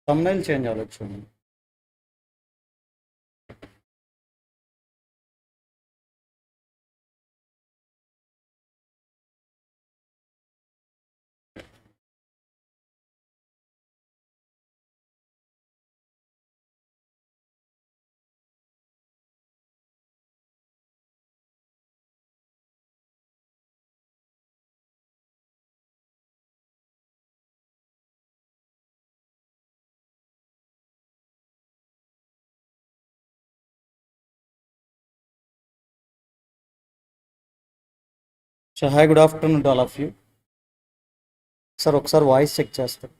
thumbnail change అవ్వచ్చు. So hi, good afternoon to all of you. Sir ఒకసారి voice check చేస్తారు.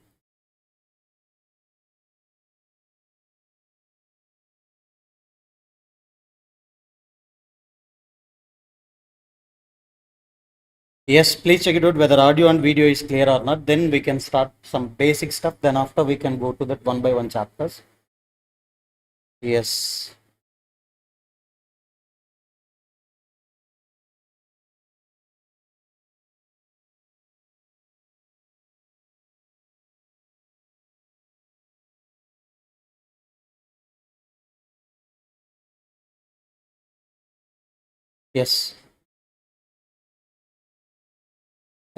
Yes, please check it out whether audio and video is clear or not. Then we can start some basic stuff. Then after we can go to that one by one chapters. Yes. Yes.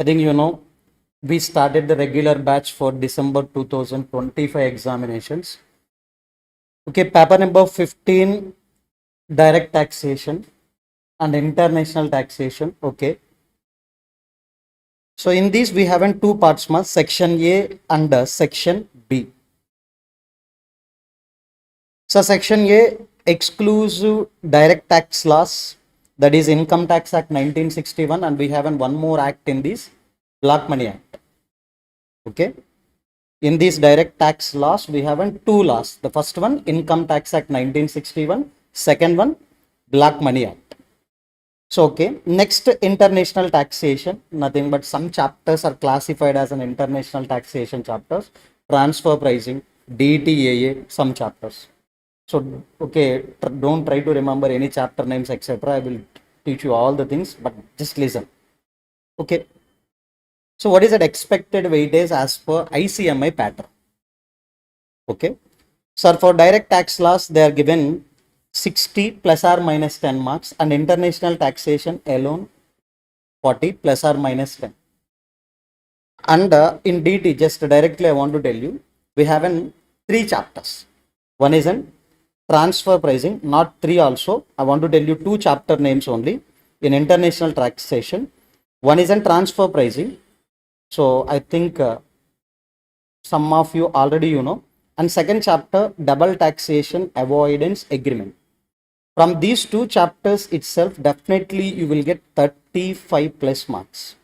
I think you know we started the regular batch for December 2025 examinations. Okay, paper number 15, direct taxation and international taxation. Okay. So in these we have in two parts, section A and section B. So section A, exclusive direct tax laws, that is Income Tax Act 1961, and we have one more act in this, Black Money Act. Okay. In these direct tax laws, we have two laws. The first one, Income Tax Act 1961. Second one, Black Money Act. So, okay. Next, international taxation. Nothing but some chapters are classified as an international taxation chapters. Transfer pricing, DTAA, some chapters. So, okay, don't try to remember any chapter names, etc. I will teach you all the things, but just listen. Okay. So, what is that expected weightage as per ICMI pattern? Okay. So, for direct tax laws, they are given 60 plus or minus 10 marks, and international taxation alone 40 plus or minus 10. And in DT, just directly I want to tell you, we have three chapters. One is in transfer pricing, not three also. I want to tell you two chapter names only in international taxation. One is in transfer pricing. So I think some of you already you know. And second chapter, double taxation avoidance agreement. From these two chapters itself, definitely you will get 35 plus marks.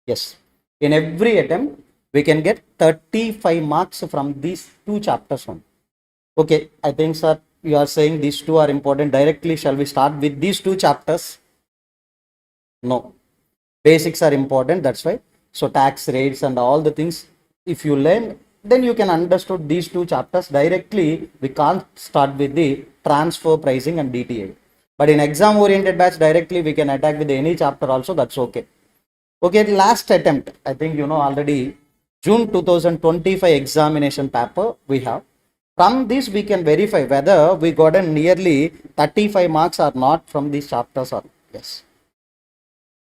Yes, in every attempt we can get 35 marks from these two chapters only. Okay, I think sir, you are saying these two are important. Directly, shall we start with these two chapters? No, basics are important, that's why. So tax rates and all the things, if you learn, then you can understand these two chapters. Directly, we can't start with the transfer pricing and DTA. But in exam oriented batch, directly we can attack with any chapter also, that's okay. Okay, last attempt, I think you know already, June 2025 examination paper we have. From this, we can verify whether we got nearly 35 marks or not from these chapters or yes.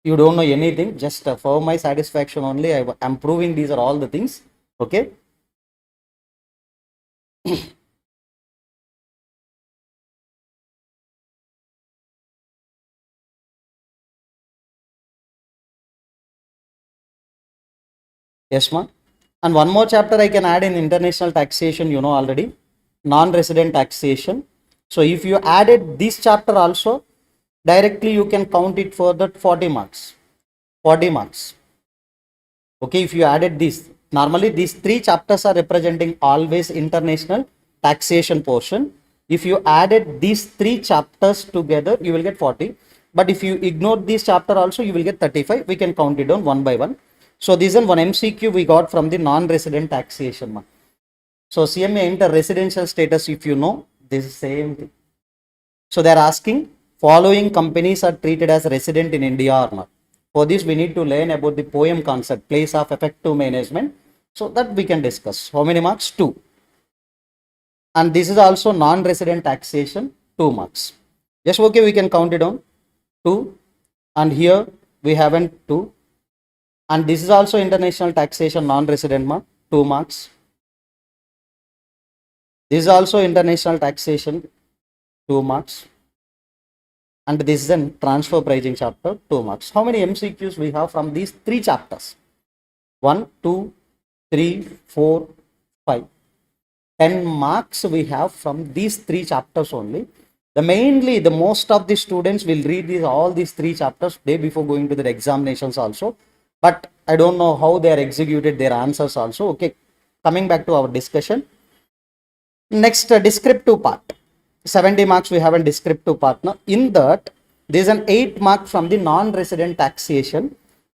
You don't know anything, just for my satisfaction only, I am proving these are all the things. Okay. Yes, ma. And one more chapter I can add in international taxation, you know already, non-resident taxation. So if you added this chapter also, directly you can count it for that 40 marks. 40 marks. Okay, if you added this, normally these three chapters are representing always international taxation portion. If you added these three chapters together, you will get 40. But if you ignore this chapter also, you will get 35. We can count it down one by one. So this is one MCQ we got from the non-resident taxation. So CMA enter residential status, if you know, this is same thing. So they are asking, following companies are treated as resident in India or not. For this, we need to learn about the POEM concept, place of effective management. So that we can discuss. How many marks? 2. And this is also non-resident taxation, 2 marks. Just okay, we can count it down. 2. And here we haven't 2. And this is also international taxation, non-resident mark, 2 marks. This is also international taxation, 2 marks. And this is a transfer pricing chapter, 2 marks. How many MCQs we have from these 3 chapters? 1, 2, 3, 4, 5. 10 marks we have from these 3 chapters only. The most of the students will read all these 3 chapters day before going to their examinations also. But I don't know how they are executed their answers also. Okay, coming back to our discussion. Next, descriptive part. 70 marks we have a descriptive part. Now, in that, there is an 8 mark from the non-resident taxation.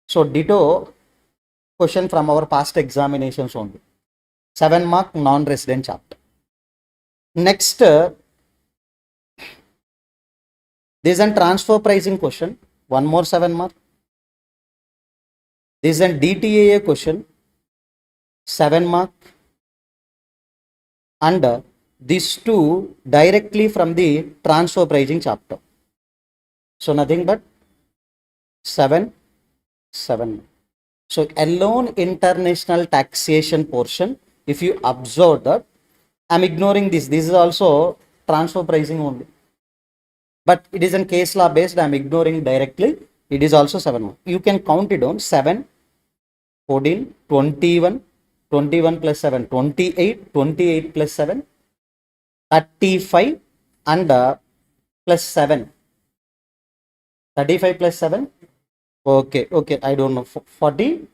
So, ditto question from our past examinations only. 7 mark non-resident chapter. Next, there is a transfer pricing question. 1 more 7 mark. There is a DTAA question. 7 mark. And these 2 directly from the transfer pricing chapter. So nothing but 7. So alone international taxation portion, if you observe that, I'm ignoring this. This is also transfer pricing only. But it is in case law based, I'm ignoring directly. It is also 7. You can count it on 7, 14, 21, 21 plus 7, 28, 28 plus 7, 35 and plus 7. 35 plus 7. Okay, I don't know. 40,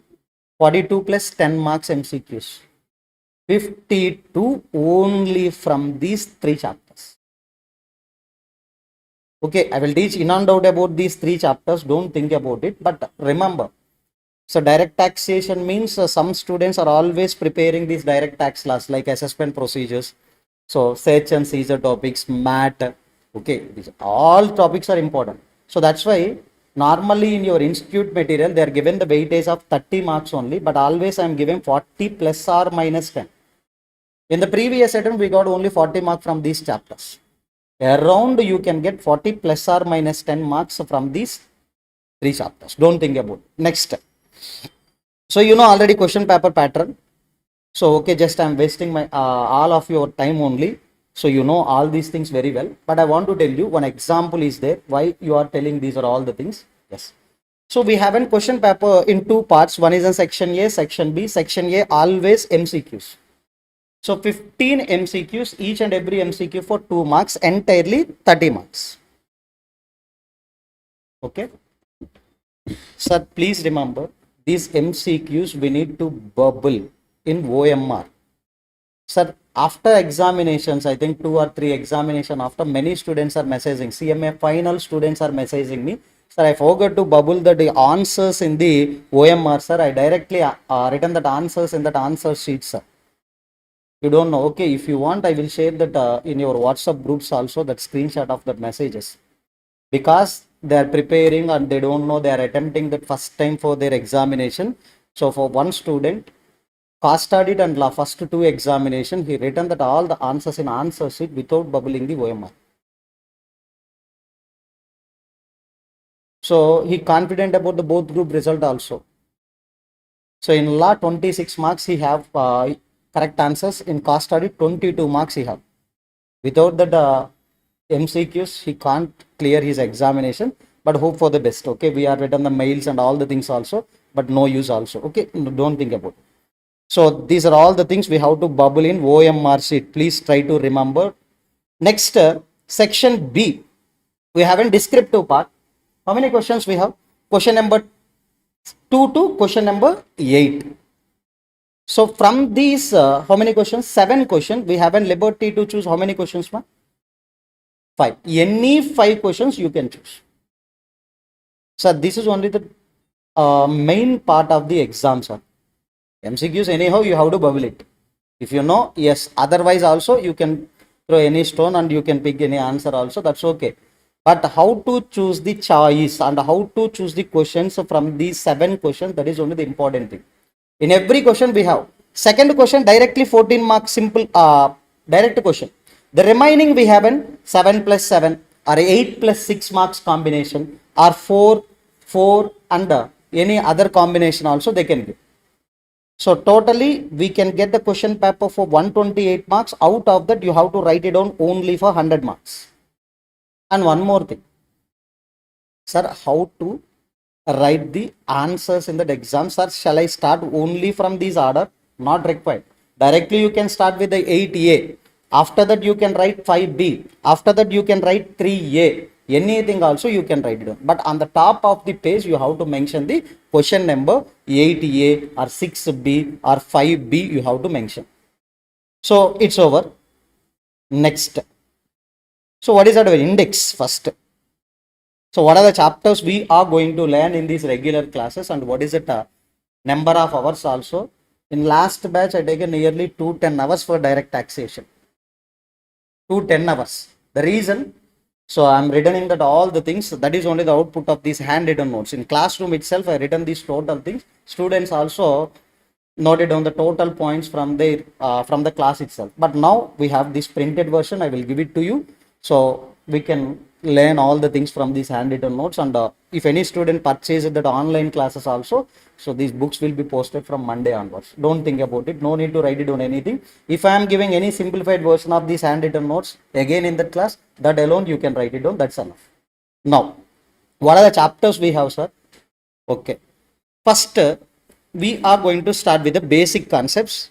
42 plus 10 marks MCQs. 52 only from these 3 chapters. Okay, I will teach in and out about these 3 chapters. Don't think about it. But remember, so direct taxation means some students are always preparing these direct tax laws like assessment procedures. So search and seizure topics, MAT. Okay, these all topics are important. So that's why normally in your institute material, they are given the weightage of 30 marks only, but always I am giving 40 plus or minus 10. In the previous attempt, we got only 40 marks from these chapters. Around you can get 40 plus or minus 10 marks from these 3 chapters. Don't think about it. Next. So you know already question paper pattern. So okay, just I am wasting my all of your time only. So you know all these things very well. But I want to tell you one example is there. Why you are telling these are all the things? Yes. So we have a question paper in 2 parts. One is in section A, section B. Section A always MCQs. So 15 MCQs, each and every MCQ for 2 marks, entirely 30 marks. Okay. Sir, please remember these MCQs we need to bubble in OMR. Sir, after examinations, I think 2 or 3 examinations after, many students are messaging. CMA final students are messaging me. Sir, I forgot to bubble the answers in the OMR, sir. I directly written that answers in that answer sheet, sir. You don't know. Okay, if you want, I will share that in your WhatsApp groups also, that screenshot of that messages. Because they are preparing and they don't know, they are attempting that first time for their examination. So for one student, cost audit and law first 2 examination, he written that all the answers in answer sheet without bubbling the OMR. So he confident about the both group result also. So in law 26 marks he have correct answers. In cost audit 22 marks he have. Without that MCQs he can't clear his examination. But hope for the best. Okay, we are written the mails and all the things also, but no use also. Okay, don't think about it. So these are all the things we have to bubble in OMR sheet. Please try to remember. Next, section B. We have a descriptive part. How many questions we have? Question number 2 to question number 8. So from these, how many questions? 7 questions. We have a liberty to choose how many questions, ma? 5. Any 5 questions you can choose. So this is only the main part of the exam, sir. MCQs anyhow you have to bubble it. If you know, yes. Otherwise also you can throw any stone and you can pick any answer also. That's okay. But how to choose the choice and how to choose the questions from these 7 questions, that is only the important thing. In every question we have Second question, directly 14 marks, simple, direct question. The remaining we have an 7 plus 7 or 8 plus 6 marks combination or 4, 4 and any other combination also they can give. So totally we can get the question paper for 128 marks. Out of that you have to write it down only for 100 marks. And one more thing, sir, how to write the answers in that exam, sir? Shall I start only from this order? Not required. Directly you can start with the 8A. After that you can write 5B. After that you can write 3A. Anything also you can write it down. But on the top of the page you have to mention the question number 8A or 6B or 5B you have to mention. So it's over. Next. So what is our index first? So what are the chapters we are going to learn in these regular classes, and what is it number of hours also? In last batch I taken nearly 210 hours for direct taxation. 210 hours. The reason, so I am writing that all the things, that is only the output of these handwritten notes. In classroom itself I written these total things. Students also noted down the total points from their from the class itself. But now we have this printed version. I will give it to you, so we can learn all the things from these handwritten notes. And if any student purchases that online classes also, so these books will be posted from Monday onwards. Don't think about it. No need to write it on anything. If I am giving any simplified version of these handwritten notes again in that class, that alone you can write it down. That's enough. Now, what are the chapters we have, sir? Okay. First, we are going to start with the basic concepts.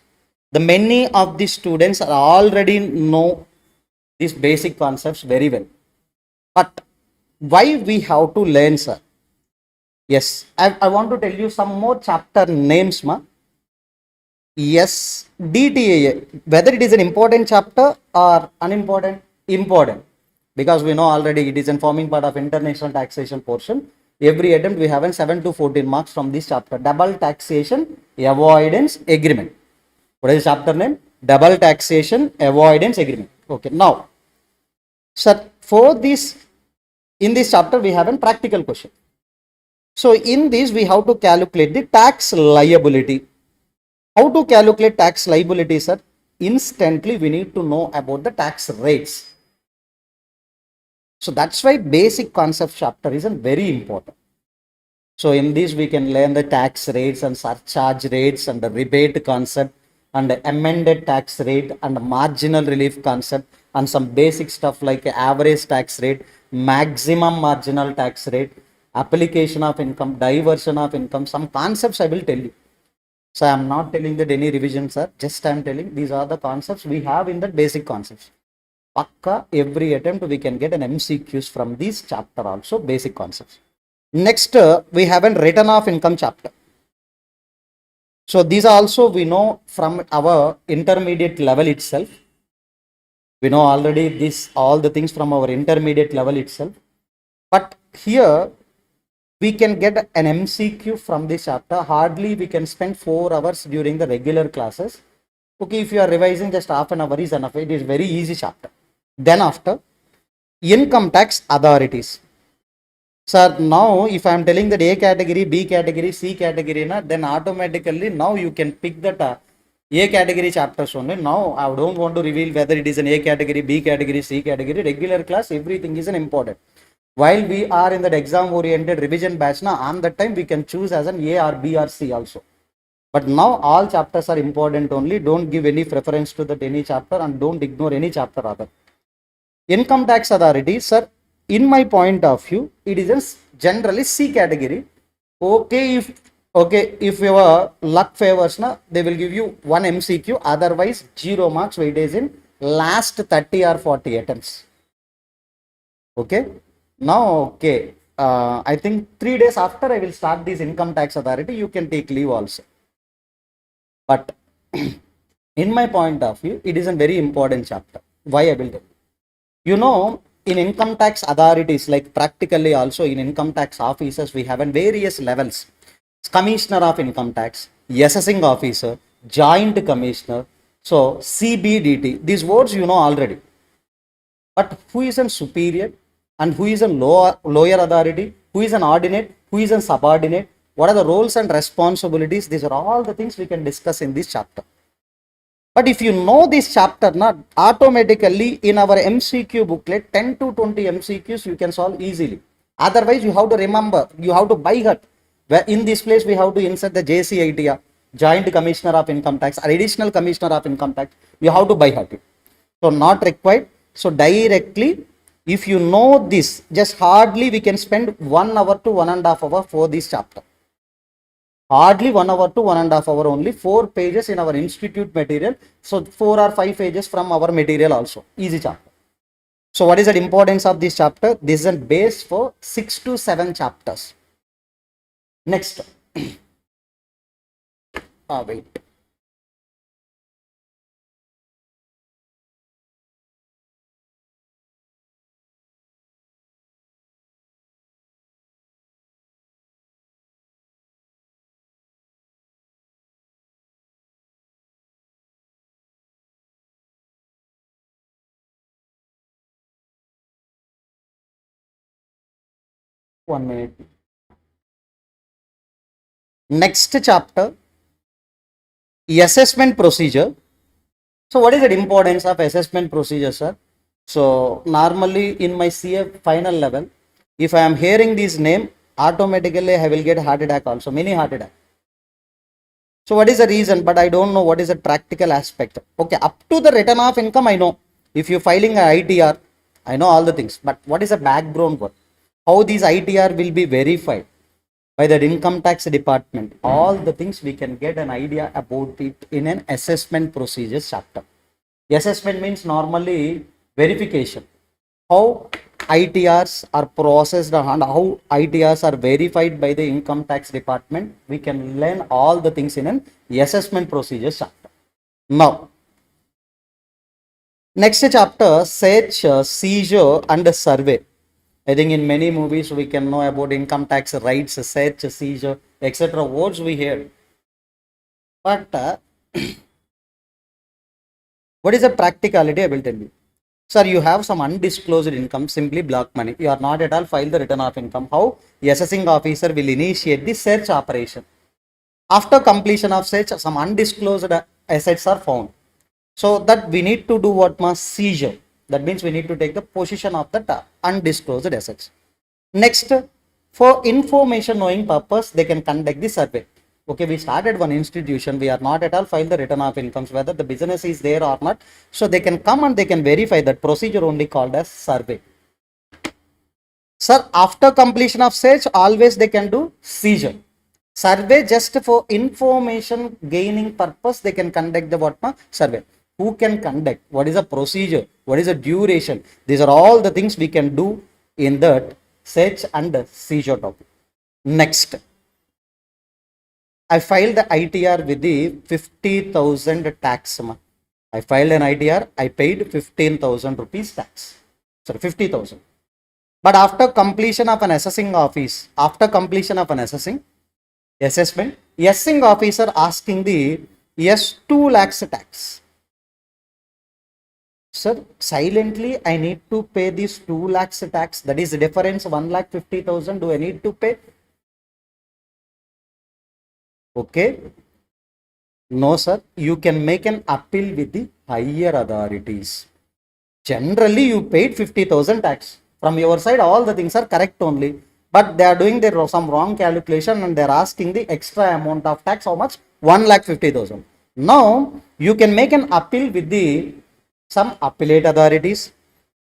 The many of the students are already know these basic concepts very well. But why we have to learn, sir? Yes, I want to tell you some more chapter names, ma. Yes, DTA, whether it is an important chapter or unimportant, important, because we know already it is a forming part of international taxation portion. Every attempt we have 7 to 14 marks from this chapter. Double taxation avoidance agreement. What is the chapter name? Double taxation avoidance agreement. Okay, now, sir, for this, in this chapter we have a practical question. So in this we have to calculate the tax liability. How to calculate tax liability, sir? Instantly we need to know about the tax rates. So that's why basic concept chapter is very important. So in this we can learn the tax rates and surcharge rates and the rebate concept and the amended tax rate and the marginal relief concept and some basic stuff like average tax rate, maximum marginal tax rate, application of income, diversion of income. Some concepts I will tell you. So I am not telling that any revisions are, just I am telling these are the concepts we have in that basic concepts. Pakka, every attempt we can get an MCQs from this chapter also, basic concepts. Next, we have a return of income chapter. So these also we know from our intermediate level itself. We know already this, all the things from our intermediate level itself. But here we can get an MCQ from this chapter. Hardly we can spend 4 hours during the regular classes. Okay, if you are revising just half an hour is enough. It is very easy chapter. Then after, income tax authorities. Sir, now if I am telling that A category, B category, C category, then automatically now you can pick that A category chapters only. Now I don't want to reveal whether it is an A category, B category, C category. Regular class, everything is an important. While we are in that exam oriented revision batch, now on that time we can choose as an A or B or C also. But now all chapters are important only. Don't give any preference to that any chapter and don't ignore any chapter other. Income tax authority, sir, in my point of view, it is a generally C category. Okay, if your luck favors, they will give you 1 MCQ, otherwise 0 marks weightage in last 30 or 40 attempts. Okay, now I think 3 days after I will start this income tax authority. You can take leave also. But in my point of view, it is a very important chapter. Why I will tell you. You know, in income tax authorities, like practically also in income tax officers, we have various levels. Commissioner of income tax, assessing officer, joint commissioner, so CBDT. These words you know already. But who is a superior and who is a lower authority, who is an ordinate, who is a subordinate, what are the roles and responsibilities. These are all the things we can discuss in this chapter. But if you know this chapter, not automatically in our MCQ booklet, 10 to 20 MCQs you can solve easily. Otherwise, you have to remember, you have to by heart. Where in this place we have to insert the JCITR, Joint Commissioner of Income Tax, or Additional Commissioner of Income Tax. You have to by heart it. So not required. So directly, if you know this, just hardly we can spend 1 hour to 1.5 hours for this chapter. Hardly 1 hour to 1.5 hours only, 4 pages in our institute material. So 4 or 5 pages from our material also. Easy chapter. So what is the importance of this chapter? This is a base for 6 to 7 chapters. Next. Wait. One minute. Next chapter, assessment procedure. So what is the importance of assessment procedure, sir? So normally in my CA final level, if I am hearing this name, automatically I will get heart attack also, many heart attack. So what is the reason? But I don't know what is the practical aspect. Okay, up to the return of income, I know. If you're filing an ITR, I know all the things. But what is the background work? How these ITR will be verified by the income tax department? All the things we can get an idea about it in an assessment procedures chapter. Assessment means normally verification. How ITRs are processed and how ITRs are verified by the income tax department. We can learn all the things in an assessment procedures chapter. Now, next chapter, search, seizure and survey. I think in many movies we can know about income tax rights, search, seizure, etc. words we hear. But what is the practicality? I will tell you. Sir, you have some undisclosed income, simply block money. You are not at all filed the return of income. How? The assessing officer will initiate the search operation. After completion of search, some undisclosed assets are found. So that we need to do what? Seizure. That means we need to take the possession of the undisclosed assets. Next, for information knowing purpose, they can conduct the survey. Okay, we started one institution, we are not at all filed the return of incomes, whether the business is there or not. So they can come and they can verify that procedure only called as survey. Sir, after completion of search, always they can do seizure. Survey just for information gaining purpose, they can conduct the what? Survey. Who can conduct? What is the procedure? What is the duration? These are all the things we can do in that search and seizure topic. Next, I filed the ITR with the 50,000 tax. I filed an ITR, I paid 15,000 rupees tax. Sorry, 50,000. But after completion of an assessing office, after completion of an assessment, assessing officer asking the 2 lakhs tax. Sir, silently I need to pay this 2 lakhs tax. That is the difference 1,50,000. Do I need to pay? Okay. No, sir. You can make an appeal with the higher authorities. Generally, you paid 50,000 tax. From your side, all the things are correct only. But they are doing some wrong calculation and they are asking the extra amount of tax. How much? 1,50,000. Now, you can make an appeal with the some appellate authorities,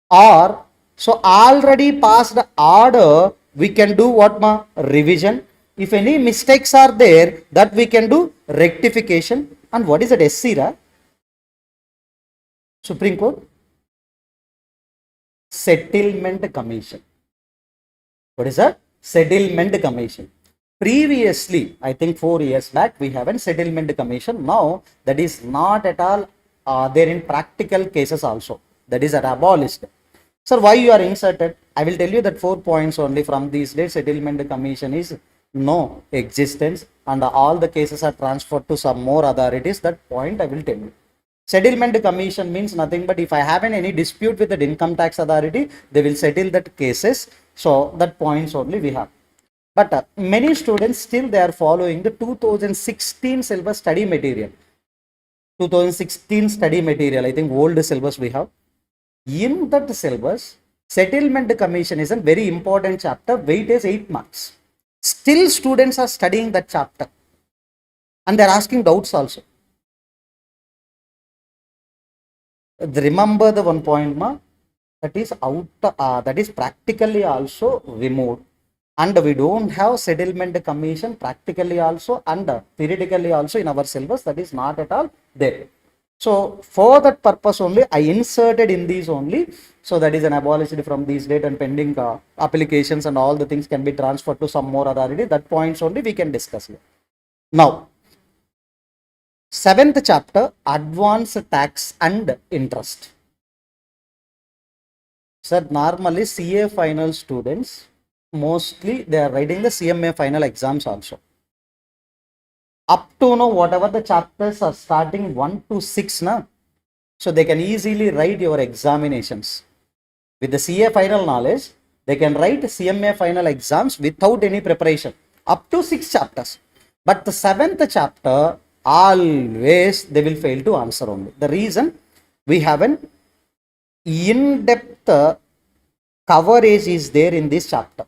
or so already passed order, we can do what? Revision. If any mistakes are there, that we can do rectification. And what is that? SC, Supreme Court Settlement Commission. What is that? Settlement Commission. Previously, I think 4 years back, we have a settlement commission. Now, that is not at all there in practical cases also. That is abolished. Sir, why you are inserted? I will tell you that 4 points only. From these days, settlement commission is no existence and all the cases are transferred to some more authorities. That point I will tell you. Settlement commission means nothing but if I have any dispute with the income tax authority, they will settle that cases. So that points only we have. But many students still they are following the 2016 syllabus study material. 2016 study material, I think old syllabus we have. In that syllabus, settlement commission is a very important chapter, weight is 8 marks. Still students are studying that chapter and they are asking doubts also. Remember the one point that is that is practically also removed, and we don't have settlement commission practically also and theoretically also in our syllabus. That is not at all there. So for that purpose only I inserted in these only. So that is an abolished from these date and pending applications and all the things can be transferred to some more authority. That points only we can discuss here. Now 7th chapter, advance tax and interest. Sir, normally CA final students mostly they are writing the CMA final exams also. Up to now whatever the chapters are starting 1 to 6 na, so they can easily write your examinations. With the CA final knowledge, they can write CMA final exams without any preparation. Up to 6 chapters. But the 7th chapter, always they will fail to answer only. The reason, we have an in-depth coverage is there in this chapter.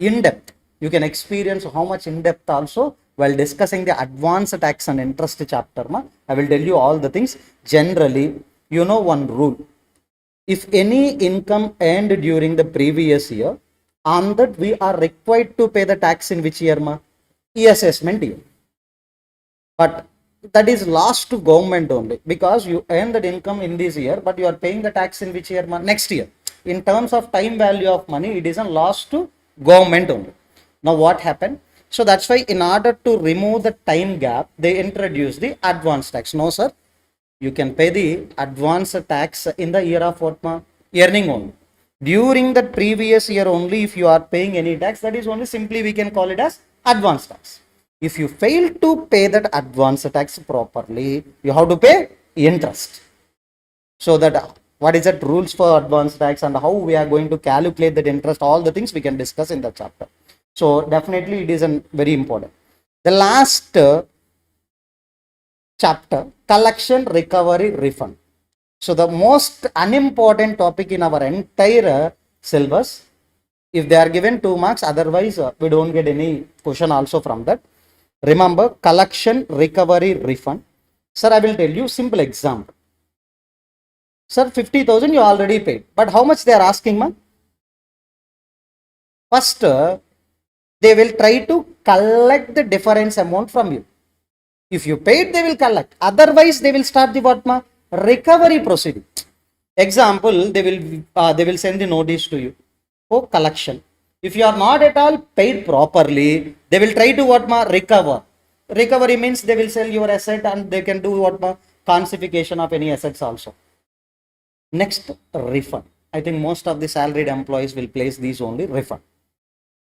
In-depth. You can experience how much in-depth also while discussing the advanced tax and interest chapter. I will tell you all the things. Generally, you know one rule. If any income earned during the previous year, on that we are required to pay the tax in which year? E-assessment year. But that is lost to government only, because you earn that income in this year, but you are paying the tax in which year? Next year. In terms of time value of money, it is a loss to government only. Now what happened? So that's why in order to remove the time gap, they introduce the advance tax. No sir, you can pay the advance tax in the year of what? Earning only. During the previous year only, if you are paying any tax, that is only simply we can call it as advance tax. If you fail to pay that advance tax properly, you have to pay interest. So that what is that rules for advance tax and how we are going to calculate that interest, all the things we can discuss in the chapter. So definitely it is very important. The last chapter, collection, recovery, refund. So the most unimportant topic in our entire syllabus. If they are given 2 marks, otherwise we don't get any question also from that. Remember, collection, recovery, refund. Sir, I will tell you simple example. Sir, 50,000 you already paid, but how much they are asking, man? First, they will try to collect the difference amount from you. If you paid, they will collect. Otherwise, they will start the what, ma? Recovery proceeding. Example, they will send the notice to you for collection. If you are not at all paid properly, they will try to what, ma? Recover. Recovery means they will sell your asset and they can do what, ma? Confiscation of any assets also. Next, refund. I think most of the salaried employees will place these only refund.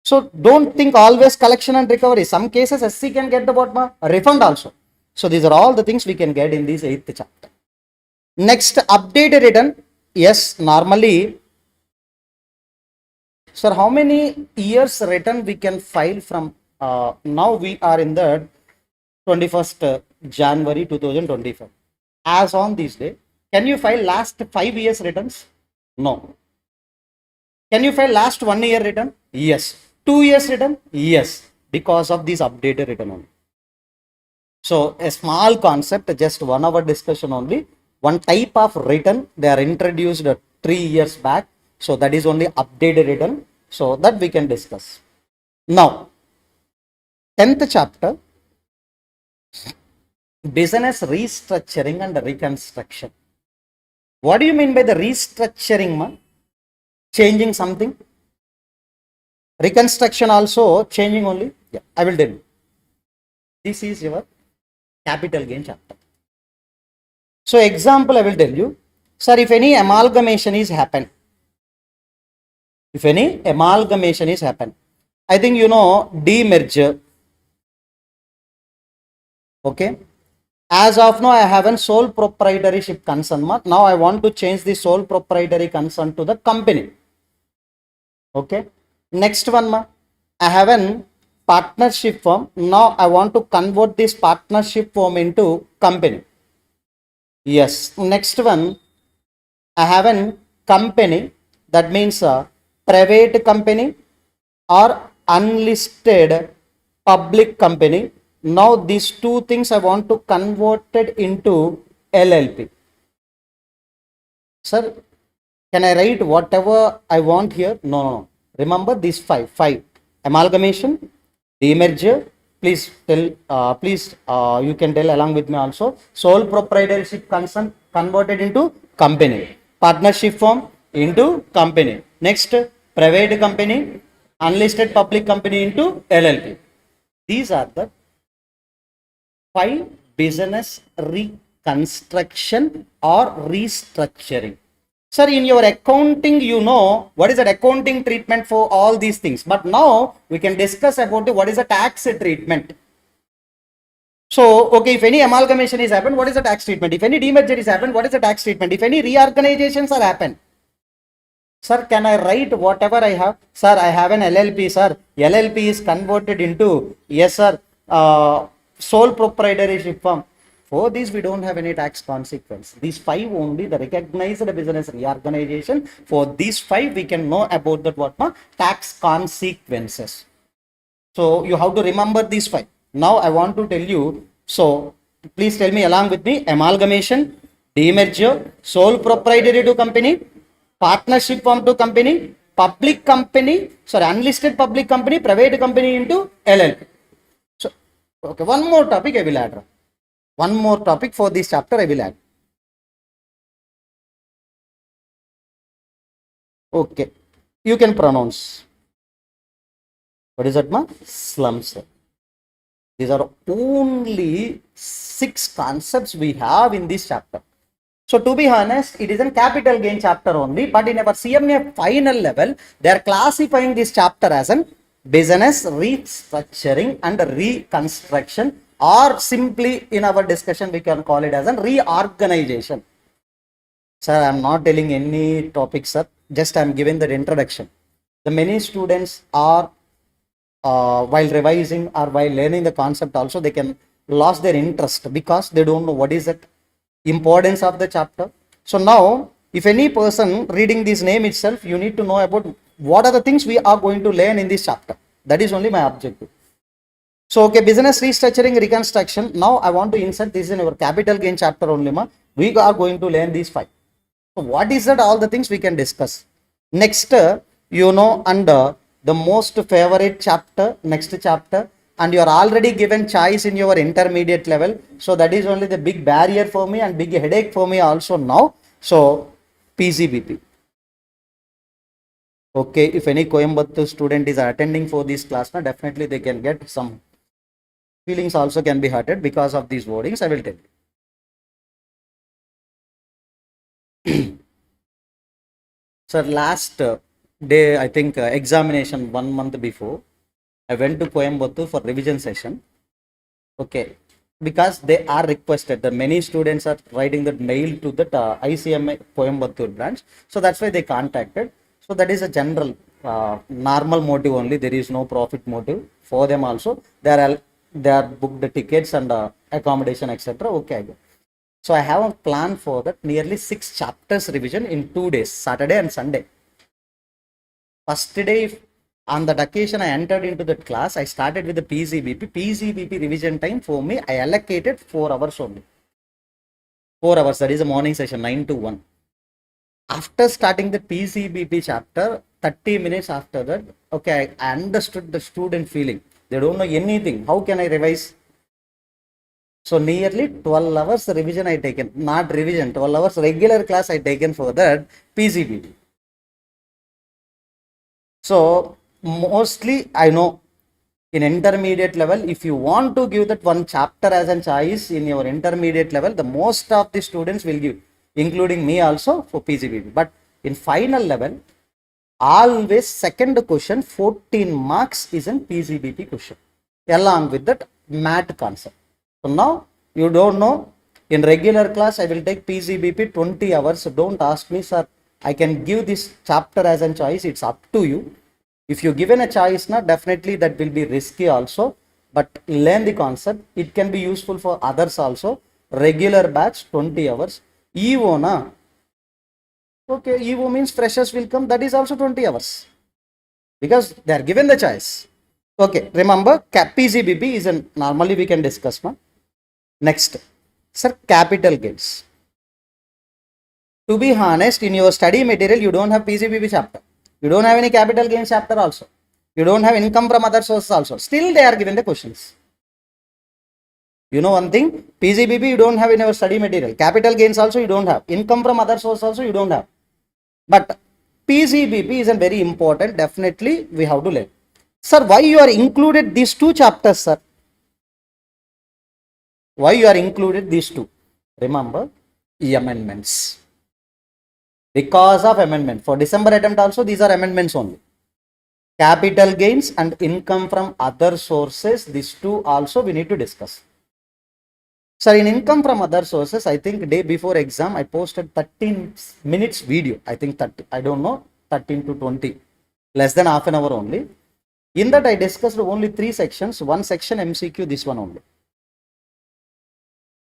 So don't think always collection and recovery. Some cases SC can get the what, ma? Refund also. So these are all the things we can get in this 8th chapter. Next, updated return. Yes, normally. Sir, how many years return we can file from? Now we are in the 21st January 2025. As on this day, can you file last 5 years returns? No. Can you file last 1 year return? Yes. 2 years return? Yes. Because of this updated return only. So a small concept, just 1 hour discussion only. One type of return they are introduced 3 years back. So that is only updated return. So that we can discuss. Now, 10th chapter, business restructuring and reconstruction. What do you mean by the restructuring, ma? Changing something. Reconstruction also changing only. Yeah, I will tell you. This is your capital gain chapter. So example I will tell you. Sir, if any amalgamation is happen. If any amalgamation is happen. I think you know demerger. Okay. As of now, I have a sole proprietorship concern. Now I want to change the sole proprietary concern to the company. Okay. Next one, I have an partnership firm. Now I want to convert this partnership firm into company. Yes. Next one, I have an company. That means a private company or unlisted public company. Now these two things I want to convert it into LLP. Sir, can I write whatever I want here? No, no, no. Remember these five. Amalgamation, demerger. Please tell, you can tell along with me also. Sole proprietorship concern converted into company. Partnership form into company. Next, private company, unlisted public company into LLP. These are the 5 business reconstruction or restructuring. Sir, in your accounting, you know what is the accounting treatment for all these things. But now we can discuss about what is the tax treatment. So, okay, if any amalgamation is happened, what is the tax treatment? If any demerger is happened, what is the tax treatment? If any reorganizations are happened, sir, can I write whatever I have? Sir, I have an LLP, sir. LLP is converted into, yes, sir, sole proprietorship firm. For this, we don't have any tax consequence. These 5 only, the recognized business reorganization. For these 5, we can know about that what tax consequences. So you have to remember these 5. Now I want to tell you. So please tell me along with me: amalgamation, demerger, sole proprietorship to company, partnership firm to company, public company, sorry, unlisted public company, private company into LLP. So, okay, one more topic I will add. One more topic for this chapter I will add. Okay, you can pronounce. What is that, ma? Slums. These are only 6 concepts we have in this chapter. So to be honest, it is a capital gain chapter only, but in our CMA final level, they are classifying this chapter as a business restructuring and reconstruction, or simply in our discussion, we can call it as a reorganization. Sir, I am not telling any topic, sir. Just I am giving that introduction. The many students are, while revising or while learning the concept also, they can lose their interest because they don't know what is the importance of the chapter. So now, if any person reading this name itself, you need to know about what are the things we are going to learn in this chapter. That is only my objective. So, okay, business restructuring, reconstruction. Now, I want to insert this in our capital gain chapter only. We are going to learn these 5. So, what is that? All the things we can discuss. Next, you know, under the most favorite chapter, next chapter, and you are already given choice in your intermediate level. So, that is only the big barrier for me and big headache for me also now. So, PCBP. Okay, if any Coimbatore student is attending for this class, now definitely they can get some feelings also can be hurted because of these wordings. I will tell you. Sir, last day, I think examination 1 month before, I went to Coimbatore for revision session. Okay, because they are requested. The many students are writing that mail to the ICMA Coimbatore branch. So that's why they contacted. So that is a general normal motive only. There is no profit motive for them also. They are booked the tickets and accommodation, etc. Okay. So I have a plan for that nearly 6 chapters revision in 2 days, Saturday and Sunday. First day, on that occasion, I entered into that class. I started with the PCBP. PCBP revision time for me, I allocated 4 hours only. 4 hours, that is a morning session, 9 to 1. After starting the PCBP chapter, 30 minutes after that, okay, I understood the student feeling. They don't know anything. How can I revise? So nearly 12 hours revision I taken, not revision, 12 hours regular class I taken for that PCBP. So mostly I know in intermediate level, if you want to give that one chapter as a choice in your intermediate level, the most of the students will give, including me also for PCBP. But in final level, always second question 14 marks is in PCBP question along with that math concept. So now you don't know, in regular class I will take PCBP 20 hours. So don't ask me, sir, I can give this chapter as a choice. It's up to you. If you given a choice, na, definitely that will be risky also, but learn the concept. It can be useful for others also. Regular batch 20 hours. EO na, okay, EO means freshers will come, that is also 20 hours because they are given the choice. Okay, remember PCBP is a normally we can discuss, ma. Next, sir, capital gains. To be honest, in your study material you don't have PCBP chapter, you don't have any capital gains chapter also, you don't have income from other sources also, still they are given the questions. You know one thing, PCBP you don't have in your study material, capital gains also you don't have, income from other sources also you don't have, but PCBP is a very important, definitely we have to learn. Sir, why you are included these two chapters, sir? Why you are included these two? Remember, amendments. Because of amendment. For December attempt also, these are amendments only. Capital gains and income from other sources, these two also we need to discuss. Sir, in income from other sources, I think day before exam, I posted 13 minutes video. I think 30, I don't know, 13 to 20, less than half an hour only. In that, I discussed only 3 sections, one section MCQ, this one only.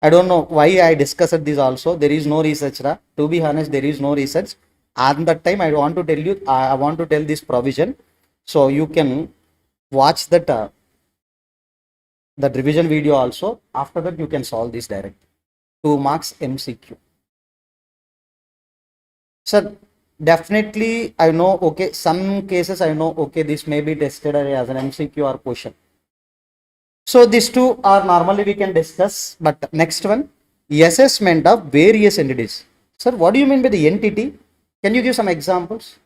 I don't know why I discussed this also. There is no research. To be honest, there is no research. At that time, I want to tell you, I want to tell this provision. So you can watch that, that revision video also. After that, you can solve this direct. 2 marks MCQ. Sir, definitely I know, okay, some cases I know, okay, this may be tested as an MCQ or question. So these two are normally we can discuss, but next one, assessment of various entities. Sir, what do you mean by the entity? Can you give some examples?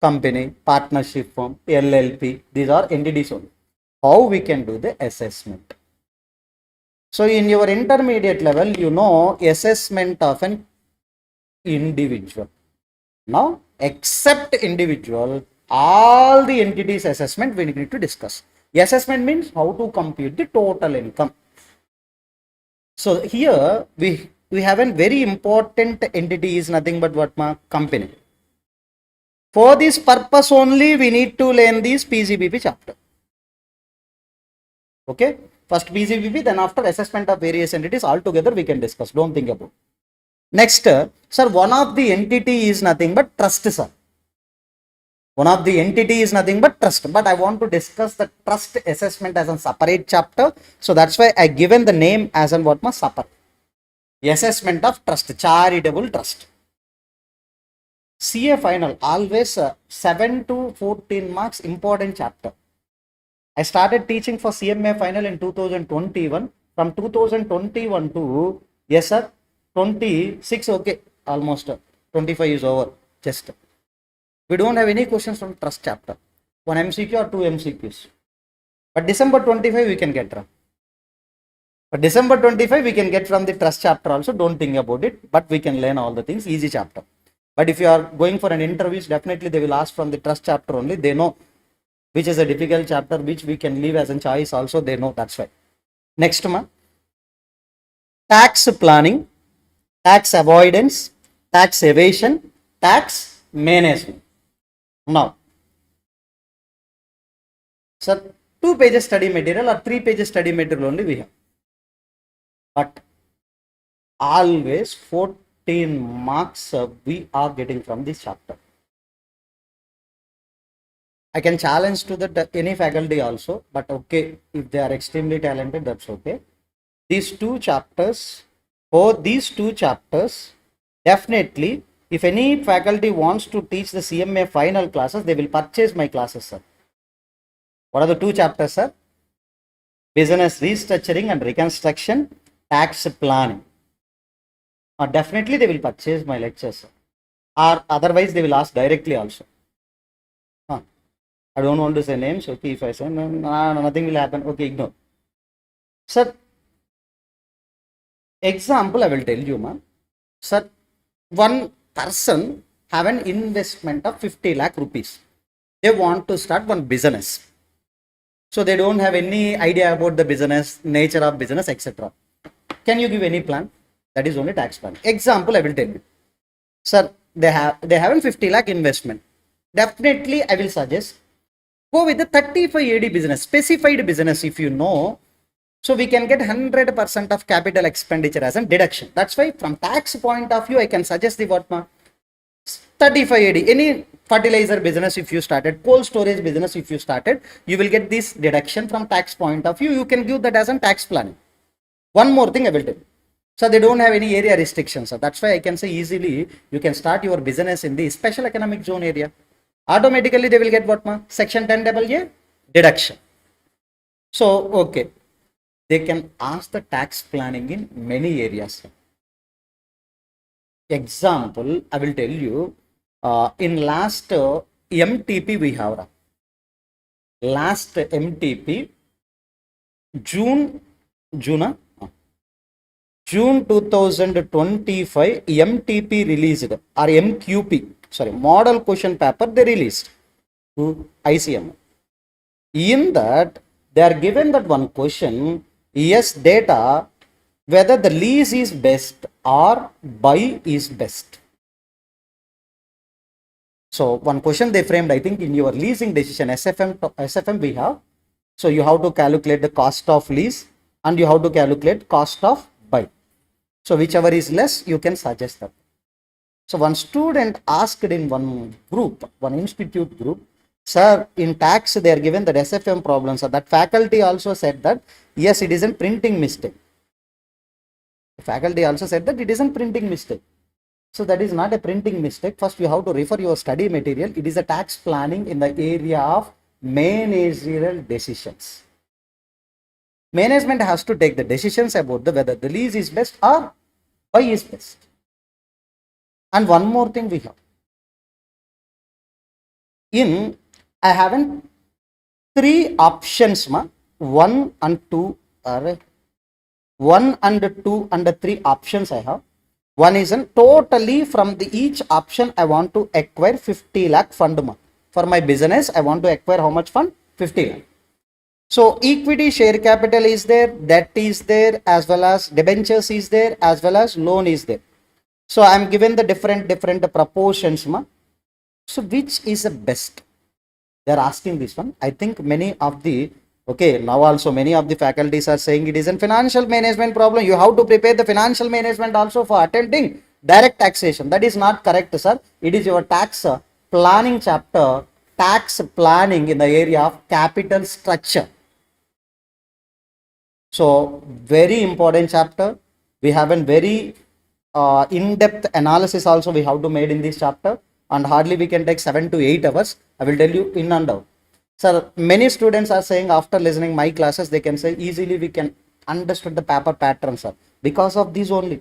Company, partnership firm, LLP, these are entities only. How we can do the assessment? So in your intermediate level, you know assessment of an individual. Now, except individual, all the entities assessment we need to discuss. Assessment means how to compute the total income. So here we have a very important entity is nothing but what, ma? Company. For this purpose only we need to learn this PCBP chapter. Okay, first PCBP, then after assessment of various entities, all together we can discuss, don't think about. Next, sir, one of the entity is nothing but trust, sir. One of the entity is nothing but trust, but I want to discuss the trust assessment as a separate chapter. So that's why I given the name as an what, ma? Separate. Assessment of trust, charitable trust. CA final, always 7 to 14 marks, important chapter. I started teaching for CMA final in 2021. From 2021 to, yes sir, 26, okay, almost 25 is over, just. We don't have any questions from trust chapter. 1 MCQ or 2 MCQs. But December 25 we can get from. But December 25 we can get from the trust chapter also. Don't think about it. But we can learn all the things. Easy chapter. But if you are going for an interview, definitely they will ask from the trust chapter only. They know which is a difficult chapter, which we can leave as a choice also. They know, that's why. Next one. Tax planning, tax avoidance, tax evasion, tax management. Now, sir, 2 pages study material or 3 pages study material only we have. But always 14 marks we are getting from this chapter. I can challenge to that any faculty also, but okay, if they are extremely talented, that's okay. These 2 chapters, for these 2 chapters, definitely, if any faculty wants to teach the CMA final classes, they will purchase my classes, sir. What are the 2 chapters, sir? Business restructuring and reconstruction, tax planning. Definitely they will purchase my lectures, sir. Or otherwise they will ask directly also. I don't want to say names, okay, if I say no, nothing will happen, okay, ignore. Sir, example I will tell you, ma'am. Sir, one person have an investment of 50 lakh rupees. They want to start one business. So they don't have any idea about the business, nature of business, etc. Can you give any plan? That is only tax plan. Example I will tell you. Sir, they have a 50 lakh investment. definitely I will suggest go with the 35 AD business, specified business if you know. So we can get 100% of capital expenditure as a deduction. That's why from tax point of view, I can suggest the what ma? 35 AD. Any fertilizer business if you started, cold storage business if you started, you will get this deduction from tax point of view. You can give that as a tax planning. One more thing I will tell you. So they don't have any area restrictions. So that's why I can say easily you can start your business in the special economic zone area. Automatically they will get what ma? Section 10 AA deduction. So okay, they can ask the tax planning in many areas. Example, I will tell you, in last MTP we have, last MTP, June 2025, MTP released, or MQP, sorry, model question paper they released to ICMA. In that, they are given that one question, yes, data, whether the lease is best or buy is best. So one question they framed, I think in your leasing decision, SFM we have. So you have to calculate the cost of lease and you have to calculate cost of buy. So whichever is less, you can suggest that. So one student asked in one group, one institute group, sir, in tax they are given that SFM problem. So that faculty also said that, yes, it is a printing mistake. The faculty also said that it is a printing mistake. So that is not a printing mistake. First, you have to refer your study material. It is a tax planning in the area of managerial decisions. Management has to take the decisions about whether the lease is best or buy is best. And one more thing we have. I have three options, 1 and 2 are 1 and 2 and 3 options I have. One is totally from each option I want to acquire 50 lakh fund. For my business, I want to acquire how much fund? 50 lakh. So equity share capital is there, debt is there, as well as debentures is there, as well as loan is there. So I am given the different proportions. So which is the best? They are asking this one. I think many of the now also many of the faculties are saying it is a financial management problem. You have to prepare the financial management also for attending direct taxation. That is not correct, sir. It is your tax planning chapter, tax planning in the area of capital structure. So very important chapter. We have a very in-depth analysis also we have to made in this chapter, and hardly we can take 7 to 8 hours. I will tell you in and out. Sir, many students are saying after listening my classes, they can say easily we can understand the paper pattern, sir. Because of these only.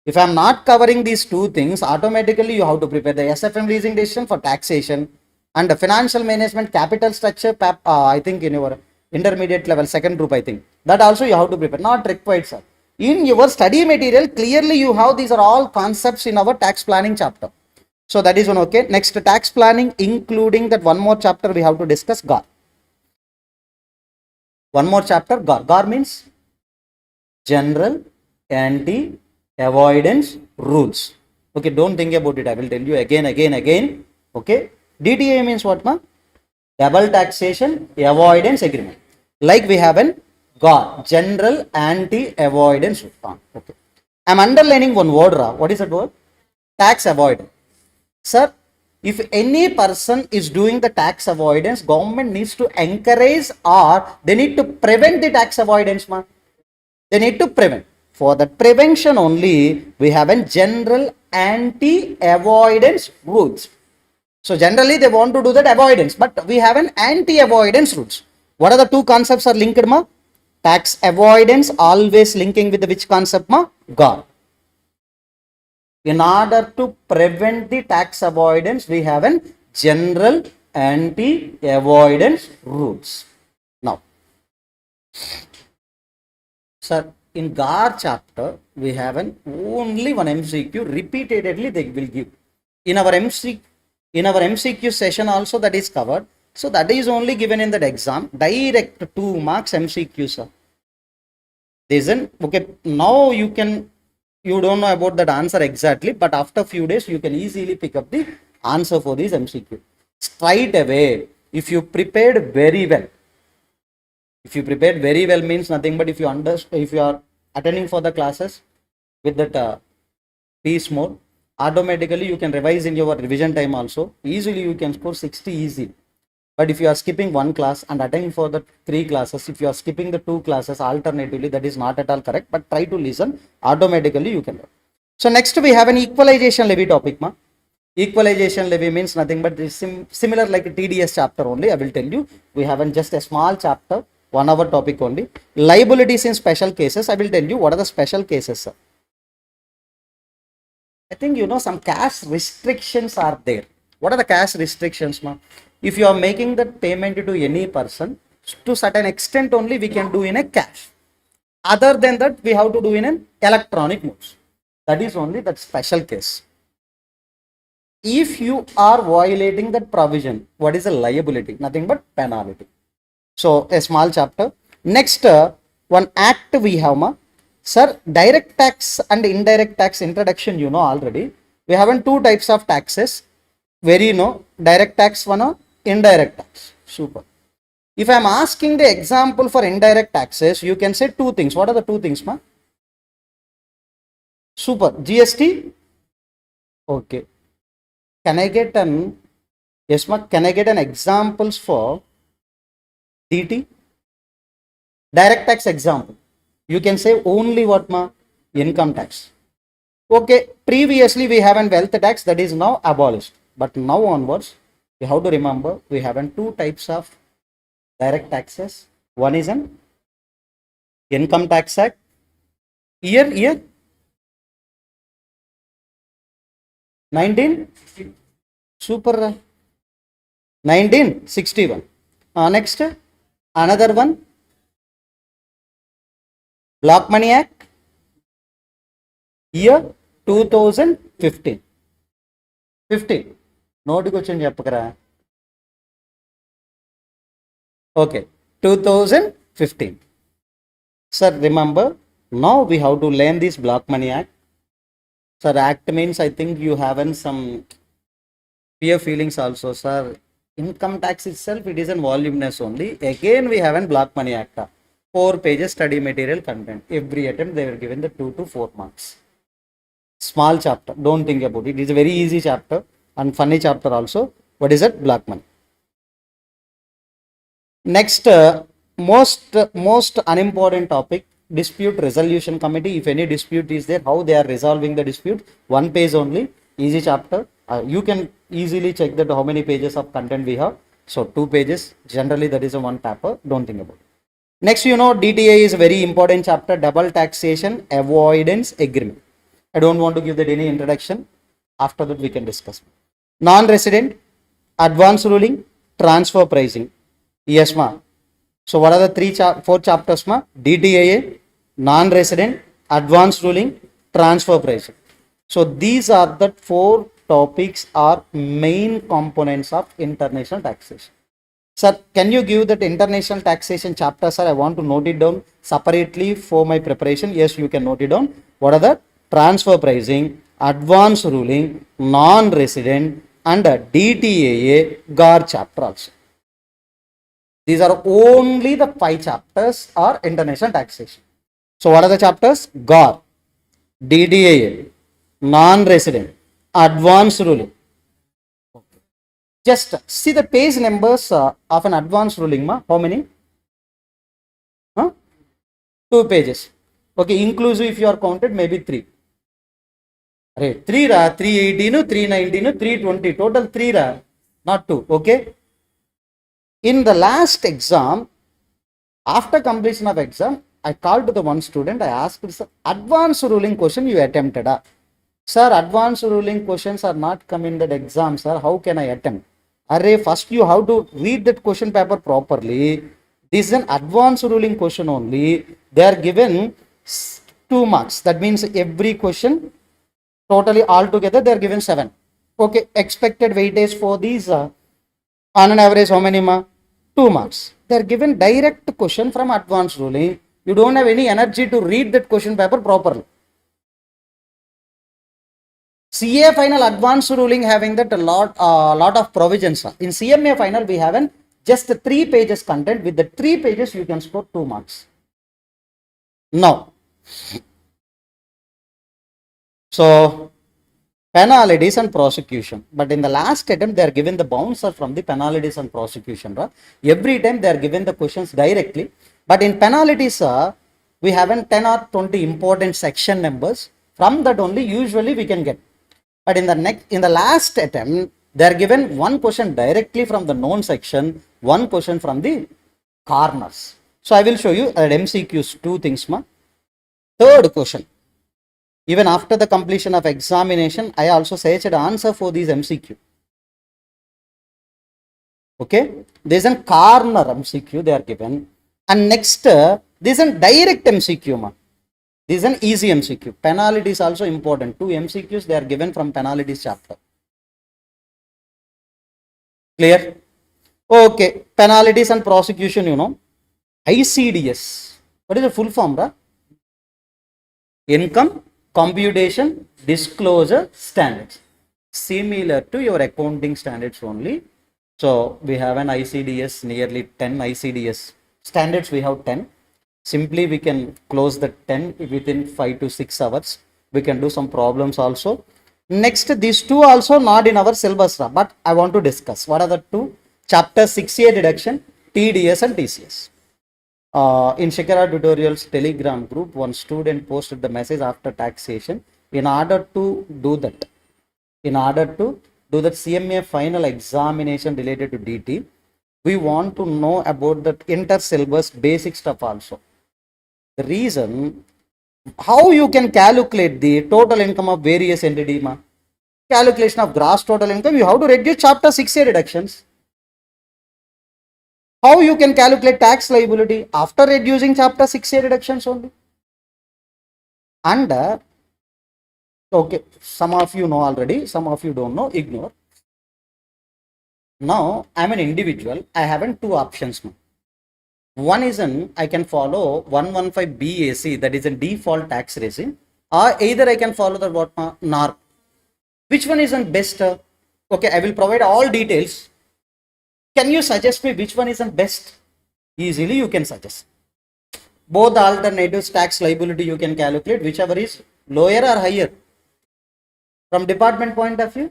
If I am not covering these two things, automatically you have to prepare the SFM leasing decision for taxation and the financial management capital structure, I think in your intermediate level, second group, I think. That also you have to prepare. Not required, sir. In your study material, clearly you have these are all concepts in our tax planning chapter. So that is one. Okay. Next, tax planning, including that one more chapter we have to discuss, GAR. One more chapter, GAR. GAR means General Anti-Avoidance Rules. Okay, don't think about it. I will tell you again. Okay. DTA means what, ma? Double Taxation Avoidance Agreement. Like we have an GAR, General Anti-Avoidance. Okay. I am underlining one word. What is that word? Tax avoidance. Sir, if any person is doing the tax avoidance, government needs to encourage or they need to prevent the tax avoidance. They need to prevent. For that prevention only, we have a general anti-avoidance rules. So generally they want to do that avoidance, but we have an anti-avoidance rules. What are the two concepts are linked, ma? Tax avoidance always linking with which concept, ma? GAR. In order to prevent the tax avoidance, we have a general anti-avoidance rules. Now, sir, in GAR chapter, we have only one MCQ. Repeatedly, they will give. In our MCQ session also that is covered. So that is only given in that exam. Direct 2 marks MCQ, sir. Listen, okay. Now you don't know about that answer exactly, but after few days you can easily pick up the answer for this MCQ. Straight away, if you prepared very well, means nothing but if you are attending for the classes with that piece more, automatically you can revise in your revision time also. Easily you can score 60 easy. But if you are skipping one class and attending for the 3 classes, if you are skipping the 2 classes alternatively, that is not at all correct. But try to listen, automatically you can learn. So next we have an equalization levy topic. Equalization levy means nothing but this similar like a TDS chapter only. I will tell you, we have just a small chapter, 1 hour topic only. Liabilities in special cases, I will tell you what are the special cases, sir. I think you know some cash restrictions are there. What are the cash restrictions, ma? If you are making that payment to any person, to certain extent only we can do in a cash. Other than that, we have to do in an electronic modes. That is only that special case. If you are violating that provision, what is a liability? Nothing but penalty. So a small chapter. Next, one act we have, ma. Sir, direct tax and indirect tax introduction, you know already. We have 2 types of taxes. Very direct tax one or indirect tax. Super. If I am asking the example for indirect taxes, you can say 2 things. What are the 2 things, ma? Super. GST. Okay. Can I get an, yes, ma? Can I get an examples for DT? Direct tax example. You can say only what, ma? Income tax. Okay. Previously we have an wealth tax that is now abolished. But now onwards, we have to remember we have 2 types of direct taxes. One is an Income Tax Act. Year 19 super 1961. Next, another one, Block Money Act. Year 2015. 15. Note question cheppakara. Okay, 2015. Sir, remember, now we have to learn this Block Money Act. Sir, act means I think you have some fear feelings also, sir. Income tax itself, it is a voluminous only. Again, we have a Block Money Act. 4 pages study material content. Every attempt they were given the 2 to 4 marks. Small chapter, don't think about it. It is a very easy chapter and funny chapter also. What is that? Block money. Next, most unimportant topic, dispute resolution committee. If any dispute is there, how they are resolving the dispute. 1 page only, easy chapter. You can easily check that how many pages of content we have. So 2 pages, generally that is a 1 paper. Don't think about it. Next, you know, DTA is a very important chapter, double taxation avoidance agreement. I don't want to give that any introduction. After that we can discuss. Non-resident, advance ruling, transfer pricing. Yes, ma. So what are the 4 chapters, ma? DTA, non-resident, advance ruling, transfer pricing. So these are the 4 topics are main components of international taxation. Sir, can you give that international taxation chapter, sir? I want to note it down separately for my preparation. Yes, you can note it down. What are the transfer pricing, advance ruling, non-resident, and DTAA GAR chapter also. These are only the 5 chapters are international taxation. So what are the chapters? GAR, DTAA, non-resident, advance ruling. Just see the page numbers of an advance ruling, ma. How many? 2 pages. Okay, inclusive if you are counted, maybe 3. 3 ra, 318, 319, 320, total 3 ra, not 2. Okay. In the last exam, after completion of exam, I called to the one student. I asked, sir, advance ruling question you attempted. Sir, advance ruling questions are not coming in that exam, sir. How can I attempt? Array, first you have to read that question paper properly. This is an advance ruling question only. They are given 2 marks. That means every question, totally altogether, they are given 7. Okay, expected weightage for these on an average, how many marks? 2 marks. They are given direct question from advance ruling. You don't have any energy to read that question paper properly. CA final advanced ruling having that a lot of provisions. In CMA final we have an just 3 pages content. With the 3 pages you can score 2 marks. Now, so penalties and prosecution, but in the last attempt they are given the bouncer from the penalties and prosecution. Right? Every time they are given the questions directly, but in penalties we have 10 or 20 important section numbers. From that only usually we can get. But in the last attempt, they are given one question directly from the known section, one question from the corners. So I will show you at MCQs 2 things. Third question. Even after the completion of examination, I also searched an answer for these MCQ. Okay, there is a corner MCQ they are given, and next there is a direct MCQ. This is an easy MCQ. Penalty is also important. 2 MCQs they are given from penalties chapter. Clear? Okay. Penalties and prosecution, you know. ICDS. What is the full form, right? Income, computation, disclosure, standards. Similar to your accounting standards only. So we have an ICDS, nearly 10 ICDS. Standards we have 10. Simply we can close the 10 within 5 to 6 hours. We can do some problems also. Next, these two also not in our syllabus, but I want to discuss. What are the two? Chapter 6A deduction, TDS and TCS. In shikharatutorials Telegram group, one student posted the message after taxation. In order to do that CMA final examination related to DT, we want to know about the inter-syllabus basic stuff also. The reason, how you can calculate the total income of various entity, calculation of gross total income, you have to reduce chapter 6A deductions. How you can calculate tax liability after reducing chapter 6A deductions only. And okay, some of you know already, some of you don't know, ignore. Now I am an individual, I have 2 options. One is I can follow 115 BAC, that is a default tax regime, or either I can follow the what NAR. Which one is best? Okay, I will provide all details. Can you suggest me which one is best? Easily you can suggest. Both alternatives, tax liability you can calculate, whichever is lower or higher. From department point of view,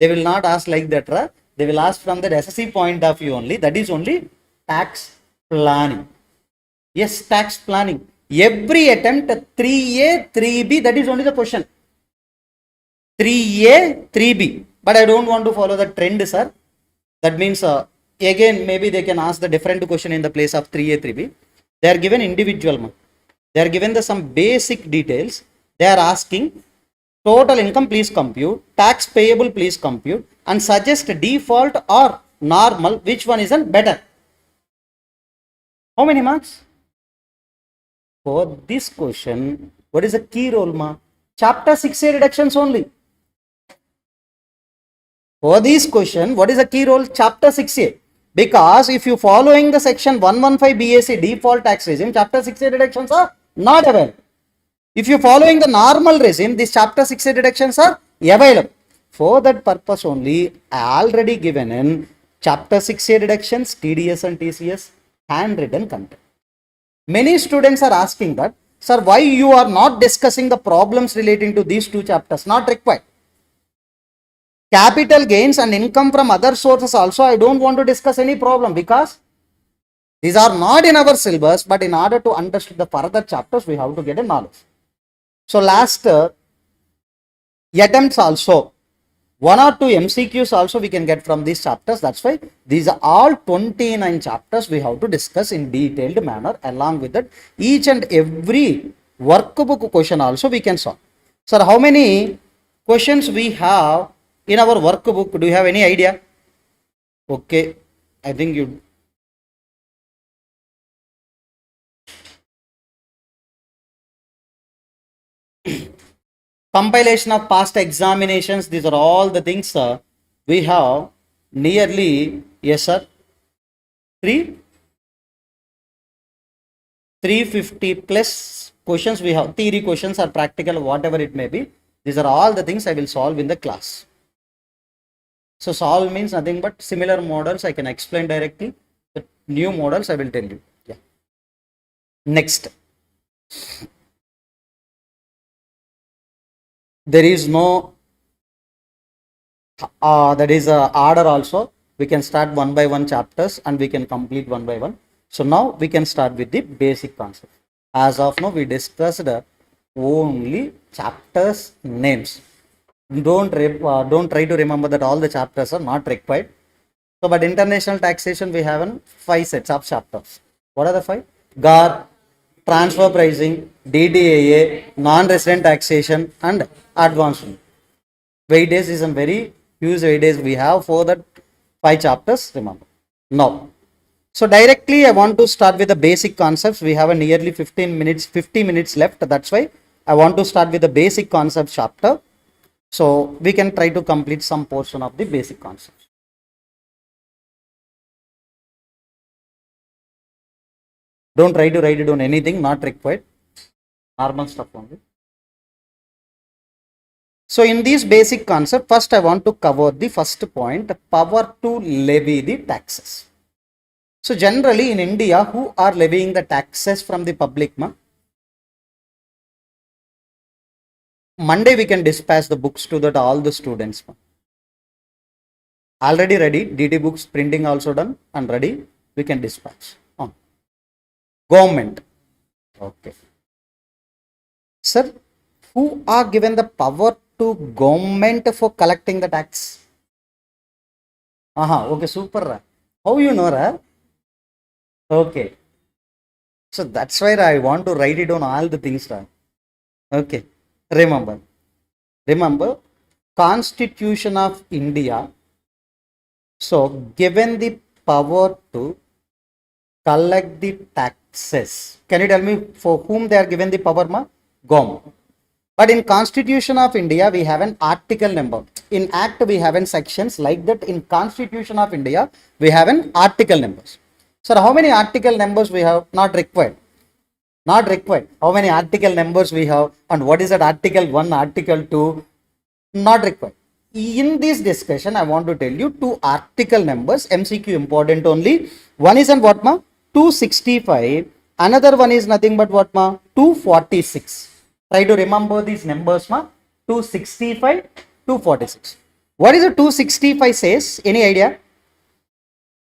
they will not ask like that. Right? They will ask from the SSC point of view only. That is only tax planning. Yes, tax planning. Every attempt 3A, 3B, that is only the question. 3A, 3B. But I don't want to follow the trend, sir. That means again maybe they can ask the different question in the place of 3A, 3B. They are given individual. They are given some basic details. They are asking total income please compute, tax payable please compute, and suggest default or normal, which one isn't better. How many marks? For this question, what is the key role? Chapter 6A reductions only. For this question, what is the key role? Chapter 6A. Because if you following the section 115 BAC default tax regime, chapter 6A deductions are not available. If you following the normal regime, these chapter 6A deductions are available. For that purpose only, I already given in chapter 6A deductions, TDS and TCS, handwritten content. Many students are asking that, sir, why you are not discussing the problems relating to these 2 chapters? Not required. Capital gains and income from other sources also, I don't want to discuss any problem, because these are not in our syllabus, but in order to understand the further chapters, we have to get a knowledge. So last attempts also, 1 or 2 MCQs also we can get from these chapters. That's why these are all 29 chapters we have to discuss in detailed manner. Along with that, each and every workbook question also we can solve. Sir, how many questions we have in our workbook? Do you have any idea? Okay, I think you. Compilation of past examinations, these are all the things we have nearly, yes sir, 350 plus questions we have, theory questions or practical, whatever it may be. These are all the things I will solve in the class. So solve means nothing but similar models I can explain directly. The new models I will tell you. Yeah. Next. There is no that is order also. We can start one by one chapters and we can complete one by one. So now we can start with the basic concept. As of now we discussed only chapters names. Don't try to remember that all the chapters are not required. So but international taxation we have 5 sets of chapters. What are the 5? GAR, transfer pricing, DDAA, non-resident taxation and advanced. Weightage is a very huge weightage we have for that 5 chapters, remember. Now, so directly I want to start with the basic concepts. We have a nearly 50 minutes left. That's why I want to start with the basic concepts chapter. So we can try to complete some portion of the basic concepts. Don't try to write it on anything, not required. Normal stuff only. So in this basic concept, first I want to cover the first point, the power to levy the taxes. So generally in India, who are levying the taxes from the public? Monday we can dispatch the books to that all the students. Already ready, DT books printing also done and ready, we can dispatch. Government. Okay. Sir, who are given the power to government for collecting the tax? Okay, super. How you know, Ra? Okay. So that's why I want to write it on all the things, Ra. Okay. Remember, Constitution of India. So given the power to collect the taxes. Can you tell me for whom they are given the power, ma? Government. But in Constitution of India, we have an article number. In Act, we have an sections like that. In Constitution of India, we have an article numbers. Sir, how many article numbers we have? Not required. Not required. How many article numbers we have? And what is that article 1, article 2? Not required. In this discussion, I want to tell you 2 article numbers. MCQ important only. One is on what, ma? 265. Another one is nothing but what, ma? 246. Try to remember these numbers, ma. 265, 246. What is the 265 says? Any idea?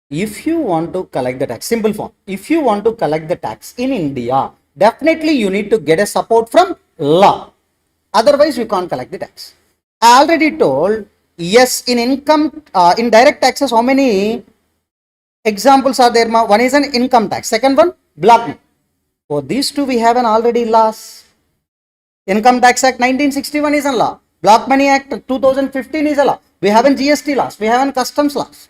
If you want to collect the tax, simple form. If you want to collect the tax in India, definitely you need to get a support from law. Otherwise, you can't collect the tax. I already told, yes, in in direct taxes, how many examples are there, ma? One is an income tax. Second one, block money. For these 2, we have an already laws. Income Tax Act 1961 is a law. Block Money Act 2015 is a law. We have a GST laws. We have a customs laws.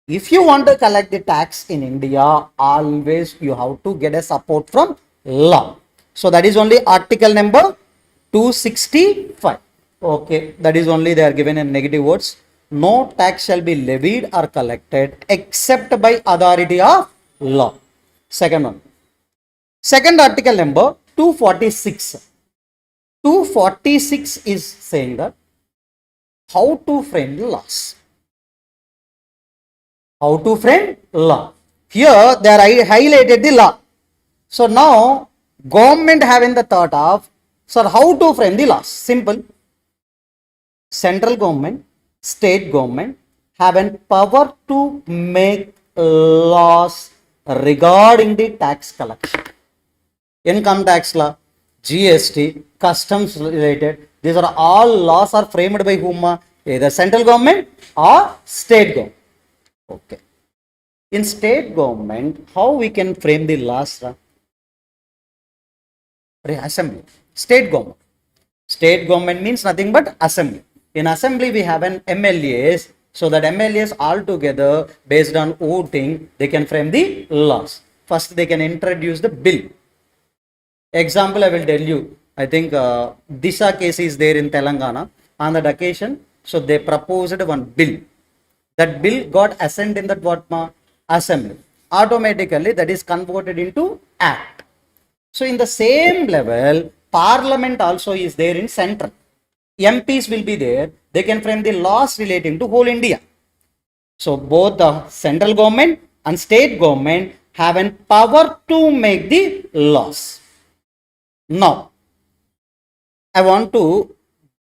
If you want to collect the tax in India, always you have to get a support from law. So that is only article number 265. Okay, that is only they are given in negative words. No tax shall be levied or collected except by authority of law. Second one. Second article number 246. 246 is saying that how to frame the laws. How to frame law. Here they are highlighted the law. So now government having the thought of, sir, how to frame the laws? Simple. Central government, state government have a power to make laws regarding the tax collection. Income tax law, GST, customs related, these are all laws are framed by whom? Either central government or state government. Okay. In state government, how we can frame the laws? Assembly. State government. State government means nothing but assembly. In assembly, we have an MLAs. So that MLAs all together, based on voting, they can frame the laws. First, they can introduce the bill. Example, I will tell you. I think DISA case is there in Telangana. On that occasion, so they proposed one bill. That bill got assent in that what, assembly. Automatically, that is converted into act. So in the same level, parliament also is there in central. MPs will be there. They can frame the laws relating to whole India. So both the central government and state government have a power to make the laws. Now, I want to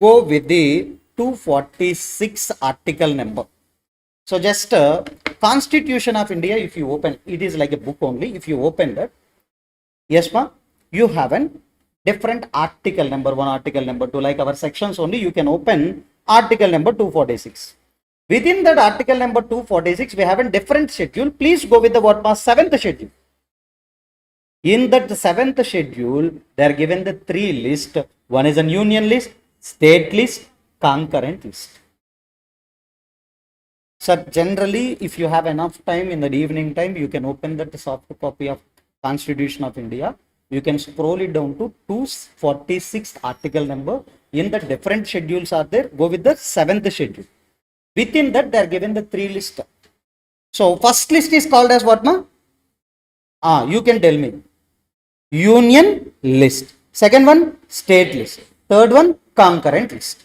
go with the 246 article number. So just Constitution of India, if you open, it is like a book only. If you open that, yes ma, you have a different article number 1, article number 2, like our sections only, you can open article number 246. Within that article number 246, we have a different schedule. Please go with the what was 7th schedule. In that 7th schedule, they are given the 3 lists. One is a union list, state list, concurrent list. So generally, if you have enough time in the evening time, you can open that soft copy of Constitution of India. You can scroll it down to 246th article number. In the different schedules are there. Go with the 7th schedule. Within that, they are given the 3 lists. So first list is called as what, ma? You can tell me. Union list. Second one, state list. Third one, concurrent list.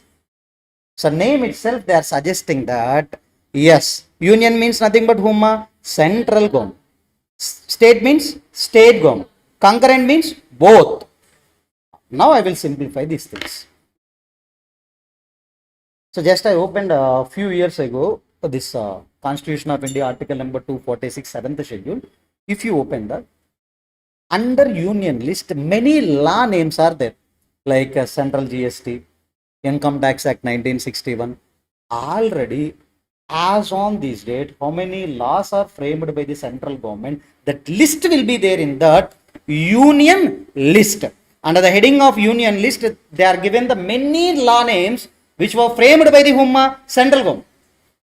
So name itself, they are suggesting that yes, union means nothing but whom? Central government. State means state government. Concurrent means both. Now I will simplify these things. So just I opened a few years ago this Constitution of India article number 246 7th schedule. If you open that, under union list, many law names are there, like Central GST, Income Tax Act 1961. Already, as on this date, how many laws are framed by the central government? That list will be there in that union list. Under the heading of union list, they are given the many law names which were framed by the central government.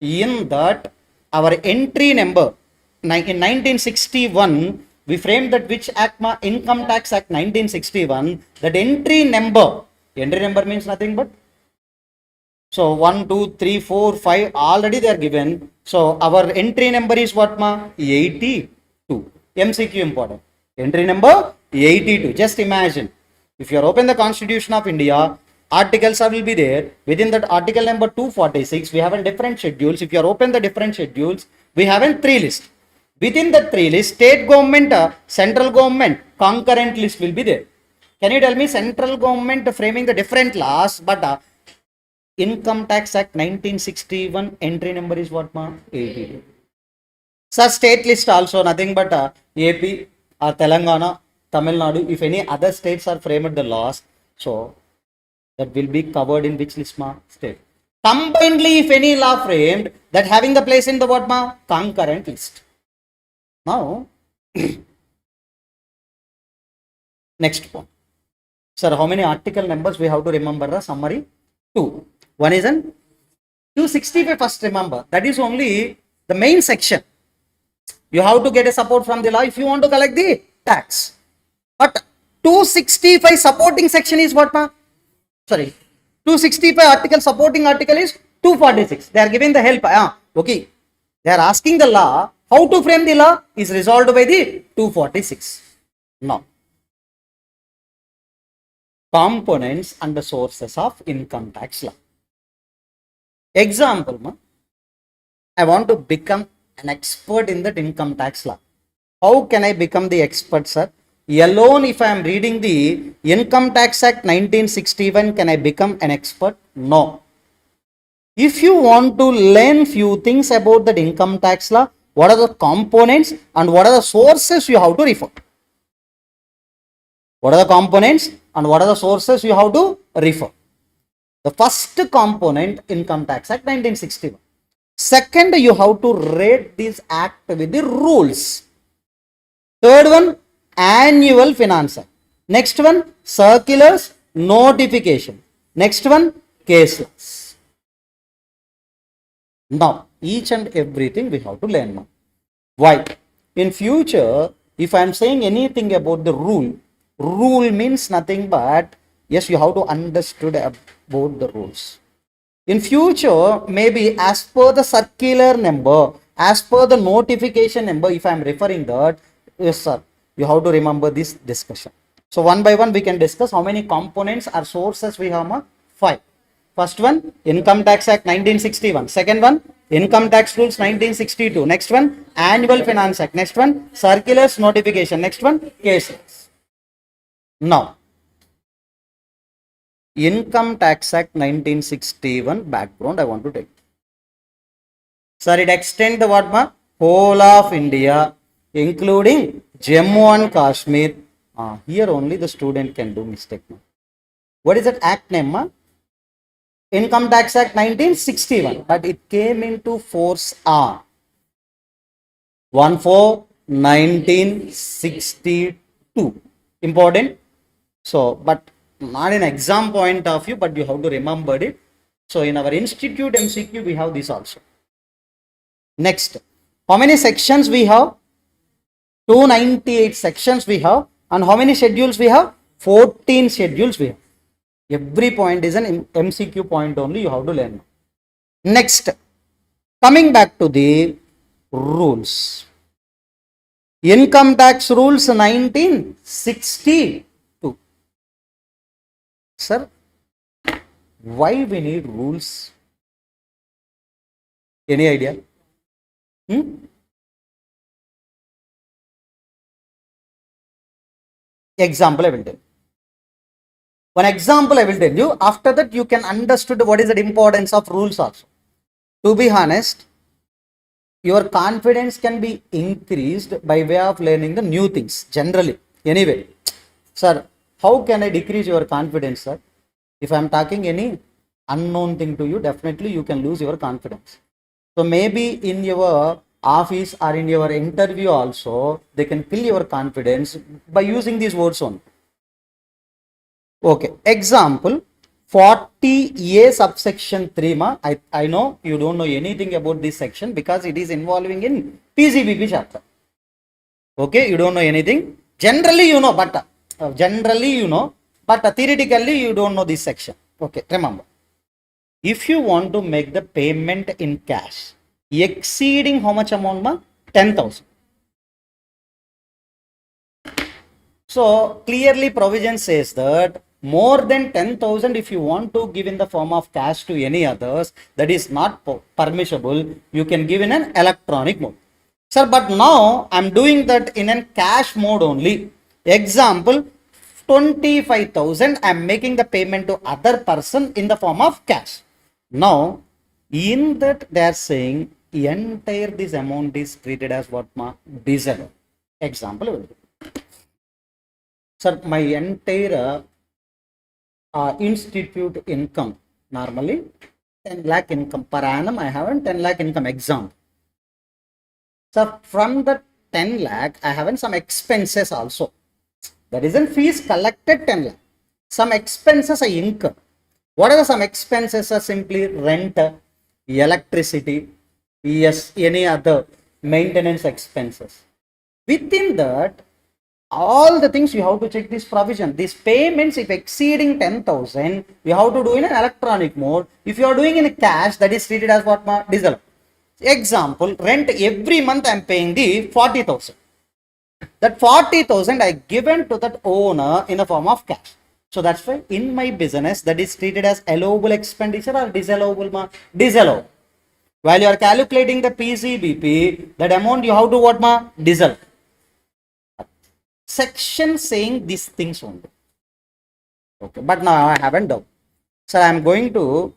In that, our entry number, in 1961, we framed that which act, Income Tax Act 1961, that entry number means nothing but, so 1, 2, 3, 4, 5, already they are given. So our entry number is what, ma? 82. MCQ important. Entry number 82. Just imagine, if you are open the Constitution of India, articles will be there. Within that article number 246, we have a different schedules. If you are open the different schedules, we have a 3 list. Within the 3 list, state government, central government, concurrent list will be there. Can you tell me central government framing the different laws, but Income Tax Act 1961 entry number is what, ma? 82. So state list also nothing but AP or Telangana, Tamil Nadu. If any other states are framed the laws, so that will be covered in which list, ma? State. Combinedly, if any law framed, that having the place in the what, ma? Concurrent list. Now, next one. Sir, how many article numbers we have to remember? The summary 2. One is an 265 first, remember. That is only the main section. You have to get a support from the law if you want to collect the tax. But 265 supporting section is what, ma? Sorry, 265 article supporting article is 246. They are giving the help. Okay. They are asking the law. How to frame the law is resolved by the 246. Now, components and the sources of income tax law. Example, ma, I want to become an expert in that income tax law. How can I become the expert, sir? Alone, if I am reading the Income Tax Act 1961, can I become an expert? No. If you want to learn few things about that income tax law, what are the components and what are the sources you have to refer? What are the components and what are the sources you have to refer? The first component, Income Tax Act 1961. Second, you have to read this act with the rules. Third one, annual finance act. Next one, circulars, notification. Next one, case laws. Now, each and everything we have to learn now. Why? In future, if I am saying anything about the rule means nothing but, yes, you have to understood about the rules. In future, maybe as per the circular number, as per the notification number, if I am referring that, yes sir, you have to remember this discussion. So one by one we can discuss how many components or sources we have. 5. First one, Income Tax Act 1961. Second one, Income Tax Rules 1962. Next one, Annual Finance Act. Next one, Circulars Notification. Next one, cases. Now, Income Tax Act 1961 background I want to take. Sir, it extends the what ma? Whole of India, including Jammu and Kashmir. Here only the student can do mistake. What is that act name? Ma? Income Tax Act 1961, but it came into force on 1/4/1962. Important. So, but not in exam point of view, but you have to remember it. So, in our institute MCQ, we have this also. Next, how many sections we have? 298 sections we have. And how many schedules we have? 14 schedules we have. Every point is an MCQ point only, you have to learn. Next, coming back to the rules. Income tax rules 1962. Sir, why we need rules? Any idea? Example I will tell you. One example I will tell you. After that you can understand what is the importance of rules also. To be honest, your confidence can be increased by way of learning the new things generally. Anyway, sir, how can I decrease your confidence, sir? If I am talking any unknown thing to you, definitely you can lose your confidence. So maybe in your office or in your interview also, they can kill your confidence by using these words only. Okay, example 40A subsection 3 ma. I know you don't know anything about this section because it is involving in PCBP chapter. Okay, you don't know anything. Generally you know, but theoretically you don't know this section. Okay, remember. If you want to make the payment in cash exceeding how much amount ma? 10,000. So clearly provision says that more than 10,000 if you want to give in the form of cash to any others, that is not permissible. You can give in an electronic mode. Sir, but now I am doing that in a cash mode only. Example 25,000 I am making the payment to other person in the form of cash. Now in that they are saying entire this amount is treated as what ma? Disallowed. Example. Sir, my entire institute income normally 10 lakh income per annum. I have a 10 lakh income exam. So from the 10 lakh I have some expenses also. That is in fees collected 10 lakh. Some expenses I incur. What are some expenses? Are simply rent, electricity, yes, any other maintenance expenses. Within that, all the things you have to check this provision. These payments, if exceeding 10,000, you have to do in an electronic mode. If you are doing in cash, that is treated as what? Disallowed. Example, rent every month I am paying the 40,000. That 40,000 I given to that owner in the form of cash. So that's why in my business that is treated as allowable expenditure or disallowable. Disallowed. While you are calculating the PCBP, that amount you have to what? Disallowed. Section saying these things only. Okay, but now I haven't done. So I am going to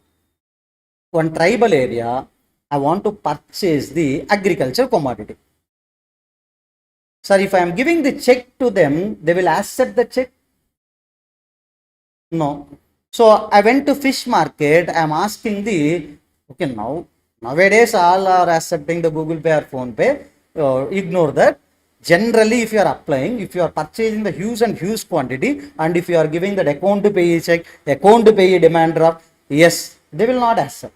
one tribal area. I want to purchase the agriculture commodity. Sir, if I am giving the check to them, they will accept the check? No. So I went to fish market. I am asking the, okay, nowadays all are accepting the Google Pay or Phone Pay. Ignore that. Generally, if you are applying, if you are purchasing the huge quantity, and if you are giving that account to pay check, account to pay demand draft, yes, they will not accept.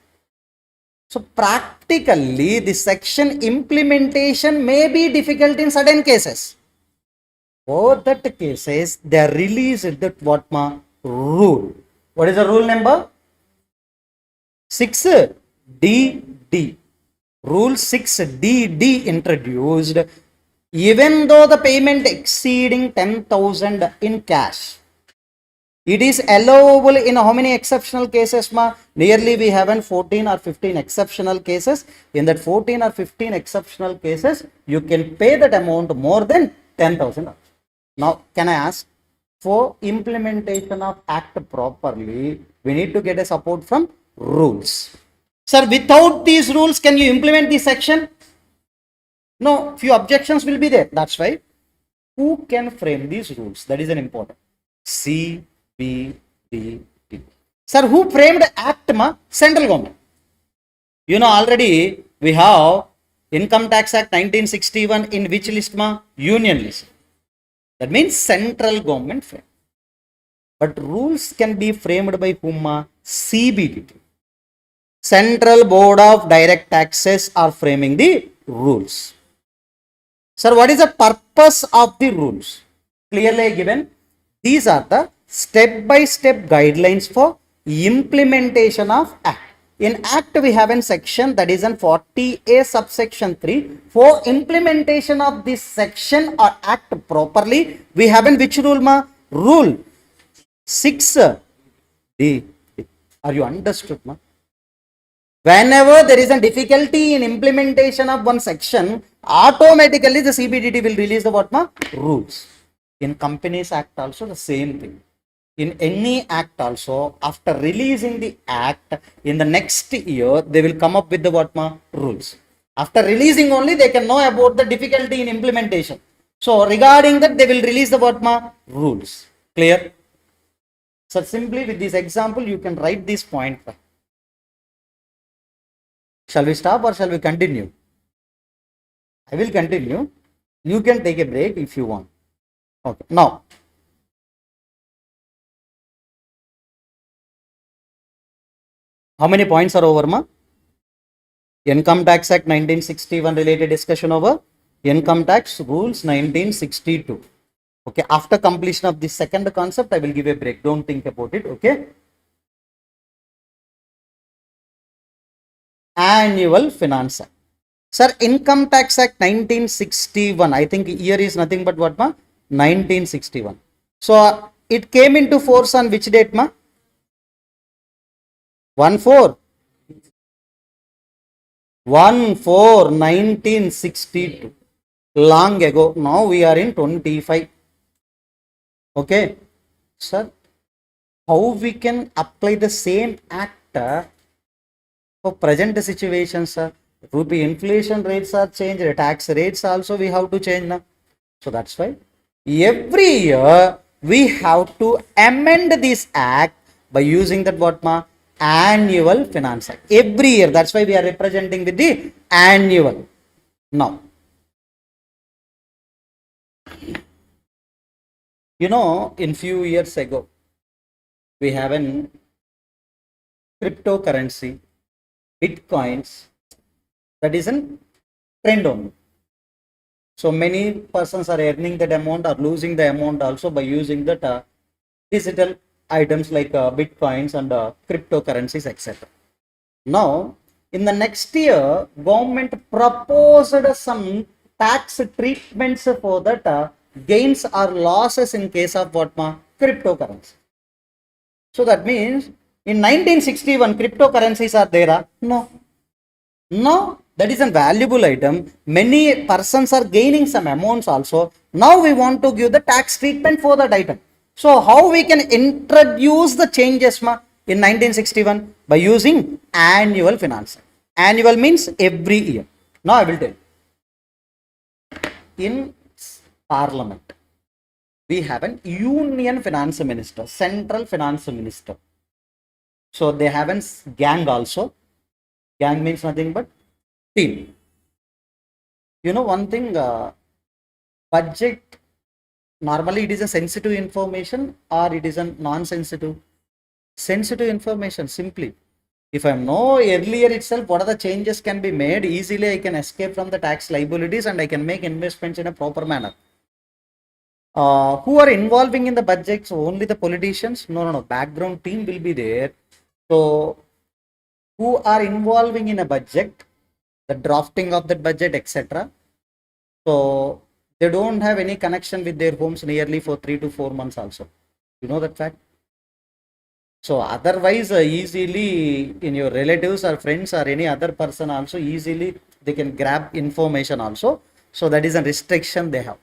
So practically, the section implementation may be difficult in certain cases. For that cases, they are released that what rule. What is the rule number? 6DD. Rule 6DD introduced. Even though the payment exceeding 10,000 in cash, It is allowable in how many exceptional cases, ma? Nearly we have 14 or 15 exceptional cases. In that 14 or 15 exceptional cases, you can pay that amount more than 10,000. Now, can I ask, for implementation of act properly, we need to get a support from rules. Sir, without these rules, can you implement this section? No, few objections will be there. That's why, who can frame these rules? That is an important. C, B, D, T. Sir, who framed act, ma? Central government. You know, already we have Income Tax Act 1961 in which list, ma? Union list. That means central government frame. But rules can be framed by whom, ma? CBDT. Central Board of Direct Taxes are framing the rules. Sir, what is the purpose of the rules? Clearly given. These are the step-by-step guidelines for implementation of Act. In Act, we have a section that is in 40A subsection 3. For implementation of this section or Act properly, we have in which rule, ma? Rule 6D. Are you understood, ma? Whenever there is a difficulty in implementation of one section, automatically the CBDT will release the what, ma? Rules. In Companies Act also the same thing. In any act also, after releasing the act, in the next year, they will come up with the what, ma? Rules. After releasing only, they can know about the difficulty in implementation. So regarding that, they will release the what, ma? Rules. Clear? So simply with this example, you can write this point. Shall we stop or shall we continue? I will continue. You can take a break if you want. Okay. Now, how many points are over, ma? Income Tax Act 1961 related discussion over. Income Tax Rules 1962. Okay. After completion of this second concept, I will give a break. Don't think about it. Okay. Annual Finance Act. Sir, Income Tax Act 1961. I think year is nothing but what, ma? 1961. So, it came into force on which date, ma? 1/4. 1/4/1962. Long ago. Now we are in 25. Okay. Sir, how we can apply the same act for present situation, sir? Rupee inflation rates are changed, tax rates also we have to change now. So that's why every year we have to amend this act by using that what, ma? Annual Finance Act. Every year. That's why we are representing with the annual. Now, you know, in few years ago, we have an cryptocurrency, bitcoins, that is a trend only. So many persons are earning that amount or losing the amount also by using that digital items like bitcoins and cryptocurrencies, etc. Now, in the next year, government proposed some tax treatments for that gains or losses in case of what, ma? Cryptocurrency. So that means in 1961, cryptocurrencies are there? No. No, that is a valuable item. Many persons are gaining some amounts also. Now we want to give the tax treatment for that item. So how we can introduce the changes, ma? In 1961 by using annual finance. Annual means every year. Now I will tell you. In Parliament, we have an Union Finance Minister, Central Finance Minister. So they have a gang also. Gang means nothing but team. You know one thing, budget, normally it is a sensitive information or it is a non-sensitive? Sensitive information, simply. If I know earlier itself what are the changes can be made, easily I can escape from the tax liabilities and I can make investments in a proper manner. Who are involving in the budgets? Only the politicians? No. Background team will be there. So, who are involving in a budget, the drafting of that budget, etc. So, they don't have any connection with their homes nearly for 3 to 4 months also. You know that fact? So otherwise, easily in your relatives or friends or any other person also easily they can grab information also. So that is a restriction they have.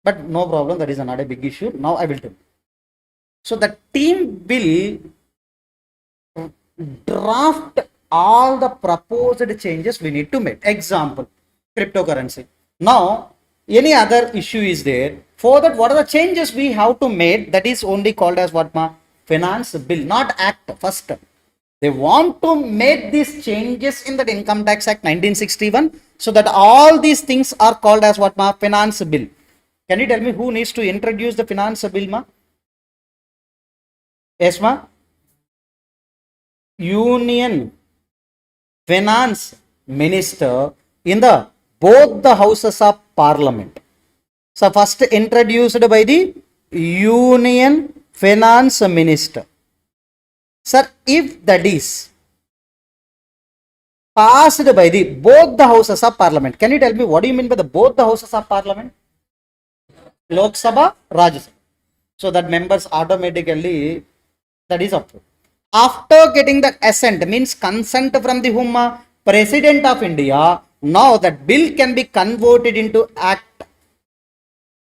But no problem, that is not a big issue. Now I will tell you. So the team will draft all the proposed changes we need to make. Example, cryptocurrency. Now, any other issue is there. For that, what are the changes we have to make? That is only called as what, ma? Finance bill, not act first. They want to make these changes in the Income Tax Act 1961, so that all these things are called as what, ma? Finance bill. Can you tell me who needs to introduce the finance bill, ma? Yes, ma? Union Finance Minister in the both the houses of Parliament. So first introduced by the Union Finance Minister. Sir, if that is passed by the both the houses of Parliament, can you tell me what do you mean by the both the houses of Parliament? Lok Sabha, Rajya Sabha. So that members automatically, that is approved. After getting the assent, means consent from the whom? President of India. Now that bill can be converted into act.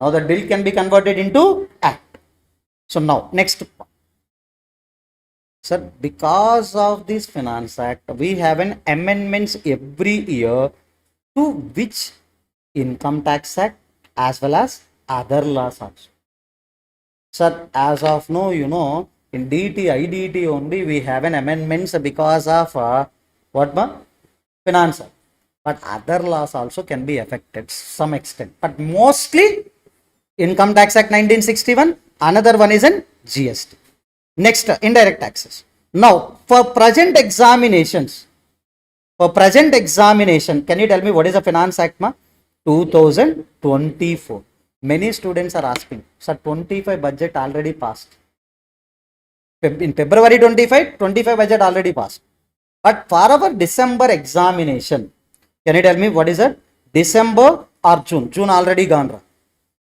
Now that bill can be converted into act. So now next. Sir, because of this Finance Act, we have an amendments every year to which Income Tax Act as well as other laws also. Sir, as of now, you know, in DT, IDT only we have an amendments because of what, ma? Finance Act. But other laws also can be affected some extent. But mostly Income Tax Act 1961, another one is in GST. Next, indirect taxes. Now, for present examinations, can you tell me what is the Finance Act, ma? 2024. Many students are asking, sir, 25 budget already passed. In February 25 budget already passed. But for our December examination, can you tell me what is it? December or June? June already gone.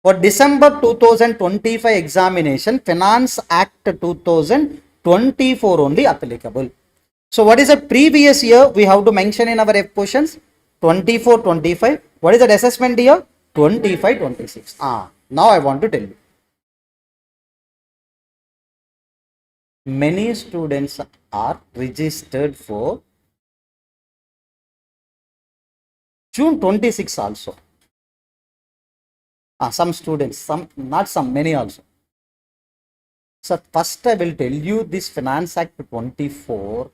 For December 2025 examination, Finance Act 2024 only applicable. So what is the previous year we have to mention in our questions? 24-25. What is the assessment year? 25-26. Now I want to tell you. Many students are registered for June 26 also. Some students, many also. So first I will tell you this Finance Act 24.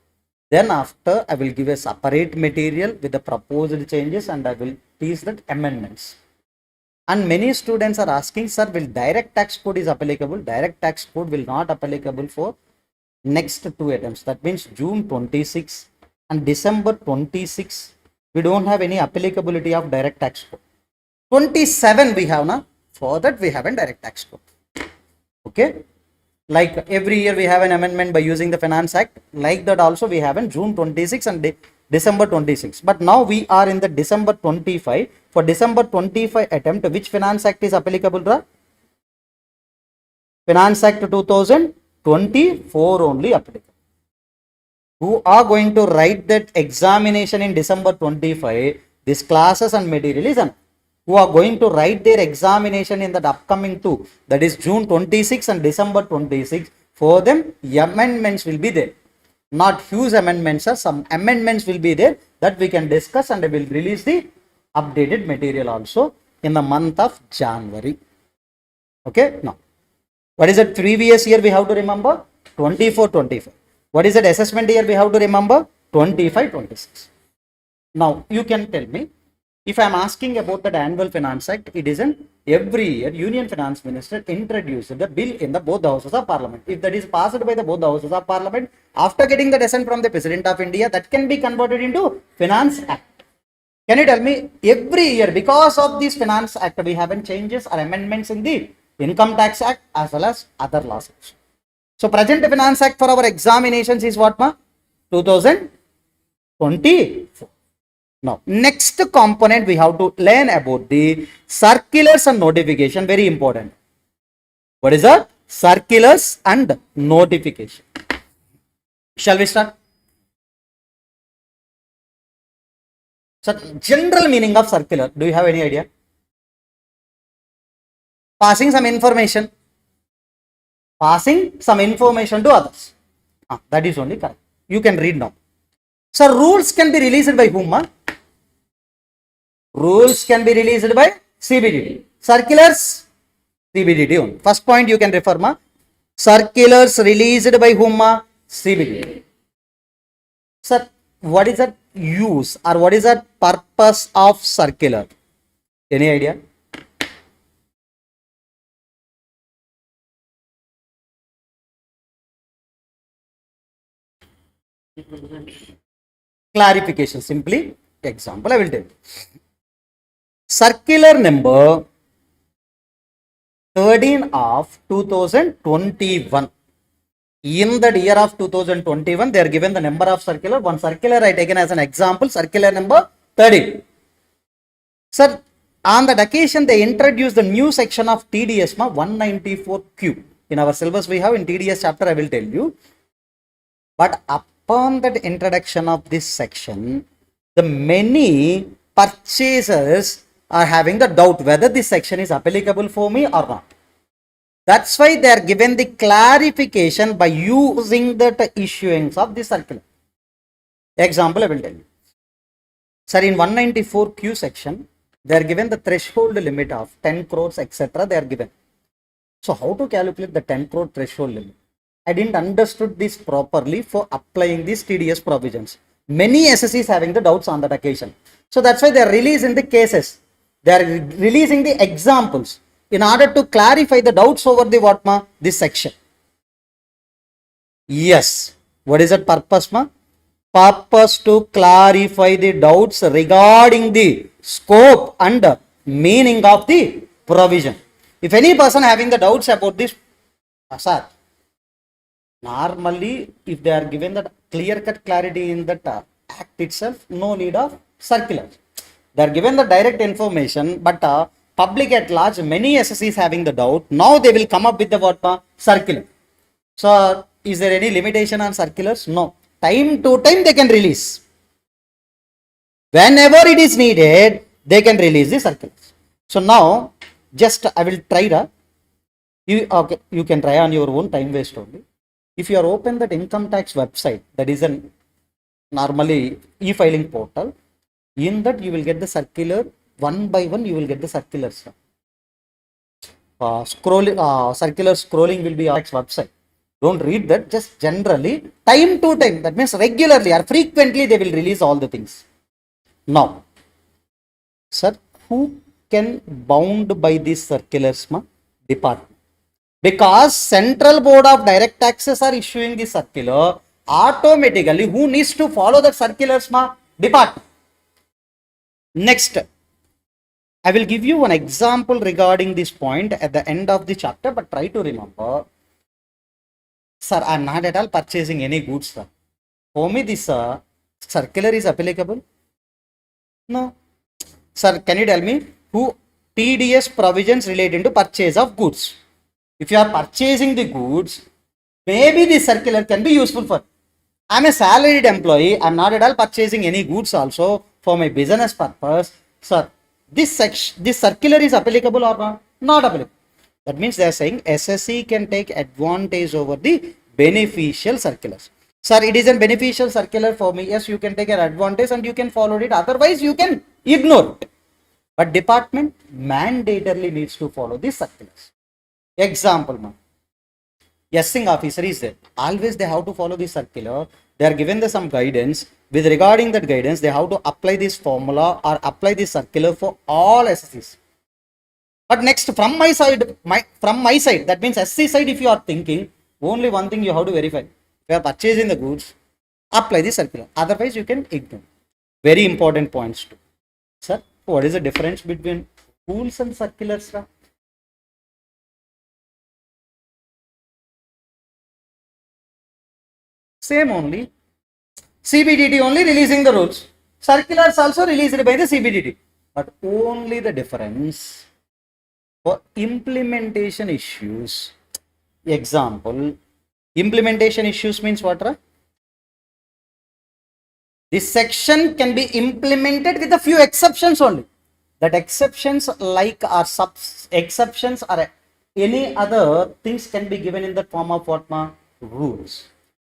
Then after I will give a separate material with the proposed changes and I will teach that amendments. And many students are asking, sir, will direct tax code is applicable? Direct tax code will not applicable for next two attempts. That means June 26 and December 26. We don't have any applicability of direct tax code. 27 we have now. For that we have a direct tax code. Okay. Like every year we have an amendment by using the Finance Act. Like that also we have in June 26 and December 26. But now we are in the December 25. For December 25 attempt, which Finance Act is applicable? Finance Act 2024 only applicable. Who are going to write that examination in December 25, these classes and material is who are going to write their examination in the upcoming two, that is June 26 and December 26, for them amendments will be there. Not huge amendments, sir. Some amendments will be there that we can discuss and we will release the updated material also in the month of January. Okay, now what is the previous year we have to remember? 24-25. What is that assessment year we have to remember? 25-26. Now you can tell me, if I am asking about that annual Finance Act, it is an every year Union Finance Minister introduced the bill in the both the houses of Parliament. If that is passed by the both the houses of Parliament, after getting the assent from the President of India, that can be converted into Finance Act. Can you tell me, every year because of this Finance Act, we have changes or amendments in the Income Tax Act as well as other laws. So present Finance Act for our examinations is what, ma? 2024. Now, next component we have to learn about the circulars and notification. Very important. What is that? Circulars and notification. Shall we start? So, general meaning of circular. Do you have any idea? Passing some information. Passing some information to others. That is only correct. You can read now. So, rules can be released by whom? Rules can be released by CBDT. Circulars, CBDT only. First point you can refer, ma. Circulars released by whom? CBDT. Sir, what is the use or what is the purpose of circular? Any idea? Clarification. Simply example I will tell you. Circular number 13 of 2021. In the year of 2021, they are given the number of circular. One circular I taken as an example, circular number 13. Sir, on that occasion, they introduced the new section of TDS 194Q. In our syllabus we have in TDS chapter, I will tell you. But upon that introduction of this section, the many purchasers are having the doubt whether this section is applicable for me or not. That's why they are given the clarification by using the issuance of the circular. Example I will tell you. Sir, in 194Q section, they are given the threshold limit of 10 crores, etc. They are given. So, how to calculate the 10 crore threshold limit? I didn't understood this properly for applying these TDS provisions. Many SSCs having the doubts on that occasion. So, that's why they are releasing the cases. They are releasing the examples in order to clarify the doubts over the what ma? This section. Yes. What is that purpose ma? Purpose to clarify the doubts regarding the scope and meaning of the provision. If any person having the doubts about this, sir, normally if they are given that clear-cut clarity in that act itself, no need of circular. They are given the direct information, but public at large, many SSCs having the doubt. Now they will come up with the what circular. So, is there any limitation on circulars? No. Time to time they can release. Whenever it is needed, they can release the circulars. So now, just I will try that. You can try on your own, time waste only. If you are open that income tax website, that is an normally e-filing portal, in that you will get the circular one by one. You will get the circulars. Circular scrolling will be on tax website. Don't read that. Just generally, time to time. That means regularly or frequently they will release all the things. Now, sir, who can bound by these circulars? Department. Because Central Board of Direct Taxes are issuing the circular, automatically who needs to follow the circulars? Department. Next, I will give you one example regarding this point at the end of the chapter, but try to remember. Sir, I am not at all purchasing any goods, sir. For me, this circular is applicable? No. Sir, can you tell me who TDS provisions relating to purchase of goods? If you are purchasing the goods, maybe this circular can be useful for. I am a salaried employee. I am not at all purchasing any goods also for my business purpose. Sir, this circular is applicable or not? Not applicable. That means they are saying SSC can take advantage over the beneficial circulars. Sir, it is a beneficial circular for me. Yes, you can take an advantage and you can follow it. Otherwise, you can ignore it. But department mandatorily needs to follow these circulars. Example, ma'am. Yesing officer is there. Always they have to follow this circular. They are given some guidance. With regarding that guidance, they have to apply this formula or apply this circular for all SSCs. But next, from my side, that means SC side, if you are thinking, only one thing you have to verify. If you are purchasing the goods, apply the circular. Otherwise, you can ignore. Very important points too. Sir, what is the difference between rules and circulars? Sir? Same only. CBDT only releasing the rules. Circulars also released by the CBDT. But only the difference for implementation issues. Example, implementation issues means what? This section can be implemented with a few exceptions only. That exceptions like or exceptions or any other things can be given in the form of what ma? Rules.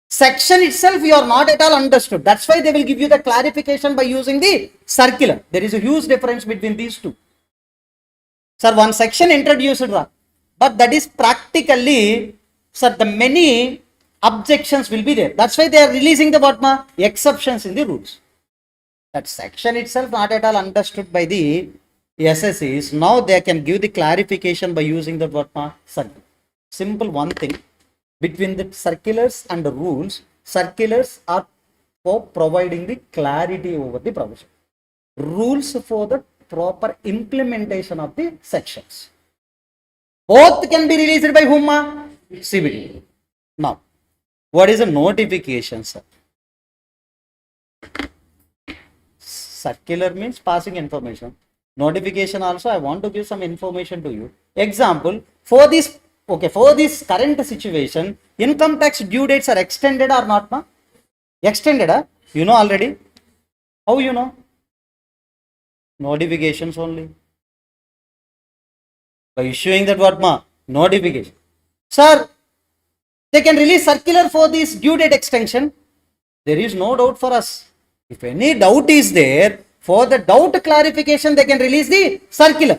Section itself you are not at all understood. That's why they will give you the clarification by using the circular. There is a huge difference between these two. Sir, one section introduced, but that is practically, sir, the many objections will be there. That's why they are releasing the what ma? Exceptions in the rules. That section itself not at all understood by the SSEs. Now they can give the clarification by using the what ma? Circular. Simple one thing. Between the circulars and the rules, circulars are for providing the clarity over the provision. Rules for the proper implementation of the sections. Both can be released by whom? CBD. Now, what is a notification, sir? Circular means passing information. Notification also, I want to give some information to you. Example, for this, okay, for this current situation, income tax due dates are extended or not, ma? Extended, you know already. How you know? Notifications only. By issuing that what ma? Notification. Sir, they can release circular for this due date extension. There is no doubt for us. If any doubt is there, for the doubt clarification, they can release the circular.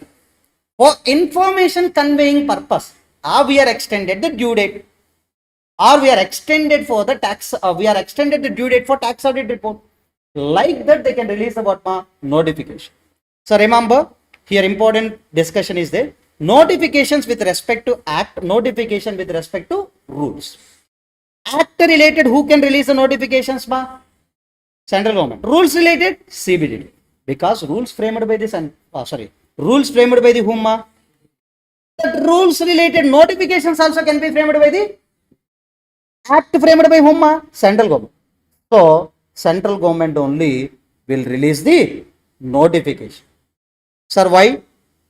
For information conveying purpose, we are extended the due date, or we are extended for the tax, we are extended the due date for tax audit report. Like that, they can release the what ma? Notification. So remember, here important discussion is there. Notifications with respect to act, notification with respect to rules. Act related, who can release the notifications, ma? Central government. Rules related, CBDT. Because rules framed by the rules framed by the whom, ma? That rules related notifications also can be framed by the act framed by whom, ma? Central government. So central government only will release the notification. Sir, why?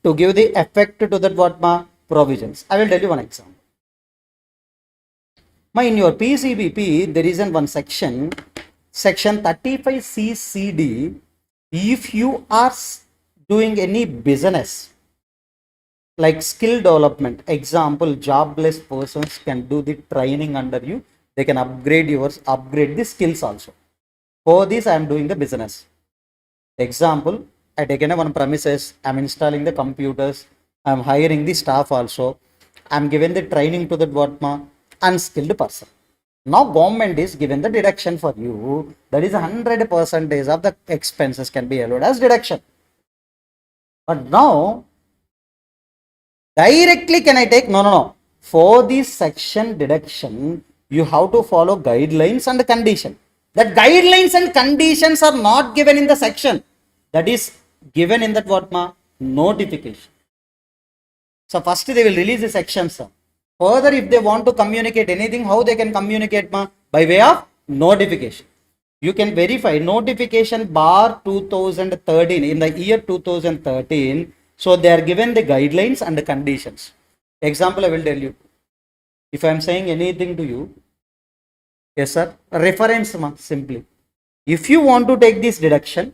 To give the effect to that what ma? Provisions. I will tell you one example. In your PCBP, there is one section, section 35CCD. If you are doing any business like skill development, example, jobless persons can do the training under you. They can upgrade the skills also. For this, I am doing the business. Example, I taken one premises, I am installing the computers, I am hiring the staff also, I am giving the training to the what ma? Unskilled person. Now government is given the deduction for you, that is 100% of the expenses can be allowed as deduction. But now directly can I take? No. For this section deduction, you have to follow guidelines and condition. That guidelines and conditions are not given in the section. That is given in that what ma? Notification. So first they will release the section, sir. Further, if they want to communicate anything, how they can communicate, ma? By way of notification. You can verify notification bar 2013, in the year 2013. So they are given the guidelines and the conditions. Example, I will tell you. If I am saying anything to you, yes sir, reference, ma, simply. If you want to take this deduction,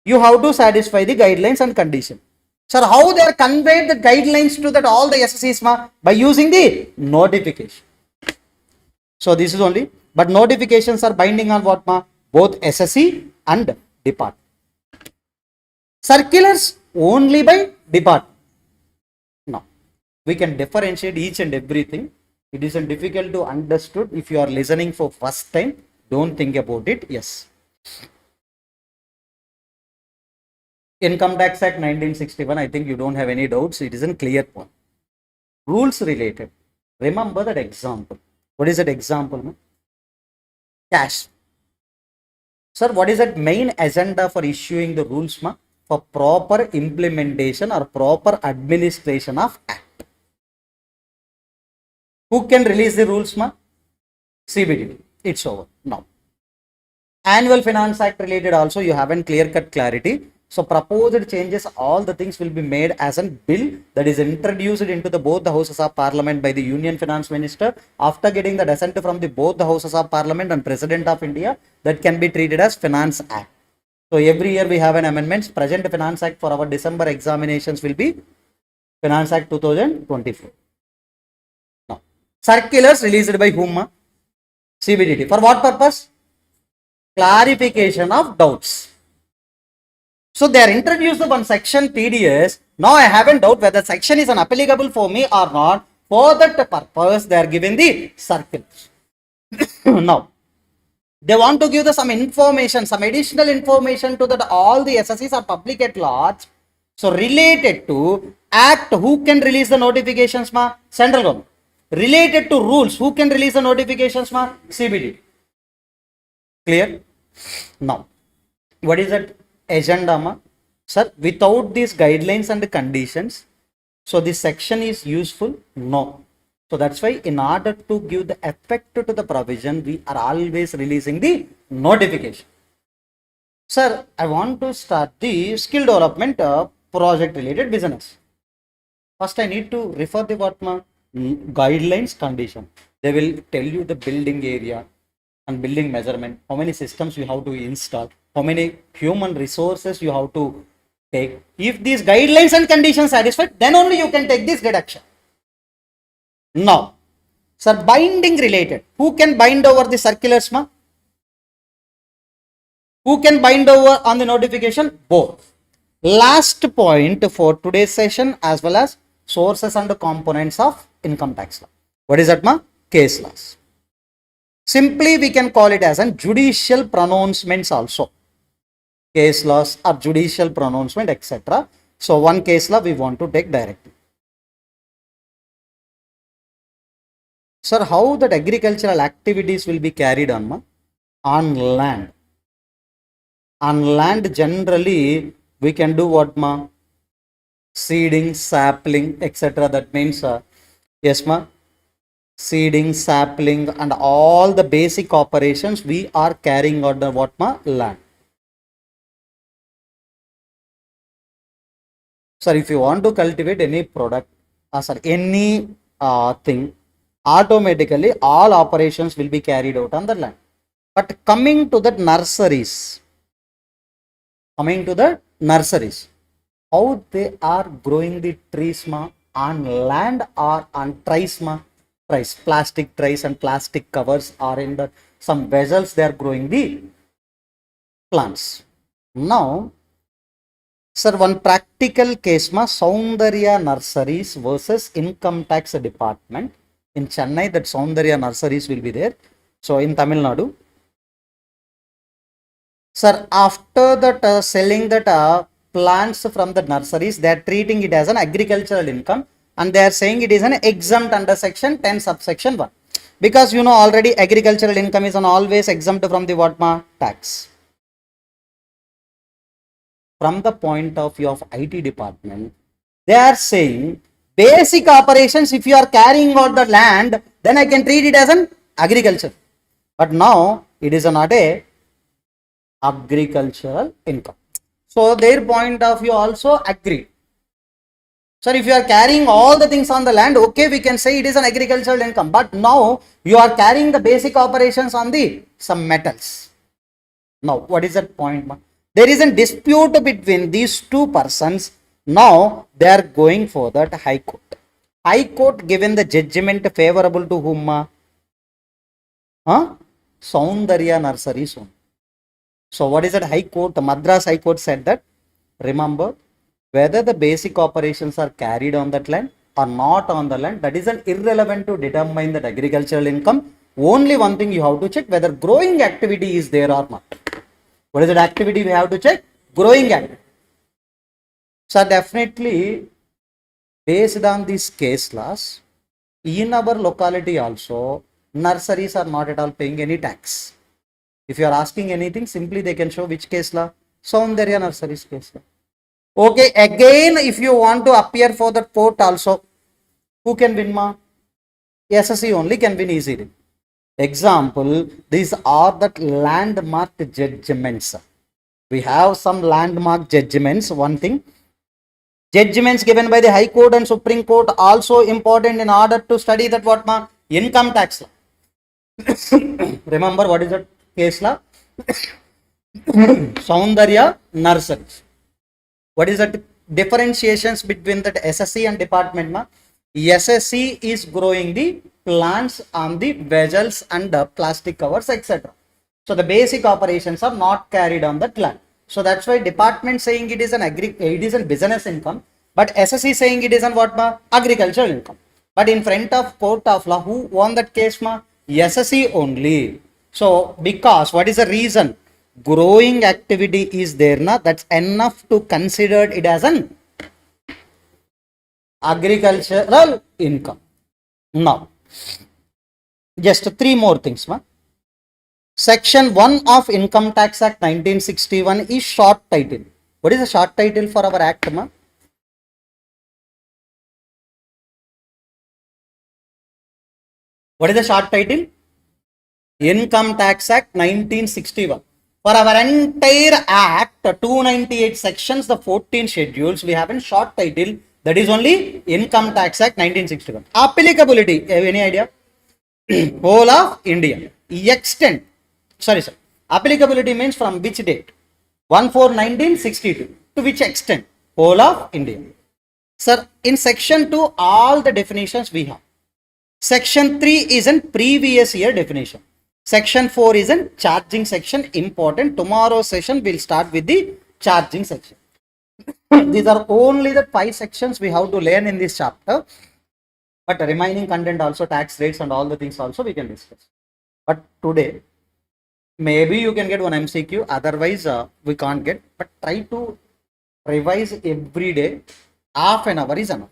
you have to satisfy the guidelines and condition. Sir, how they are conveyed the guidelines to that all the SSEs, ma? By using the notification. So this is only, but notifications are binding on what, ma? Both SSE and department. Circulars only by department. Now, we can differentiate each and everything. It isn't difficult to understood. If you are listening for first time, don't think about it. Yes. Income Tax Act 1961, I think you don't have any doubts. It is a clear point. Rules related. Remember that example. What is that example? Cash. Sir, what is that main agenda for issuing the rules, ma? For proper implementation or proper administration of Act. Who can release the rules, ma? CBD. It's over. Now, Annual Finance Act related also you haven't clear-cut clarity. So proposed changes, all the things will be made as a bill that is introduced into the both the houses of parliament by the Union Finance Minister. After getting the dissent from the both the houses of parliament and President of India, that can be treated as Finance Act. So every year we have an amendments. Present Finance Act for our December examinations will be Finance Act 2024. Now, circulars released by whom? CBDT. For what purpose? Clarification of doubts. So they are introduced one section TDS. Now I have a doubt whether section is applicable for me or not. For that purpose, they are given the circulars. Now, they want to give some information, some additional information to that all the SSCs are public at large. So related to Act, who can release the notifications? Central government. Related to rules, who can release the notifications? CBD. Clear? Now, what is that agenda? Sir, without these guidelines and conditions, so this section is useful? No. So that's why in order to give the effect to the provision, we are always releasing the notification. Sir, I want to start the skill development project related business. First, I need to refer the what? Guidelines condition. They will tell you the building area and building measurement, how many systems you have to install, how many human resources you have to take. If these guidelines and conditions satisfied, then only you can take this deduction. Now, sir, binding related. Who can bind over the circulars? Who can bind over on the notification? Both. Last point for today's session, as well as sources and components of income tax law. What is that? Case laws. Simply we can call it as a judicial pronouncements also. Case laws or judicial pronouncement, etc. So one case law we want to take directly. Sir, how that agricultural activities will be carried on? On land. On land generally we can do what? Seeding, sapling, etc. That means yes seeding, sapling and all the basic operations we are carrying on the what? Land. Sir, if you want to cultivate any product, any thing, automatically all operations will be carried out on the land. But coming to the nurseries, how they are growing the trees on land or on trays? Trays, plastic trays and plastic covers are in the some vessels, they are growing the plants. Now, sir, one practical case Soundarya nurseries versus income tax department. In Chennai, that Soundarya nurseries will be there. So in Tamil Nadu, sir, after that selling that plants from the nurseries, they are treating it as an agricultural income and they are saying it is an exempt under section 10 subsection 1. Because you know already agricultural income is always exempt from the what? Tax. From the point of view of IT department, they are saying basic operations, if you are carrying out the land, then I can treat it as an agriculture. But now it is not a agricultural income. So their point of view also agree. Sir, if you are carrying all the things on the land, okay, we can say it is an agricultural income. But now you are carrying the basic operations on the some metals. Now, what is that point? There is a dispute between these two persons. Now they are going for that High Court. High Court given the judgment favorable to whom? Soundarya nurseries. So what is that High Court? Madras High Court said that, remember, whether the basic operations are carried on that land or not on the land, that is an irrelevant to determine that agricultural income. Only one thing you have to check, whether growing activity is there or not. What is that activity we have to check? Growing activity. So definitely based on these case laws, in our locality also, nurseries are not at all paying any tax. If you are asking anything, simply they can show which case law? Soundarya nurseries case law. Okay, again, if you want to appear for the court also, who can win? SSC only can win easily. Example, these are that landmark judgments. We have some landmark judgments. One thing, judgments given by the High Court and Supreme Court also important in order to study that what ma income tax law. Remember what is that case law? Soundarya nurseries. What is that differentiations between that SSC and department ma? SSC is growing the plants on the vessels and plastic covers, etc. So the basic operations are not carried on that land. So that's why department saying it is an business income, but SSC saying it is an what ma? Agricultural income. But in front of court of law, who won that case ma? SSC only. So because what is the reason? Growing activity is there na, that's enough to consider it as an agricultural income. Now, just three more things ma. Section 1 of Income Tax Act 1961 is short title. What is the short title for our act ma? What is the short title? Income Tax Act 1961. For our entire act, 298 sections, the 14 schedules, we have a short title, that is only Income Tax Act 1961. Applicability, any idea? Whole of India. Extent, sorry sir, applicability means from which date? 1/4/1962. To which extent? Whole of India. Sir, in section 2, all the definitions we have. Section 3 is a previous year definition. Section 4 is a charging section, important. Tomorrow's session will start with the charging section. These are only the 5 sections we have to learn in this chapter. But the remaining content also, tax rates and all the things also we can discuss. But today, maybe you can get one MCQ, otherwise we can't get. But try to revise every day. Half an hour is enough.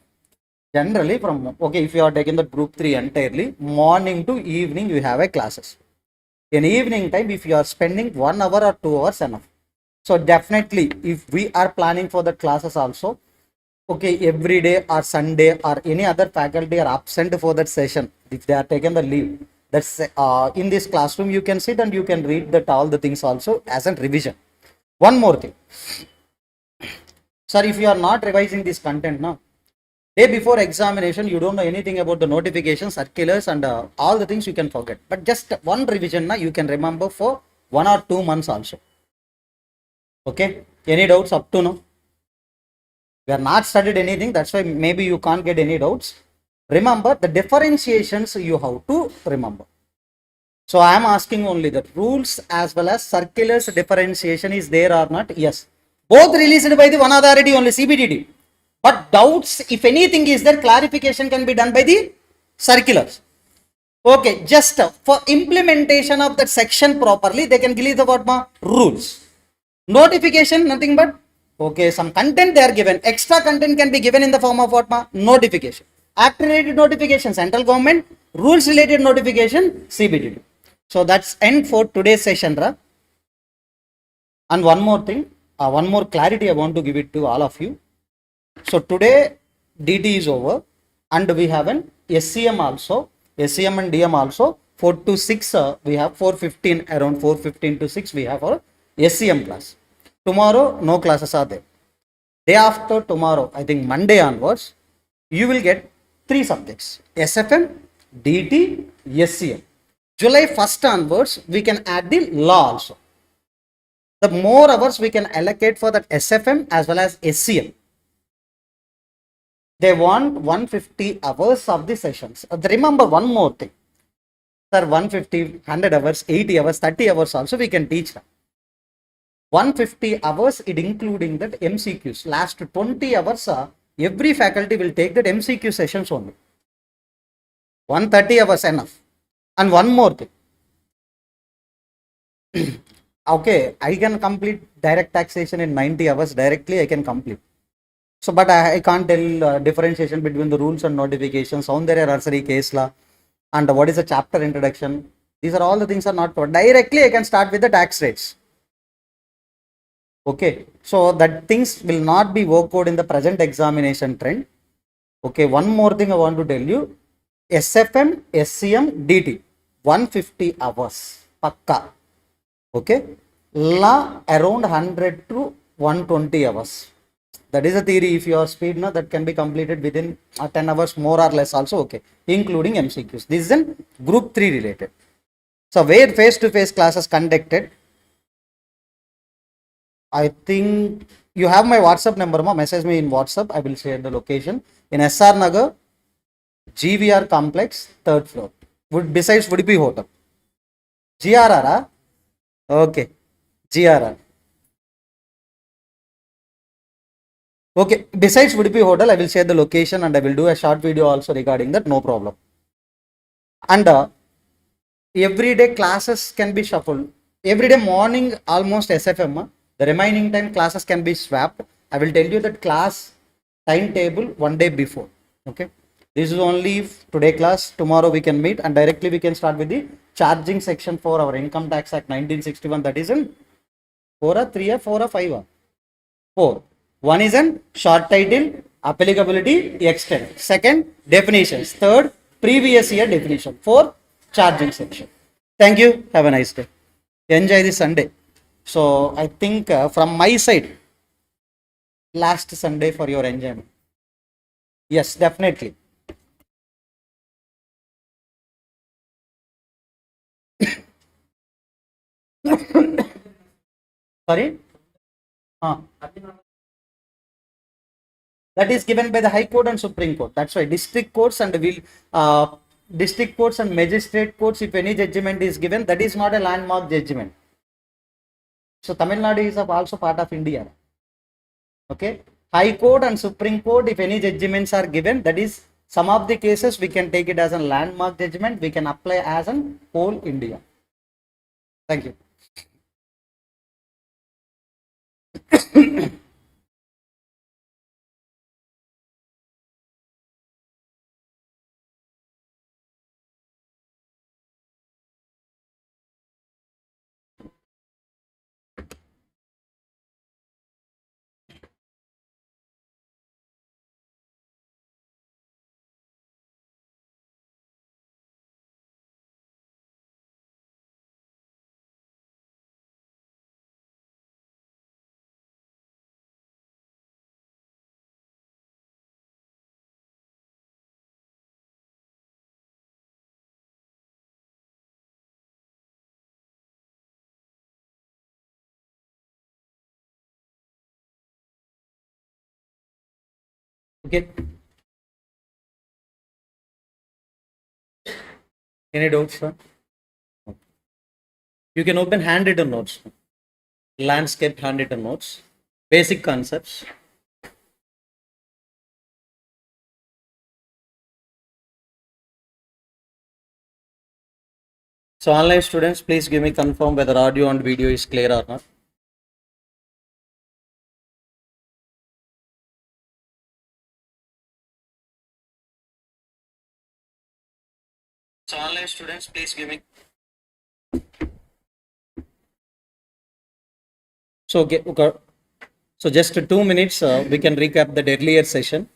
Generally from, okay, if you are taking the group 3 entirely, morning to evening you have a classes. In evening time, if you are spending 1 hour or 2 hours enough. So definitely, if we are planning for the classes also, okay, every day or Sunday or any other faculty are absent for that session, if they are taking the leave, that's in this classroom you can sit and you can read that all the things also as a revision. One more thing, sir, if you are not revising this content now, day before examination, you don't know anything about the notifications, circulars and all the things you can forget. But just one revision now, you can remember for 1 or 2 months also. Okay, any doubts up to now? We are not studied anything, that's why maybe you can't get any doubts. Remember the differentiations you have to remember. So I am asking only the rules as well as circulars differentiation is there or not? Yes. Both released by the one authority only, CBDT. But doubts, if anything is there, clarification can be done by the circulars. Okay, just for implementation of that section properly, they can give the what ma? Rules. Notification, nothing but, okay, some content they are given. Extra content can be given in the form of what ma? Notification. Act related notification, central government. Rules related notification, CBDT. So that's end for today's session, Ra. And one more thing, one more clarity I want to give it to all of you. So today DT is over and we have an SCM also, SCM and DM also. 4 to 6 we have 4:15, around 4:15 to 6 we have our SCM class. Tomorrow no classes are there. Day after tomorrow, I think Monday onwards, you will get 3 subjects, SFM, DT, SCM. July 1st onwards, we can add the law also. The more hours we can allocate for that SFM as well as SCM. They want 150 hours of the sessions. Remember one more thing. Sir, 150, 100 hours, 80 hours, 30 hours also we can teach them. 150 hours, it including that MCQs. Last 20 hours, every faculty will take that MCQ sessions only. 130 hours enough. And one more thing. Okay, I can complete direct taxation in 90 hours directly, I can complete. So, but I can't tell differentiation between the rules and notifications, Soundarya nursery case law, and what is a chapter introduction. These are all the things are not covered. Directly, I can start with the tax rates. Okay, so that things will not be worked out in the present examination trend. Okay, one more thing I want to tell you. SFM, SCM, DT, 150 hours, pakka. Okay, law around 100 to 120 hours. That is a theory. If your speed now, that can be completed within 10 hours more or less also okay, including MCQs. This is in group 3 related. So where face-to-face classes conducted, I think you have my WhatsApp number, message me in WhatsApp. I will share the location in SR Nagar, GVR complex, 3rd floor. Besides Udupi Hotel. GRR? Okay. GRR. Okay. Besides Udupi Hotel, I will share the location and I will do a short video also regarding that. No problem. And everyday classes can be shuffled. Every day morning, almost SFM. The remaining time classes can be swapped. I will tell you that class timetable one day before. Okay. This is only today class. Tomorrow we can meet and directly we can start with the charging section for our Income Tax Act 1961. That is in 4 or 3 or 4 or 5 or 4. One is in short title, applicability, extent. Second, definitions. Third, previous year definition. Fourth, charging section. Thank you. Have a nice day. Enjoy the Sunday. So I think from my side, last Sunday for your enjoyment. Yes, definitely. Sorry? That is given by the High Court and Supreme Court. That's why district courts and district courts and magistrate courts, if any judgment is given, that is not a landmark judgment. So Tamil Nadu is also part of India. Okay. High Court and Supreme Court, if any judgments are given, that is some of the cases we can take it as a landmark judgment. We can apply as an whole India. Thank you. Okay. Any doubts, sir? You can open handwritten notes, landscape handwritten notes, basic concepts. So online students, please give me confirm whether audio and video is clear or not. So online students, please give me. So okay. So just 2 minutes, we can recap the earlier session.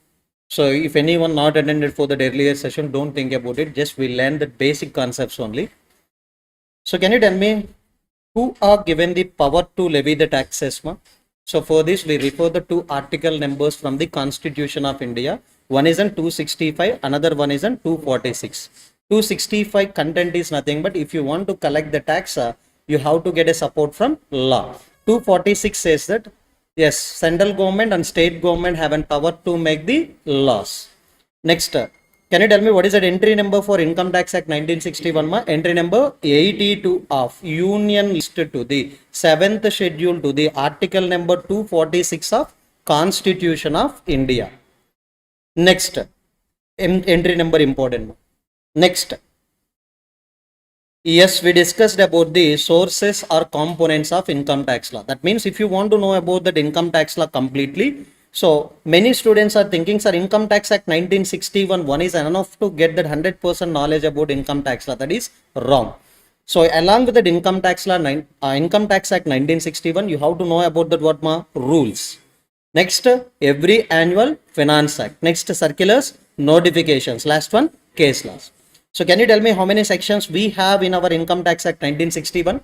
So if anyone not attended for the earlier session, don't think about it. Just we learn the basic concepts only. So can you tell me who are given the power to levy the taxes? So for this, we refer the 2 article numbers from the Constitution of India. One is in 265, another one is in 246. 265 content is nothing but if you want to collect the tax, you have to get a support from law. 246 says that yes, central government and state government have a power to make the laws. Next, can you tell me what is the entry number for Income Tax Act 1961? Entry number 82 of Union list to the 7th schedule to the article number 246 of Constitution of India. Next, entry number important. Next, yes, we discussed about the sources or components of income tax law. That means if you want to know about that income tax law completely, so many students are thinking, sir, Income Tax Act 1961 one is enough to get that 100% knowledge about income tax law. That is wrong. So along with that Income Tax Law, Income Tax Act 1961, you have to know about that what rules. Next, every annual Finance Act. Next, circulars, notifications. Last one, case laws. So can you tell me how many sections we have in our Income Tax Act 1961?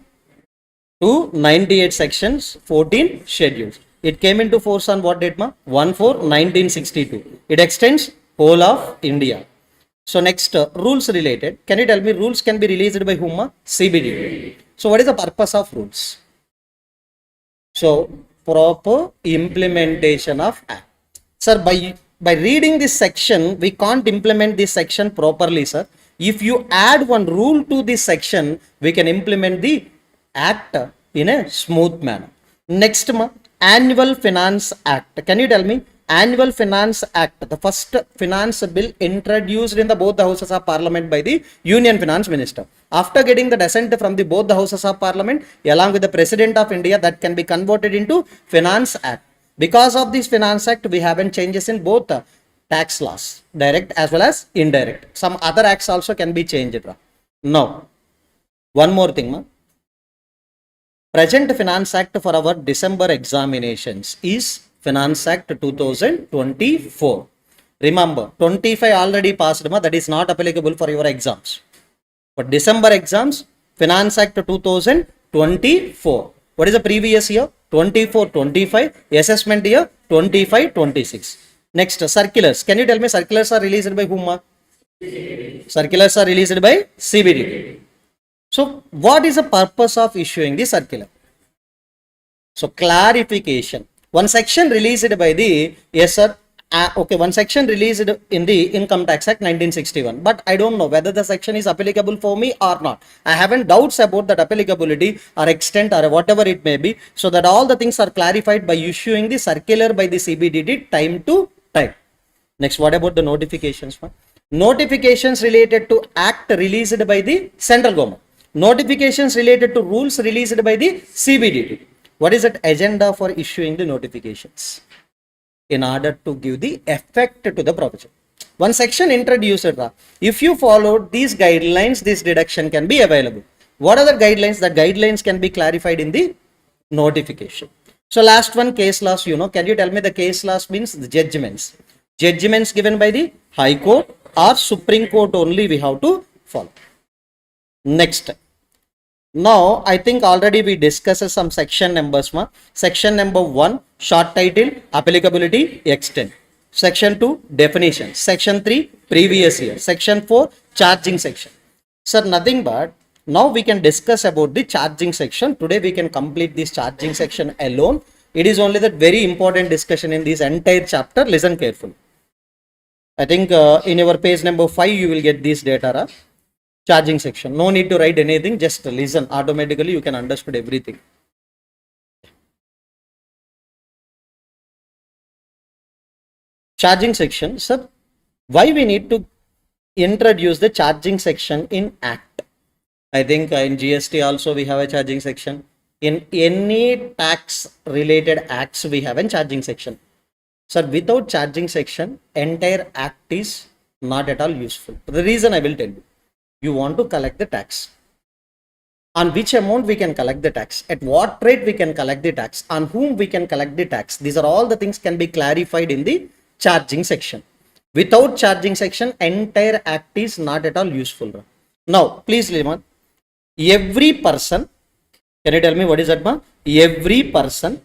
to 98 sections, 14 schedules. It came into force on what date, ma? 1/4/1962. It extends whole of India. So next, rules related. Can you tell me rules can be released by whom, ma? CBD. So what is the purpose of rules? So proper implementation of act. Sir, by reading this section, we can't implement this section properly, sir. If you add one rule to this section, we can implement the act in a smooth manner. Next, Annual Finance Act. Can you tell me? Annual Finance Act, the first finance bill introduced in the both the houses of parliament by the Union Finance Minister. After getting the dissent from the both the houses of parliament, along with the President of India, that can be converted into Finance Act. Because of this Finance Act, we haven't changes in both tax laws, direct as well as indirect. Some other acts also can be changed. Now, one more thing, ma. Present Finance Act for our December examinations is Finance Act 2024. Remember, 25 already passed, ma, that is not applicable for your exams. But December exams, Finance Act 2024. What is the previous year? 24-25. Assessment year 25-26. Next, circulars. Can you tell me circulars are released by whom? Circulars are released by CBD. So, what is the purpose of issuing the circular? So, clarification. One section released by the, yes sir, one section released in the Income Tax Act 1961. But I don't know whether the section is applicable for me or not. I haven't doubts about that applicability or extent or whatever it may be. So that all the things are clarified by issuing the circular by the CBDT time to time. Next, what about the notifications? Notifications related to act released by the central government. Notifications related to rules released by the CBDT. What is that agenda for issuing the notifications? In order to give the effect to the provision. One section introduced. If you followed these guidelines, this deduction can be available. What are the guidelines? The guidelines can be clarified in the notification. So last one, case laws, can you tell me the case laws means the judgments. Judgments given by the High Court or Supreme Court only we have to follow. Next. Now, I think already we discussed some section numbers. Section number 1, short title, applicability, extent. Section 2, definition. Section 3, previous year. Section 4, charging section. Sir, nothing but now we can discuss about the charging section. Today we can complete this charging section alone. It is only that very important discussion in this entire chapter. Listen carefully. I think in your page number 5, you will get this data. Charging section. No need to write anything, just listen. Automatically you can understand everything. Charging section. Sir, why we need to introduce the charging section in Act? I think in GST also we have a charging section. In any tax related acts we have a charging section. Sir, without charging section, entire act is not at all useful. The reason I will tell you. You want to collect the tax. On which amount we can collect the tax? At what rate we can collect the tax? On whom we can collect the tax? These are all the things can be clarified in the charging section. Without charging section, entire act is not at all useful. Now, please listen. Every person, can you tell me what is that? Every person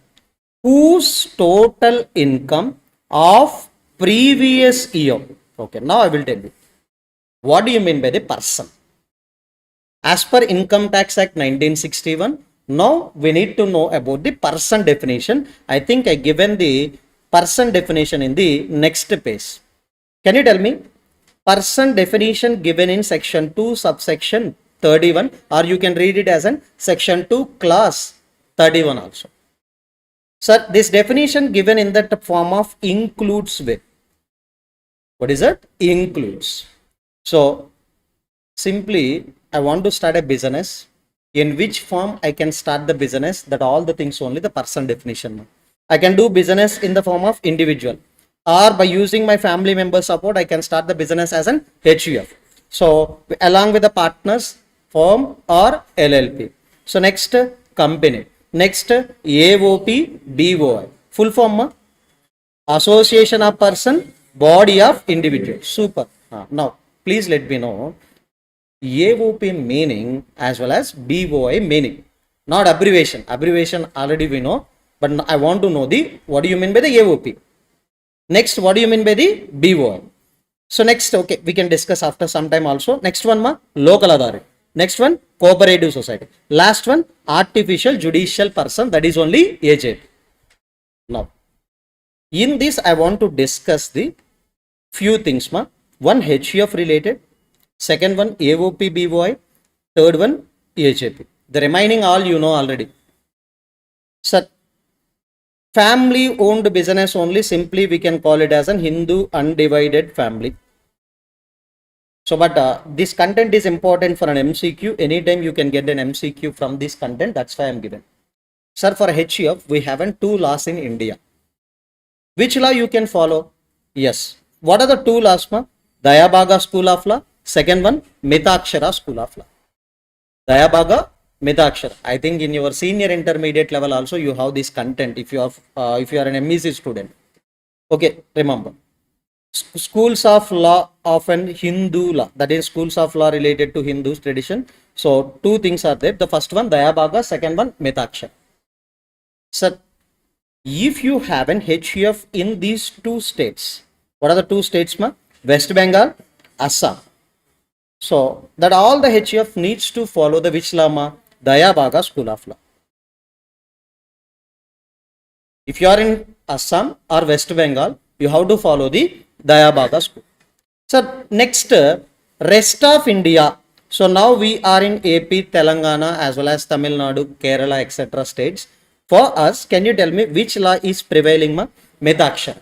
whose total income of previous year. Okay, now I will tell you. What do you mean by the person? As per Income Tax Act 1961, now we need to know about the person definition. I think I given the person definition in the next page. Can you tell me? Person definition given in section 2 subsection 31, or you can read it as in section 2 clause 31 also. Sir, this definition given in that form of includes with. What is it? Includes. So, simply, I want to start a business. In which form I can start the business? That all the things only the person definition. I can do business in the form of individual. Or by using my family member support, I can start the business as an HUF. So, along with the partners, firm or LLP. So, next, company. Next, AOP, BOI. Full form, association of person, body of individual. Super. Now, please let me know AOP meaning as well as BOI meaning. not abbreviation. Abbreviation already we know, but I want to know the what do you mean by the AOP. Next, what do you mean by the BOI? So next, okay, we can discuss after some time also. Next one, local authority. Next one, cooperative society. Last one, artificial judicial person, that is only AJ. Now, in this, I want to discuss the few things, One, HUF related. Second one, AOP, BOI. Third one, AJP. The remaining all you know already. So, family owned business only, simply we can call it as an Hindu undivided family. So, but this content is important for an MCQ. Anytime you can get an MCQ from this content, that's why I am given. Sir, for HUF, we have two laws in India. Which law you can follow? Yes. What are the two laws, Dayabhaga School of Law. Second one, Mitakshara School of Law. Dayabhaga, Mitakshara. I think in your senior intermediate level also you have this content if you are an MEC student. Okay, remember. Schools of law of an Hindu law, that is schools of law related to Hindu tradition. So two things are there. The first one, Dayabhaga. Second one, Mitakshara. So if you have an HUF in these two states, what are the two states, West Bengal, Assam. So that all the HUF needs to follow the which law, Dayabhaga School of Law. If you are in Assam or West Bengal, you have to follow the Dayabhaga School. So next, rest of India. So now we are in AP, Telangana as well as Tamil Nadu, Kerala, etc. states. For us, can you tell me which law is prevailing, Mitakshara?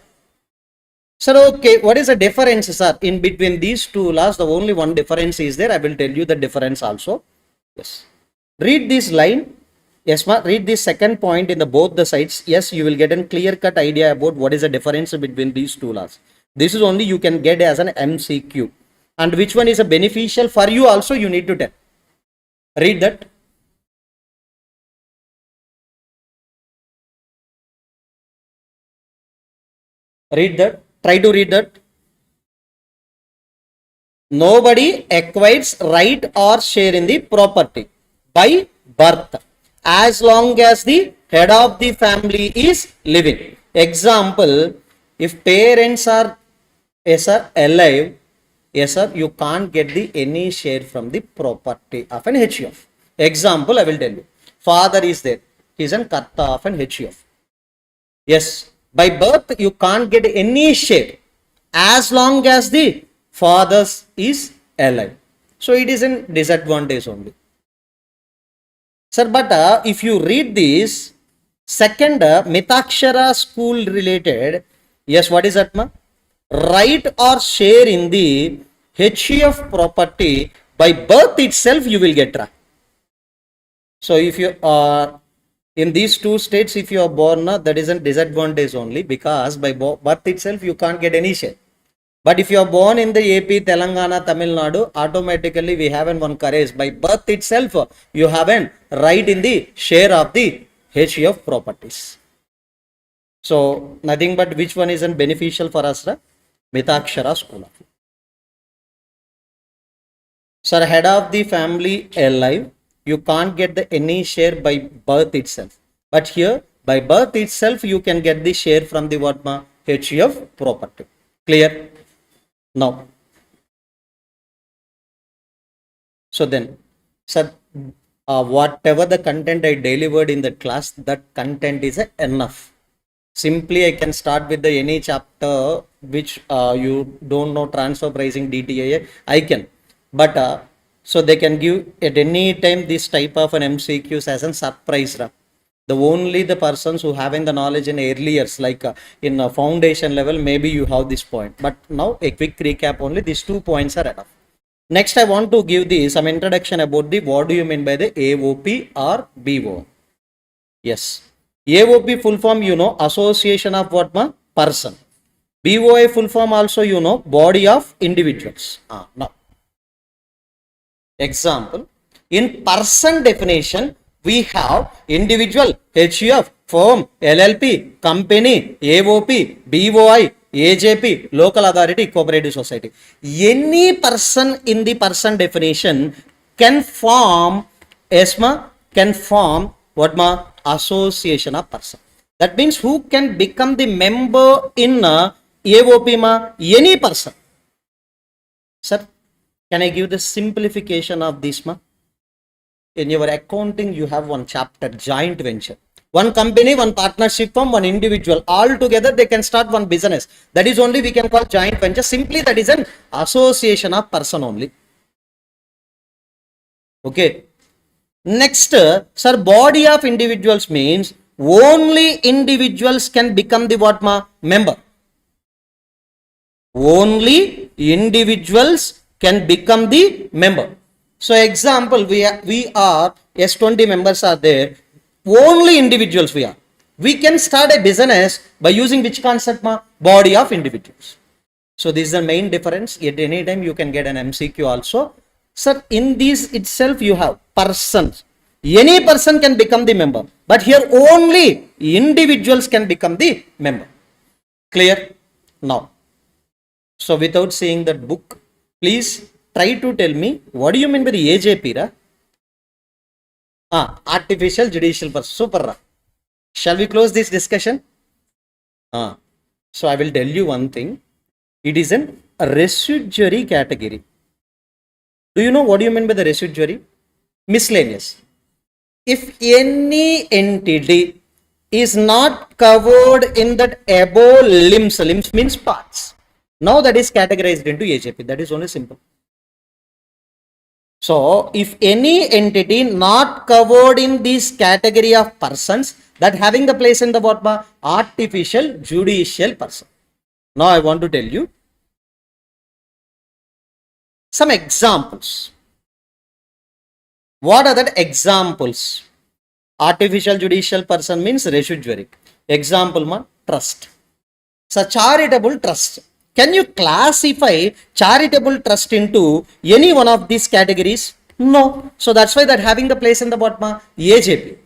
Sir, okay, what is the difference, sir, in between these two laws? The only one difference is there. I will tell you the difference also. Yes. Read this line. Yes, read this second point in the both the sides. Yes, you will get a clear-cut idea about what is the difference between these two laws. This is only you can get as an MCQ. And which one is a beneficial for you also you need to tell. Read that. Read that. Try to read that. Nobody acquires right or share in the property by birth as long as the head of the family is living. Example, if parents are alive, yes sir, you can't get the any share from the property of an HUF. Example, I will tell you. Father is there. He is an karta of an HUF. Yes. By birth, you can't get any share as long as the father is alive. So it is a disadvantage only. Sir, but if you read this, second, Mitakshara school related, yes, what is that, right or share in the HUF property by birth itself, you will get. So if you are in these two states, if you are born, that is a disadvantage only because by birth itself you can't get any share. But if you are born in the AP, Telangana, Tamil Nadu, automatically we have one courage. By birth itself, you have a right in the share of the HUF properties. So nothing but which one is beneficial for us? Mitakshara School of Law. Sir, head of the family alive, you can't get the any share by birth itself. But here, by birth itself, you can get the share from the what, HUF property. Clear? Now, so then, sir, whatever the content I delivered in the class, that content is enough. Simply, I can start with the any chapter which you don't know, transfer pricing, DTA, I can. But so they can give at any time this type of an MCQs as a surprise. The only the persons who having the knowledge in early years, like in a foundation level, maybe you have this point. But now a quick recap only, these 2 points are enough. Next, I want to give some introduction about the what do you mean by the AOP or BO. Yes. AOP full form, you know, association of what, person. BOI full form also, you know, body of individuals. Now, example, in person definition, we have individual, HUF, firm, LLP, company, AOP, BOI, AJP, local authority, cooperative society. Any person in the person definition can form ESMA can form what ma association of person. That means who can become the member in AOP ma? Any person. Sir, can I give the simplification of this ma? In your accounting, you have one chapter, joint venture. One company, one partnership firm, one individual. All together, they can start one business. That is only we can call joint venture. Simply, that is an association of person only. Okay. Next, sir, body of individuals means only individuals can become the what ma? Member. Only individuals can become the member. So example, we are S20 members are there. Only individuals we are. We can start a business by using which concept ma? Body of individuals. So this is the main difference. At any time you can get an MCQ also. Sir, in this itself you have persons. Any person can become the member. But here only individuals can become the member. Clear? Now. So without seeing that book, please try to tell me what do you mean by the AJP, ra? Artificial judicial person. Super, ra. Shall we close this discussion? So I will tell you one thing. It is a residuary category. Do you know what do you mean by the residuary? Miscellaneous. If any entity is not covered in that above limbs means parts. Now that is categorized into AJP. That is only simple. So if any entity not covered in this category of persons, that having the place in the what? Artificial judicial person. Now I want to tell you some examples. What are the examples? Artificial judicial person means residuary. Example ma trust. So charitable trust. Can you classify charitable trust into any one of these categories? No. So that's why that having the place in the what ma? AJP.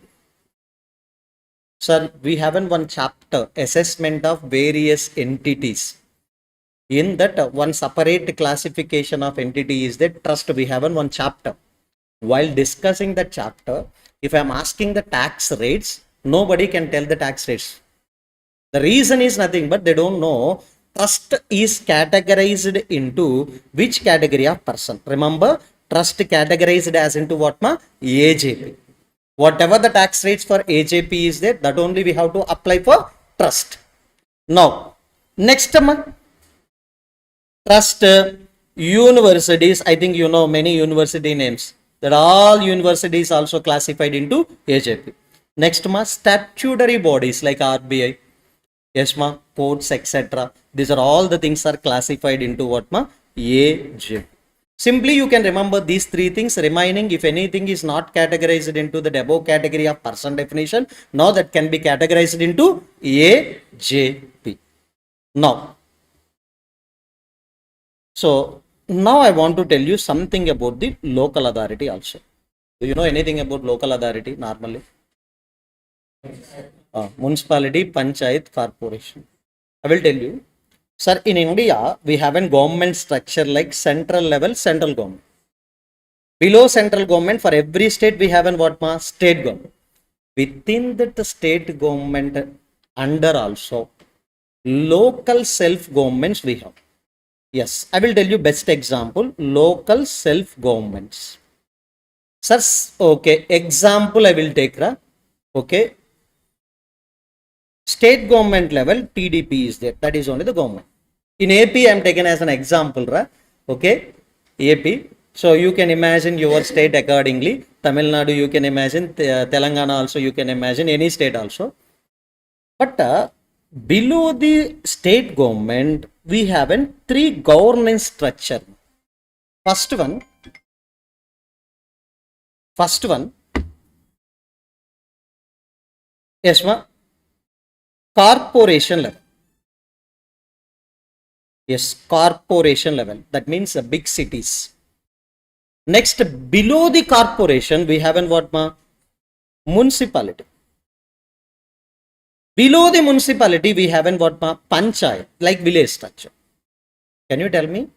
Sir, we have in one chapter assessment of various entities. In that one separate classification of entity is that trust. We have in one chapter. While discussing that chapter, if I am asking the tax rates, nobody can tell the tax rates. The reason is nothing but they don't know trust is categorized into which category of person. Remember, trust categorized as into what ma? AJP. Whatever the tax rates for AJP is there, that only we have to apply for trust. Now, next ma? Trust universities. I think you know many university names. That all universities also classified into AJP. Next ma, statutory bodies like RBI, yes ma, courts, etc. These are all the things are classified into what ma? AJP. Simply you can remember these three things. Remaining, if anything is not categorized into the above category of person definition, now that can be categorized into AJP. Now, so now I want to tell you something about the local authority also. Do you know anything about local authority normally? Municipality, panchayat, corporation. I will tell you. Sir, in India, we have a government structure like central level, central government. Below central government, for every state, we have an what ma? State government. Within that state government, under also, local self-governments we have. Yes, I will tell you best example, local self-governments. Sir, okay, example I will take, okay. State government level, TDP is there. That is only the government. In AP, I am taken as an example, okay. AP. So you can imagine your state accordingly. Tamil Nadu, you can imagine. Telangana also, you can imagine. Any state also. But below the state government, we have a three governance structure. First one, yes ma, corporation level. Yes, corporation level. That means big cities. Next, below the corporation, we have an what ma? Municipality. Below the municipality, we have an what ma? Panchayat, like village structure. Can you tell me?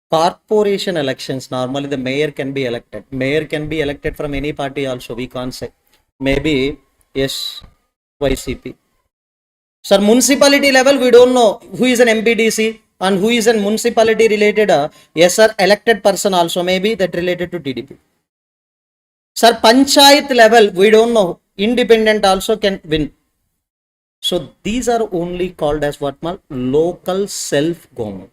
Corporation elections, normally the mayor can be elected. Mayor can be elected from any party also, we can't say. Maybe, yes, YCP. Sir, municipality level, we don't know who is an MPDC and who is a municipality related. Yes, sir, elected person also, maybe that related to TDP. Sir, panchayat level, we don't know. Independent also can win. So, these are only called as what? Local self-government.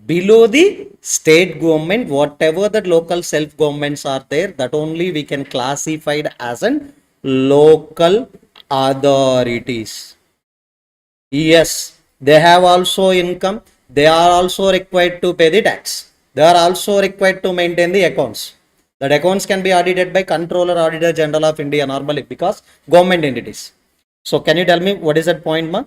Below the state government, whatever the local self-governments are there, that only we can classify it as an local authorities. Yes, they have also income. They are also required to pay the tax. They are also required to maintain the accounts. That accounts can be audited by Controller Auditor General of India normally because government entities. So can you tell me what is that point, ma?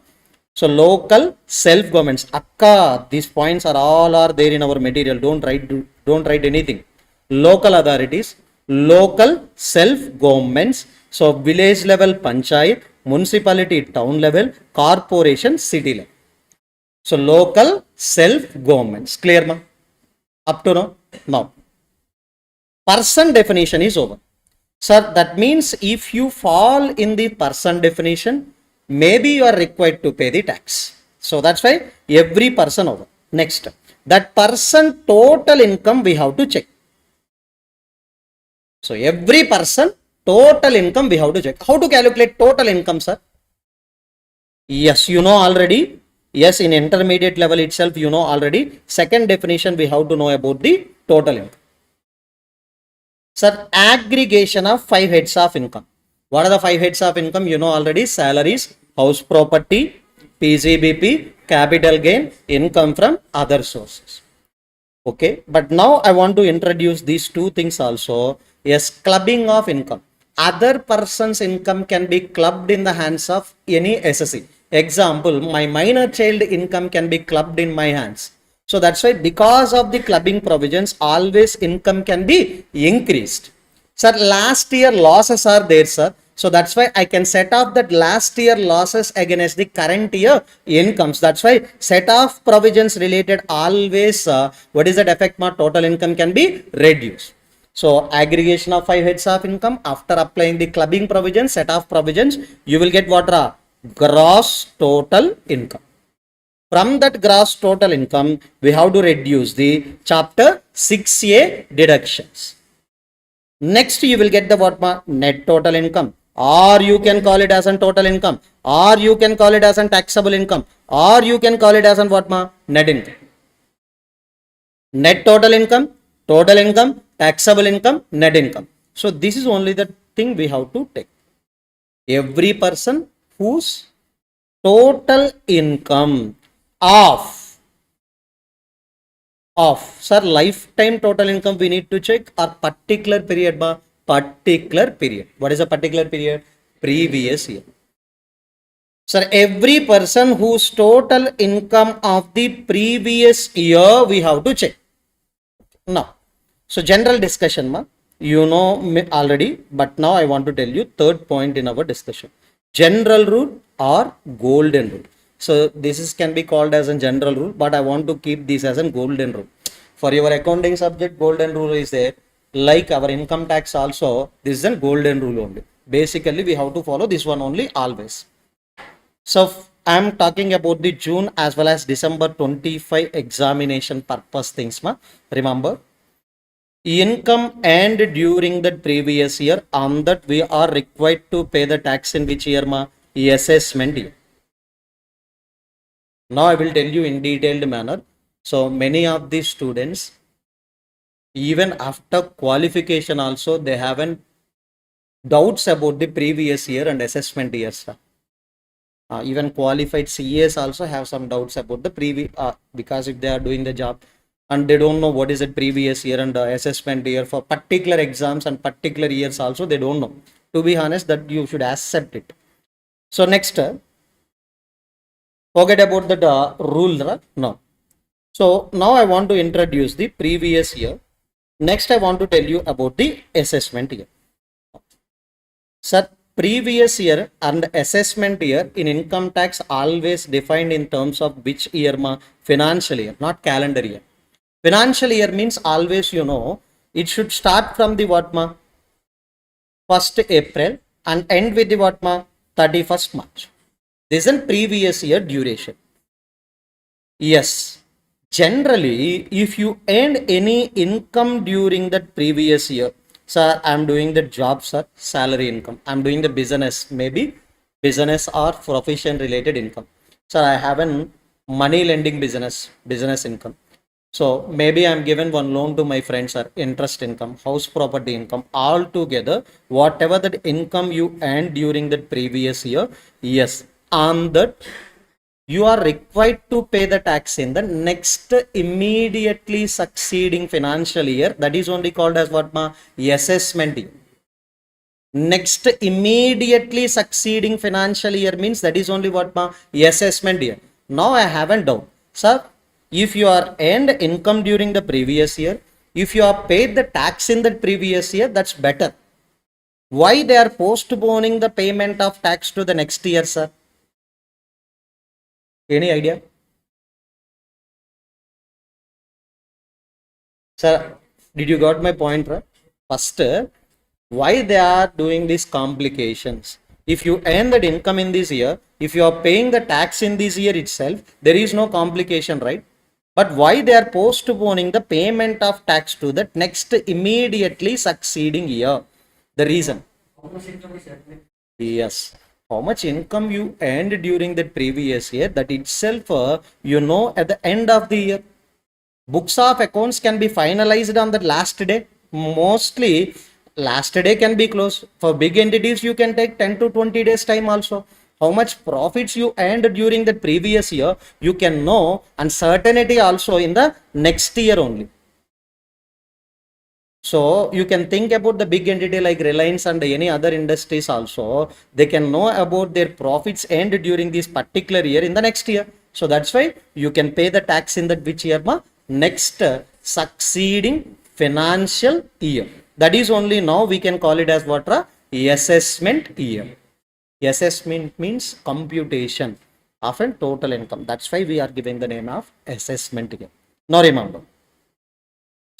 So local self-governments. Akka, these points are all are there in our material. Don't write anything. Local authorities, local self-governments. So village level panchayat, municipality town level, corporation city level. So local self-governments. Clear, ma? Up to now? Now. Person definition is over. Sir, that means if you fall in the person definition, maybe you are required to pay the tax. So that's why every person over. Next, that person total income we have to check. So every person total income we have to check. How to calculate total income, sir? Yes, you know already. Yes, in intermediate level itself, you know already. Second definition we have to know about the total income. Sir, aggregation of 5 heads of income. What are the 5 heads of income? You know already. Salaries, house property, PGBP, capital gain, income from other sources. Okay, but now I want to introduce these two things also. Yes, clubbing of income. Other person's income can be clubbed in the hands of any SSE. Example, my minor child income can be clubbed in my hands. So that's why because of the clubbing provisions, always income can be increased. Sir, last year losses are there, sir. So that's why I can set off that last year losses against the current year incomes. That's why set off provisions related always, what is that effect? Total income can be reduced. So aggregation of 5 heads of income after applying the clubbing provisions, set off provisions, you will get what? Gross total income. From that gross total income, we have to reduce the chapter 6A deductions. Next, you will get the what? Net total income, or you can call it as a total income, or you can call it as a taxable income, or you can call it as a what? Net income. Net total income, taxable income, net income. So this is only the thing we have to take. Every person whose total income of sir, lifetime total income we need to check, or particular period? Particular period. What is a particular period? Previous year. Sir, every person whose total income of the previous year we have to check. Now, so general discussion, you know already, but now I want to tell you third point in our discussion. General rule or golden rule. So this can be called as a general rule, but I want to keep this as a golden rule. For your accounting subject, golden rule is there. Like our income tax also, this is a golden rule only. Basically, we have to follow this one only always. So I am talking about the June as well as December 25 examination purpose things. Remember, income and during the previous year, on that we are required to pay the tax in which year? Assessment year. Now I will tell you in detailed manner. So many of these students, even after qualification also, they haven't doubts about the previous year and assessment years. Even qualified CAs also have some doubts about the previous, because if they are doing the job and they don't know what is the previous year and assessment year for particular exams and particular years also, they don't know. To be honest, that you should accept it. So next, forget about the rule, right? No. So now I want to introduce the previous year. Next, I want to tell you about the assessment year. Sir, previous year and assessment year in income tax always defined in terms of which year ma? Financial year, not calendar year. Financial year means always, you know, it should start from the what ma? 1st April and end with the what ma? 31st March. This is previous year duration. Yes, generally, if you earned any income during that previous year, sir, I'm doing the job, sir, salary income. I'm doing the business, maybe business or profession related income. Sir, I have an money lending business income. So maybe I'm given one loan to my friends, sir, interest income, house property income, all together, whatever that income you earned during that previous year, yes, on that you are required to pay the tax in the next immediately succeeding financial year. That is only called as what ma? Assessment year. Next immediately succeeding financial year means that is only what ma? Assessment year. Now I haven't doubt. Sir, if you are earned income during the previous year, if you are paid the tax in the previous year, that's better. Why they are postponing the payment of tax to the next year, sir? Any idea? Sir, did you got my point, right? First, why they are doing these complications? If you earn that income in this year, if you are paying the tax in this year itself, there is no complication, right? But why they are postponing the payment of tax to the next immediately succeeding year? The reason? Yes. How much income you earned during the previous year, that itself, you know, at the end of the year. Books of accounts can be finalized on the last day. Mostly, last day can be closed. For big entities, you can take 10 to 20 days time also. How much profits you earned during the previous year, you can know, and certainty also in the next year only. So you can think about the big entity like Reliance and any other industries also. They can know about their profits earned during this particular year in the next year. So that's why you can pay the tax in that which year ma? Next succeeding financial year. That is only now we can call it as what? Assessment year. Assessment means computation of a total income. That's why we are giving the name of assessment year. Now remember.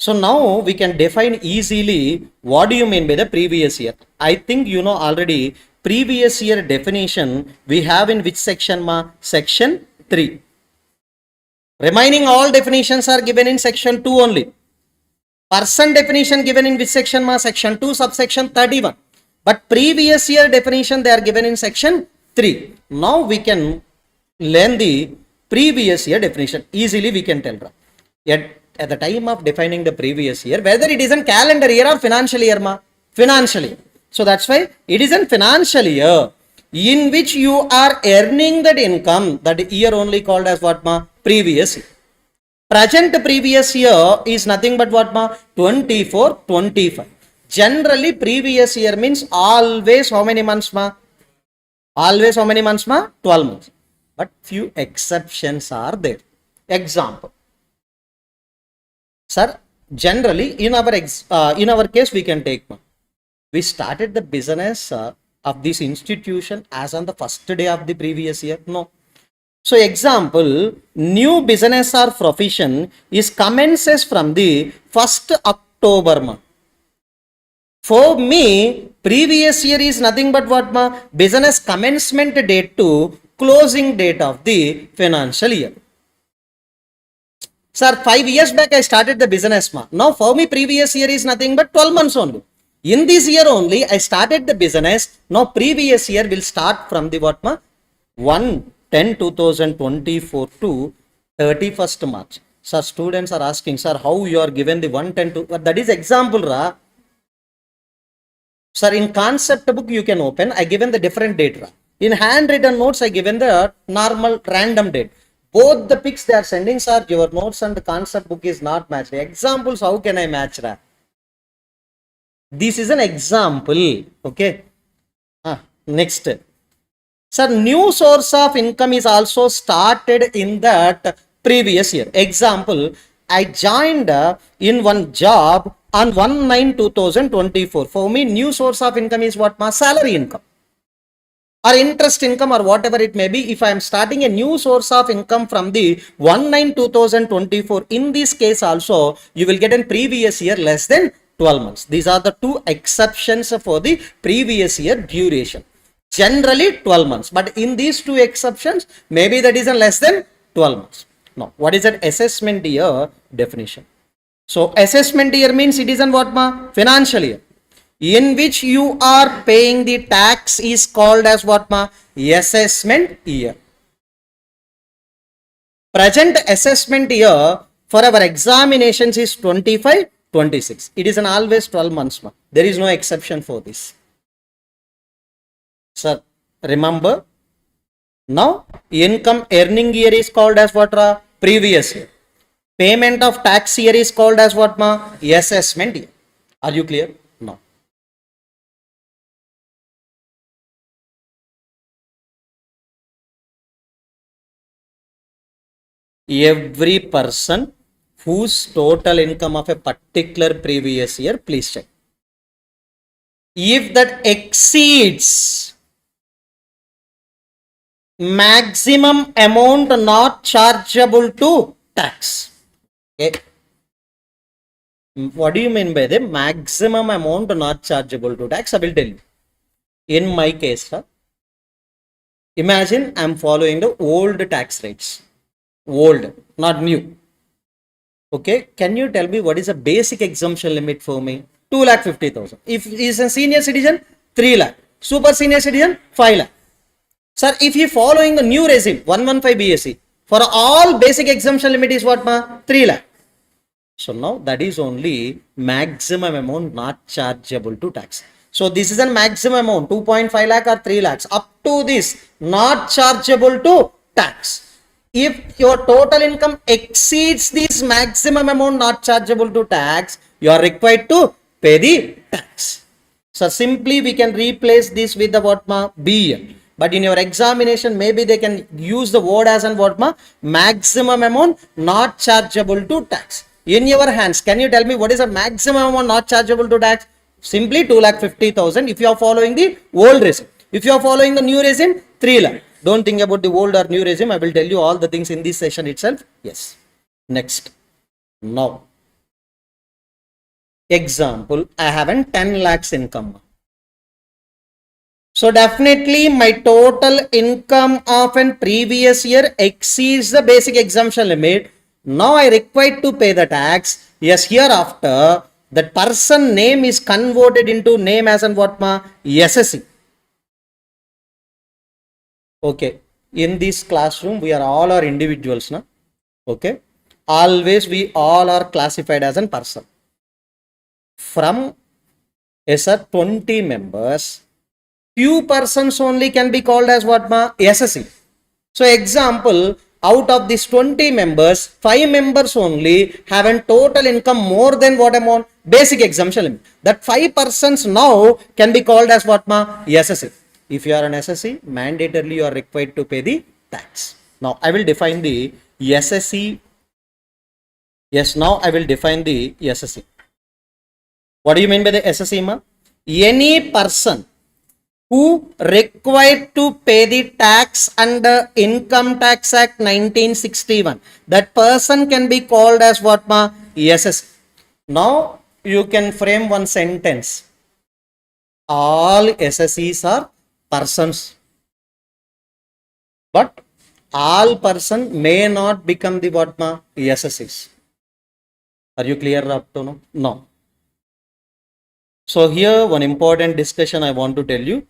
So now we can define easily what do you mean by the previous year. I think you know already previous year definition we have in which section ma? Section 3. Remaining all definitions are given in section 2 only. Person definition given in which section ma? Section 2 subsection 31. But previous year definition they are given in section 3. Now we can learn the previous year definition. Easily we can tell. At the time of defining the previous year, whether it is a calendar year or financial year ma? Financial year. So that's why it is a financial year in which you are earning that income, that year only called as what ma? Previous year. Present previous year is nothing but what ma? 24, 25. Generally previous year means always how many months ma? Always how many months ma? 12 months. But few exceptions are there. Example. Sir, generally in our case we can take we started the business of this institution as on the first day of the previous year. No. So example, new business or profession is commences from the 1st October month. For me, previous year is nothing but what ma? Business commencement date to closing date of the financial year. Sir, 5 years back I started the business ma. Now for me previous year is nothing but 12 months only. In this year only I started the business. Now previous year will start from the what ma? 1/10/2024 to 31st March. Sir, students are asking, sir, how you are given the 1/10 to, that is example ra. Sir, in concept book you can open, I given the different date ra. In handwritten notes I given the normal random date. Both the pics they are sending, sir, your notes and the concept book is not matched. Examples, how can I match that? This is an example. Okay. Next. Sir, new source of income is also started in that previous year. Example, I joined in one job on 1/9/2024. For me, new source of income is what? Ma? Salary income. or interest income or whatever it may be. If I am starting a new source of income from the 1/9/2024, in this case also you will get in previous year less than 12 months. These are the two exceptions for the previous year duration. Generally 12 months, but in these two exceptions, maybe that is a less than 12 months. Now, what is that assessment year definition? So, assessment year means it is an what ma? Financial year, in which you are paying the tax is called as what ma? Assessment year. Present assessment year for our examinations is 25-26. It is an always 12 months ma. There is no exception for this. Sir, remember, now income earning year is called as what ra? Previous year. Payment of tax year is called as what ma? Assessment year. Are you clear? No. Every person whose total income of a particular previous year, please check. If that exceeds maximum amount not chargeable to tax. Okay. What do you mean by the maximum amount not chargeable to tax? I will tell you. In my case, imagine I am following the old tax rates. Old, not new. Okay. Can you tell me what is the basic exemption limit for me? 2,50,000. If he is a senior citizen, 3 lakh. Super senior citizen, 5 lakh. Sir, if you following the new regime, 115 BSc, for all basic exemption limit is what ma? 3 lakh. So now that is only maximum amount not chargeable to tax. So this is a maximum amount, 2.5 lakh or 3 lakhs. Up to this, not chargeable to tax. If your total income exceeds this maximum amount not chargeable to tax, you are required to pay the tax. So simply we can replace this with the what ma? B. But in your examination, maybe they can use the word as an what ma? Maximum amount not chargeable to tax. In your hands, can you tell me what is the maximum amount not chargeable to tax? Simply 2,50,000 if you are following the old regime. If you are following the new regime, 3 lakh. Don't think about the old or new regime. I will tell you all the things in this session itself. Yes. Next. Now, example, I have an 10 lakhs income. So definitely my total income of a previous year exceeds the basic exemption limit. Now I required to pay the tax. Yes, hereafter that person name is converted into name as an what ma? SSC. Okay. In this classroom, we are all are individuals. Na? Okay. Always we all are classified as a person. From yes, sir, 20 members, few persons only can be called as what ma? SSC. So example, out of these 20 members, 5 members only have a total income more than what amount? Basic exemption limit. That 5 persons now can be called as what ma? SSC. If you are an SSC, mandatorily you are required to pay the tax. Now I will define the SSC. Yes, now I will define the SSC. What do you mean by the SSC ma? Any person who required to pay the tax under Income Tax Act 1961. That person can be called as what ma? SSC. Now you can frame one sentence. All SSCs are persons. But all person may not become the what ma? SSCs. Are you clear up to now? No. So here one important discussion I want to tell you.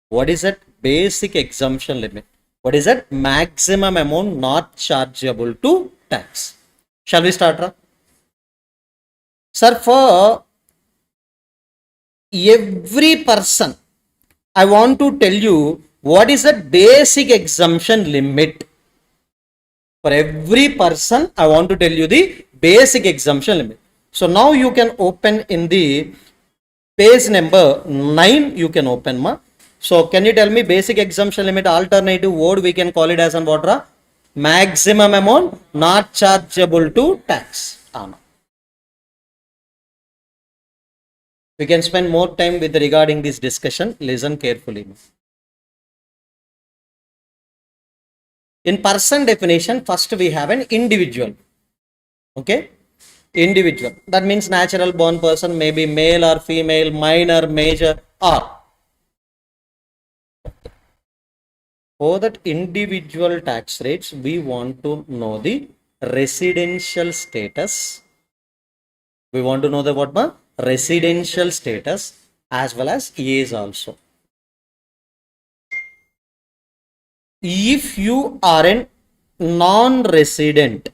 What is that basic exemption limit? What is that maximum amount not chargeable to tax? Shall we start, Ra? Sir, for every person, I want to tell you what is the basic exemption limit. For every person, I want to tell you the basic exemption limit. So now you can open in the page number 9, you can open ma. So can you tell me basic exemption limit alternative word we can call it as an what ra? Maximum amount not chargeable to tax. No. We can spend more time with regarding this discussion. Listen carefully. In person definition, first we have an individual. Okay, individual. That means natural born person, may be male or female, minor, major, or. For that individual tax rates, we want to know the residential status. We want to know the what? Residential status as well as age also. If you are a non-resident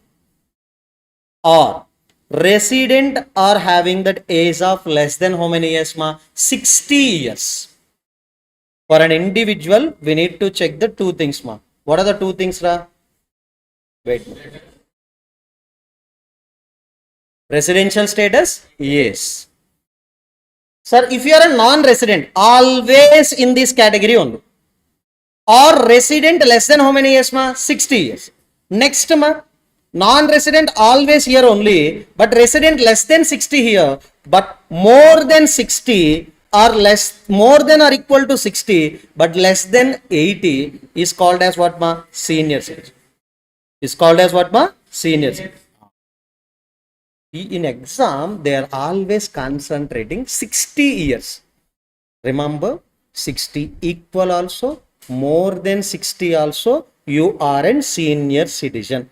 or resident are having that age of less than how many years? 60 years. For an individual, we need to check the two things. What are the two things? Wait. Residential status? Yes. Sir, if you are a non-resident, always in this category only. Or resident less than how many years? 60 years. Next, non-resident always here only, but resident less than 60 here, but more than 60 or less, more than or equal to 60, but less than 80 is called as what? Senior citizen. Is called as what? Senior citizen. In exam, they are always concentrating 60 years. Remember, 60 equal also, more than 60 also, you are a senior citizen.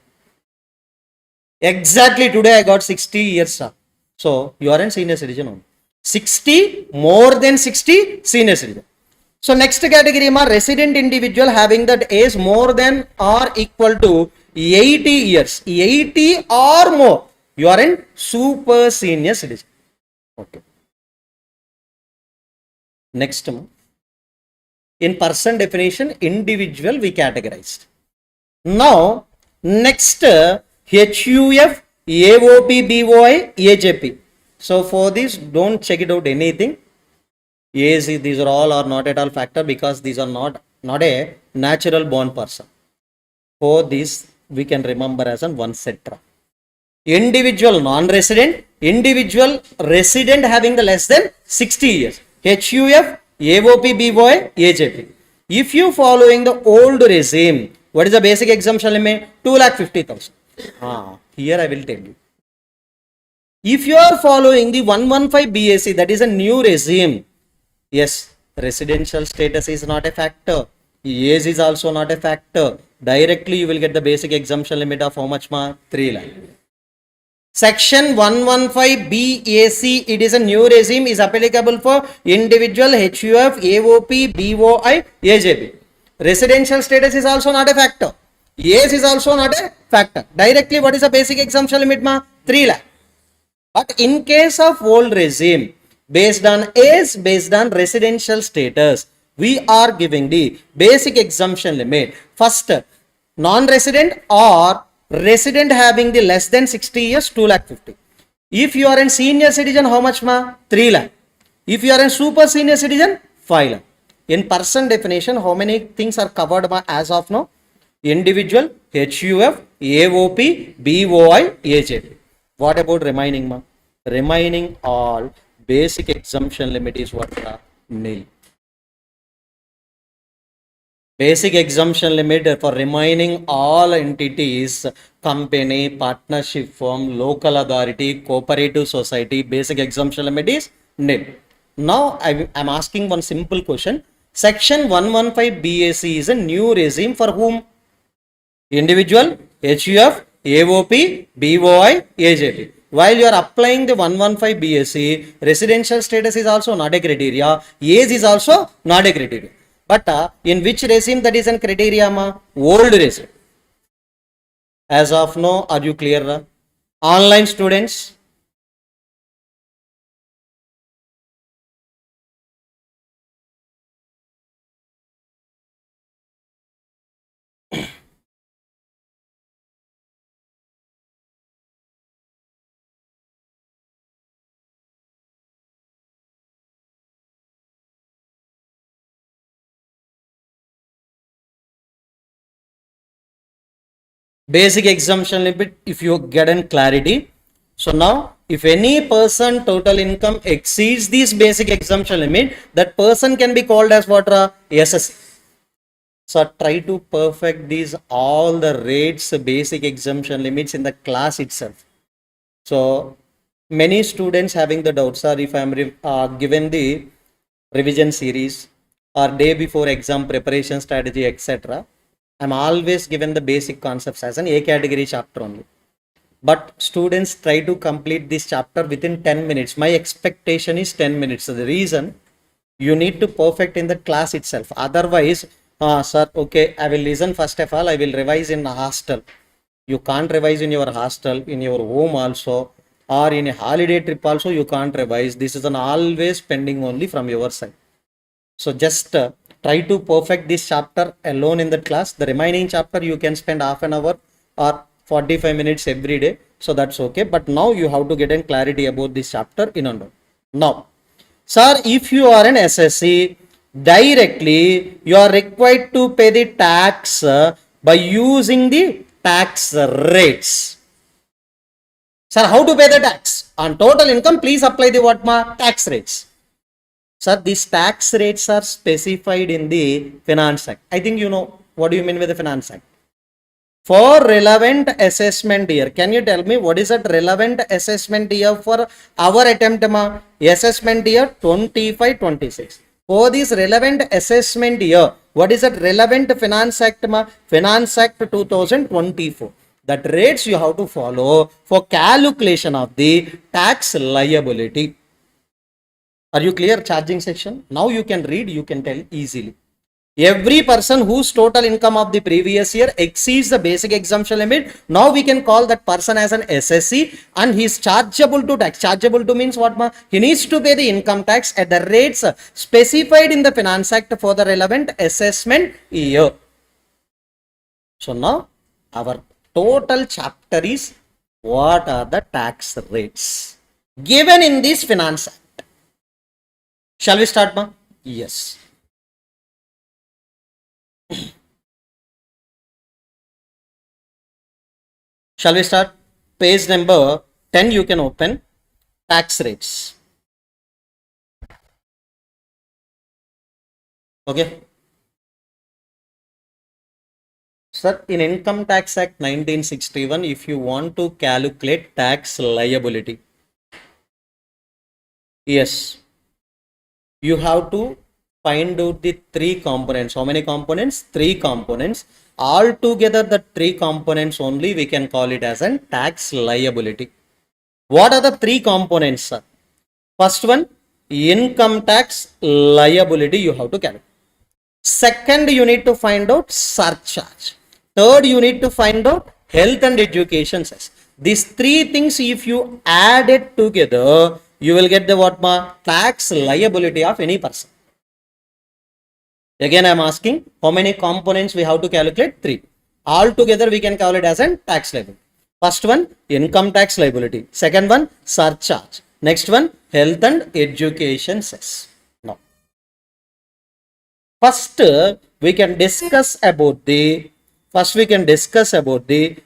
Exactly today I got 60 years. So, you are a senior citizen only. 60, more than 60, senior citizen. So, next category, resident individual having that age more than or equal to 80 years. 80 or more. You are a super senior citizen. Okay. Next, in person definition, individual we categorized. Now, next, HUF, AOP, BOI, AJP. So, for this, don't check it out anything. Yes, these are all or not at all factor because these are not a natural born person. For this, we can remember as an one setra. Individual non-resident, individual resident having the less than 60 years. HUF, AOP, BOI, AJP. If you following the old regime, what is the basic exemption limit? 2,50,000. Here I will tell you. If you are following the 115 BAC, that is a new regime. Yes, residential status is not a factor. Age is also not a factor. Directly you will get the basic exemption limit of how much? 3 lakh. Section 115 BAC, it is a new regime, is applicable for individual HUF, AOP, BOI, AJP. Residential status is also not a factor. Age is also not a factor. Directly, what is the basic exemption limit? 3 lakh. But in case of old regime, based on age, based on residential status, we are giving the basic exemption limit. First, non-resident or resident having the less than 60 years, 2,50,000. If you are a senior citizen, how much? 3 lakh. If you are a super senior citizen, 5 lakh. In person definition, how many things are covered as of now? Individual, HUF, AOP, BOI, AJP. What about remaining? Remaining all basic exemption limit is what? Nil. Basic exemption limit for remaining all entities, company, partnership firm, local authority, cooperative society, basic exemption limit is nil. Now I am asking one simple question. Section 115 BAC is a new regime for whom? Individual, HUF, AOP, BOI, AJP. While you are applying the 115 BAC, residential status is also not a criteria, age is also not a criteria. But in which regime that is a criteria? Old regime. As of now, are you clear? Online students? Basic exemption limit, if you get in clarity. So now, if any person total income exceeds this basic exemption limit, that person can be called as what? SS. So try to perfect these all the rates, basic exemption limits in the class itself. So many students having the doubts are if I am given the revision series or day before exam preparation strategy, etc. I'm always given the basic concepts as an A category chapter only. But students try to complete this chapter within 10 minutes. My expectation is 10 minutes. So the reason you need to perfect in the class itself. Otherwise, sir, okay, I will listen first of all, I will revise in the hostel. You can't revise in your hostel, in your home also, or in a holiday trip also, you can't revise. This is an always pending only from your side. So just try to perfect this chapter alone in the class. The remaining chapter you can spend half an hour or 45 minutes every day. So that's okay. But now you have to get in clarity about this chapter in and out. Now, sir, if you are an SSC, directly you are required to pay the tax by using the tax rates. Sir, how to pay the tax? On total income, please apply the what tax rates. Sir, these tax rates are specified in the Finance Act. I think you know what do you mean with the Finance Act. For relevant assessment year, can you tell me what is that relevant assessment year for our attempt? Assessment year 25-26. For this relevant assessment year, what is that relevant Finance Act? Finance Act 2024. That rates you have to follow for calculation of the tax liability. Are you clear? Charging section. Now you can read, you can tell easily. Every person whose total income of the previous year exceeds the basic exemption limit, now we can call that person as an SSC and he is chargeable to tax. Chargeable to means what? He needs to pay the income tax at the rates specified in the Finance Act for the relevant assessment year. So now our total chapter is what are the tax rates given in this Finance Act. Shall we start, ma? Yes. Shall we start? Page number 10 you can open. Tax rates. Okay. Sir, in Income Tax Act 1961, if you want to calculate tax liability, yes, you have to find out the three components. How many components? Three components. All together the three components only we can call it as a tax liability. What are the three components, sir? First one, income tax liability you have to calculate. Second, you need to find out surcharge. Third, you need to find out health and education cess. These three things, if you add it together, you will get the what tax liability of any person. Again, I am asking how many components we have to calculate? Three. All together we can call it as a tax liability. First one, income tax liability. Second one, surcharge. Next one, health and education cess. Now, first we can discuss about the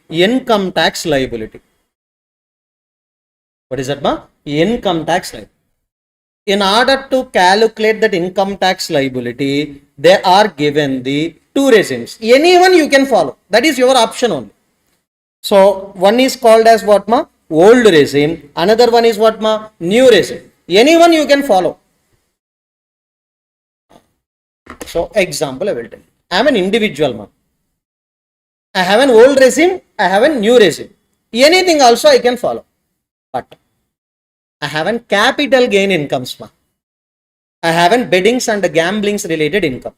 income tax liability. What is that, ma? Income tax liability. In order to calculate that income tax liability, they are given the two regimes. Anyone you can follow. That is your option only. So one is called as what, ma? Old regime. Another one is what, ma? New regime. Anyone you can follow. So example I will tell you. I am an individual, ma. I have an old regime. I have a new regime. Anything also I can follow. But I haven't capital gain incomes, ma. I haven't beddings and gamblings related income.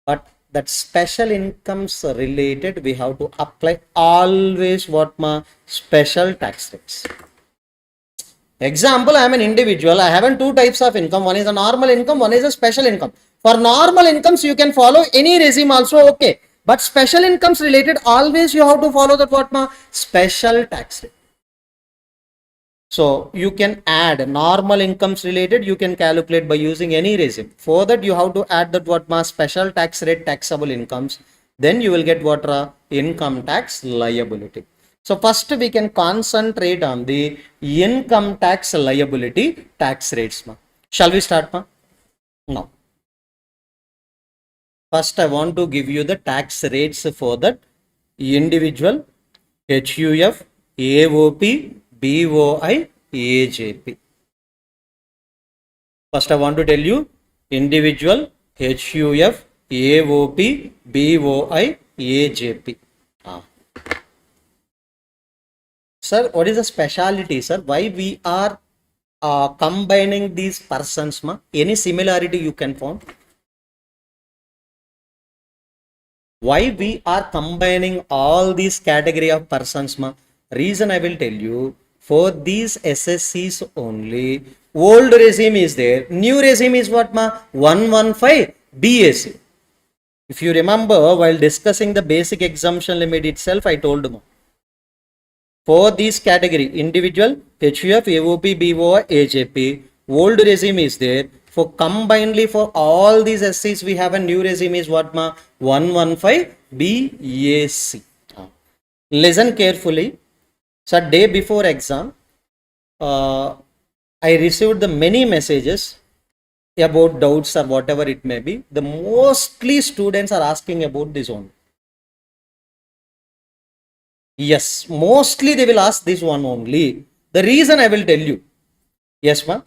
But that special incomes related, we have to apply always what, ma? Special tax rates. Example, I am an individual. I have two types of income. One is a normal income, one is a special income. For normal incomes, you can follow any regime also, okay. But special incomes related, always you have to follow that what, ma? Special tax rate. So you can add normal incomes related, you can calculate by using any regime. For that you have to add that what, ma? Special tax rate taxable incomes. Then you will get what, income tax liability. So first we can concentrate on the income tax liability tax rates, ma. Shall we start, ma? Now, First, I want to give you the tax rates for that individual, HUF, AOP, BOI, AJP. First, I want to tell you individual, HUF, AOP, BOI, AJP. Sir, what is the speciality, sir? Why we are combining these persons, ma? Any similarity you can find? Why we are combining all these category of persons, ma? Reason I will tell you. For these SSCs only, old regime is there. New regime is what, ma? 115 BAC. If you remember, while discussing the basic exemption limit itself, I told, ma, for this category, individual, HUF, AOP, BOI, AJP, old regime is there. For combinedly for all these SCs, we have a new regime is what, ma? 115 BAC. Listen carefully. So, day before exam, I received the many messages about doubts or whatever it may be. The mostly students are asking about this one. Yes, mostly they will ask this one only. The reason I will tell you. Yes, ma'am.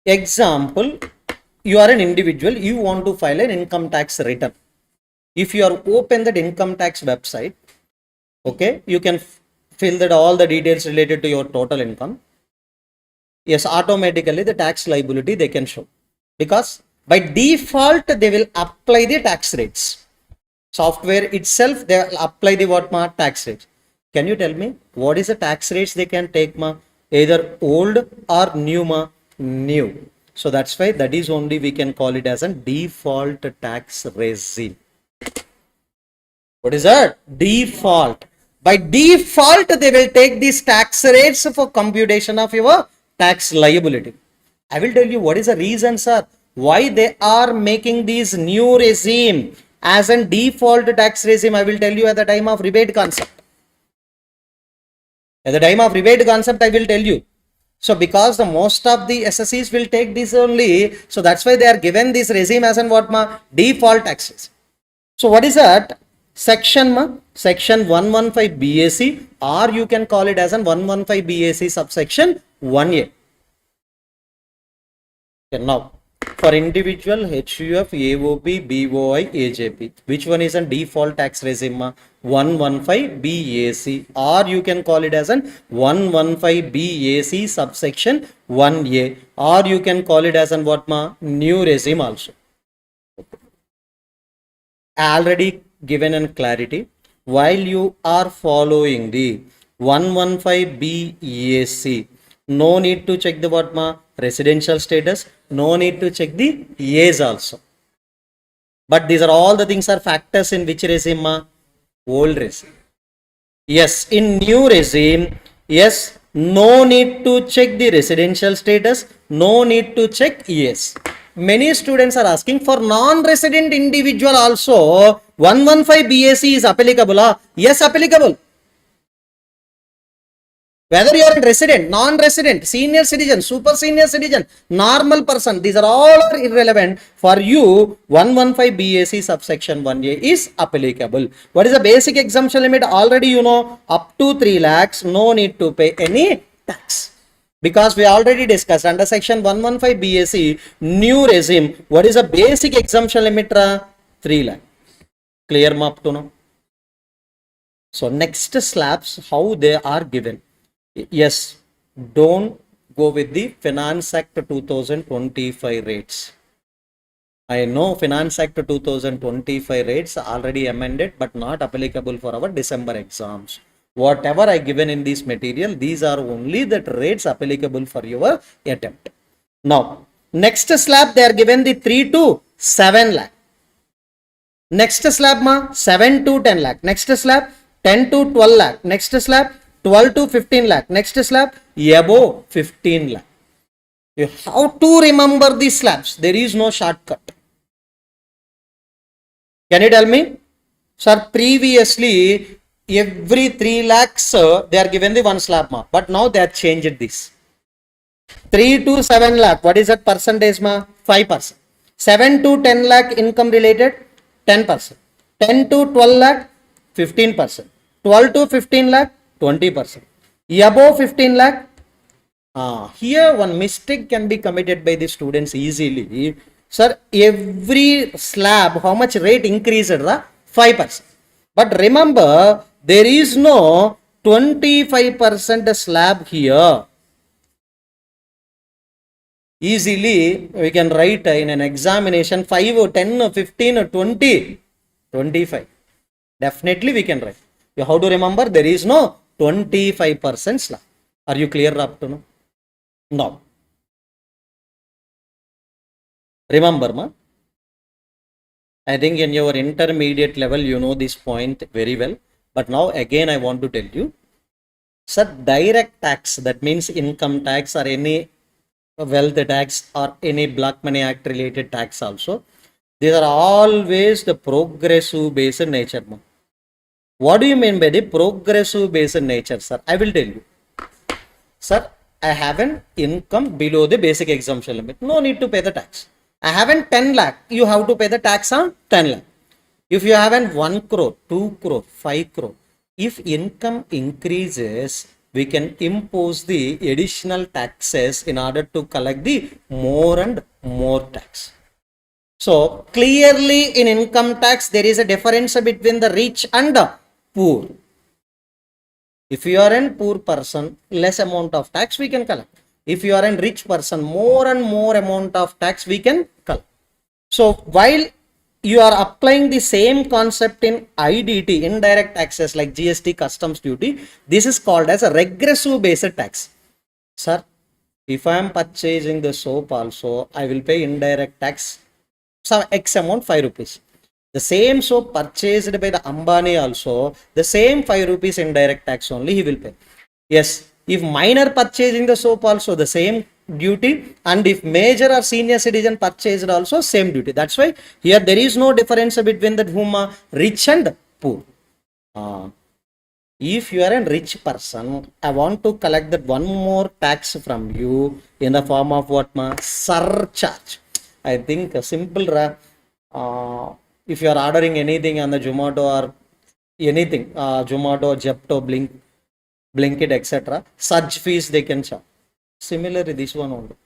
Example, you are an individual, you want to file an income tax return. If you are open that income tax website, okay, you can fill that all the details related to your total income. Yes, automatically the tax liability they can show, because by default they will apply the tax rates. Software itself they will apply the what, ma? Tax rates. Can you tell me what is the tax rates they can take, ma? Either old or new, ma? New. So that's why that is only we can call it as a default tax regime. What is that? Default. By default, they will take these tax rates for computation of your tax liability. I will tell you what is the reason, sir, why they are making this new regime as a default tax regime. I will tell you at the time of rebate concept. At the time of rebate concept, I will tell you. So, because the most of the SSCs will take this only, so that's why they are given this regime as an what, ma? Default taxes. So, what is that? Section, ma? Section 115 BAC, or you can call it as an 115 BAC subsection 1A. Okay, now, for individual, HUF, AOP, BOI, AJP, which one is a default tax regime, ma? 115 BAC, or you can call it as an 115 BAC subsection 1A, or you can call it as an what, ma? New regime also. Already given in clarity, while you are following the 115 BAC, no need to check the what, ma? Residential status, no need to check the age also. But these are all the things are factors in which regime, ma? Old regime. Yes, in new regime, yes, no need to check the residential status, no need to check yes. Many students are asking for non-resident individual also 115 BAC is applicable. Yes, applicable. Whether you are a resident, non-resident, senior citizen, super senior citizen, normal person, these are all irrelevant. For you, 115 BAC subsection 1A is applicable. What is the basic exemption limit? Already you know, up to 3 lakhs, no need to pay any tax. Because we already discussed under section 115 BAC, new regime, what is the basic exemption limit? 3 lakh. Clear ma up to now? So next slabs, how they are given. Yes, don't go with the Finance Act 2025 rates. I know Finance Act 2025 rates are already amended, but not applicable for our December exams. Whatever I given in this material, these are only the rates applicable for your attempt. Now, next slab, they are given the 3 to 7 lakh. Next slab, ma, 7 to 10 lakh. Next slab, 10 to 12 lakh. Next slab, 12 to 15 lakh. Next slab, above 15 lakh. You have to remember these slabs. There is no shortcut. Can you tell me? Sir, previously, every 3 lakhs, they are given the one slab, ma. But now they have changed this. 3 to 7 lakh. What is that percentage, ma? 5%. 7 to 10 lakh income related, 10%. 10 to 12 lakh, 15%. 12 to 15 lakh, 20%. Above 15 lakh, here one mistake can be committed by the students easily. Sir, every slab, how much rate increased? 5%. But remember, there is no 25% slab here. Easily, we can write in an examination 5 or 10 or 15 or 20, 25. Definitely we can write. How to remember? There is no 25% slab. Are you clear up to now? No. Remember, ma? I think in your intermediate level, you know this point very well. But now again, I want to tell you, sir, direct tax, that means income tax or any wealth tax or any Black Money Act related tax also, these are always the progressive based nature. Ma. What do you mean by the progressive based nature, sir? I will tell you. Sir, I have an income below the basic exemption limit. No need to pay the tax. I have an 10 lakh. You have to pay the tax on 10 lakh. If you have an 1 crore, 2 crore, 5 crore, if income increases, we can impose the additional taxes in order to collect the more and more tax. So, clearly in income tax, there is a difference between the rich and the poor. If you are a poor person, less amount of tax we can collect. If you are a rich person, more and more amount of tax we can collect. So, while you are applying the same concept in IDT, indirect taxes like GST, customs duty, this is called as a regressive based tax. Sir, if I am purchasing the soap also, I will pay indirect tax, some X amount, 5 rupees. The same soap purchased by the Ambani also, the same 5 rupees indirect tax only he will pay. Yes, if minor purchasing the soap also, the same duty, and if major or senior citizen purchased also, same duty. That's why here there is no difference between that whom rich and poor. If you are a rich person, I want to collect that one more tax from you in the form of what? Surcharge. I think a simple, if you are ordering anything on the Zomato or anything, Zomato, Zepto, Blinkit, etc., surge fees they can charge. Similarly, this one only.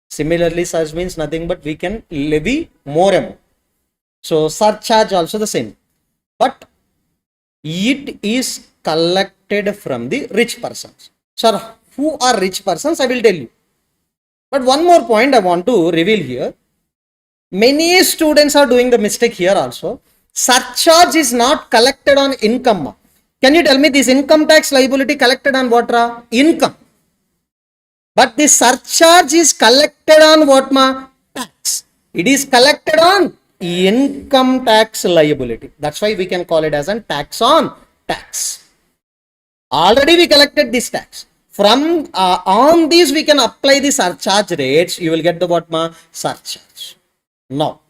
Similarly, surge means nothing but we can levy more amount. So, surcharge also the same. But it is collected from the rich persons. Sir, who are rich persons? I will tell you. But one more point I want to reveal here. Many students are doing the mistake here also. Surcharge is not collected on income. Can you tell me this income tax liability collected on what? Income. But the surcharge is collected on what? Tax. It is collected on income tax liability. That's why we can call it as a tax on tax. Already we collected this tax. From on these we can apply the surcharge rates. You will get the what? Surcharge. Now,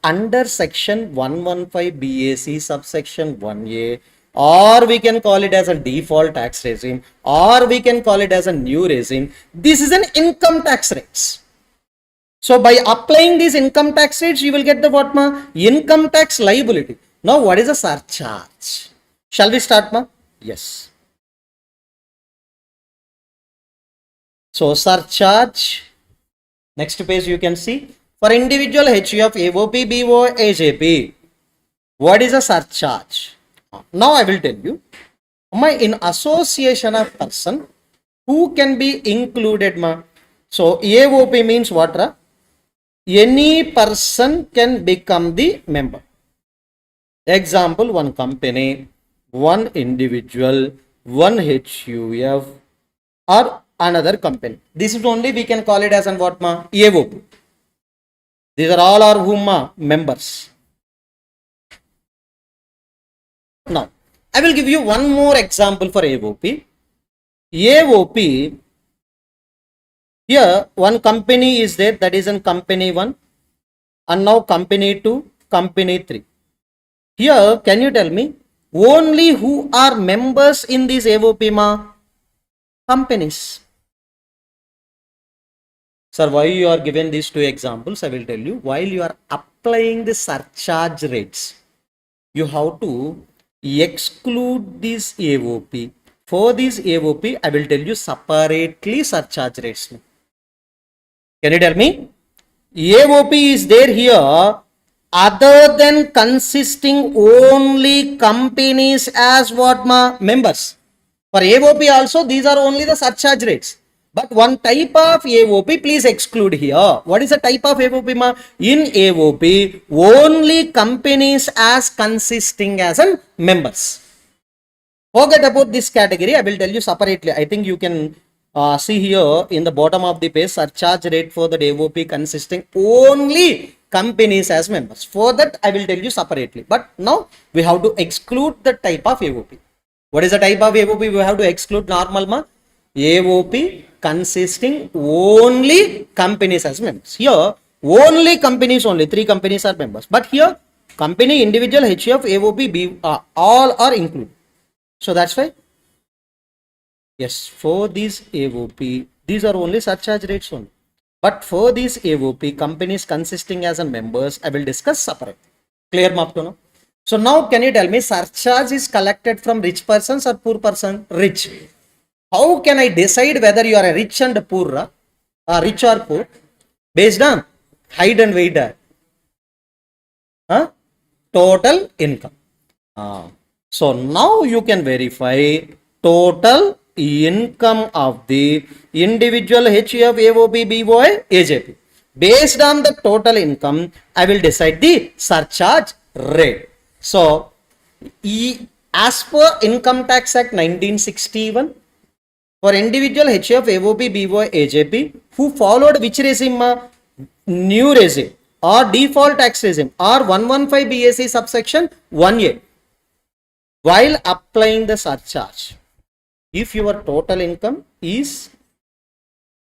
under section 115 BAC subsection 1A, or we can call it as a default tax regime, or we can call it as a new regime. This is an income tax rates. So, by applying these income tax rates, you will get the what? Income tax liability. Now, what is a surcharge? Shall we start? Yes. So, surcharge. Next page you can see. For individual HUF, AOP, BO, AJP, what is a surcharge? Now I will tell you. In association of person, who can be included? So AOP means what? Any person can become the member. Example, one company, one individual, one HUF, or another company. This is only we can call it as an what? AOP. These are all our whom members. Now, I will give you one more example for AOP. AOP, here one company is there, that is in company 1, and now company 2, company 3. Here, can you tell me, only who are members in this AOP companies? Sir, why you are given these two examples? I will tell you. While you are applying the surcharge rates, you have to exclude this AOP. For this AOP, I will tell you separately surcharge rates. Can you tell me? AOP is there here other than consisting only companies as what members. For AOP also, these are only the surcharge rates. But one type of AOP, please exclude here. What is the type of AOP? In AOP, only companies as consisting as members. Forget about this category. I will tell you separately. I think you can see here in the bottom of the page, surcharge rate for the AOP consisting only companies as members. For that, I will tell you separately. But now we have to exclude the type of AOP. What is the type of AOP? We have to exclude normal AOP consisting only companies as members. Here, only companies, only 3 companies are members. But here, company, individual, HUF, AOP, B, all are included. So that's why, yes, for these AOP, these are only surcharge rates only. But for these AOP, companies consisting as members, I will discuss separate. Clear, Maptono? So now can you tell me surcharge is collected from rich persons or poor person? Rich. How can I decide whether you are a rich and poor, rich or poor? Based on height and weight. Total income. So now you can verify total income of the individual HUF, AOP, BOI, AJP. Based on the total income, I will decide the surcharge rate. So, as per Income Tax Act 1961, for individual HUF, AOP, BOI, AJP, who followed which regime? New regime or default tax regime or 115 BAC subsection 1A. While applying the surcharge, if your total income is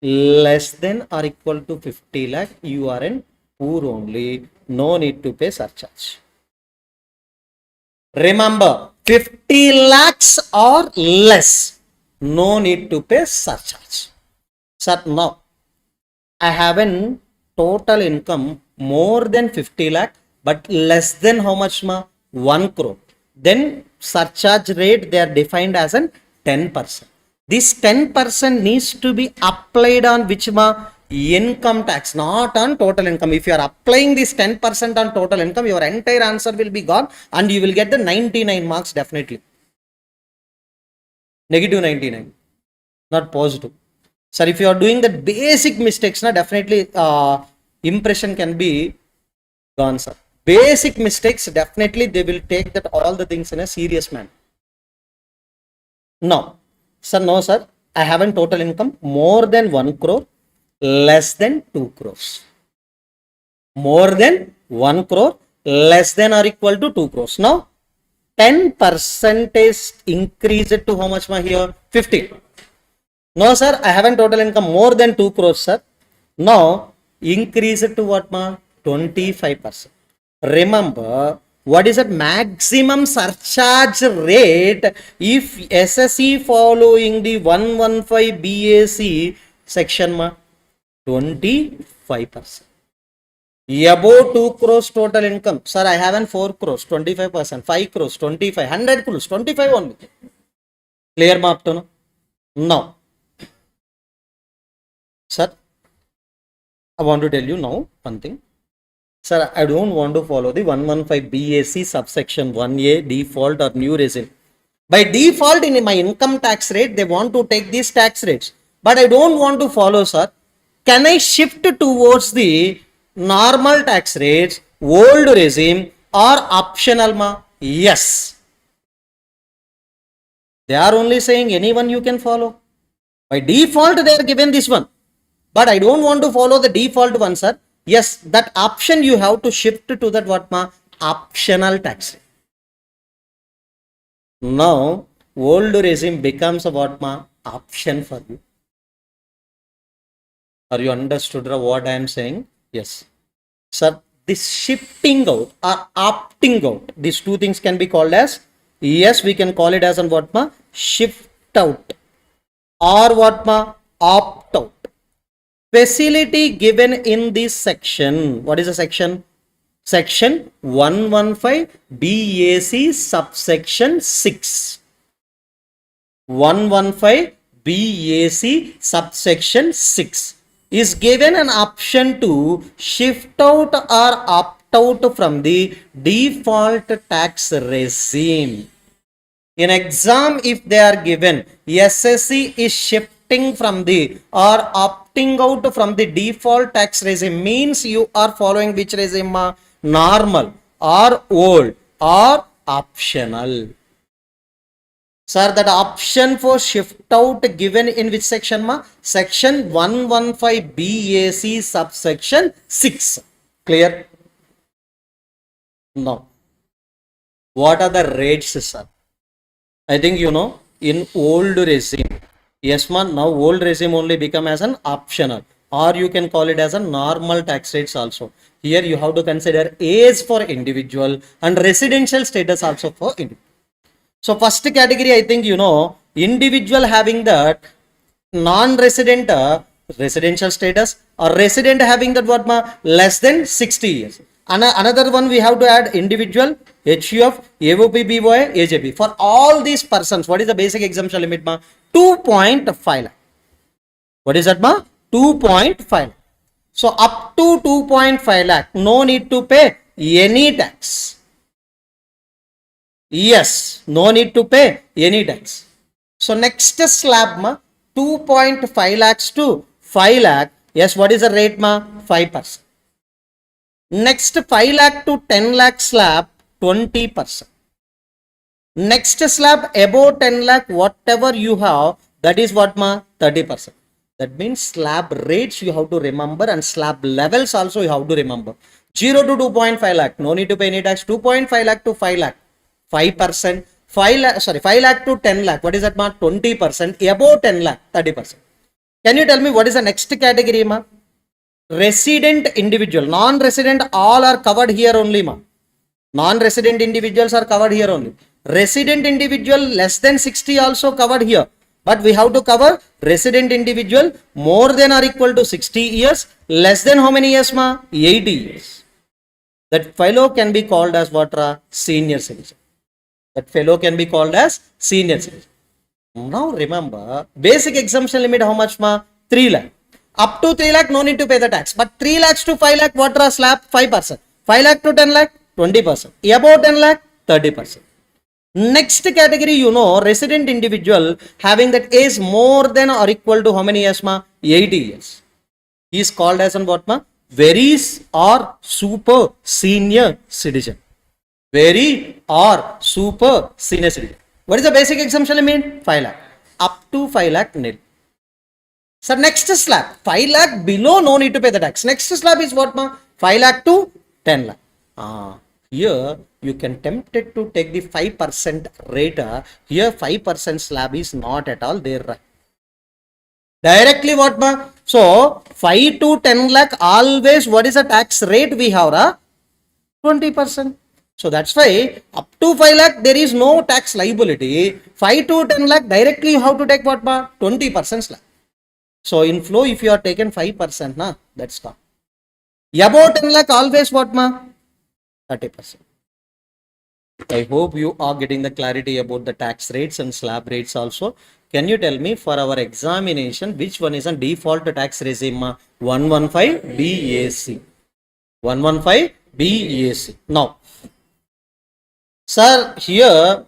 less than or equal to 50 lakh, you are in poor only, no need to pay surcharge. Remember, 50 lakhs or less, no need to pay surcharge. Sir, now I have a total income more than 50 lakh, but less than how much? 1 crore. Then surcharge rate they are defined as an 10%. This 10% needs to be applied on which income tax, not on total income. If you are applying this 10% on total income, your entire answer will be gone and you will get the 99 marks definitely. Negative 99, not positive. Sir, if you are doing the basic mistakes, definitely impression can be gone, sir. Basic mistakes, definitely they will take that all the things in a serious manner. No, sir, no, sir. I have a total income more than 1 crore, less than 2 crores. More than 1 crore, less than or equal to 2 crores. Now, 10% is increased to how much here? 50. No, sir, I have a total income more than 2 crores, sir. Now, increase it to what? 25%. Remember, what is the maximum surcharge rate if SSE following the 115 BAC section? 25%. Above 2 crores total income. Sir, I have an 4 crores, 25%, 5 crores, 25, 100 crores, 25 only. Clear, Maptono? Now, sir, I want to tell you now one thing. Sir, I don't want to follow the 115 BAC subsection 1A default or new regime. By default, in my income tax rate, they want to take these tax rates. But I don't want to follow, sir. Can I shift towards the normal tax rates, old regime or optional? Yes. They are only saying anyone you can follow. By default, they are given this one. But I don't want to follow the default one, sir. Yes, that option you have to shift to that what? Optional tax rate. Now, old regime becomes a what? Option for you. Are you understood what I am saying? Yes. Sir, this shifting out or opting out, these two things can be called as, yes, we can call it as an what? Shift out or what? Opt out. facility given in this section. What is the section? Section 115 BAC subsection 6. 115 BAC subsection 6 is given an option to shift out or opt out from the default tax regime. In exam, if they are given, SSC is shifting from the or opting out from the default tax regime, means you are following which regime? Normal or old or optional. Sir, that option for shift out given in which section? Section 115 BAC subsection 6. Clear? No. What are the rates, sir? I think you know, in old regime. Yes, man. Now old regime only become as an optional, or you can call it as a normal tax rates also. Here you have to consider age for individual and residential status also for individual. So first category, I think you know, individual having that non-resident residential status, or resident having that what less than 60 years. Another one we have to add individual, HUF, AOP, BOI, AJB. For all these persons, what is the basic exemption limit? 2.5 lakh. What is that? 2.5 lakh. So up to 2.5 lakh, no need to pay any tax. Yes, no need to pay any tax. So next slab 2.5 lakhs to 5 lakh. Yes, what is the rate 5%. Next 5 lakh to 10 lakh slab 20%. Next slab above 10 lakh, whatever you have, that is what 30%. That means slab rates you have to remember and slab levels also you have to remember. 0 to 2.5 lakh, no need to pay any tax. 2.5 lakh to 5 lakh, 5%. 5 lakh to 10 lakh, what is that 20%. Above 10 lakh, 30%. Can you tell me what is the next category Resident individual, non-resident, all are covered here only Non-resident individuals are covered here only. Resident individual less than 60 also covered here. But we have to cover resident individual more than or equal to 60 years, less than how many years 80 years. That fellow can be called as what? Senior citizen. That fellow can be called as senior citizen. Now remember, basic exemption limit how much 3 lakh. Up to 3 lakh, no need to pay the tax. But 3 lakhs to 5 lakh, what slab? 5%. 5 lakh to 10 lakh, 20%. Above 10 lakh, 30%. Next category, you know, resident individual having that age more than or equal to how many years 80 years. He is called as what very or super senior citizen. Very or super senior citizen. What is the basic exemption limit? 5 lakh. Up to 5 lakh nil. So next slab, 5 lakh below, no need to pay the tax. Next slab is what 5 lakh to 10 lakh. Here you can tempted to take the 5% rate. Here 5% slab is not at all there. Directly what So 5 to 10 lakh, always what is the tax rate we have? 20%. So that's why up to 5 lakh there is no tax liability. 5 to 10 lakh directly you have to take what 20% slab. So in flow if you are taken 5%, that's stop. Above 10 lakh always what 30%. I hope you are getting the clarity about the tax rates and slab rates also. Can you tell me for our examination which one is a default tax regime? 115 BAC. 115 BAC. Now, sir, here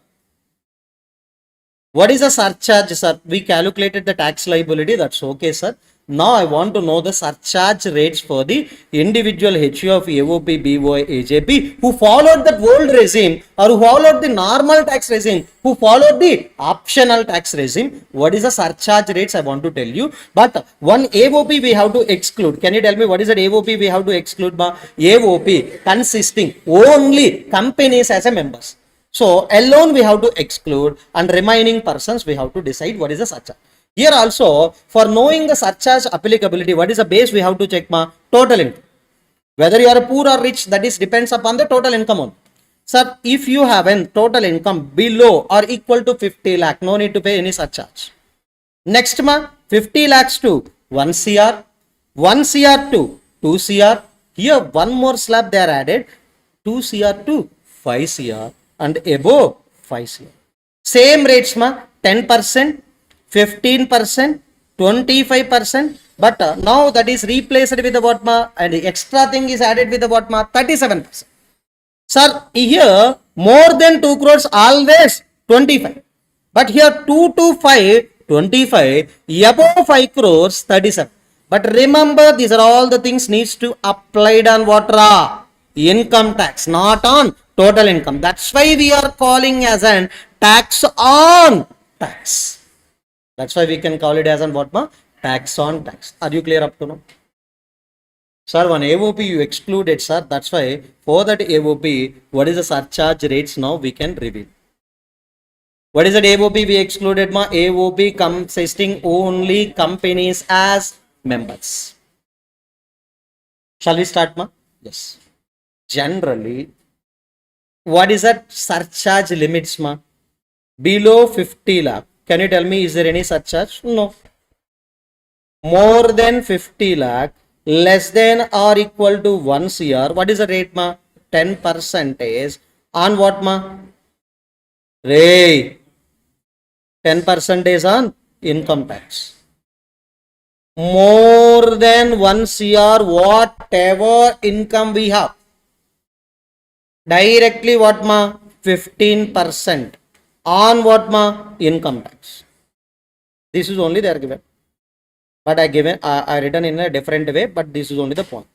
what is the surcharge, sir? We calculated the tax liability. That's okay, sir. Now I want to know the surcharge rates for the individual HUF, AOP, BOI, AJP who followed that old regime or who followed the normal tax regime, who followed the optional tax regime. What is the surcharge rates? I want to tell you. But one AOP we have to exclude. Can you tell me what is that AOP we have to exclude? AOP consisting only companies as a members. So alone we have to exclude and remaining persons we have to decide what is the surcharge. Here also, for knowing the surcharge applicability, what is the base we have to check? Total income. Whether you are poor or rich, that is depends upon the total income only. Sir, if you have a total income below or equal to 50 lakh, no need to pay any surcharge. Next 50 lakhs to 1 CR, 1 CR2, 2 CR. Here one more slab they are added, 2 CR2, 5 CR and above 5 CR. Same rates ma, 10%, 15%, 25%, but now that is replaced with the what ma, and the extra thing is added with the what ma, 37%. Sir, here more than 2 crores always 25. But here 2 to 5, 25, above 5 crores 37. But remember, these are all the things needs to applied on what ra? Income tax, not on total income. That's why we are calling as an tax on tax. That's why we can call it as an what ma? Tax on tax. Are you clear up to now? Sir, one AOP you excluded, sir. That's why for that AOP, what is the surcharge rates now we can reveal. What is that AOP we excluded ma? AOP consisting only companies as members. Shall we start ma? Yes. Generally, what is that surcharge limits ma? Below 50 lakh. Can you tell me, is there any surcharge? No. More than 50 lakh, less than or equal to 1 CR. What is the rate ma? 10% on what ma? Ray. 10% on income tax. More than 1 CR, whatever income we have, directly what ma? 15% on what ma? Income tax. This is only they are given. But I written in a different way, but this is only the point.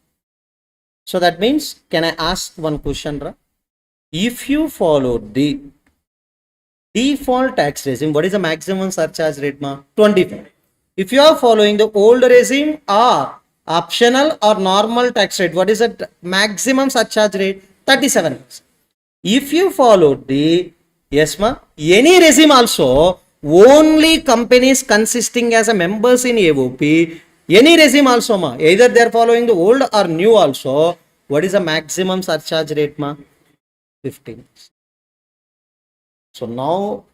So that means, can I ask one question, Ra? If you follow the default tax regime, what is the maximum surcharge rate ma? 25. If you are following the old regime or optional or normal tax rate, what is the maximum surcharge rate? 37. If you follow the, yes ma, any regime also, only companies consisting as a members in AOP, any regime also ma, either they are following the old or new also, what is the maximum surcharge rate ma? 15. So now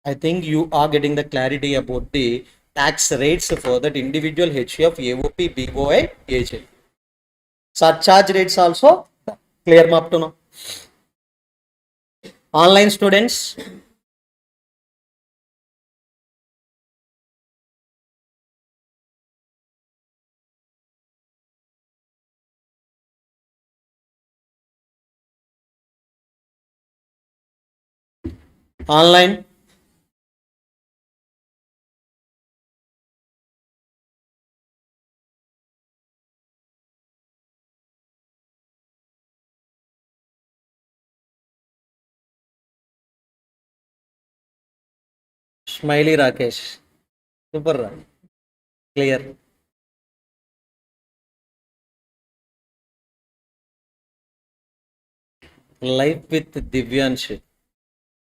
I think you are getting the clarity about the tax rates for that individual HUF, AOP, BOI, AJ. Surcharge rates also clear up to now. Online students, online. Smiley Rakesh. Super. Clear. Life with Divyansh.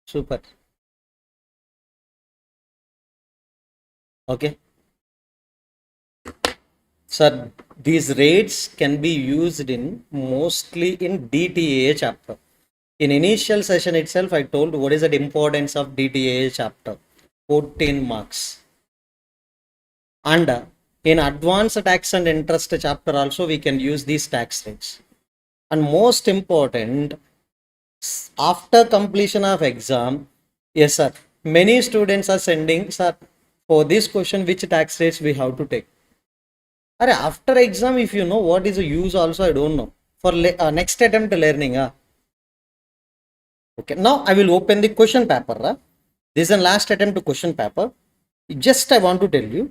Super. Okay. Sir, these rates can be used in mostly in DTAA chapter. In initial session itself, I told what is the importance of DTAA chapter. 14 marks. And in advanced tax and interest chapter also we can use these tax rates. And most important, after completion of exam, yes sir, many students are sending, sir, for this question which tax rates we have to take. After exam, if you know what is the use also, I don't know. For next attempt learning. Okay, now I will open the question paper. This is the last attempt to question paper. Just I want to tell you.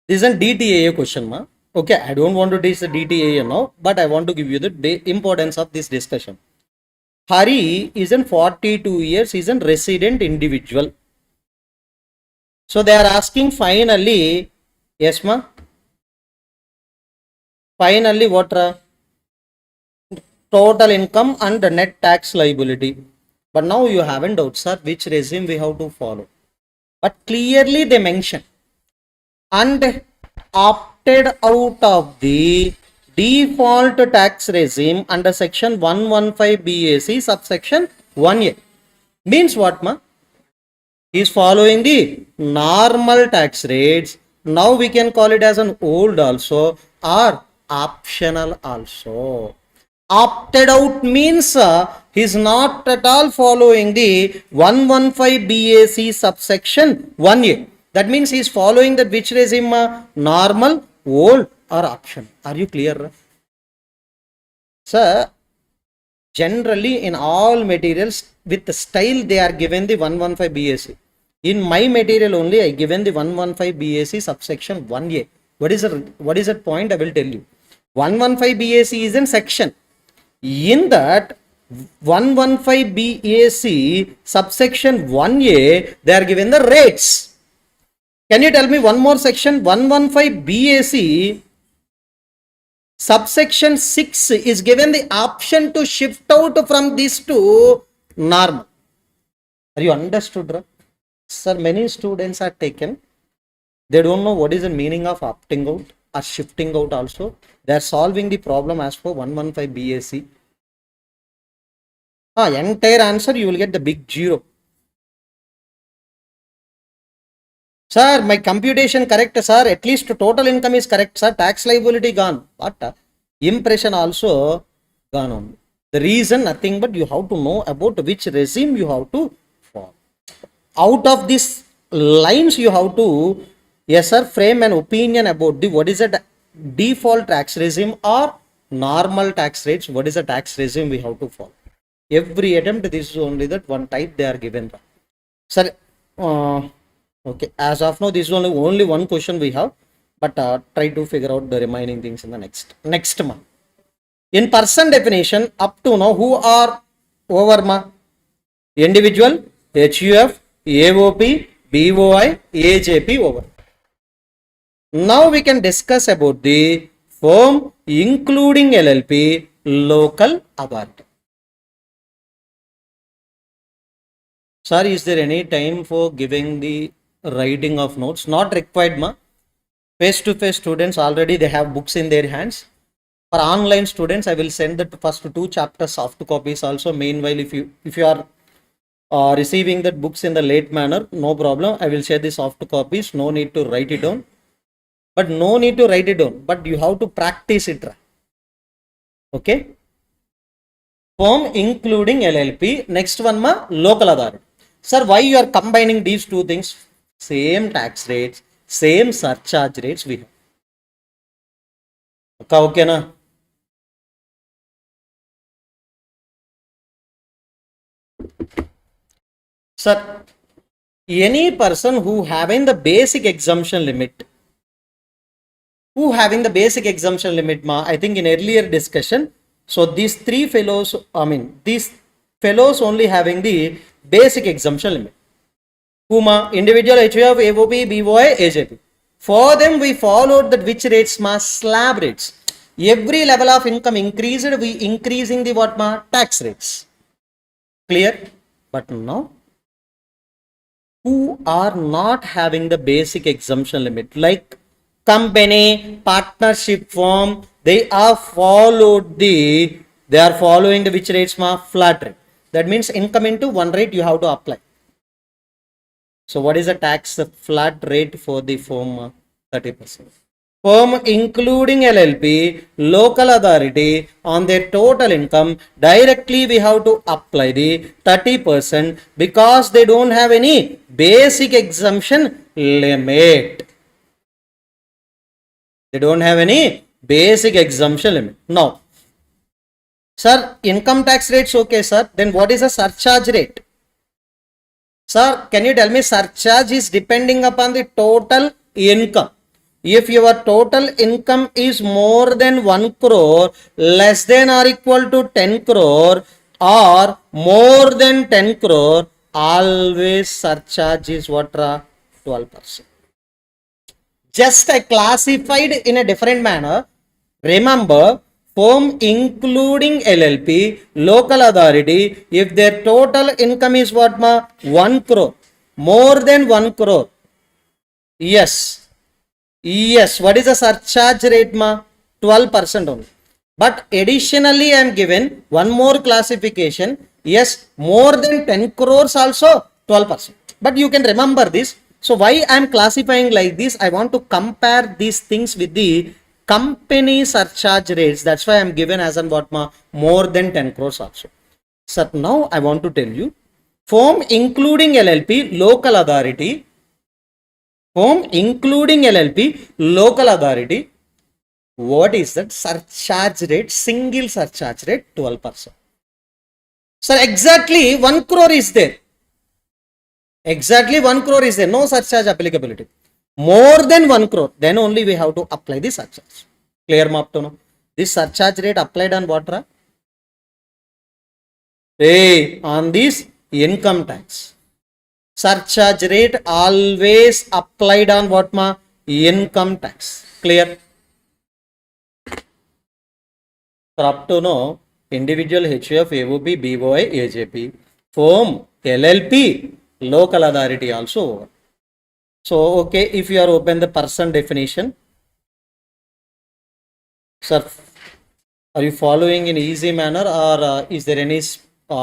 This is a DTAA question, ma. Okay, I don't want to teach the DTAA now, but I want to give you the importance of this discussion. Hari is in 42 years, is a resident individual. So they are asking finally, yes ma, finally what? Total income and net tax liability. But now you haven't doubt, sir, which regime we have to follow. But clearly they mention, and opted opted out of the default tax regime under section 115 BAC subsection 1A. Means what, ma? He is following the normal tax rates. Now we can call it as an old also or optional also. Opted out means he is not at all following the 115 BAC subsection 1A. That means he is following that which regime? Normal, old or optional. Are you clear? Sir, generally in all materials with the style they are given the 115 BAC. In my material only I given the 115 BAC subsection 1A. What is that point? I will tell you. 115 BAC is in section. In that 115 BAC subsection 1A, they are given the rates. Can you tell me one more section? 115 BAC subsection 6 is given the option to shift out from this to normal. Are you understood, right? Sir, many students are taken. They don't know what is the meaning of opting out or shifting out also. They are solving the problem as per 115 BAC. Entire answer you will get the big 0. Sir, my computation correct, sir. At least total income is correct, sir. Tax liability gone. But impression also gone on. The reason nothing but you have to know about which regime you have to follow. Out of these lines you have to, yes sir, frame an opinion about the what is the default tax regime or normal tax rates. What is the tax regime we have to follow? Every attempt this is only that one type they are given. Sir, okay, as of now this is only one question we have, but try to figure out the remaining things in the next month. In person definition, up to now who are over ma? Individual, HUF, AOP, BOI, AJP over. Now we can discuss about the firm including LLP, local authority. Sir, is there any time for giving the writing of notes? Not required, ma. Face-to-face students already they have books in their hands. For online students, I will send the first 2 chapters soft copies also. Meanwhile, if you are receiving the books in the late manner, no problem. I will share the soft copies. No need to write it down. But you have to practice it. Okay. Firm including LLP. Next one, ma, local authority. Sir, why you are combining these two things? Same tax rates, same surcharge rates we have. Okay, na? Sir, any person who having the basic exemption limit, ma, I think in earlier discussion, so these fellows only having the basic exemption limit. Whom individual, HUF, AOP, BOI, AJP. For them we followed that which rates ma? Slab rates. Every level of income increased, we increasing the what ma? Tax rates. Clear? But now, who are not having the basic exemption limit, like company, partnership firm, they are following the which rates ma? Flat rate. That means income into one rate you have to apply. So what is the tax flat rate for the firm? 30%. Firm including LLP, local authority, on their total income, directly we have to apply the 30% because they don't have any basic exemption limit. They don't have any basic exemption limit. Now, sir, income tax rates okay, sir. Then what is the surcharge rate? Sir, can you tell me surcharge is depending upon the total income. If your total income is more than 1 crore, less than or equal to 10 crore or more than 10 crore, always surcharge is what? 12%. Just I classified in a different manner. Remember, firm including LLP, local authority, if their total income is what ma? 1 crore, more than 1 crore. Yes, Yes, what is the surcharge rate ma? 12% only. But additionally I am given one more classification. Yes, more than 10 crores also 12%. But you can remember this. So why I am classifying like this? I want to compare these things with the company surcharge rates. That's why I am given as an what ma? More than 10 crores also. So now I want to tell you, firm including LLP, local authority, firm including LLP, local authority, what is that surcharge rate? Single surcharge rate 12%. So exactly 1 crore is there. Exactly 1 crore is there. No surcharge applicability. More than 1 crore, then only we have to apply the surcharge. Clear map to know. This surcharge rate applied on what? Hey, on this income tax. Surcharge rate always applied on what ma? Income tax. Clear? So up to know, individual HUF, AOP, BOI, AJP, firm, LLP, local authority also over. So, okay, if you are open the person definition, sir, are you following in easy manner, or is there any,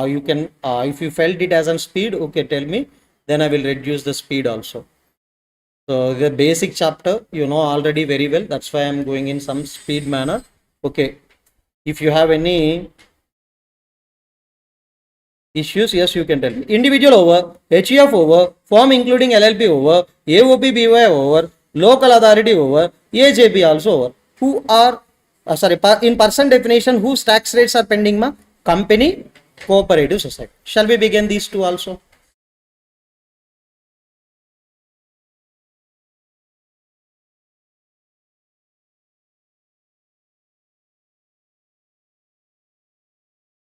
you can, if you felt it as on speed, okay, tell me, then I will reduce the speed also. So the basic chapter, you know already very well. That's why I'm going in some speed manner. Okay. If you have any issues, yes, you can tell me. Individual over, HUF over, firm including LLP over, AOP, BY over, local authority over, AJP also over. Who are, in person definition, whose tax rates are pending ma? Company, cooperative society. Shall we begin these two also?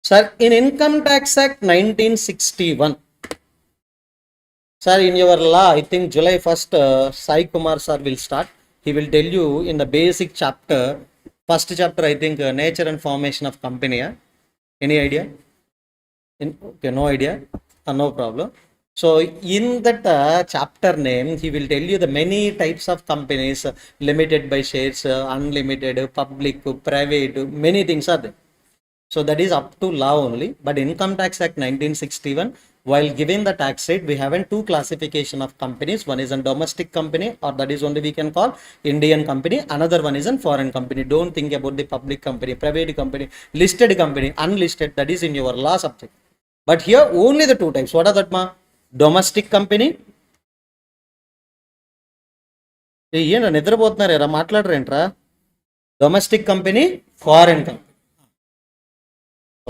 Sir, in Income Tax Act 1961, sir, in your law, I think July 1st, Sai Kumar sir will start. He will tell you in the basic chapter, first chapter, I think, nature and formation of company. Any idea? Okay, no idea. No problem. So, in that chapter name, he will tell you the many types of companies, limited by shares, unlimited, public, private, many things are there. So that is up to law only. But Income Tax Act 1961, while giving the tax rate, we have two classification of companies. One is a domestic company, or that is only we can call Indian company. Another one is a foreign company. Don't think about the public company, private company, listed company, unlisted. That is in your law subject. But here only the two types. What are that ma? Domestic company. ಏನು ನಿದ್ರపోతున్నారా మాట్లాడరేంట్రా domestic company, foreign company.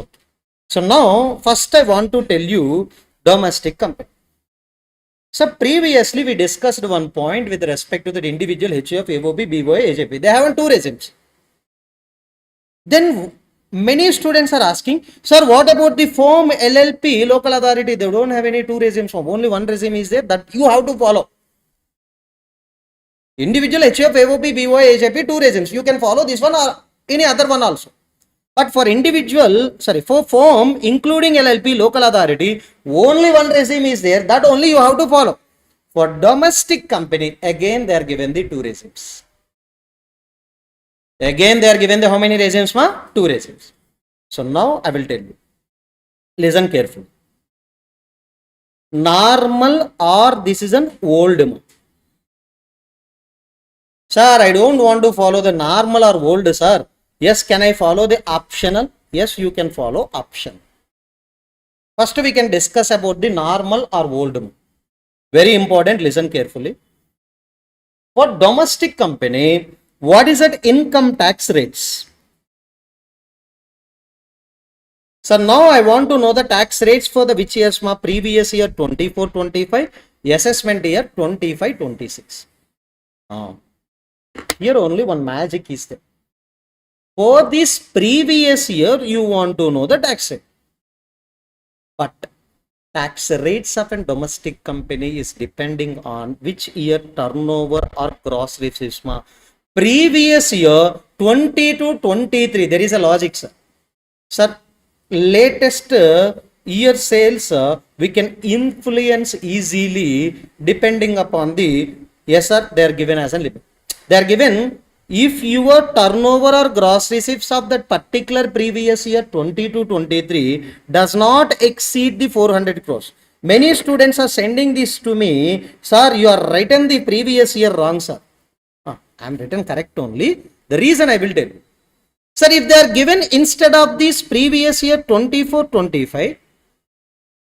Okay. So now first I want to tell you domestic company. So previously we discussed one point with respect to the individual HUF, AOP, BOI, AJP. They have two regimes. Then many students are asking, sir, what about the firm, LLP, local authority? They don't have any two regimes. Only one regime is there that you have to follow. Individual HUF, AOP, BOI, AJP, two regimes. You can follow this one or any other one also. But for for firm, including LLP, local authority, only one regime is there. That only you have to follow. For domestic company, again they are given the two regimes. Again they are given the how many regimes ma? Two regimes. So now I will tell you. Listen carefully. Normal or this is an old ma? Sir, I don't want to follow the normal or old, sir. Yes, can I follow the optional? Yes, you can follow option. First, we can discuss about the normal or old. Very important, listen carefully. For domestic company, what is that income tax rates? So now I want to know the tax rates for the which years ma? Previous year 24-25, assessment year 25-26. Here only one magic is there. For this previous year, you want to know the tax rate. But tax rates of a domestic company is depending on which year turnover or gross receipts. Previous year 20-23, there is a logic, sir. Sir, latest year sales, we can influence easily depending upon the, yes sir, they are given as a limit. They are given if your turnover or gross receipts of that particular previous year 20 to 23 does not exceed the 400 crores. Many students are sending this to me, sir, you are written the previous year wrong, sir. I am written correct only. The reason I will tell you. Sir, if they are given instead of this previous year 24-25,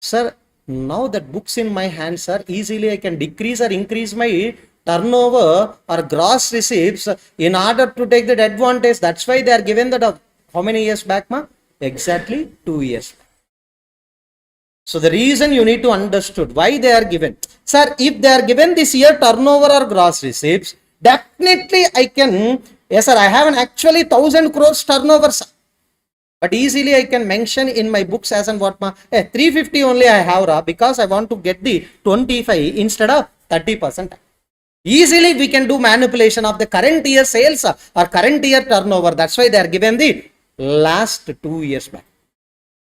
sir, now that books in my hands, sir, easily I can decrease or increase my turnover or gross receipts in order to take that advantage. That's why they are given that of how many years back, ma? Exactly 2 years. So the reason you need to understood why they are given. Sir, if they are given this year turnover or gross receipts, definitely I can, yes sir, I have an actually 1000 crores turnover, sir. But easily I can mention in my books as and what ma, 350 only I have, because I want to get the 25 instead of 30%. Easily we can do manipulation of the current year sales or current year turnover. That's why they are given the last 2 years back.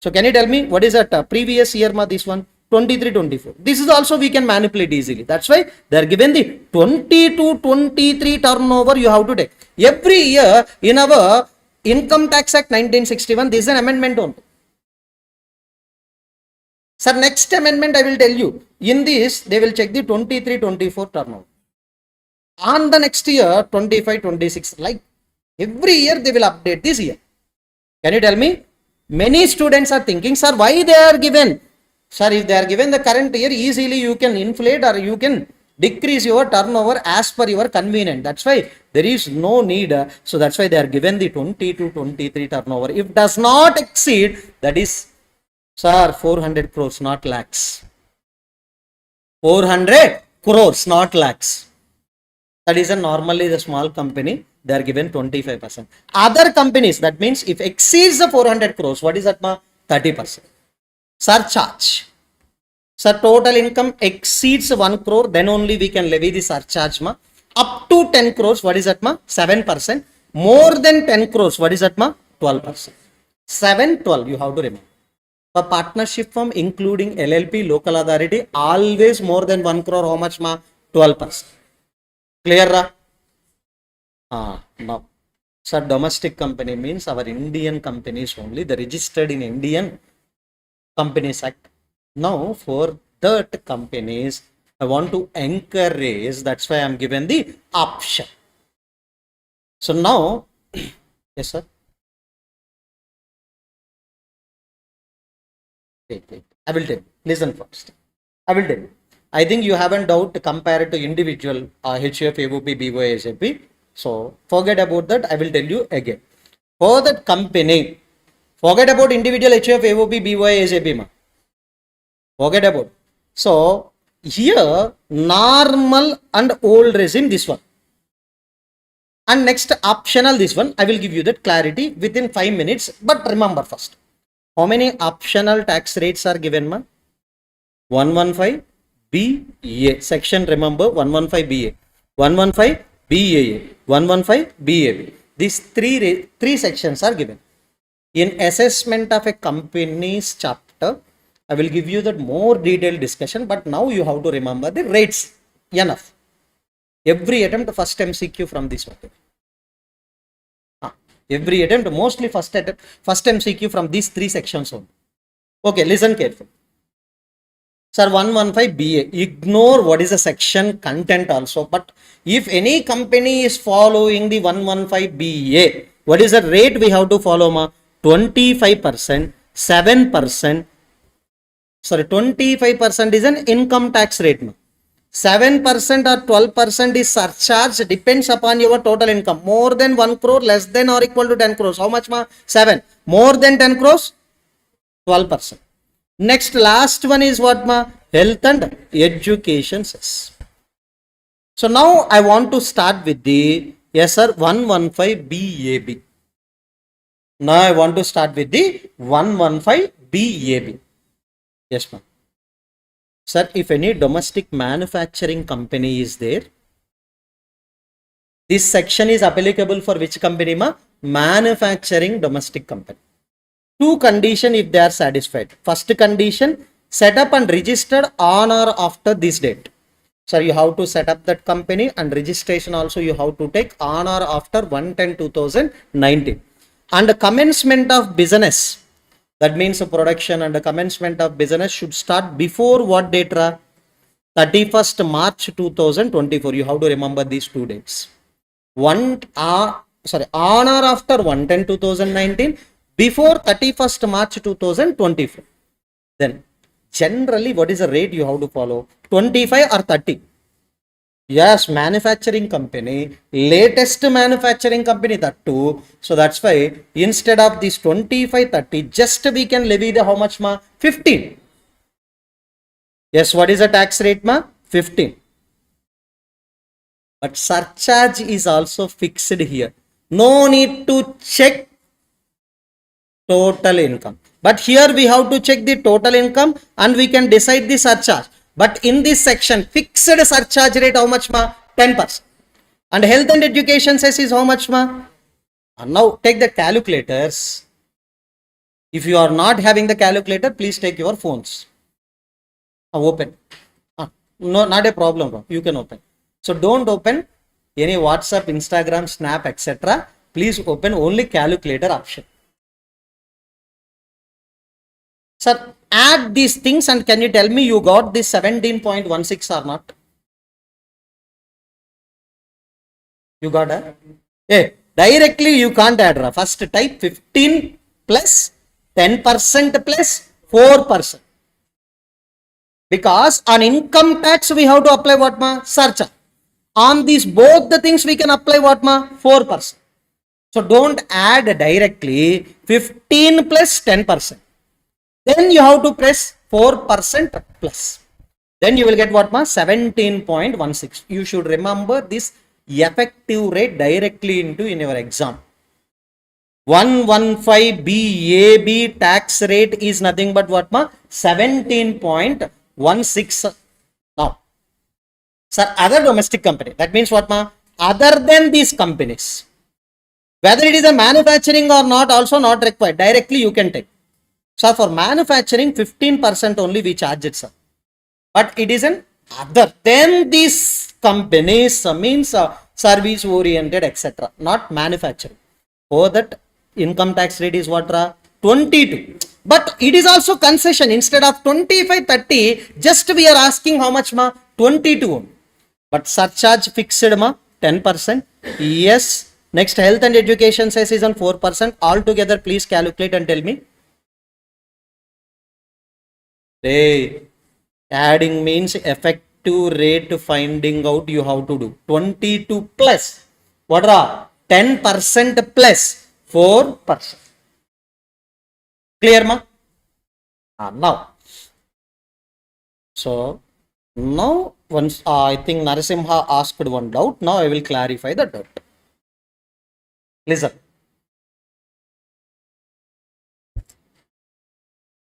So can you tell me what is that previous year, ma, this one 23-24. This is also we can manipulate easily. That's why they are given the 20 to 23 turnover you have to take. Every year in our Income Tax Act 1961, this is an amendment only. Sir, next amendment I will tell you. In this, they will check the 23-24 turnover. On the next year, 25-26. Like every year they will update this year. Can you tell me? Many students are thinking, sir, why they are given? Sir, if they are given the current year, easily you can inflate or you can decrease your turnover as per your convenience. That's why there is no need. So that's why they are given the 20 to 23 turnover. If does not exceed, that is, sir, 400 crores, not lakhs. 400 crores, not lakhs. That is normally the small company, they are given 25%. Other companies, that means if exceeds the 400 crores, what is that, ma? 30%. Surcharge. Sir, total income exceeds 1 crore, then only we can levy the surcharge, ma. Up to 10 crores, what is that, ma? 7%. More than 10 crores, what is that, ma? 12%. 7, 12, you have to remember. For partnership firm, including LLP, local authority, always more than 1 crore, how much, ma? 12%. Clear, ra? Now, sir, domestic company means our Indian companies only, the registered in Indian Companies Act. Now, for that companies, I want to encourage, that's why I am given the option. So now, yes, sir. Wait. I will tell you. Listen first. I will tell you. I think you haven't doubt compared to individual HUF, AOP, BOI, SAP. So forget about that. I will tell you again. For that company, forget about individual HUF, AOP, BOI, SAP. Ma. Forget about. So here normal and old regime, this one. And next optional, this one. I will give you that clarity within 5 minutes. But remember first. How many optional tax rates are given, ma? 115 BA. Section, remember, 115 BA. 115 BAA. 115 BAB. These three sections are given. In assessment of a company's chapter, I will give you that more detailed discussion, but now you have to remember the rates. Enough. Every attempt, first MCQ from this one. Every attempt, mostly first MCQ from these three sections only. Okay, listen carefully. Sir, 115 BA. Ignore what is the section content also. But if any company is following the 115 BA, what is the rate we have to follow, ma? 25%, 7%. Sorry, 25% is an income tax rate, ma. 7% or 12% is surcharge, depends upon your total income. More than 1 crore, less than or equal to 10 crores. How much, ma? 7. More than 10 crores, 12%. Next, last one is what, ma? Health and education cess. So now I want to start with the, yes sir, 115 BAB. Now I want to start with the 115 BAB. Yes, ma'am. Sir, if any domestic manufacturing company is there, this section is applicable for which company, ma? Manufacturing domestic company. Two conditions if they are satisfied. First condition, set up and registered on or after this date. Sir, you have to set up that company, and registration also you have to take on or after 1/10/2019. And the commencement of business, that means the production and the commencement of business should start before what date? 31st March 2024. You have to remember these two dates. On or after 1/10/2019, before 31st March 2024. Then generally what is the rate you have to follow? 25 or 30? Yes, manufacturing company, latest manufacturing company, that too. So that's why instead of this 25, 30, just we can levy the how much ma? 15. Yes, what is the tax rate ma? 15. But surcharge is also fixed here. No need to check total income. But here we have to check the total income and we can decide the surcharge. But in this section, fixed surcharge rate how much ma? 10%. And health and education says is how much ma? And now take the calculators. If you are not having the calculator, please take your phones. Open. No, not a problem, bro. You can open. So don't open any WhatsApp, Instagram, Snap, etc. Please open only calculator option. Sir, add these things and can you tell me you got this 17.16 or not? You got a? Hey, directly you can't add. First type 15 plus 10% plus 4%. Because on income tax we have to apply what ma? Surcharge. On these both the things we can apply what ma? 4%. So don't add directly 15 plus 10%. Then you have to press 4% plus. Then you will get what ma? 17.16. You should remember this effective rate directly into in your exam. 115 BAB tax rate is nothing but what ma? 17.16. Now, sir, other domestic company. That means what ma? Other than these companies. Whether it is a manufacturing or not, also not required. Directly you can take. So for manufacturing, 15% only we charge it, sir. But it is an other. Then these companies means service oriented, etc. Not manufacturing. For that income tax rate is what? 22. But it is also concession. Instead of 25, 30, just we are asking how much ma? 22. But surcharge fixed ma? 10%. Yes. Next, health and education says is on 4%. Altogether, please calculate and tell me. Hey, adding means effective rate finding out you have to do. 22 plus. What are 10% plus 4%. Clear ma? Now. So, now once I think Narasimha asked one doubt. Now I will clarify the doubt. Listen.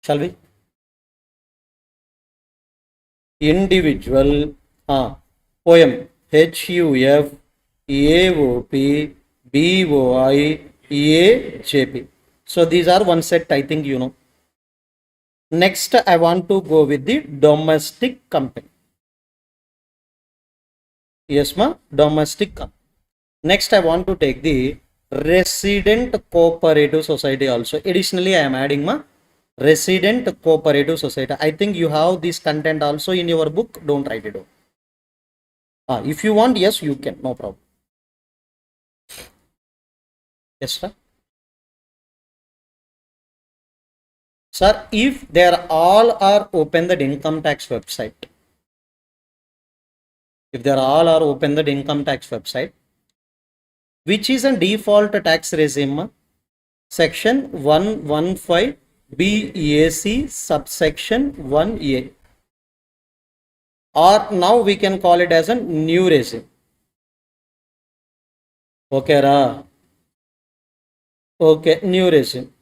Shall we? Individual poem HUF AOP BOI AJP. So these are one set, I think you know. Next I want to go with the domestic company. Yes ma, domestic company. Next I want to take the resident cooperative society also. Additionally I am adding ma resident cooperative society. I think you have this content also in your book. Don't write it down. If you want, yes, you can. No problem. Yes, sir. Sir, if they are all are open the income tax website, if they are all are open the income tax website, which is a default tax regime, section 115 BAC subsection 1A, or now we can call it as a new regime. Okay, ra? Okay, new regime.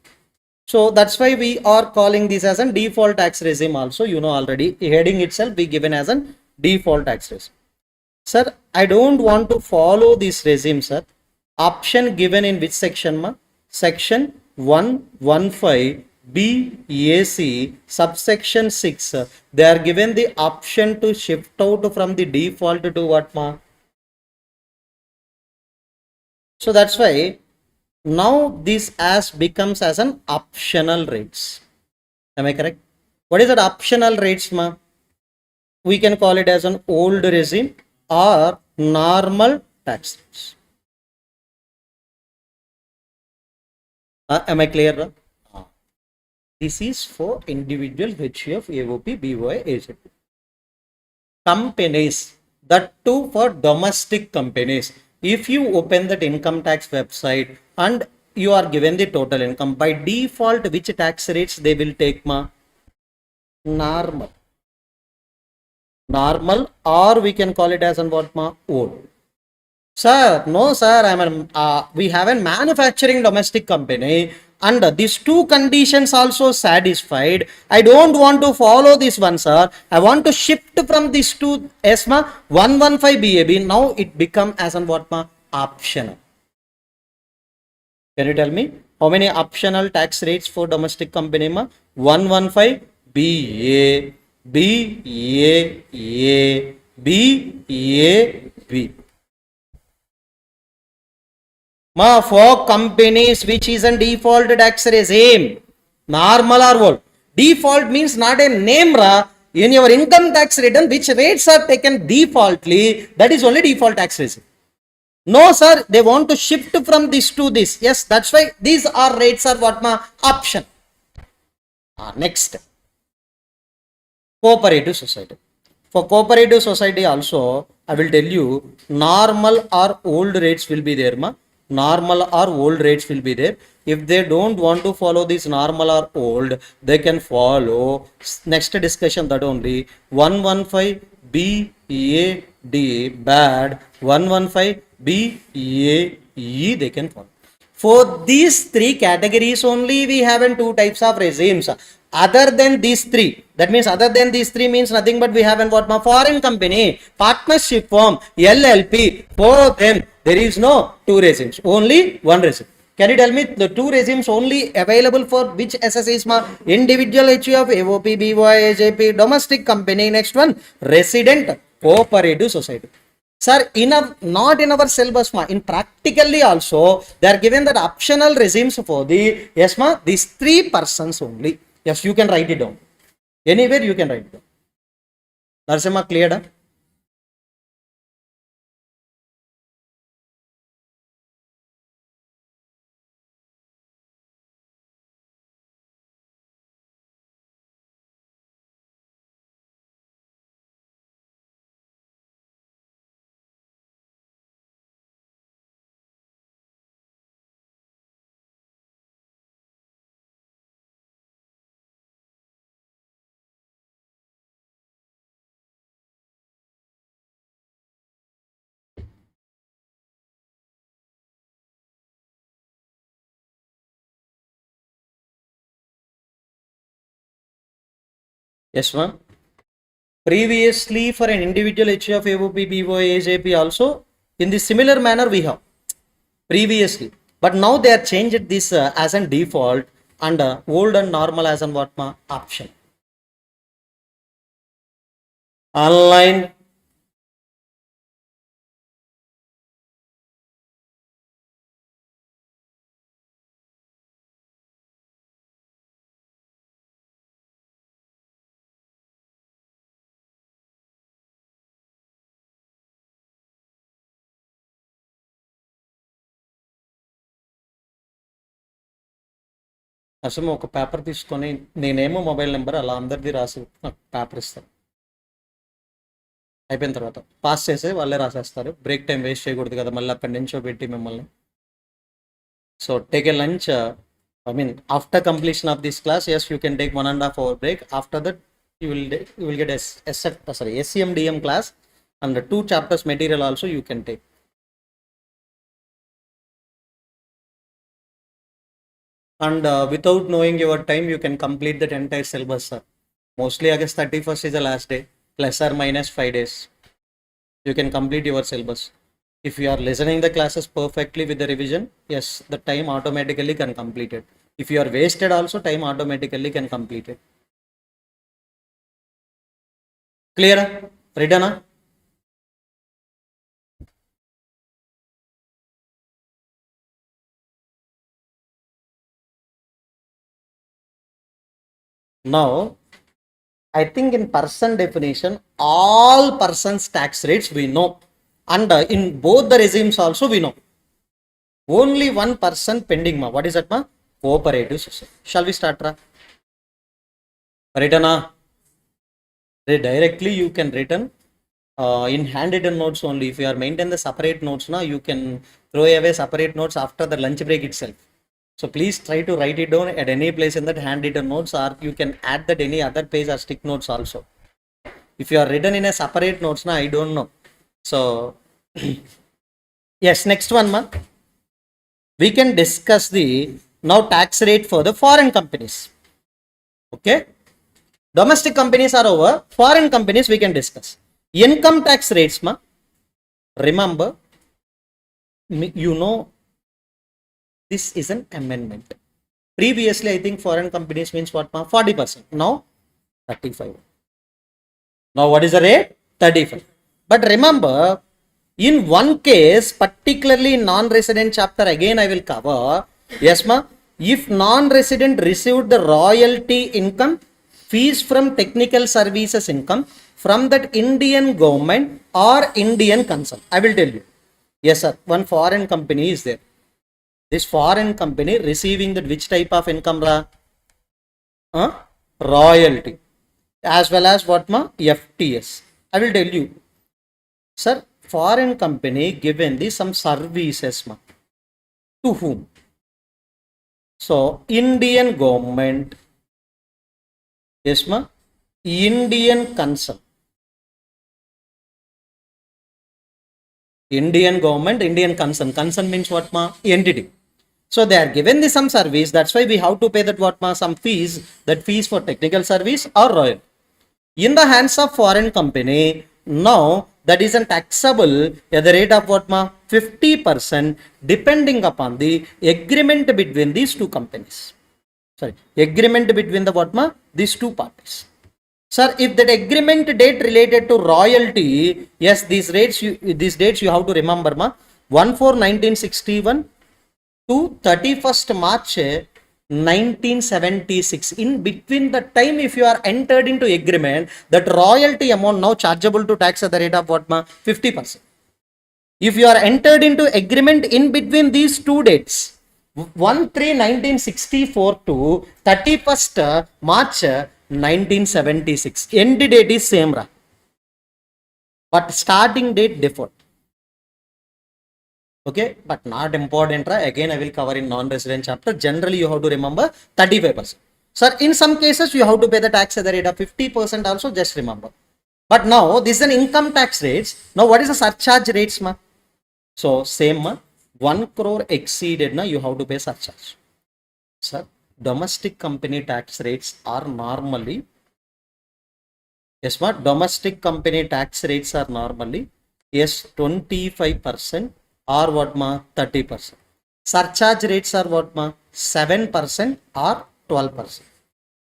So that's why we are calling this as a default tax regime also. You know already, heading itself be given as a default tax regime. Sir, I don't want to follow this regime, sir. Option given in which section ma? Section 115 BAC subsection 6, they are given the option to shift out from the default to what ma? So that's why now this as becomes as an optional rates. Am I correct? What is that optional rates ma? We can call it as an old regime or normal tax rates. Am I clear? This is for individual HUF, AOP, BOI, AJP. Companies, that too for domestic companies. If you open that income tax website and you are given the total income, by default, which tax rates they will take ma? Normal. Normal, or we can call it as an what ma? Old. Sir, no sir, we have a manufacturing domestic company and these two conditions also satisfied. I don't want to follow this one, sir. I want to shift from these two ESMA 115 BAB. Now it become as an what ma? Optional. Can you tell me how many optional tax rates for domestic company ma? 115 BA, BA, BAB. For companies which is a default tax regime, normal or old. Default means not a name ra. In your income tax return, which rates are taken defaultly, that is only default tax regime. No sir, they want to shift from this to this. Yes, that's why these are rates are what ma? Option. Next, cooperative society. For cooperative society also, I will tell you normal or old rates will be there ma. Normal or old rates will be there. If they don't want to follow this normal or old, they can follow next discussion that only 115 BAD bad, 115 BAE they can follow. For these three categories only we have in two types of regimes. Other than these three, that means other than these three means nothing but we have in what ma? Foreign company, partnership firm, LLP. For them there is no two regimes, only one regime. Can you tell me the two regimes only available for which SSAs ma? Individual HUF, AOP, BOI, AJP, domestic company. Next one, resident cooperative society. Sir, not in our syllabus ma, in practically also they are given that optional regimes for the yes ma, these three persons only. Yes, you can write it down. Anywhere you can write it down. Narsima, clear? Yes, ma'am. Previously, for an individual HUF, AOP, BOI, AJP also, in the similar manner we have previously. But now they are changed this as a default and old and normal as an what ma? Option. Online. అసలు ఒక paper తీసుకొని నేనేమో mobile number అలా అందరిది రాసి నాకు paper ఇస్తాను. అయిపోయిన తర్వాత పాస్ చేసి వాళ్ళే రాసేస్తారు. బ్రేక్ టైం వేస్ట్ చేయకూడదు కదా, మళ్ళీ అక్కడి నుంచో పెట్టి మిమ్మల్ని. So take a lunch. I mean, after completion of this class, yes, you can take 1.5 hour break. After that, you will get SCMDM class and the 2 chapters material also you can take. And without knowing your time, you can complete that entire syllabus, sir. Mostly August 31st is the last day, plus or minus 5 days. You can complete your syllabus. If you are listening the classes perfectly with the revision, yes, the time automatically can complete it. If you are wasted also, time automatically can complete it. Clear? Written? Now, I think in person definition, all persons tax rates we know. And in both the regimes also we know. Only one person pending, ma. What is that, ma? Cooperative society. Shall we start, ra? Written, directly you can written in handwritten notes only. If you are maintain the separate notes, na, you can throw away separate notes after the lunch break itself. So please try to write it down at any place in that handwritten notes, or you can add that any other page or stick notes also. If you are written in a separate notes, na, I don't know. So yes, next one, ma. We can discuss the now tax rate for the foreign companies. Okay. Domestic companies are over. Foreign companies we can discuss. Income tax rates, ma. Remember, you know, this is an amendment. Previously, I think foreign companies means what, ma? 40%. Now, 35. Now, what is the rate? 35. But remember, in one case, particularly in non-resident chapter, again I will cover. Yes, ma. If non-resident received the royalty income, fees from technical services income from that Indian government or Indian concern. I will tell you. Yes, sir. One foreign company is there. This foreign company receiving that which type of income, ra? Royalty. As well as what, ma? FTS. I will tell you. Sir, foreign company given the some services, ma. To whom? So, Indian government. Yes, ma. Indian concern. Indian government, Indian concern. Concern means what, ma? Entity. So they are given the some service. That's why we have to pay that what, ma? Some fees. That fees for technical service or royal. In the hands of foreign company, now that is taxable at the rate of what, ma? 50% depending upon the agreement between these two companies. Sorry, agreement between the what, ma? These two parties. Sir, if that agreement date related to royalty, yes, these dates you have to remember, ma. 1/4/1961 to 31st March 1976. In between the time, if you are entered into agreement, that royalty amount now chargeable to tax at the rate of what, ma? 50%. If you are entered into agreement in between these two dates, 1/3/1964 to 31st March 1976. End date is same, ra. But starting date different. Okay, but not important, ra. Again, I will cover in non-resident chapter. Generally, you have to remember 35%. Sir, in some cases, you have to pay the tax at the rate of 50% also, just remember. But now, this is an income tax rates. Now, what is the surcharge rates, ma? So, same, ma. 1 crore exceeded, na, you have to pay surcharge. Sir, domestic company tax rates are normally, yes, ma, domestic company tax rates are normally, yes, 25% or what, ma? 30%. Surcharge rates are what, ma? 7% or 12%.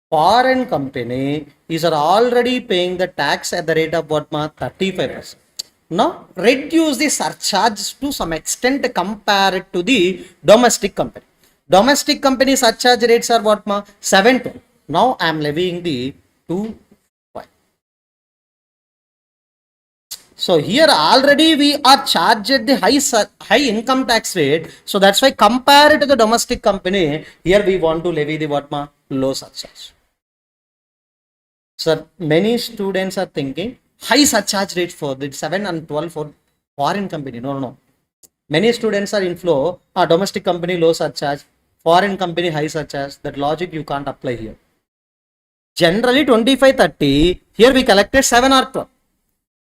Foreign company is already paying the tax at the rate of what, ma? 35%. Now, reduce the surcharge to some extent compared to the domestic company. Domestic company surcharge rates are what, ma? 7%. Now, I am levying the 2.5. So, here already we are charged the high income tax rate. So, that's why compared to the domestic company, here we want to levy the what, ma? Low surcharge. Sir, many students are thinking, high surcharge rate for the 7 and 12 for foreign company. No. Many students are in flow, domestic company low surcharge, foreign company high surcharge. That logic you can't apply here. Generally 25-30, here we collected 7 or 12.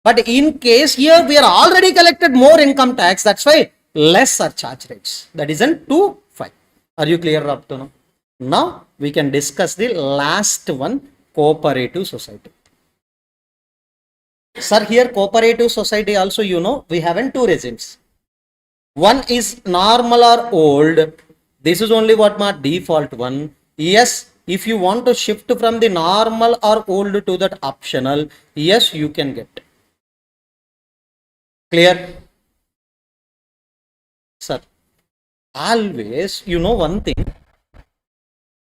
But in case here we are already collected more income tax, that's why less surcharge rates. That is in 2.5. Are you clear up to now? Now we can discuss the last one, cooperative society. Sir, here cooperative society also, we have in two regimes. One is normal or old. This is only what my default one. Yes, if you want to shift from the normal or old to that optional, yes, you can get. Clear? Sir, always, you know one thing.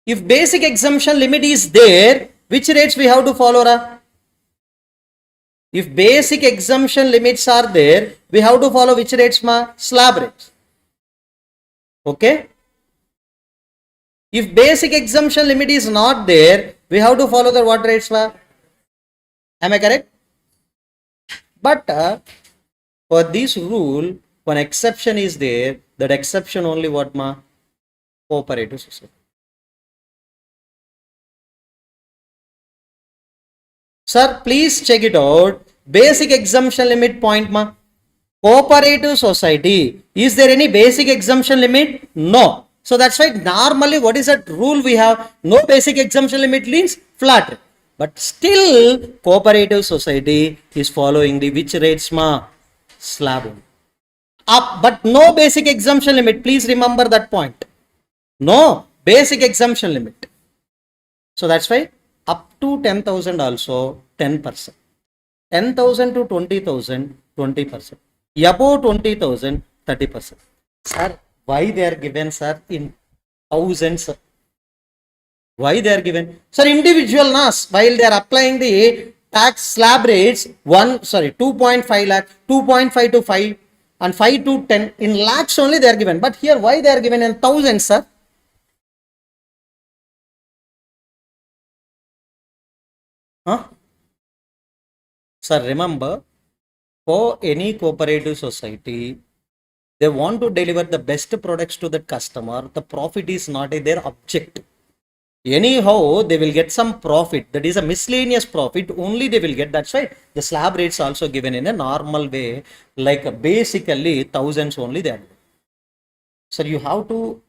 If basic exemption limit is there, which rates we have to follow? If basic exemption limits are there, we have to follow which rates? Slab rates. Okay? If basic exemption limit is not there, we have to follow the what rates? Am I correct? But for this rule, one exception is there. That exception only what? Cooperative society. Sir, please check it out. Basic exemption limit point cooperative society. Is there any basic exemption limit? No. So that's why normally what is that rule we have? No basic exemption limit means flat rate. But still cooperative society is following the which rates? Slab. Up, but no basic exemption limit. Please remember that point. No basic exemption limit. So that's why up to 10,000 also 10%. 10,000 to 20,000 20%. Above 20,000 30%. Sir, why they are given, sir, in thousands? Why they are given? Sir, individual nas while they are applying the tax slab rates 2.5 lakh, 2.5 to 5 and 5 to 10 in lakhs only they are given. But here why they are given in thousands, sir? Sir, remember, for any cooperative society, they want to deliver the best products to the customer. The profit is not their objective. Anyhow, they will get some profit. That is a miscellaneous profit. Only they will get. That's why the slab rates also given in a normal way. Like basically thousands only they are. So you have to,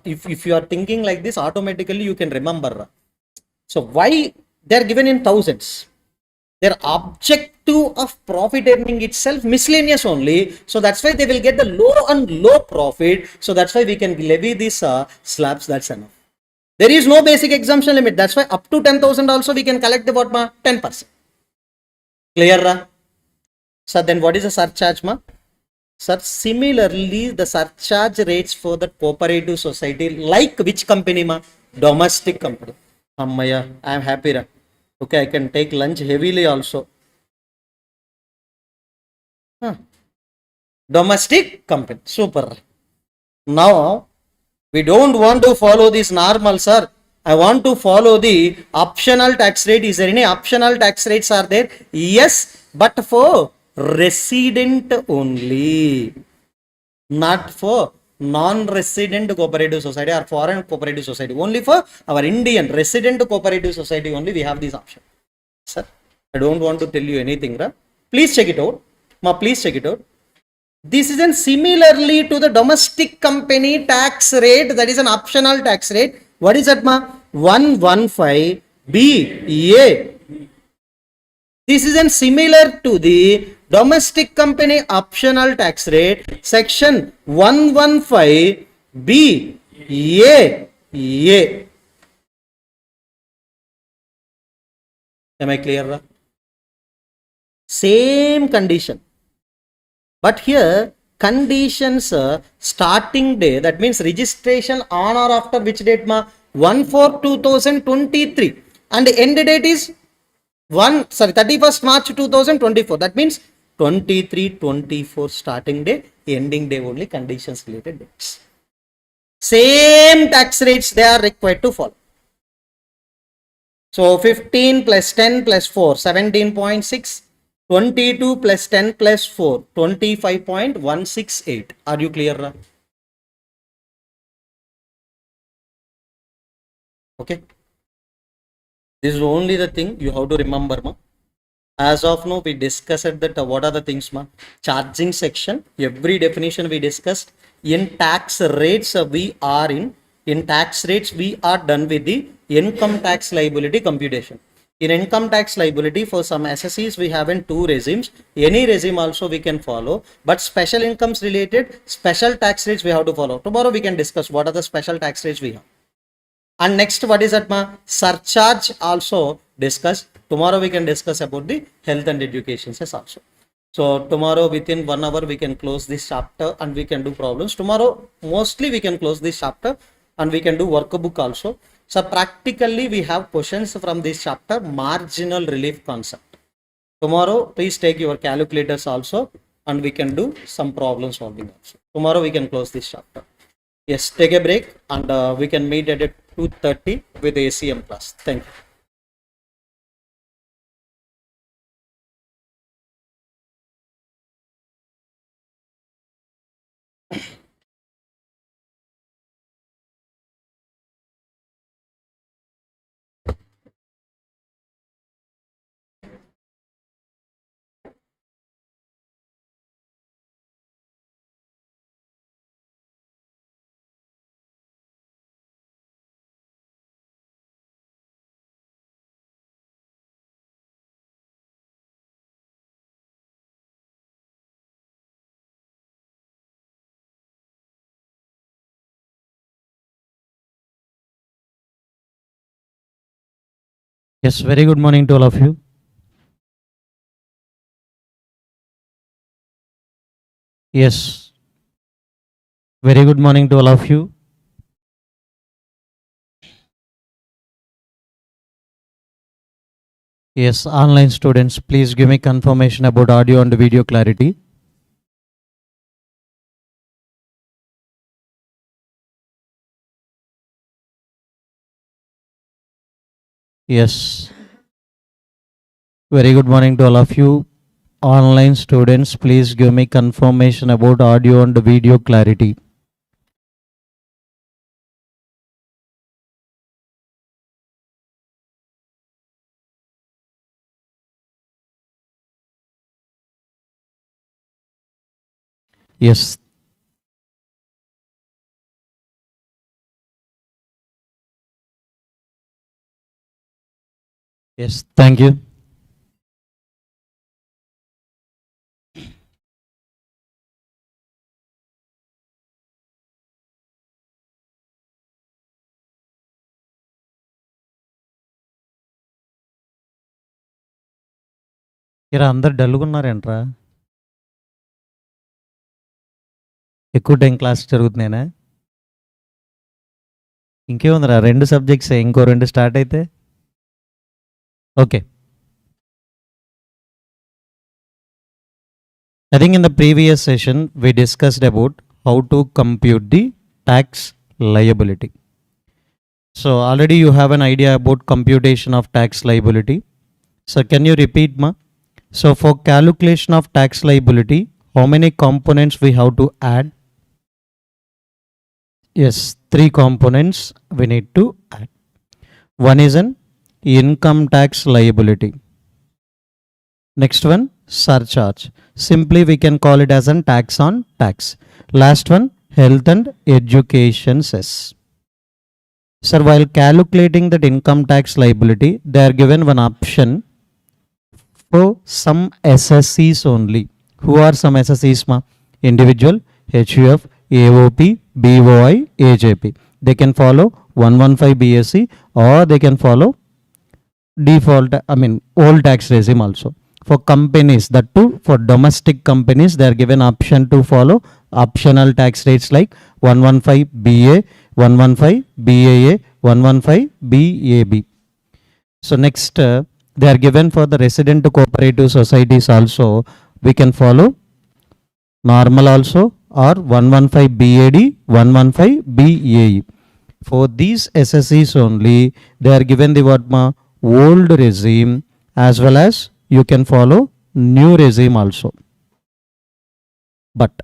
if you are thinking like this, automatically you can remember. So why they are given in thousands? Their objective of profit earning itself miscellaneous only. So that's why they will get the low and low profit. So that's why we can levy these slabs. That's enough. There is no basic exemption limit. That's why up to 10,000 also we can collect the what? 10%. Clear? So then what is the surcharge? Sir, similarly the surcharge rates for the cooperative society like which company? Domestic company. Ammaya, I am happy. Okay, I can take lunch heavily also. Domestic company. Super. Now, we don't want to follow this normal, sir. I want to follow the optional tax rate. Is there any optional tax rates are there? Yes, but for resident only. Not for non-resident cooperative society or foreign cooperative society. Only for our Indian resident cooperative society only we have this option. Sir, I don't want to tell you anything. Please check it out. Please check it out. This is similarly to the domestic company tax rate. That is an optional tax rate. What is that? 115 BA. This is similar to the domestic company optional tax rate section 115 B A. Am I clear? Same condition, but here conditions starting day, that means registration on or after which date? 1/4/2023 and end date is 31st March 2024. That means 23-24 starting day, ending day only conditions related dates. Same tax rates they are required to follow. So 15 plus 10 plus 4, 17.6. 22 plus 10 plus 4, 25.168. Are you clear? Okay. This is only the thing you have to remember. As of now, we discussed that what are the things? Charging section, every definition we discussed. In tax rates, we are in tax rates, we are done with the income tax liability computation. In income tax liability, for some SSEs, we have in two regimes. Any regime also we can follow, but special incomes related, special tax rates we have to follow. Tomorrow we can discuss what are the special tax rates we have. And next, what is that? Surcharge also discuss. Tomorrow we can discuss about the health and education cess also. So tomorrow within 1 hour we can close this chapter and we can do problems. Tomorrow mostly we can close this chapter and we can do workbook also. So practically we have questions from this chapter, marginal relief concept. Tomorrow please take your calculators also and we can do some problem solving also. Tomorrow we can close this chapter. Yes, take a break and we can meet at 2:30 with ACM class. Thank you. Yes, very good morning to all of you. Yes, very good morning to all of you. Yes, online students, please give me confirmation about audio and video clarity. Yes, very good morning to all of you. Online students, please give me confirmation about audio and video clarity. Yes. Yes, thank you. ఇరా అందరు డల్గున్నారేంట్రా? ఎక్కువ time class జరుగుతున్నాయినా? ఇంకేముందిరా 2 సబ్జెక్ట్సే, ఇంకో 2 start అయితే okay. I think in the previous session we discussed about how to compute the tax liability. So already you have an idea about computation of tax liability. So can you repeat ma? So for calculation of tax liability, how many components we have to add? Yes, 3 components we need to add. One is an income tax liability. Next one, surcharge. Simply we can call it as an tax on tax. Last one, health and education cess. Sir, while calculating that income tax liability, they are given one option for some SSEs only. Who are some SSEs ma? Individual, HUF, AOP, BOI, AJP. They can follow 115 BSc or they can follow old tax regime also. For companies, that too for domestic companies, they are given option to follow optional tax rates like 115 BA, 115 BAA, 115 BAB. So next, they are given for the resident cooperative societies also, we can follow normal also or 115 BAD, 115 BAE. For these SSEs only, they are given the old regime as well as you can follow new regime also. But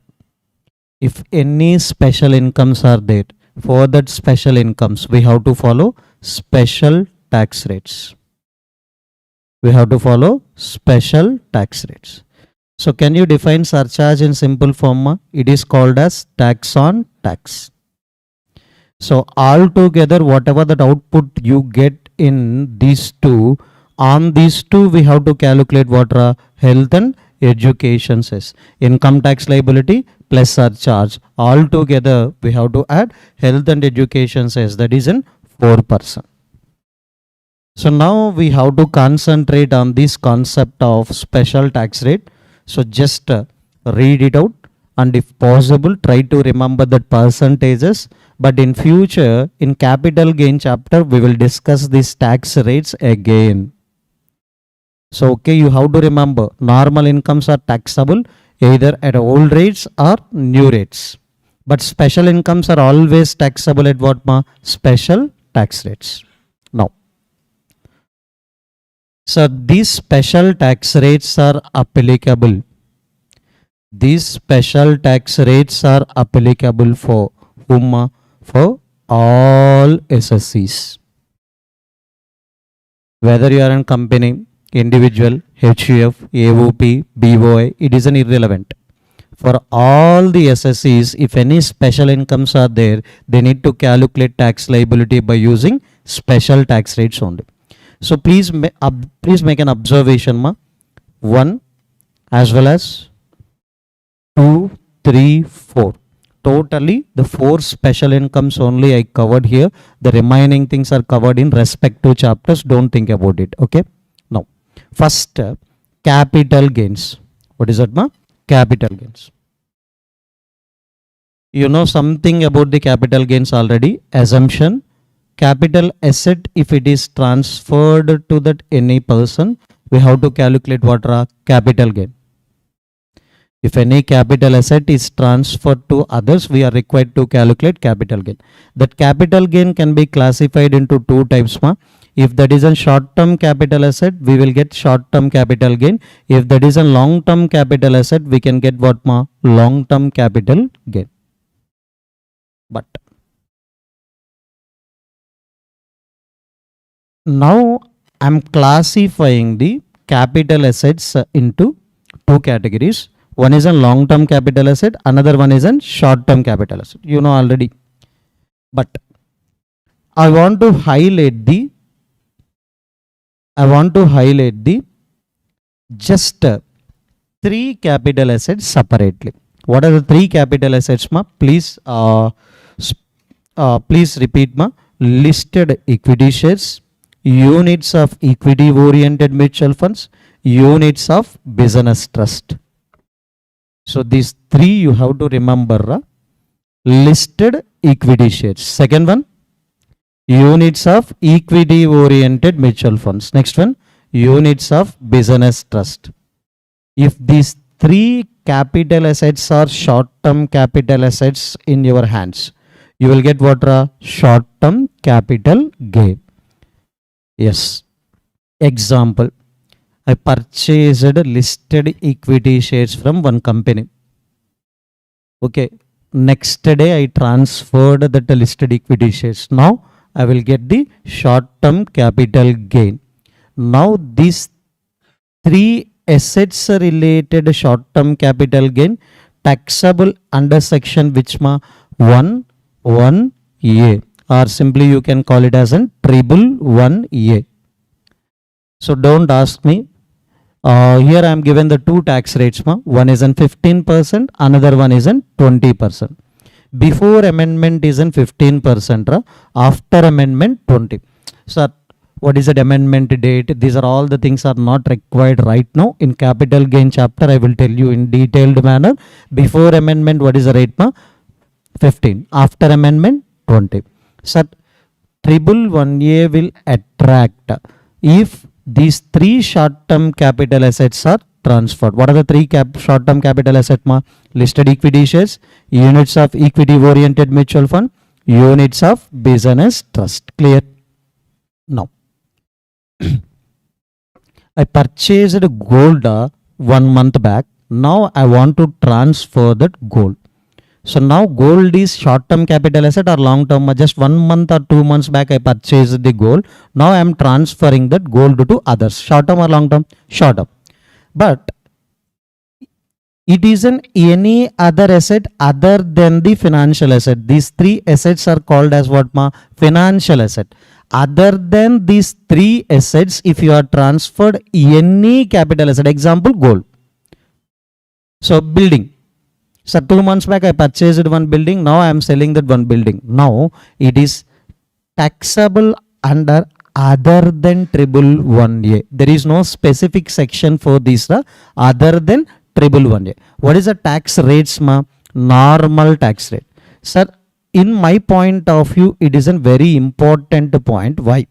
if any special incomes are there, for that special incomes we have to follow special tax rates. We have to follow special tax rates. So can you define surcharge in simple form? It is called as tax on tax. So altogether whatever that output you get in these two, On these two, we have to calculate what are health and education cess. Income tax liability plus surcharge. All together, we have to add health and education cess, that is in 4%. So now we have to concentrate on this concept of special tax rate. So just read it out, and if possible try to remember the percentages. But in future, in capital gain chapter, we will discuss these tax rates again. So okay, you have to remember normal incomes are taxable either at old rates or new rates. But special incomes are always taxable at what ma? Special tax rates. Now, so these special tax rates are applicable. These special tax rates are applicable for whom? For all SSCs. Whether you are in company, individual, HUF, AOP, BOI, it is an irrelevant. For all the SSCs, if any special incomes are there, they need to calculate tax liability by using special tax rates only. So please make an observation, ma. 1 as well as 2, 3, 4. Totally the 4 special incomes only I covered here. The remaining things are covered in respective chapters. Don't think about it. Okay. Now, first capital gains. What is that, ma? Capital gains. You know something about the capital gains already. Assumption. Capital asset, if it is transferred to that any person, we have to calculate what are capital gain. If any capital asset is transferred to others, we are required to calculate capital gain. That capital gain can be classified into 2 types, ma. If that is a short-term capital asset, we will get short-term capital gain. If that is a long-term capital asset, we can get what, ma? Long-term capital gain. But now I'm classifying the capital assets into 2 categories. One is a long-term capital asset, another one is a short-term capital asset. You know already. But I want to highlight the just 3 capital assets separately. What are the 3 capital assets, ma? Please repeat, ma. Listed equity shares, units of equity oriented mutual funds, units of business trust. So these 3 you have to remember. Listed equity shares. Second one, units of equity oriented mutual funds. Next one, units of business trust. If these 3 capital assets are short-term capital assets in your hands, you will get what are short-term capital gain. Yes. Example, I purchased listed equity shares from one company. Okay. Next day I transferred that listed equity shares. Now I will get the short-term capital gain. Now these 3 assets related short-term capital gain taxable under section which, ma? 1(1)(a), or simply you can call it as an 111(a). So don't ask me. Here I am given the 2 tax rates, ma. One is in 15%, another one is in 20%. Before amendment is in 15%, after amendment 20. So what is the amendment date? These are all the things are not required right now. In capital gain chapter, I will tell you in detailed manner. Before amendment, what is the rate, ma? 15. After amendment, 20. So 111(a) will attract if these 3 short-term capital assets are transferred. What are the 3 short-term capital assets, ma? Listed equity shares, units of equity oriented mutual fund, units of business trust. Clear? Now, I purchased gold 1 month back. Now I want to transfer that gold. So now gold is short-term capital asset or long-term? Just 1 month or 2 months back I purchased the gold. Now I am transferring that gold to others. Short-term or long-term? Short-term. But it isn't any other asset other than the financial asset. These 3 assets are called as what, ma? Financial asset. other than these three assets, if you are transferred any capital asset, example gold. So building. So 2 months back I purchased one building. Now I am selling that one building. Now it is taxable under other than triple 1A. There is no specific section for this other than triple 1A. What is the tax rates ma? Normal tax rate. Sir, in my point of view, it is a very important point. Why?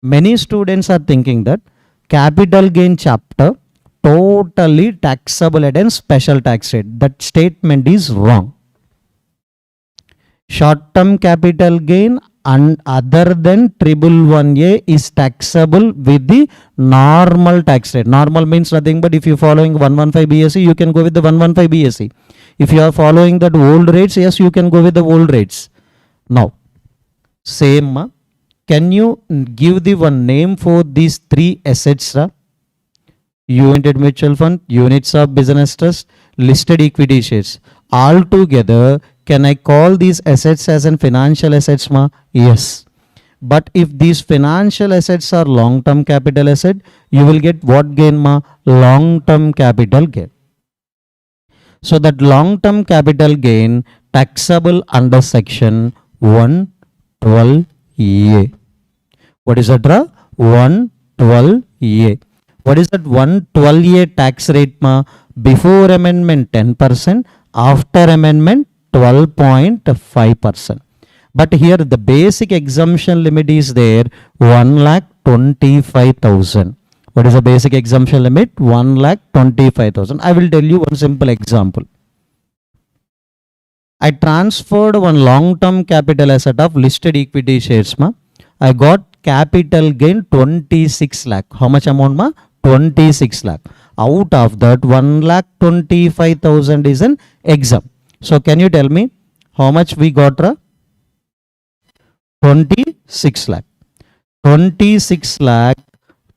Many students are thinking that capital gain chapter totally taxable at a special tax rate. That statement is wrong. Short term capital gain and other than triple 1A is taxable with the normal tax rate. Normal means nothing but if you are following 115 BSE, you can go with the 115 BSE. If you are following that old rates, yes, you can go with the old rates. Now, same, can you give the one name for these three assets? Unit mutual fund, units of business trust, listed equity shares. All together, can I call these assets as an financial assets ma? Yes. But if these financial assets are long-term capital asset, you will get what gain ma? Long-term capital gain. So that long-term capital gain taxable under section 112A. What is that? 112A. What is that 112A tax rate ma? Before amendment 10%, after amendment 12.5%. But here the basic exemption limit is there 1,25,000. What is the basic exemption limit? 1,25,000. I will tell you one simple example. I transferred one long-term capital asset of listed equity shares ma. I got capital gain 26 lakh. How much amount ma? 26 lakh. Out of that 1,25,000 is an exempt. So can you tell me how much we got? 26 lakh. 26 lakh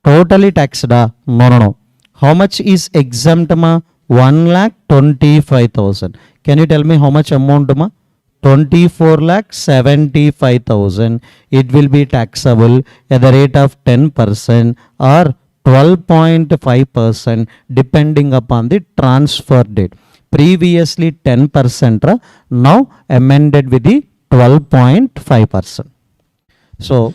totally taxed? No. How much is exempt ma? 1,25,000. Can you tell me how much amount ma? 24,75,000. It will be taxable at the rate of 10% or 12.5% depending upon the transfer date. Previously 10%, now amended with the 12.5%. So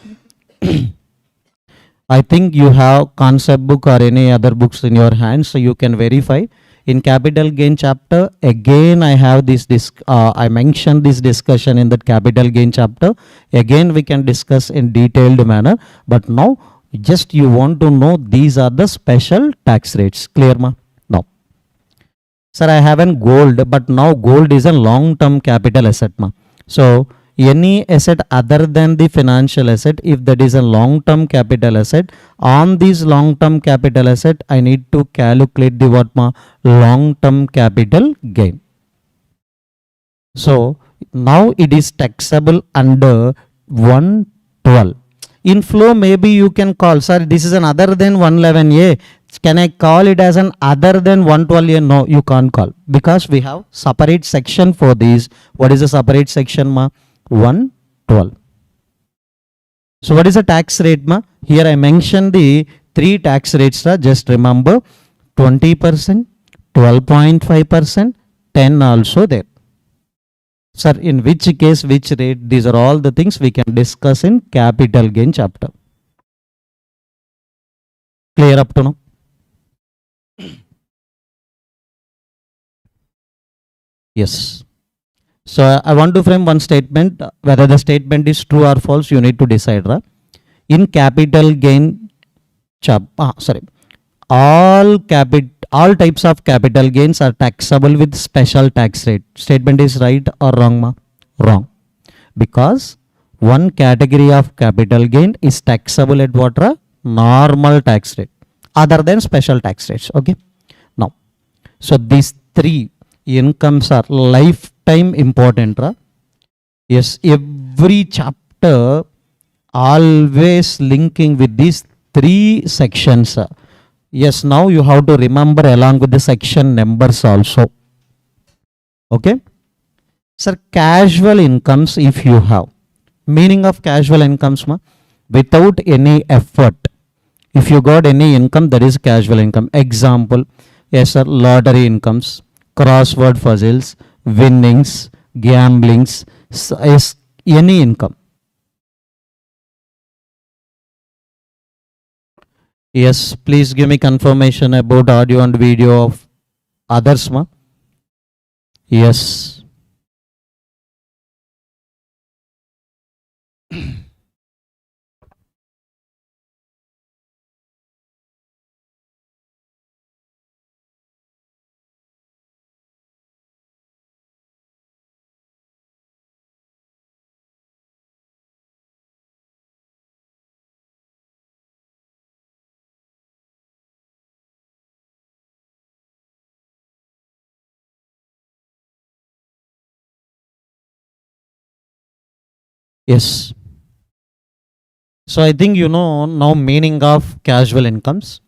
I think you have concept book or any other books in your hands, so you can verify. In capital gain chapter, again I have this I mentioned this discussion in that capital gain chapter. Again we can discuss in detailed manner, but now just you want to know these are the special tax rates. Clear ma? Now, sir, I haven't gold, but now gold is a long-term capital asset ma. So any asset other than the financial asset, if that is a long-term capital asset, on this long-term capital asset, I need to calculate the what ma? Long-term capital gain. So now it is taxable under 112. In flow, maybe you can call, sir, this is an other than 111A. Can I call it as an other than 112A? No, you can't call, because we have separate section for these. What is the separate section ma? 112. So what is the tax rate ma? Here I mentioned the three tax rates. Just remember 20%, 12.5%, 10 also there. Sir, in which case, which rate? These are all the things we can discuss in capital gain chapter. Clear up to now? Yes. So I want to frame one statement. Whether the statement is true or false, you need to decide. In capital gain all types of capital gains are taxable with special tax rate. Statement is right or wrong ma? Wrong. Because one category of capital gain is taxable at what? Normal tax rate other than special tax rates. Okay. Now, so these three incomes are lifetime important. Yes, every chapter always linking with these three sections. Yes, now you have to remember along with the section numbers also. Okay. Sir, casual incomes if you have. Meaning of casual incomes ma? without any effort. If you got any income, that is casual income. Example, yes sir, lottery incomes, crossword puzzles, winnings, gamblings, yes, any income. Yes, please give me confirmation about audio and video of others, ma. Yes. Yes. So I think you know now meaning of casual incomes.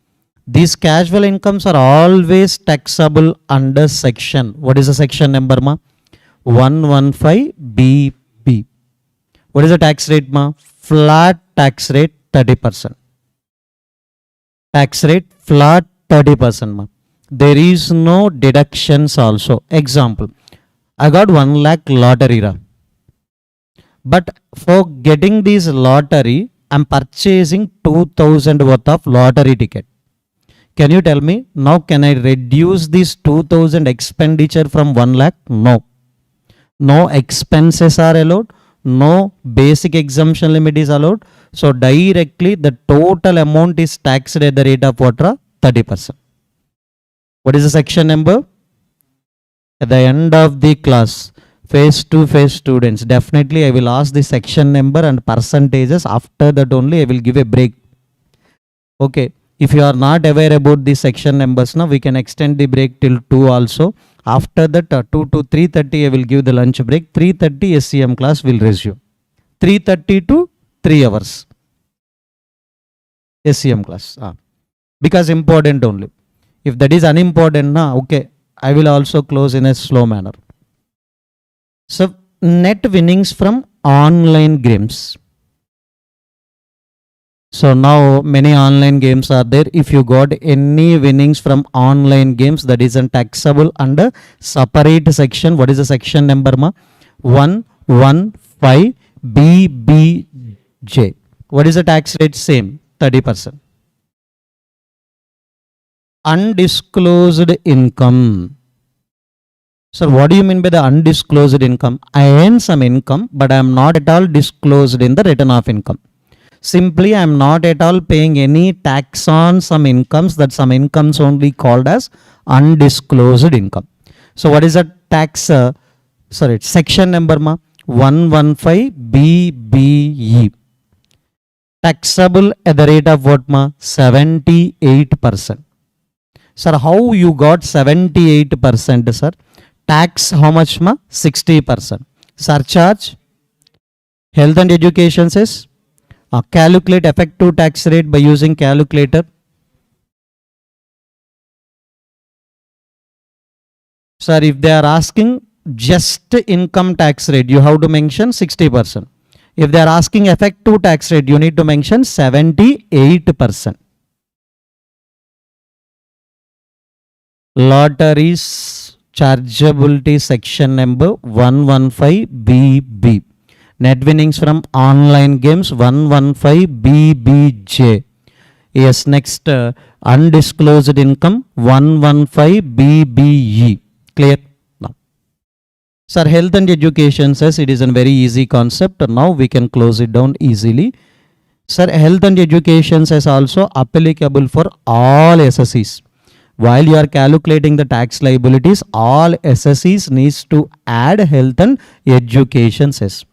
These casual incomes are always taxable under section. What is the section number, ma? 115BB. What is the tax rate, ma? Flat tax rate 30%. Tax rate flat 30%, ma. There is no deductions also. Example, I got 1 lakh lottery, ra. But for getting this lottery, I'm purchasing 2000 worth of lottery ticket. Can you tell me now, can I reduce this 2000 expenditure from 1 lakh? No. No expenses are allowed. No basic exemption limit is allowed. So directly the total amount is taxed at the rate of what? 30%. What is the section number? At the end of the class, face-to-face students, definitely I will ask the section number and percentages. After that only I will give a break. Okay. If you are not aware about the section numbers, now we can extend the break till 2 also. After that 2 to 3:30 I will give the lunch break. 3:30 SCM class will resume. 3:30 to 3 hours SCM class. Because important only. If that is unimportant, okay, I will also close in a slow manner. So net winnings from online games. So now many online games are there. If you got any winnings from online games, that is taxable under separate section. What is the section number, ma? 115BBJ. What is the tax rate? Same, 30%. Undisclosed income. Sir, what do you mean by the undisclosed income? I earn some income, but I am not at all disclosed in the return of income. Simply, I am not at all paying any tax on some incomes. That some incomes only called as undisclosed income. So, what is the tax? Section number, ma? 115BBE. Taxable at the rate of what, ma? 78%. Sir, how you got 78%, sir? Tax how much, ma? 60%. Surcharge? Health and education says? Calculate effective tax rate by using calculator. Sir, if they are asking just income tax rate, you have to mention 60%. If they are asking effective tax rate, you need to mention 78%. Lotteries chargeability section number 115BB. Net winnings from online games 115BBJ. Yes, next undisclosed income 115BBE. Clear? Now, sir, health and education says it is a very easy concept. Now we can close it down easily. Sir, health and education says also applicable for all SSEs. While you are calculating the tax liabilities, all SSEs needs to add health and education says.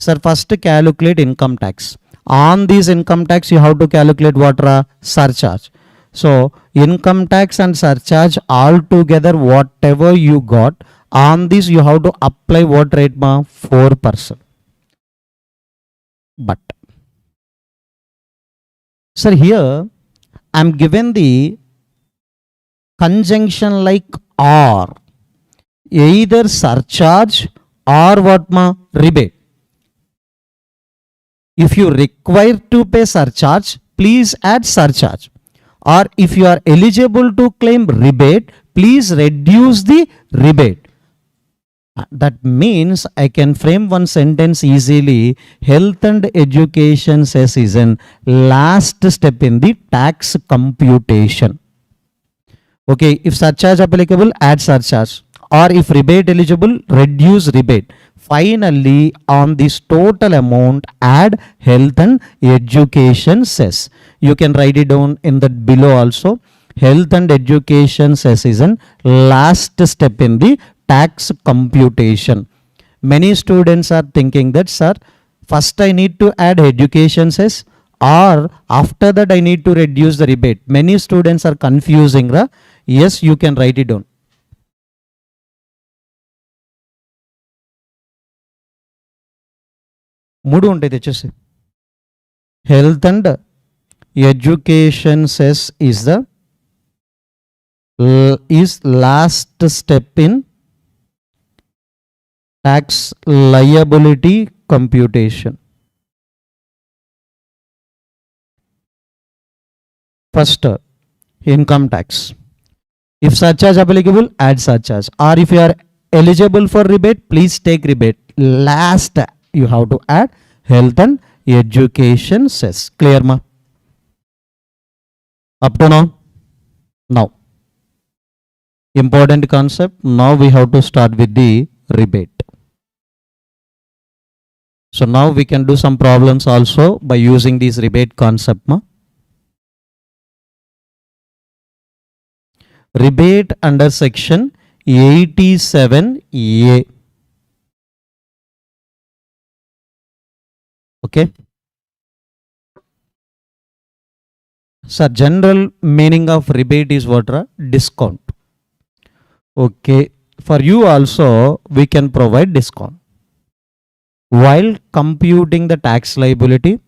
Sir, first calculate income tax. On this income tax, you have to calculate what? Surcharge. So, income tax and surcharge all together, whatever you got, on this you have to apply what rate, ma? 4%. But, sir, here I am given the conjunction like or. Either surcharge or what, ma? Rebate. If you require to pay surcharge, please add surcharge. Or if you are eligible to claim rebate, please reduce the rebate. That means I can frame one sentence easily. Health and education cess is an last step in the tax computation. Okay, if surcharge applicable, add surcharge. Or if rebate eligible, reduce rebate. Finally, on this total amount, add health and education cess. You can write it down in the below also. Health and education cess is an last step in the tax computation. Many students are thinking that, sir, first I need to add education cess, or after that I need to reduce the rebate. Many students are confusing. Yes, you can write it down. మూడు ఉంటాయి తెచ్చేసి. Health and education cess is last step in tax liability computation. First, income tax. If surcharge applicable, add surcharge. Or if you are eligible for rebate, please take rebate. Last, you have to add health and education cess. Clear, ma? Up to now? Now. Important concept. Now we have to start with the rebate. So now we can do some problems also by using this rebate concept. Rebate under section 87A. Okay. So general meaning of rebate is what? Discount. Okay. For you also we can provide discount. While computing the tax liability,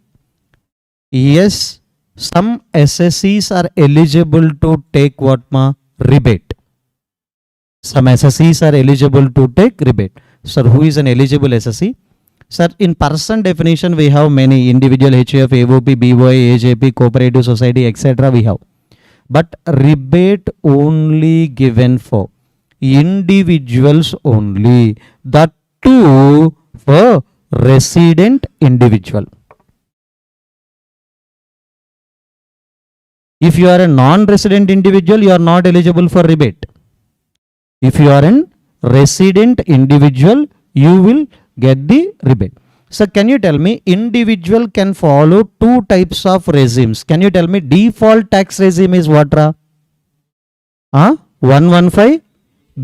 yes, some SSEs are eligible to take what, ma? Rebate. Some SSEs are eligible to take rebate. Sir, who is an eligible SSE? Sir, in person definition we have many: individual, HUF, AOP, BOI, AJP, cooperative society, etc. we have. But rebate only given for individuals only. That too for resident individual. If you are a non-resident individual, you are not eligible for rebate. If you are a resident individual, you will get the rebate. So can you tell me, individual can follow two types of regimes? Can you tell me default tax regime is what? 115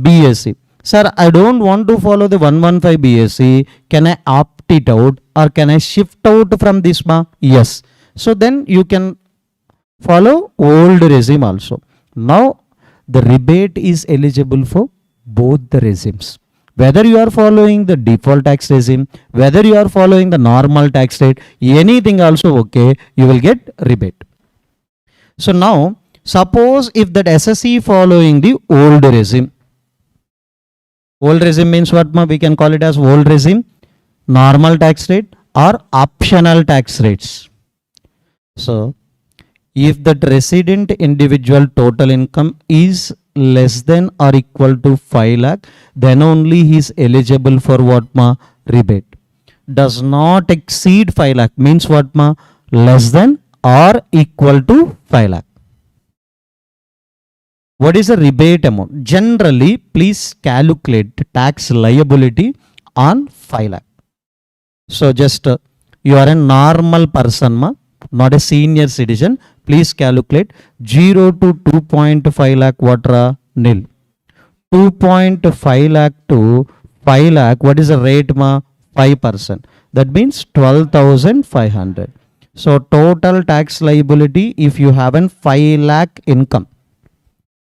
BSc. Sir, I don't want to follow the 115 BSc. Can I opt it out, or can I shift out from this? Yes. So then you can follow old regime also. Now the rebate is eligible for both the regimes. Whether you are following the default tax regime, whether you are following the normal tax rate, anything also okay, you will get rebate. So now suppose if that SSE following the old regime. Old regime means what, ma? We can call it as old regime, normal tax rate, or optional tax rates. So if that resident individual total income is less than or equal to 5 lakh, then only he is eligible for what, ma? Rebate. Does not exceed 5 lakh means what, ma? Less than or equal to 5 lakh. What is the rebate amount? Generally, please calculate tax liability on 5 lakh. So just you are a normal person, ma? Not a senior citizen. Please calculate 0 to 2.5 lakh what? Nil. 2.5 lakh to 5 lakh, what is the rate, ma? 5%. That means 12,500. So total tax liability, if you have an 5 lakh income,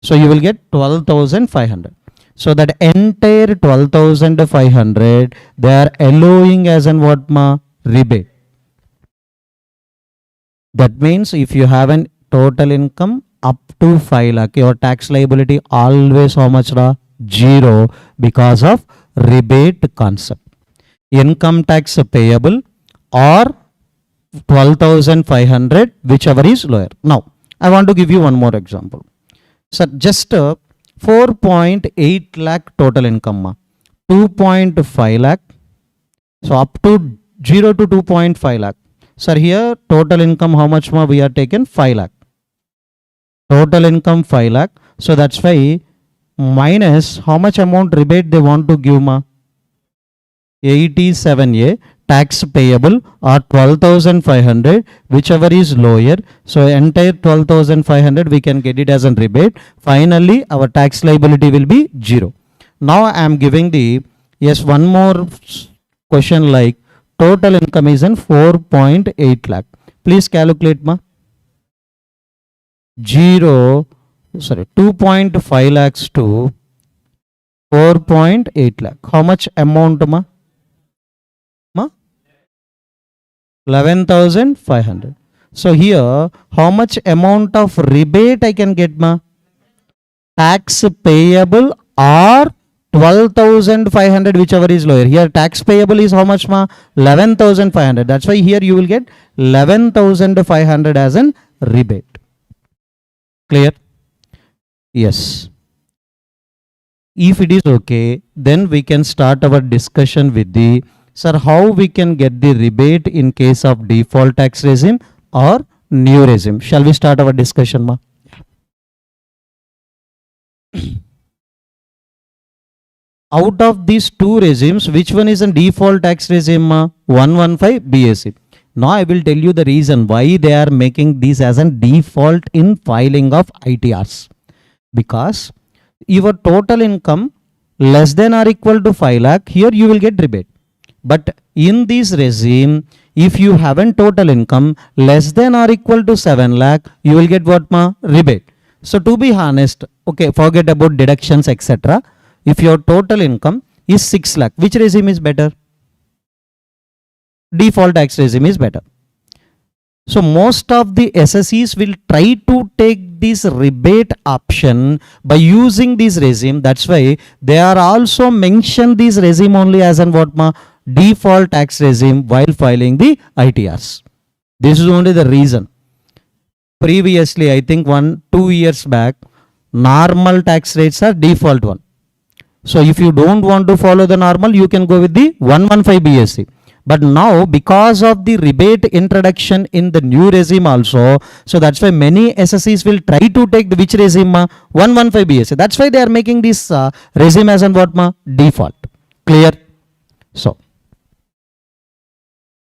so you will get 12,500. So that entire 12,500 they are allowing as an what, ma? Rebate. That means if you have an total income up to 5 lakh, your tax liability always how much? 0, because of rebate concept. Income tax payable or 12,500, whichever is lower. Now, I want to give you one more example. So, just 4.8 lakh total income, ma. 2.5 lakh. So, up to 0 to 2.5 lakh. Sir, here total income, how much ma we are taken? 5 lakh. Total income 5 lakh. So, that's why minus how much amount rebate they want to give, ma? 87A. Tax payable or 12,500, whichever is lower. So entire 12,500 we can get it as a rebate. Finally, our tax liability will be 0. Now I am giving the, yes, one more question like total income is in 4.8 lakh. Please calculate, ma. 2.5 lakhs to 4.8 lakh. How much amount, ma? 11,500. So here, how much amount of rebate I can get, ma? Tax payable or 12,500, whichever is lower. Here tax payable is how much, ma? 11,500. That's why here you will get 11,500 as an rebate. Clear? Yes. If it is okay, then we can start our discussion with the, sir, how we can get the rebate in case of default tax regime or new regime. Shall we start our discussion, ma? Out of these two regimes, which one is a default tax regime, ma? 115 BAC. Now I will tell you the reason why they are making this as a default in filing of ITRs. Because your total income less than or equal to 5 lakh, here you will get rebate. But in this regime, if you have a total income less than or equal to 7 lakh, you will get what, ma? Rebate. So to be honest, okay, forget about deductions, etc. If your total income is 6 lakh, which regime is better? Default tax regime is better. So most of the SSEs will try to take this rebate option by using this regime. That's why they are also mention this regime only as an what, ma? Default tax regime while filing the ITRs. This is only the reason. Previously, I think 1-2 years back, normal tax rates are default one. So if you don't want to follow the normal, you can go with the 115 BSc. But now, because of the rebate introduction in the new regime also, so that's why many SSEs will try to take the which regime, ma? 115 BSc. That's why they are making this regime as an what, ma? Default. Clear? So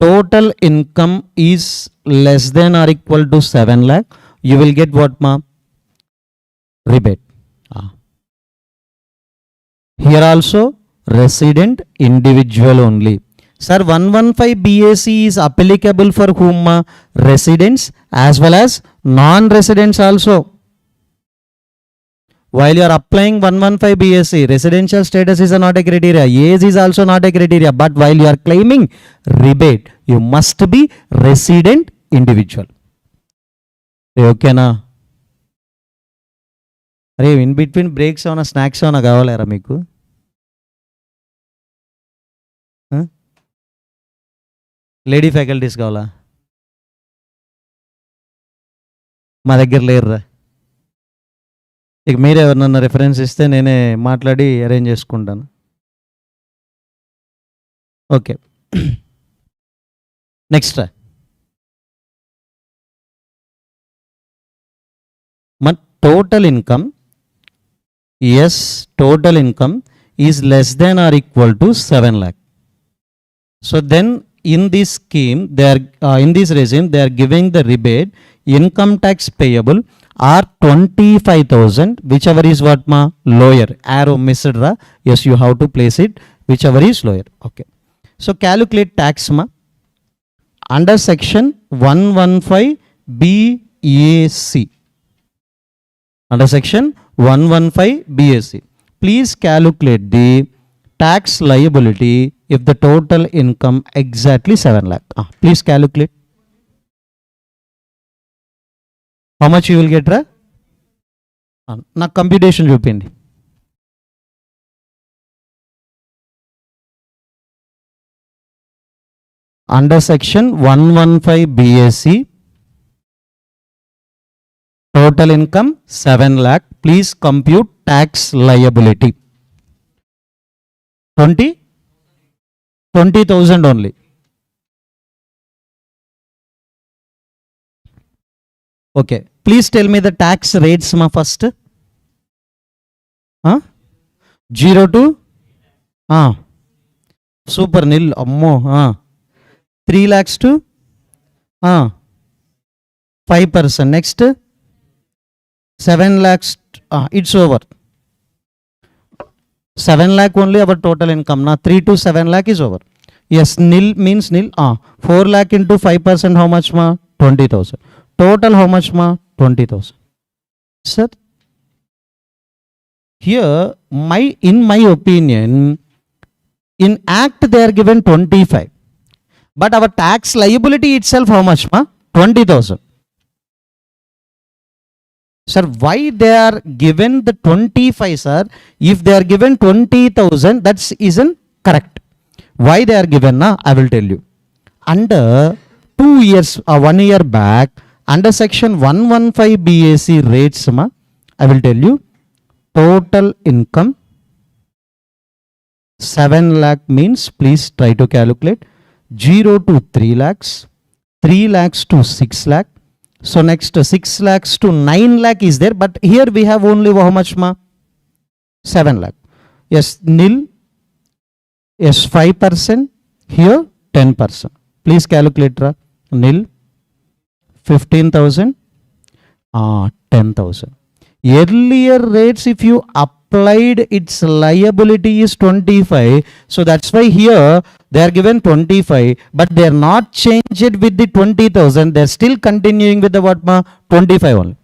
total income is less than or equal to 7 lakh, you will get what, ma? Rebate. Here also resident individual only. Sir, 115 BAC is applicable for whom, ma? Residents as well as non-residents also. While you are applying 115 BSc, residential status is not a criteria, age is also not a criteria, but while you are claiming rebate, you must be resident individual. Okay na? Are in between breaks on a snacks on a gavalera meeku? Lady faculties కావాలా? మా దగ్గర లేరురా. ఇక మీరే ఎవరినన్నా reference ఇస్తే నేనే మాట్లాడి arrange చేసుకుంటాను. ఓకే, నెక్స్ట్ మన total income, yes, total income is less than or equal to 7 lakh. So then in this scheme, they are in this regime, they are giving the rebate income tax payable are 25,000, whichever is what, ma? Lower. Arrow missed ra. Yes, you have to place it whichever is lower. Okay. So calculate tax, ma? Under section 115 BAC. Under section 115 BAC. Please calculate the tax liability if the total income exactly 7 lakh. Please calculate. How much you will get, ra? Na computation చూపిండి. under section 115 BAC, total income 7 lakh. Please compute tax liability. 20,000 only. Okay. Please tell me the tax rates first. 0 to super nil. 3 lakhs to 5%. Next 7 lakhs. It's over. 7 lakh only our total income. Now 3 to 7 lakh is over. Yes, nil means nil. 4 lakh into 5%, how much ma? 20,000. Total how much ma? 20,000. Sir, here in my opinion, in act they are given 25. But our tax liability itself how much ma? 20,000. Sir, why they are given the 25, sir? If they are given 20,000, that isn't correct. Why they are given, na? I will tell you. Under 2 years or 1 year back, under section 115 BAC rates, ma, I will tell you, total income 7 lakh means, please try to calculate, 0 to 3 lakhs, 3 lakhs to 6 lakh. So next 6 lakhs to 9 lakh is there, but here we have only how much ma? 7 lakh. Yes, nil. Yes, 5%. Here 10%. Please calculate nil. 15,000. 10,000. Earlier rates, if you applied, its liability is 25. So that's why here they are given 25, but they are not changed with the 20,000. They are still continuing with the what ma? 25 only.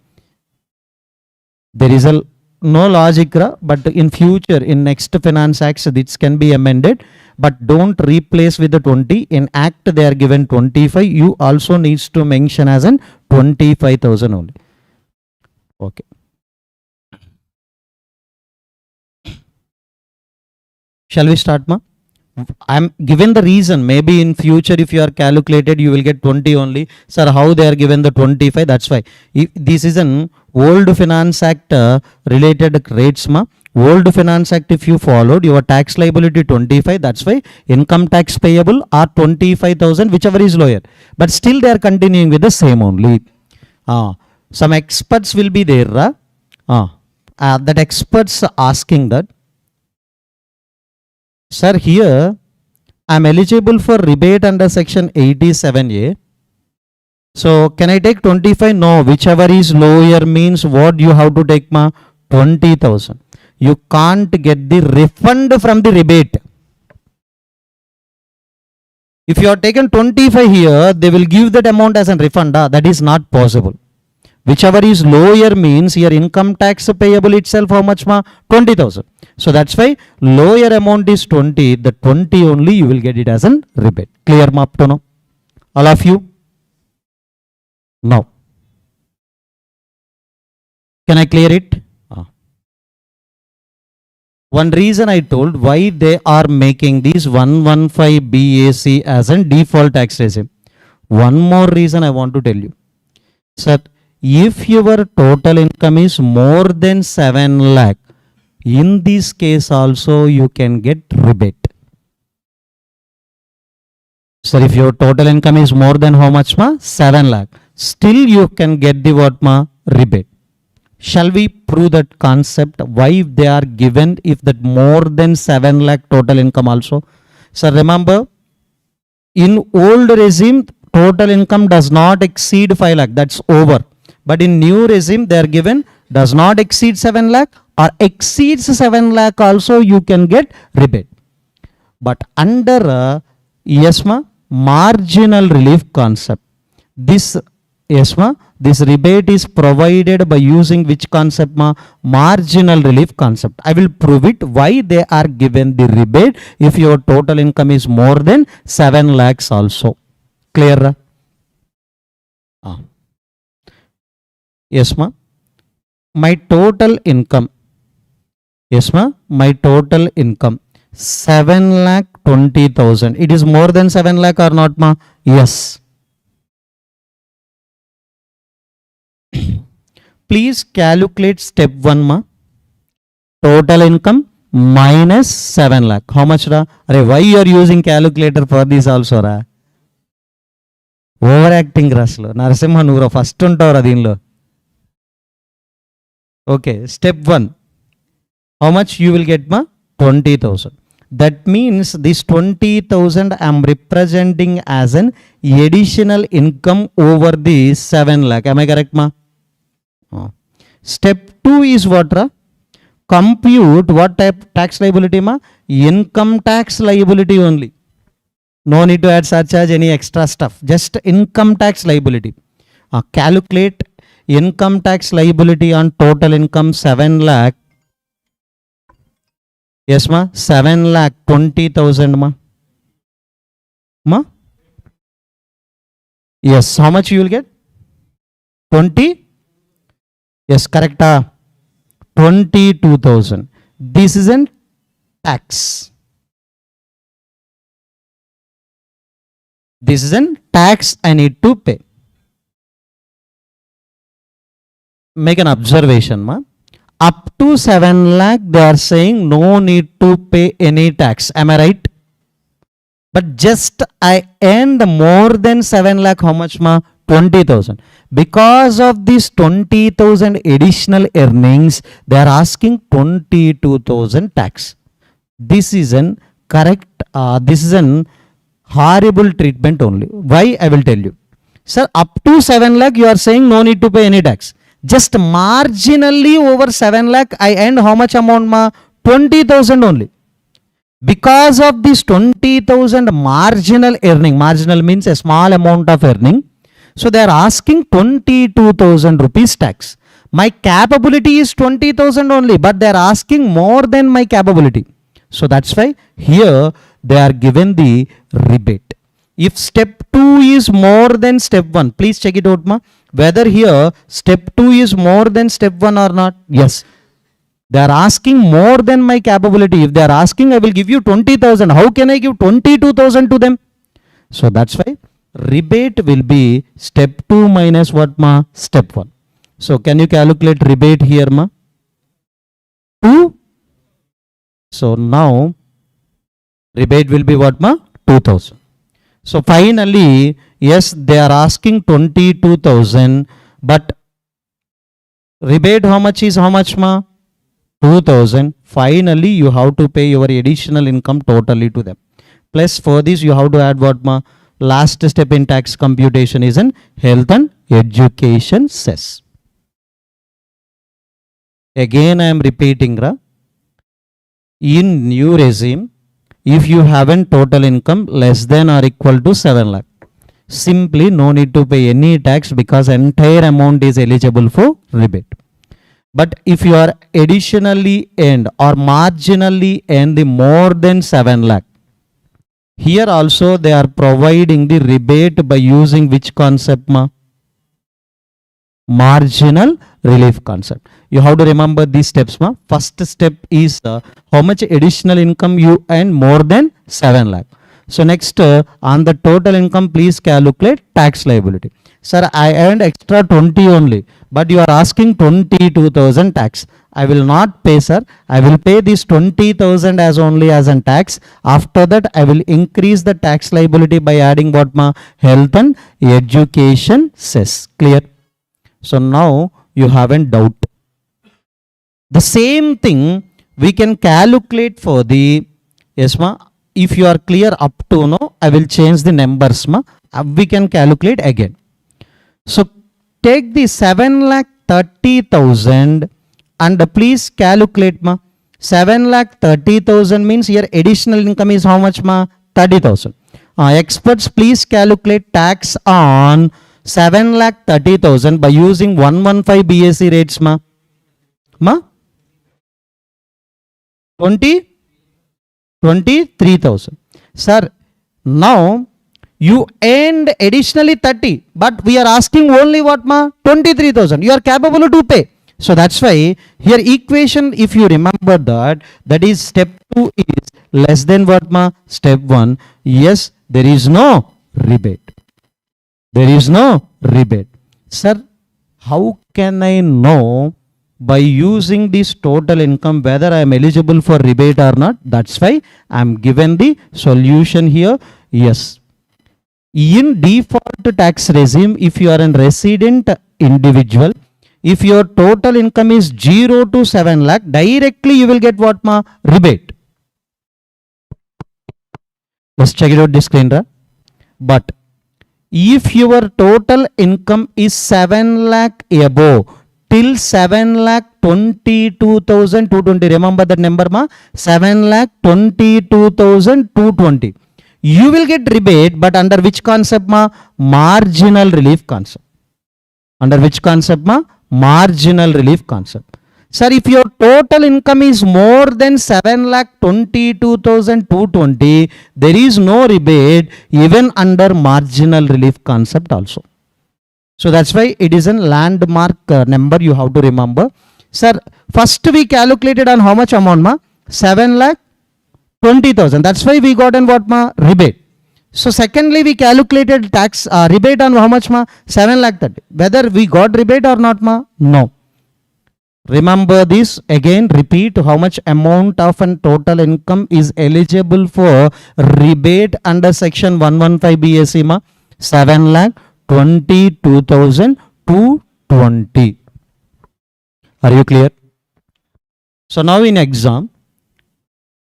There is no logic, but in future, in next finance acts, this can be amended, but don't replace with the 20. In act they are given 25. You also needs to mention as an 25,000 only. Okay. Shall we start, ma? I am given the reason. Maybe in future, if you are calculated, you will get 20 only. Sir, how they are given the 25? That's why. If this is an old finance act related rates, ma. Old finance act, if you followed, your tax liability 25. That's why income tax payable are 25,000, whichever is lower. But still they are continuing with the same only. Some experts will be there. That experts asking that, sir, here I am eligible for rebate under section 87A. So can I take 25? No, whichever is lower means what you have to take, ma? 20,000. You can't get the refund from the rebate. If you are taken 25 here, they will give that amount as a refund. That is not possible. Whichever is lower means your income tax payable itself how much ma? 20,000. So that's why lower amount is 20. The 20 only you will get it as a rebate. Clear ma up to now? All of you? No. Can I clear it? One reason I told why they are making this 115 BAC as a default tax regime. One more reason I want to tell you. Sir, if your total income is more than 7 lakh, in this case also you can get rebate. Sir, if your total income is more than how much ma? 7 lakh. Still you can get the what ma? Rebate. Shall we prove that concept? Why they are given if that more than 7 lakh total income also? Sir, remember, in old regime, total income does not exceed 5 lakh. That's over. But in new regime, they are given does not exceed 7 lakh or exceeds 7 lakh also you can get rebate. But under yes ma, marginal relief concept, this yes ma, this rebate is provided by using which concept ma? Marginal relief concept. I will prove it why they are given the rebate if your total income is more than 7 lakhs also. Clear? Yes ma, my total income, yes ma, my total income 7,20,000. It is more than 7 lakh or not, ma? Yes. Please calculate step 1, ma. Total income minus 7 lakh. How much, ra? Arey, why you are using calculator for this also, ra? Overacting, raslo. Narasimha nuvra first untavra deenlo. Okay, step 1. How much you will get, ma? 20,000. That means this 20,000 I am representing as an additional income over the 7 lakh. Am I correct, ma? Step 2 is what, ra? Compute what type tax liability, ma? Income tax liability only. No need to add surcharge, any extra stuff. Just income tax liability. Calculate income tax liability on total income 7 lakh. Yes, ma? 7,20,000, ma? Ma? Yes, how much you will get? 20? Yes, correct. 22,000. This is an tax. This is an tax I need to pay. Make an observation, ma. Up to 7 lakh, they are saying no need to pay any tax. Am I right? But just I earned more than 7 lakh, how much, ma? 20,000. Because of this 20,000 additional earnings, they are asking 22,000 tax. This is an correct, this is an horrible treatment only. Why? I will tell you. Sir, up to 7 lakh, you are saying no need to pay any tax. Just marginally over 7 lakh, I earned how much amount, ma? 20,000 only. Because of this 20,000 marginal earning, marginal means a small amount of earning. So they are asking 22,000 rupees tax. My capability is 20,000 only, but they are asking more than my capability. So that's why here they are given the rebate. If step 2 is more than step 1, please check it out, ma. Whether here step 2 is more than step 1 or not. Yes. They are asking more than my capability. If they are asking, I will give you 20,000. How can I give 22,000 to them? So that's why rebate will be step 2 minus what, ma? Step 1. So can you calculate rebate here, ma? 2. So now rebate will be what, ma? 2,000. So finally, yes, they are asking 22,000, but rebate how much is how much, ma? 2,000. Finally, you have to pay your additional income totally to them. Plus for this, you have to add what, ma? Last step in tax computation is in health and education cess. Again, I am repeating, ra. In new regime, if you haven't total income less than or equal to 7 lakh, simply no need to pay any tax because entire amount is eligible for rebate. But if you are additionally earned or marginally earned more than 7 lakh, here also they are providing the rebate by using which concept, ma? Marginal relief concept. You have to remember these steps, ma. First step is how much additional income you earn more than 7 lakh. So next on the total income, please calculate tax liability. Sir, I earned extra 20 only, but you are asking 22,000 tax. I will not pay, sir. I will pay this 20,000 as only as a tax. After that, I will increase the tax liability by adding what, ma? Health and education cess. Clear? So now you haven't doubt. The same thing we can calculate for the, yes, ma. If you are clear up to now, I will change the numbers, ma. We can calculate again. So take the 7,30,000 and please calculate, ma. 7,30,000 means here additional income is how much, ma? 30,000. Experts, please calculate tax on 7,30,000 by using 115 BAC rates, ma. Ma? 23,000. Sir, now you earned additionally 30, but we are asking only what, ma? 23,000. You are capable to pay. So that's why here equation, if you remember that is step 2 is less than what ma? Step 1. Yes, there is no rebate. There is no rebate. Sir, how can I know by using this total income whether I am eligible for rebate or not? That's why I am given the solution here. Yes. In default tax regime, if you are a resident individual, if your total income is 0 to 7 lakh, directly you will get what ma? Rebate. Let's check it out this screen. But if your total income is 7 lakh above, till 7 lakh 22,220, remember that number ma? 7 lakh 22,220. You will get rebate, but under which concept ma? Marginal relief concept. Under which concept ma? Marginal relief concept. Sir, if your total income is more than 7,22,220, there is no rebate even under marginal relief concept also. So that's why it is a landmark number you have to remember. Sir, first we calculated on how much amount ma? 7,20,000. That's why we got an what ma? Rebate. So secondly, we calculated tax rebate on how much ma? 7,30,000. Whether we got rebate or not ma? No. Remember this again, repeat how much amount of an total income is eligible for rebate under section 115 BAC ma? 7,22,220. Are you clear? So now in exam,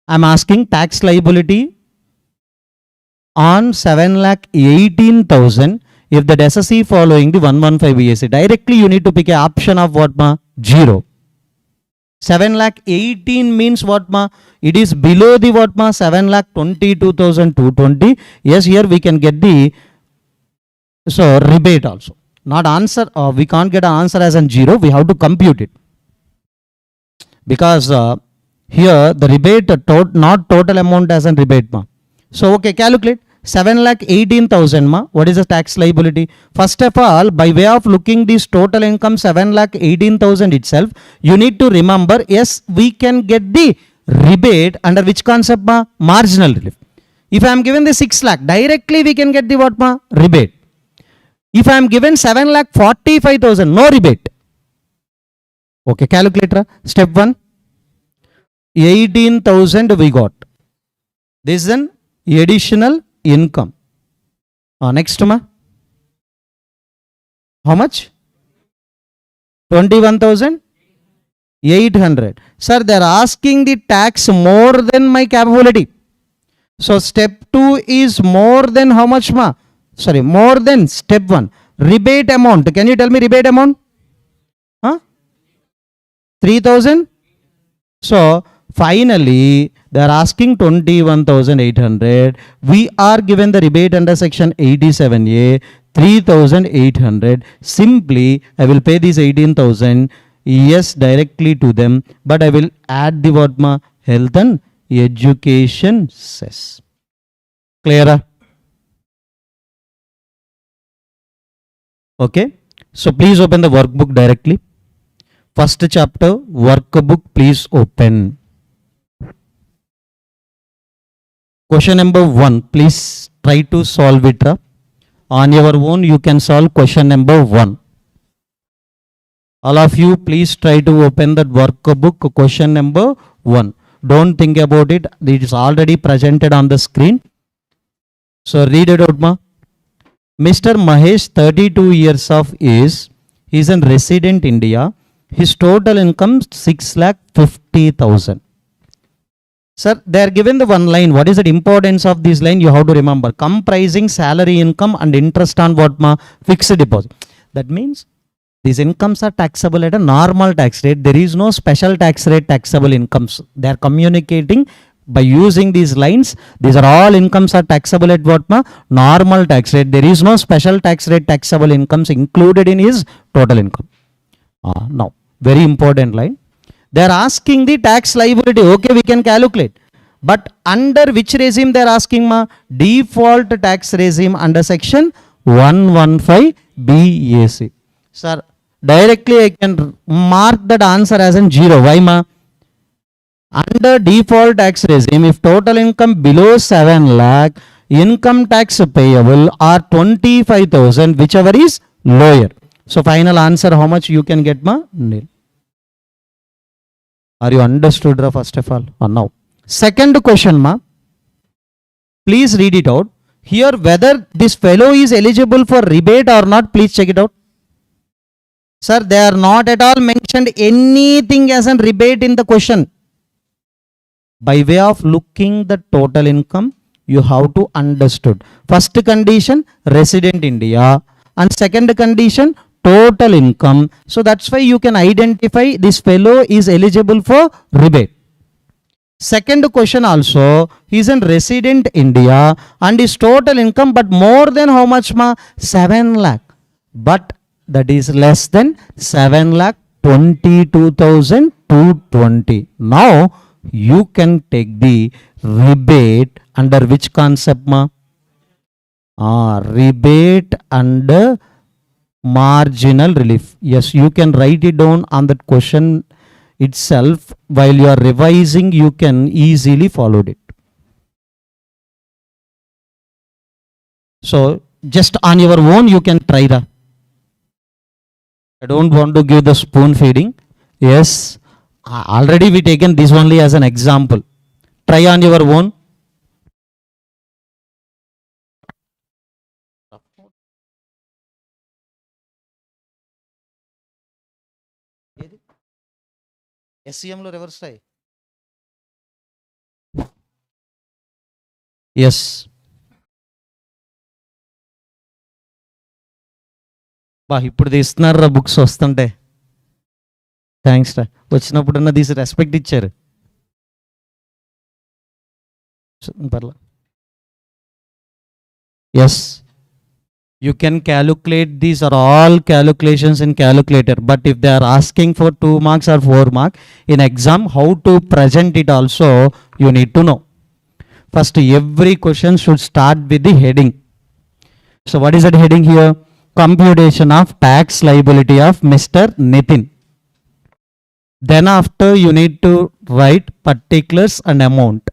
I am asking tax liability on 7,18,000 if the DEC following the 115 BAC. Directly you need to pick a option of what ma? 0. 7,18,000 means what ma? It is below the what ma? 7,22,220. Yes, here we can get the rebate also. Not answer, we can't get an answer as an 0. We have to compute it. Because here the rebate, not total amount as a rebate ma. So okay, calculate. 7,18,000 ma, what is the tax liability? First of all, by way of looking this total income 7,18,000 itself, you need to remember, yes, we can get the rebate under which concept ma? Marginal relief. If I am given the 6 lakh, directly we can get the what ma? Rebate. If I am given 7,45,000, no rebate. Okay, calculator. Step 1, 18,000 we got. This is an additional income. Next ma? How much? 21,800. Sir, they are asking the tax more than my capability. So step 2 is more than how much ma? Sorry, more than step 1. Rebate amount. Can you tell me rebate amount? 3,000. So finally, they are asking 21,800. We are given the rebate under section 87A, 3,800. Simply, I will pay this 18,000. Yes, directly to them. But I will add the what ma? Health and education cess. Clear? Okay. So please open the workbook directly. First chapter, workbook, please open. Question number 1, please try to solve it. On your own, you can solve question number 1. All of you, please try to open that workbook, question number 1. Don't think about it. It is already presented on the screen. So read it out, ma. Mr. Mahesh, 32 years of age. He is a resident India. His total income 6,50,000. Sir, they are given the one line. What is the importance of this line? You have to remember. Comprising salary income and interest on what ma? Fixed deposit. That means these incomes are taxable at a normal tax rate. There is no special tax rate taxable incomes. They are communicating by using these lines. These are all incomes are taxable at what ma? Normal tax rate. There is no special tax rate taxable incomes included in his total income. Now, very important line. They are asking the tax liability. Okay, we can calculate. But under which regime they are asking ma? Default tax regime under section 115 BAC. Sir, directly I can mark that answer as in 0. Why ma? Under default tax regime, if total income below 7 lakh, income tax payable are 25,000, whichever is lower. So final answer, how much you can get, ma? Nil. Are you understood, first of all? Or now? Second question, ma. Please read it out. Here, whether this fellow is eligible for rebate or not, please check it out. Sir, they are not at all mentioned anything as a rebate in the question. By way of looking the total income, you have to understood. First condition, resident India. And second condition, total income. So that's why you can identify this fellow is eligible for rebate. Second question also, he is a resident India and his total income, but more than how much, ma? 7 lakh. But that is less than 7 lakh 22,220. Now you can take the rebate under which concept, ma? Rebate under marginal relief. Yes, you can write it down on that question itself. While you are revising, you can easily follow it. So just on your own, you can try that. I don't want to give the spoon feeding. Yes, already we taken this only as an example. Try on your own. SCM lo reverse try. Yes. బా ఇప్పుడు తీస్తున్నారా books వస్తుంటే. Thanks రా, వచ్చినప్పుడన్నా తీసి respect ఇచ్చారు. పర్లా. Yes, you can calculate, these are all calculations in calculator, but if they are asking for 2 marks or 4 marks in exam, how to present it also you need to know. First, every question should start with the heading. So what is that heading here? Computation of tax liability of Mr. Nitin. Then after you need to write particulars and amount.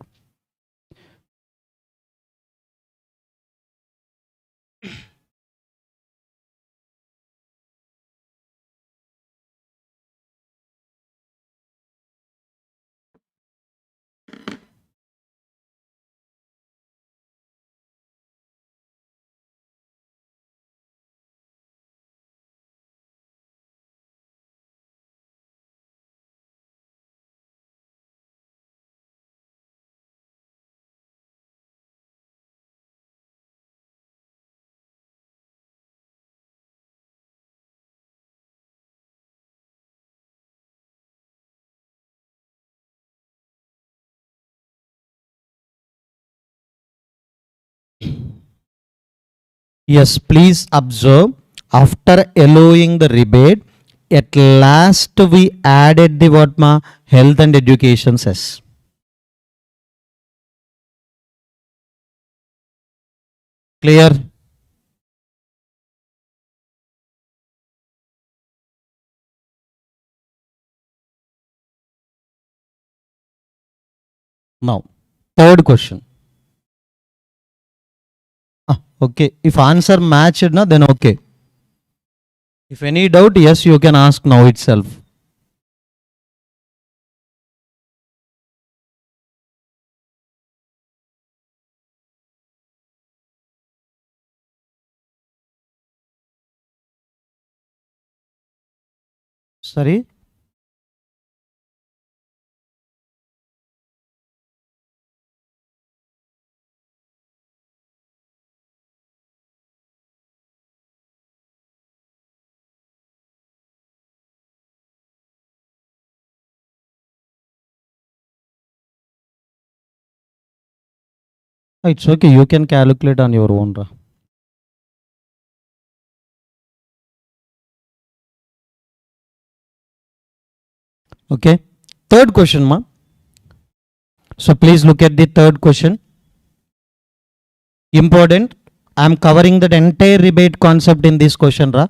Yes, please observe, after allowing the rebate, at last we added the what, ma? Health and education cess. Clear? Now, third question. Okay, if answer matched, na, then okay. If any doubt, yes, you can ask now itself. Sorry? It's okay, you can calculate on your own, ra. Okay, third question, ma. So please look at the third question. Important, I am covering that entire rebate concept in this question, ra.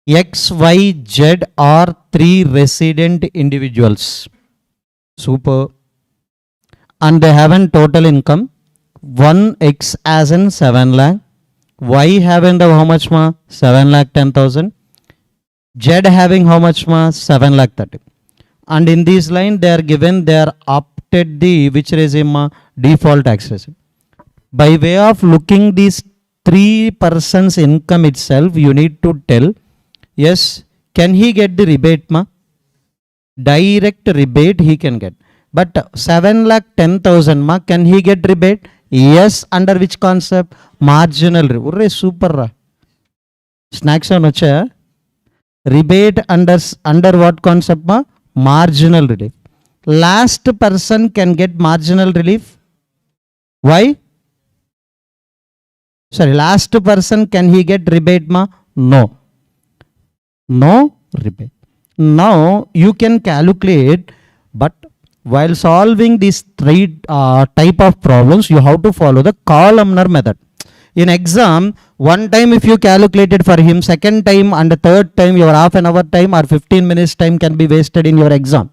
X, Y, Z are 3 resident individuals. Super. And they have a total income 1x as in 7 lakh. Y having the how much ma? 7 lakh 10,000. Z having how much ma? 7 lakh 30. And in this line they are given, they are opted the which regime ma? Default tax regime. By way of looking these three persons income itself, you need to tell, yes, can he get the rebate ma? Direct rebate he can get. But 7 lakh 10,000 ma, can he get rebate? Yes, under which concept? Marginal. Urre super ra. Snacks on vacha. Rebate under what concept ma? Marginal relief. Last person can get marginal relief. Why? Sorry, last person, can he get rebate ma? No. No rebate. Now you can calculate, but while solving these three type of problems, you have to follow the columnar method. In exam, one time if you calculated for him, second time and the third time your half an hour time or 15 minutes time can be wasted in your exam.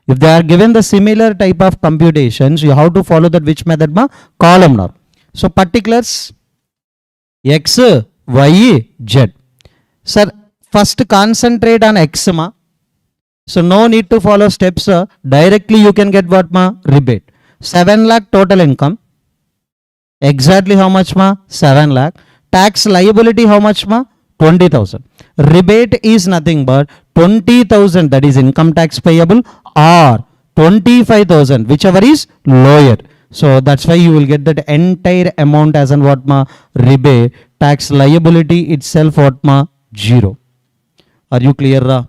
If they are given the similar type of computations, you have to follow that which method ma? Columnar. So particulars X, Y, Z. Sir, first concentrate on X ma. So no need to follow steps. Directly you can get what ma? Rebate. 7 lakh total income. Exactly how much ma? 7 lakh. Tax liability how much ma? 20,000. Rebate is nothing but 20,000, that is income tax payable, or 25,000, whichever is lower. So that's why you will get that entire amount as an what ma? Rebate. Tax liability itself what ma? 0. Are you clear ra?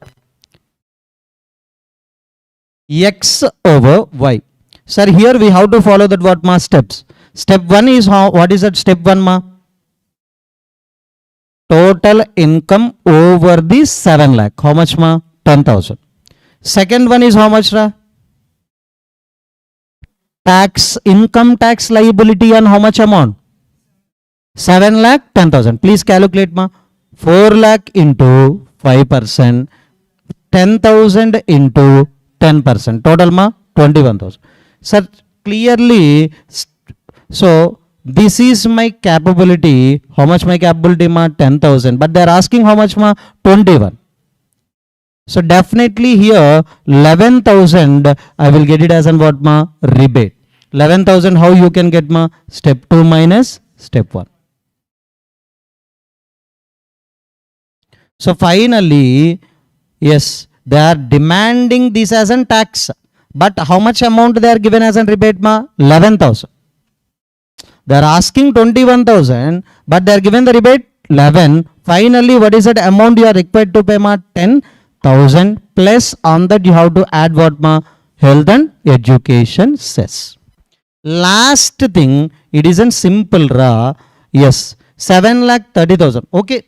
X over Y. Sir, here we have to follow that what ma? Steps. Step 1 is how? What is that step 1 ma? Total income over the 7 lakh. How much ma? 10,000. Second one is how much ra? Tax, income tax liability on how much amount? 7 lakh 10,000. Please calculate ma. 4 lakh into 5%, 10,000 into 10%. Total ma? 21,000. Sir, clearly, so this is my capability. How much my capability ma? 10,000. But they are asking how much ma? 21. So definitely here 11,000 I will get it as an what ma? Rebate. 11,000 how you can get ma? Step 2 minus step 1. So finally, yes, they are demanding this as a tax. But how much amount they are given as a rebate ma? 11,000. They are asking 21,000, but they are given the rebate 11. Finally, what is that amount you are required to pay ma? 10,000, plus on that you have to add what ma? Health and education cess. Last thing, it isn't simple ra. Yes, 7 lakh 30,000. Okay,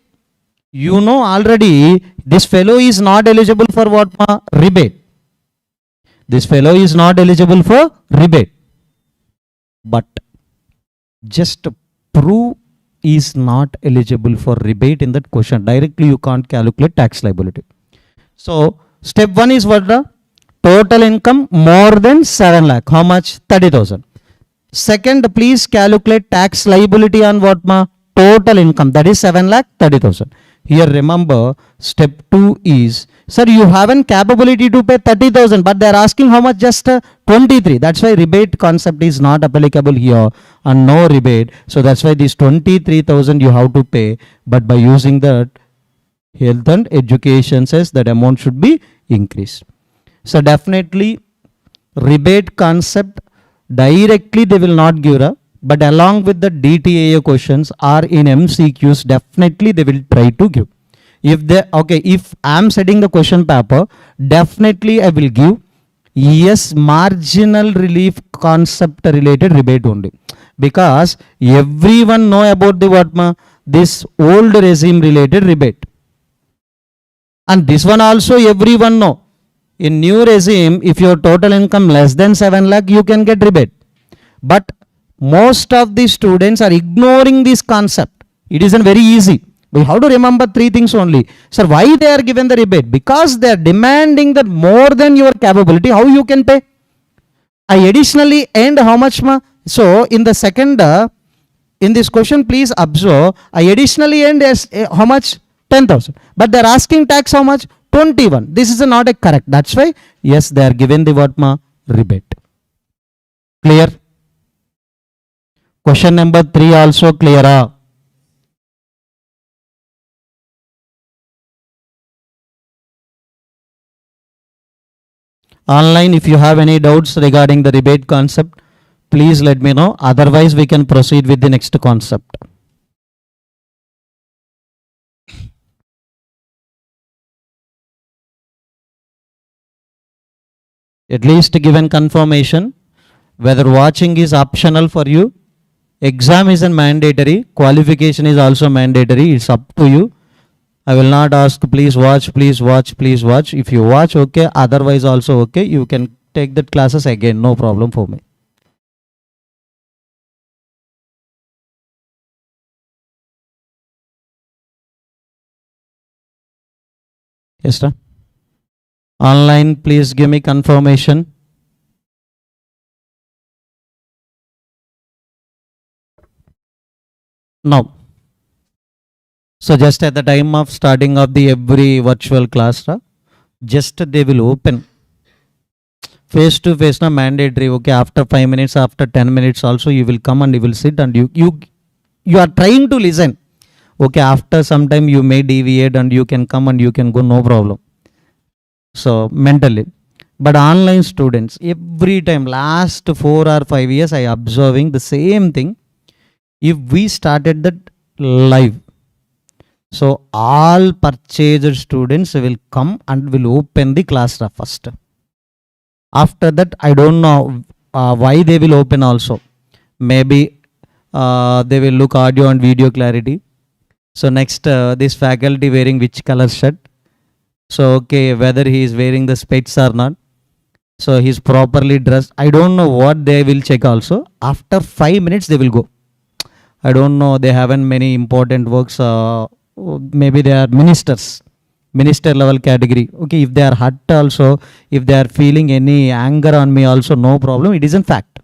you know already this fellow is not eligible for what ma? Rebate. This fellow is not eligible for rebate. But just prove is not eligible for rebate in that question. Directly you can't calculate tax liability. So step 1 is what the total income more than 7 lakh. How much? 30,000. Second, please calculate tax liability on what ma? Total income, that is 7 lakh 30,000. Here remember, step 2 is, sir, you have an capability to pay 30,000, but they are asking how much? Just 23. That's why rebate concept is not applicable here, and no rebate. So that's why this 23,000 you have to pay, but by using that health and education says that amount should be increased. So definitely rebate concept directly they will not give a, but along with the DTAA questions or in MCQs, definitely they will try to give. If they, okay, if I am setting the question paper, definitely I will give yes marginal relief concept related rebate only, because everyone know about the what ma? This old regime related rebate, and this one also everyone know. In new regime, if your total income less than 7 lakh, you can get rebate. But most of the students are ignoring this concept. It isn't very easy. We have to remember 3 things only. Sir, why they are given the rebate? Because they are demanding that more than your capability, how you can pay? I additionally earned how much ma? So in the second, in this question, please observe, I additionally earned as how much? 10,000. But they're asking tax how much? 21. This is not a correct. That's why, yes, they are given the what ma? Rebate. Clear? Question number 3 also clear. Online, if you have any doubts regarding the rebate concept, please let me know. Otherwise, we can proceed with the next concept. At least given confirmation whether watching is optional for you. Exam is a mandatory. Qualification is also mandatory. It's up to you. I will not ask please watch, please watch, please watch. If you watch, okay. Otherwise also okay. You can take that classes again. No problem for me. Yes, sir. Online, please give me confirmation. No. So just at the time of starting of the every virtual class, just they will open face to face na mandatory. Okay, after 5 minutes, after 10 minutes also you will come and you will sit and you are trying to listen. Okay, after some time you may deviate and you can come and you can go, no problem. So mentally. But online students, every time, last 4 or 5 years, I observing the same thing. If we started that live, so all purchased students will come and will open the class first. After that, I don't know why they will open also. Maybe they will look audio and video clarity. So next, this faculty wearing which color shirt. So okay, whether he is wearing the specs or not. So he's properly dressed. I don't know what they will check also. After 5 minutes, they will go. I don't know. They haven't many important works. Maybe they are ministers, minister level category. Okay, if they are hurt also, if they are feeling any anger on me also, no problem. It isn't fact.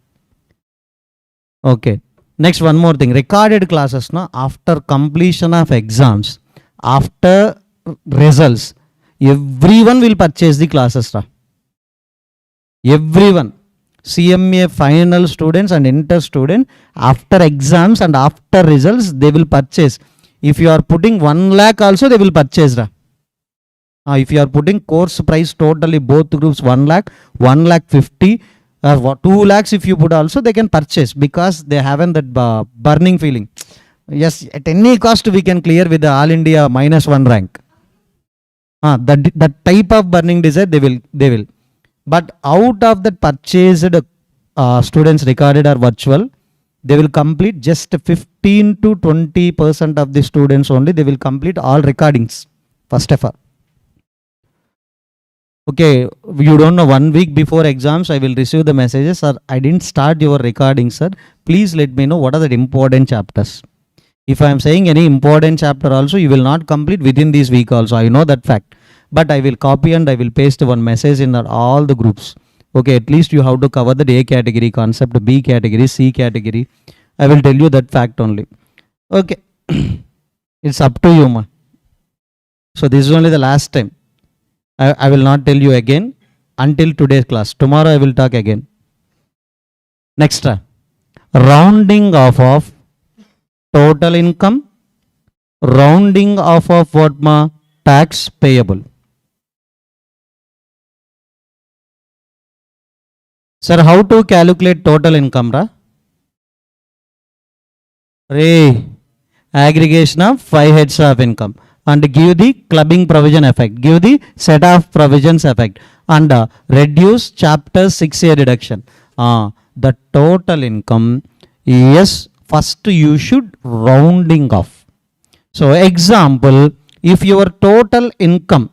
Okay. Next, one more thing. Recorded classes, no? After completion of exams, after results, everyone will purchase the classes. Everyone. CMA final students and inter student, after exams and after results, they will purchase. If you are putting 1 lakh also, they will purchase. If you are putting course price totally both groups 1 lakh, 1 lakh 50, 2 lakhs if you put also, they can purchase because they haven't that burning feeling. Yes, at any cost we can clear with the All India -1 rank. That type of burning desire they will. But out of that purchased students recorded or virtual, they will complete just 15 to 20% of the students only. They will complete all recordings first of all. Okay, you don't know, 1 week before exams, I will receive the messages, sir, I didn't start your recording, sir. Please let me know what are the important chapters. If I am saying any important chapter also, you will not complete within this week also. I know that fact. But I will copy and I will paste one message in all the groups. Okay, at least you have to cover the A category concept, B category, C category. I will tell you that fact only. Okay, it's up to you, ma. So this is only the last time. I will not tell you again until today's class. Tomorrow I will talk again. Next, rounding off of total income, rounding off of what, ma? Tax payable. Sir, how to calculate total income, ra? Aggregation of 5 heads of income and give the clubbing provision effect, give the set of provisions effect and reduce chapter 6A deduction. The total income, yes, first you should rounding off. So example, if your total income,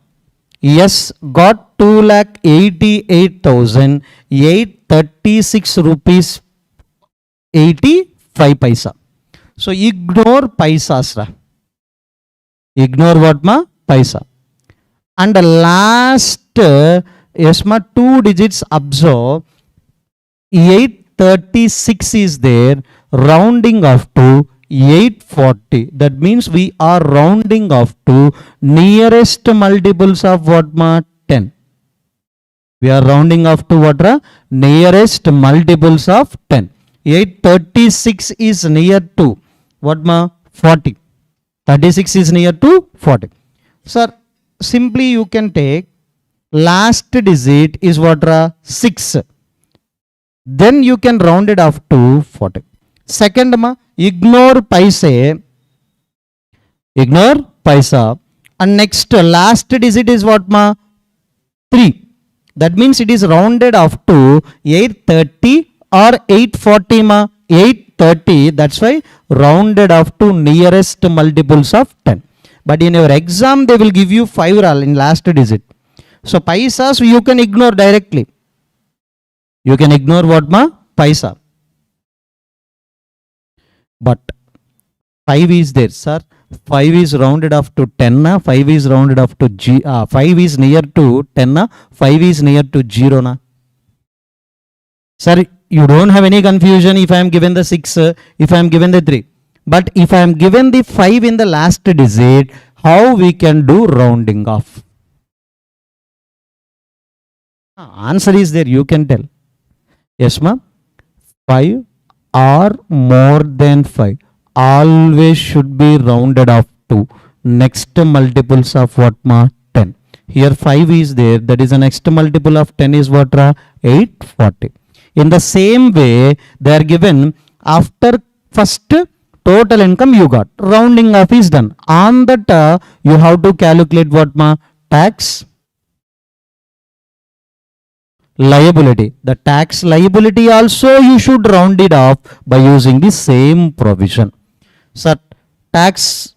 yes, got 2,88,836 rupees 85 paisa. So ignore paisas. Ignore what, ma? Paisa. And the last, yes, ma, 2 digits observe. 836 is there, rounding off to 840. That means we are rounding off to nearest multiples of what ma? 10. We are rounding off to what ra? Nearest multiples of 10. 836 is near to what ma? 40. 36 is near to 40. Sir, simply you can take last digit is what ra? 6. Then you can round it off to 40. Second ma, ignore paise, and next last digit is what ma? 3. That means it is rounded off to 830 or 840 ma? 830. That's why rounded off to nearest multiples of 10. But in your exam they will give you 5 in last digit. So paisas you can ignore directly. You can ignore what ma? Paisa. But 5 is there, sir. 5 is rounded off to 10 na, 5 is rounded off to 5 is near to 10 na, 5 is near to 0 na. Sir, you don't have any confusion if I am given the 6, if I am given the 3. But if I am given the 5 in the last digit, how we can do rounding off? Answer is there, you can tell. Yes ma? 5 or more than 5 always should be rounded off to next multiples of what ma? 10. Here 5 is there, that is the next multiple of 10 is what ra? 840. In the same way, they are given after first total income you got. Rounding off is done. On that you have to calculate what ma? Tax liability. The tax liability also you should round it off by using the same provision. So tax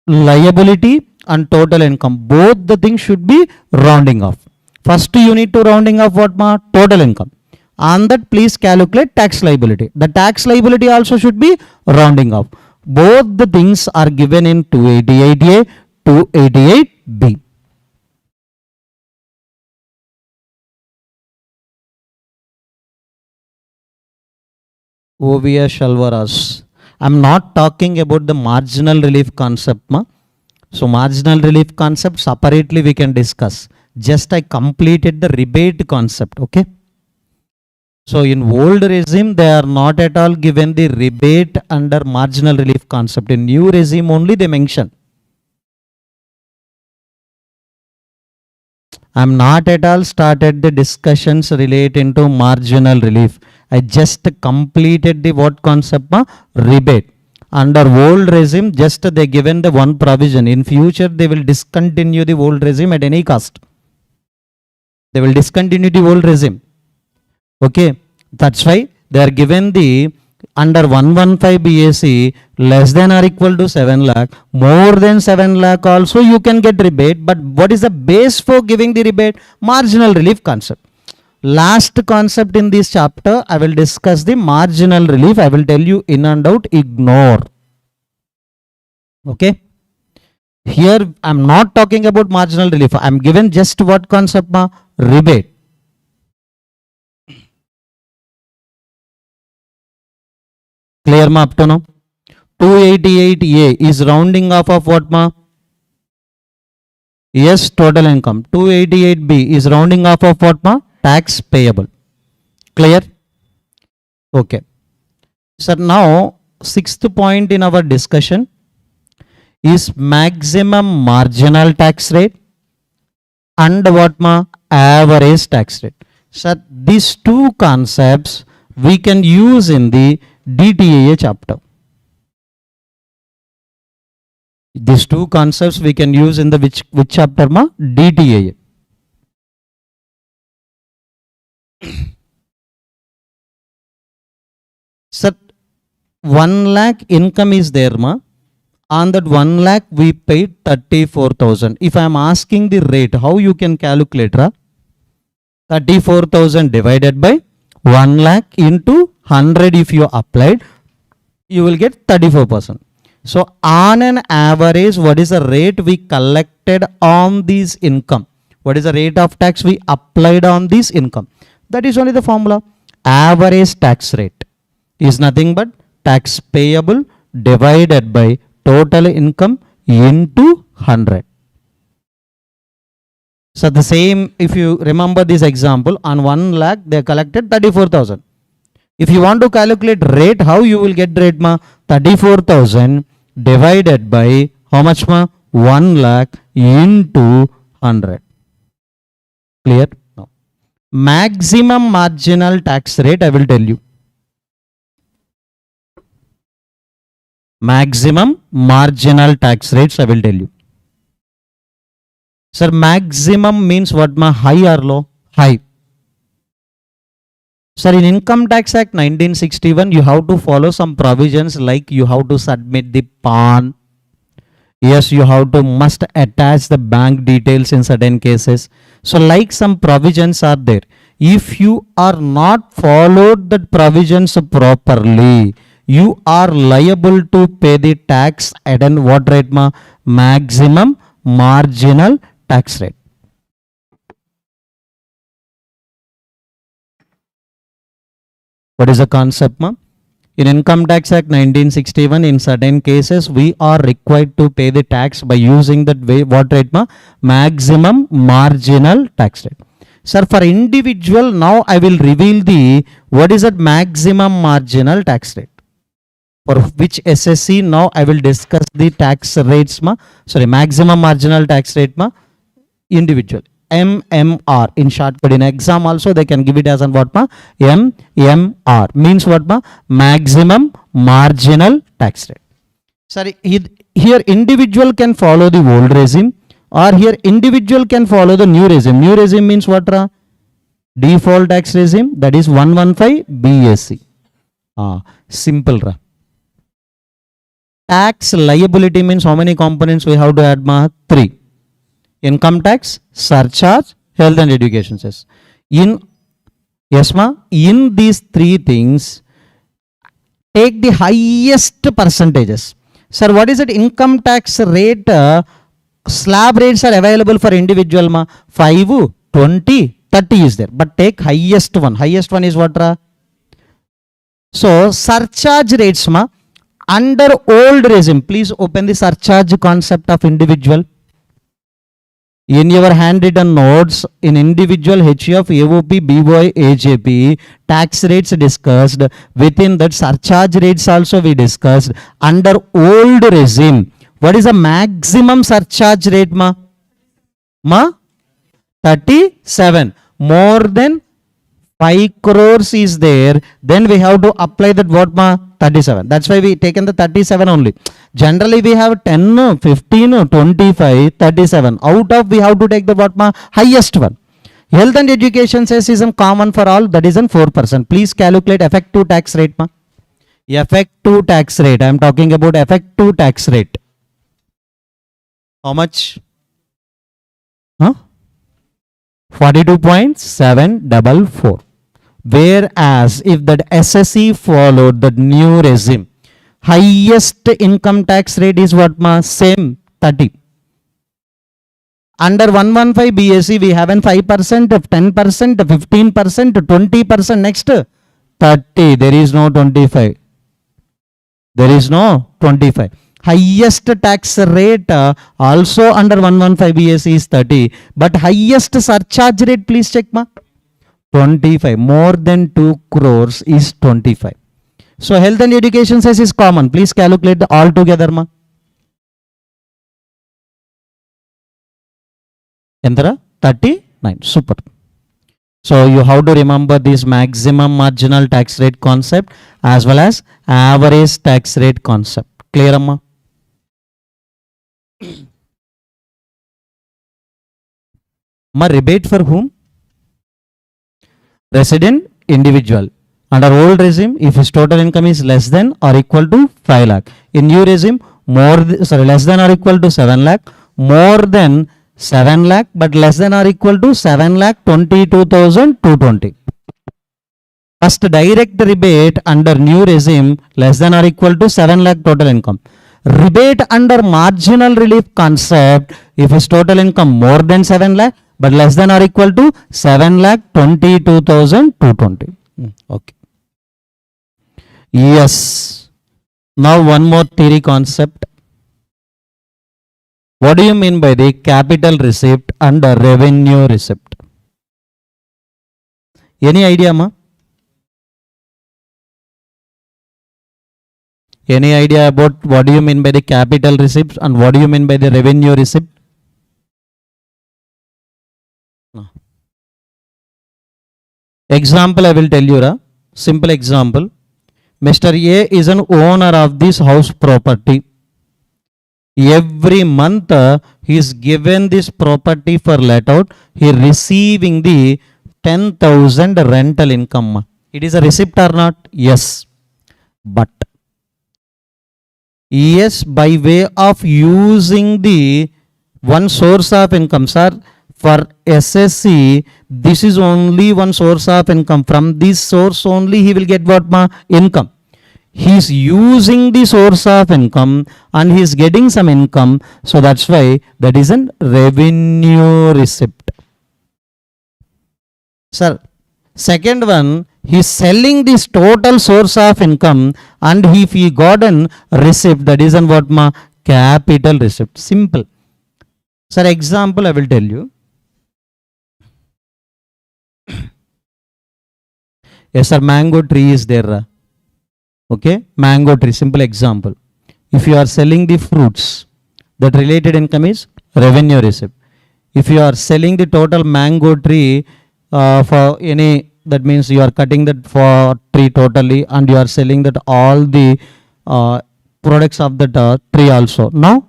liability and total income, both the things should be rounding off. First you need to rounding off what ma? Total income. On that please calculate tax liability. The tax liability also should be rounding off. Both the things are given in 288A, 288B. OVS Shalvaras. I'm not talking about the marginal relief concept ma. So marginal relief concept separately we can discuss. Just I completed the rebate concept. Okay. So in old regime they are not at all given the rebate under marginal relief concept. In new regime only they mention. I am not at all started the discussions relating to marginal relief. I just completed the what concept ma? Rebate. Under old regime just they given the one provision. In future they will discontinue the old regime at any cost. They will discontinue the old regime. Okay. That's why they are given the under 115 BAC less than or equal to 7 lakh, more than 7 lakh also you can get rebate. But what is the base for giving the rebate? Marginal relief concept. Last concept in this chapter I will discuss the marginal relief. I will tell you in and out, ignore. Okay. Here I am not talking about marginal relief. I am given just what concept ma? Rebate. Clear ma up to now? 288A is rounding off of what ma? Yes, total income. 288B is rounding off of what ma? Tax payable. Clear? Okay. So now sixth point in our discussion is maximum marginal tax rate and what ma? Average tax rate. So these two concepts we can use in the DTAA chapter. These two concepts we can use in the which chapter ma? DTAA. Sir, 1 lakh income is there ma? On that 1 lakh we paid 34,000. If I am asking the rate, how you can calculate ra? 34,000 divided by 1 lakh into 100 if you applied, you will get 34%. So on an average, what is the rate we collected on this income? What is the rate of tax we applied on this income? That is only the formula. average tax rate is nothing but tax payable divided by total income into 100. So the same, if you remember this example, on 1 lakh they collected 34,000. If you want to calculate rate, how you will get rate ma? 34,000 divided by how much ma? 1 lakh into 100. Clear? No. Maximum marginal tax rate, I will tell you. Maximum marginal tax rates, I will tell you. Sir, maximum means what ma? High or low? High. Sir, in Income Tax Act 1961, you have to follow some provisions like you have to submit the PAN. Yes, you have to must attach the bank details in certain cases. So like some provisions are there. If you are not followed the provisions properly, you are liable to pay the tax at an what rate ma? Maximum marginal tax rate. What is the concept ma? In Income Tax Act 1961, in certain cases, we are required to pay the tax by using that way, what rate ma? Maximum marginal tax rate. Sir, for individual, now I will reveal the, what is that maximum marginal tax rate? For which SSC, now I will discuss the tax rates ma? Sorry, maximum marginal tax rate ma? Individual. MMR in shortcut. In exam also they can give it as an what ma? MMR means what ma? Maximum marginal tax rate. Sorry, here individual can follow the old regime, or here individual can follow the new regime. New regime means what ra? Default tax regime, that is 115 BAC. Simple ra. Tax liability means how many components we have to add ma? 3. Income tax, surcharge, health and education cess. In these 3 things, take the highest percentages. Sir, what is it? Income tax rate, slab rates are available for individual ma? 5, 20, 30 is there. But take highest one. Highest one is what ra? So, surcharge rates ma? Under old regime, please open the surcharge concept of individual. In your handwritten notes, in individual HUF, AOP, BOI, AJP, tax rates discussed. Within that, surcharge rates also we discussed. Under old regime, what is the maximum surcharge rate ma? 37. More than 5 crores is there, then we have to apply that what ma? 37. That's why we taken the 37 only. Generally we have 10, 15, 25, 37. Out of we have to take the what ma? Highest one. Health and education says is common for all, that is 4%. Please calculate effective tax rate ma? Effective tax rate. I am talking about effective tax rate. How much? 42.744. Whereas if that SSE followed the new regime, highest income tax rate is what ma? Same 30. Under 115 BSE we have 5%, 10%, 15%, 20%. Next 30. There is no 25. There is no 25. Highest tax rate also under 115 BSE is 30. But highest surcharge rate, please check ma? 25. More than 2 crores is 25. So health and education cess is common. Please calculate the all together ma? Entera 39. Super. So you have to remember this maximum marginal tax rate concept as well as average tax rate concept. Clear amma? Ma, rebate for whom? Resident, individual. Under old regime, if his total income is less than or equal to 5 lakh. In new regime, less than or equal to 7 lakh, more than 7 lakh, but less than or equal to 7 lakh 22,220. First direct rebate under new regime, less than or equal to 7 lakh total income. Rebate under marginal relief concept, if his total income more than 7 lakh, but less than or equal to 7 lakh 22,220. Okay. Yes. Now one more theory concept. What do you mean by the capital receipt and the revenue receipt? Any idea, ma? Any idea about what do you mean by the capital receipt and what do you mean by the revenue receipt? No. Example I will tell you, simple example. Mr. A is an owner of this house property. Every month he is given this property for let out. He receiving the 10,000 rental income. It is a receipt or not? Yes. But yes, by way of using the one source of income, sir, for SSC, this is only one source of income. From this source only he will get what, ma? Income. He is using the source of income and he is getting some income. So that's why that is an revenue receipt. Sir, second one, he is selling this total source of income and if he got an receipt, that is an what, ma? Capital receipt. Simple. Sir, example I will tell you. Yes, sir, mango tree is there. Okay, mango tree, simple example. If you are selling the fruits, that related income is revenue receipt. If you are selling the total mango tree for any, that means you are cutting that for tree totally and you are selling that all the products of that tree also. Now,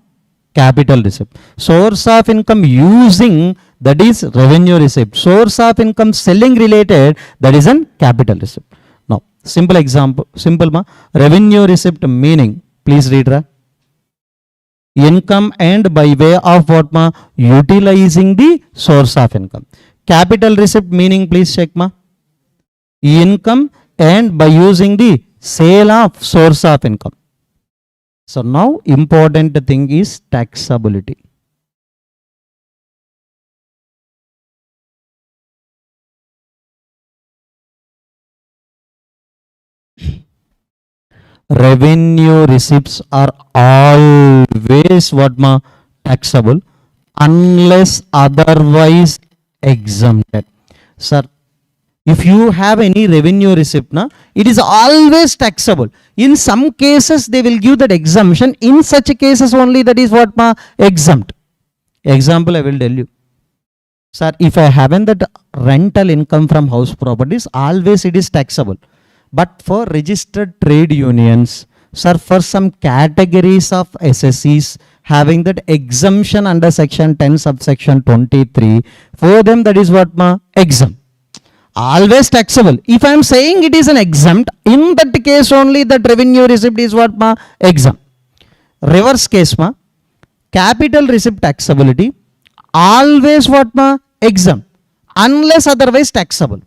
capital receipt. Source of income using, that is revenue receipt. Source of income selling related, that is an capital receipt. Now, simple example, simple ma. Revenue receipt meaning, please read ra. Income and by way of what, ma? Utilizing the source of income. Capital receipt meaning, please check, ma. Income and by using the sale of source of income. So now important thing is taxability. Revenue receipts are always what, ma? Taxable unless otherwise exempted. Sir, if you have any revenue receipt, na, it is always taxable. In some cases they will give that exemption. In such cases only that is what, ma? Exempt. Example I will tell you. Sir, if I haven't that rental income from house properties, always it is taxable. But for registered trade unions, sir, for some categories of SSCs having that exemption under section 10 subsection 23, for them that is what, ma? Exempt. Always taxable. If I am saying it is an exempt, in that case only that revenue receipt is what, ma? Exempt. Reverse case, ma? Capital receipt taxability, always what, ma? Exempt. Unless otherwise taxable.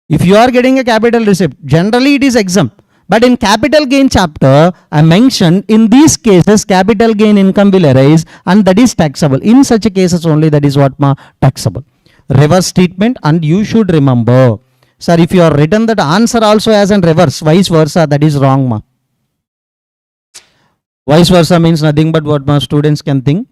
If you are getting a capital receipt, generally it is exempt. But in capital gain chapter, I mentioned in these cases, capital gain income will arise and that is taxable. In such cases only that is what, ma? Taxable. Reverse treatment, and you should remember, sir, if you are written that answer also as in reverse, vice versa, that is wrong, ma. Vice versa means nothing but what, ma? Students can think.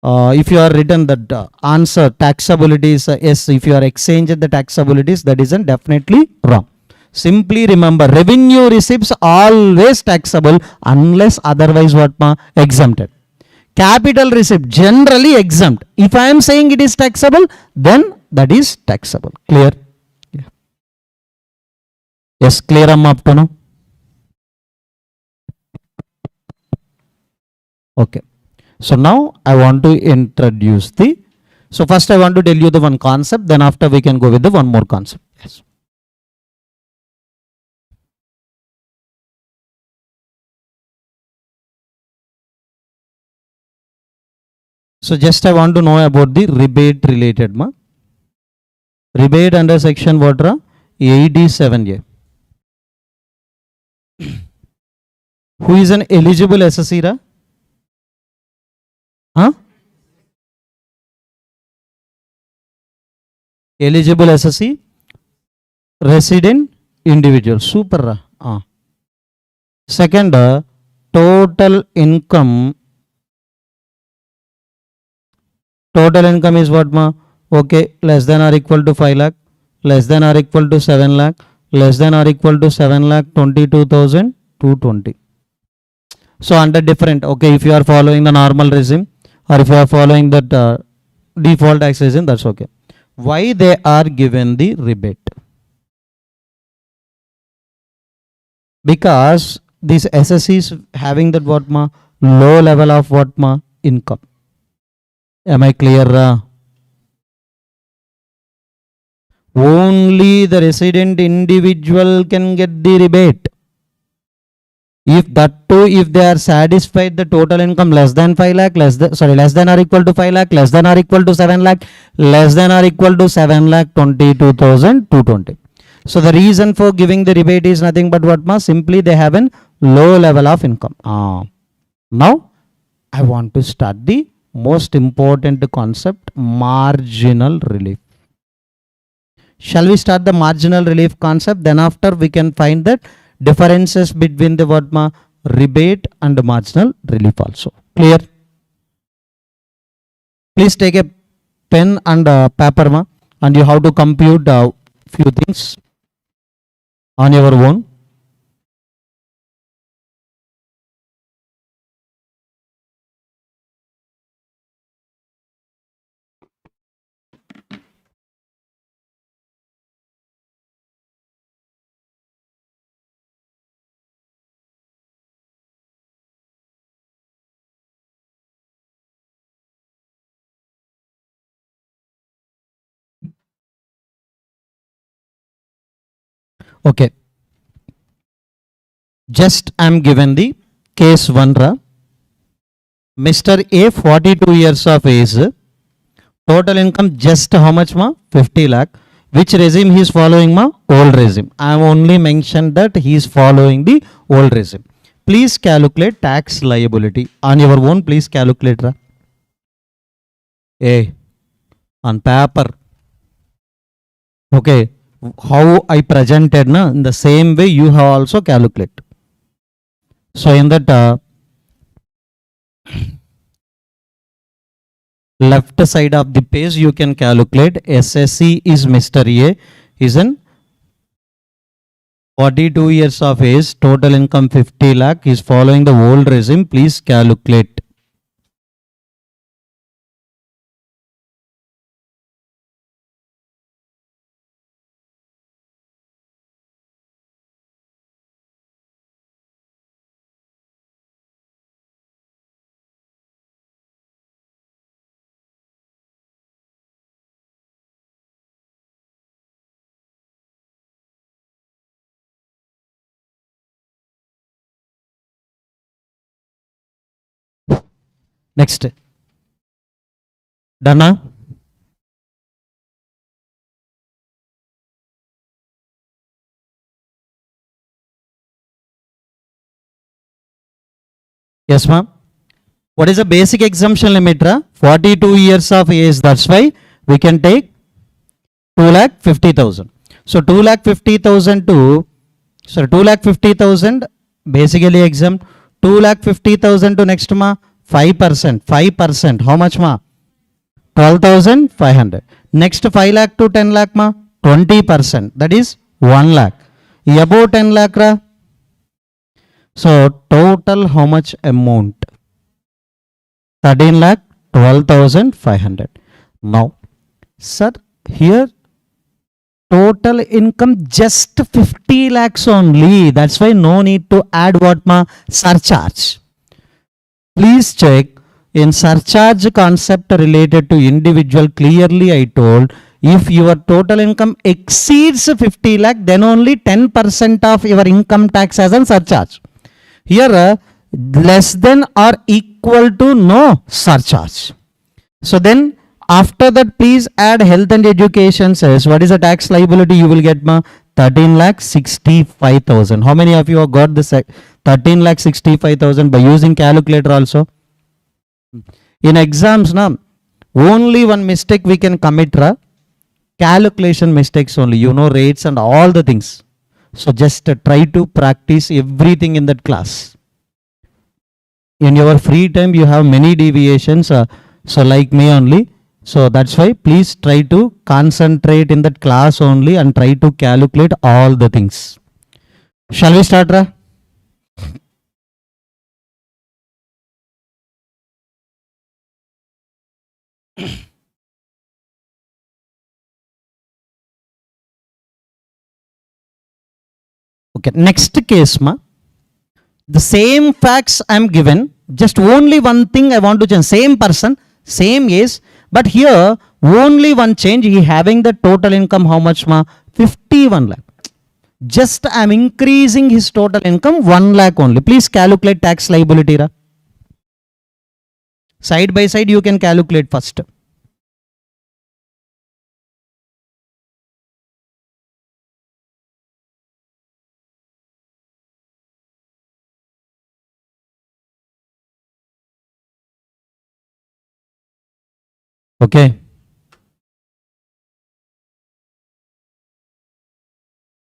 If you are written that answer taxability is yes, if you are exchanged the taxabilities, that isn't definitely wrong. Simply remember, revenue receipts always taxable unless otherwise what, ma? Exempted. Capital receipt generally exempt. If I am saying it is taxable, then that is taxable. Clear? Yeah. Yes, clear, amma, up to now? Okay. So now I want to introduce the, so first I want to tell you the one concept, then after we can go with the one more concept. Yes. So just I want to know about the rebate related, ma. Rebate under section what, ra? 87A. Who is an eligible SSC, ra? Huh? Eligible SSC? resident individual. Super ra. Second, total income. Total income is what ma? Okay, less than or equal to 5 lakh, less than or equal to 7 lakh, less than or equal to 7 lakh 22,220. So under different, okay, if you are following the normal regime or if you are following that default tax regime, that's okay. Why they are given the rebate? Because this SSC is having that what ma? Low level of what ma? Income. Am I clear? Only the resident individual can get the rebate. If that too, if they are satisfied the total income less than 5 lakh, less than or equal to 5 lakh, less than or equal to 7 lakh, less than or equal to 7 lakh 22,220. So the reason for giving the rebate is nothing but what ma? Simply they have a low level of income. Now I want to start the most important concept, marginal relief. Shall we start the marginal relief concept? Then after we can find that differences between the what ma? Rebate and marginal relief also. Clear? Please take a pen and paper ma, and you have to compute few things on your own. Okay. Just I am given the case 1 ra. Mr. A 42 years of age, total income just how much ma? 50 lakh. Which regime he is following ma? Old regime. I have only mentioned that he is following the old regime. Please calculate tax liability on your own. Please calculate ra. On paper. Okay, how I presented na, in the same way you have also calculate. So in that left side of the page you can calculate SSC is Mr. A is an 42 years of age, total income 50 lakh, is following the old regime. Please calculate. Next. Dana? Yes, ma'am. What is the basic exemption limit? 42 years of age. That's why we can take 2,50,000. So 2,50,000 to 2,50,000 basically exempt. 2,50,000 to next ma 5%. 5%. How much ma? 12,500. Next 5 lakh to 10 lakh ma 20%. That is 1 lakh. Above 10 lakh ra. So total how much amount? 13 lakh 12,500. Now, sir, here total income just 50 lakhs only. That's why no need to add what ma? Surcharge. Please check in surcharge concept related to individual. Clearly I told, if your total income exceeds 50 lakh, then only 10% of your income tax as a surcharge. Here less than or equal to no surcharge. So then after that please add health and education cess. What is the tax liability you will get ma? 13,65,000. How many of you have got this 13,65,000 by using calculator also? In exams na, only one mistake we can commit ra. calculation mistakes only, you know, rates and all the things. So just try to practice everything in that class. In your free time, you have many deviations. So like me only. So that's why please try to concentrate in that class only and try to calculate all the things. Shall we start, Ra? Okay, next case, ma. The same facts I am given, just only one thing I want to change. Same person, same age, but here only one change. He having the total income how much, ma? 51 lakh. Just I am increasing his total income 1 lakh only. Please calculate tax liability, Ra. Side by side you can calculate first. Okay.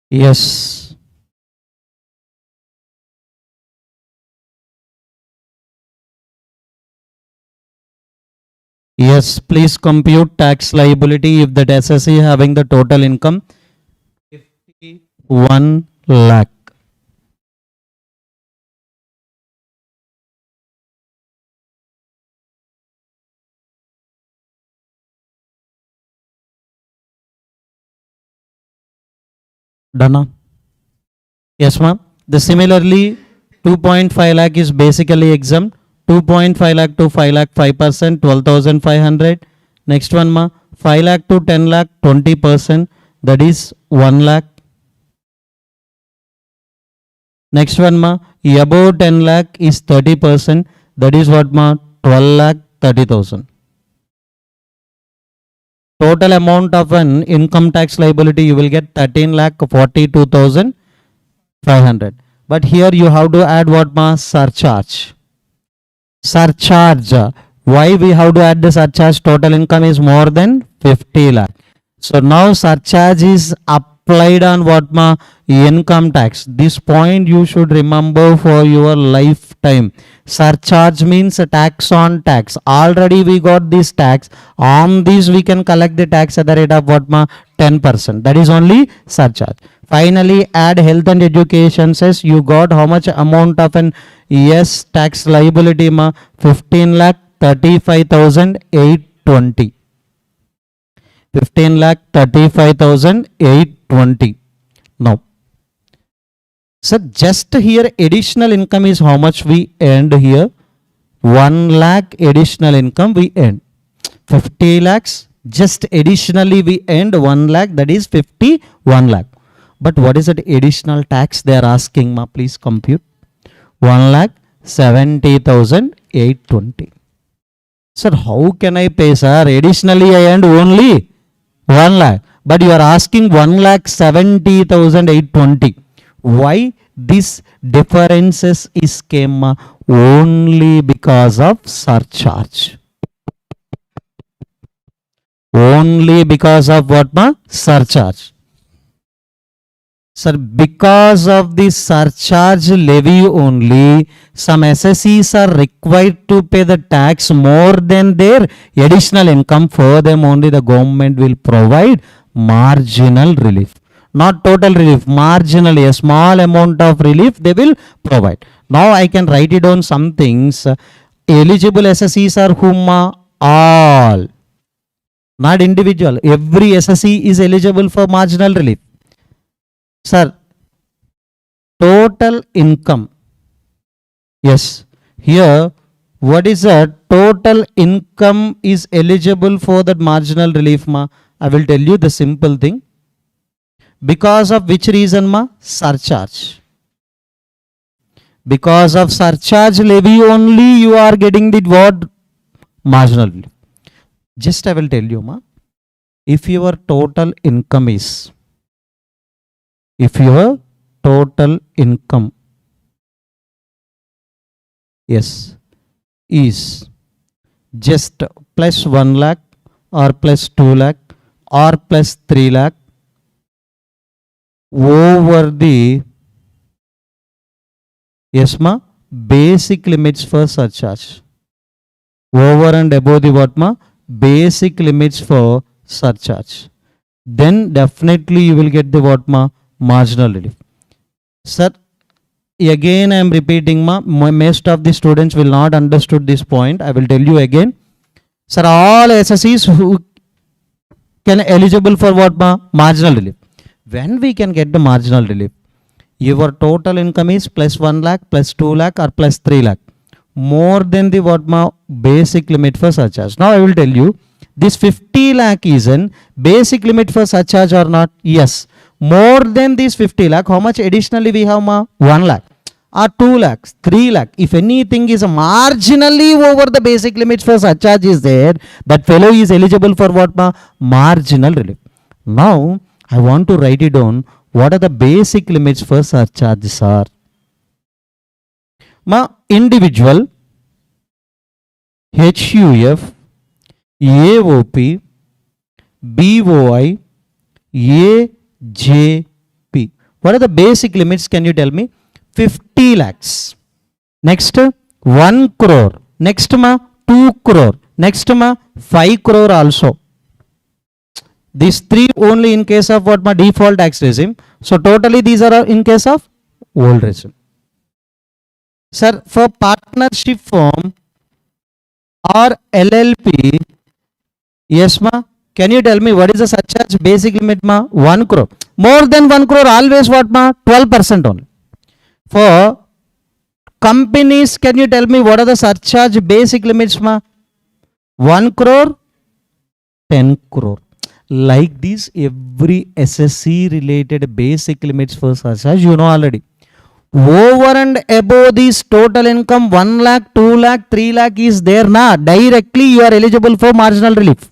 Yes. Yes, please compute tax liability if that SSE having the total income 51 lakh. Done. Yes, ma'am. The similarly 2.5 lakh is basically exempt. 2.5 lakh to 5 lakh 5%, 12,500. Next one, ma, 5 lakh to 10 lakh 20%, that is 1 lakh. Next one, ma, above 10 lakh is 30%, that is what, ma, 12 lakh 30,000. Total amount of an income tax liability you will get 13 lakh 42,500. But here you have to add what, ma? Surcharge. Surcharge. Why we have to add the surcharge? Total income is more than 50 lakh. So now surcharge is applied on what, ma? Income tax. This point you should remember for your lifetime. Surcharge means a tax on tax. Already we got this tax. On this we can collect the tax at the rate of what, ma? 10%. That is only surcharge. Finally, add health and education says you got how much amount of an yes tax liability, ma? 15 lakh 35,820. 15 lakh 35,820. Now, sir, just here additional income is how much we earned here? 1 lakh additional income we earned. 50 lakhs, just additionally we earned 1 lakh, that is 51 lakh. But what is that additional tax they are asking, ma? Please compute. 1 lakh 70,820. Sir, how can I pay, sir? Additionally I earned only 1 lakh. But you are asking 1 lakh 70,820. Why this differences is came, ma? Only because of surcharge. Only because of what, ma? Surcharge. Sir, because of the surcharge levy only, some SSEs are required to pay the tax more than their additional income. For them only the government will provide marginal relief. Not total relief, marginally, a small amount of relief they will provide. Now I can write it on some things. Eligible SSEs are whom? All. Not individual. Every SSE is eligible for marginal relief. Sir, total income. Yes, here what is that? Total income is eligible for that marginal relief, ma? I will tell you the simple thing. Because of which reason, ma? Surcharge. Because of surcharge levy only you are getting the word marginal relief. Just I will tell you, ma. If your total income is, if your total income, yes, is just plus 1 lakh or plus 2 lakh or plus 3 lakh over the, yes ma, basic limits for surcharge. Over and above the what ma, basic limits for surcharge. Then definitely you will get the what ma, marginal relief. Sir, again I am repeating ma, most of the students will not understood this point. I will tell you again. Sir, all SSCs who can eligible for what ma, marginal relief. When we can get the marginal relief? Your total income is plus 1 lakh, plus 2 lakh or plus 3 lakh. More than the what ma, basic limit for surcharge. Now I will tell you, this 50 lakh is an basic limit for surcharge or not? Yes. More than this 50 lakh, how much additionally we have ma? 1 lakh or 2 lakhs, 3 lakh. If anything is marginally over the basic limits for surcharge is there, that fellow is eligible for what ma? Marginal relief. Now I want to write it down. What are the basic limits for surcharges are? Ma, individual, HUF, AOP, BOI, AJP. What are the basic limits? Can you tell me? 50 lakhs. Next, 1 crore. Next, ma, 2 crore. Next, ma, 5 crore also. These three only in case of what my default tax regime. So totally these are in case of old regime. Sir, for partnership firm or LLP, yes ma, can you tell me what is the surcharge basic limit ma? 1 crore. More than 1 crore always what ma? 12% only. For companies, can you tell me what are the surcharge basic limits ma? 1 crore, 10 crore. Like this, every SSC related basic limits for surcharge you know already. Over and above this total income 1 lakh, 2 lakh, 3 lakh is there na, directly you are eligible for marginal relief.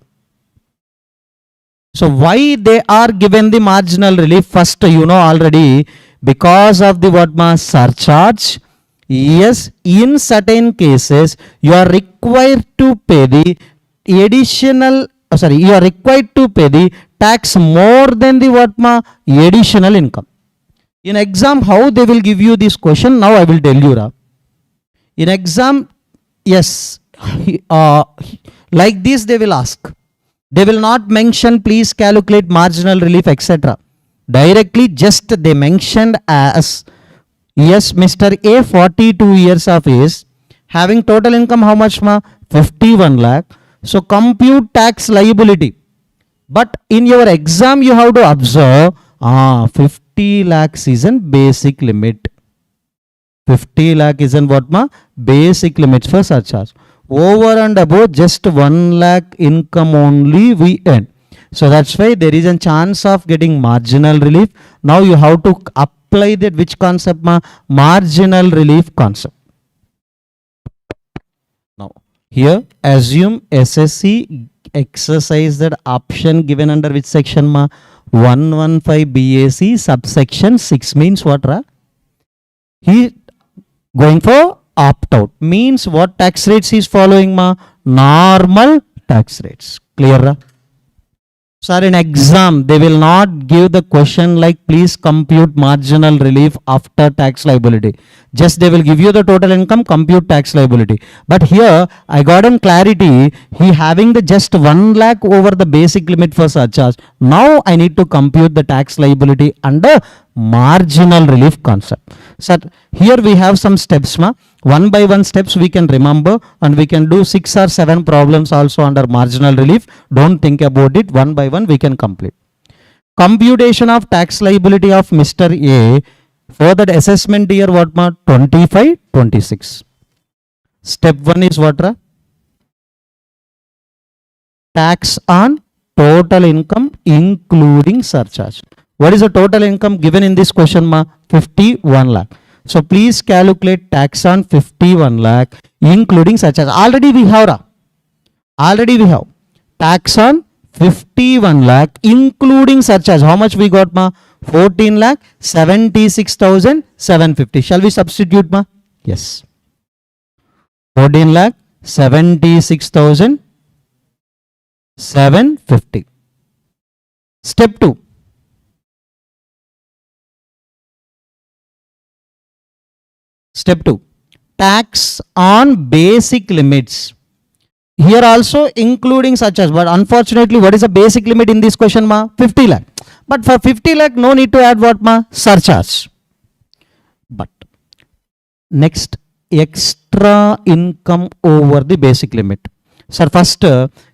So why they are given the marginal relief? First you know already, because of the what ma, surcharge. Yes, in certain cases you are required to pay the additional, you are required to pay the tax more than the what ma, additional income. In exam, how they will give you this question? Now I will tell you. In exam, yes, like this they will ask. They will not mention please calculate marginal relief etc. Directly just they mentioned as, yes, Mr. A 42 years of age, having total income how much ma? 51 lakh. So compute tax liability. But in your exam you have to observe 50 lakhs is an basic limit. 50 lakh is an what ma? Basic limits for surcharge. Over and above just 1 lakh income only we earn. So that's why there is a chance of getting marginal relief. Now you have to apply that which concept ma? Marginal relief concept. Now here assume SSC exercise that option given under which section ma? 115 BAC subsection 6 means what ra? He going for opt out, means what tax rates is following ma? Normal tax rates. Clear ra? Sir, in exam they will not give the question like please compute marginal relief after tax liability. Just they will give you the total income, compute tax liability. But here I got in clarity, he having the just 1 lakh over the basic limit for surcharge. Now I need to compute the tax liability under marginal relief concept. Sir, here we have some steps ma. One by one steps we can remember, and we can do 6 or 7 problems also under marginal relief. Don't think about it, one by one we can complete. Computation of tax liability of Mr. A for that assessment year what ma? 25-26. Step 1 is what ra? Tax on total income including surcharge. What is the total income given in this question ma? 51 lakh. So please calculate tax on 51 lakh including surcharge. Already we have tax on 51 lakh including surcharge. How much we got ma? 14 lakh 76,750. Shall we substitute ma? Yes. 14 lakh 76,750. Step 2. Step 2. Tax on basic limits. Here also including such as, but unfortunately, what is the basic limit in this question, ma? 50 lakh. But for 50 lakh, no need to add what, ma? Surcharge. But next, extra income over the basic limit. Sir, first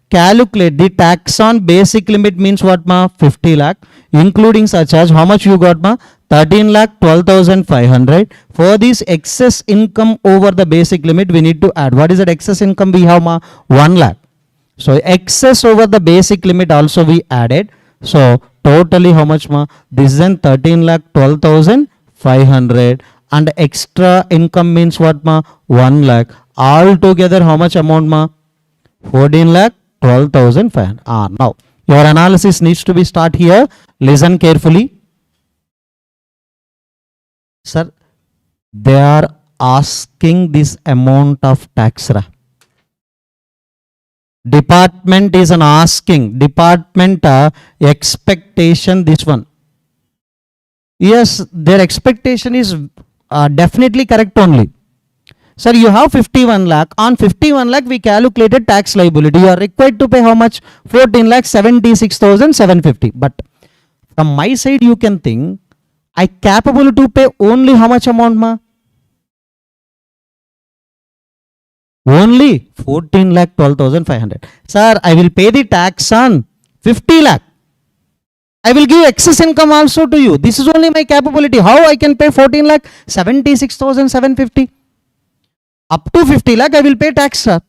calculate the tax on basic limit means what, ma? 50 lakh. Including surcharge, how much you got, ma? 13 lakh 12,500. For this excess income over the basic limit, we need to add. What is that excess income we have, ma? 1 lakh. So excess over the basic limit also we added. So totally how much, ma? This is an 13 lakh 12,500. And extra income means what, ma? 1 lakh. All together how much amount, ma? 14 lakh 12,500. Now your analysis needs to be start here. Listen carefully. Sir, they are asking this amount of tax. Department is an asking. Department expectation this one. Yes, their expectation is definitely correct only. Sir, you have 51 lakh. On 51 lakh, we calculated tax liability. You are required to pay how much? 14 lakh 76,750. But from my side, you can think, I capable to pay only how much amount, ma? Only 14 lakh 12,500. Sir, I will pay the tax on 50 lakh. I will give excess income also to you. This is only my capability. How I can pay 14 lakh 76,750? Up to 50 lakh, I will pay tax, sir.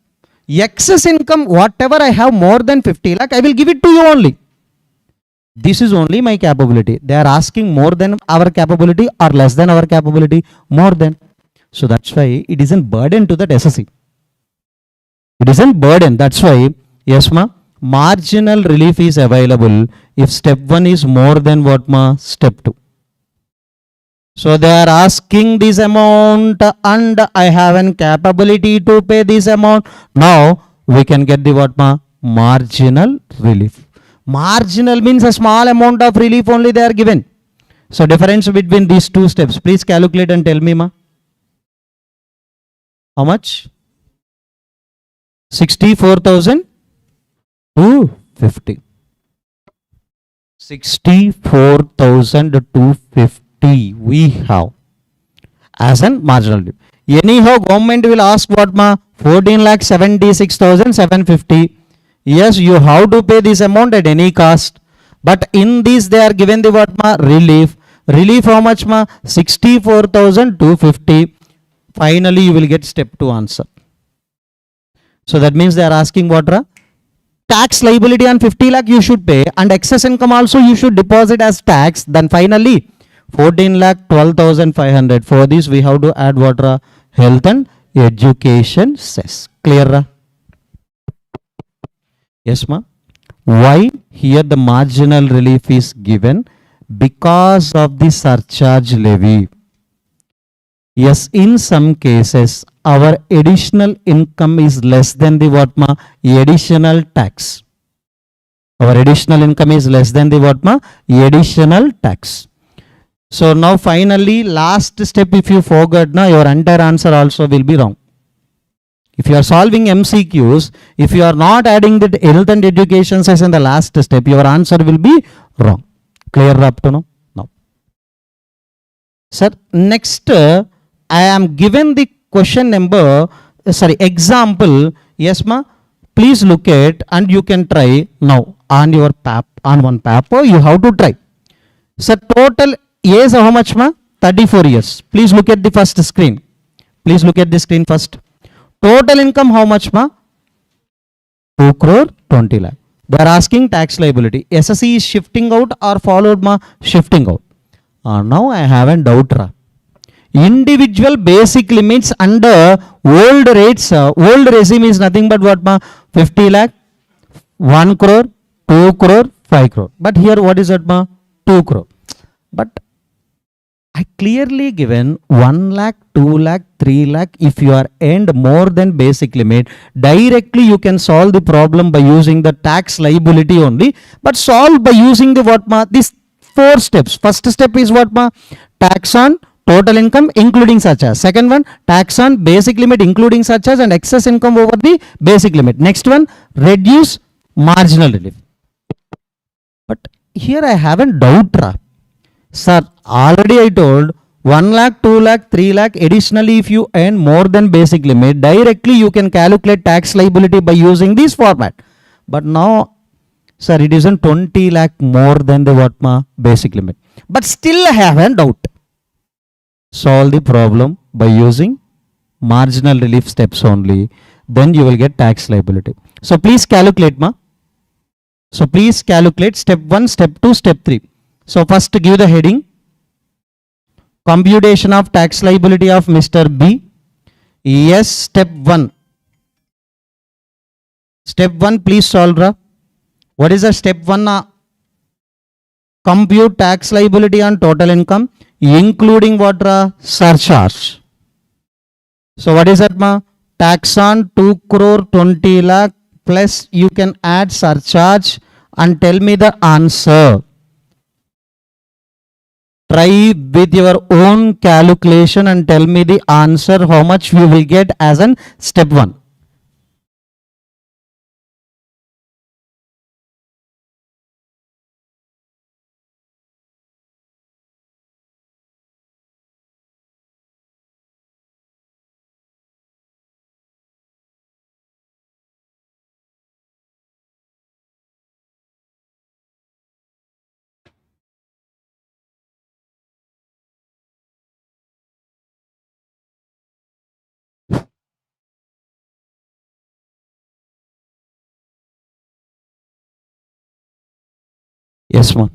Excess income, whatever I have more than 50 lakh, I will give it to you only. This is only my capability. They are asking more than our capability or less than our capability? More than. So that's why it isn't burden to that SSC. It isn't burden. That's why, yes, ma, marginal relief is available if step 1 is more than what, ma? Step 2. So they are asking this amount and I have an capability to pay this amount. Now we can get the what, ma? Marginal relief. Marginal means a small amount of relief only they are given. So difference between these two steps. Please calculate and tell me, ma. How much? 64,250. 64,250 we have as an marginal relief. Anyhow, government will ask what, ma? 14,76,750. Yes, you have to pay this amount at any cost. But in this they are given the what, ma? Relief. Relief how much, ma? 64,250. Finally, you will get step 2 answer. So that means they are asking what, ra? Tax liability on 50 lakh you should pay and excess income also you should deposit as tax. Then finally 14 lakh 12,500. For this we have to add what, ra? Health and education cess. Clear, ra? Yes, ma. Why here the marginal relief is given? Because of the surcharge levy. Yes, in some cases our additional income is less than the what, ma? Additional tax. Our additional income is less than the what, ma? Additional tax. So now finally last step, if you forgot, na, your entire answer also will be wrong. If you are solving MCQs, if you are not adding the health and education cess in the last step, your answer will be wrong. Clear up to now? No. Sir, next I am given the question number, example. Yes, ma. Please look at and you can try now on your on one paper. You have to try. Sir, total age how much, ma? 34 years. Please look at the first screen. Please look at the screen first. Total income how much, ma? 2 crore 20 lakh. They are asking tax liability. SSC is shifting out or followed, ma? Shifting out. Now I have a doubt, ra. Individual basic limits under old rates, old regime is nothing but what, ma? 50 lakh, 1 crore, 2 crore, 5 crore. But here what is that, ma? 2 crore. But I clearly given 1 lakh, 2 lakh, 3 lakh. If you are earned more than basic limit, directly you can solve the problem by using the tax liability only. But solve by using the what ma? These 4 steps. First step is what ma? Tax on total income including surcharge. Second one, tax on basic limit including surcharge and excess income over the basic limit. Next one, reduce marginal relief. But here I have a doubt, Ra. Sir, already I told 1 lakh, 2 lakh, 3 lakh. Additionally, if you earn more than basic limit, directly you can calculate tax liability by using this format. But now, sir, it isn't 20 lakh more than the what ma basic limit. But still I have a doubt. Solve the problem by using marginal relief steps only. Then you will get tax liability. So please calculate ma. So please calculate step 1, step 2, step 3. So first give the heading, computation of tax liability of Mr. B. Yes, step 1. Step 1 please solve. What is the step 1? Compute tax liability on total income including what? Surcharge. So what is that ma? Tax on 2 crore 20 lakh plus you can add surcharge and tell me the answer. Try with your own calculation and tell me the answer, how much you will get as an step 1. Yes, ma'am.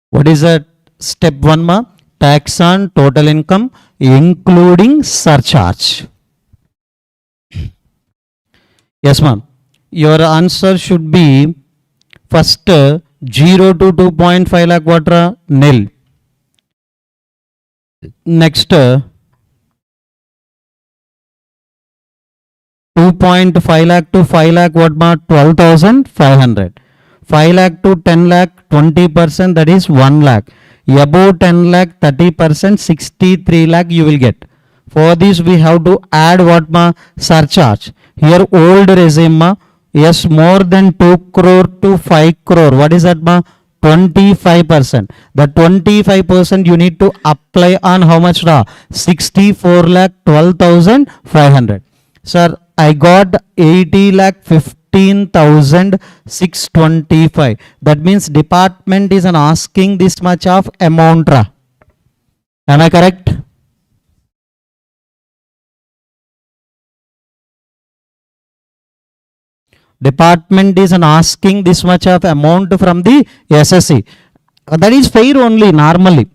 What is that step 1 ma? Tax on total income including surcharge. Yes, ma'am. Your answer should be first 0 to 2.5 lakh what? Nil. Next 2.5 lakh to 5 lakh what ma? 12,500. 5 lakh to 10 lakh 20%, that is 1 lakh. Above 10 lakh 30%, 63 lakh you will get. For this we have to add what ma? Surcharge. Here old regime ma. Yes, more than 2 crore to 5 crore. What is that ma? 25%. The 25% you need to apply on how much? 64 lakh 12,500. Sir, I got 80 lakh 15,625. That means department is asking this much of amount. Am I correct? Department is asking this much of amount from the SSC. That is fair only normally.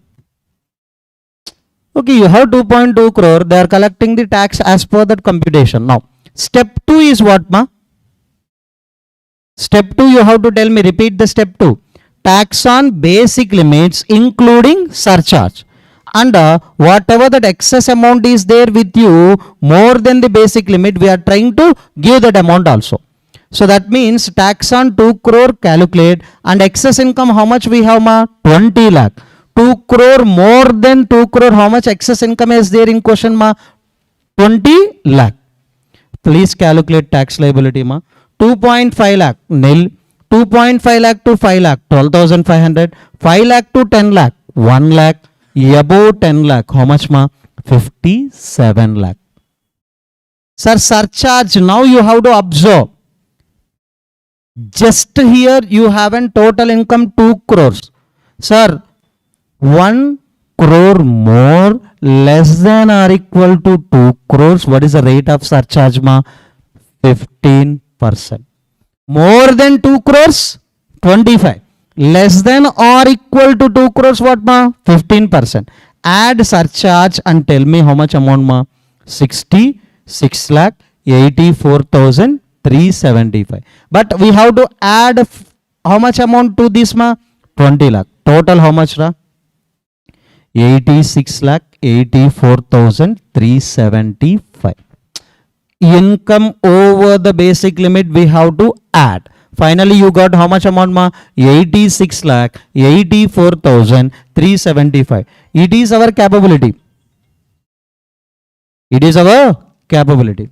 Okay, you have 2.2 crore. They are collecting the tax as per that computation. Now, step 2 is what ma? Step 2 you have to tell me, repeat the step 2. Tax on basic limits including surcharge. And whatever that excess amount is there with you, more than the basic limit, we are trying to give that amount also. So that means tax on 2 crore calculate, and excess income how much we have ma? 20 lakh. 2 crore more than 2 crore, how much excess income is there in question ma? 20 lakh. Please calculate tax liability ma. 2.5 lakh nil. 2.5 lakh to 5 lakh 12,500. 5 lakh to 10 lakh 1 lakh. Above 10 lakh how much ma? 57 lakh. Sir, surcharge now you have to observe. Just here you have a total income 2 crores. Sir, 1 crore more less than or equal to 2 crores. What is the rate of surcharge ma? 15%. More than 2 crores 25. Less than or equal to 2 crores what ma? 15%. Add surcharge and tell me how much amount ma? 66 lakh 84,000 375. But we have to add how much amount to this ma? 20 lakh. Total how much ra? 86,84,375. Income over the basic limit we have to add. Finally, you got how much amount ma? 86,84,375. It is our capability. It is our capability.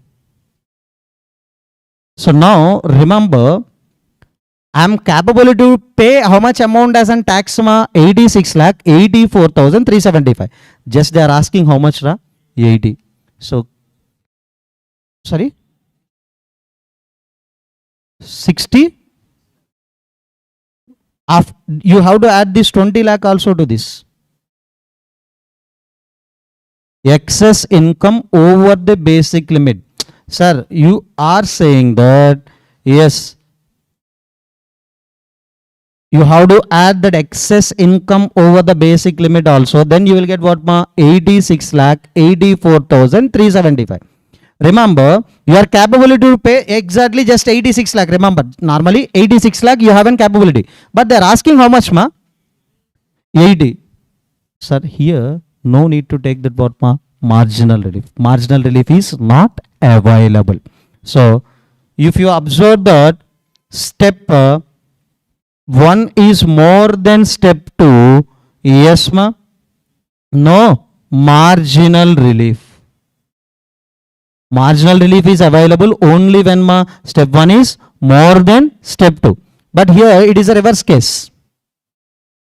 So now remember, I am capable to pay how much amount as an tax ma? 86,84,375. Just they are asking how much ra? 80. So sorry, 60. After you have to add this 20 lakh also to this. Excess income over the basic limit. Sir, you are saying that yes, you have to add that excess income over the basic limit also. Then you will get what ma? 86,84,375. Remember, you are capable to pay exactly just 86 lakh. Remember, normally 86 lakh you have an capability. But they are asking how much ma? 80. Sir, here no need to take that what ma? Marginal relief. Marginal relief is not available. So, if you observe that step 1 is more than step 2, yes ma? No, marginal relief. Marginal relief is available only when ma? Step 1 is more than step 2. But here it is a reverse case.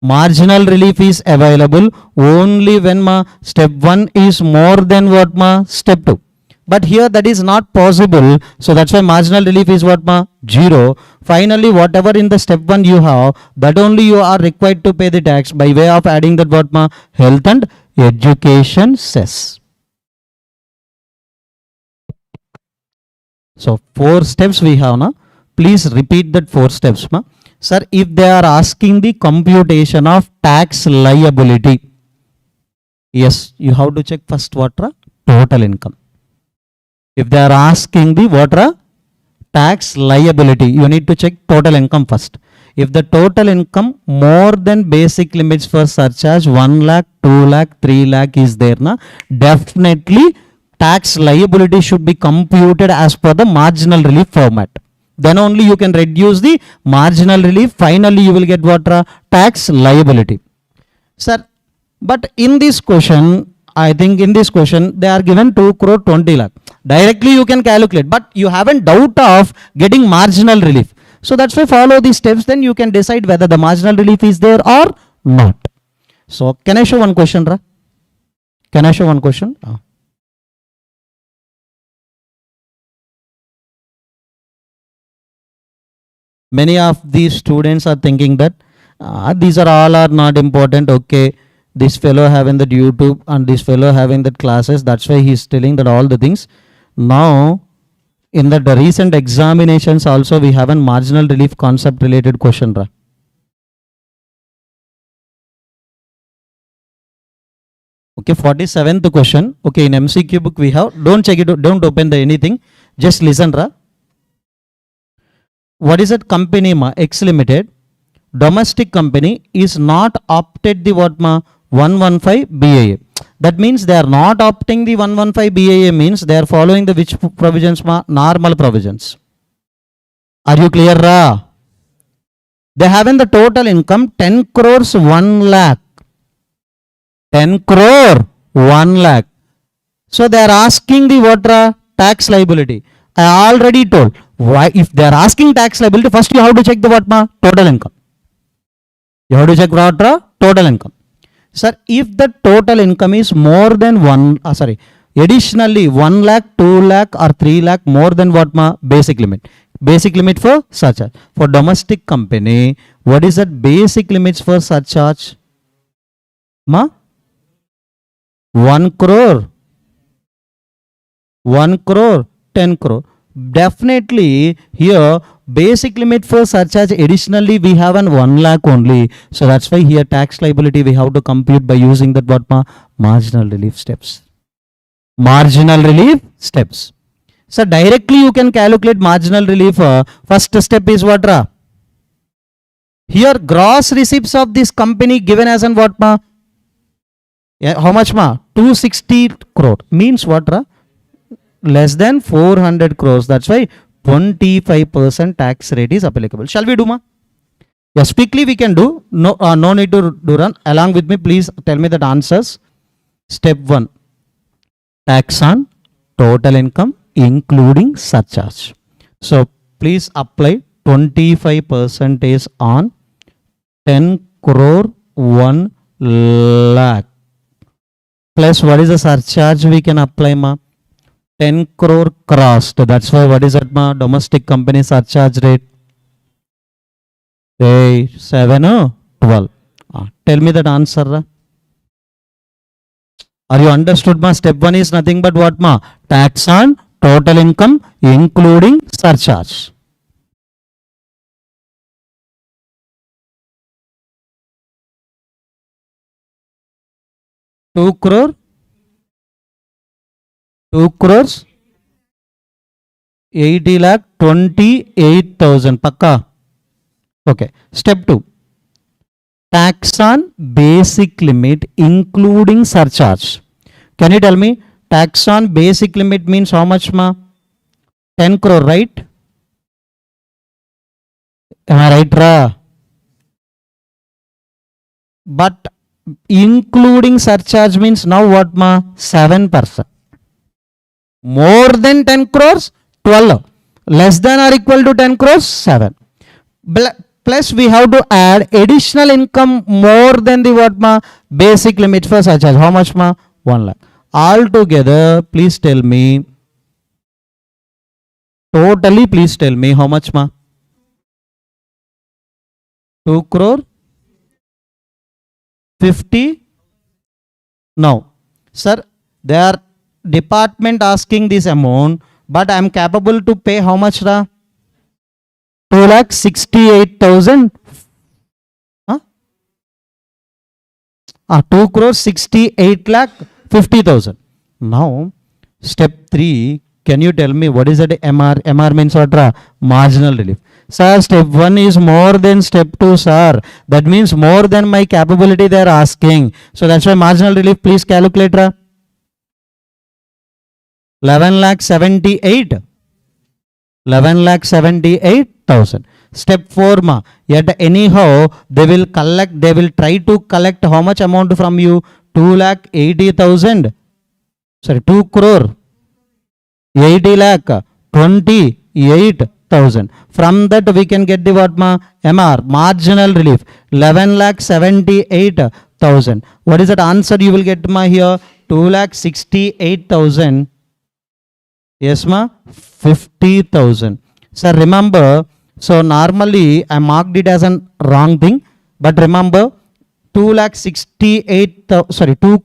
Marginal relief is available only when ma? Step 1 is more than what ma? Step 2. But here that is not possible. So that's why marginal relief is what ma? 0. Finally, whatever in the step 1 you have, that only you are required to pay the tax by way of adding that what ma? Health and education cess. So 4 steps we have now. Please repeat that 4 steps ma. Sir, if they are asking the computation of tax liability, yes, you have to check first what are total income. If they are asking the what are tax liability, you need to check total income first. If the total income more than basic limits for surcharge 1 lakh, 2 lakh, 3 lakh is there na, definitely tax liability should be computed as per the marginal relief format. Then only you can reduce the marginal relief. Finally, you will get what? Tax liability. Sir, but in this question, I think in this question, they are given 2 crore 20 lakh. Directly you can calculate, but you haven't doubt of getting marginal relief. So that's why follow these steps, then you can decide whether the marginal relief is there or not. So can I show one question, Ra? Can I show one question? Many of these students are thinking that these are all are not important. Okay, this fellow having that YouTube and this fellow having that classes. That's why he's telling that all the things. Now, in the recent examinations also we have a marginal relief concept related question. Ra. Okay, 47th question. Okay, in MCQ book we have. Don't check it. Don't open the anything. Just listen, Ra. What is that company ma? X Limited. Domestic company is not opted the what ma? 115 BAA. That means they are not opting the 115 BAA means they are following the which provisions ma? Normal provisions. Are you clear, Ra? They have in the total income 10 crores 1 lakh. 10 crore 1 lakh. So they are asking the what Ra? Tax liability. I already told. Why, if they are asking tax liability, first you have to check the what ma? Total income. You have to check what ra? Total income. Sir, if the total income is more than additionally 1 lakh, 2 lakh or 3 lakh more than what ma? Basic limit. Basic limit for surcharge. For domestic company, what is that basic limits for surcharge? Ma? 1 crore. 1 crore. 10 crore. Definitely here basic limit for surcharge additionally we have an 1 lakh only. So that's why here tax liability we have to compute by using that what ma? Marginal relief steps. Marginal relief steps. So directly you can calculate marginal relief. First step is what, ra? Here gross receipts of this company given as an what, ma? Yeah, how much, ma? 260 crore. Means what, ra? Less than 400 crores. That's why 25% tax rate is applicable. Shall we do, ma? Yes, quickly we can do. No, no need to do run. Along with me, please tell me that answers. Step 1. Tax on total income including surcharge. So please apply 25% on 10 crore 1 lakh. Plus what is the surcharge we can apply, ma? 10 crore crossed. That's why what is that, ma? Domestic company surcharge rate. 7, 12. Tell me that answer. Are you understood, ma? Step 1 is nothing but what, ma? Tax on total income including surcharge. Two crores 80 lakh 28,000. Pakka. Okay. Step 2. Tax on basic limit including surcharge. Can you tell me? Tax on basic limit means how much, ma? 10 crore, right? Am I right, ra? But including surcharge means now what, ma? 7%. More than 10 crores, 12. Less than or equal to 10 crores, 7. Plus we have to add additional income more than the what, ma? Basic limit for surcharge. How much, ma? 1 lakh. Altogether, please tell me. Totally, please tell me how much, ma? 2 crore 50. Now, sir, their department asking this amount, but I am capable to pay how much, ra? 2,68,000. 2 crore 68 lakh 50,000. Now, step 3, can you tell me what is that MR? MR means what, ra? Marginal relief. Sir, step 1 is more than step 2, sir. That means more than my capability they are asking. So that's why marginal relief, please calculate, ra. 11,78,000. Step 4, ma. Yet anyhow, they will try to collect how much amount from you? 2,80,000. Sorry, 2 crore 80 lakh 28,000. From that we can get the what, ma? MR, marginal relief, 11,78,000. What is that answer you will get, ma, here? 2,68,000. Yes, ma? 50,000. Sir, remember, so normally I marked it as a wrong thing, but remember 2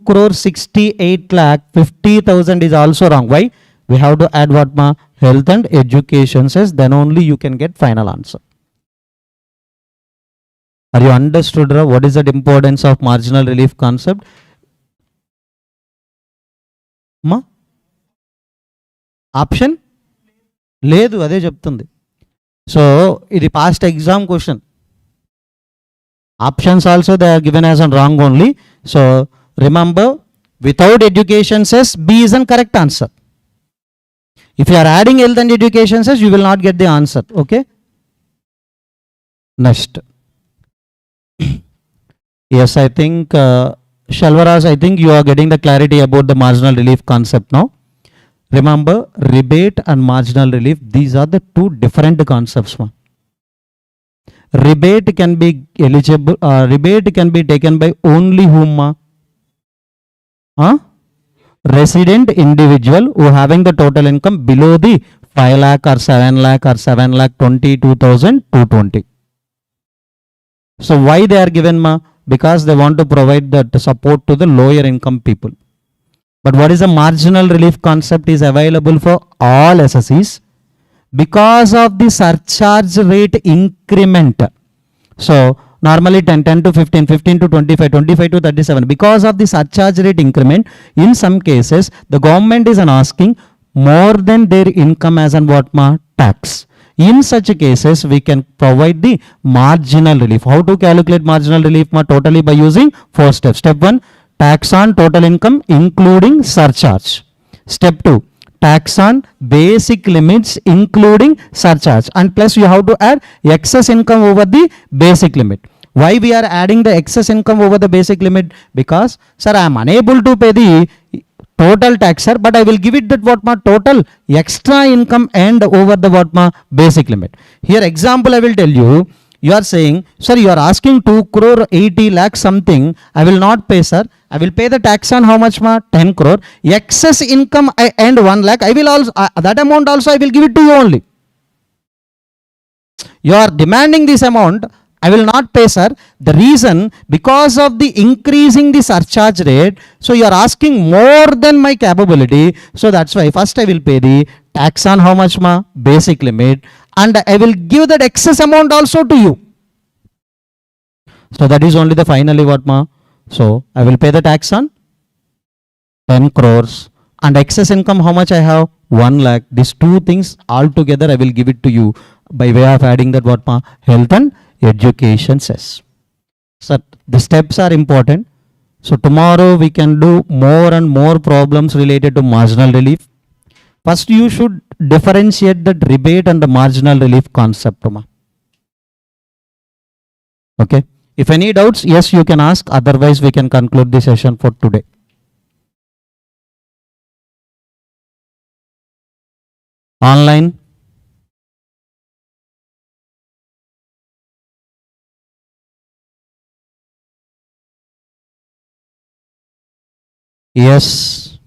crore 68 lakh 50,000 is also wrong. Why? We have to add what, ma? Health and education says, then only you can get final answer. Are you understood, ra? What is the importance of marginal relief concept? Ma? Option? లేదు, అదే చెప్తుంది. So ఇది past exam question. Options also they are given as a wrong only. So remember, without education says B is an correct answer. If you are adding health and education says, you will not get the answer. Okay. Next. Yes, I think Shalvaraj, I think you are getting the clarity about the marginal relief concept now. Remember, rebate and marginal relief, these are the two different concepts. Rebate can be eligible, rebate can be taken by only whom? Resident individual who having the total income below the 5 lakh or 7 lakh or 7 lakh 22,220. So why they are given, ma? Because they want to provide that support to the lower income people. But what is the marginal relief concept is available for all SSEs because of the surcharge rate increment. So normally 10 to 15, 15 to 25, 25 to 37. Because of the surcharge rate increment, in some cases the government is asking more than their income as an what ma? Tax. In such cases, we can provide the marginal relief. How to calculate marginal relief ma? Totally by using 4 steps. Step 1, tax on total income including surcharge. Step 2, tax on basic limits including surcharge, and plus you have to add excess income over the basic limit. Why we are adding the excess income over the basic limit? Because sir, I am unable to pay the total tax, sir, but I will give it that what ma? Total extra income and over the what ma? Basic limit. Here example I will tell you. You are saying, sir, you are asking 2 crore 80 lakh something. I will not pay, sir. I will pay the tax on how much ma? 10 crore. Excess income and 1 lakh. I will also, that amount also I will give it to you only. You are demanding this amount. I will not pay, sir. The reason, because of the increasing the surcharge rate, so you are asking more than my capability. So that's why first I will pay the tax on how much ma? Basic limit, and I will give that excess amount also to you. So that is only the finally what ma? So I will pay the tax on 10 crores and excess income how much I have? 1 lakh. These two things all together I will give it to you by way of adding that what ma? Health and education cess. So the steps are important. So tomorrow we can do more and more problems related to marginal relief. First you should differentiate the rebate and the marginal relief concept. Okay. If any doubts, yes, you can ask. Otherwise, we can conclude the session for today. Online. Yes.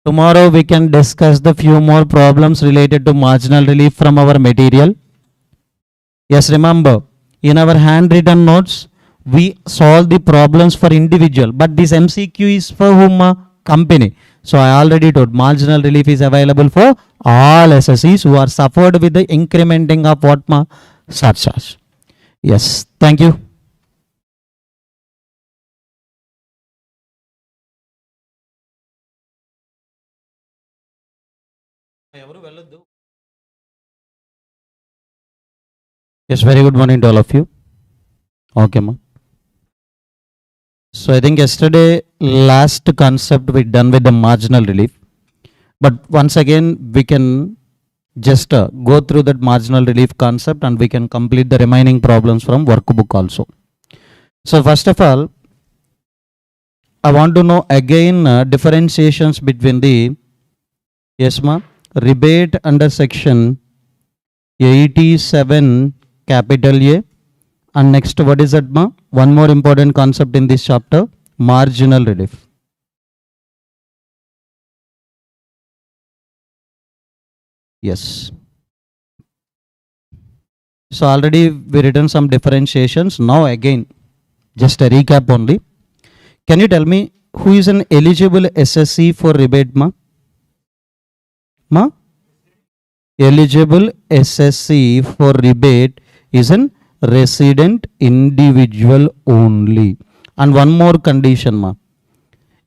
Tomorrow we can discuss the few more problems related to marginal relief from our material. Yes, remember, in our handwritten notes, we solve the problems for individual, but this MCQ is for whom? Company. So I already told marginal relief is available for all SSEs who are suffered with the incrementing of what ma? Surcharge. Yes, thank you. Yes, very good morning to all of you. Okay, ma. So I think yesterday last concept we done with the marginal relief, but once again we can just go through that marginal relief concept and we can complete the remaining problems from workbook also. So first of all, I want to know again differentiations between the yes ma rebate under section 87 capital A, and next what is that ma? One more important concept in this chapter, marginal relief. Yes. So already we written some differentiations. Now again, just a recap only. Can you tell me who is an eligible SSC for rebate ma? Ma? Eligible SSC for rebate is an resident individual only. And one more condition ma.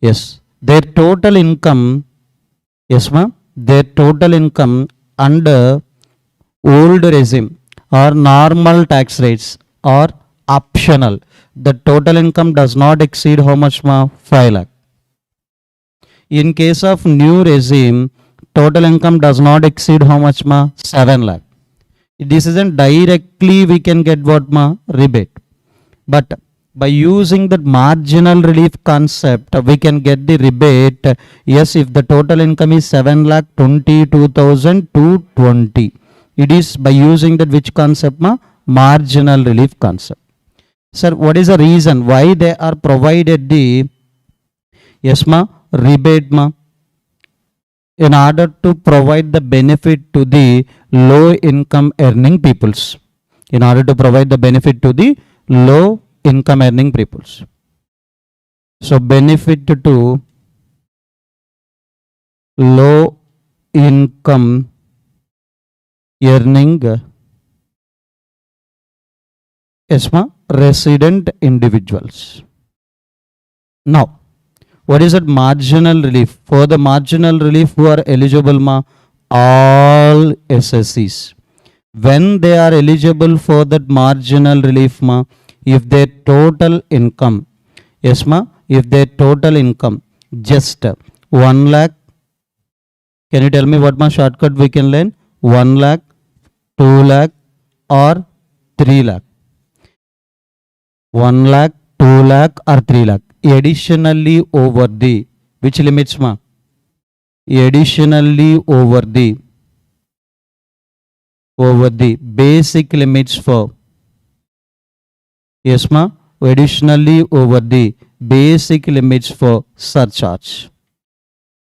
Yes. Their total income, yes ma, their total income under old regime or normal tax rates or optional, the total income does not exceed how much ma? 5 lakh. In case of new regime, total income does not exceed how much ma? 7 lakh. This isn't directly we can get what ma? Rebate. But by using the marginal relief concept, we can get the rebate. Yes, if the total income is 7,22,220. It is by using that which concept ma? Marginal relief concept. Sir, what is the reason why they are provided the yes ma? Rebate ma? In order to provide the benefit to the low income earning peoples. In order to provide the benefit to the low income earning peoples. So benefit to low income earning resident individuals. Now, What is that marginal relief? For the marginal relief, who are eligible, ma? All SSCs. When they are eligible for that marginal relief, ma, if their total income, yes, ma, if their total income just 1 lakh, can you tell me what ma shortcut we can learn? 1 lakh, 2 lakh, or 3 lakh? 1 lakh, 2 lakh, or 3 lakh. Additionally over the, which limits, ma? Additionally over the basic limits for, yes, ma? Additionally over the basic limits for surcharge.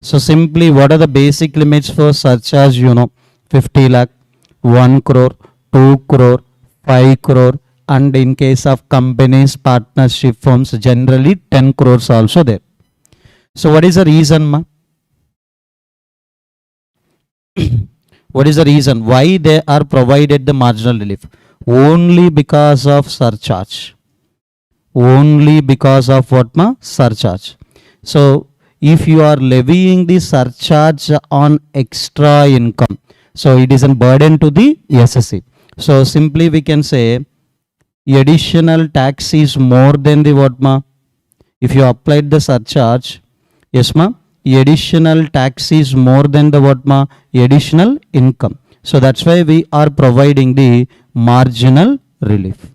So simply, what are the basic limits for surcharge? 50 lakh, 1 crore, 2 crore, 5 crore, and in case of companies, partnership firms, generally 10 crores also there. So what is the reason, ma? What is the reason why they are provided the marginal relief? Only because of surcharge. Only because of what, ma? Surcharge. So if you are levying the surcharge on extra income, so it is a burden to the SSC. So simply we can say additional tax is more than the what, ma? If you applied the surcharge, yes, ma, additional tax is more than the what, ma? Additional income. So that's why we are providing the marginal relief.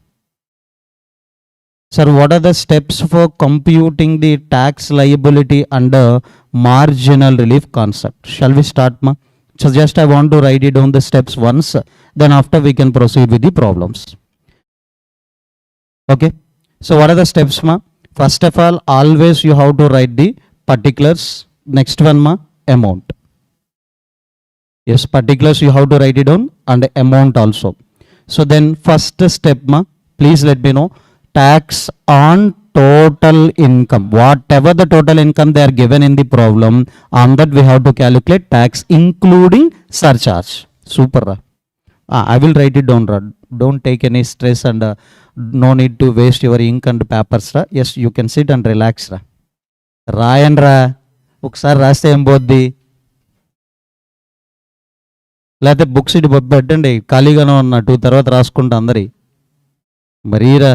Sir, what are the steps for computing the tax liability under marginal relief concept? Shall we start, ma? So just I want to write it down the steps once, then after we can proceed with the problems. Okay. So what are the steps, ma? First of all, always you have to write the particulars. Next one, ma, amount. Yes, particulars you have to write it down and amount also. So then first step, ma, please let me know. Tax on total income. Whatever the total income they are given in the problem, on that we have to calculate tax including surcharge. Super. I will write it down. Don't take any stress and no need to waste your ink and papers. Yes, you can sit and relax. రాయండ్రా ఒకసారి రాస్తే ఏం పోద్ది, లేకపోతే books ఇటు పెట్టండి ఖాళీగానే ఉన్నట్టు తర్వాత రాసుకుంటా అందరి మరీరా.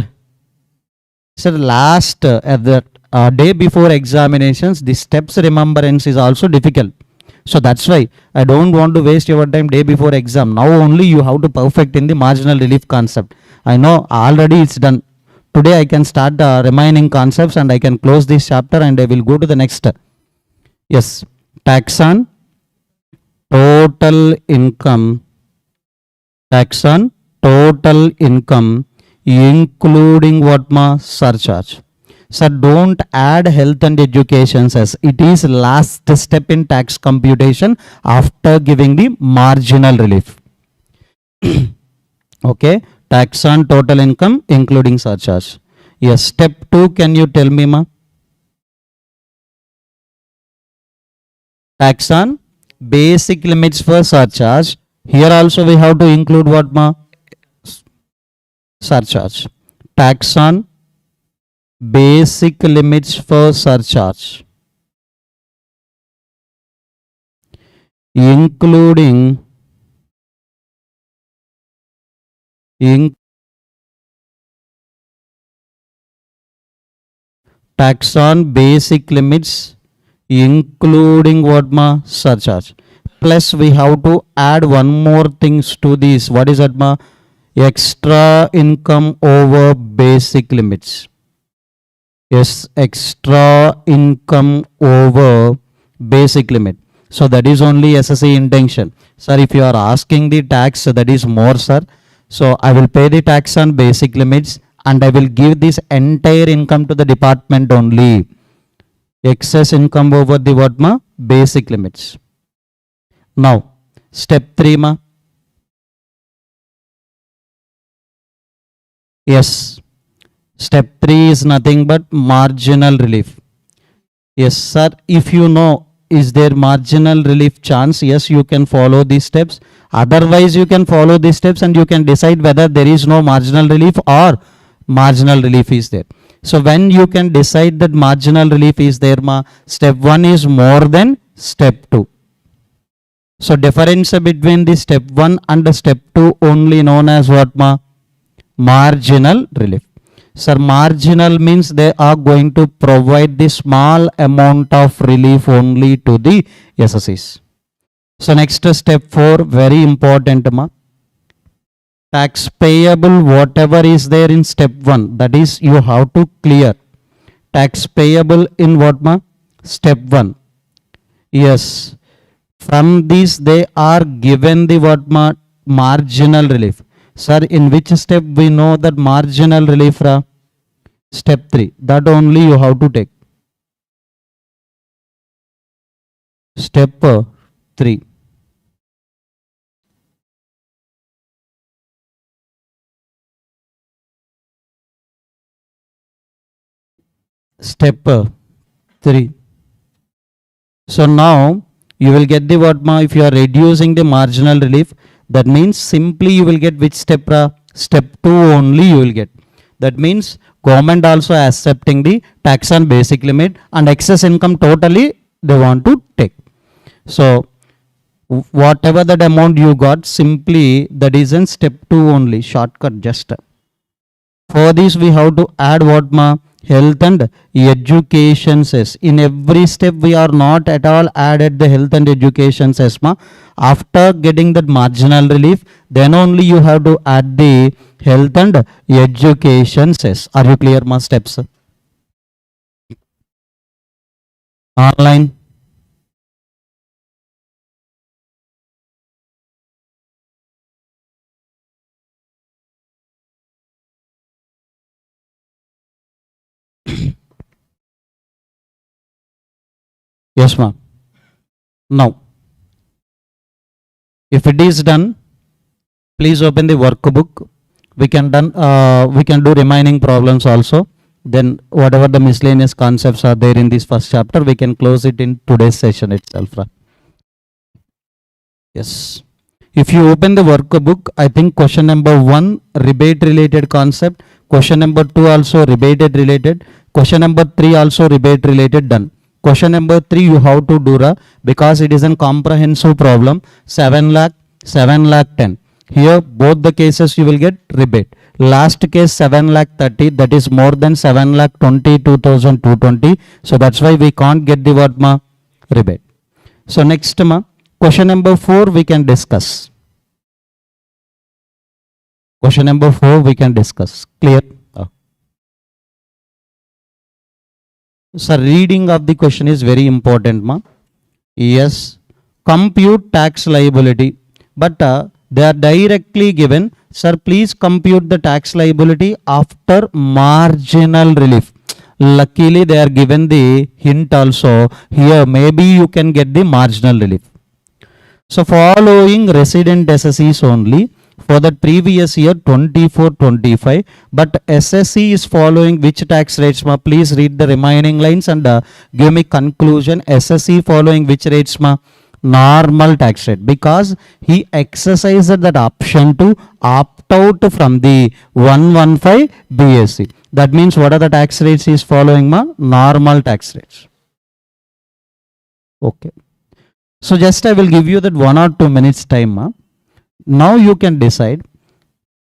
Sir last at the day before examinations the steps remembrance is also difficult, so that's why I don't want to waste your time day before exam. Now only you have to perfect in the marginal relief concept. I know already it's done. Today I can start the remaining concepts and I can close this chapter and I will go to the next. Yes, tax on total income. Tax on total income including what, ma? Surcharge. Sir, don't add health and education as it is last step in tax computation after giving the marginal relief. Okay, tax on total income including surcharge. Yes, step 2, can you tell me, ma? Tax on basic limits for surcharge. Here also we have to include what, ma? Surcharge. Tax on basic limits for surcharge including tax on basic limits including what, ma? Surcharge. Plus we have to add one more things to this. What is that, ma? Extra income over basic limits. Yes, extra income over basic limit. So that is only SSC intention. Sir, if you are asking the tax, that is more, sir. So I will pay the tax on basic limits and I will give this entire income to the department only. Excess income over the what, ma? Basic limits. Now, step 3, ma. Yes, step 3 is nothing but marginal relief. Yes, sir, if you know is there marginal relief chance, yes, you can follow these steps. Otherwise, you can follow these steps and you can decide whether there is no marginal relief or marginal relief is there. So when you can decide that marginal relief is there, ma, step 1 is more than step 2. So difference between the step 1 and the step 2 only known as what, ma? Marginal relief. Sir, marginal means they are going to provide the small amount of relief only to the SSEs. So next step 4, very important, ma. Tax payable, whatever is there in step 1, that is you have to clear. Tax payable in what, ma? Step 1. Yes. From this they are given the what, ma? Marginal relief. Sir, in which step we know that marginal relief, ra? Step 3. That only you have to take. Step 3. Step 3. So now you will get the what, ma? If you are reducing the marginal relief, that means simply you will get which step, ra? Step 2 only you will get. That means government also accepting the tax on basic limit and excess income totally they want to take. So whatever that amount you got, simply that is in step 2 only, shortcut just. For this we have to add what, ma? Health and education cess. In every step we are not at all added the health and education cess, ma. After getting that marginal relief, then only you have to add the health and education cess. Are you clear, ma? Steps online. Yes, ma'am. Now, if it is done, please open the workbook. We can do remaining problems also. Then whatever the miscellaneous concepts are there in this first chapter, we can close it in today's session itself. Yes. If you open the workbook, I think question number 1, rebate related concept. Question number 2 also rebate related. Question number 3 also rebate related, done. Question number 3 you have to do, because it is a comprehensive problem. 7 lakh, 7 lakh 10. Here both the cases you will get rebate. Last case 7 lakh 30, that is more than 7 lakh 22,220. So that's why we can't get the what, ma? Rebate. So next, ma, question number 4 we can discuss. Question number 4 we can discuss. Clear? So reading of the question is very important, ma. Yes. Compute tax liability. But they are directly given. Sir, please compute the tax liability after marginal relief. Luckily they are given the hint also. Here maybe you can get the marginal relief. So following resident SSEs only for the previous year 24-25, but SSE is following which tax rates, ma? Please read the remaining lines and give me conclusion. SSE following which rates, ma? Normal tax rate, because he exercised that option to opt out from the 115 BSC. That means what are the tax rates he is following, ma? Normal tax rates. Okay. So just I will give you that 1 or 2 minutes time, ma. Now you can decide.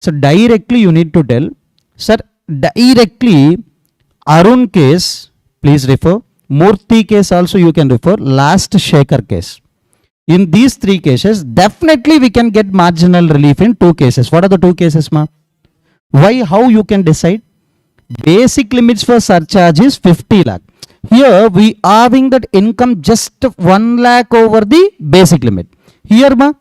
So directly you need to tell, sir, directly Arun case, please refer. Murthy case also you can refer. Last Shaker case. In these 3 cases, definitely we can get marginal relief in 2 cases. What are the 2 cases, ma? Why? How you can decide? Basic limits for surcharge is 50 lakh. Here we are having that income just 1 lakh over the basic limit. Here, ma,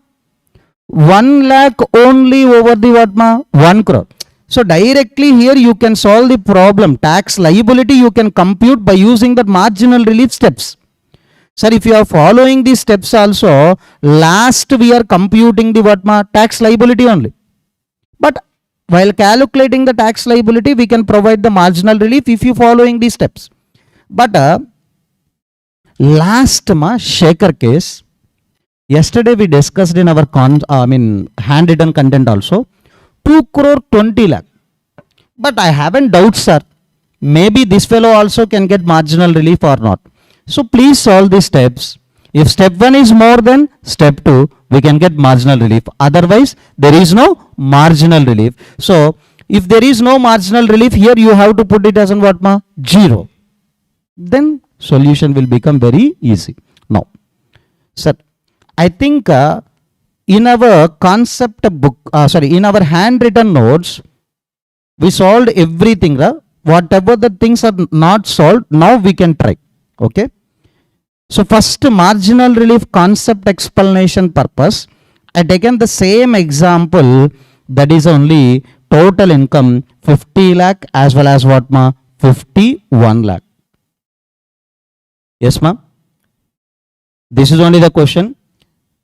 1 lakh only over the what, ma? 1 crore. So directly here you can solve the problem. Tax liability you can compute by using the marginal relief steps. Sir, if you are following these steps also, last we are computing the what, ma? Tax liability only. But while calculating the tax liability, we can provide the marginal relief if you following these steps. But last, ma, Shaker case, yesterday we discussed in our handwritten content also, 2 crore 20 lakh. But I haven't doubt, sir. maybe this fellow also can get marginal relief or not. So please solve these steps. If step 1 is more than step 2, we can get marginal relief. Otherwise, there is no marginal relief. So if there is no marginal relief, here you have to put it as in what, ma? 0. Then solution will become very easy. Now, sir, I think in our concept book, in our handwritten notes, we solved everything. Whatever the things are not solved, now we can try. Okay. So first, marginal relief concept explanation purpose, I taken the same example, that is only total income 50 lakh as well as what, ma? 51 lakh. Yes, ma'am. This is only the question.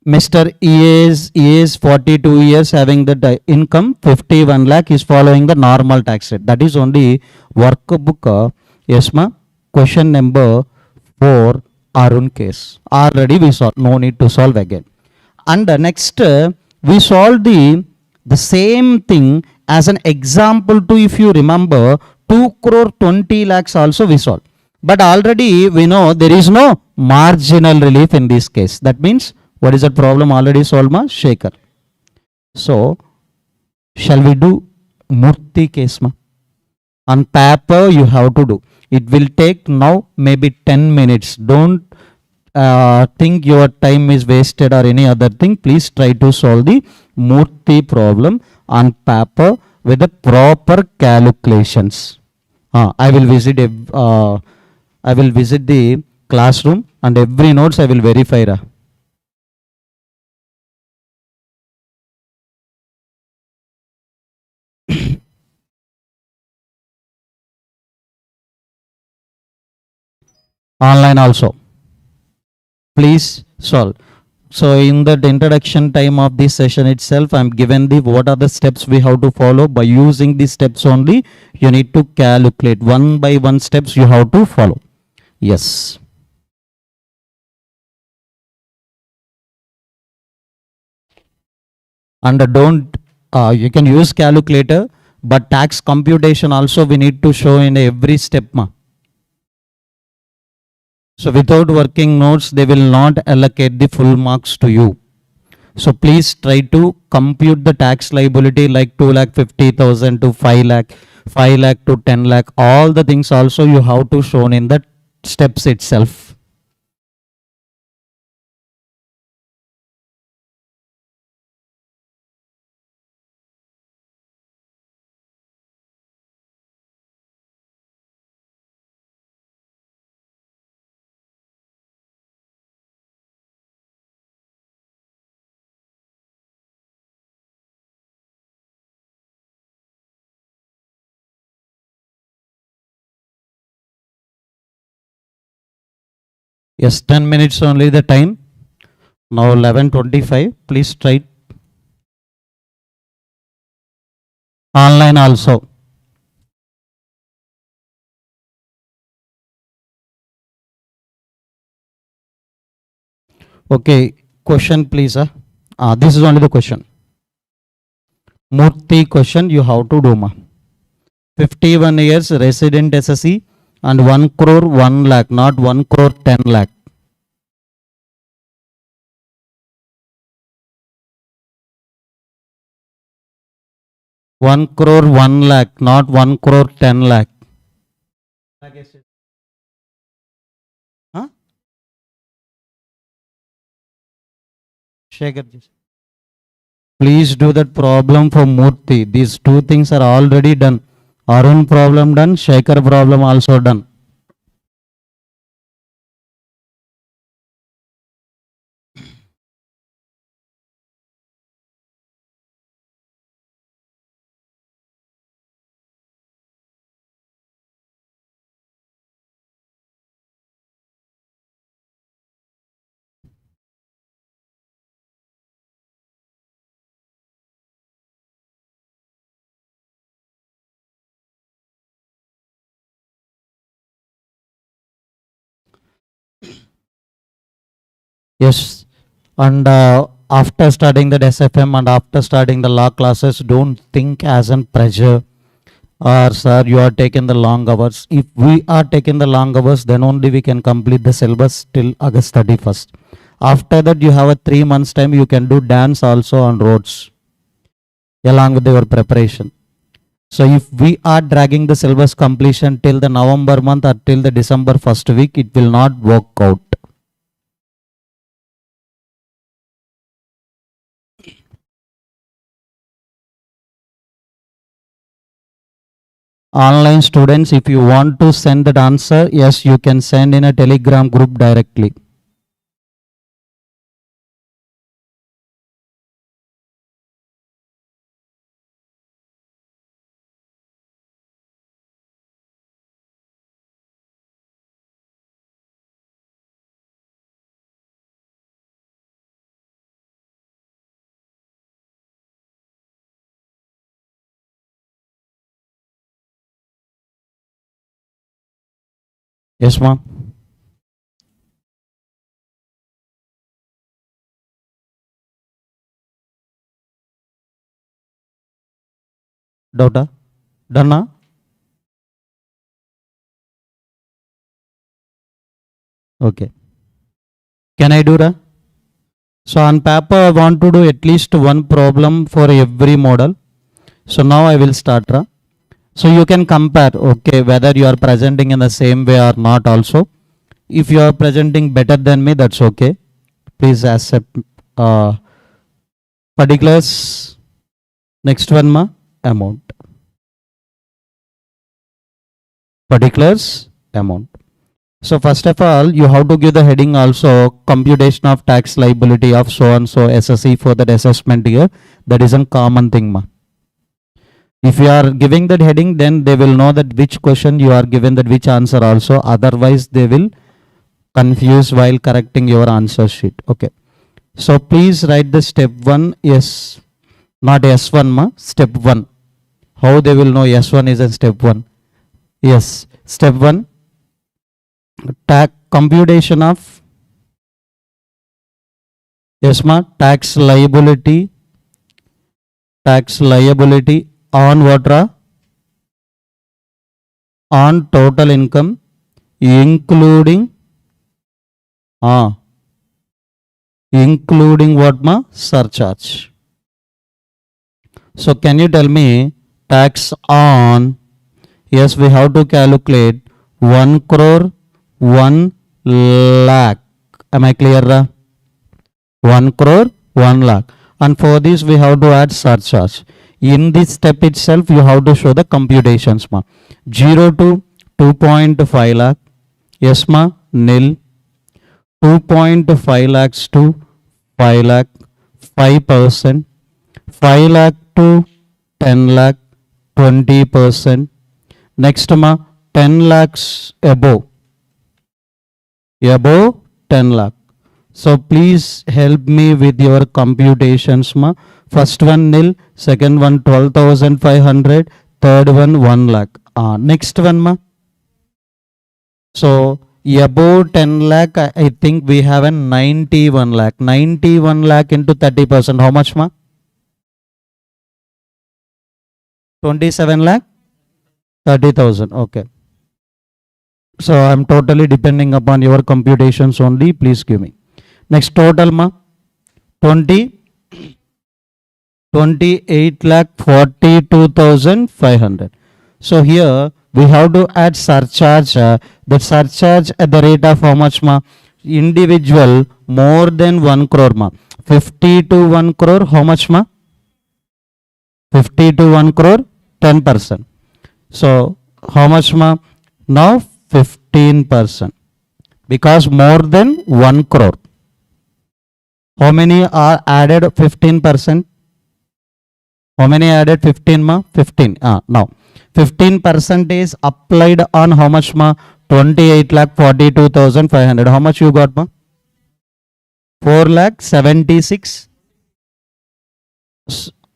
Mr. E is 42 years having the income 51 lakh is following the normal tax rate. That is only workbook. Yes, ma'am. Question number 4, Arun case. Already we solved. No need to solve again. And next we solved the same thing as an example to, if you remember, 2 crore 20 lakhs also we solved. But already we know there is no marginal relief in this case. That means, what is the problem already solved, ma? Shaker. So, shall we do Murthy case, ma? On paper you have to do. It will take now maybe 10 minutes. Don't think your time is wasted or any other thing. Please try to solve the Murthy problem on paper with the proper calculations. I will visit the classroom and every notes I will verify. Online also. Please solve. So in the introduction time of this session itself, I am given the what are the steps we have to follow. By using these steps only, you need to calculate one by one steps you have to follow. Yes. And don't, you can use calculator, but tax computation also we need to show in every step, ma. So without working notes, they will not allocate the full marks to you. So please try to compute the tax liability like 2,50,000 to 5 lakh, 5 lakh to 10 lakh. All the things also you have to show in the steps itself. Yes, 10 minutes only the time. Now 11:25. Please try. Online also. Okay, question please. This is only the question. Murthy question you have to do, ma. 51 years resident SSC and 1 crore 1 lakh, not 1 crore 10 lakh. One crore 1 lakh, not 1 crore 10 lakh. Huh? Shekhar, please do that problem for Murthy. These two things are already done. Arun problem done, Shekhar problem also done. Yes, and after studying the SFM and after studying the law classes, don't think as an pressure. Or sir, you are taking the long hours. If we are taking the long hours, then only we can complete the syllabus till August 31st. After that, you have a 3 months time. You can do dance also on roads along with your preparation. So if we are dragging the syllabus completion till the November month or till the December first week, it will not work out. Online students, if you want to send that answer, yes, you can send in a Telegram group directly. Yes, ma'am. Daughter, done? Okay. Can I do that? So on paper, I want to do at least one problem for every model. So now I will start. So you can compare, okay, whether you are presenting in the same way or not also. If you are presenting better than me, that's okay. Please accept particulars. Next one, ma, amount. Particulars, amount. So first of all, you have to give the heading also, computation of tax liability of so and so SSE for that assessment year. That is a common thing, ma. If you are giving that heading, then they will know that which question you are given, that which answer also. Otherwise, they will confuse while correcting your answer sheet. Okay. So please write the step 1, yes, not S1, ma, step 1. How they will know S1 is a step 1? Yes, step 1, computation of, yes, ma, tax liability on what, on total income, including what, ma, surcharge. So can you tell me tax on, yes, we have to calculate 1 crore 1 lakh. Am I clear? 1 crore 1 lakh. And for this we have to add surcharge. In this step itself you have to show the computations, ma. 0 to 2.5 lakh. Yes, ma, nil. 2.5 lakhs to 5 lakh, 5%. 5 lakh to 10 lakh, 20%. Next, ma, 10 lakhs above 10 lakh. So please help me with your computations, ma. First one nil, second one 12,500, third one 1 lakh. Next one, ma. So above 10 lakh, I think we have a 91 lakh. 91 lakh into 30%. How much, ma? 27 lakh? 30,000. Okay. So I'm totally depending upon your computations only. Please give me. Next total, ma. 28 lakh 42,500. So here we have to add surcharge. The surcharge at the rate of how much, ma? Individual more than 1 crore, ma. 50 to 1 crore, how much, ma? 50 to 1 crore, 10%. So how much, ma? Now 15%. Because more than 1 crore. How many are added 15%? How many added 15, ma? 15. Now 15% is applied on how much, ma? 28 lakh 42,500. How much you got, ma? 4 lakh 76.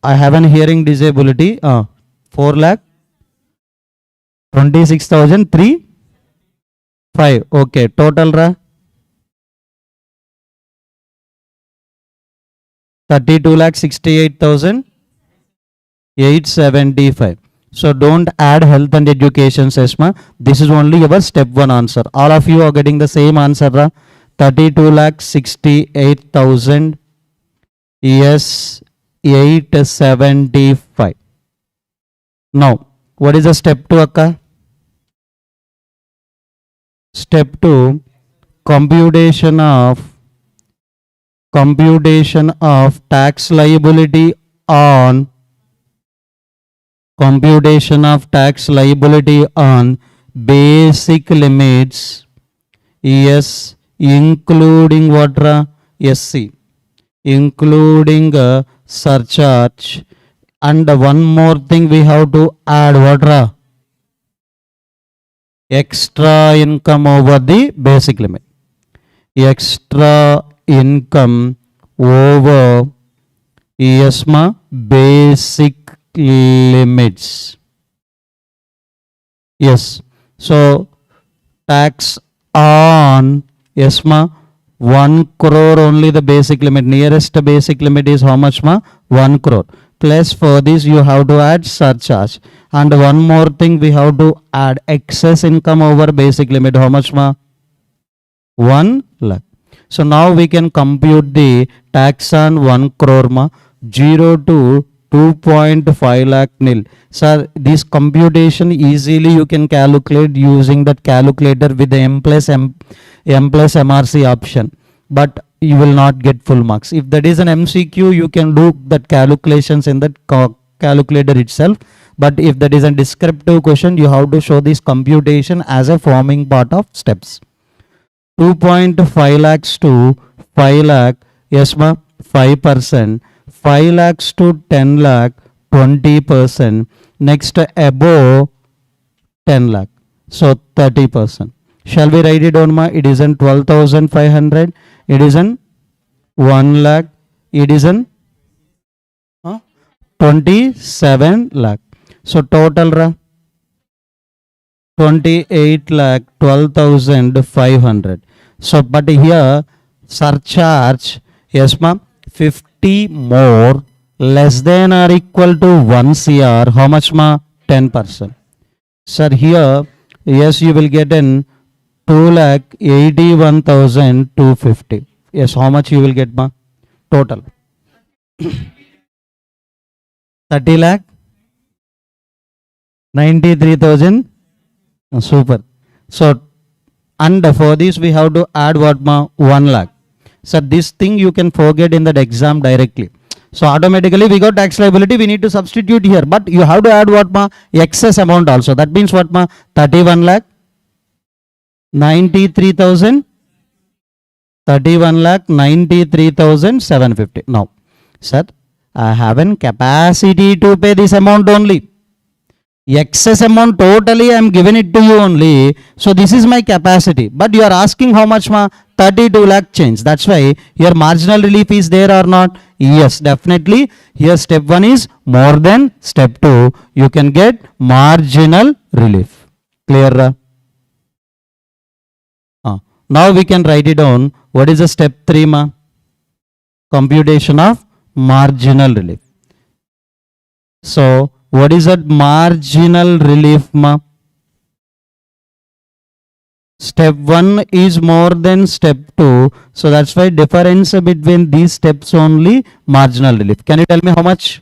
I have an hearing disability. 4 lakh 26,003. 5. Okay. Total, 32 lakh 68,875. So don't add health and education, Sesma. This is only your step 1 answer. All of you are getting the same answer. 32,68,000. Yes, 875. Now, what is the step 2, Akka? Step 2, computation of tax liability on basic limits. Yes, including what? SC, including surcharge. And one more thing we have to add, what? Extra income over the basic limit. Extra income over basic limits. Yes. So tax on 1 crore only the basic limit. Nearest basic limit is how much, 1 crore. Plus for this you have to add surcharge. And one more thing we have to add excess income over basic limit. How much, 1 lakh. So now we can compute the tax on 1 crore, 0 to 2.5 lakh nil. Sir, this computation easily you can calculate using that calculator with the M plus MRC option. But you will not get full marks. If that is an MCQ, you can do that calculations in that calculator itself. But if that is a descriptive question, you have to show this computation as a forming part of steps. 2.5 lakhs to 5 lakh, 5%. 5 lakhs to 10 lakh, 20%. Next, above 10 lakh, so 30%. Shall we write it down, ma? It is in 12,500. It is in 1 lakh. It is in 27 lakh. So total 28 lakh 12,500. So but here surcharge, 50 more less than or equal to 1 CR. How much, 10%. Sir, here you will get in 2,81,250. Yes, how much you will get, total? 30 lakh 93,000. Super. So, and for this we have to add what, 1 lakh. So this thing you can forget in that exam directly. So automatically we got tax liability, we need to substitute here. But you have to add what, excess amount also. That means what, 31 lakh 93,000. 31 lakh 93,750. Now, sir, I have a capacity to pay this amount only. Excess amount totally I am giving it to you only. So this is my capacity. But you are asking how much, 32 lakh change. That's why your marginal relief is there or not? Yes, definitely. Here step 1 is more than step 2. You can get marginal relief. Clear? Now we can write it down. What is the step 3, Computation of marginal relief. So what is that marginal relief, Step 1 is more than step 2. So that's why difference between these steps only marginal relief. Can you tell me how much?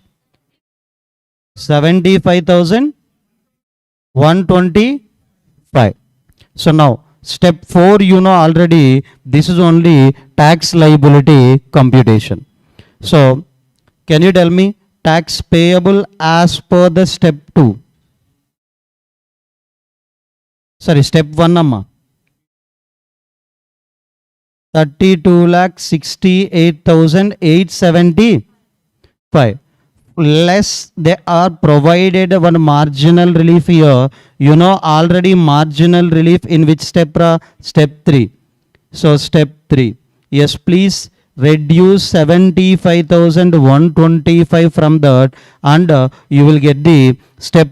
75,125. So now step 4, already this is only tax liability computation. So can you tell me tax payable as per the step 2? Sorry, step 1, amma. 32,68,875. Less they are provided one marginal relief here. Already marginal relief in which step? Step 3. So step 3. Yes, please reduce 75,125 from that, and you will get the step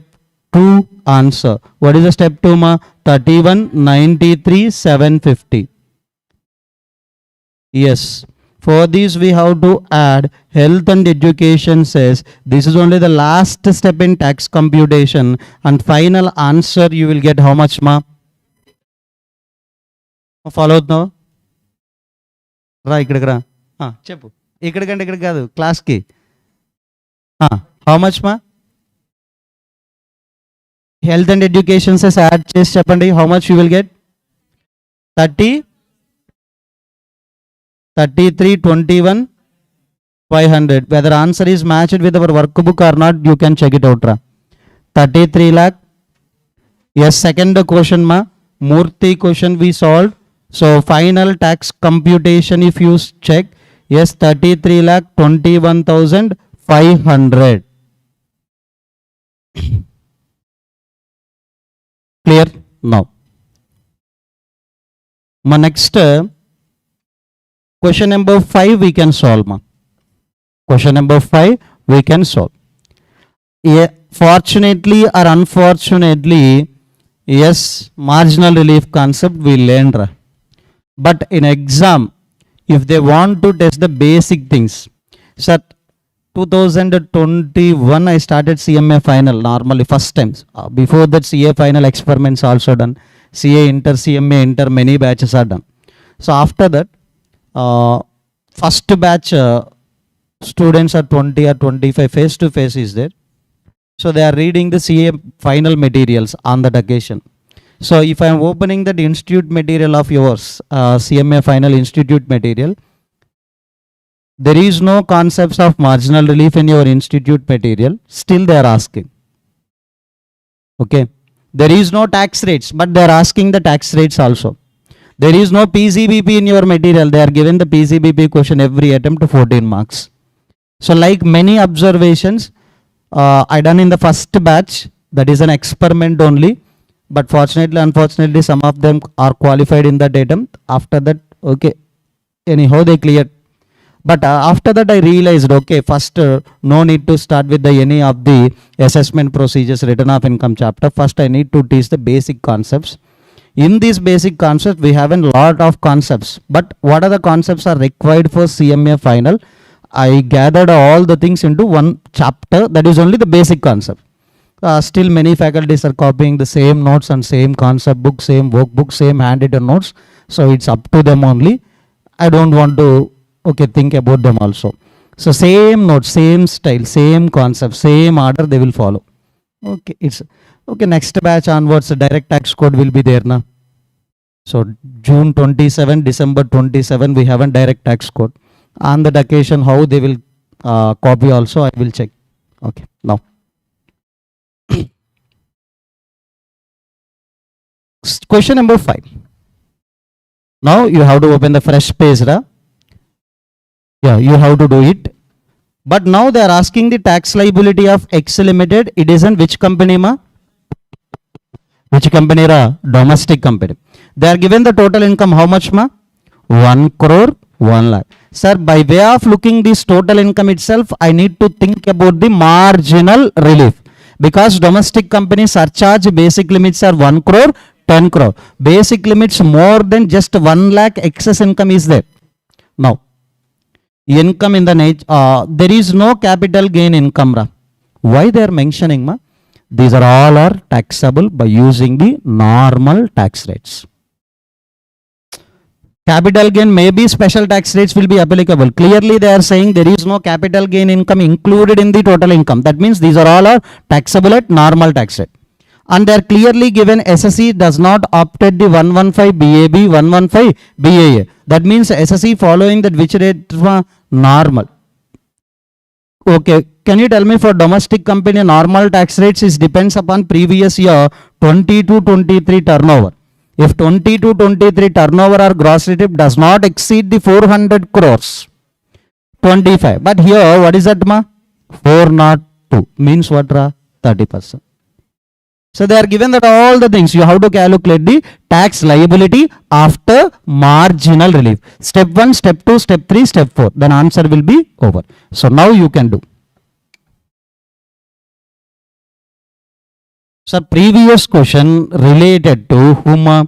2 answer. What is the step 2, 31,93,750. Yes, For this, we have to add health and education cess. This is only the last step in tax computation. And final answer, you will get how much, ma? Follow now. రా ఇక్కడికి రా చెప్పు ఇక్కడికంటే ఇక్కడికి కాదు క్లాస్కి how much మా health and education cess add చేసి చెప్పండి how much you will get 3321 whether answer is matched with our workbook or not, you can check it out ra. 33 lakh. Yes, second question ma Murthy question we solved. So final tax computation if you check, yes, 33,21,500. Clear? Now my next question number 5 we can solve ma. Question number 5 we can solve. Yeah, fortunately or unfortunately, yes, marginal relief concept we learned ra. But in exam, if they want to test the basic things, sir, 2021 I started CMA final normally first time. Before that CA final experiments also done. CA inter, CMA inter, many batches are done. So after that, first batch students are 20 or 25 face to face is there. So they are reading the CA final materials on that occasion. So if I am opening that institute material of yours, CMA final institute material, there is no concepts of marginal relief in your institute material. Still they are asking. Okay. There is no tax rates, but they are asking the tax rates also. There is no PCBP in your material. They are given the PCBP question every attempt 14 marks. So like many observations, I done in the first batch, that is an experiment only. But fortunately, unfortunately, some of them are qualified in that attempt. After that, okay, anyhow they cleared. But after that, I realized, okay, first no need to start with the any of the assessment procedures, return of income chapter. First, I need to teach the basic concepts. In these basic concepts, we have a lot of concepts. But what are the concepts are required for CMA final? I gathered all the things into one chapter. That is only the basic concept. Still many faculties are copying the same notes and same concept book, same workbook, same handwritten notes. So it's up to them only. I don't want to think about them also. So same notes, same style, same concept, same order they will follow. Okay, it's okay. Next batch onwards, direct tax code will be there now. So June 27, December 27, we have a direct tax code. On that occasion, how they will copy also, I will check. Okay, now. Question number 5. Now you have to open the fresh page, right? Yeah, you have to do it. But now they are asking the tax liability of X Limited. It is in which company, ma? Which company, ra? Domestic company. They are given the total income, how much, ma? 1 crore, 1 lakh. Sir, by way of looking this total income itself, I need to think about the marginal relief. Because domestic company surcharge basic limits are 1 crore, 10 crore. Basic limits more than just 1 lakh excess income is there. Now, income in the nature, there is no capital gain income. Ra. Why they are mentioning, ma? These are all are taxable by using the normal tax rates. Capital gain, maybe special tax rates will be applicable. Clearly they are saying there is no capital gain income included in the total income. That means these are all are taxable at normal tax rate. And they are clearly given SSE does not opt at the 115 BAB, 115 BAA. That means SSE following that which rate normal. Okay, can you tell me for domestic company normal tax rates is depends upon previous year 22-23 turnover. If 22-23 turnover or gross receipt does not exceed the 400 crores, 25. But here what is that, ma? 402 means what, ra? 30%. So they are given that all the things you have to calculate the tax liability after marginal relief. Step 1, step 2, step 3, step 4. Then answer will be over. So now you can do. So previous question related to whom?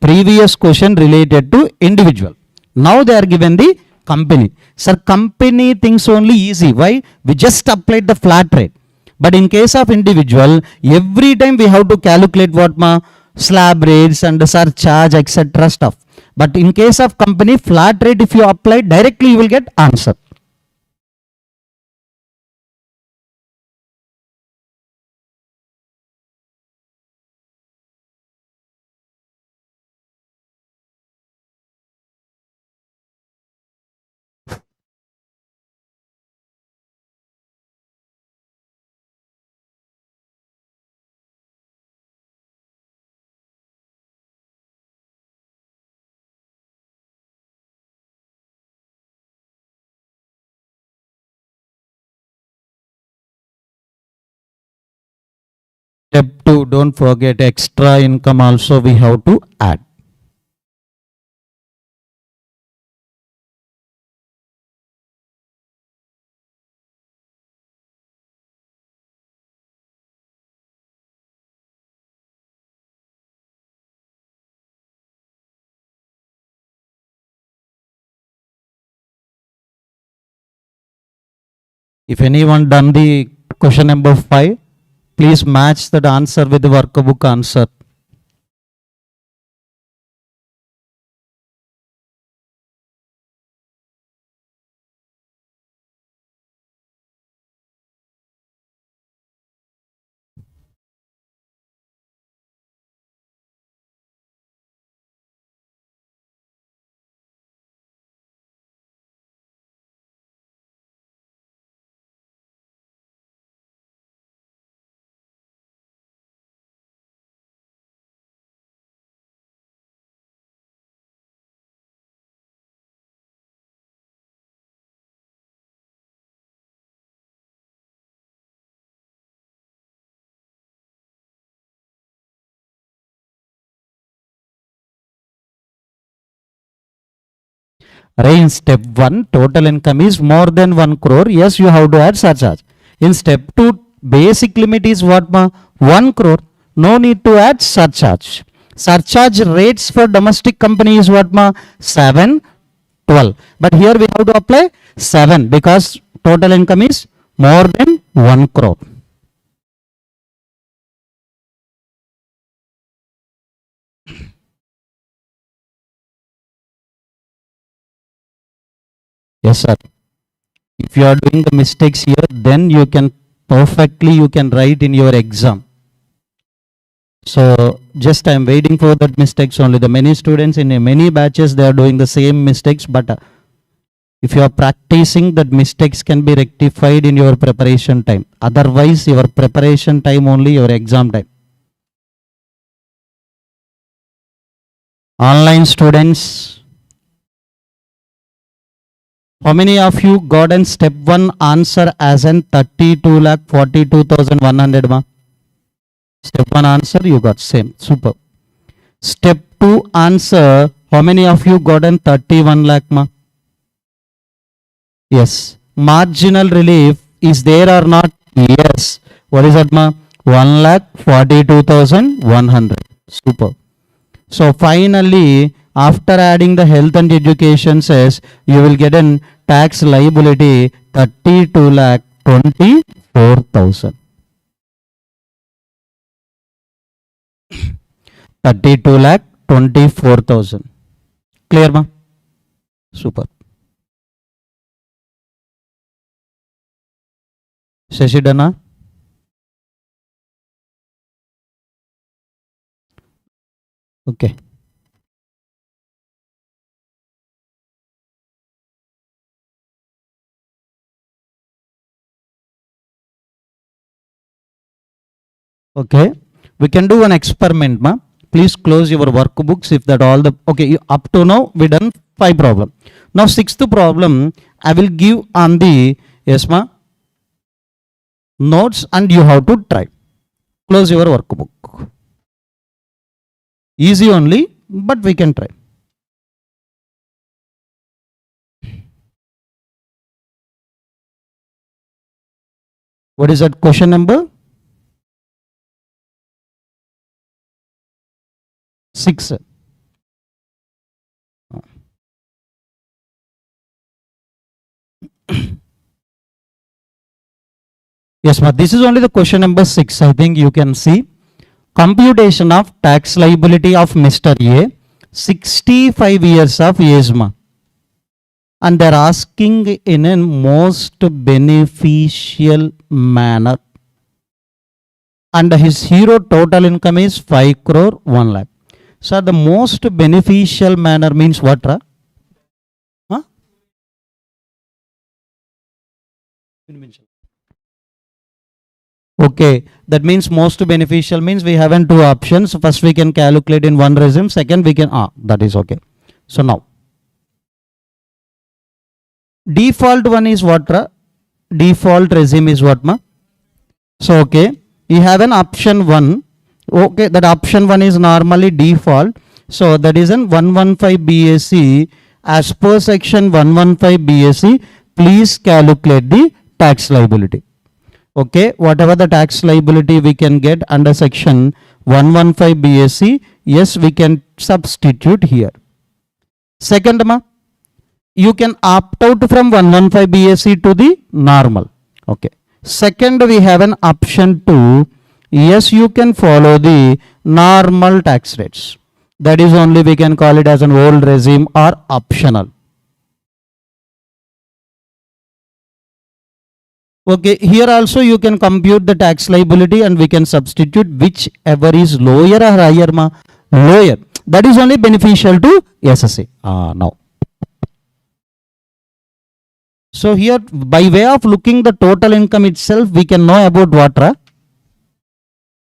Previous question related to individual. Now they are given the company. Sir, company things only easy. Why? We just applied the flat rate. But in case of individual, every time we have to calculate what ma slab rates and surcharge, etc. stuff. But in case of company, flat rate, if you apply directly, you will get answer. Step 2, don't forget extra income also we have to add. If anyone done the question number 5, please match that answer with the workbook answer. In step 1, total income is more than 1 crore. Yes, you have to add surcharge. In step 2, basic limit is what? 1 crore. No need to add surcharge. Surcharge rates for domestic company is what? 7, 12. But here we have to apply 7 because total income is more than 1 crore. Yes, sir. If you are doing the mistakes here, then you can write in your exam. So just I am waiting for that mistakes only. The many students in many batches, they are doing the same mistakes, but if you are practicing, that mistakes can be rectified in your preparation time. Otherwise, your preparation time only your exam time. Online students, how many of you got an step 1 answer as an 32,42,100 ma? Step 1 answer you got same, super. Step 2 answer, how many of you got an 31 lakh ma? Yes. Marginal relief is there or not? Yes. What is that ma? 1,42,100. Super. So finally, after adding the health and education cess, you will get an tax liability 32,24,000. 32,24,000. Clear ma? Super. Shashidana? Okay. Okay. We can do an experiment ma. Please close your workbooks if that all the, okay, up to now we done 5 problem. Now 6th problem I will give on the, yes ma, notes and you have to try. Close your workbook. Easy only, but we can try. What is that question number? 6. Yes, ma. This is only the question number 6. I think you can see. Computation of tax liability of Mr. A, 65 years of age, ma. And they're asking in a most beneficial manner. And his hero total income is 5 crore 1 lakh. So the most beneficial manner means what, ra? Huh? Okay, that means most beneficial means we have two options. First we can calculate in one regime, second we can, that is okay. So now, default one is what, ra? Default regime is what, ma? So okay, you have an option 1. Okay, that option 1 is normally default. So that is an 115 BAC. As per section 115 BAC, please calculate the tax liability. Okay, whatever the tax liability we can get under section 115 BAC, yes, we can substitute here. Second, ma, you can opt out from 115 BAC to the normal. Okay. Second, we have an option 2. Yes, you can follow the normal tax rates. That is only we can call it as an old regime or optional. Okay, here also you can compute the tax liability and we can substitute whichever is lower or higher, ma. Lower. That is only beneficial to SSA. Now. So here, by way of looking the total income itself, we can know about what, ra?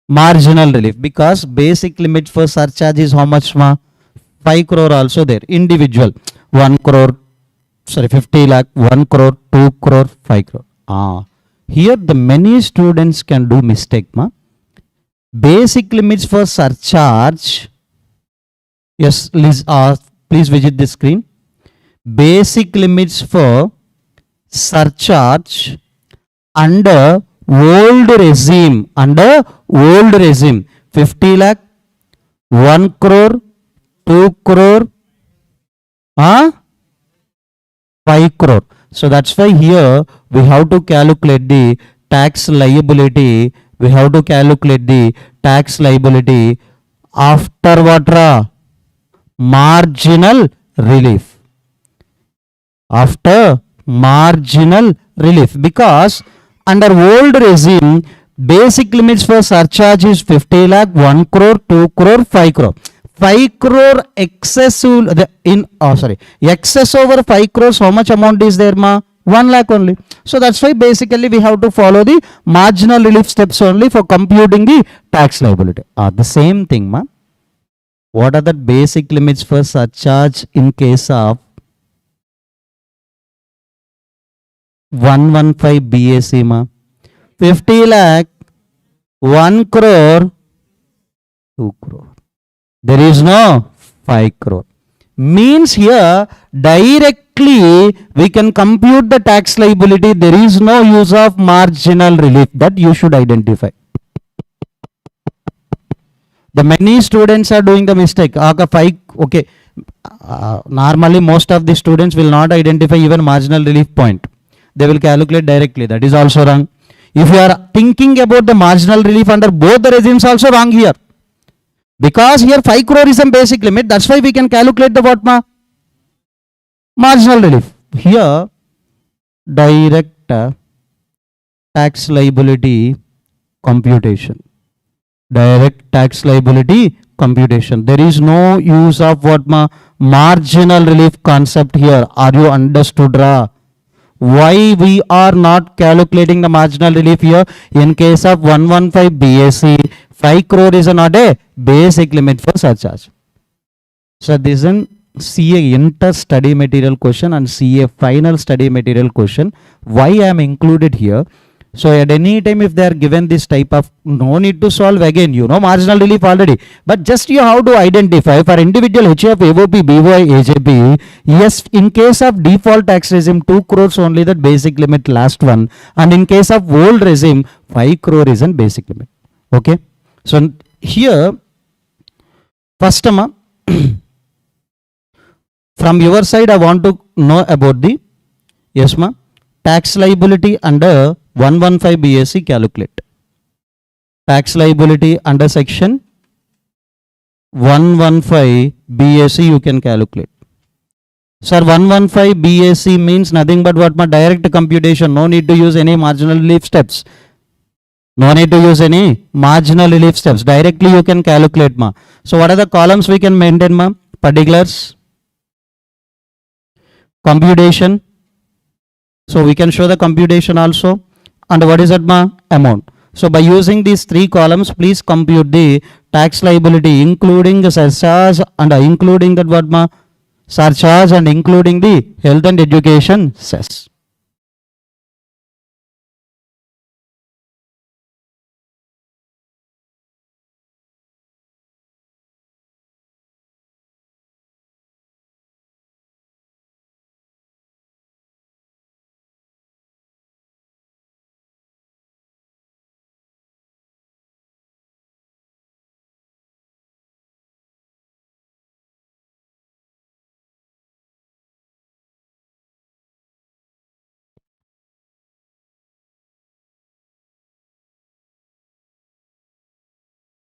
Marginal relief, because basic limit for surcharge is how much, ma? 5 crore also there. Individual 1 crore, sorry, 50 lakh, 1 crore, 2 crore, 5 crore. Here the many students can do mistake, ma. Basic limits for surcharge. Yes, please visit the screen. Basic limits for surcharge under old regime, 50 lakh, 1 crore, 2 crore, 5 crore. So that's why here we have to calculate the tax liability. We have to calculate the tax liability after what, ra? Marginal relief. After marginal relief, because under old regime, basic limits for surcharge is 50 lakh, 1 crore, 2 crore, 5 crore. 5 crore excess excess over 5 crores, how much amount is there, ma? 1 lakh only. So that's why basically we have to follow the marginal relief steps only for computing the tax liability. The same thing, ma. What are the basic limits for surcharge in case of 115 BAC, ma? 50 lakh, 1 crore, 2 crore. There is no 5 crore. Means here directly we can compute the tax liability. There is no use of marginal relief. That you should identify. The many students are doing the mistake. Okay. Normally most of the students will not identify even marginal relief point. They will calculate directly. That is also wrong. If you are thinking about the marginal relief under both the regimes, also wrong here. Because here 5 crore is a basic limit. That's why we can calculate the what, ma? Marginal relief. Here direct tax liability computation. Direct tax liability computation. There is no use of what, ma? Marginal relief concept here. Are you understood, ra? Why we are not calculating the marginal relief here? In case of 115 BAC, 5 crore is not a basic limit for surcharge. So this is an CA inter study material question and CA final study material question. Why I am included here? So at any time if they are given this type of, no need to solve again, you know marginal relief already, but just you have to identify for individual HF, AOP, BY, AJP. Yes, in case of default tax regime 2 crores only that basic limit last one, and in case of old regime 5 crore is an basic limit. Okay. So here first from your side I want to know about the, yes, ma, tax liability under 115 BAC calculate. Tax liability under section 115 BAC you can calculate. Sir, 115 BAC means nothing but what? My direct computation. No need to use any marginal relief steps. No need to use any marginal relief steps. Directly you can calculate, ma. So what are the columns we can maintain, ma? Particulars, computation. So we can show the computation also. And what is that, ma? Amount. So by using these three columns, please compute the tax liability, including the surcharge and including that what, ma? Surcharge and including the health and education cess.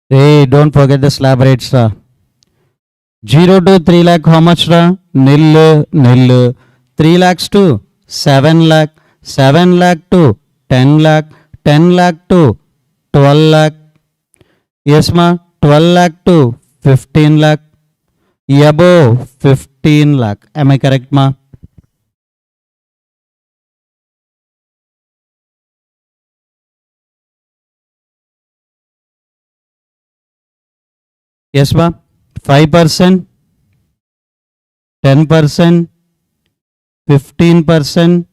Hey, don't forget the slab rates. 0 to 3 lakh, how much? Nil, nil. 3 lakhs to 7 lakh, 7 lakh to 10 lakh, 10 lakh to 12 lakh. Yes, ma. 12 lakh to 15 lakh. Above 15 lakh. Am I correct, ma? Yes, ma. 5%, 10%, 15%,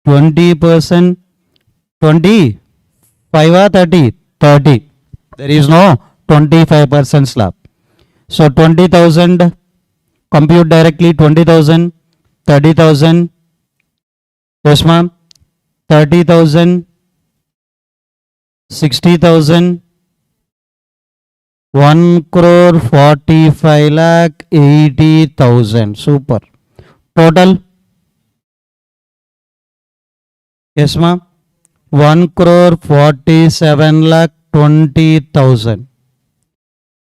20%, 25 or 30? 30. There is no 25% slab. So 20,000, compute directly 20,000, 30,000. Yes, ma'am. 30,000, 60,000. 1 crore 45 lakh 80,000. Super. Total. Yes, ma'am. 1 crore 47 lakh 20,000.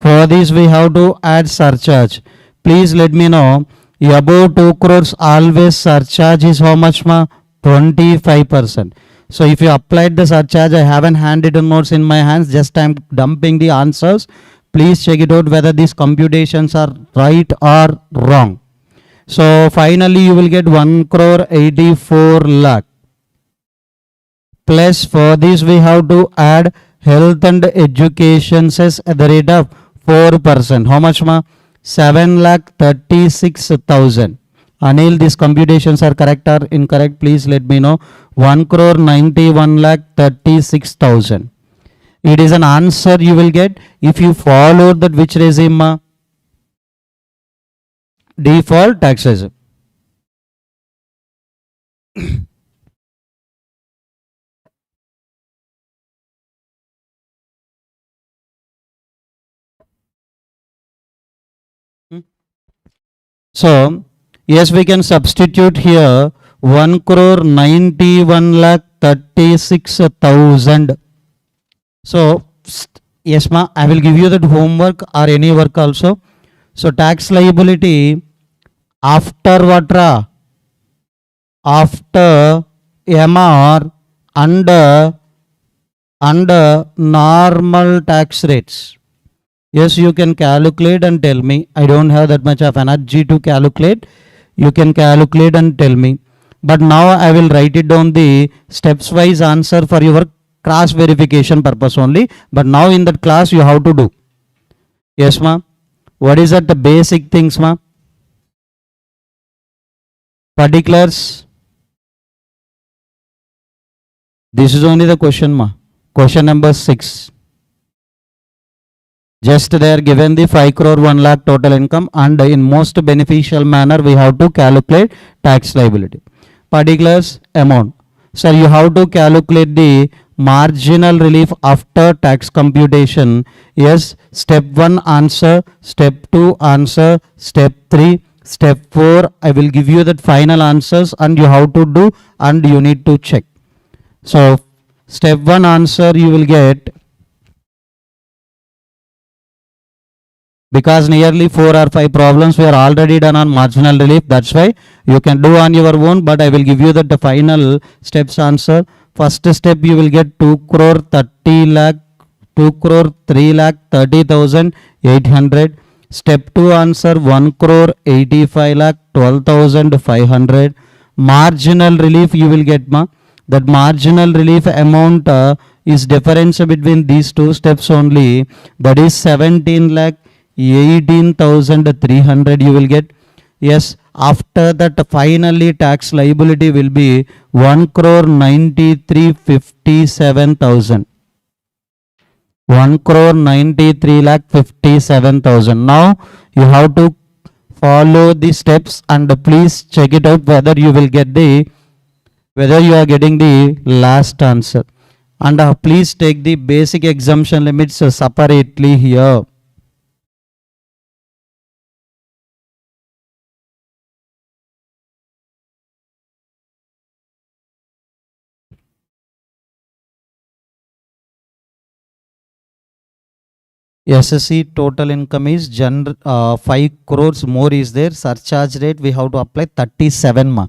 For this we have to add surcharge. Please let me know. Above 2 crores always surcharge is how much, ma? 25%. So if you applied the surcharge, I haven't handwritten notes in my hands, just I'm dumping the answers. Please check it out whether these computations are right or wrong. So finally you will get 1 crore 84 lakh. Plus for this we have to add health and education cess at the rate of 4%. How much, ma? 7 lakh 36,000. Anil, these computations are correct or incorrect? Please let me know. 1 crore 91 lakh 36,000. It is an answer you will get if you follow that which regime, ma? Default tax regime. So, yes, we can substitute here 1 crore 91 lakh 36,000. So, yes, ma, I will give you that homework or any work also. So, tax liability after what? After MR under normal tax rates. Yes, you can calculate and tell me. I don't have that much of energy to calculate. You can calculate and tell me. But now I will write it down the steps wise answer for your cross verification purpose only. But now in that class you have to do. Yes, ma. What is that? The basic things, ma. Particulars. This is only the question, ma. Question number 6. Just they are given the 5 crore 1 lakh total income, and in most beneficial manner we have to calculate tax liability. Particulars, amount. Sir, you have to calculate the marginal relief after tax computation. Yes, step 1 answer, step 2 answer, step 3, step 4. I will give you that final answers and you have to do and you need to check. So step 1 answer you will get, because nearly 4 or 5 problems were already done on marginal relief. That's why you can do on your own, but I will give you the final steps answer. First step you will get 2 crore 30 lakh 2 crore 3 lakh 30,800. Step 2 answer 1 crore 85 lakh 12,500. Marginal relief you will get, ma. That marginal relief amount is difference between these two steps only. That is 17 lakh 18,300 you will get. Yes, after that finally tax liability will be 1 crore 93,57,000. 1 crore 93 lakh 57,000. Now you have to follow the steps and please check it out whether you will get whether you are getting the last answer. And please take the basic exemption limits separately here. SSC total income is 5 crores more is there. Surcharge rate we have to apply 37 ma.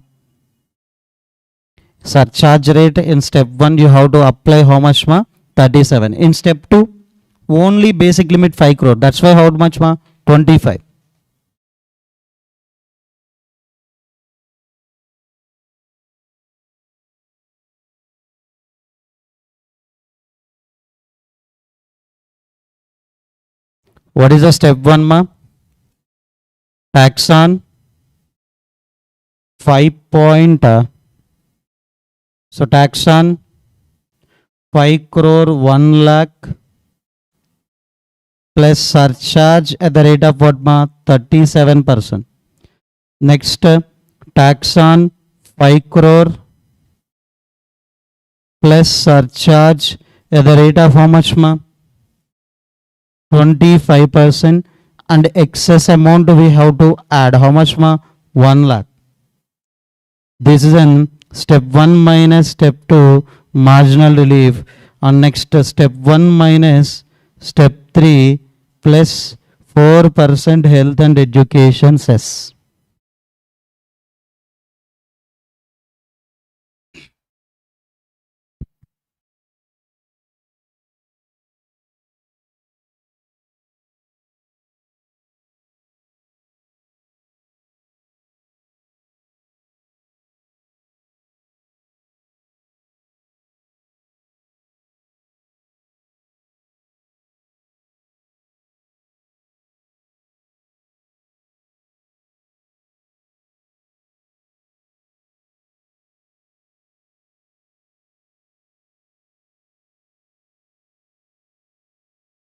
Surcharge rate in step 1 you have to apply how much ma? 37. In step 2 only basic limit 5 crore. That's why how much ma? 25. What is the step 1 ma? Tax on 5 point. So tax on 5 crore 1 lakh plus surcharge at the rate of what ma? 37%. Next tax on 5 crore plus surcharge at the rate of how much ma? 25%, and excess amount we have to add how much ma? 1 lakh. This is an step 1 minus step 2 marginal relief, and next step 1 minus step 3 plus 4% health and education cess.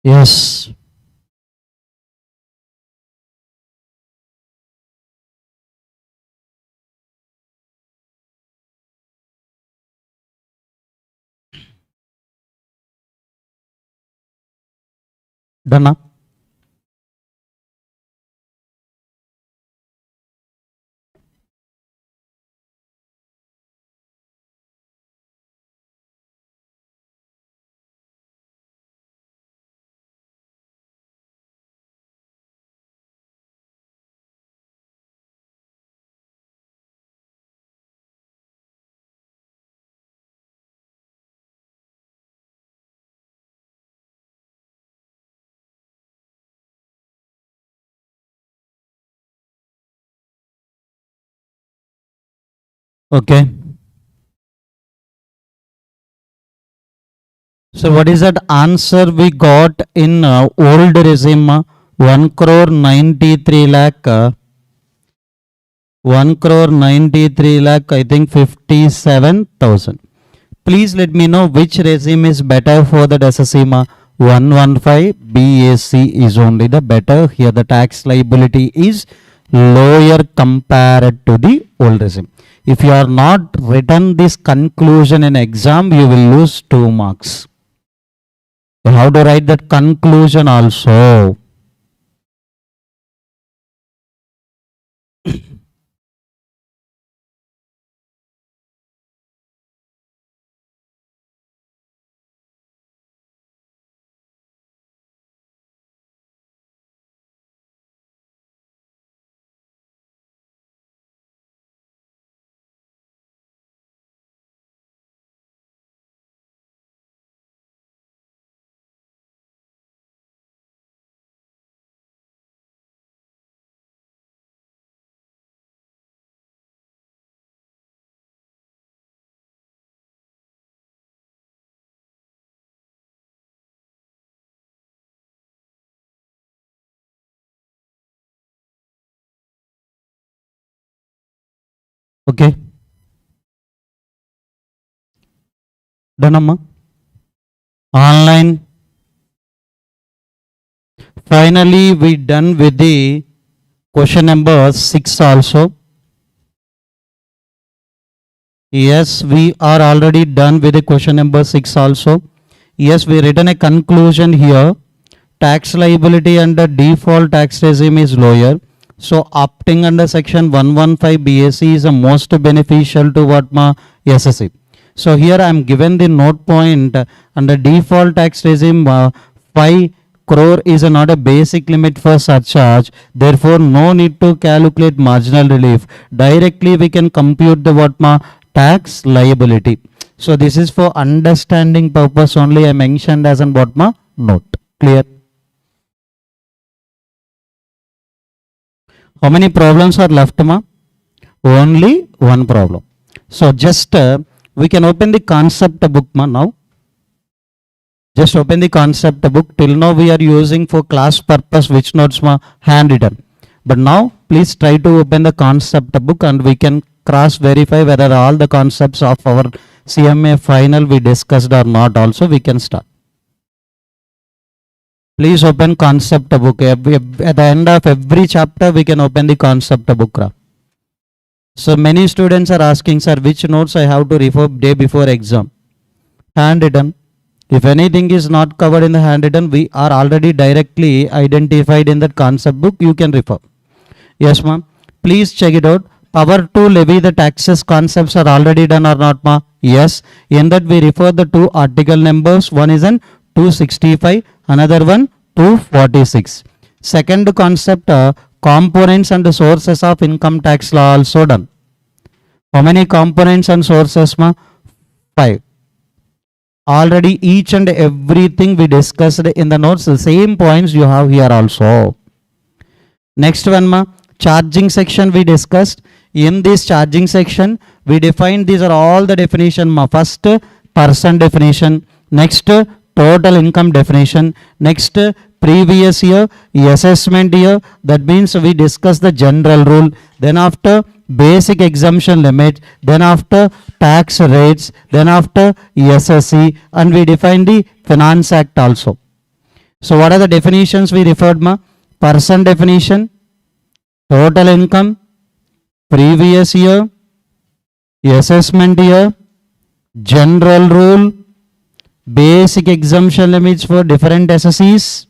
Yes. Done. Okay. So what is that answer we got in old regime? 1 crore 93 lakh. 1 crore 93 lakh, I think 57,000. Please let me know which regime is better for the SSCMA. 115 BAC is only the better. Here the tax liability is lower compared to the old regime. If you are not written this conclusion in exam, you will lose 2 marks. You have to write that conclusion also. Okay. Done, amma? Online. Finally, we done with the question number 6 also. Yes, we are already done with the question number 6 also. Yes, we written a conclusion here. Tax liability under default tax regime is lower. So opting under section 115 BAC is the most beneficial to what ma SSC. So here I am given the note point under default tax regime 5 crore is not a basic limit for surcharge. Therefore no need to calculate marginal relief. Directly we can compute the what ma tax liability. So this is for understanding purpose only. I mentioned as an what ma note. Clear? How many problems are left, ma? Only one problem. So just we can open the concept book, ma, now. Just open the concept book. Till now we are using for class purpose which notes, ma, handwritten. But now please try to open the concept book and we can cross verify whether all the concepts of our CMA final we discussed or not. Also we can start. Please open concept book. At the end of every chapter, we can open the concept book. So many students are asking, sir, which notes I have to refer day before exam? Handwritten. If anything is not covered in the handwritten, we are already directly identified in that concept book. You can refer. Yes, ma'am. Please check it out. Power to levy the taxes concepts are already done or not, ma? Yes. In that we refer the two article numbers. One is an 265, another one 246. Second concept, components and sources of income tax law also done. How many components and sources, ma? 5. Already each and everything we discussed in the notes. The same points you have here also. Next one, ma, charging section we discussed. In this charging section, we defined these are all the definition, ma. First, person definition. Next, total income definition. Next, previous year, assessment year. That means we discuss the general rule. Then after, basic exemption limit. Then after, tax rates. Then after, SSC. And we define the Finance Act also. So what are the definitions we referred, ma? Person definition, total income, previous year, assessment year, general rule, basic exemption limits for different SSCs,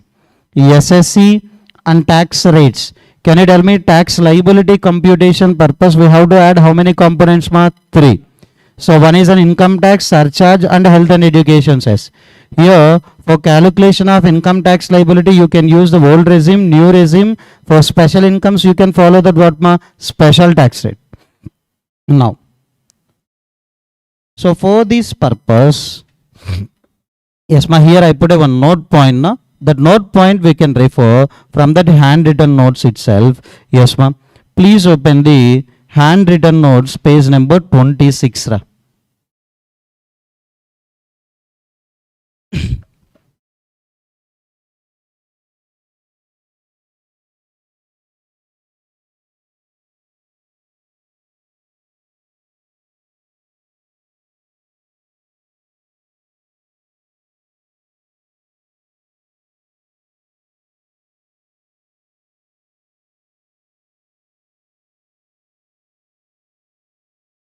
SSC and tax rates. Can you tell me tax liability computation purpose we have to add how many components, ma? 3. So one is an income tax, surcharge and health and education cess. Here for calculation of income tax liability you can use the old regime, new regime. For special incomes you can follow that what, ma? Special tax rate. Now, so for this purpose, yes, ma, here I put a one note point, na? That note point we can refer from that handwritten notes itself. Yes, ma'am. Please open the handwritten notes, page number 26. Ra.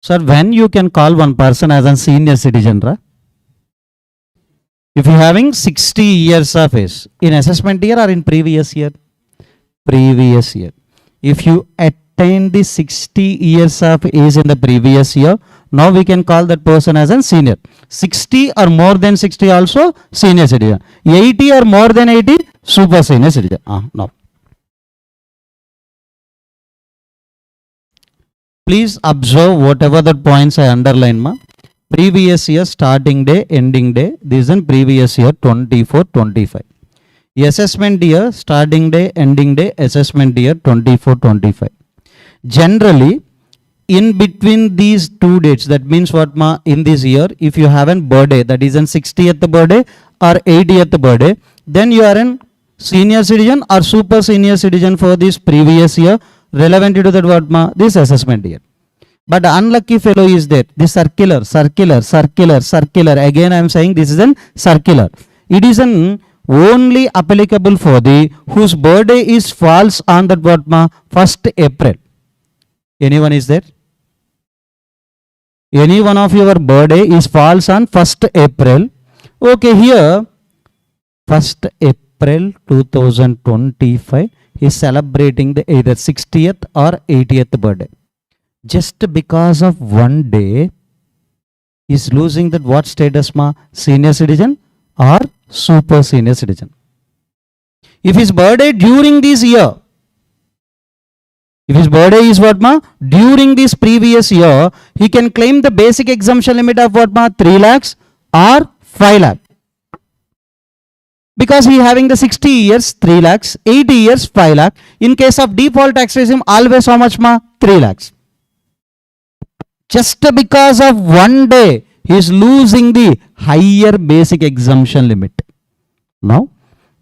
Sir, when you can call one person as a senior citizen, ra? If you having 60 years of age, in assessment year or in previous year? Previous year. If you attain the 60 years of age in the previous year, now we can call that person as a senior. 60 or more than 60 also senior citizen. 80 or more than 80 super senior citizen. Now. Please observe whatever the points I underline, ma. Previous year starting day, ending day. This is in previous year 24-25. Assessment year starting day, ending day. Assessment year 24-25. Generally, in between these two dates, that means what, ma? In this year, if you have a birthday, that is an 60th birthday or 80th birthday, then you are a senior citizen or super senior citizen for this previous year, relevant to that what, ma? This assessment year. But unlucky fellow is there. This circular. Again I am saying this is an circular. It is an only applicable for the whose birthday is falls on that what 1st April. Anyone is there? Any one of your birthday is falls on 1st April. Okay, here 1st April 2025 is celebrating the either 60th or 80th birthday. Just because of one day is losing that what status senior citizen or super senior citizen. If his birthday during this year, if his birthday is what during this previous year, he can claim the basic exemption limit of what 3 lakhs or 5 lakh. Because he having the 60 years 3 lakhs, 80 years 5 lakh. In case of default tax regime, always how much 3 lakhs. Just because of one day, he is losing the higher basic exemption limit. Now,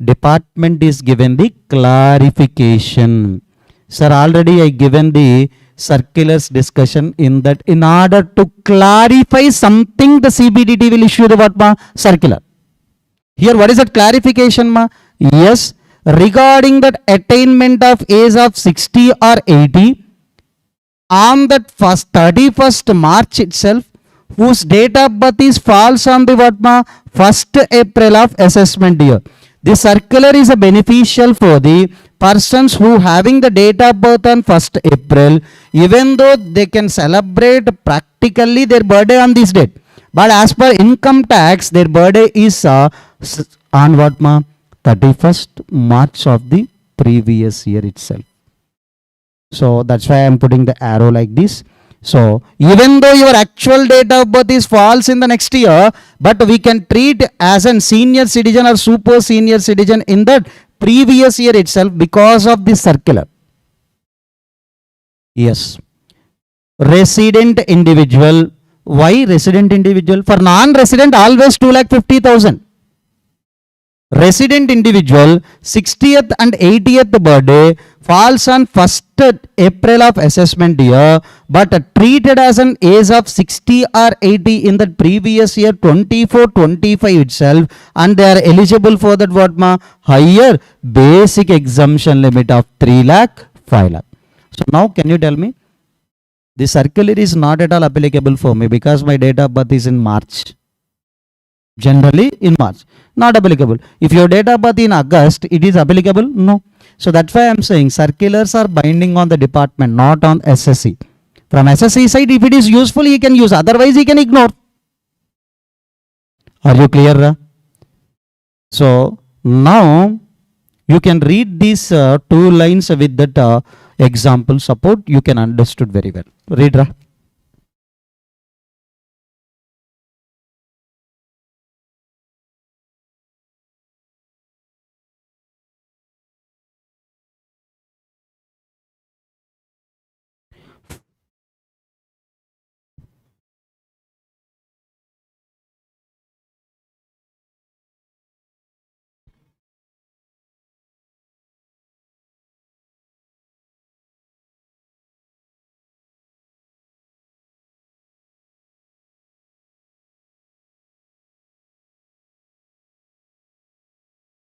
department is given the clarification. Sir, already I given the circulars discussion in that in order to clarify something, the CBDT will issue the what circular. Here, what is that clarification Yes, regarding that attainment of age of 60 or 80, on that 31st March itself, whose date of birth is falls on the what 1st April of assessment year. This circular is a beneficial for the persons who having the date of birth on 1st April, even though they can celebrate practically their birthday on this date. But as per income tax, their birthday is on what 31st March of the previous year itself. So that's why I am putting the arrow like this. So even though your actual date of birth is falls in the next year, but we can treat as a senior citizen or super senior citizen in the previous year itself because of this circular. Yes. Resident individual. Why resident individual? For non-resident, always 2,50,000. Resident individual 60th and 80th birthday falls on 1st April of assessment year, but treated as an age of 60 or 80 in the previous year 24-25 itself, and they are eligible for that what higher basic exemption limit of 3 lakh 5 lakh. So now can you tell me, the circular is not at all applicable for me because my date of birth is in March. Generally in March, not applicable. If your date of birth in August, it is applicable? No. So that's why I am saying circulars are binding on the department, not on SSC. From SSC side, if it is useful, he can use. Otherwise, he can ignore. Are you clear? So now you can read these 2 lines with that example support. You can understood very well. Read.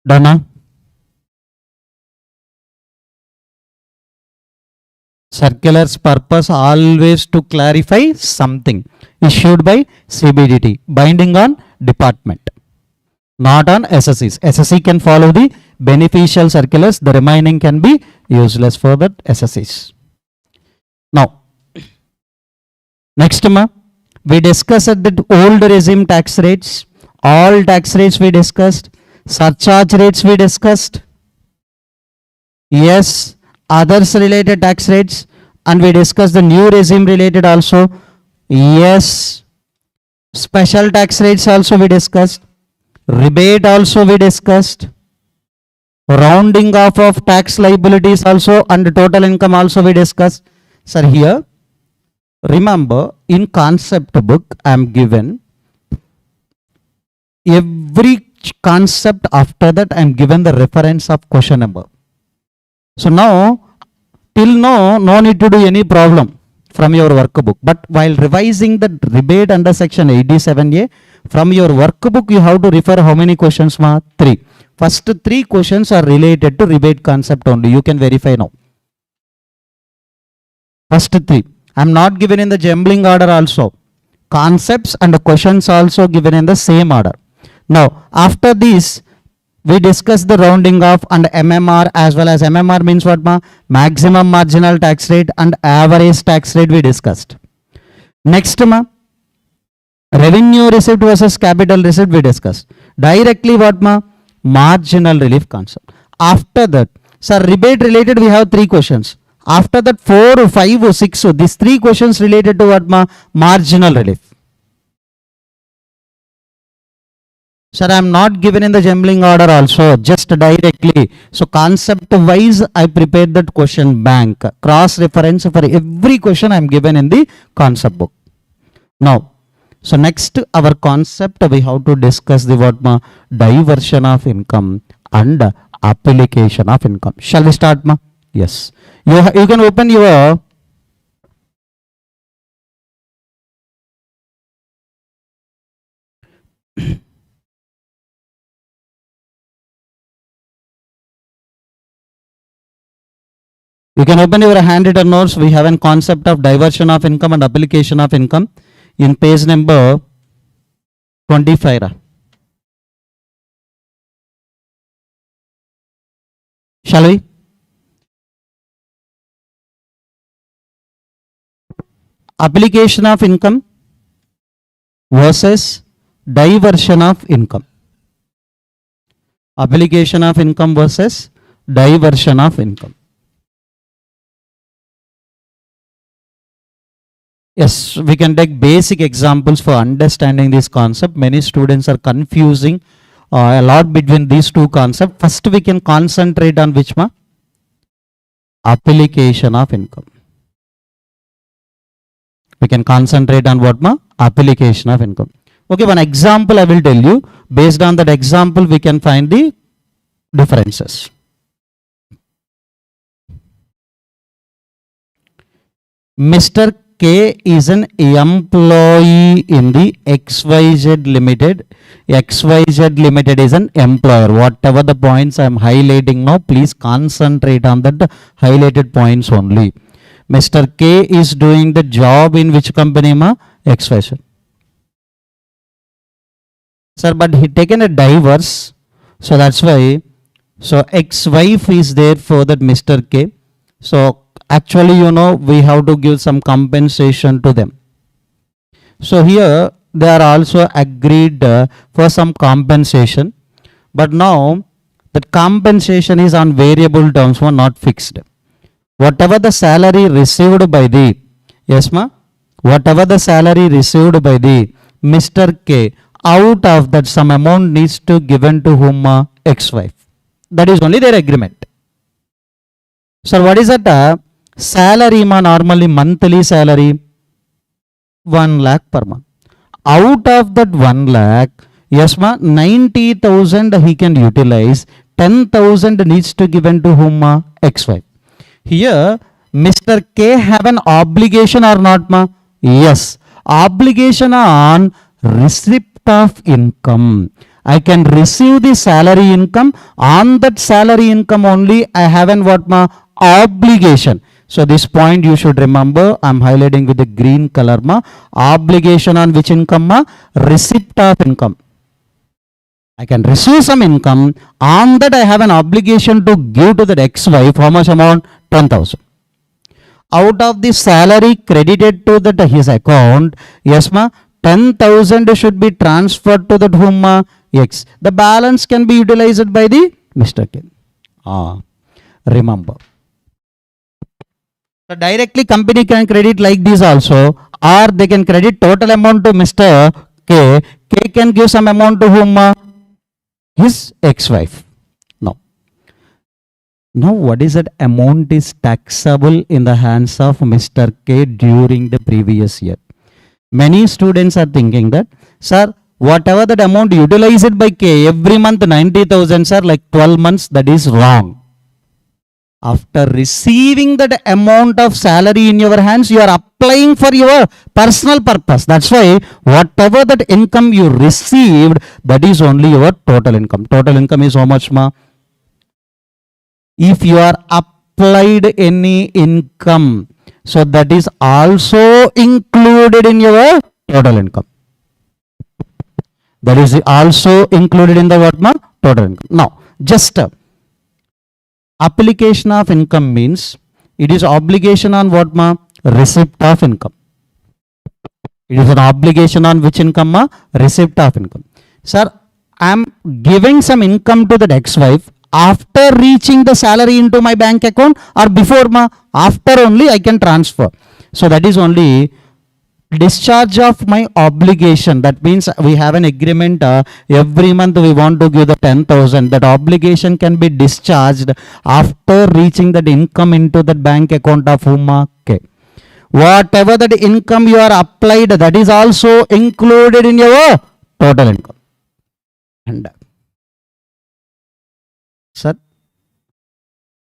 Done. Circular's purpose always to clarify something issued by CBDT, binding on department, not on SSCs. SSC can follow the beneficial circulars, the remaining can be useless for the SSCs. Now, next we discussed the old regime tax rates, all tax rates we discussed, surcharge rates we discussed, yes, others related tax rates, and we discussed the new regime related also, yes, special tax rates also we discussed, rebate also we discussed, rounding off of tax liabilities also, and total income also we discussed. Sir, here remember in concept book I am given every concept, after that I am given the reference of question number. So now till now no need to do any problem. from your workbook. But while revising the rebate under section 87A, from your workbook, you have to refer how many questions, ma? 3. First 3 questions are related to rebate concept only. You can verify now. First 3. I am not given in the jumbling order also. Concepts and the questions also given in the same order. Now, after this, we discuss the rounding off and MMR, as well as MMR means what, ma? Maximum marginal tax rate and average tax rate we discussed. Next, ma? Revenue receipt versus capital receipt we discussed. Directly what, ma? Marginal relief concept. After that, sir, rebate related we have 3 questions. After that, 4, 5, 6, so these 3 questions related to what, ma? Marginal relief. Sir, I am not given in the jumbling order also, just directly. So concept wise, I prepared that question bank. Cross reference for every question I am given in the concept book. Now, so next our concept, we have to discuss the what, ma? Diversion of income and application of income. Shall we start, ma? Yes. You can open your handwritten notes. We have a concept of diversion of income and application of income in page number 25. Shall we? Application of income versus diversion of income. Application of income versus diversion of income. Yes, we can take basic examples for understanding this concept. Many students are confusing a lot between these two concepts. First, we can concentrate on which, ma? Application of income. We can concentrate on what, ma? Application of income. Okay, one example I will tell you. Based on that example, we can find the differences. Mr. K is an employee in the XYZ Limited. XYZ Limited is an employer. Whatever the points I am highlighting now, please concentrate on that highlighted points only. Mr. K is doing the job in which company, ma? XYZ. Sir, but he taken a divorce, so that's why. So ex-wife is there for that Mr. K. So actually, we have to give some compensation to them. So here they are also agreed for some compensation, but now that compensation is on variable terms, not fixed. Whatever the salary received by the, yes ma, whatever the salary received by the Mr. K, out of that some amount needs to given to whom, ex-wife. That is only their agreement. So what is that? Salary, ma, normally monthly salary 1 lakh per month. Out of that 1 lakh, yes ma, 90,000 he can utilize, 10,000 needs to given to whom, ma? Ex-wife. Here Mr. K have an obligation or not, ma? Yes, obligation on receipt of income. I can receive the salary income. On that salary income only I have an what, ma? Obligation. So this point you should remember. I am highlighting with the green color, ma. Obligation on which income, ma? Receipt of income. I can receive some income. On that I have an obligation to give to that ex-wife. How much amount? 10,000. Out of the salary credited to that his account, yes ma, 10,000 should be transferred to that whom, ma? X. The balance can be utilized by the Mr. K. Remember. So directly company can credit like this also, or they can credit total amount to Mr. K. K can give some amount to whom, ma? His ex-wife. Now what is that amount is taxable in the hands of Mr. K during the previous year? Many students are thinking that, sir, whatever that amount utilized by K every month 90,000, sir, like 12 months, that is wrong. After receiving that amount of salary in your hands, you are applying for your personal purpose. That's why whatever that income you received, that is only your total income. Total income is how much, ma? If you are applied any income, so that is also included in your total income. That is also included in the what, ma? Total income. Now, just application of income means it is obligation on what, ma? Receipt of income. It is an obligation on which income, ma? Receipt of income. Sir, I am giving some income to that ex-wife after reaching the salary into my bank account or before, ma? After only I can transfer. So that is only discharge of my obligation. That means we have an agreement, every month we want to give the 10,000. That obligation can be discharged after reaching that income into that bank account of whom? Okay. Whatever that income you are applied, that is also included in your total income. And sir,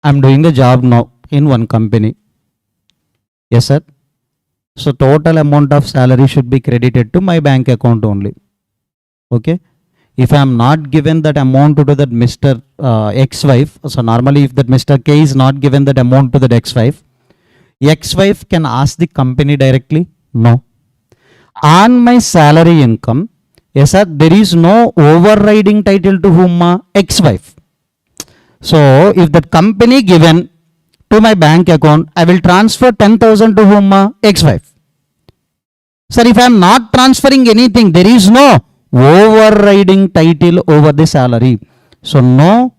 I am doing the job now in one company. Yes, sir. So total amount of salary should be credited to my bank account only. Okay. If I am not given that amount to that Mr. ex-wife, so normally if that Mr. K is not given that amount to that ex-wife, ex-wife can ask the company directly? No. On my salary income, yes sir, there is no overriding title to whom? Ex-wife. So if the company given to my bank account, I will transfer 10,000 to whom? Ex-wife. Sir, if I am not transferring anything, there is no overriding title over the salary. So no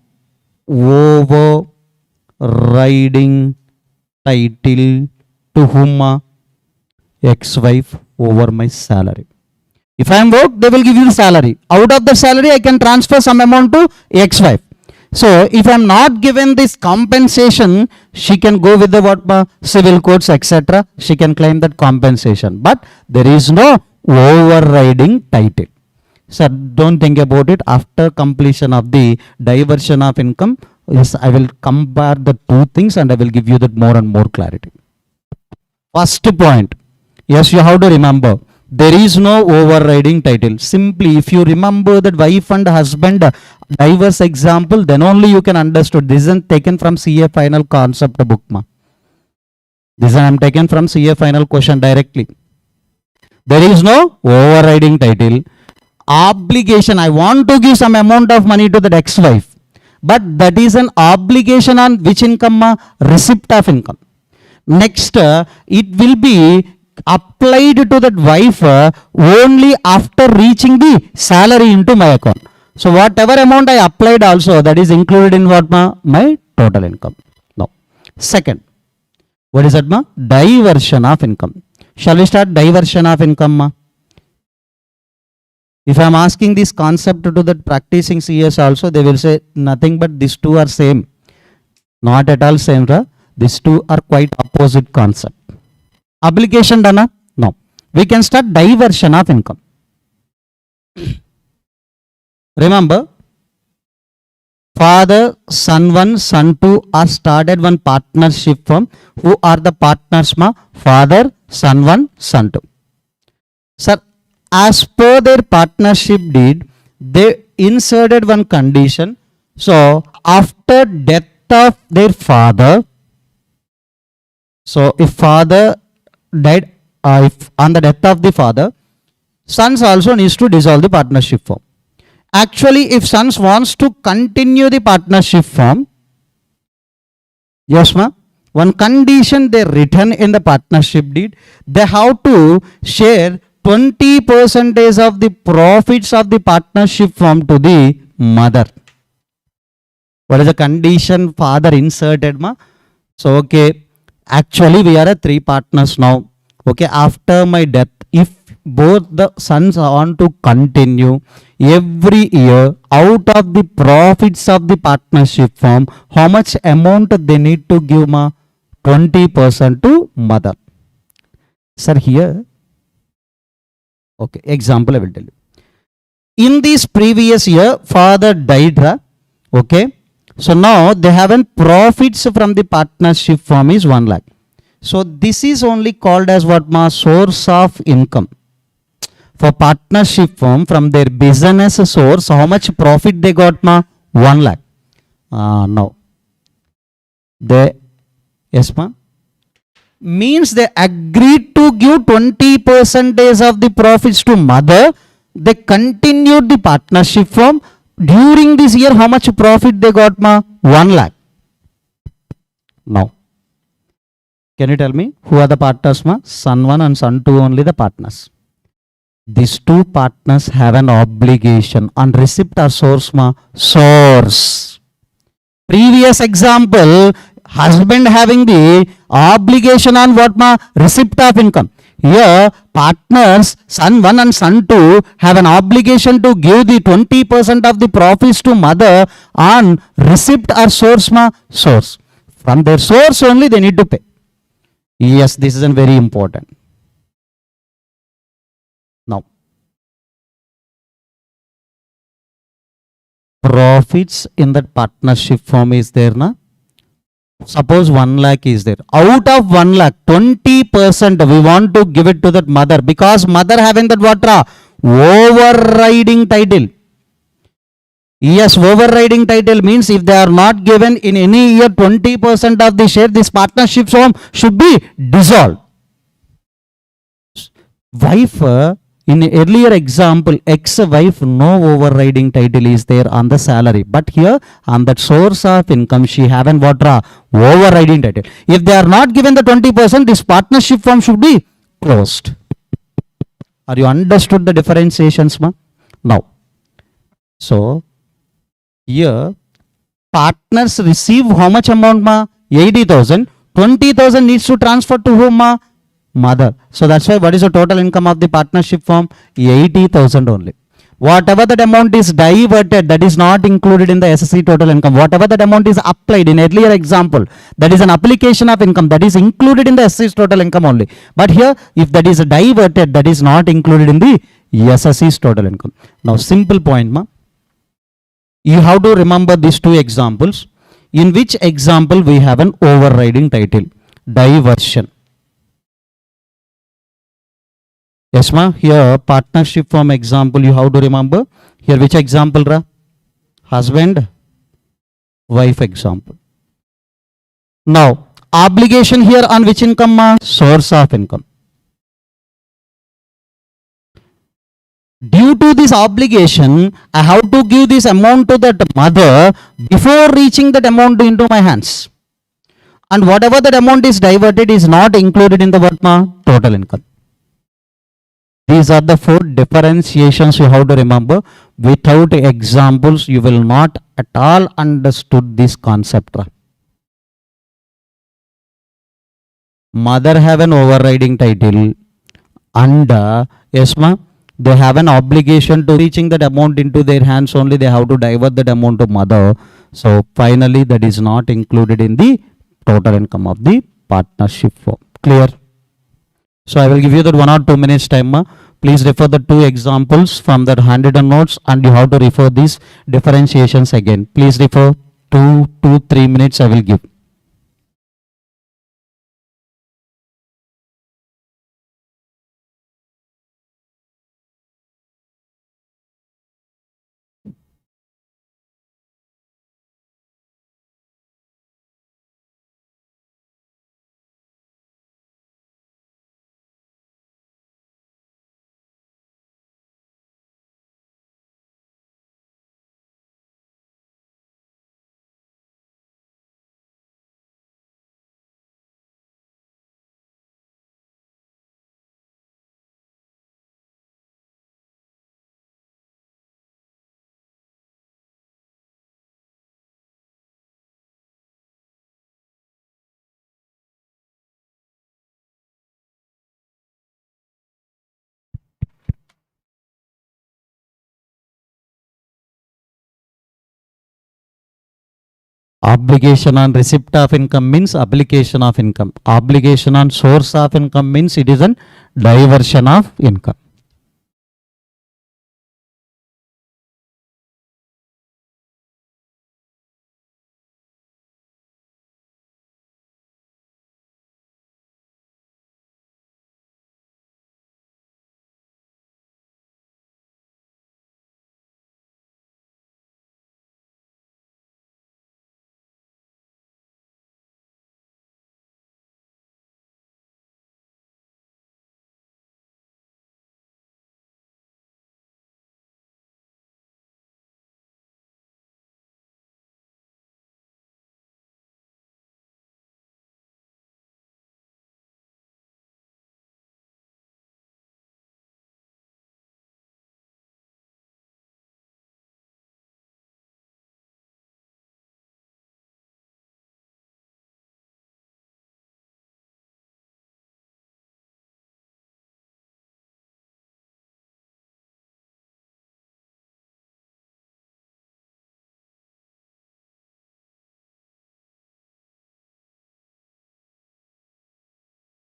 overriding title to whom? Ex-wife over my salary. If I am work, they will give you the salary. Out of the salary, I can transfer some amount to ex-wife. So if I am not given this compensation, she can go with the what, civil courts, etc. She can claim that compensation. But there is no overriding title. Sir, don't think about it. After completion of the diversion of income, yes, I will compare the two things and I will give you that more and more clarity. First point, yes, you have to remember, there is no overriding title. Simply, if you remember that wife and husband diverse example, then only you can understand. This isn't taken from CA final concept book, ma. This I am taken from CA final question directly. There is no overriding title. Obligation, I want to give some amount of money to the ex-wife, but that is an obligation on which income, ma? Receipt of income. Next, it will be applied to that wife only after reaching the salary into my account. So whatever amount I applied also, that is included in what, ma? My total income. Now, second, what is that, ma? Diversion of income. Shall we start diversion of income, ma? If I am asking this concept to that practicing CS also, they will say nothing but these two are same. Not at all same, right? These two are quite opposite concept. Application done? No. We can start diversion of income. Remember, father, son 1, son 2 are started one partnership firm. Who are the partners, ma? Father, son 1, son 2. Sir, as per their partnership deed, they inserted one condition. So, after death of their father, so if father died, if on the death of the father, sons also needs to dissolve the partnership firm. Actually, if sons wants to continue the partnership firm, yes, ma, one condition they written in the partnership deed, they have to share 20% of the profits of the partnership firm to the mother. What is the condition father inserted, ma? So, okay, actually we are 3 partners now. Okay, after my death, if both the sons want to continue, every year out of the profits of the partnership firm, how much amount they need to give, ma? 20% to mother. Sir, here, okay, example I will tell you. In this previous year, father died, okay, So now they haven't profits from the partnership firm is 1 lakh. So this is only called as what ma source of income. For partnership firm from their business source, how much profit they got ma? 1 lakh. Now they, yes ma, means they agreed to give 20% of the profits to mother. They continued the partnership firm. During this year, how much profit they got ma? 1 lakh. Now, can you tell me who are the partners ma? Son 1 and son 2 only the partners. These two partners have an obligation on receipt or source ma? Source. Previous example, husband having the obligation on what ma? Receipt of income. Here, partners, son 1 and son 2 have an obligation to give the 20% of the profits to mother on receipt or source ma? Source. From their source only they need to pay. Yes, this is very important. Now, profits in that partnership firm is there na? Suppose 1 lakh is there. Out of 1 lakh, 20% we want to give it to that mother, because mother having that what? Overriding title. Yes, overriding title means if they are not given in any year 20% of the share, this partnership firm should be dissolved. Wife, in earlier example, ex-wife, no overriding title is there on the salary. But here, on that source of income, she haven't what? Overriding title. If they are not given the 20%, this partnership firm should be closed. Are you understood the differentiations, ma? Now, so, here, partners receive how much amount, ma? 80,000. 20,000 needs to transfer to whom, ma? Mother. So that's why what is the total income of the partnership firm? 80,000 only. Whatever that amount is diverted, that is not included in the SSC total income. Whatever that amount is applied in earlier example, that is an application of income, that is included in the SSC's total income only. But here, if that is diverted, that is not included in the SSC's total income. Now, simple point, ma. You have to remember these two examples. In which example we have an overriding title? Diversion. Yes, ma. Here, partnership firm example, you have to remember. Here, which example, ra? Husband, wife example. Now, obligation here on which income, ma? Source of income. Due to this obligation, I have to give this amount to that mother before reaching that amount into my hands. And whatever that amount is diverted is not included in the what, ma? Total income. These are the 4 differentiations you have to remember. Without examples, you will not at all understood this concept. Mother have an overriding title and yes, ma, they have an obligation to reaching that amount into their hands only. They have to divert that amount to mother. So finally, that is not included in the total income of the partnership firm. Clear? So I will give you that 1 or 2 minutes time. Please refer the 2 examples from that handwritten notes, and you have to refer these differentiations again. Please refer 2 to 3 minutes I will give. Obligation on receipt of income means application of income. Obligation on source of income means it is a diversion of income.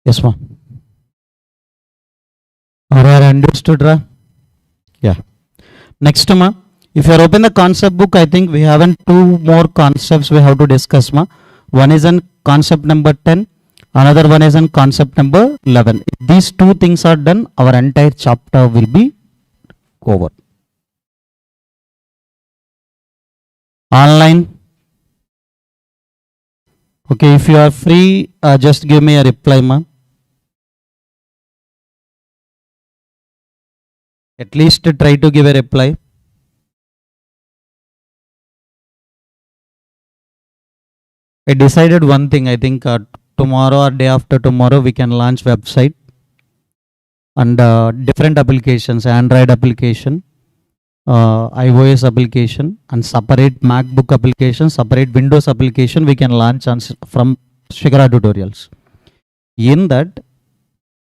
Yes, ma. Are you understood, ra? Yeah. Next, ma. If you are open the concept book, I think we have two more concepts we have to discuss, ma. One is on concept number 10. Another one is on concept number 11. If these two things are done, our entire chapter will be over. Online. Okay, if you are free, just give me a reply, ma. At least try to give a reply. I decided one thing. I think tomorrow or day after tomorrow we can launch website and different applications, Android application, iOS application, and separate MacBook application, separate Windows application we can launch from shikharatutorials. In that,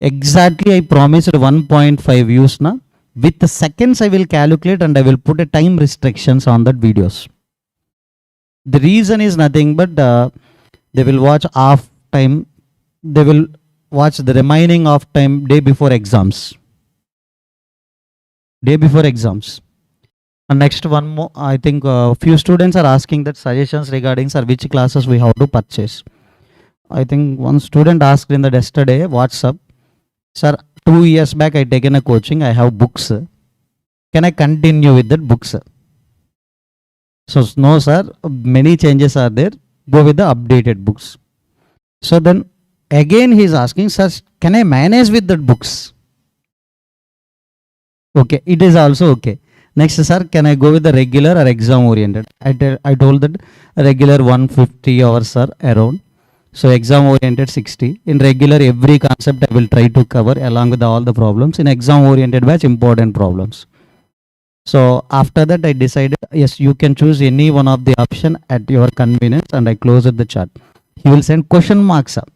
exactly I promised 1.5 views na. With the seconds I will calculate and I will put a time restrictions on that videos. The reason is nothing but they will watch half time, they will watch the remaining of time day before exams. Day before exams. And next one more, I think few students are asking that suggestions regarding sir which classes we have to purchase. I think one student asked in the yesterday WhatsApp, sir, 2 years back I taken a coaching, I have books. Can I continue with that books? So no sir, many changes are there. Go with the updated books. So then again he is asking, sir, can I manage with that books? Okay, it is also okay. Next, sir, can I go with the regular or exam oriented? I told that regular 150 hours are around. So exam oriented 60. In regular, every concept I will try to cover along with all the problems. In exam oriented batch, important problems. So after that, I decided, yes, you can choose any one of the option at your convenience, and I closed the chat. He will send question marks up.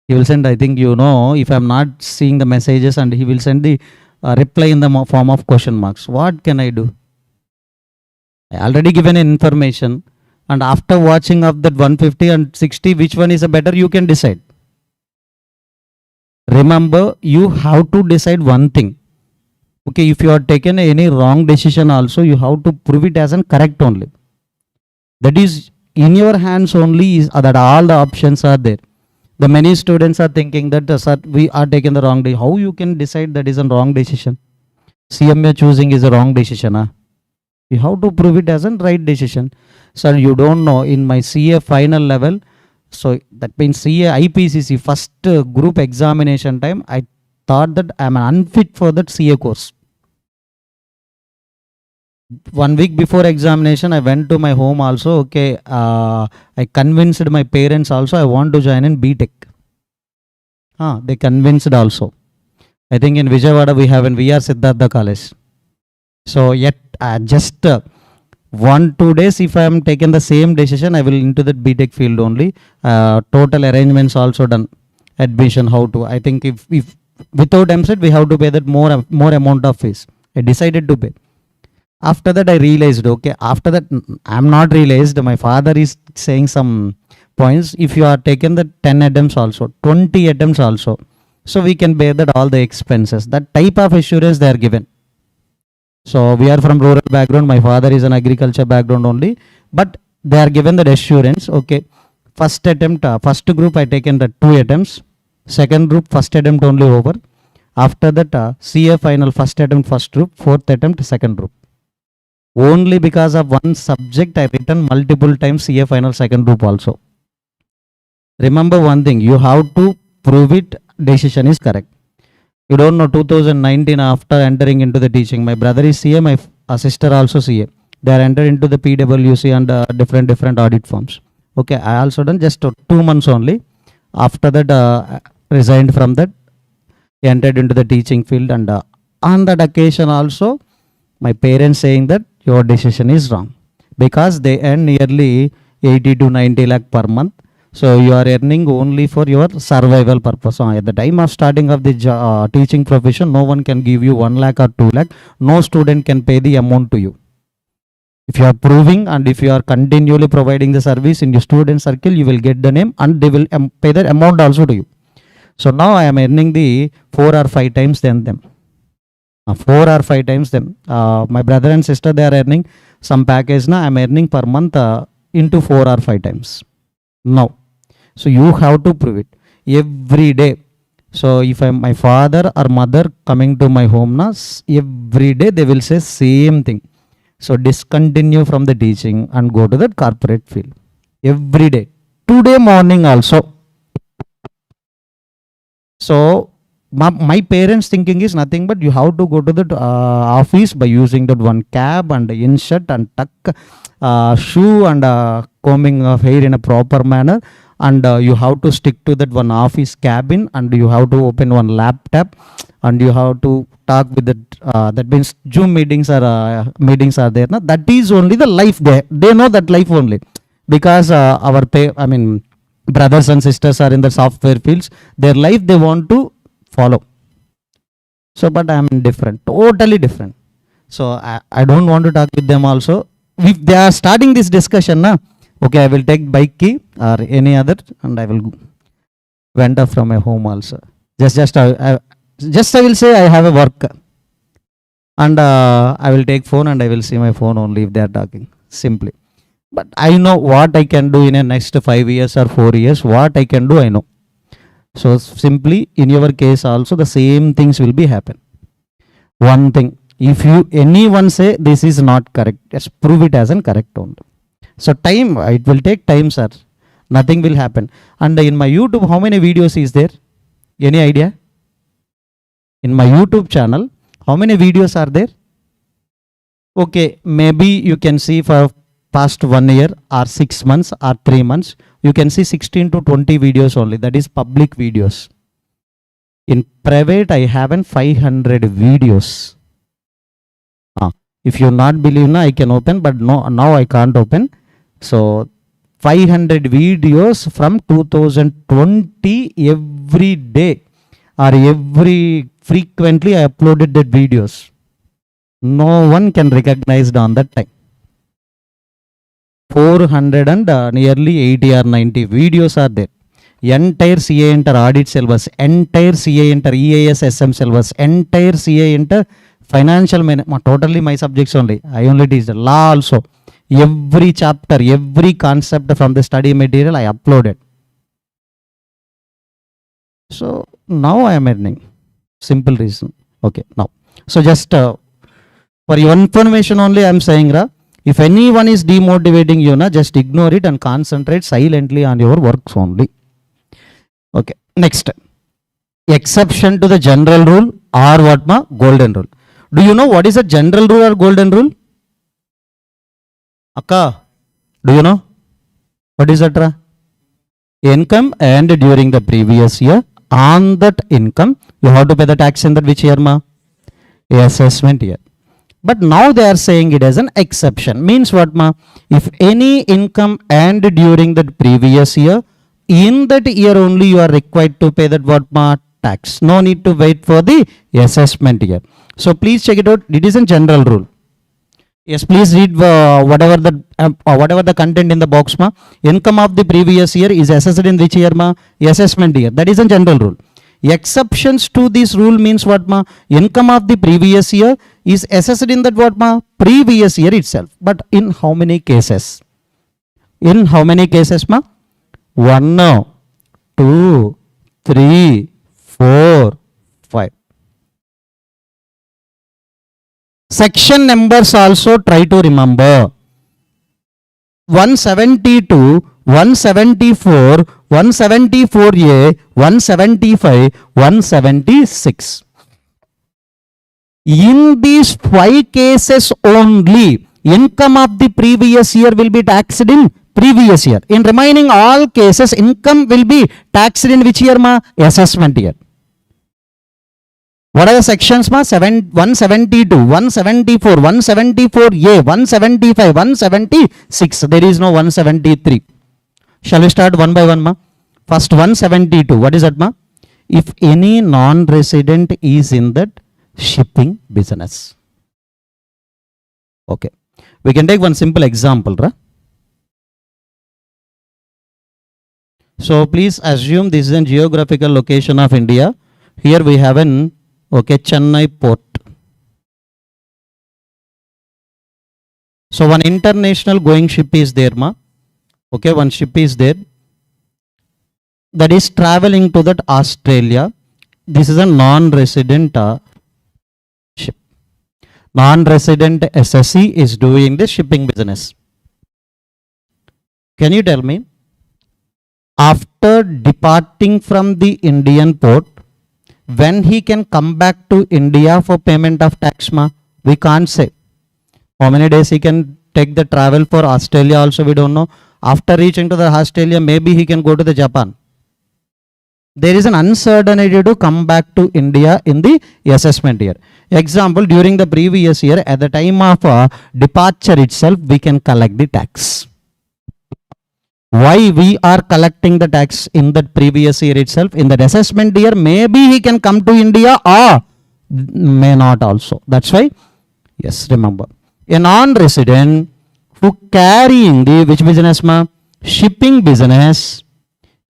He will send, I think, if I'm not seeing the messages, and he will send the reply in the form of question marks. What can I do? I already given information, and after watching of that 150 and 60, which one is a better, you can decide. Remember, you have to decide one thing. Okay, if you are taken any wrong decision also, you have to prove it as an correct only. That is in your hands only, is that all the options are there. The many students are thinking that sir, we are taking the wrong decision. How you can decide that is a wrong decision? CMA choosing is a wrong decision. Huh? You have to prove it as a right decision. Sir, you don't know in my CA final level. So that means CA IPCC first group examination time, I thought that I am unfit for that CA course. 1 week before examination, I went to my home also. Okay, I convinced my parents also I want to join in BTech. They convinced also. I think in Vijayawada we have in VR Siddhartha College. So yet just 1-2 days, if I am taken the same decision, I will into the BTech field only. Total arrangements also done. Admission, how to. I think if without MSET we have to pay that more amount of fees. I decided to pay. After that I realized, okay, after that I am not realized, my father is saying some points. If you are taken the 10 attempts also, 20 attempts also, so we can bear that all the expenses. That type of assurance they are given. So we are from rural background, my father is an agriculture background only, but they are given that assurance. Okay, first attempt, first group I taken the 2 attempts, second group first attempt only over. After that CA final first attempt first group, fourth attempt second group. Only because of one subject I written multiple times CA final second group also. Remember one thing, you have to prove it, decision is correct. You don't know 2019 after entering into the teaching, my brother is CA, my sister also CA. They are entered into the PWC and different audit firms. Okay, I also done just 2 months only. After that resigned from that, entered into the teaching field, and on that occasion also my parents saying that your decision is wrong because they earn nearly 80 to 90 lakh per month. So you are earning only for your survival purpose. So at the time of starting of the teaching profession, no one can give you 1 lakh or 2 lakh. No student can pay the amount to you. If you are proving and if you are continually providing the service in your student circle, you will get the name and they will pay the amount also to you. So now I am earning the 4 or 5 times than them. 4 or 5 times them. My brother and sister, they are earning some package. Now I am earning per month into 4 or 5 times. Now, so you have to prove it every day. So if my father or mother coming to my home now, every day they will say same thing. So discontinue from the teaching and go to the corporate field. Every day. Today morning also. So my parents thinking is nothing but you have to go to the office by using that one cab and insert and tuck shoe and combing of hair in a proper manner, and you have to stick to that one office cabin, and you have to open one laptop, and you have to talk with the that means Zoom meetings are there. No? That is only the life they know that life only, because brothers and sisters are in the software fields, their life they want to follow. So but I am different, totally different. So I don't want to talk with them also. If they are starting this discussion, okay, I will take bike key or any other and I will went off from my home also. Just I will say I have a work, and I will take phone and I will see my phone only if they are talking, simply. But I know what I can do in the next 5 years or 4 years. What I can do, I know. So simply in your case also the same things will be happen. One thing, if anyone say this is not correct, just prove it as an correct only. So time, it will take time, sir. Nothing will happen. And in my YouTube, how many videos is there? Any idea? In my YouTube channel, how many videos are there? Okay, maybe you can see for past 1 year or 6 months or 3 months, you can see 16 to 20 videos only. That is public videos. In private, I have 500 videos. If you not believe, I can open, but no, now I can't open. So 500 videos from 2020 every day or every frequently I uploaded that videos. No one can recognize on that time. 400 and nearly 80 or 90 videos are there. Entire cmainter audit syllabus, entire cmainter EAS SM syllabus, entire cmainter financial management, totally my subjects only. I only teach the law also. Every chapter, every concept from the study material I uploaded. So now I am earning. Simple reason. Okay, now. So just for your information only I am saying, if anyone is demotivating you, just ignore it and concentrate silently on your works only. Okay, next. Exception to the general rule or what ma? Golden rule. Do you know what is a general rule or golden rule? Akka, do you know? What is that? Income and during the previous year, on that income, you have to pay the tax in that which year ma? Assessment year. But now they are saying it as an exception. Means what ma? If any income and during the previous year, in that year only you are required to pay that what ma? Tax. No need to wait for the assessment year. So please check it out. It is a general rule. Yes, please read whatever the content in the box ma. Income of the previous year is assessed in which year ma? Assessment year. That is a general rule. Exceptions to this rule means what ma? Income of the previous year is assessed in that what ma? Previous year itself. But in how many cases? In how many cases ma? 1, 2, 3, 4, 5. Section numbers also try to remember. 172, 174, 174A, 175, 176. In these 5 cases only, income of the previous year will be taxed in previous year. In remaining all cases, income will be taxed in which year ma? Assessment year. What are the sections ma? 172, 174, 174A, 175, 176. There is no 173. Shall we start one by one ma? First 172. What is that ma? If any non-resident is in that shipping business. Okay. We can take one simple example. So please assume this is a geographical location of India. Here we have an Chennai port. So one international going ship is there, ma. Okay, one ship is there that is traveling to that Australia. This is a non-resident ship. Non-resident SSC is doing the shipping business. Can you tell me, after departing from the Indian port, when he can come back to India for payment of tax, ma? We can't say. How many days he can take the travel for Australia also, we don't know. After reaching to the Australia, maybe he can go to the Japan. There is an uncertainty to come back to India in the assessment year. Example, during the previous year, at the time of departure itself, we can collect the tax. Why we are collecting the tax in that previous year itself? In that assessment year, maybe he can come to India or may not also. That's why, yes, remember. A non-resident who carrying the, which business, ma? Shipping business,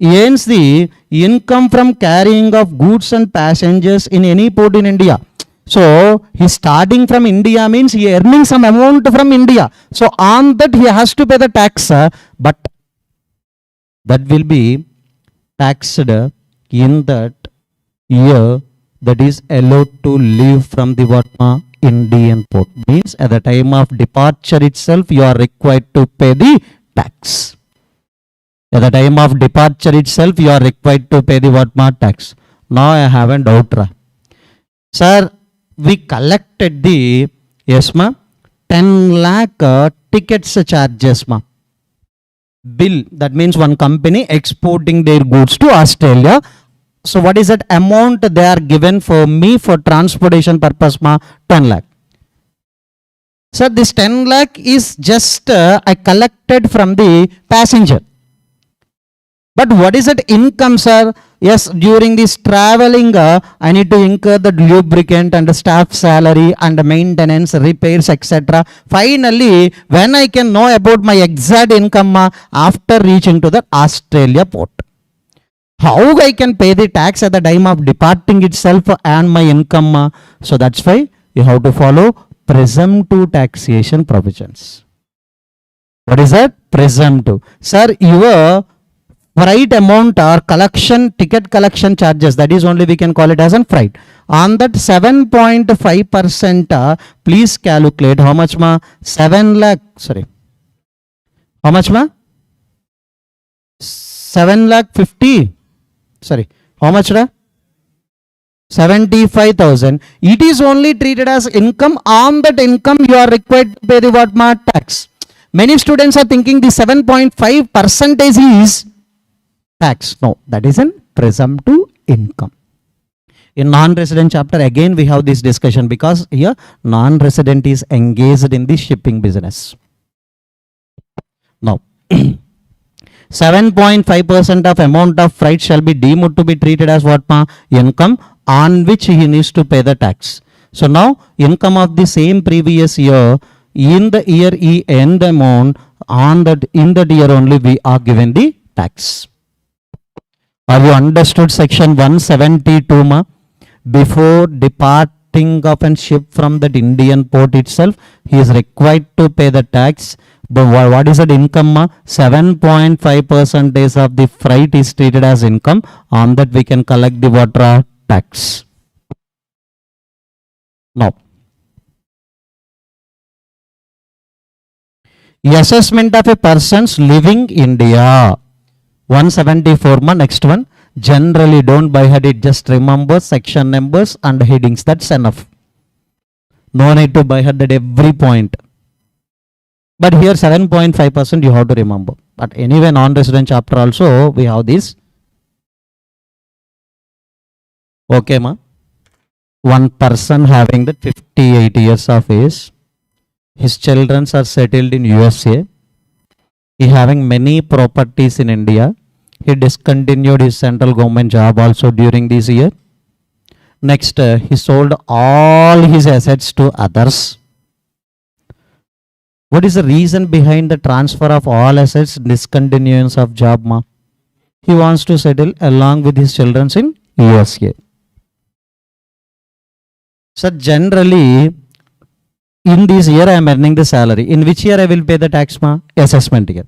earns the income from carrying of goods and passengers in any port in India. So he starting from India means he earning some amount from India. So on that he has to pay the tax, but that will be taxed in that year that is allowed to leave from the what, Indian port. Means at the time of departure itself you are required to pay the tax. At the time of departure itself you are required to pay the what, tax. Now I have a doubt. Sir, we collected the, yes ma, 10 lakh tickets charges, ma. Bill, that means one company exporting their goods to Australia. So what is that amount they are given for me for transportation purpose, ma? 10 lakh. Sir, this 10 lakh is just I collected from the passenger. But what is that income, sir? Yes, during this traveling, I need to incur the lubricant and the staff salary and the maintenance, repairs, etc. Finally, when I can know about my exact income after reaching to the Australia port. How I can pay the tax at the time of departing itself and my income? So that's why you have to follow presumptive taxation provisions. What is that? Presumptive. Sir, your freight amount or collection, ticket collection charges, that is only we can call it as a freight. On that 7.5%, please calculate how much, ma? 7 lakh, sorry. How much, ma? 7 lakh 50. Sorry. How much, ra? 75,000. It is only treated as income. On that income, you are required to pay the what, ma? Tax. Many students are thinking the 7.5% is tax. No, that is an presumptive income. In non-resident chapter, again we have this discussion because here non-resident is engaged in the shipping business. Now, 7.5% of amount of freight shall be deemed to be treated as what, ma? Income, on which he needs to pay the tax. So now income of the same previous year, in the year he earned the amount, on that, in that year only we are given the tax. Have you understood section 172, ma? Before departing of a ship from that Indian port itself, he is required to pay the tax. But what is that income, ma? 7.5% of the freight is treated as income. On that we can collect the water tax. Now, assessment of a person's living India. 174, ma, next one. Generally don't by head it, just remember section numbers and headings, that's enough. No need to by head at every point. But here 7.5% you have to remember. But anyway, non-resident chapter also we have this. Okay, ma. One person having that 58 years of age, his children are settled in USA. He having many properties in India. He discontinued his central government job also during this year. Next, he sold all his assets to others. What is the reason behind the transfer of all assets, discontinuance of job, ma? he wants to settle along with his children in USA. So generally, in this year I am earning the salary. In which year I will pay the tax? Assessment year.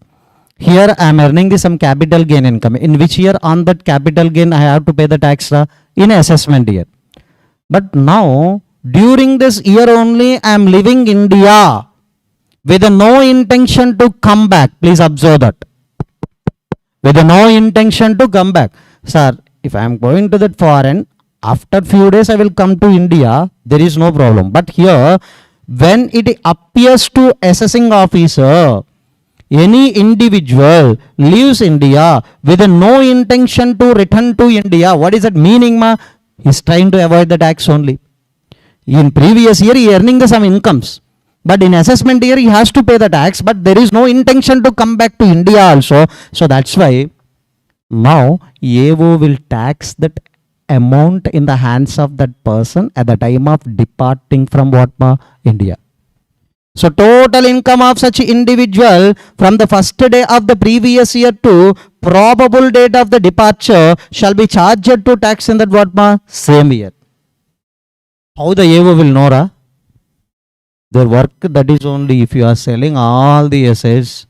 Here I am earning some capital gain income. In which year on that capital gain I have to pay the tax? In assessment year. But now during this year only I am leaving India with no intention to come back. Please observe that. With no intention to come back. Sir, if I am going to that foreign, after few days I will come to India, there is no problem. But here, when it appears to assessing officer, any individual leaves India with no intention to return to India, what is that meaning? He is trying to avoid the tax only. In previous year, he earning some incomes. But in assessment year, he has to pay the tax, but there is no intention to come back to India also. So that's why now AO will tax that amount in the hands of that person at the time of departing from what? India. So total income of such individual from the first day of the previous year to probable date of the departure shall be charged to tax in that what? Same year. How the AO will know? The work that is only if you are selling all the assets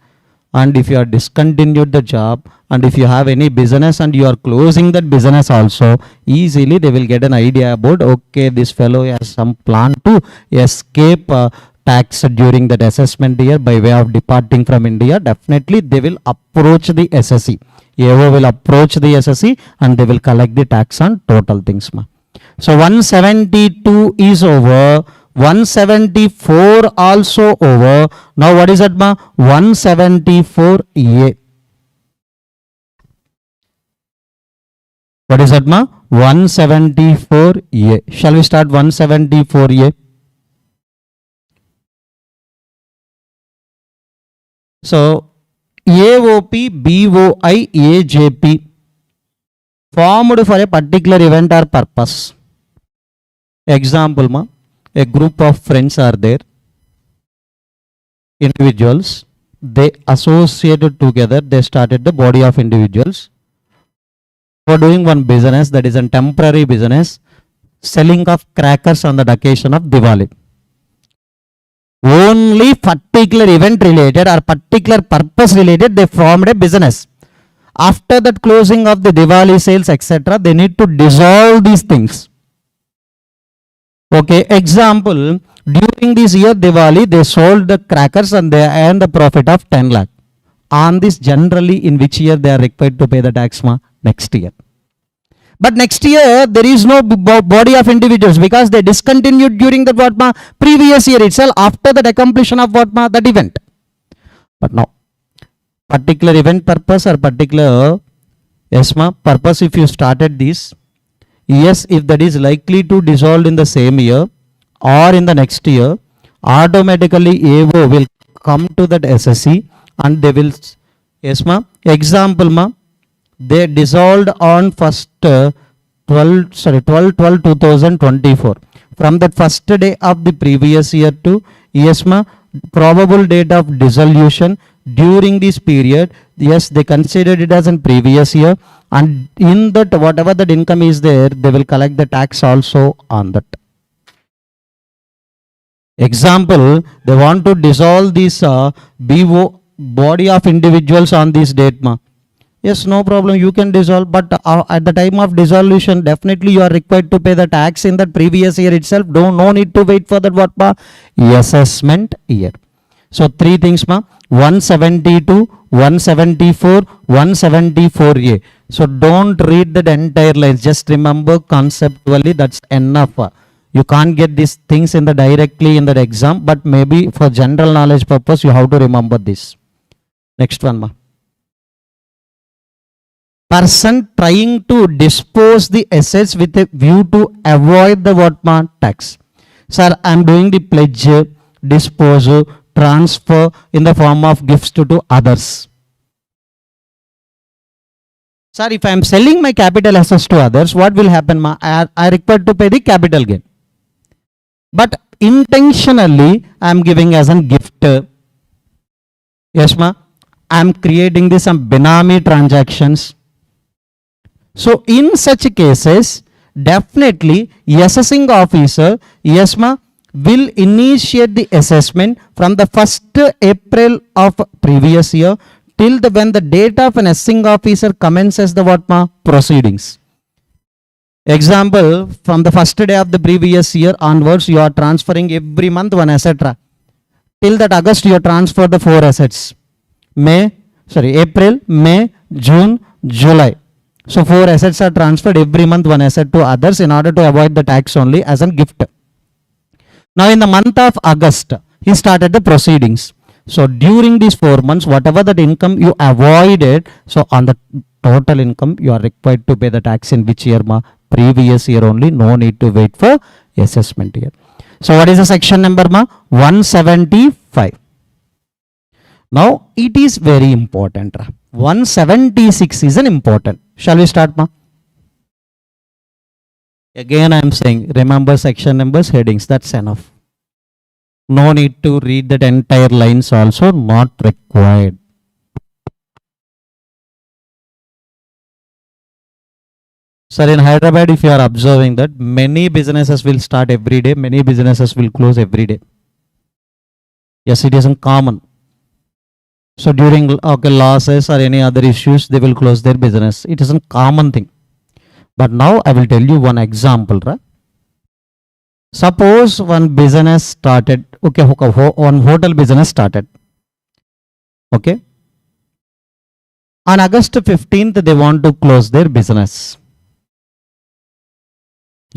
and if you are discontinued the job and if you have any business and you are closing that business also, easily they will get an idea about, okay, this fellow has some plan to escape tax during that assessment year by way of departing from India. Definitely they will approach the SSE. AO will approach the SSE and they will collect the tax on total things. So 172 is over. 174 also over. Now what is that? 174A. What is that? 174A. Shall we start 174A? So AOP, BOI, AJP formed for a particular event or purpose. Example, a group of friends are there, individuals, they associated together, they started the body of individuals for doing one business, that is a temporary business, selling of crackers on the occasion of Diwali. Only particular event related or particular purpose related they formed a business. After that closing of the Diwali sales etc., they need to dissolve these things. Okay, example, during this year Diwali, they sold the crackers and they earned the profit of 10 lakh. On this, generally, in which year they are required to pay the tax? Next year. But next year, there is no body of individuals because they discontinued during the what? Previous year itself after the completion of what? That event. But now, particular event purpose or particular purpose, if you started this, yes, if that is likely to dissolve in the same year or in the next year, automatically AO will come to that SSE and they will, example, they dissolved on first 12/12/2024. From that first day of the previous year to, probable date of dissolution during this period, yes, they considered it as in previous year, and in that whatever that income is there, they will collect the tax also on that. Example, they want to dissolve this BO body of individuals on this date. Yes, no problem, you can dissolve, but at the time of dissolution, definitely you are required to pay the tax in that previous year itself. No need to wait for that what? Assessment year. So three things, 172, 174, 174A. So don't read that entire line. Just remember conceptually, that's enough. You can't get these things in the directly in the exam, but maybe for general knowledge purpose, you have to remember this. Next one, person trying to dispose the assets with a view to avoid the what? Tax. Sir, I am doing the pledge, disposal, transfer in the form of gifts to others. Sir, if I am selling my capital assets to others, what will happen? I require to pay the capital gain. But intentionally, I am giving as a gift. Yes, I am creating this some benami transactions. So in such cases, definitely assessing officer, yes ma, will initiate the assessment from the 1st April of previous year till the when the date of an assessing officer commences the what ma proceedings. Example, from the first day of the previous year onwards, you are transferring every month one asset. Till that August, you transfer the 4 assets. April, May, June, July. So 4 assets are transferred every month, one asset to others in order to avoid the tax only as a gift. Now in the month of August, he started the proceedings. So during these 4 months, whatever that income you avoided, so on the total income, you are required to pay the tax in which year ma? Previous year only, no need to wait for assessment year. So what is the section number ma? 175. Now it is very important. 176 is an important. Shall we start ma? Again I am saying, remember section numbers, headings, that's enough. No need to read that entire lines also, not required. Sir, in Hyderabad, if you are observing that many businesses will start every day, many businesses will close every day. Yes, it isn't common. So during losses or any other issues, they will close their business. It is a common thing. But now I will tell you one example. Right? Suppose one business started, one hotel business started. Okay. On August 15th, they want to close their business.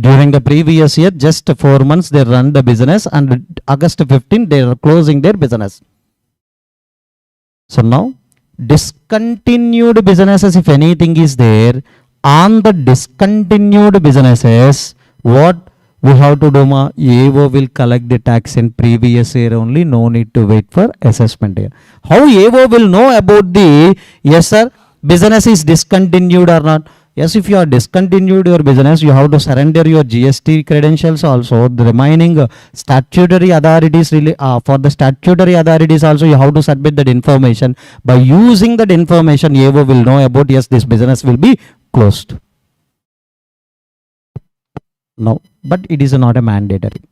During the previous year, just 4 months they run the business, and August 15th they are closing their business. So now discontinued businesses, if anything is there, on the discontinued businesses, what we have to do ma? AO will collect the tax in previous year only, no need to wait for assessment year. How AO will know about the, yes sir, business is discontinued or not? Yes, if you are discontinued your business, you have to surrender your GST credentials also. The remaining statutory authorities, for the statutory authorities also, you have to submit that information. By using that information, AO will know about, yes, this business will be closed. No, but it is not a mandatory.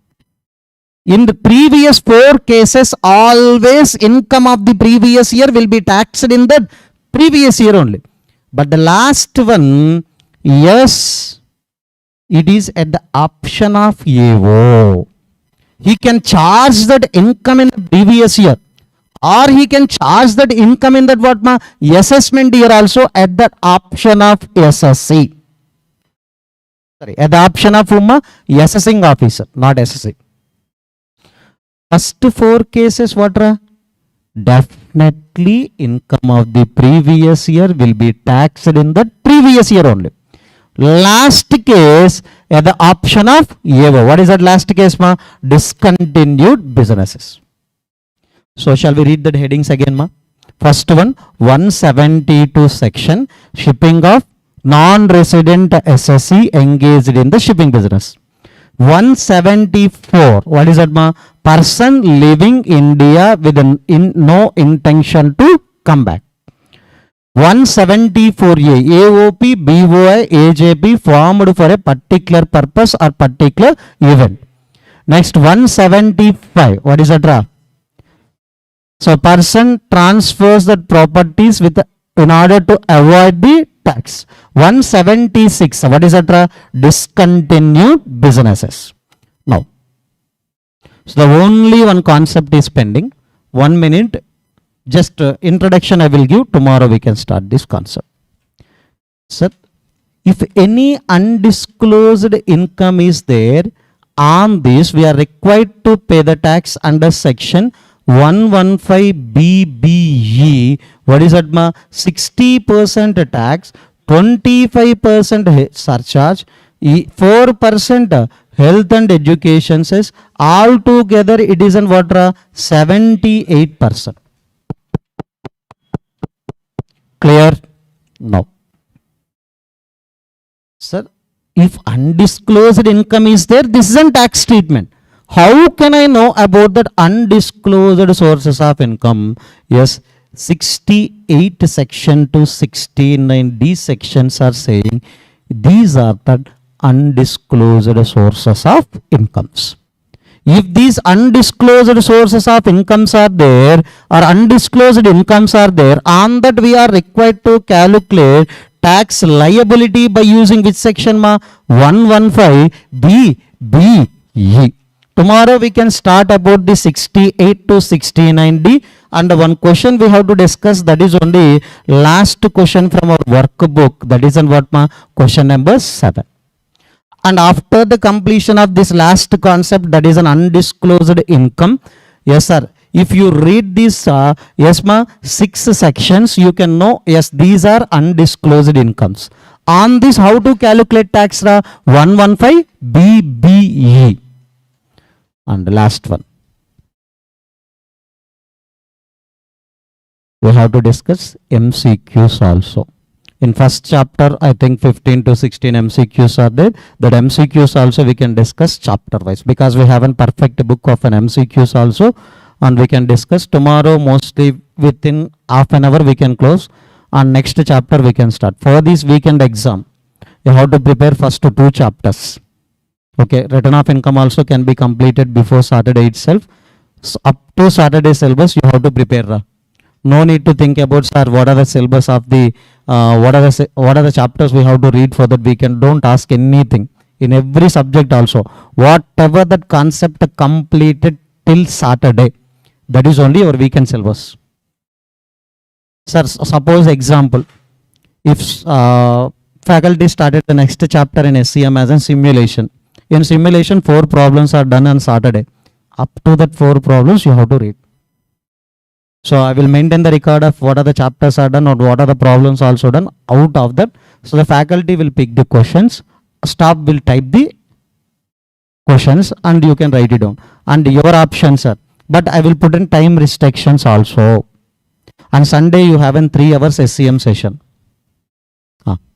In the previous 4 cases, always income of the previous year will be taxed in the previous year only. But the last one, yes, it is at the option of AO. He can charge that income in the previous year, or he can charge that income in that what ma? Assessment year also at the option of SSC. Sorry, at the option of whom? Assessing officer, not SSC. First 4 cases, what are? Definitely income of the previous year will be taxed in the previous year only. Last case at the option of AO. What is that last case ma? Discontinued businesses. So shall we read the headings again ma? First one, 172 section, shipping of non-resident SSC engaged in the shipping business. 174, what is that ma? Person leaving India with no intention to come back. 174A, AOP, BOI, AJP formed for a particular purpose or particular event. Next, 175, what is that? So person transfers the properties with in order to avoid the tax. 176, what is that? Discontinued businesses. Now, so the only one concept is pending. 1 minute, just introduction I will give. Tomorrow we can start this concept. Sir, if any undisclosed income is there, on this we are required to pay the tax under section 115BBE. What is that ma? 60% tax, 25% surcharge, 4% health and education says, all together it is an what? 78%. Clear? No. Sir, if undisclosed income is there, this is a tax treatment. How can I know about that undisclosed sources of income? Yes, 68 section to 69D sections are saying these are the undisclosed sources of incomes. If these undisclosed sources of incomes are there or undisclosed incomes are there, on that we are required to calculate tax liability by using which section ma? 115 B, E. Tomorrow we can start about the 68 to 69D, and one question we have to discuss, that is only last question from our workbook, that is on what ma? Question number 7. And after the completion of this last concept, that is an undisclosed income, yes sir, if you read this yes ma 6 sections, you can know yes these are undisclosed incomes. On this, how to calculate tax ra? 115 BBE. And the last one, we have to discuss MCQs also. In first chapter, I think 15 to 16 MCQs are there. That MCQs also we can discuss chapter wise, because we have a perfect book of an MCQs also, and we can discuss tomorrow. Mostly within half an hour we can close, and next chapter we can start. For this weekend exam, you have to prepare first 2 chapters. Okay, return of income also can be completed before Saturday itself. So up to Saturday syllabus you have to prepare. No need to think about sir what are the syllabus of the what are the chapters we have to read for that weekend. Don't ask anything. In every subject also, whatever that concept completed till Saturday, that is only your weekend syllabus. Sir, suppose example, if faculty started the next chapter in SCM as a simulation. In simulation 4 problems are done on Saturday. Up to that 4 problems you have to read. So I will maintain the record of what are the chapters are done or what are the problems also done out of that. So the faculty will pick the questions, staff will type the questions, and you can write it down. And your options are, but I will put in time restrictions also. On Sunday you have in 3 hours SCM session.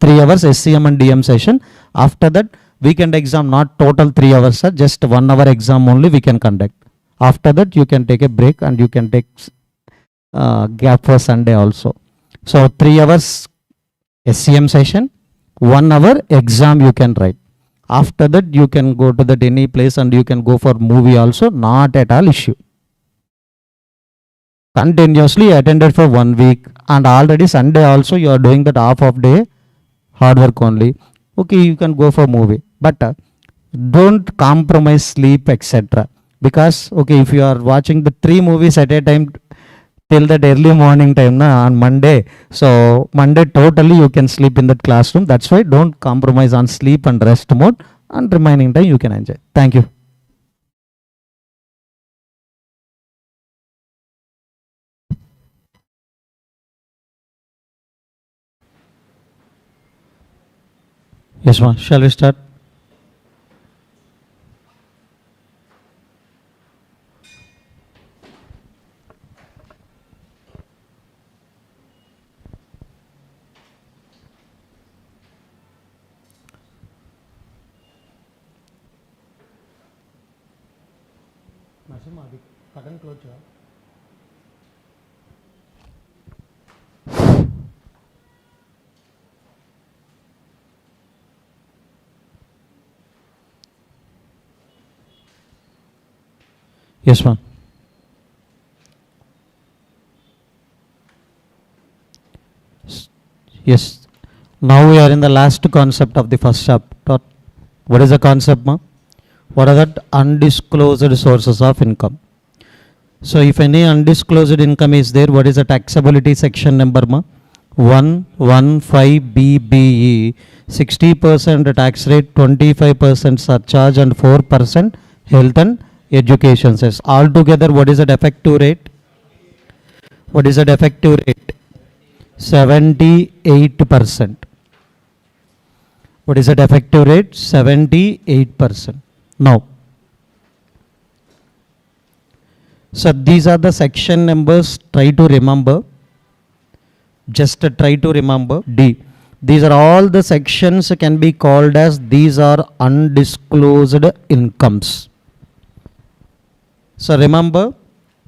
3 hours SCM and DM session. After that, weekend exam, not total 3 hours, sir, just 1 hour exam only we can conduct. After that, you can take a break and you can take gap for Sunday also. So 3 hours SCM session, 1 hour exam you can write. After that, you can go to that any place and you can go for movie also, not at all issue. Continuously attended for 1 week, and already Sunday also you are doing that half of day hard work only. Okay, you can go for movie, but don't compromise sleep etc. Because okay, if you are watching the 3 movies at a time till that early morning time on Monday, so Monday totally you can sleep in that classroom. That's why don't compromise on sleep and rest mode, and remaining time you can enjoy. Thank you. Yes ma'am, shall we start? Yes ma'am. Yes. Now we are in the last concept of the first chapter. What is the concept, ma'am? What are the undisclosed sources of income? So if any undisclosed income is there, what is the taxability section number, ma'am? 115 BBE, 60% tax rate, 25% surcharge, and 4% health and education cess. Altogether, what is the effective rate? What is the effective rate? 78%. What is the effective rate? 78%. Now, so these are the section numbers. Try to remember. Just try to remember. D. These are all the sections can be called as these are undisclosed incomes. So remember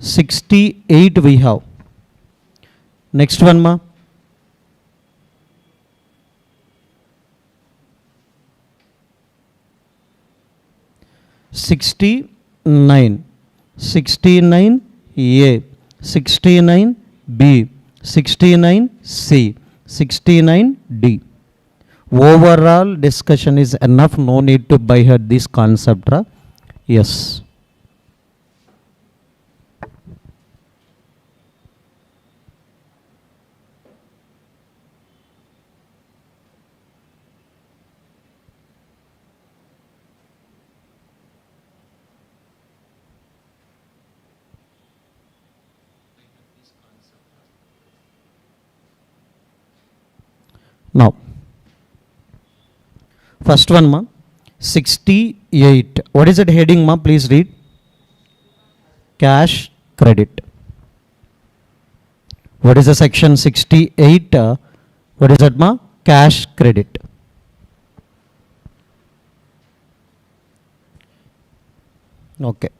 68 we have. Next one ma. "69, 69A, 69B, 69C, 69D. Overall discussion is enough, no need to by heart this concept. Yes. Now, first one ma, 68. What is that heading ma? Please read. Cash credit. What is the section 68? What is that ma? Cash credit. Okay.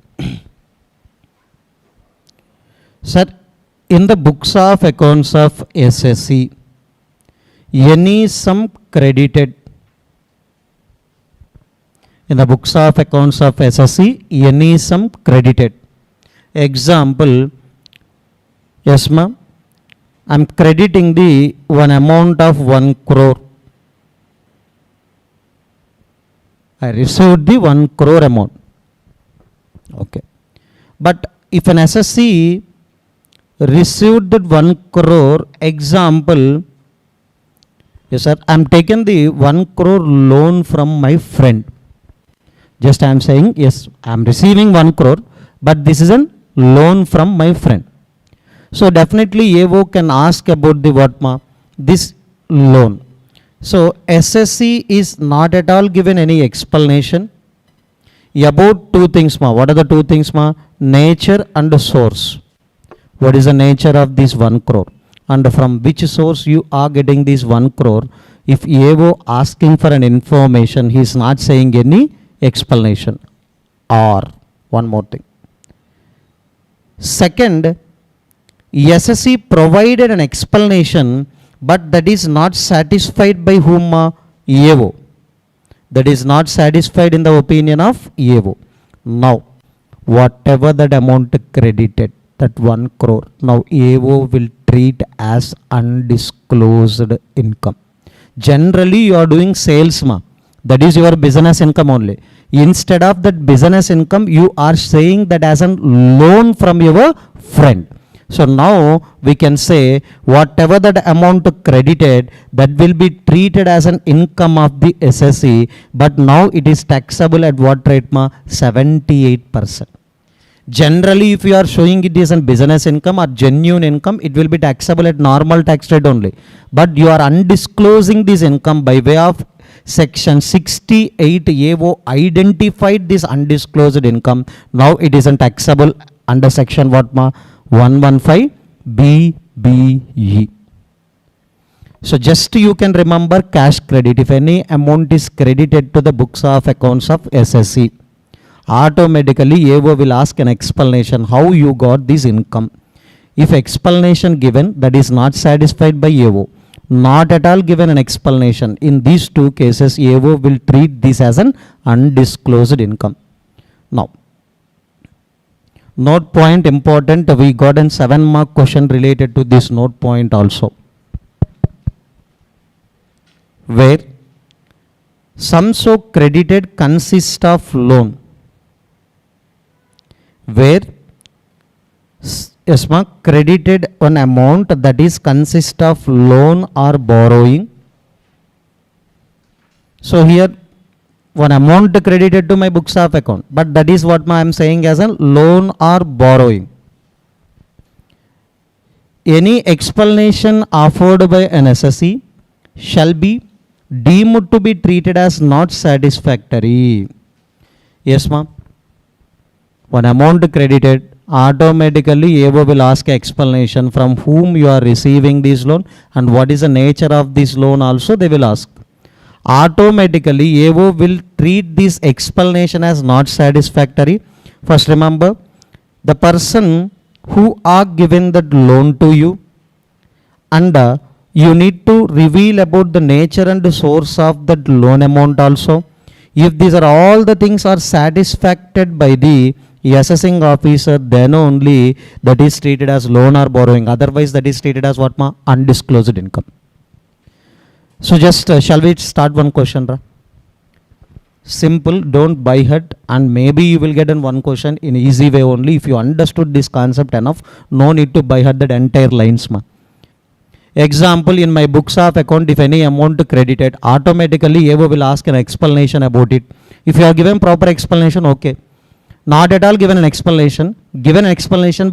Sir, in the books of accounts of SSC, any sum credited in the books of accounts of SSC, any sum credited. Example, yes ma'am, I am crediting the one amount of 1 crore. I received the 1 crore amount. Okay. But if an SSC received that 1 crore, example, yes sir, I am taking the 1 crore loan from my friend. Just I am saying, yes, I am receiving 1 crore, but this is a loan from my friend. So definitely AO can ask about the what ma? This loan. So SSC is not at all given any explanation about two things ma. What are the two things ma? Nature and source. What is the nature of this 1 crore? And from which source you are getting this 1 crore? If AO asking for an information, he is not saying any explanation. Or one more thing. Second, SSC provided an explanation, but that is not satisfied by whom? AO. That is not satisfied in the opinion of AO. Now, whatever that amount credited, that 1 crore, now AO will treat as undisclosed income. Generally, you are doing sales ma. That is your business income only. Instead of that business income, you are saying that as a loan from your friend. So now we can say whatever that amount credited, that will be treated as an income of the SSC, but now it is taxable at what rate ma? 78%. Generally, if you are showing it as a business income or genuine income, it will be taxable at normal tax rate only. But you are undisclosing this income by way of section 68 AO identified this undisclosed income. Now it is taxable under section what ma? 115 BBE. So just you can remember cash credit. If any amount is credited to the books of accounts of SSC, automatically AO will ask an explanation how you got this income. If explanation given, that is not satisfied by AO, not at all given an explanation, in these two cases AO will treat this as an undisclosed income. Now, note point important, we got a 7-mark question related to this note point also, where sum so credited consist of loan, where yes ma, credited an amount that is consist of loan or borrowing. So here one amount credited to my books of account, but that is what I am saying as a loan or borrowing. Any explanation offered by an SSC shall be deemed to be treated as not satisfactory. Yes ma'am. One amount credited, automatically AO will ask explanation from whom you are receiving this loan and what is the nature of this loan also they will ask. Automatically AO will treat this explanation as not satisfactory. First remember, the person who are given that loan to you and you need to reveal about the nature and the source of that loan amount also. If these are all the things are satisfied by the assessing officer, then only that is treated as loan or borrowing. Otherwise that is treated as what ma? Undisclosed income. So just shall we start one question, Ra? Simple, don't buy head, and maybe you will get in one question in easy way only. If you understood this concept enough, no need to buy head that entire lines ma. Example, in my books of account, if any amount credited, automatically AO will ask an explanation about it. If you are given proper explanation, okay. Not at all given an explanation,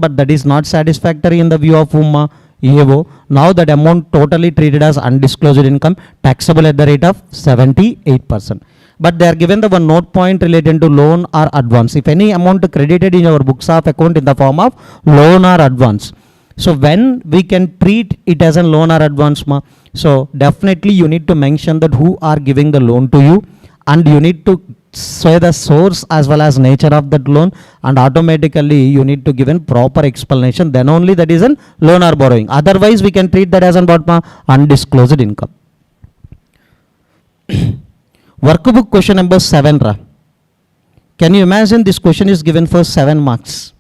but that is not satisfactory in the view of whom AO. Now that amount totally treated as undisclosed income, taxable at the rate of 78%. But they are given the one note point related to loan or advance. If any amount credited in your books of account in the form of loan or advance, so when we can treat it as a loan or advance ma? So definitely you need to mention that who are giving the loan to you, and you need to say the source as well as nature of that loan, and automatically you need to give a proper explanation. Then only that is a loan or borrowing. Otherwise we can treat that as an what ma? Undisclosed income. Workbook question number 7, Ra. Can you imagine this question is given for 7 marks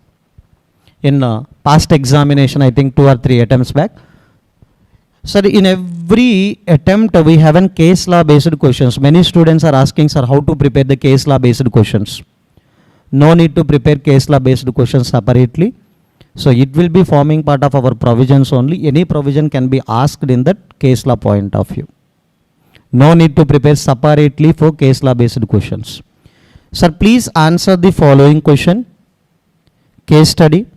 in past examination, I think 2 or 3 attempts back. Sir, in every attempt we have a case law based questions. Many students are asking, sir, how to prepare the case law based questions. No need to prepare case law based questions separately. So it will be forming part of our provisions only. Any provision can be asked in that case law point of view. No need to prepare separately for case law based questions. Sir, please answer the following question. Case study.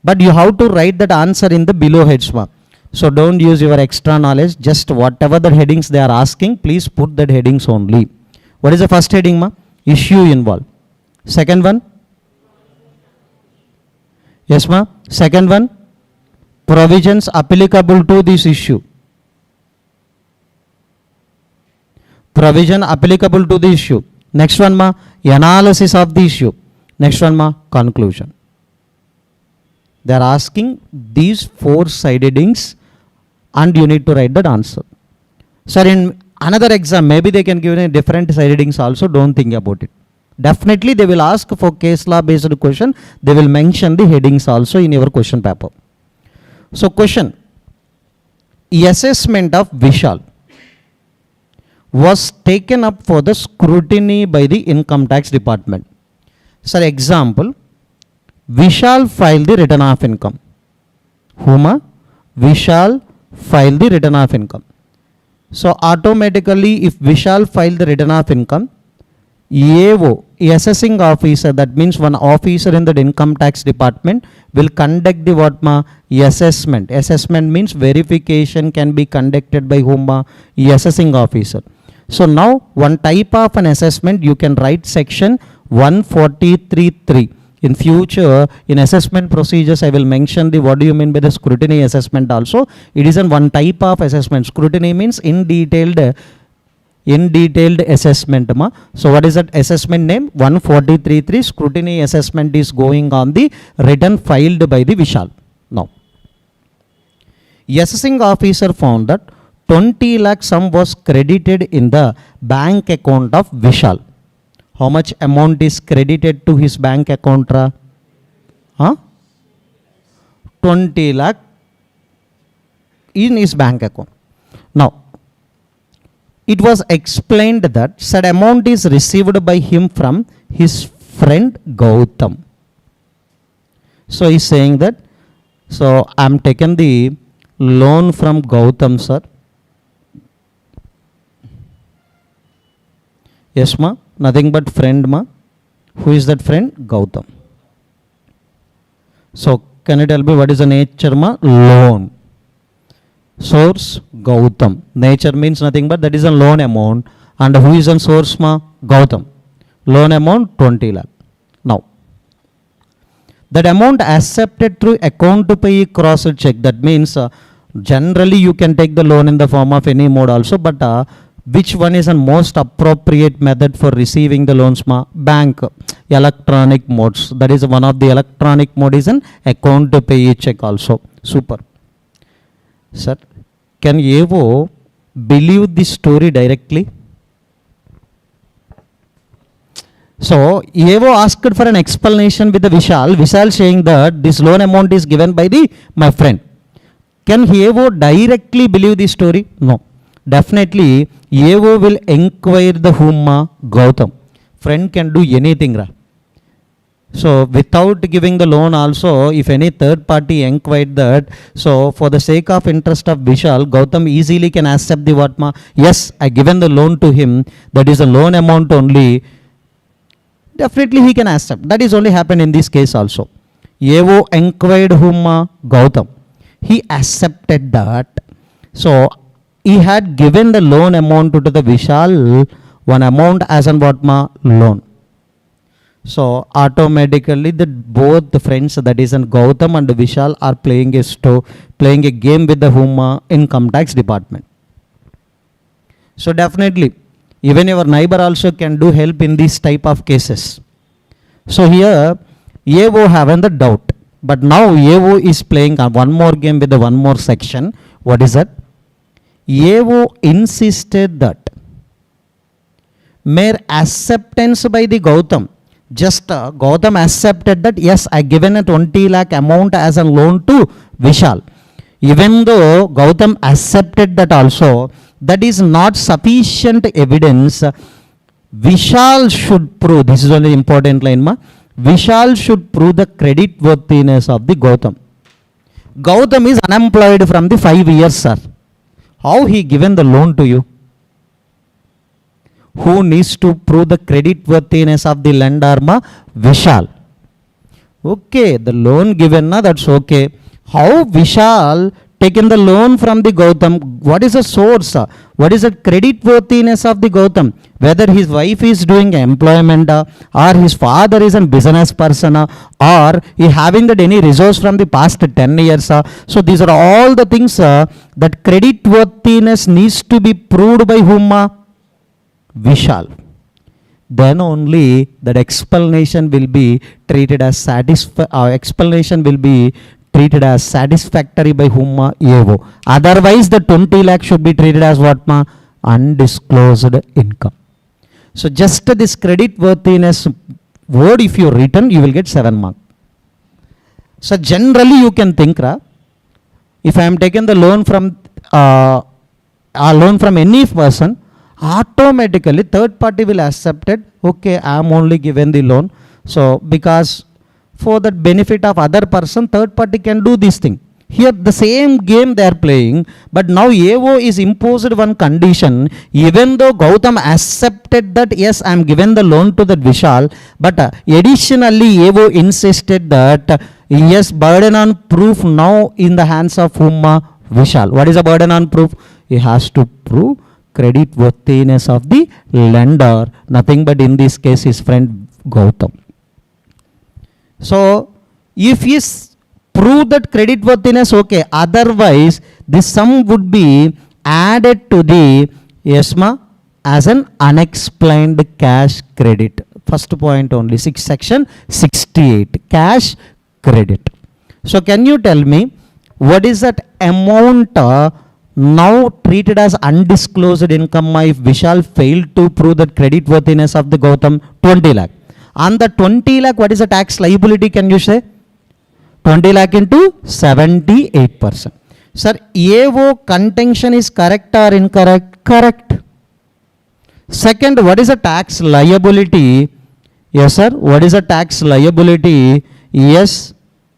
But you have to write that answer in the below heads ma. So don't use your extra knowledge. Just whatever the headings they are asking, please put that headings only. What is the first heading ma? Issue involved. Second one? Yes ma. Second one? Provisions applicable to this issue. Provision applicable to the issue. Next one ma? Analysis of the issue. Next one ma? Conclusion. They are asking these 4 side headings and you need to write that answer. Sir, in another exam, maybe they can give a different side headings also, don't think about it. Definitely they will ask for case law based question, they will mention the headings also in your question paper. So question, assessment of Vishal was taken up for the scrutiny by the income tax department. Sir, example, Vishal filed the return of income. Huma? Vishal filed the return of income. So automatically if Vishal filed the return of income, AO, assessing officer, that means one officer in the income tax department will conduct the what ma? Assessment. Assessment means verification can be conducted by whom ma? Assessing officer. So now one type of an assessment you can write section 143.3. In future, in assessment procedures, I will mention the what do you mean by the scrutiny assessment also. It is one type of assessment. Scrutiny means in detailed assessment ma. So what is that assessment name? 143.3 scrutiny assessment is going on the return filed by the Vishal. Now, assessing officer found that 20 lakh sum was credited in the bank account of Vishal. How much amount is credited to his bank account? 20 lakh in his bank account. Now, it was explained that said amount is received by him from his friend Gautam. So he is saying that, so I am taken the loan from Gautam, sir. Yes ma, nothing but friend ma. Who is that friend? Gautam. So can you tell me what is the nature ma? Loan. Source Gautam. Nature means nothing but that is a loan amount. And who is on source ma? Gautam. Loan amount 20 lakh. Now, that amount accepted through account to pay cross check. That means generally you can take the loan in the form of any mode also, but which one is the most appropriate method for receiving the loans ma? Bank electronic modes. That is one of the electronic mode is an account to pay check also. Super. Sir, Can AO believe the story directly? So AO asked for an explanation with the Vishal. Vishal saying that this loan amount is given by my friend. Can AO directly believe the story? No. Definitely AO will inquire the whom? Gautam. Friend can do anything. Ra. So without giving the loan also, if any third party inquired that, so for the sake of interest of Vishal, Gautam easily can accept the Vatma. Yes, I given the loan to him. That is a loan amount only. Definitely he can accept. That is only happened in this case also. AO inquired whom? Gautam. He accepted that. So he had given the loan amount to the Vishal, one amount as an Vatma loan. So automatically both the friends, that is an Gautam and Vishal, are playing a game with the whom? Income tax department. So definitely even your neighbor also can do help in this type of cases. So here AO having the doubt, but now AO is playing one more game with the one more section. What is that? AO insisted that mere acceptance by the Gautam, just Gautam accepted that yes, I given a 20 lakh amount as a loan to Vishal. Even though Gautam accepted that also, that is not sufficient evidence. Vishal should prove, this is only important line, Vishal should prove the credit worthiness of the Gautam. Gautam is unemployed from the 5 years, sir. How he given the loan to you? Who needs to prove the credit worthiness of the lender? Vishal. Okay, the loan given, that's okay. How Vishal taken the loan from the Gautam? What is the source? What is the credit worthiness of the Gautam? Whether his wife is doing employment or his father is a business person or he having that any resource from the past 10 years. So these are all the things that credit worthiness needs to be proved by whom? Vishal. Then only that explanation will be treated as satisfactory by whom? AO. Otherwise the 20 lakh should be treated as what? Undisclosed income. So just this credit worthiness word if you written, you will get 7 marks. So generally you can think, if I am taking the loan from any person, automatically third party will accept it. Okay, I am only given the loan. So because for the benefit of other person, third party can do this thing. Here the same game they are playing, but now AO is imposed one condition. Even though Gautam accepted that yes, I am given the loan to that Vishal, but additionally AO insisted that yes, burden on proof now in the hands of whom? Vishal. What is the burden on proof? He has to prove credit worthiness of the lender, nothing but in this case his friend Gautam. So if he prove that credit worthiness, okay, otherwise this sum would be added to the ESMA as an unexplained cash credit. First point only, section 68, cash credit. So can you tell me what is that amount now treated as undisclosed income if Vishal failed to prove that credit worthiness of the Gautam? 20 lakh. On the 20 lakh, what is the tax liability, can you say? 20 lakh into 78%. Sir, AO contention is correct or incorrect? Correct. Second, what is the tax liability? Yes, sir. What is the tax liability? Yes,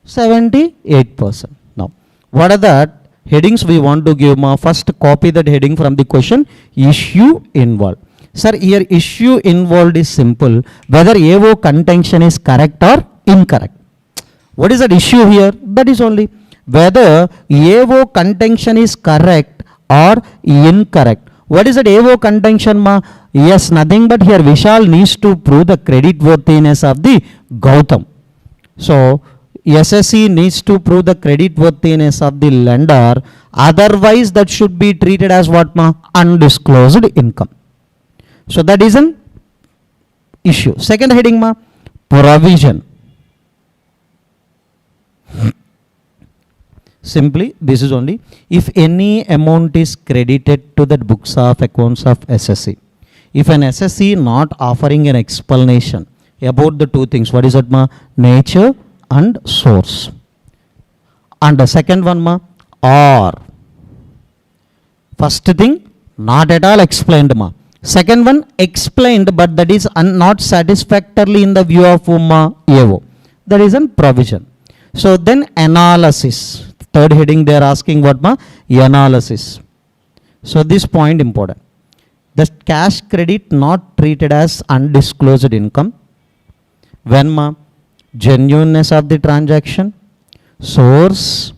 78%. Now, what are the headings we want to give? First, copy that heading from the question, issue involved. Sir, here issue involved is simple. Whether AO contention is correct or incorrect. What is that issue here? That is only whether AO contention is correct or incorrect. What is that AO contention? Yes, nothing but here Vishal needs to prove the credit worthiness of the Gautam. So SSE needs to prove the credit worthiness of the lender. Otherwise that should be treated as what? Undisclosed income. So that is an issue. Second heading, provision. Simply, this is only if any amount is credited to the books of accounts of SSC. If an SSC not offering an explanation about the two things, what is that ma? Nature and source. And the second one ma? Or. First thing, not at all explained ma. Second one, explained but that is not satisfactorily in the view of whom ma? AO. That is a provision. So then analysis. Third heading they are asking what ma? Analysis. So this point important. The cash credit not treated as undisclosed income. When ma? Genuineness of the transaction. Source.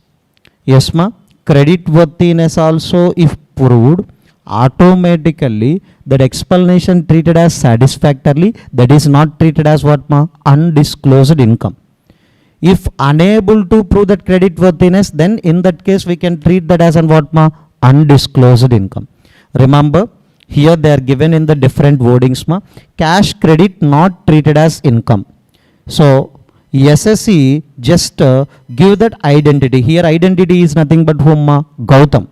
Yes ma? Credit worthiness also if proved. Automatically that explanation treated as satisfactorily, that is not treated as what ma? Undisclosed income. If unable to prove that credit worthiness, then in that case we can treat that as an what ma? Undisclosed income. Remember, here they are given in the different wordings ma. Cash credit not treated as income. So SSC just give that identity. Here identity is nothing but whom ma? Gautam.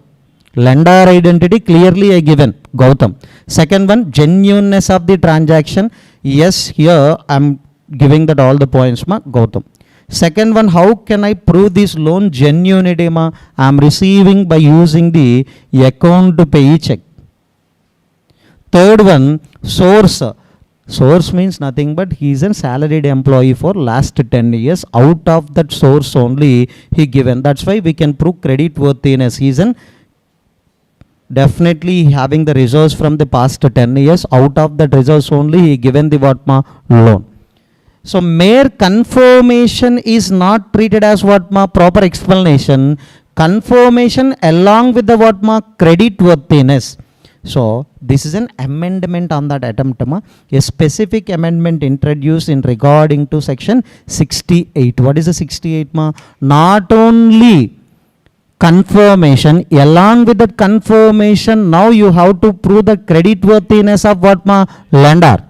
Lender identity clearly I given Gautam. Second one, genuineness of the transaction. Yes, here I am giving that all the points ma? Gautam. Second one, how can I prove this loan genuinity ma? I am receiving by using the account to pay check. Third one, source. Source means nothing but he is a salaried employee for last 10 years. Out of that source only he given. That's why we can prove credit worthiness. He is an definitely having the reserves from the past 10 years. Out of that reserves only he given the what ma? Loan. So mere confirmation is not treated as what ma? Proper explanation. Confirmation along with the what ma? Credit worthiness. So this is an amendment on that attempt ma? A specific amendment introduced in regarding to section 68. What is the 68 ma? Not only confirmation, along with that confirmation now you have to prove the credit worthiness of what ma? Lender.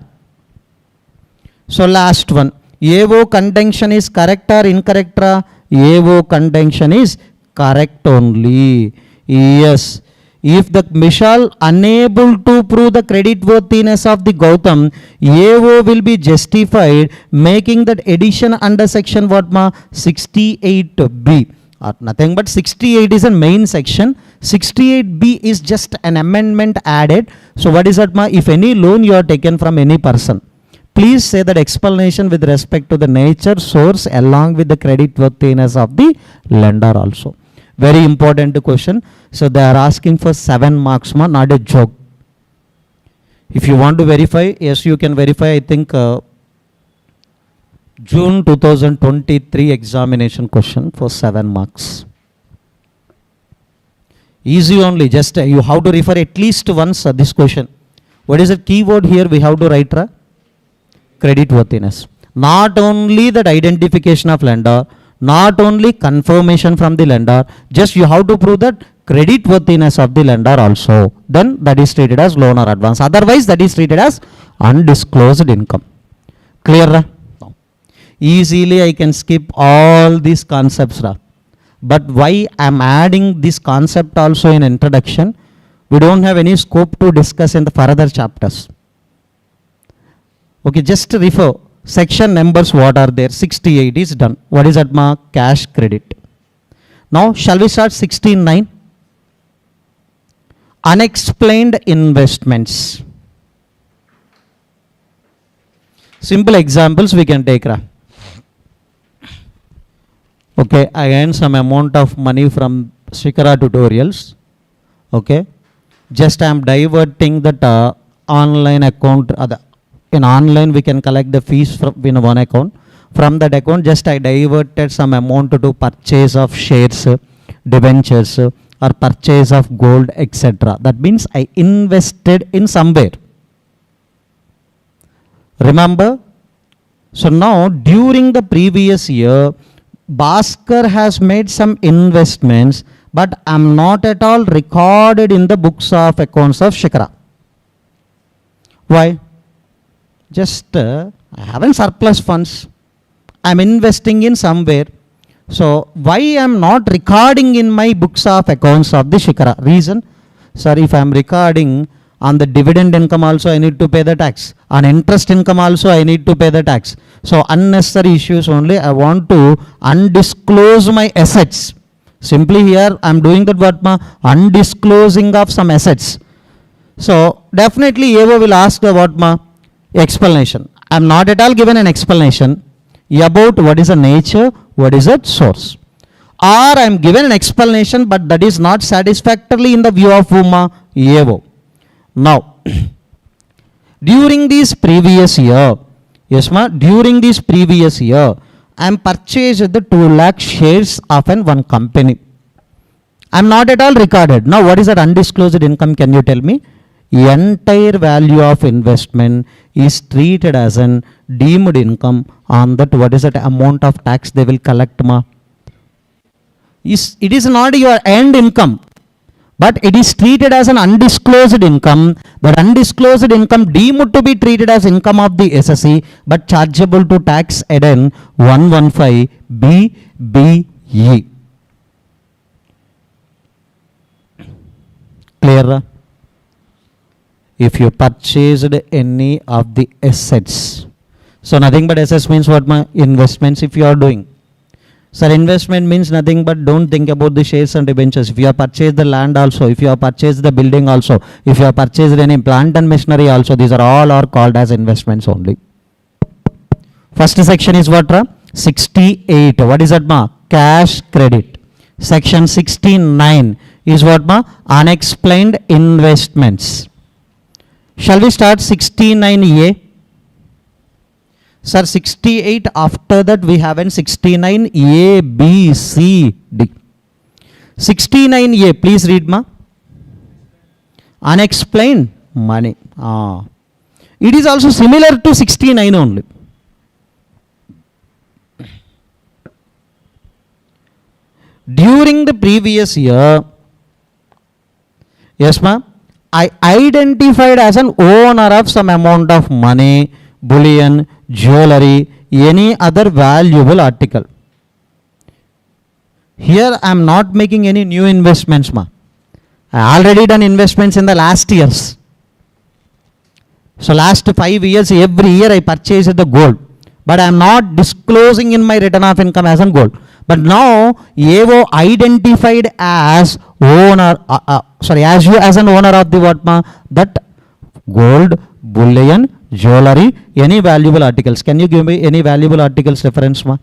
So last one, AO contention is correct or incorrect? AO contention is correct only. Yes. If the Mishal unable to prove the credit worthiness of the Gautam, AO will be justified making that addition under section what ma? 68B. Nothing but 68 is a main section. 68B is just an amendment added. So what is that ma? If any loan you are taken from any person, please say that explanation with respect to the nature, source along with the credit worthiness of the lender also. Very important question. So they are asking for 7 marks ma, not a joke. If you want to verify, yes you can verify. I think June 2023 examination question for 7 marks. Easy only, just you have to refer at least once this question. What is the keyword here we have to write? Credit worthiness. Not only that identification of lender, not only confirmation from the lender, just you have to prove that credit worthiness of the lender also. Then that is treated as loan or advance. Otherwise that is treated as undisclosed income. Clear? No. Easily I can skip all these concepts. But why I am adding this concept also in introduction? We don't have any scope to discuss in the further chapters. Okay, just refer. Section numbers what are there? 68 is done. What is that ma? Cash credit. Now shall we start 16.9? Unexplained investments. Simple examples we can take. Okay, I earn some amount of money from shikharatutorials. Okay, just I am diverting that online account. In online we can collect the fees from in one account. From that account just I diverted some amount to purchase of shares, debentures or purchase of gold, etc. That means I invested in somewhere. Remember? So now during the previous year Bhaskar has made some investments, but I am not at all recorded in the books of accounts of Shikhara. Why? Just I haven't surplus funds. I am investing in somewhere. So why I am not recording in my books of accounts of the Shikhara? Reason, sir, if I am recording on the dividend income also I need to pay the tax. On interest income also I need to pay the tax. So unnecessary issues only. I want to undisclose my assets. Simply here I am doing that what ma undisclosing of some assets. So definitely AO will ask the what ma explanation. I am not at all given an explanation about what is the nature, what is the source. Or I am given an explanation but that is not satisfactorily in the view of whom AO. Now, during this previous year, yes ma, during this previous year, I am purchased the 2 lakh shares of one company. I am not at all recorded. Now, what is that undisclosed income? Can you tell me? Entire value of investment is treated as an deemed income on that. What is that amount of tax they will collect ma? It is not your earned income, but it is treated as an undisclosed income. That undisclosed income deemed to be treated as income of the SSE but chargeable to tax at an 115 BBE. Clear? If you purchased any of the assets, so nothing but assets means what my investments if you are doing. Sir, investment means nothing but don't think about the shares and debentures. If you have purchased the land also, if you have purchased the building also, if you have purchased any plant and machinery also, these are all are called as investments only. First section is what? 68. What is that ma? Cash credit. Section 69 is what ma? Unexplained investments. Shall we start 69A? Sir, 68 after that we have an 69 A, B, C, D. 69A, please read ma. Unexplained money. It is also similar to 69 only. During the previous year, yes ma, I identified as an owner of some amount of money, bullion, jewelry, any other valuable article. Here I am not making any new investments ma. I already done investments in the last years. So last 5 years, every year I purchased the gold. But I am not disclosing in my return of income as a gold. But now AO identified as owner, as you as an owner of the what ma? That gold, bullion, jewelry, any valuable articles. Can you give me any valuable articles reference ma?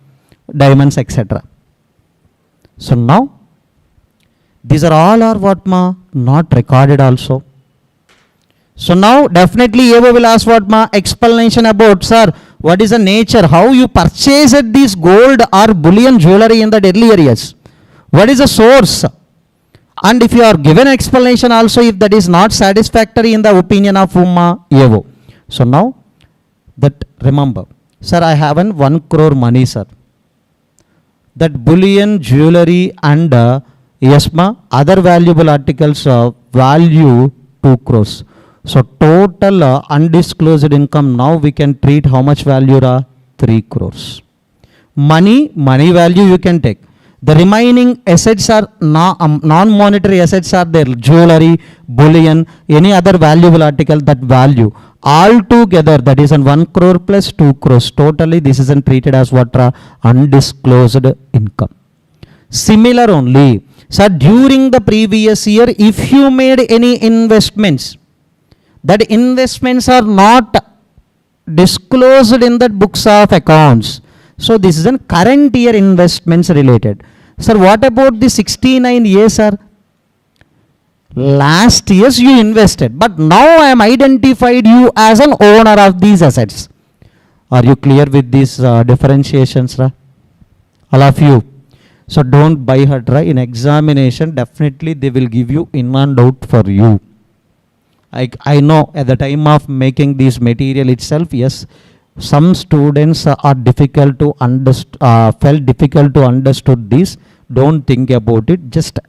Diamonds, etc. So now these are all are what ma? Not recorded also. So now definitely AO will ask what ma? Explanation about, sir, what is the nature, how you purchased this gold or bullion jewelry in the earlier years? What is the source? And if you are given explanation also, if that is not satisfactory in the opinion of whom AO. So now that remember, sir, I have an 1 crore money, sir. That bullion, jewelry and yes ma, other valuable articles value 2 crores. So total undisclosed income now we can treat how much value? 3 crores. Money value you can take. The remaining assets are non-monetary assets are there, jewelry, bullion, any other valuable article, that value. All together that is 1 crore plus 2 crores. Totally this is treated as what? Undisclosed income. Similar only, sir, during the previous year if you made any investments, that investments are not disclosed in the books of accounts. So this is a current year investments related. Sir, what about the 69A, sir? Last years you invested, but now I am identified you as an owner of these assets. Are you clear with these differentiations, ra? All of you. So don't buy hurt, ra. In examination, definitely they will give you in and out for you. I know at the time of making this material itself, yes, some students are difficult to felt difficult to understood this. Don't think about it. Just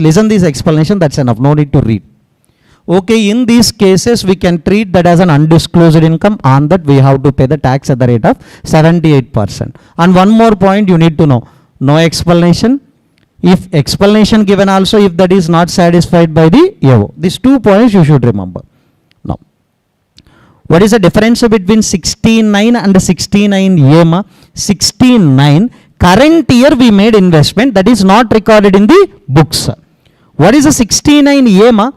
listen this explanation. That's enough. No need to read. Okay, in these cases, we can treat that as an undisclosed income. On that, we have to pay the tax at the rate of 78%. And one more point you need to know. No explanation. If explanation given also, if that is not satisfied by the AO. These 2 points you should remember. Now, what is the difference between 69 and 69A? Ma? 69, current year we made investment, that is not recorded in the books. What is the 69A? Ma?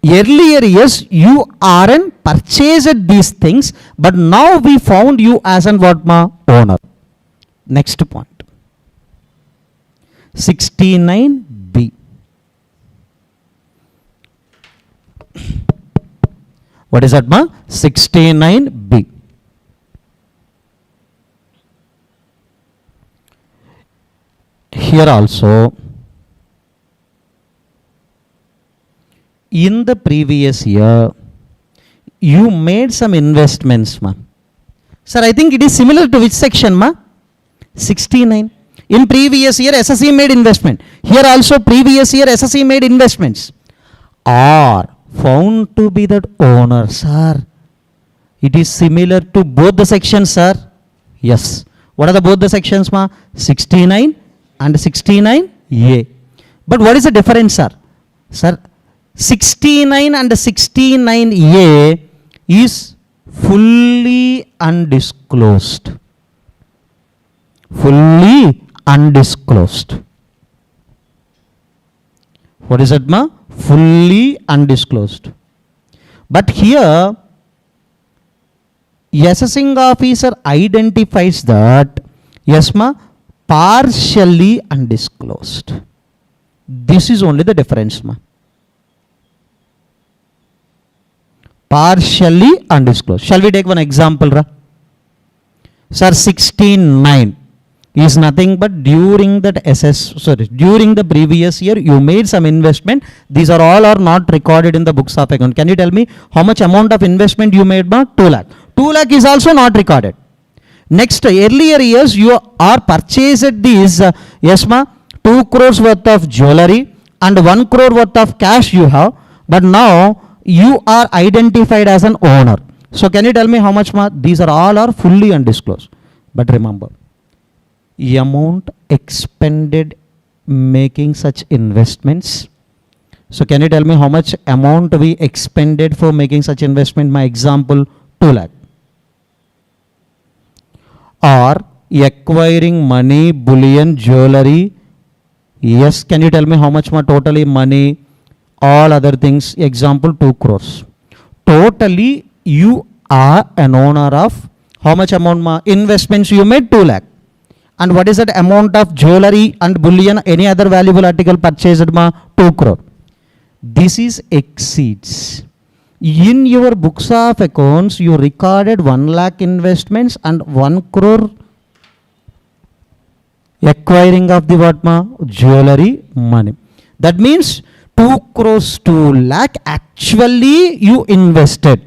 Earlier years you are purchased these things, but now we found you as an what, ma? Owner. Next point. 69B. What is that, ma? 69B. Here also, in the previous year, you made some investments, ma. Sir, I think it is similar to which section, ma? 69. In previous year, SSE made investment. Here also, previous year, SSE made investments. Are found to be that owner, sir. It is similar to both the sections, sir. Yes. What are the both the sections, ma? 69 and 69A. But what is the difference, sir? Sir, 69 and 69A is fully undisclosed. Fully undisclosed. What is that, ma? Fully undisclosed. But here, assessing officer identifies that, yes, ma, partially undisclosed. This is only the difference, ma. Partially undisclosed. Shall we take one example, ra? Sir, 69 is nothing but during the previous year you made some investment. These are all are not recorded in the books of account. Can you tell me how much amount of investment you made, ma? 2 lakh. 2 lakh is also not recorded. Next, earlier years you are purchased these, yes, ma, 2 crores worth of jewelry and 1 crore worth of cash you have, but now you are identified as an owner. So can you tell me how much, ma? These are all are fully undisclosed. But remember, amount expended making such investments. So can you tell me how much amount we expended for making such investment? My example, 2 lakh. Or acquiring money, bullion, jewelry. Yes, can you tell me how much, ma? Totally money, all other things. Example, 2 crores. Totally you are an owner of how much amount, ma? Investments you made 2 lakh. And what is that amount of jewelry and bullion, any other valuable article purchased, ma? 2 crore. This is exceeds. In your books of accounts, you recorded 1 lakh investments and 1 crore acquiring of the what, ma? Jewelry, money. That means 2 crores, 2 lakh actually you invested.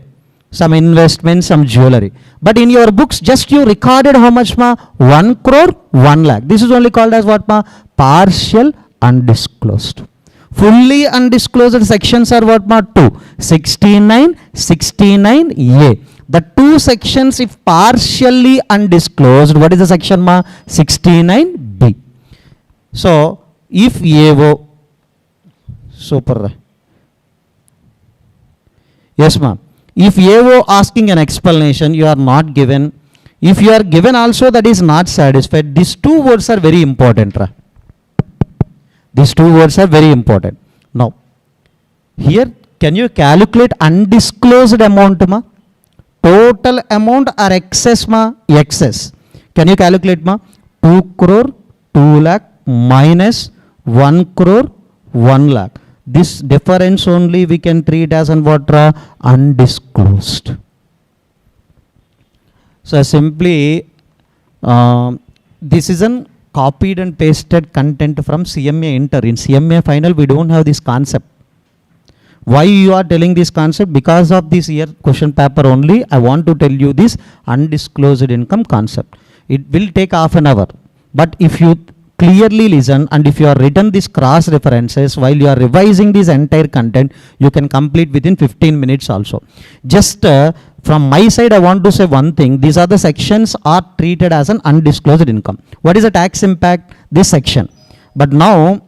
Some investment, some jewelry. But in your books, just you recorded how much, ma? 1 crore, 1 lakh. This is only called as what, ma? Partial undisclosed. Fully undisclosed sections are what, ma? 2. 69, 69A. The 2 sections, if partially undisclosed, what is the section, ma? 69B. So, if AO, super. Yes, ma'am. If AO asking an explanation, you are not given. If you are given also, that is not satisfied. These 2 words are very important. These 2 words are very important. Now, here, can you calculate undisclosed amount, ma? Total amount or excess, ma? Excess. Can you calculate, ma? 2 crore, 2 lakh minus 1 crore, 1 lakh. This difference only we can treat as an what, undisclosed. So simply, this is an copied and pasted content from CMA Inter. In CMA final, we don't have this concept. Why you are telling this concept? Because of this year question paper only, I want to tell you this undisclosed income concept. It will take half an hour. But if you clearly listen, and if you are written these cross references while you are revising this entire content, you can complete within 15 minutes also. Just from my side, I want to say one thing. These are the sections are treated as an undisclosed income. What is the tax impact? This section. But now,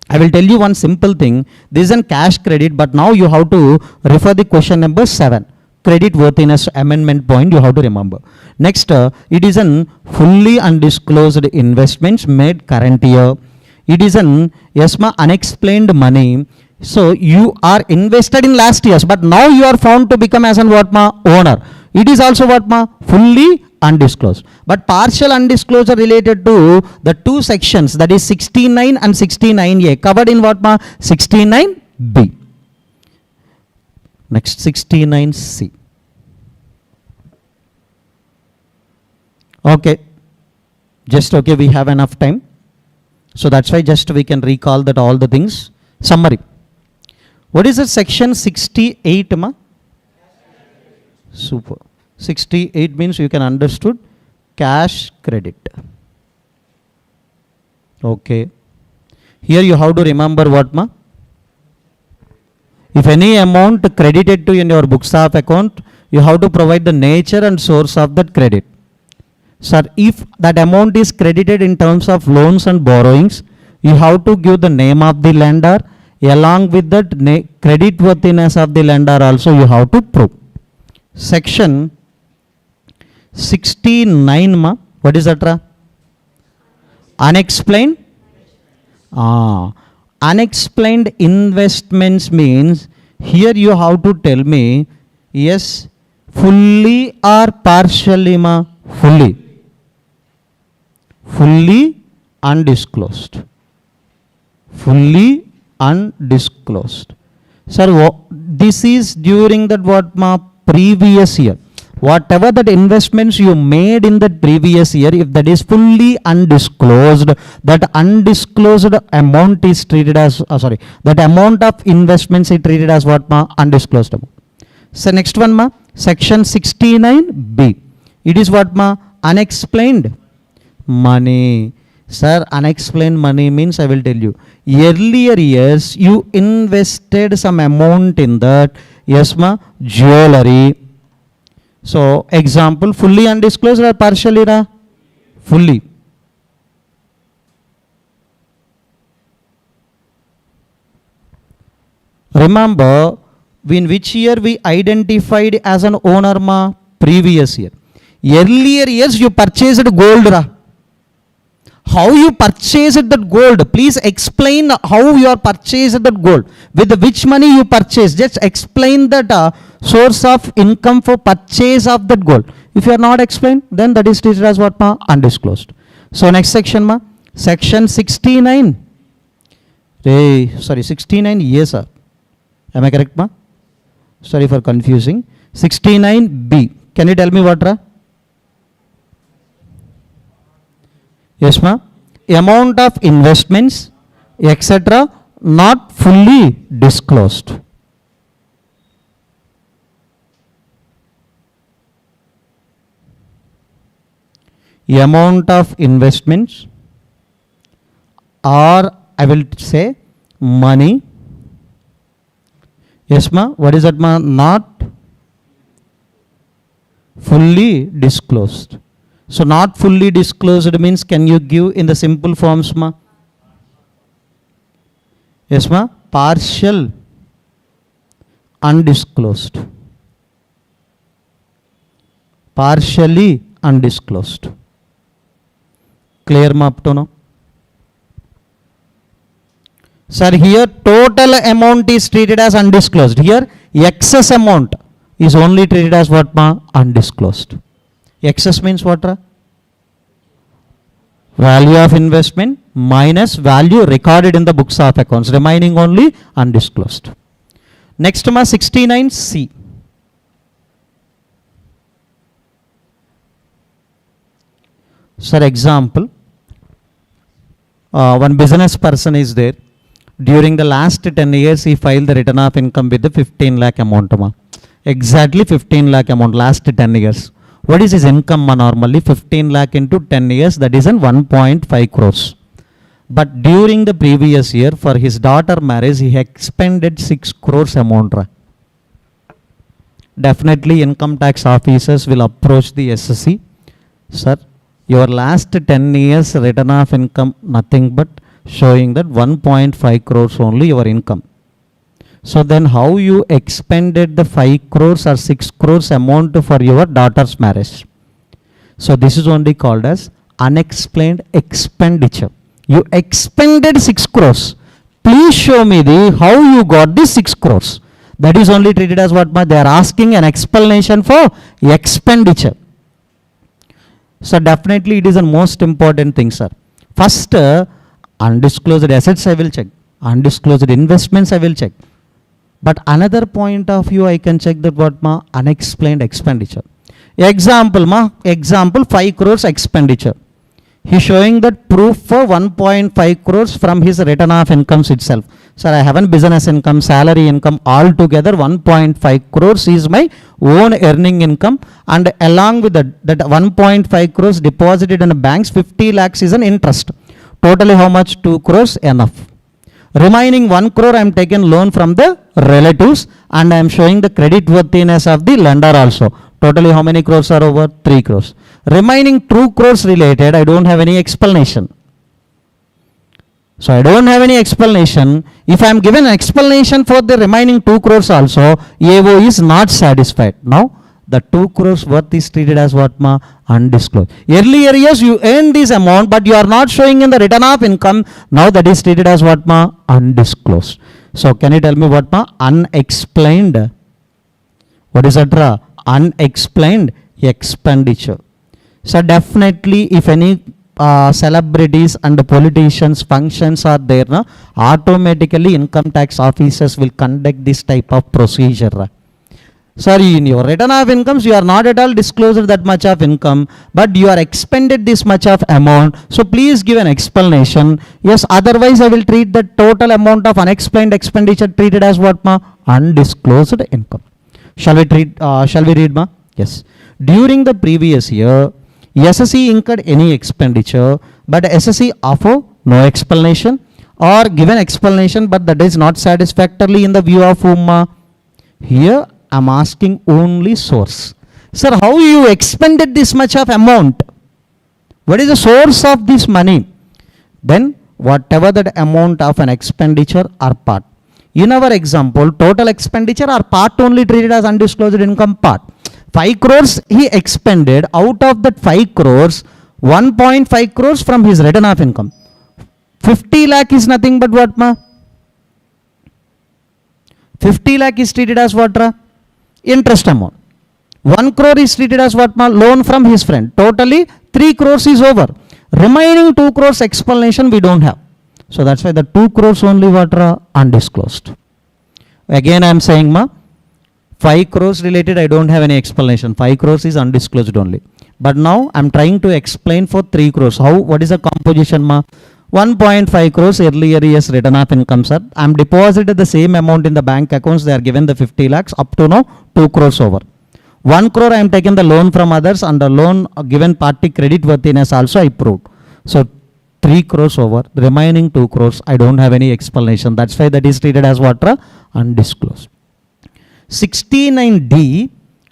I will tell you one simple thing. This is a cash credit, but now you have to refer the question number 7. Credit worthiness amendment point you have to remember. Next, it is an fully undisclosed investments made current year. It is an unexplained money. So you are invested in last years, but now you are found to become as an owner. It is also fully undisclosed. But partial undisclosure related to the two sections, that is 69 and 69A, covered in 69B. Next, 69C. Okay. Just okay, we have enough time. So that's why just we can recall that all the things. Summary. What is the section 68, ma? Super. 68 means you can understood cash credit. Okay. Here you have to remember what, ma? If any amount credited to in your books of account, you have to provide the nature and source of that credit. Sir, if that amount is credited in terms of loans and borrowings, you have to give the name of the lender, along with that credit worthiness of the lender also you have to prove. Section 69, ma, what is that? Unexplained? Unexplained investments means, here you have to tell me, yes, fully or partially, ma? Fully. Fully undisclosed. Fully undisclosed. Sir, this is during that previous year. Whatever that investments you made in the previous year, if that is fully undisclosed, that undisclosed amount is treated as, that amount of investments is treated as undisclosed amount. So next one, section 69B. It is unexplained money. Sir, unexplained money means, I will tell you, earlier years you invested some amount in that, jewelry. So, example, fully undisclosed or partially? Fully. Remember, in which year we identified as an owner, previous year. Earlier years you purchased gold, How you purchased that gold? Please explain how you are purchased that gold. With which money you purchased? Just explain that source of income for purchase of that gold. If you are not explained, then that is treated as undisclosed. So next section, section 69. 69, yes, sir. Am I correct, ma? Sorry for confusing. 69B. Can you tell me what, Yes, ma. Amount of investments, etc., not fully disclosed. Amount of investments, or I will say money. Yes, ma. What is that, ma? Not fully disclosed. So not fully disclosed means, can you give in the simple forms, ma? Yes, ma. Partial undisclosed. Partially undisclosed. Clear, ma, up to now? Sir, here total amount is treated as undisclosed. Here excess amount is only treated as what, ma? Undisclosed. Excess means what? Value of investment minus value recorded in the books of accounts, remaining only undisclosed. Next, 69C. Sir, example, one business person is there. During the last 10 years, he filed the return of income with the 15 lakh amount. Exactly 15 lakh amount, last 10 years. What is his income ma normally? 15 lakh into 10 years, that is an 1.5 crores. But during the previous year, for his daughter marriage, he expended 6 crores amount. Definitely income tax officers will approach the SSC. Sir, your last 10 years return of income, nothing but showing that 1.5 crores only your income. So then how you expended the 5 crores or 6 crores amount for your daughter's marriage? So this is only called as unexplained expenditure. You expended 6 crores. Please show me the how you got the 6 crores. That is only treated as what they are asking an explanation for expenditure. So definitely it is the most important thing, sir. First, undisclosed assets I will check. Undisclosed investments I will check. But another point of view I can check that what unexplained expenditure. Example 5 crores expenditure. He is showing that proof for 1.5 crores from his return of incomes itself. Sir, I have a business income, salary income, all together 1.5 crores is my own earning income, and along with that 1.5 crores deposited in the banks, 50 lakhs is an interest. Totally how much? 2 crores enough. Remaining 1 crore I am taking loan from the relatives, and I am showing the credit worthiness of the lender also. Totally how many crores are over? 3 crores. Remaining 2 crores related, I don't have any explanation. So I don't have any explanation. If I am given an explanation for the remaining 2 crores also, AO is not satisfied. Now the 2 crores worth is treated as what undisclosed. Earlier years you earned this amount, but you are not showing in the return of income. Now that is treated as what undisclosed. So can you tell me what unexplained? What is that? Unexplained expenditure. So definitely if any celebrities and politicians functions are there, automatically income tax officers will conduct this type of procedure. Sorry, in your return of incomes you are not at all disclosed that much of income, but you are expended this much of amount, so please give an explanation. Yes, otherwise I will treat the total amount of unexplained expenditure treated as what undisclosed income. Shall we read Yes. During the previous year, SSC incurred any expenditure, but SSC offer no explanation, or given explanation but that is not satisfactorily in the view of whom? Here I am asking only source. Sir, how you expended this much of amount? What is the source of this money? Then whatever that amount of an expenditure or part. In our example, total expenditure or part only treated as undisclosed income part. 5 crores he expended. Out of that 5 crores, 1.5 crores from his return of income. 50 lakh is nothing but what 50 lakh is treated as what? Interest amount. 1 crore is treated as what? Loan from his friend. Totally 3 crores is over. Remaining 2 crores explanation we don't have. So that's why the 2 crores only what undisclosed. Again I am saying 5 crores related I don't have any explanation. 5 crores is undisclosed only. But now I am trying to explain for 3 crores. How? What is the composition 1.5 crores earlier years return of income, sir. I am deposited the same amount in the bank accounts. They are given the 50 lakhs up to now 2 crores over. 1 crore I am taking the loan from others, and the loan given party credit worthiness also I proved. So 3 crores over. The remaining 2 crores I don't have any explanation. That's why that is treated as what? Undisclosed. 69D,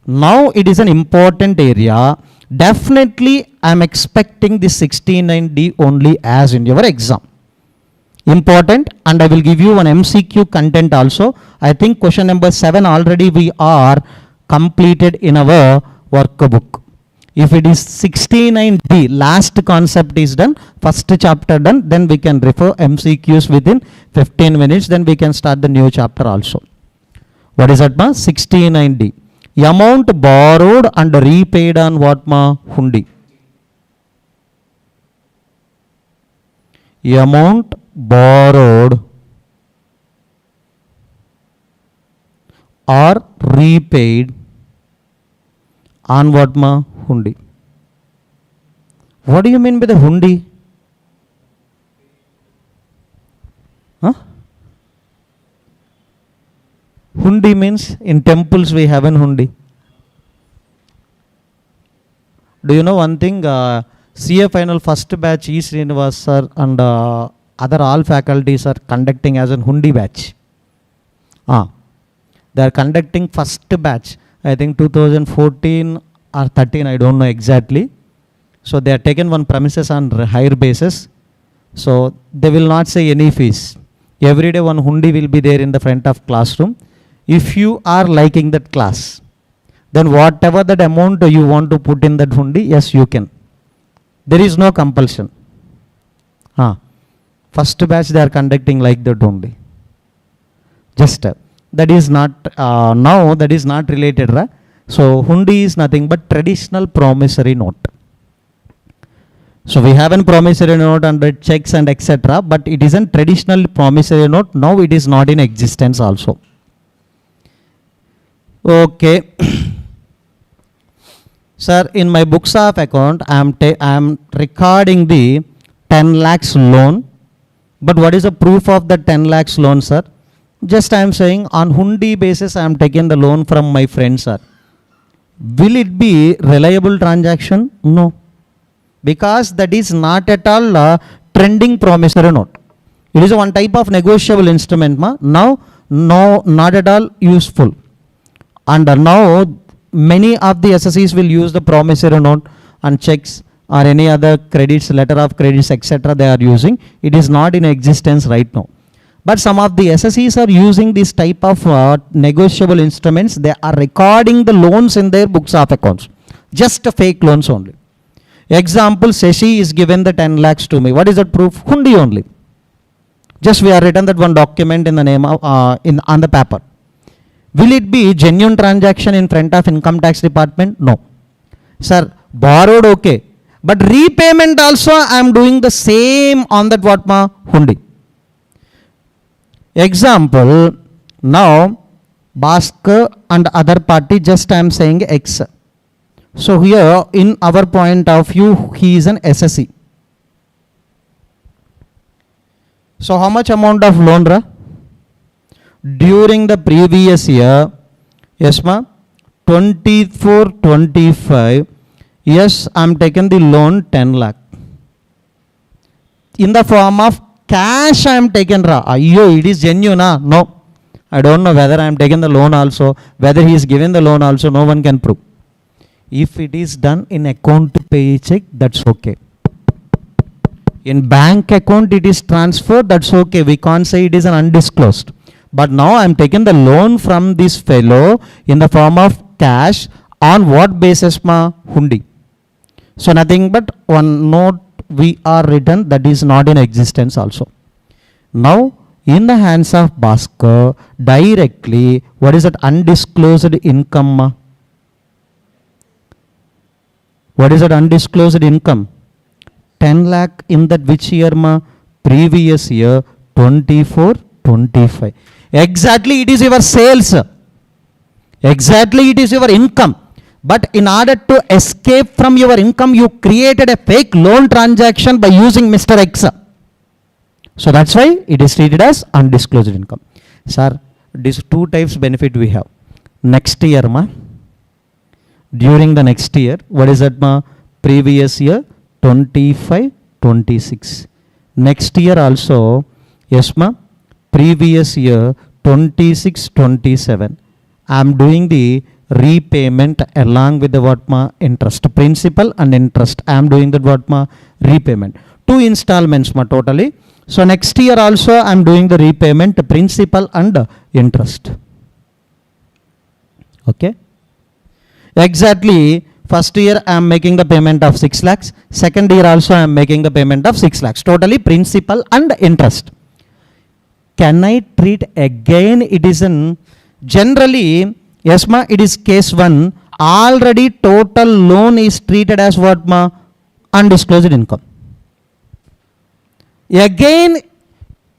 now it is an important area. Definitely I am expecting this 69D only as in your exam. Important, and I will give you one MCQ content also. I think question number 7 already we are completed in our workbook. If it is 69D, last concept is done, first chapter done, then we can refer MCQs within 15 minutes, then we can start the new chapter also. What is that 69D? Amount borrowed and repaid on what hundi? Amount borrowed or repaid on what hundi? What do you mean by the hundi? Hundi means in temples we have an hundi. Do you know one thing? CA final first batch E. Srinivas sir and other all faculties are conducting as an Hundi batch. They are conducting first batch. I think 2014 or 13, I don't know exactly. So they are taken one premises on higher basis. So they will not say any fees. Every day one Hundi will be there in the front of classroom. If you are liking that class, then whatever that amount you want to put in that Hundi, yes, you can. There is no compulsion. First batch they are conducting like that only. Just that is not, now that is not related. So Hundi is nothing but traditional promissory note. So we have a promissory note under checks and etc. But it is a traditional promissory note. Now it is not in existence also. Okay. Sir, in my books of account, I am recording the 10 lakhs loan. But what is the proof of the 10 lakhs loan, sir? Just I am saying on Hundi basis, I am taking the loan from my friend, sir. Will it be reliable transaction? No. Because that is not at all a trending promissory note. It is one type of negotiable instrument. Now, no, not at all useful. And now, many of the SSEs will use the promissory note and checks or any other credits, letter of credits, etc. they are using. It is not in existence right now. But some of the SSEs are using this type of negotiable instruments. They are recording the loans in their books of accounts. Just fake loans only. Example, Shashi is given the 10 lakhs to me. What is that proof? Hundi only. Just we have written that one document in the name of, on the paper. Will it be genuine transaction in front of income tax department? No. Sir, borrowed okay. But repayment also I am doing the same on that what Hundi. Example, now BHASKAR and other party, just I am saying X. So here in our point of view, he is an SSE. So how much amount of loan during the previous year? Yes, 24-25. Yes, I am taking the loan 10 lakh. In the form of cash I am taken. Ayyo, it is genuine. No. I don't know whether I am taking the loan also, whether he is given the loan also, no one can prove. If it is done in account to pay check, that's okay. In bank account it is transferred, that's okay. We can't say it is an undisclosed. But now I am taking the loan from this fellow in the form of cash. On what basis? Hundi. So nothing but one note we are written that is not in existence also. Now in the hands of BHASKAR directly, what is that undisclosed income? What is that undisclosed income? 10 lakh in that which year? Previous year 24-25. Exactly, it is your sales. Exactly, it is your income. But in order to escape from your income, you created a fake loan transaction by using Mr. X. So that's why it is treated as undisclosed income. Sir, these two types benefit we have. Next year, during the next year, what is that? Previous year 25-26. Next year also, yes, previous year 26-27. I am doing the repayment along with the what interest, principal and interest. I am doing that what repayment. 2 installments totally. So next year also I am doing the repayment, principal and interest. Okay. Exactly. First year I am making the payment of 6 lakhs. Second year also I am making the payment of 6 lakhs. Totally principal and interest. Can I treat again? It is in generally, yes, it is case 1. Already total loan is treated as what? Undisclosed income. Again,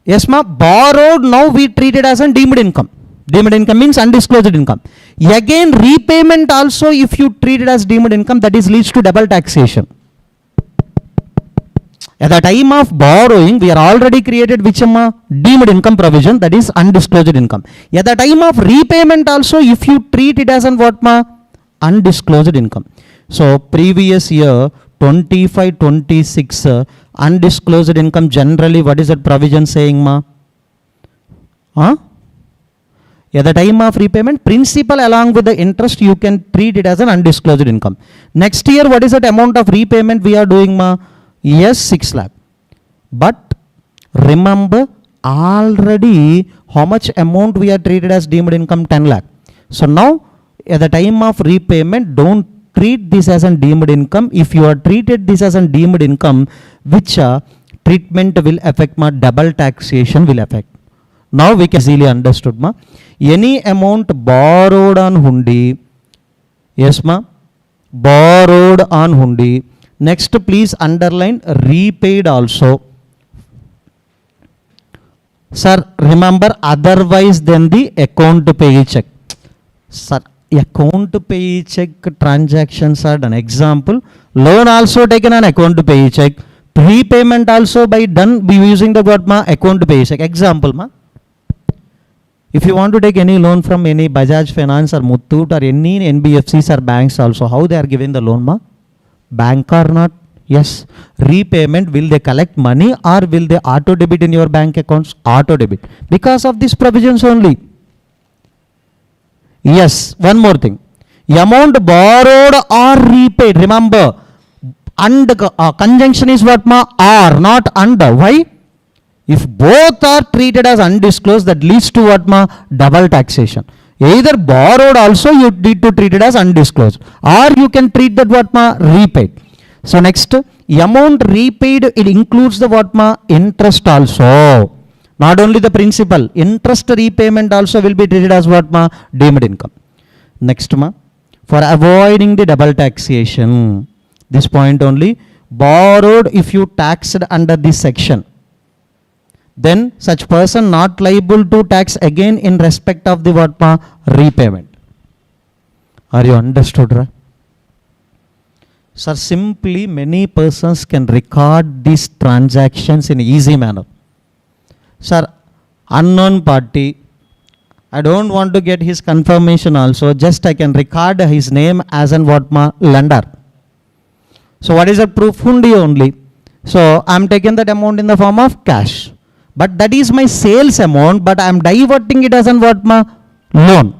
yes, borrowed, now we treat it as a deemed income. Deemed income means undisclosed income. Again, repayment also, if you treat it as deemed income, that is leads to double taxation. At the time of borrowing, we are already created which deemed income provision, that is undisclosed income. At the time of repayment also, if you treat it as an what? undisclosed income. So previous year 25-26 undisclosed income, generally what is that provision saying, ma? Huh? At the time of repayment, principal along with the interest, you can treat it as an undisclosed income. Next year, what is that amount of repayment we are doing, ma? Yes, 6 lakh. But remember, already how much amount we are treated as deemed income? 10 lakh. So now, at the time of repayment, don't treat this as a deemed income. If you are treated this as a deemed income, which treatment will affect, ma? Double taxation will affect. Now we can easily understood, ma. Any amount borrowed on hundi, yes, ma, borrowed on hundi. Next, please underline repaid also. Sir, remember otherwise than the account pay check. Sir, account pay check transactions are done. Example, loan also taken on account pay check. Prepayment also by done by using the word, ma, account pay check. Example, ma. If you want to take any loan from any Bajaj Finance or Muthoot or any NBFCs or banks also, how they are giving the loan, ma? Bank or not? Yes. Repayment, will they collect money or will they auto debit in your bank accounts? Auto debit. Because of these provisions only. Yes. One more thing. Amount borrowed or repaid. Remember, and conjunction is what, ma? Or, not under. Why? If both are treated as undisclosed, that leads to what, ma? Double taxation. Either borrowed also you need to treat it as undisclosed, or you can treat that what, ma? Repaid. So next, amount repaid, it includes the what, ma? Interest also. Not only the principal, interest repayment also will be treated as what, ma? Deemed income. Next, ma, for avoiding the double taxation, this point only, borrowed if you taxed under this section, then such person not liable to tax again in respect of the what, ma? Repayment. Are you understood, right? Sir, simply many persons can record these transactions in easy manner. Sir, unknown party, I don't want to get his confirmation also, just I can record his name as an what, ma? Lender. So what is the proof? Hundi only. So I am taking that amount in the form of cash. But that is my sales amount, but I am diverting it as an what, ma? Loan.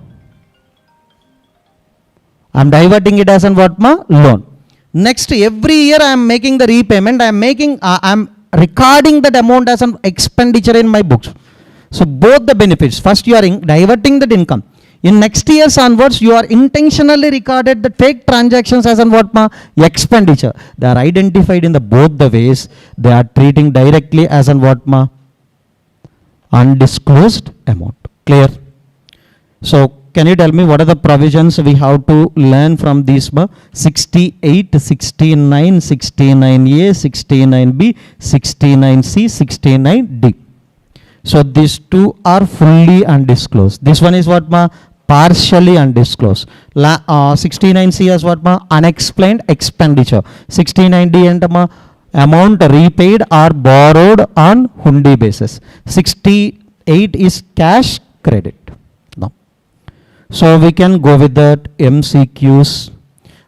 I am diverting it as an what, ma? Loan. Next, every year I am making the repayment, I am recording that amount as an expenditure in my books. So both the benefits, first you are diverting that income. In next years onwards, you are intentionally recorded the fake transactions as an what, ma? Expenditure. They are identified in the both the ways. They are treating directly as an what, ma? Undisclosed amount. Clear? So can you tell me what are the provisions we have to learn from these? 68, 69, 69A, 69B, 69C, 69D. So these two are fully undisclosed. This one is what, ma? Partially undisclosed. 69C is what, ma? Unexplained expenditure. 69D and ma? Amount repaid or borrowed on hundi basis. 68 is cash credit. Now, so we can go with that MCQs.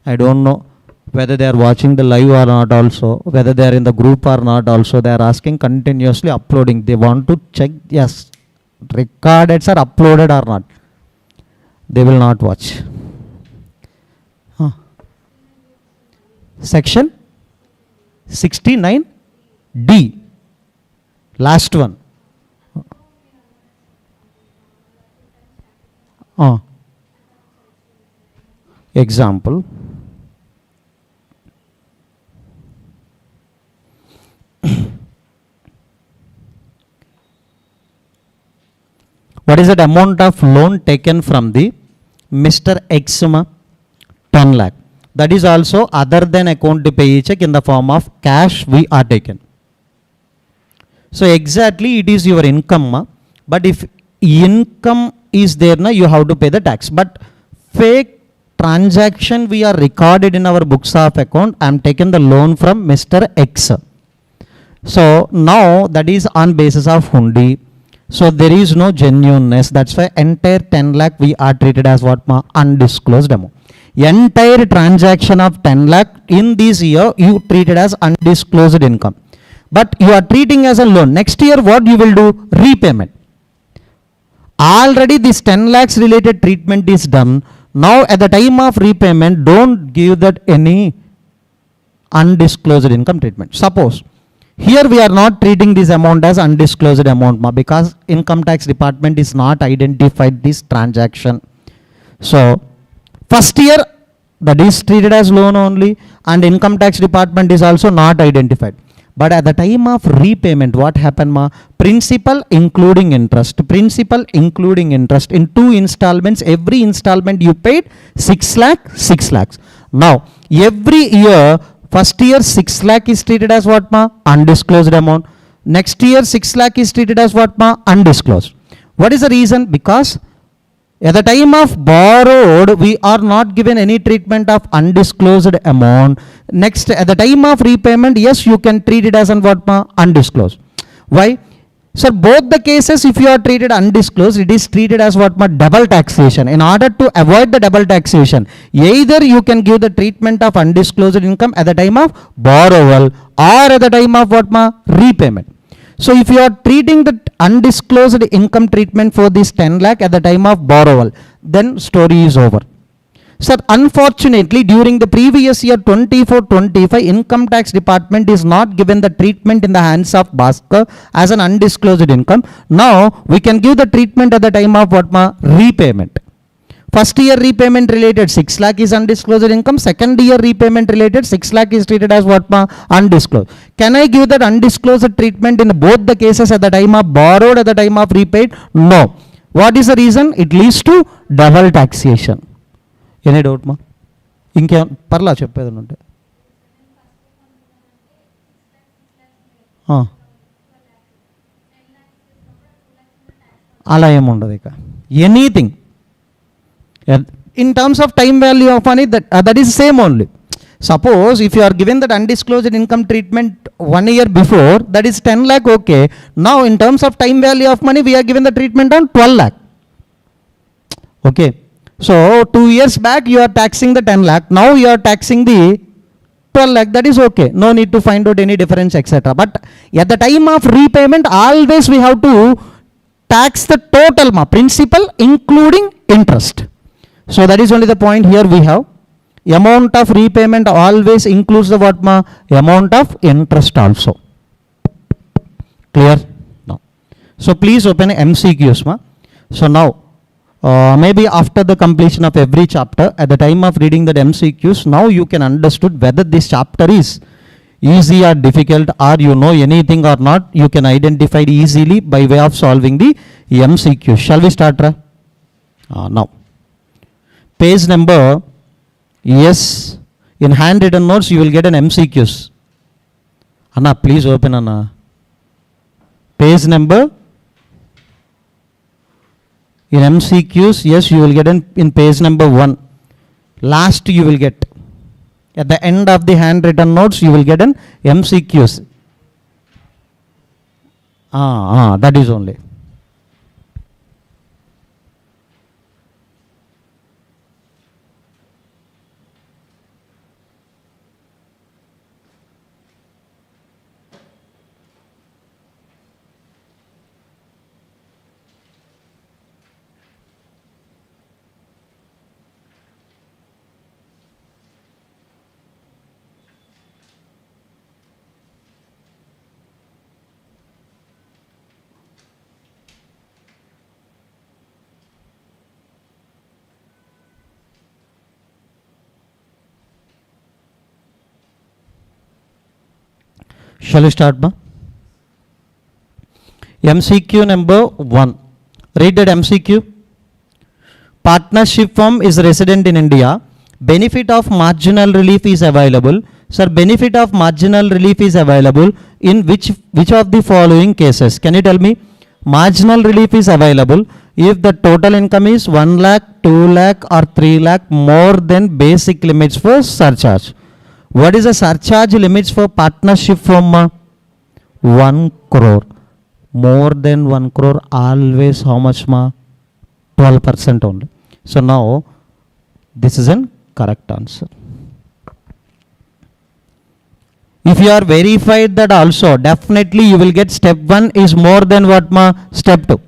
I don't know whether they are watching the live or not also, whether they are in the group or not also. They are asking continuously uploading. They want to check, yes, recorded are uploaded or not. They will not watch. Section 69D, last one. Example. What is that amount of loan taken from the Mr. Xma? 10 lakh. That is also other than account to pay check, in the form of cash we are taken. So exactly it is your income, but if income is there, na, you have to pay the tax. But fake transaction we are recorded in our books of account. I am taken the loan from Mr. X. So now that is on basis of hundi. So there is no genuineness. That's why entire 10 lakh we are treated as what, ma? Undisclosed amount. entire transaction of 10 lakh in this year you treated as undisclosed income. But you are treating as a loan. Next year what you will do? Repayment. Already this 10 lakhs related treatment is done. Now at the time of repayment, don't give that any undisclosed income treatment. Suppose here we are not treating this amount as undisclosed amount because income tax department is not identified this transaction. So first year that is treated as loan only, and income tax department is also not identified. But at the time of repayment, what happened Principal including interest. Principal including interest. In 2 installments, every installment you paid 6 lakhs. Now, every year, first year 6 lakh is treated as what undisclosed amount. Next year 6 lakh is treated as what undisclosed. What is the reason? Because at the time of borrowed, we are not given any treatment of undisclosed amount. Next, at the time of repayment, yes, you can treat it as what undisclosed. Why? So both the cases, if you are treated undisclosed, it is treated as what double taxation. In order to avoid the double taxation, either you can give the treatment of undisclosed income at the time of borrowal or at the time of what repayment. So if you are treating the undisclosed income treatment for this 10 lakh at the time of borrowal, then story is over. Sir, unfortunately, during the previous year 24-25, income tax department is not given the treatment in the hands of BHASKAR as an undisclosed income. Now we can give the treatment at the time of what repayment. First year repayment related 6 lakh is undisclosed income. Second year repayment related 6 lakh is treated as what undisclosed. Can I give that undisclosed treatment in both the cases at the time of borrowed, at the time of repaid? No. What is the reason? It leads to double taxation. Any doubt ma? Inke parla cheppedanu unte. Ala em undadu ika. Anything. In terms of time value of money, that is same only. Suppose if you are given that undisclosed income treatment 1 year before, that is 10 lakh, okay. Now in terms of time value of money, we are given the treatment on 12 lakh. Okay. So 2 years back you are taxing the 10 lakh. Now you are taxing the 12 lakh. That is okay. No need to find out any difference, etc. But at the time of repayment, always we have to tax the total principal including interest. So that is only the point here we have. Amount of repayment always includes the what amount of interest also. Clear? No. So please open MCQs So now maybe after the completion of every chapter, at the time of reading the MCQs, now you can understood whether this chapter is easy or difficult, or you know anything or not. You can identify it easily by way of solving the MCQs. Shall we start? Now. Page number, yes, in handwritten notes you will get an MCQs. Anna, please open Anna. Page number, in MCQs, yes, you will get in page number 1. Last you will get. At the end of the handwritten notes you will get an MCQs. That is only. Shall we start, MCQ number 1. Read that MCQ. Partnership firm is resident in India. Benefit of marginal relief is available. Sir, benefit of marginal relief is available in which of the following cases? Can you tell me? Marginal relief is available if the total income is 1 lakh, 2 lakh or 3 lakh more than basic limits for surcharge. What is the surcharge limits for partnership firm? 1 crore. More than 1 crore, always how much 12% only. So now this is an correct answer. If you are verified that also, definitely you will get step 1 is more than what ma step 2.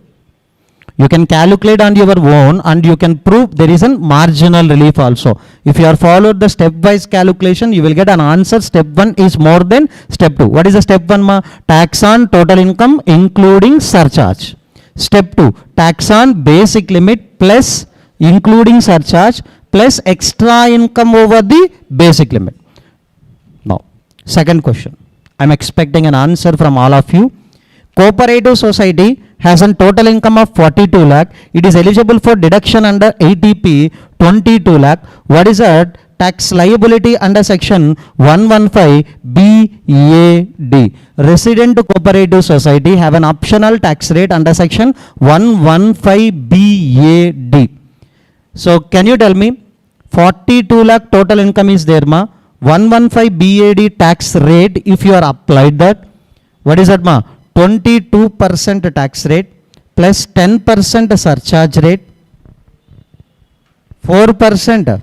You can calculate on your own and you can prove there is a marginal relief also. If you are followed the stepwise calculation, you will get an answer. Step 1 is more than step 2. What is the step 1 ma? Tax on total income including surcharge. Step 2, tax on basic limit plus including surcharge plus extra income over the basic limit. Now, second question. I am expecting an answer from all of you. Cooperative society has a total income of 42 lakh. It is eligible for deduction under ATP 22 lakh. What is that? Tax liability under section 115 BAD. Resident cooperative society have an optional tax rate under section 115 BAD. So can you tell me 42 lakh total income is there ma? 115 BAD tax rate, if you are applied that, what is that ma? 22% tax rate plus 10% surcharge rate, 4%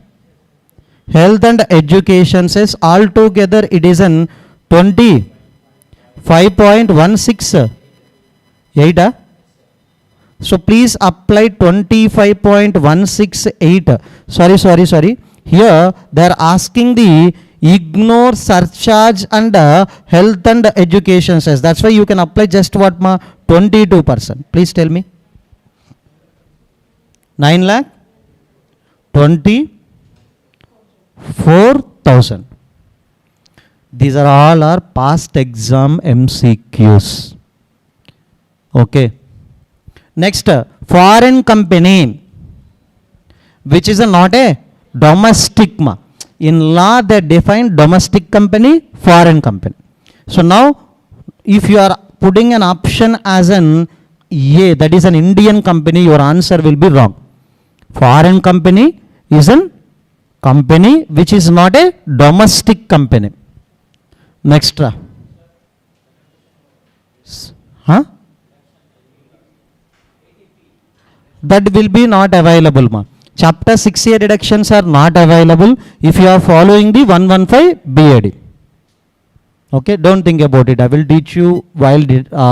health and education says, altogether it is an 25.168. So please apply 25.168. Sorry. Here they are asking the ignore surcharge and health and education says. That's why you can apply just what ma? 22%. Please tell me. 9 lakh 24,000. These are all our past exam MCQs. Okay. Next, foreign company, which is not a domestic ma. In law, they define domestic company, foreign company. So now, if you are putting an option as an A, that is an Indian company, your answer will be wrong. Foreign company is a company which is not a domestic company. Next. Huh? That will be not available ma. Chapter 6A deductions are not available if you are following the 115 BAD. Okay, don't think about it. I will teach you while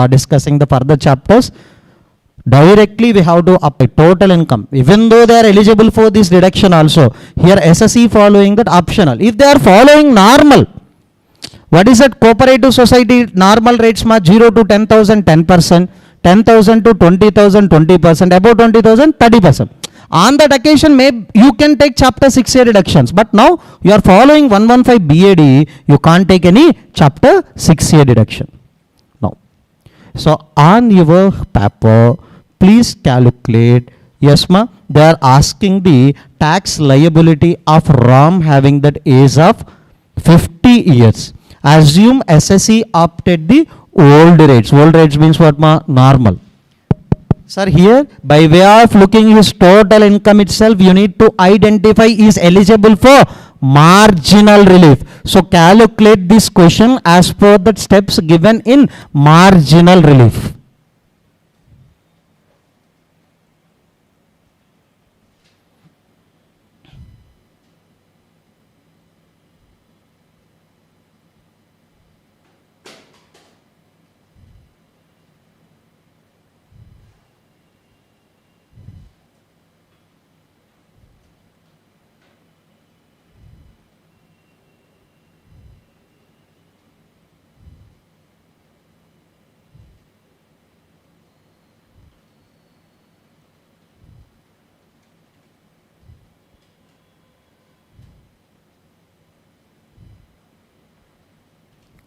discussing the further chapters. Directly we have to apply total income. Even though they are eligible for this deduction also, here SSE following that optional. If they are following normal, what is that? Cooperative society normal rates ma 0 to 10,000 10%, 10,000 to 20,000 20%, above 20,000 30%. On that occasion, you can take chapter 6A deductions, but now you are following 115 BAD, you can't take any chapter 6A deduction. Now, so on your paper, please calculate. Yes, ma, they are asking the tax liability of RAM having that age of 50 years. Assume SSE opted the old rates. Old rates means what ma? Normal. Sir, here by way of looking his total income itself, you need to identify is eligible for marginal relief. So calculate this question as per the steps given in marginal relief.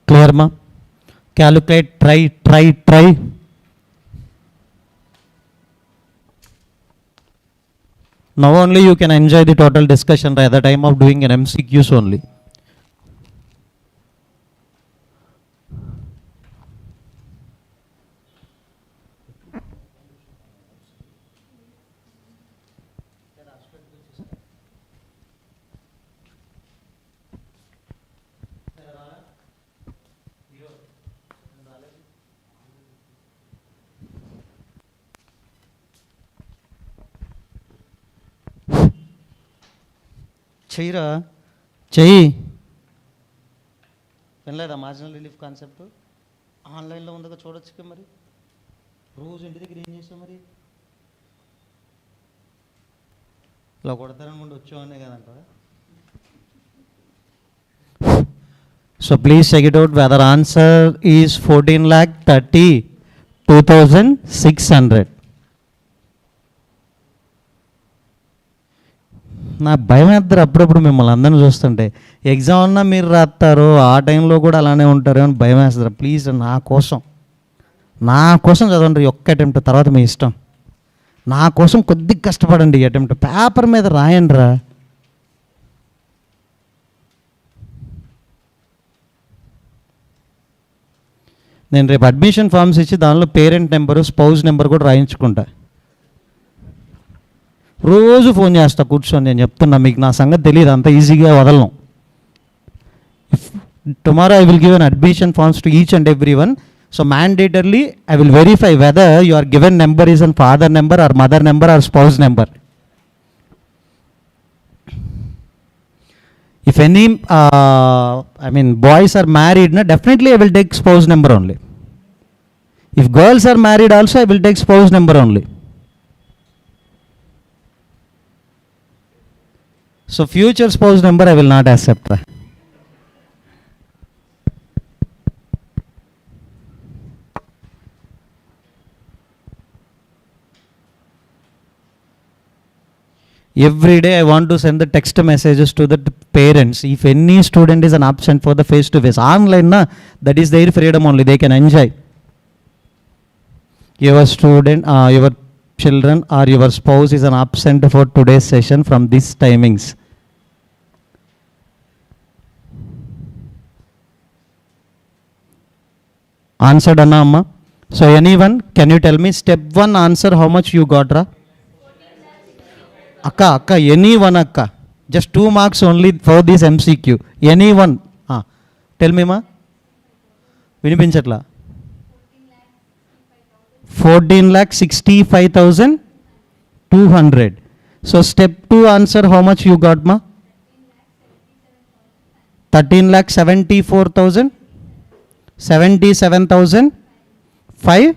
Clear ma? Calculate, try. Now only you can enjoy the total discussion at the time of doing an MCQs only. చెయ్యిరా, చెయ్యి. వినలేదా marginal relief concept? ఆన్లైన్లో ఉందిగా, చూడొచ్చుగా. మరి రోజు ఇంటి దగ్గర ఏం చేసావు? మరి ఇలా కొడతారనుకుంటే వచ్చేవాడినే కదంట. So please check it out whether answer is 14,32,600. నా భయం వేద్దరు అప్పుడప్పుడు మిమ్మల్ని అందరిని చూస్తుంటే. ఎగ్జామ్ అన్నా మీరు రాస్తారు, ఆ టైంలో కూడా అలానే ఉంటారు అని భయం వేస్తారు. ప్లీజ్ నా కోసం చదవండి ఒక్క అటెంప్ట్, తర్వాత మీ ఇష్టం. నా కోసం కొద్దిగా కష్టపడండి ఈ అటెంప్ట్. పేపర్ మీద రాయండి రా. నేను రేపు అడ్మిషన్ ఫామ్స్ ఇచ్చి దానిలో పేరెంట్ నెంబరు, స్పౌజ్ నెంబర్ కూడా రాయించుకుంటా. రోజు ఫోన్ చేస్తా కూర్చొని. నేను చెప్తున్నా మీకు, నా సంగతి తెలియదు, అంత ఈజీగా వదలను. Tomorrow I will give an admission forms to each and every one. So mandatorily I will verify whether your given number is a father number or mother number or spouse number. If any boys are married, definitely I will take spouse number only. If girls are married also, I will take spouse number only. So future spouse number I will not accept. Every day I want to send the text messages to the parents. If any student is an absent for the face to face, online that is their freedom only, they can enjoy. Your student, your children or your spouse is an absent for today's session from these timings. Answered Anna amma. So anyone, can you tell me step 1 answer how much you got ra? Akka, anyone akka. Just 2 marks only for this MCQ. Anyone. Tell me ma. Vinipinchatla. 14,65,200. So step 2 answer how much you got ma? 13,74,000. 77,005.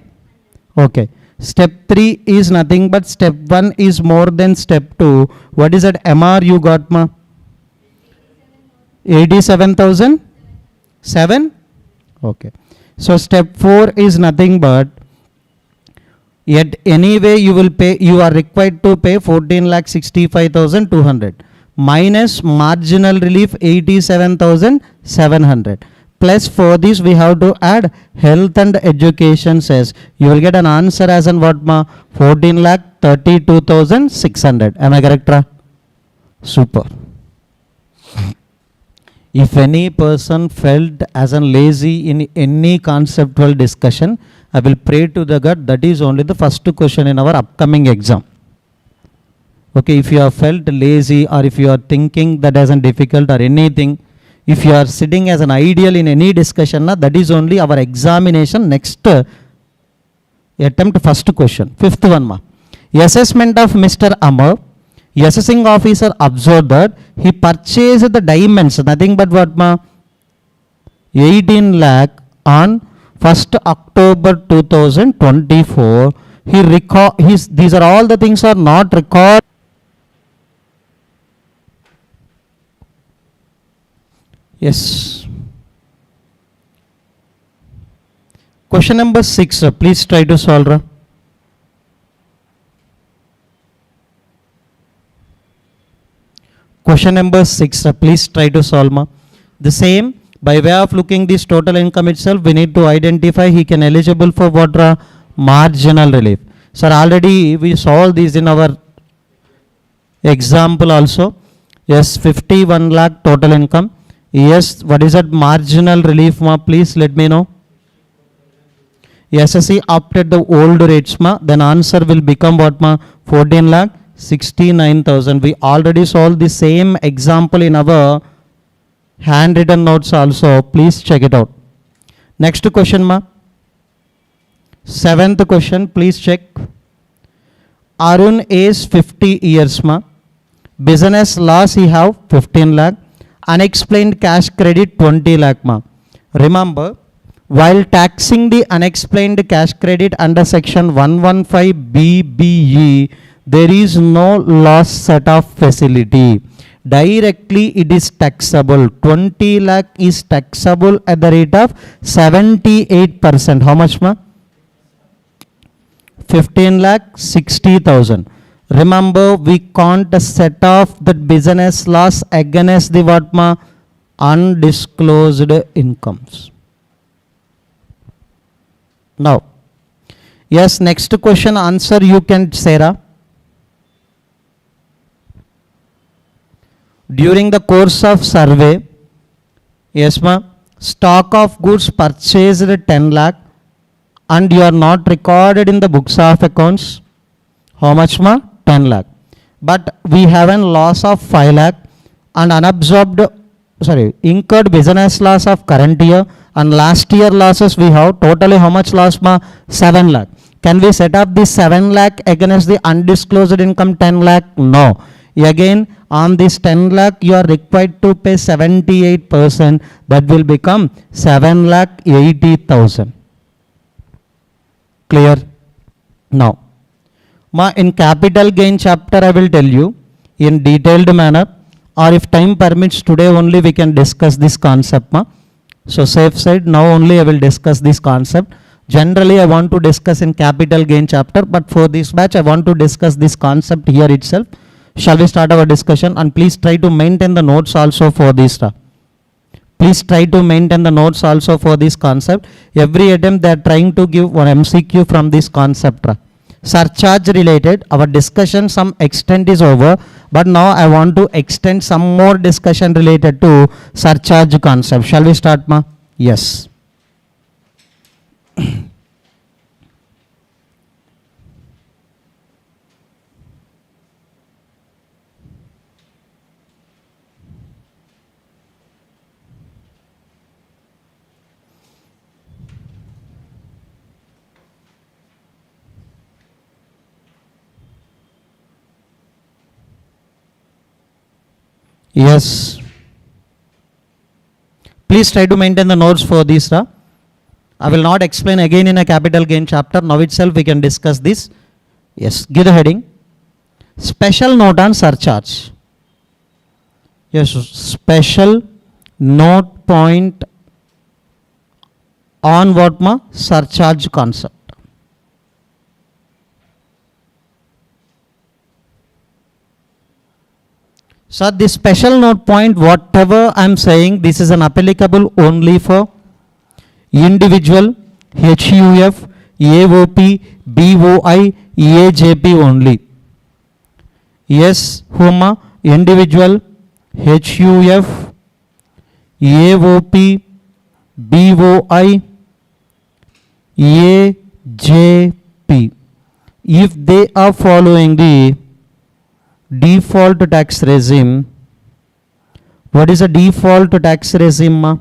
Okay. Step 3 is nothing but step 1 is more than step 2. What is that MR you got ma? 87,007. Okay. So step 4 is nothing but, yet anyway you will pay, you are required to pay 14,65,200 minus marginal relief 87,700. Plus for this we have to add health and education cess. You will get an answer as an what ma? 14,32,600. Am I correct ra? Super. If any person felt as an lazy in any conceptual discussion, I will pray to the God that is only the first question in our upcoming exam. Okay, if you have felt lazy or if you are thinking that as an difficult or anything, if you are sitting as an ideal in any discussion, that is only our examination next attempt first question. 5th one ma. Assessment of Mr. Amar. Assessing officer observed that he purchased the diamonds, nothing but what ma? 18 lakh on 1st October 2024. These are all the things are not recorded. Yes. Question number 6, please try to solve. Question number 6, please try to solve. The same, by way of looking this total income itself, we need to identify he can eligible for what? Marginal relief. Sir, already we solved this in our example also. Yes, 51 lakh total income. Yes, what is that marginal relief ma? Please let me know. SSC opted the old rates ma, then answer will become what ma? 14,69,000. We already solved the same example in our handwritten notes also. Please check it out. Next question ma. 7th question, please check. Arun is 50 years ma. Business loss he have 15 lakh. Unexplained cash credit 20 lakh ma. Remember, while taxing the unexplained cash credit under section 115 BBE, there is no loss set off facility. Directly it is taxable. 20 lakh is taxable at the rate of 78%. How much ma? 15 lakh 60,000. Remember, we can't set off the business loss against the what ma? Undisclosed incomes. Now, yes, next question answer you can, Sarah. During the course of survey, yes ma, stock of goods purchased 10 lakh and you are not recorded in the books of accounts. How much ma? 10 lakh. But we have a loss of 5 lakh and incurred business loss of current year and last year losses we have totally how much loss ma? 7 lakh. Can we set up this 7 lakh against the undisclosed income 10 lakh? No. Again, on this 10 lakh you are required to pay 78%, that will become 7 lakh 80,000. Clear? Now, ma, in capital gain chapter I will tell you in detailed manner, or if time permits today only we can discuss this concept ma. So safe side, now only I will discuss this concept. Generally I want to discuss in capital gain chapter, but for this batch I want to discuss this concept here itself. Shall we start our discussion? And please try to maintain the notes also for this. Please try to maintain the notes also for this concept. Every attempt they are trying to give one MCQ from this concept. Surcharge related, our discussion some extent is over, but now I want to extend some more discussion related to surcharge concept. Shall we start ma? Yes. Yes. Please try to maintain the notes for this. I will not explain again in a capital gain chapter. Now itself we can discuss this. Yes. Give the heading. Special note on surcharge. Yes. Special note point on what ma? Surcharge concept. So this special note point, whatever I am saying, this is an applicable only for individual, HUF, AOP, BOI, EAJP only. Yes, Huma, individual, HUF, AOP, BOI, EAJP. If they are following the default tax regime. What is a default tax regime ma?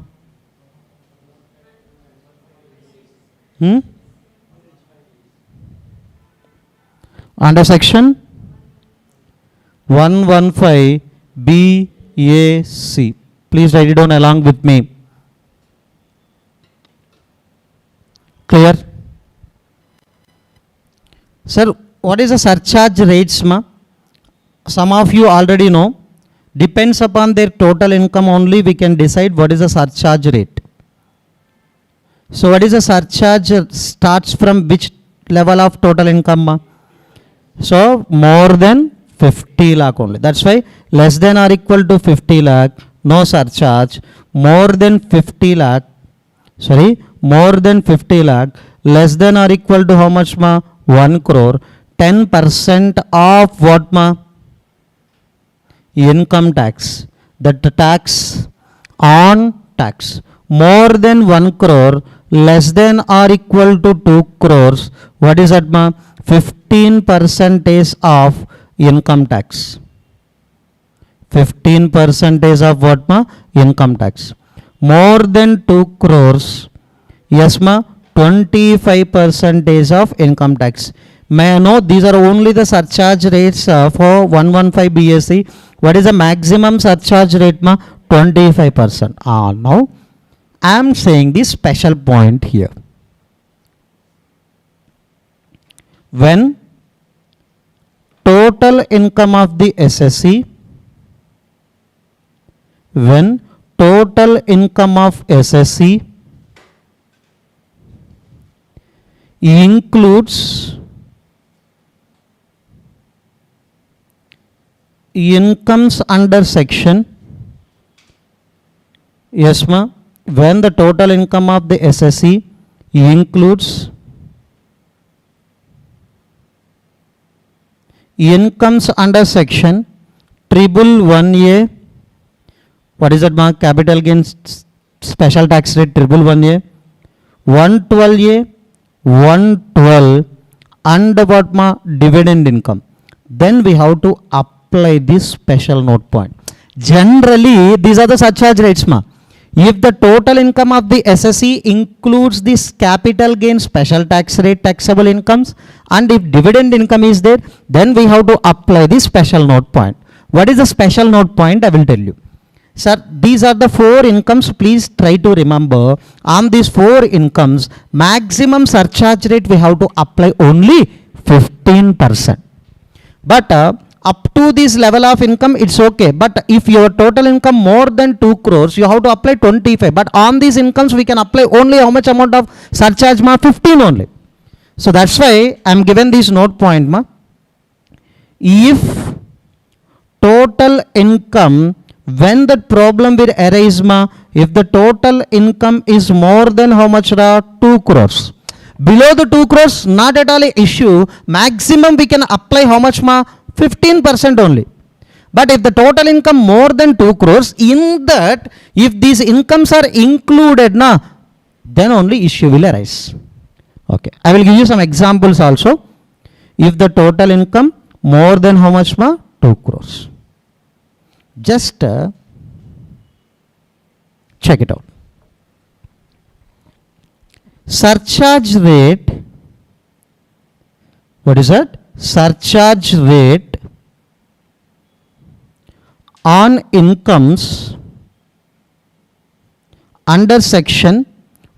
Under section 115 BAC. Please write it down along with me. Clear? Sir, what is the surcharge rates ma? Some of you already know. Depends upon their total income only we can decide what is the surcharge rate. So what is the surcharge starts from which level of total income ma? So more than 50 lakh only. That's why less than or equal to 50 lakh no surcharge. More than 50 lakh, more than 50 lakh, less than or equal to how much ma? 1 crore. 10% of what ma? Income tax. That tax on tax. More than 1 crore, less than or equal to 2 crores. What is that ma? 15% of income tax. 15% of what ma? Income tax. More than 2 crores, yes ma, 25% of income tax. May I know these are only the surcharge rates for 115 BSc. What is the maximum surcharge rate, ma? 25%. Now I am saying the special point here. When total income of the SSC, when total income of SSC includes incomes under section, yes ma, when the total income of the SSC includes incomes under section triple 1A, what is that ma? Capital gains special tax rate triple 1A, 112A, 112 and what ma? Dividend income. Then we have to apply this special note point. Generally these are the surcharge rates ma. If the total income of the SSC includes this capital gain special tax rate taxable incomes, and if dividend income is there, then we have to apply this special note point. What is the special note point? I will tell you. Sir, these are the 4 incomes. Please try to remember, on these 4 incomes, maximum surcharge rate we have to apply only 15%. But up to this level of income, it's okay. But if your total income more than 2 crores, you have to apply 25. But on these incomes, we can apply only how much amount of surcharge ma? 15 only. So that's why I am given this note point ma. If total income, when the problem will arise ma, if the total income is more than how much ra? 2 crores. Below the 2 crores, not at all a issue. Maximum we can apply how much ma? 15% only. But if the total income more than 2 crores, in that if these incomes are included na, then only issue will arise. Okay, I will give you some examples also. If the total income more than how much ma? 2 crores. Just check it out. Surcharge rate, what is that? Surcharge rate on incomes under section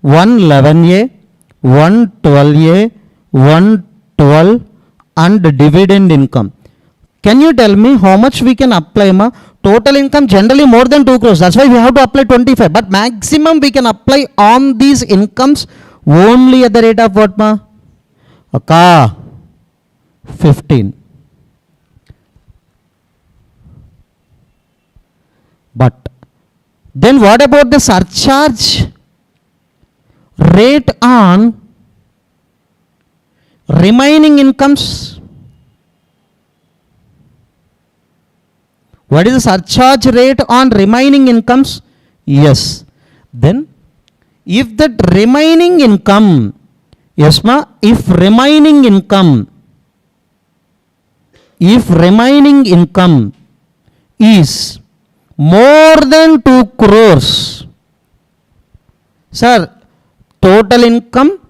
111A, 112A, 112 and dividend income. Can you tell me how much we can apply ma? Total income generally more than 2 crores. That's why we have to apply 25. But maximum we can apply on these incomes only at the rate of what ma? 15. But then what about the surcharge rate on remaining incomes? What is the surcharge rate on remaining incomes? Yes. Then if that remaining income, yes ma, if remaining income is more than 2 crores, sir, total income,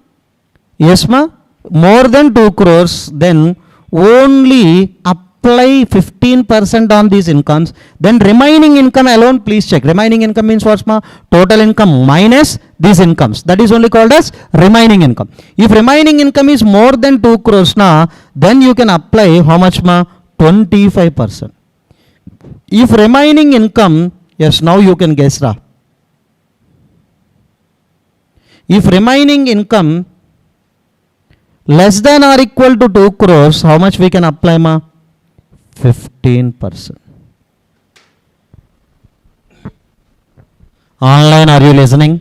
yes ma, more than 2 crores, then only apply 15% on these incomes. Then remaining income alone, please check. Remaining income means what ma? Total income minus these incomes. That is only called as remaining income. If remaining income is more than 2 crores na, then you can apply how much ma? 25%. If remaining income, yes, now you can guess ra. If remaining income less than or equal to 2 crores, how much we can apply ma? 15%. Online, are you listening?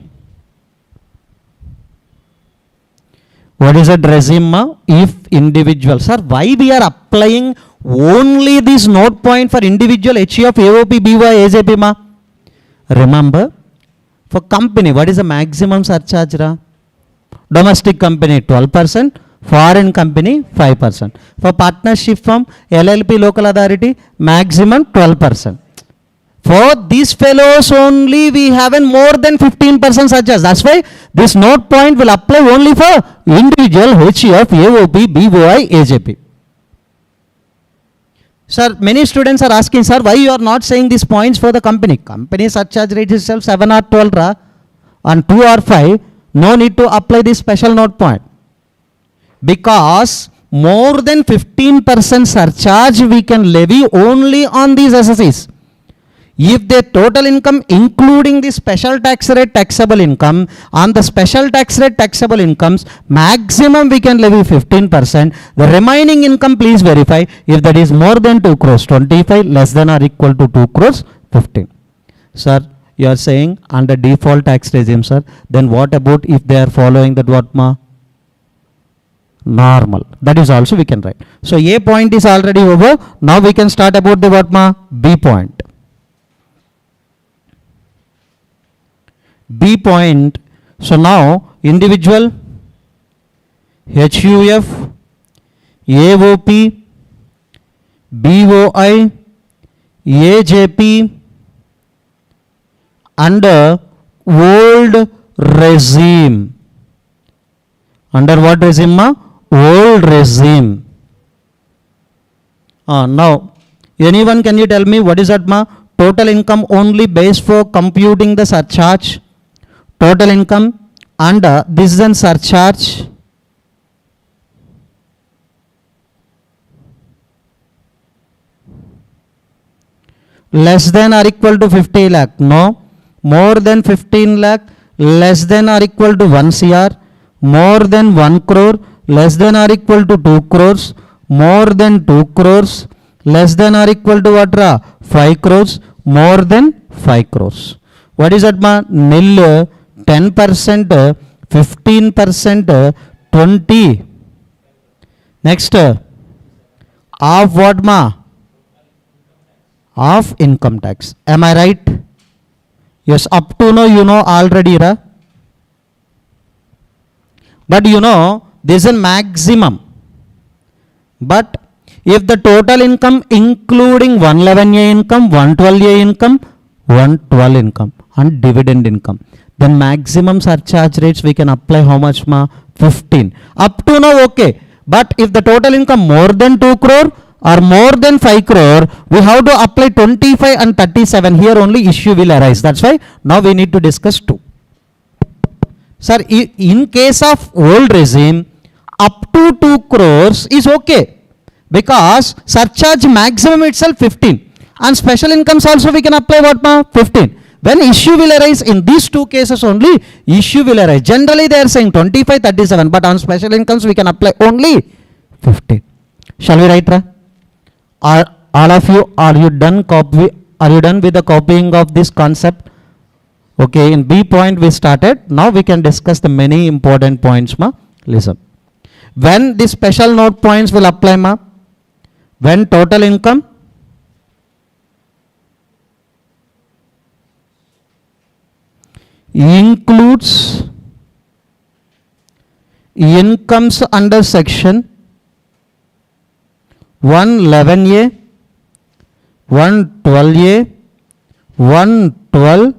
What is that regime ma? If individual. Sir, why we are applying only this note point for individual HUF, AOP, BY, AJP ma? Remember, for company, what is the maximum surcharge ra? Domestic company 12%, foreign company 5%. For partnership firm, LLP, local authority, maximum 12%. For these fellows only we have a more than 15% surcharge. That's why this note point will apply only for individual HUF, AOP, BOI, AJP. Sir, many students are asking, sir, why you are not saying these points for the company? Company surcharge rate itself 7 or 12 ra, and 2 or 5, no need to apply this special note point. Because more than 15% surcharge we can levy only on these SSEs. If the total income including the special tax rate taxable income, on the special tax rate taxable incomes, maximum we can levy 15%. The remaining income, please verify, if that is more than 2 crores 25, less than or equal to 2 crores 15. Sir, you are saying under default tax regime, sir. Then what about if they are following that what ma? Normal. That is also we can write. So A point is already over. Now we can start about the what ma? B point. B point. So now individual HUF, AOP, BOI, AJP under old regime. Under what regime ma? Old regime. Now anyone can you tell me what is that ma? Total income only base for computing the surcharge. Total income and this is an surcharge. Less than or equal to 50 lakh. No. More than 15 lakh. Less than or equal to 1 CR. More than 1 crore. Less than or equal to 2 crores. More than 2 crores. Less than or equal to what ra? 5 crores. More than 5 crores. What is that ma? Nil. 10%, 15%, 20. Next, of what ma? Of income tax. Am I right? Yes, up to now you know already, ra? But you know this is a maximum. But if the total income including 111A income, 112A income, 112 income and dividend income, then maximum surcharge rates we can apply how much ma? 15. Up to now okay. But if the total income more than 2 crore or more than 5 crore, we have to apply 25 and 37. Here only issue will arise. That's why now we need to discuss 2. Sir, in case of old regime, up to 2 crores is okay. Because surcharge maximum itself 15. And special incomes also we can apply what ma? 15. When issue will arise in these 2 cases only, issue will arise. Generally they are saying 25, 37, but on special incomes we can apply only 15. Shall we write ra? All of you, are you done with the copying of this concept? Okay, in B point we started. Now we can discuss the many important points ma. Listen. When the special note points will apply ma? When total income includes incomes under section 111A, 112A, 112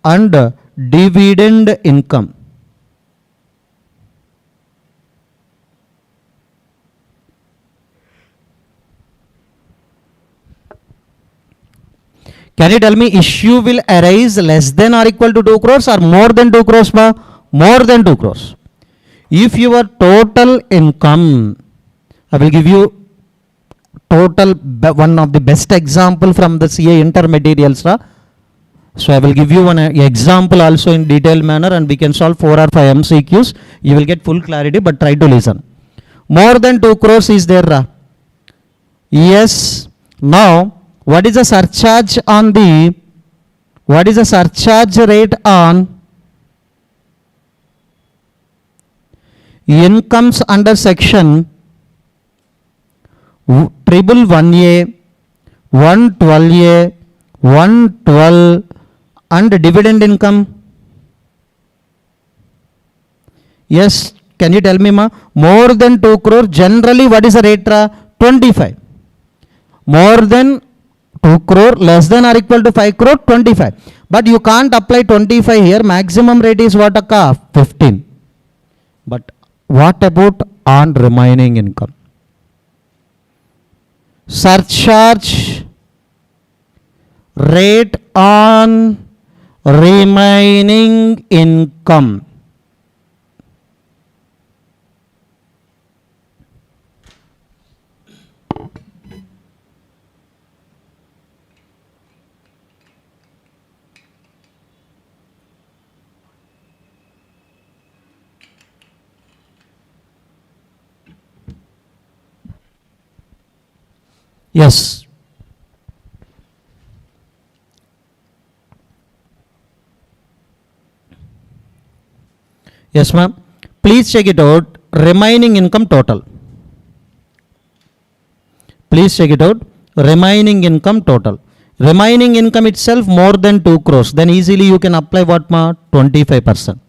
and dividend income. Can you tell me issue will arise less than or equal to 2 crores or more than 2 crores? More than 2 crores. If your total income, I will give you total one of the best example from the CA intermaterials. So I will give you one example also in detailed manner and we can solve 4 or 5 MCQs. You will get full clarity but try to listen. More than 2 crores is there. Yes. Now what is the surcharge on the, what is the surcharge rate on incomes under section 111A, 112A, 112 and dividend income? Yes, can you tell me ma? More than 2 crore, generally what is the rate? 25. More than 2 crore, less than or equal to 5 crore, 25. But you can't apply 25 here. Maximum rate is what, akka? 15. But what about on remaining income? Surcharge rate on remaining income. Yes. Yes, ma'am. Please check it out. Remaining income total. Please check it out. Remaining income total. Remaining income itself more than 2 crores. Then easily you can apply what, ma? 25%.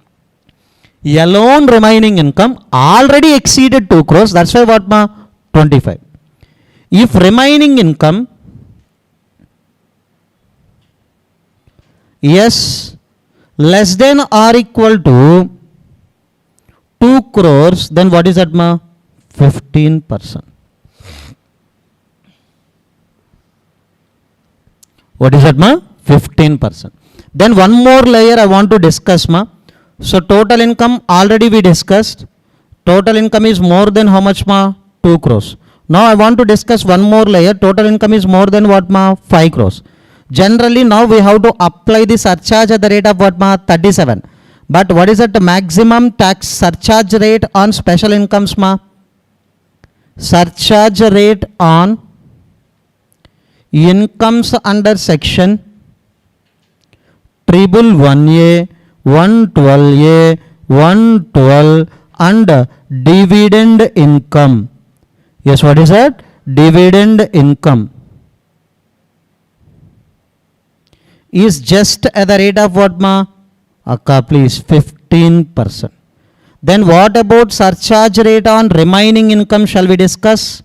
Alone remaining income already exceeded 2 crores. That's why what, ma? 25. If remaining income, yes, less than or equal to 2 crores, then what is that, ma? 15%. What is that, ma? 15%. Then one more layer I want to discuss, ma. So total income already we discussed. Total income is more than how much, ma? 2 crores. Now I want to discuss one more layer. Total income is more than what, ma? 5 crores. Generally now we have to apply the surcharge at the rate of what, ma? 37. But what is that maximum tax surcharge rate on special incomes, ma? Surcharge rate on incomes under section 111A, 112A, 112 and dividend income. Yes, what is that? Dividend income is just at the rate of what, ma? Akka, please, 15%. Then what about surcharge rate on remaining income shall we discuss?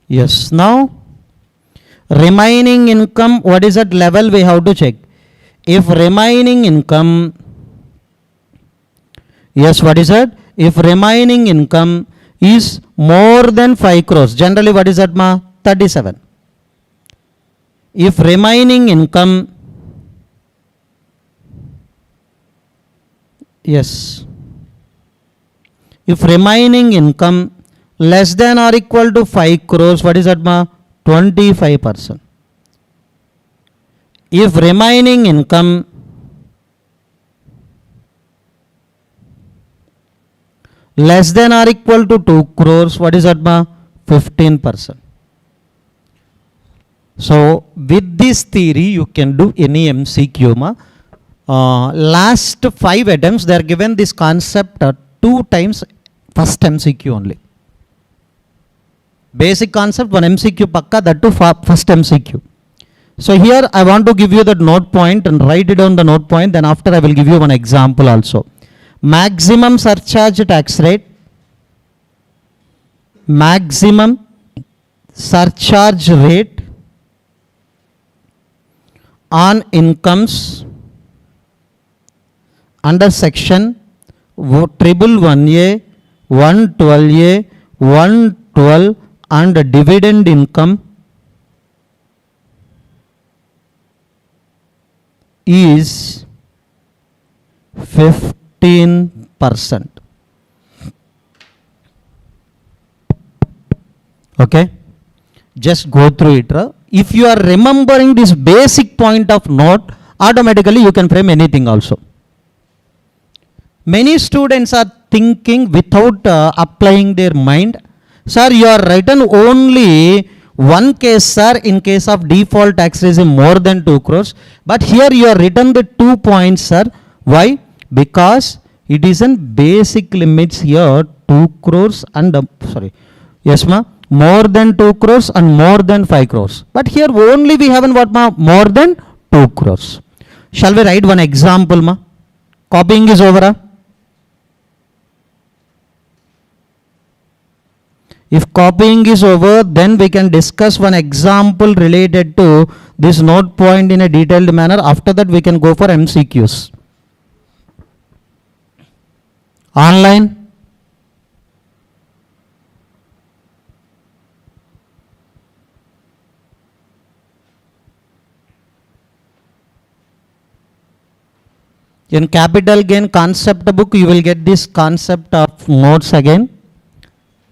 Yes, now remaining income, what is that level we have to check? If remaining income, yes, what is that? If remaining income is more than 5 crores, generally what is that, ma? 37. If remaining income, yes, if remaining income less than or equal to 5 crores, what is that, ma? 25%. If remaining income less than or equal to 2 crores, what is that, ma? 15%. So with this theory you can do any MCQ, ma. Last 5 attempts they are given this concept 2 times, first MCQ only. Basic concept, one MCQ pakka, that too first MCQ. So here I want to give you that note point and write it down the note point, then after I will give you one example also. Maximum surcharge tax rate, maximum surcharge rate on incomes under section 111A, 112A, 112 and dividend income is 15%. Okay, just go through it. If you are remembering this basic point of note, automatically you can frame anything also. Many students are thinking without applying their mind. Sir, you are written only one case, sir, in case of default tax regime more than 2 crores. But here you are written the 2 points, sir. Why? Because it is in basic limits here 2 crores and, sorry, yes, ma, more than 2 crores and more than 5 crores. But here only we have in what, ma? More than 2 crores. Shall we write one example, ma? Copying is over. If copying is over, then we can discuss one example related to this note point in a detailed manner. After that, we can go for MCQs. Online. In capital gain concept book, you will get this concept of notes again.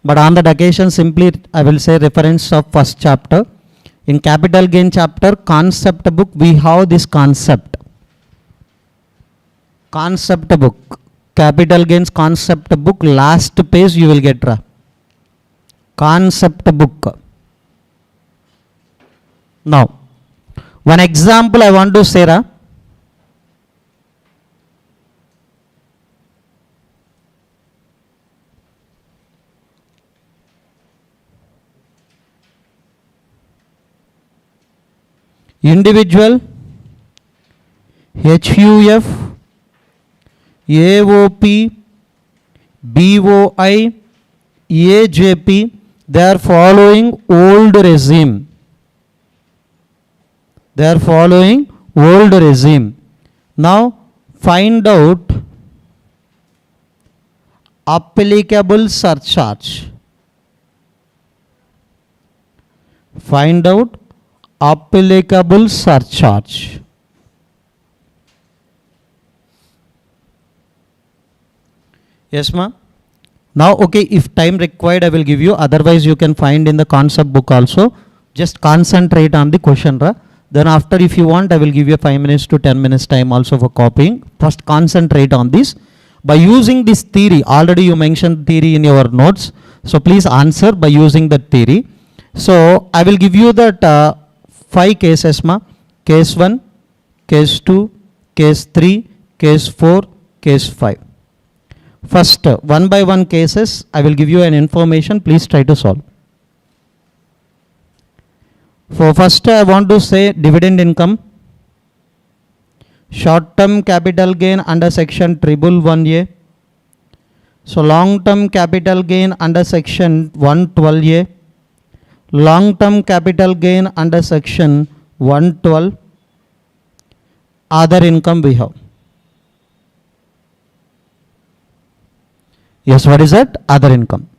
But on that occasion, simply I will say reference of first chapter. In capital gain chapter, concept book, we have this concept. Concept book. Capital gains concept book, last page you will get. Concept book. Now, one example I want to say. Individual, HUF, AOP, BOI, AJP, they are following old regime. They are following old regime. Now, find out applicable surcharge. Find out applicable surcharge. Yes, ma'am. Now, okay, if time required, I will give you. Otherwise, you can find in the concept book also. Just concentrate on the question. Then after, if you want, I will give you 5 minutes to 10 minutes time also for copying. First, concentrate on this. By using this theory, already you mentioned theory in your notes. So, please answer by using that theory. So, I will give you that 5 cases, ma. Case 1, case 2, case 3, case 4, case 5. First, one by one cases, I will give you an information. Please try to solve. For first, I want to say dividend income. Short-term capital gain under section 111A. So, long-term capital gain under section 112A. Long-term capital gain under section 112. Other income we have. Yes, what is that? Other income.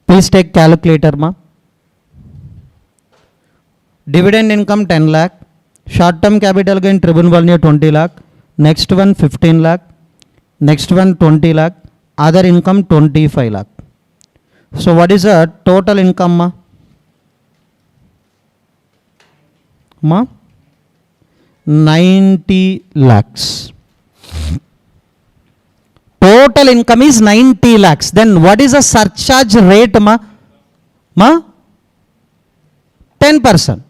Please take calculator, ma. Dividend income 10 lakh. Short-term capital gain 20 lakh. Next one 15 lakh. Next one 20 lakh. Other income 25 lakh. So what is the total income, ma? Ma? 90 lakhs. Total income is 90 lakhs. Then what is the surcharge rate, ma? Ma? 10%.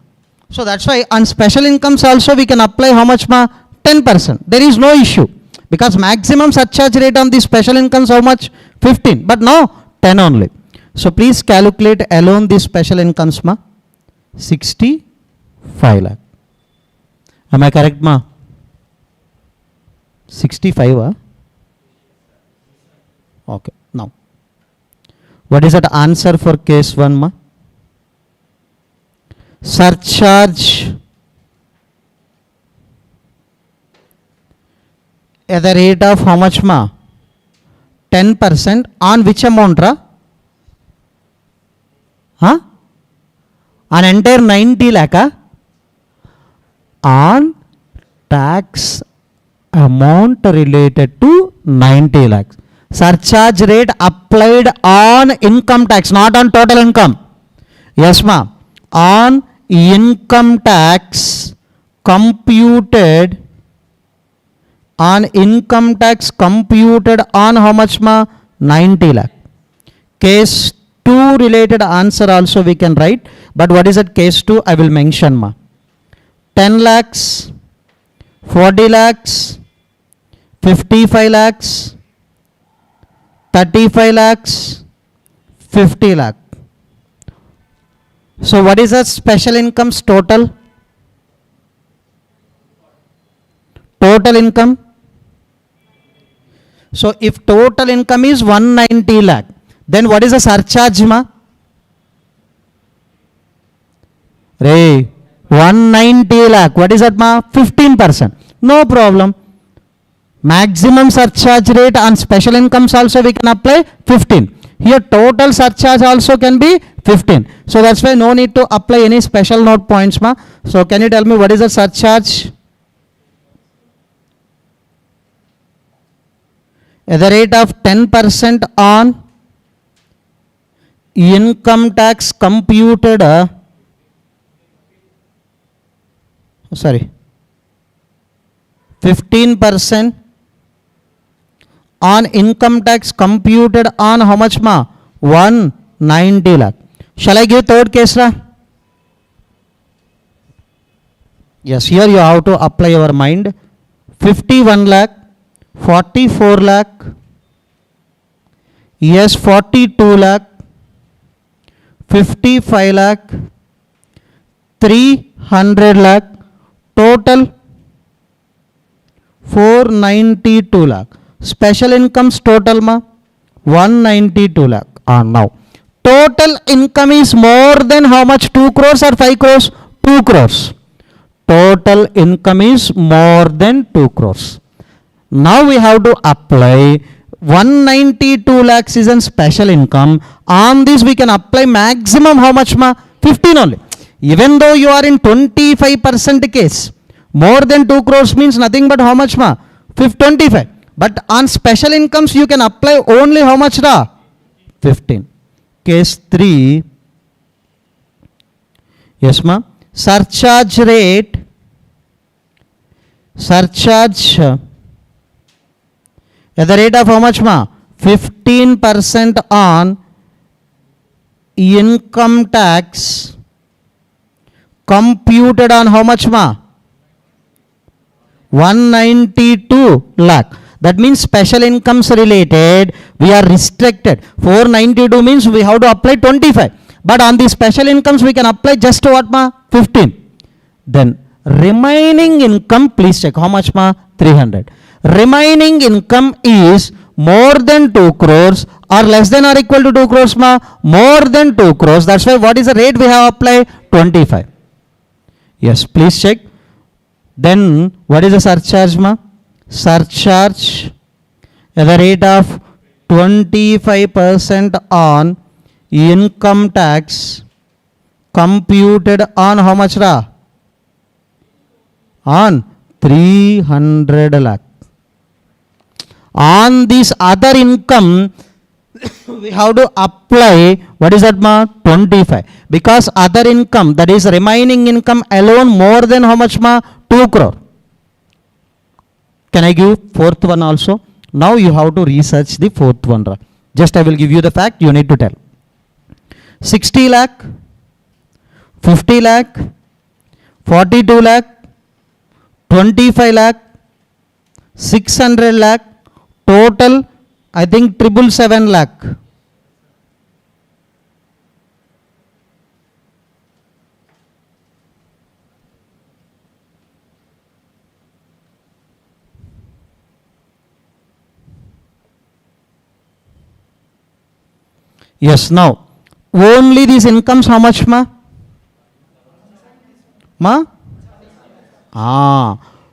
So that's why on special incomes also we can apply how much, ma? 10%. There is no issue. Because maximum surcharge rate on the special incomes how much? 15. But now 10 only. So please calculate alone the special incomes, ma. 65 lakh. Am I correct, ma? 65, huh? Okay. Now, what is that answer for case 1, ma? Surcharge at the rate of how much, ma? 10% on which amount, ra? Huh? On entire 90 lakh, huh? On tax amount related to 90 lakhs. Surcharge rate applied on income tax, not on total income. Yes, ma. On income tax computed on how much, ma? 90 lakh. Case 2 related answer also we can write. But what is that case 2? I will mention, ma. 10 lakhs, 40 lakhs, 55 lakhs, 35 lakhs, 50 lakh. So what is the special incomes total? total income. So if total income is 190 lakh, then what is the surcharge, ma? Ray, 190 lakh, what is that, ma? 15%. No problem. Maximum surcharge rate on special incomes also we can apply 15. Here total surcharge also can be 15. So that's why no need to apply any special note points, ma. So can you tell me what is the surcharge? At the rate of 10% on income tax computed, 15% on income tax computed on how much, ma? 190 lakh. Shall I give third case, ra? Yes, here you have to apply your mind. 51 lakh, 44 lakh, yes, 42 lakh, 55 lakh, 300 lakh, total 492 lakh. Special incomes total, ma? 192 lakh. Now, total income is more than how much? 2 crores or 5 crores? 2 crores. Total income is more than 2 crores. Now we have to apply 192 lakhs is a special income. On this we can apply maximum how much, ma? 15 only. Even though you are in 25% case, more than 2 crores means nothing but how much, ma? 25. But on special incomes you can apply only how much, ra? 15. Case 3. Yes, ma? Surcharge rate. Surcharge at the rate of how much, ma? 15% on income tax computed on how much, ma? 192 lakh. That means special incomes related, we are restricted. 492 means we have to apply 25. But on the special incomes we can apply just what, ma? 15. Then remaining income, please check how much, ma? 300. Remaining income is more than 2 crores or less than or equal to 2 crores, ma? More than 2 crores. That's why what is the rate we have applied? 25. Yes, please check. Then what is the surcharge, ma? Surcharge at the rate of 25% on income tax computed on how much, ra? On 300 lakh. On this other income we have to apply what is that, ma? 25. Because other income, that is remaining income alone, more than how much, ma? 2 crore. Can I give fourth one also? Now you have to research the fourth one. Just I will give you the fact, you need to tell. 60 lakh, 50 lakh, 42 lakh, 25 lakh, 600 lakh, total I think 777 lakh. Yes, now only these incomes how much, ma? Ma?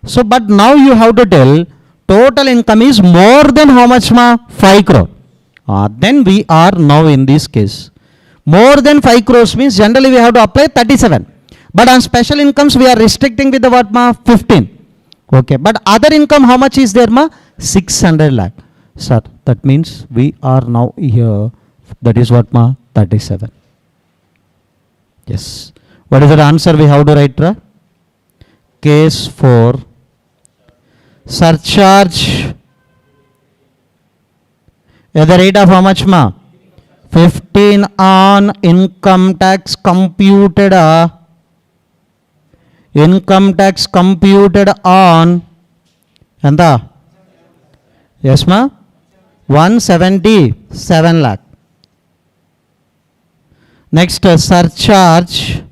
So but now you have to tell total income is more than how much, ma? 5 crore. Then we are now in this case. More than 5 crores means generally we have to apply 37. But on special incomes we are restricting with the what, ma? 15. Okay, but other income how much is there, ma? 600 lakh. Sir, that means we are now here. That is what, ma? 37. Yes. What is the answer we have to write, ra? Case 4. Surcharge at the rate of how much, ma? 15 on income tax computed income tax computed on enta? Yes, ma? 177 lakh. Next, surcharge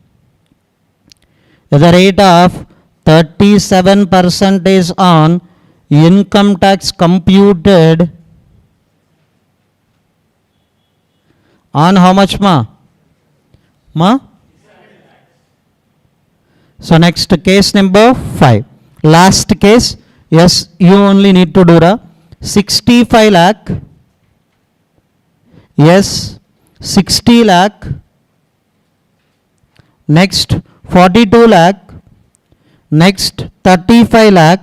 at the rate of 37% is on income tax computed on how much, ma? Ma? So next case number 5. Last case, yes, you only need to do the 65 lakh. Yes, 60 lakh. Next 42 lakh. Next 35 lakh.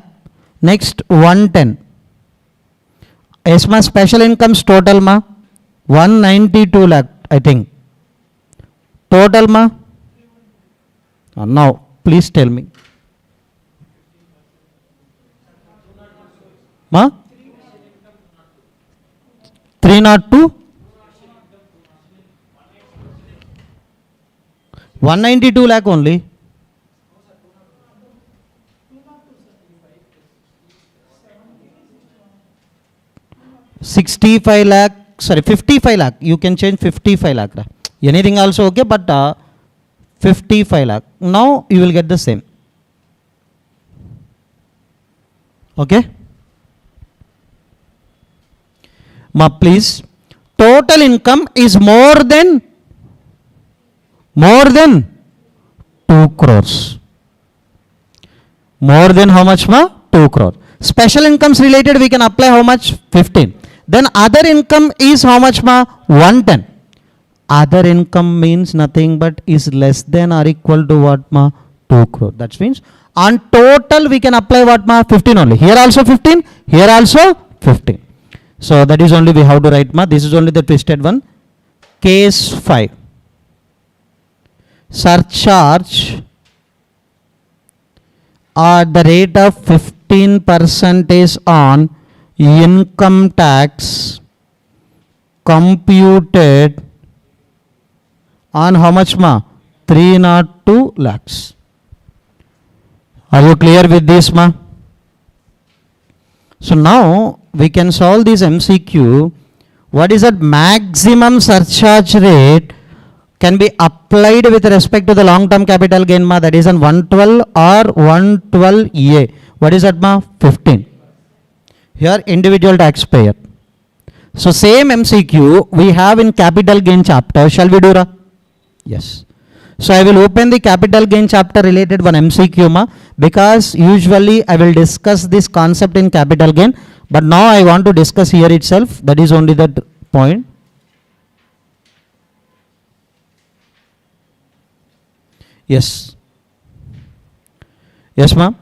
Next 110. Yes, ma, special incomes total, ma? 192 lakh, I think. Total, ma? Now, please tell me. Ma? 302? 192 lakh only. $65 lakh, sorry, 55 lakh. You can change 55 lakh. Anything also okay, but 55 lakh. Now you will get the same. Okay? Ma, please. Total income is more than 2 crores. More than how much, ma? 2 crore. Special incomes related we can apply how much? 15. Then other income is how much, ma? 110. Other income means nothing but is less than or equal to what, ma? 2 crore. That means on total we can apply what, ma? 15 only. Here also 15. Here also 15. So that is only we have to write, ma. This is only the twisted one. Case 5. Surcharge at the rate of 15% is on income tax computed on how much, ma? 302 lakhs. Are you clear with this, ma? So now we can solve this MCQ. What is that maximum surcharge rate can be applied with respect to the long term capital gain, ma? That is on 112 or 112A. What is that, ma? 15. Here individual taxpayer. So same MCQ we have in capital gain chapter. Shall we do that? Yes. So I will open the capital gain chapter related one MCQ, ma, because usually I will discuss this concept in capital gain, but now I want to discuss here itself. That is only that point. Yes. Yes, ma'am.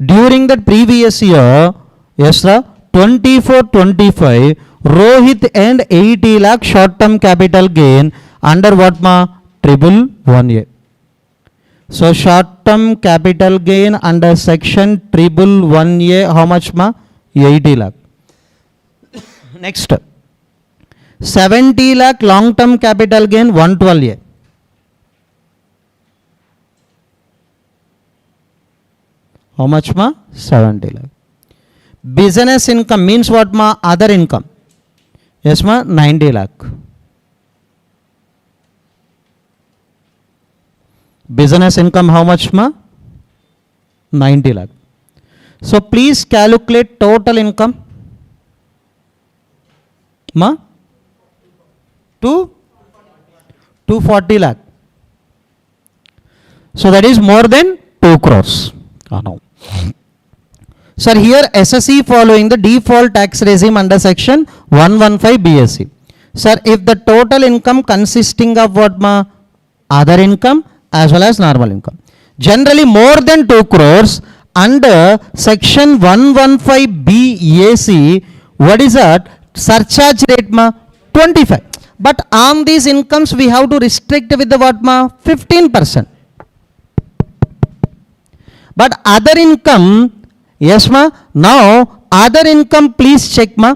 During the previous year, yes, sir, 24-25, Rohit earned 80 lakh short-term capital gain under what, ma? 111A. So short-term capital gain under section 111A, how much, ma? 80 lakh. Next, 70 lakh long-term capital gain 112A. How much, ma? 70 lakh. Business income means what, ma? Other income. Yes, ma? 90 lakh. Business income how much, ma? 90 lakh. So please calculate total income. Ma? 240 lakh. So that is more than 2 crores. No. Sir, here SSE following the default tax regime under section 115 BSE. Sir, if the total income consisting of what, ma? Other income as well as normal income. Generally more than 2 crores under section 115 BAC, what is that? Surcharge rate, ma? 25. But on these incomes we have to restrict with the what, ma? 15%. But other income, yes, ma? Now other income, please check, ma?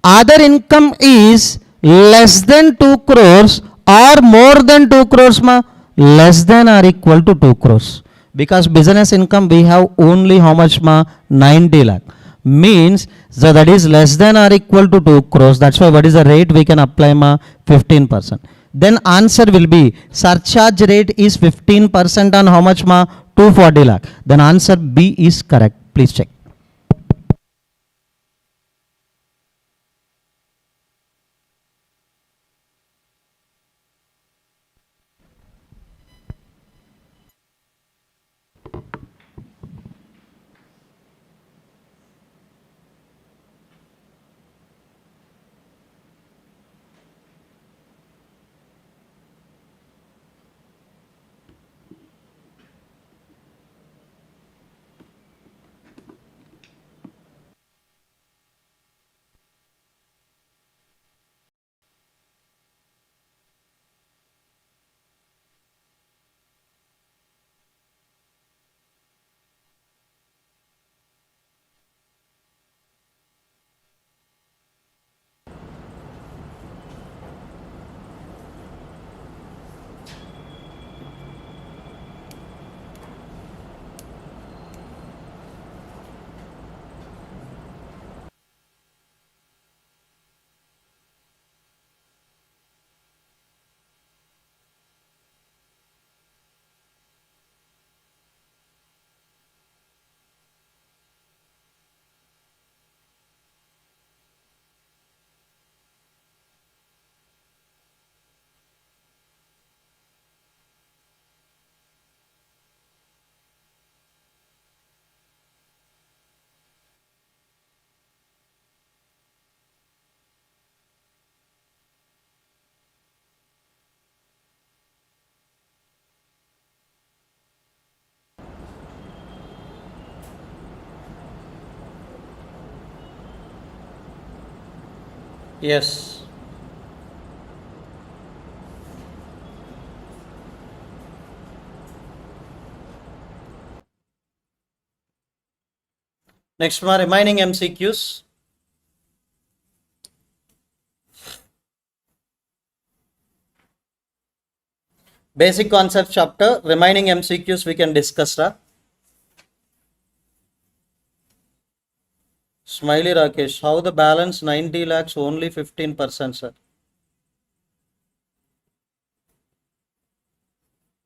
Other income is less than 2 crores or more than 2 crores, ma? Less than or equal to 2 crores. Because business income we have only how much, ma? 90 lakh. Means so that is less than or equal to 2 crores. That's why what is the rate we can apply, ma? 15%. Then answer will be surcharge rate is 15% on how much, ma? 240 lakh. Then answer B is correct. Please check. Yes. Next one, remaining MCQs. Basic concept chapter, remaining MCQs we can discuss. Smiley Rakesh, how the balance 90 lakhs only 15%, sir?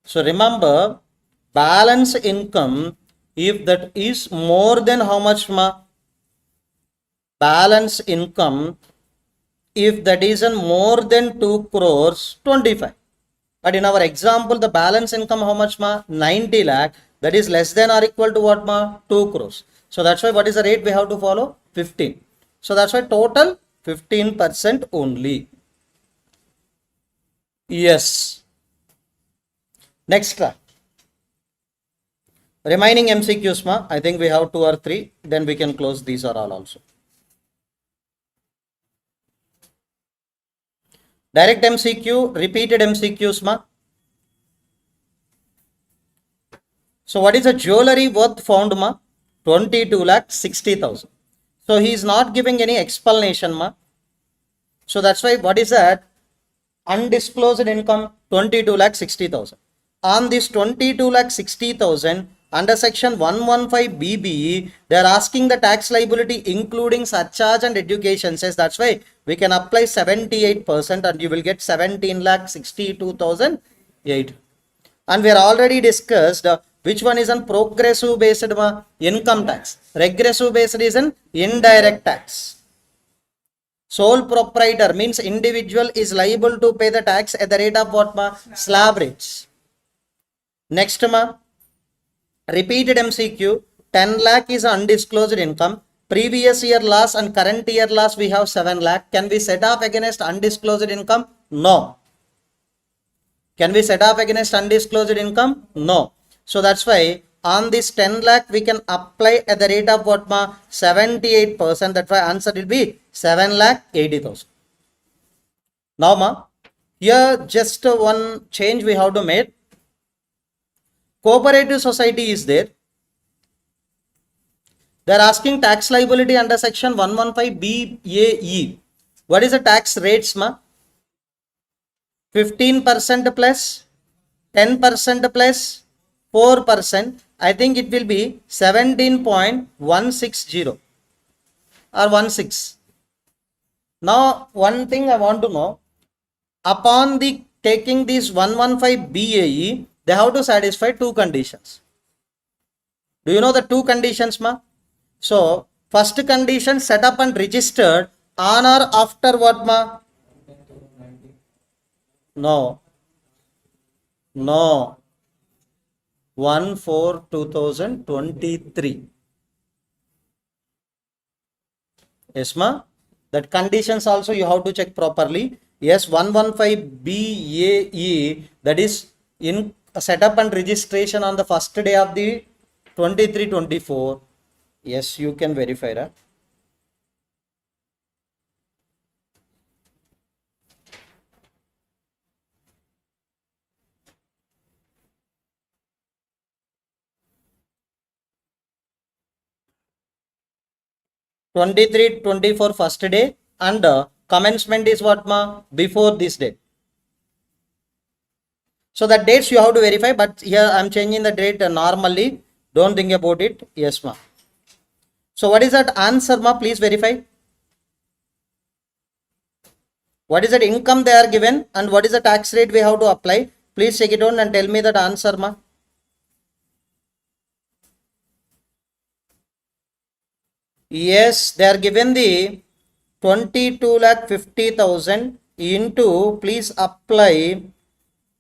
So remember, balance income, if that is more than how much, ma? Balance income, if that is more than 2 crores, 25. But in our example, the balance income how much, ma? 90 lakh. That is less than or equal to what, ma? 2 crores. So that's why what is the rate we have to follow? 15. So that's why total 15% only. Yes. Next. Remaining MCQs, ma? I think we have 2 or 3. Then we can close these are all also. Direct MCQ, repeated MCQs, ma? So what is the jewelry worth found, ma? 22,60,000. So he is not giving any explanation, ma. So that's why what is that? Undisclosed income 22,60,000. On this 22,60,000 under section 115 BBE, they are asking the tax liability including surcharge and education cess. That's why we can apply 78% and you will get 17,62,008. And we are already discussed which one is on progressive based income tax. Regressive based is an indirect tax. Sole proprietor means individual is liable to pay the tax at the rate of what, ma? Slab rates. Next, ma? Repeated MCQ, 10 lakh is undisclosed income. Previous year loss and current year loss we have 7 lakh. Can we set off against undisclosed income? No. Can we set off against undisclosed income? No. So that's why on this 10 lakh we can apply at the rate of what, ma? 78%. That's why answer will be 7,80,000. Now, ma, here just one change we have to make. Cooperative society is there. They are asking tax liability under section 115 BAE. What is the tax rates, ma? 15% plus, 10% plus, 4%. I think it will be 17.160 or 16. Now, one thing I want to know, upon the taking this 115 BAE, they have to satisfy 2 conditions. Do you know the two conditions, ma? So first condition, set up and registered on or after what, ma? No. No. 1/4/2023. Yes, ma? That conditions also you have to check properly. Yes, 115 BAE, that is in setup and registration on the first day of the 23-24. Yes, you can verify that. Twenty-three, 24 first day, and commencement is what, ma? Before this date. So the dates you have to verify, but here I am changing the date normally. Don't think about it. Yes, ma. So what is that answer, ma? Please verify. What is that income they are given and what is the tax rate we have to apply? Please check it out and tell me that answer, ma. Yes, they are given the 22,50,000 into, please apply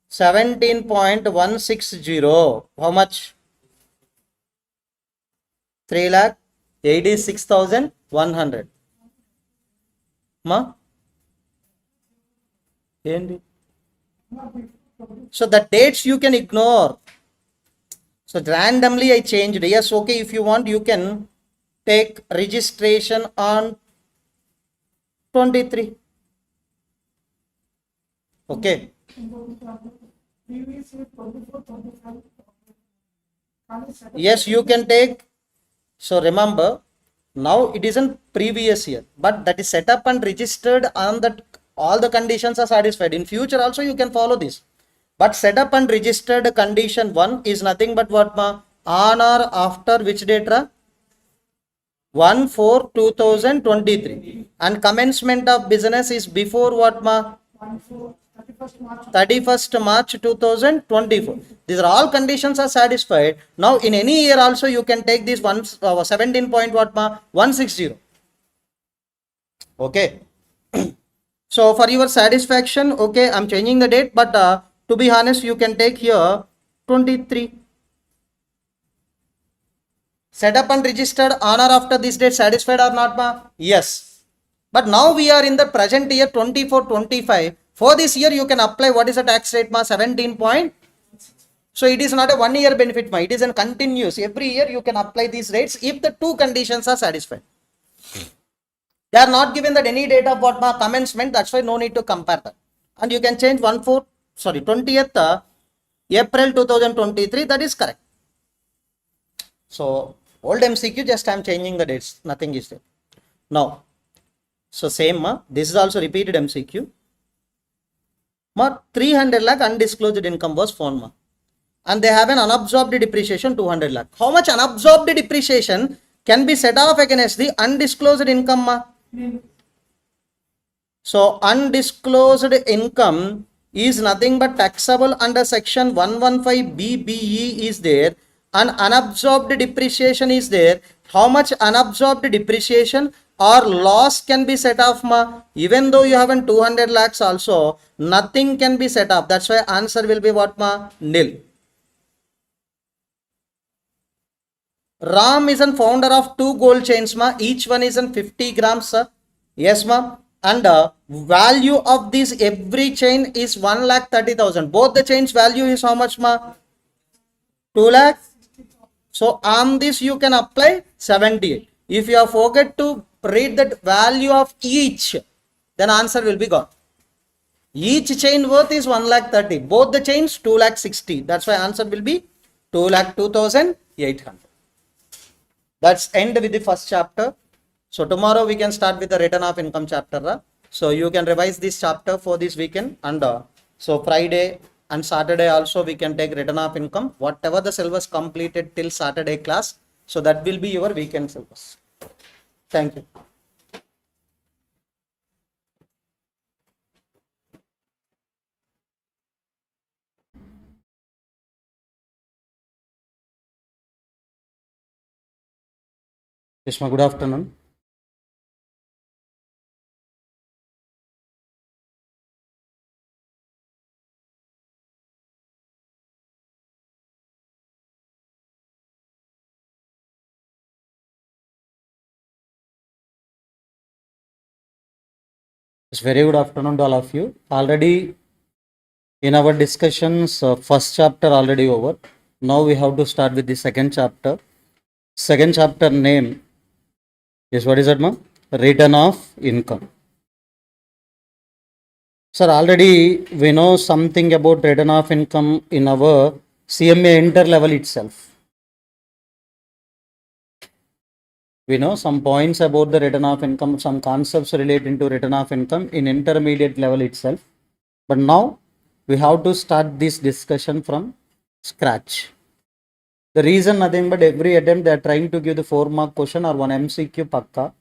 17.160. How much? 3,86,100. Ma? So the dates you can ignore. So randomly I changed. Yes, okay, if you want, you can take registration on 23. Okay. Yes, you can take. So remember, now it isn't previous year, but that is set up and registered on that all the conditions are satisfied. In future also you can follow this. But set up and registered condition 1 is nothing but what, ma? On or after which date, ra? 1/4/2023. And commencement of business is before what, ma? 31st March 2024. These are all conditions are satisfied. Now in any year also you can take this 17 point what, ma? 160. Okay. So for your satisfaction, okay, I'm changing the date, but to be honest, you can take here 23. Set up and registered on or after this date, satisfied or not, ma? Yes. But now we are in the present year 24-25. For this year, you can apply what is the tax rate, ma? 17 point. So it is not a 1 year benefit, ma. It is a continuous. Every year you can apply these rates if the two conditions are satisfied. They are not given that any date of what, ma? Commencement. That's why no need to compare that. And you can change 20th April 2023. That is correct. So old MCQ, just I am changing the dates. Nothing is there. Now, so same, ma. This is also repeated MCQ. Ma, 300 lakh undisclosed income was found, ma. And they have an unabsorbed depreciation 200 lakh. How much unabsorbed depreciation can be set off against the undisclosed income, ma? So undisclosed income is nothing but taxable under section 115 BBE is there, and unabsorbed depreciation is there. How much unabsorbed depreciation or loss can be set off, ma? Even though you have 200 lakhs also, nothing can be set off. That's why answer will be what, ma? Nil. Ram is a founder of 2 gold chains, ma. Each one is in 50 grams, sir. Yes, ma'am. And value of this every chain is 1,30,000. Both the chains value is how much, ma? 2 lakh. So on this you can apply 78. If you have forget to read that value of each, then answer will be gone. Each chain worth is 1,30,000. Both the chains 2,60,000. That's why answer will be 2,02,800. That's end with the first chapter. So tomorrow we can start with the return of income chapter. So you can revise this chapter for this weekend, and so Friday and Saturday also we can take return of income, whatever the syllabus completed till Saturday class. So that will be your weekend syllabus. Thank you. Yes, ma. Good afternoon. It's very good afternoon to all of you. Already in our discussions, first chapter already over. Now we have to start with the second chapter. Second chapter name is what is that, ma? Return of income. Sir, already we know something about return of income in our CMA inter level itself. We know some points about the return of income, some concepts relating to return of income in intermediate level itself. But now we have to start this discussion from scratch. The reason nothing but every attempt they are trying to give the 4-mark question or one MCQ pakka.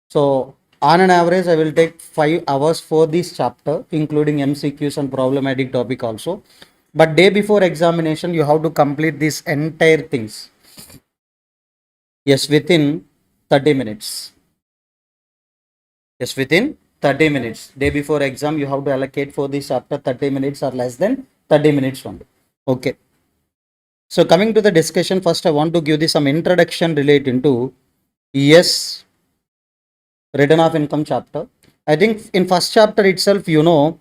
So on an average, I will take 5 hours for this chapter, including MCQs and problematic topic also. But day before examination, you have to complete this entire things. Yes, within 30 minutes. Yes, within 30 minutes. Day before exam, you have to allocate for this chapter 30 minutes or less than 30 minutes only. Okay. So coming to the discussion, first I want to give this some introduction relating to yes, return of income chapter. I think in first chapter itself, you know,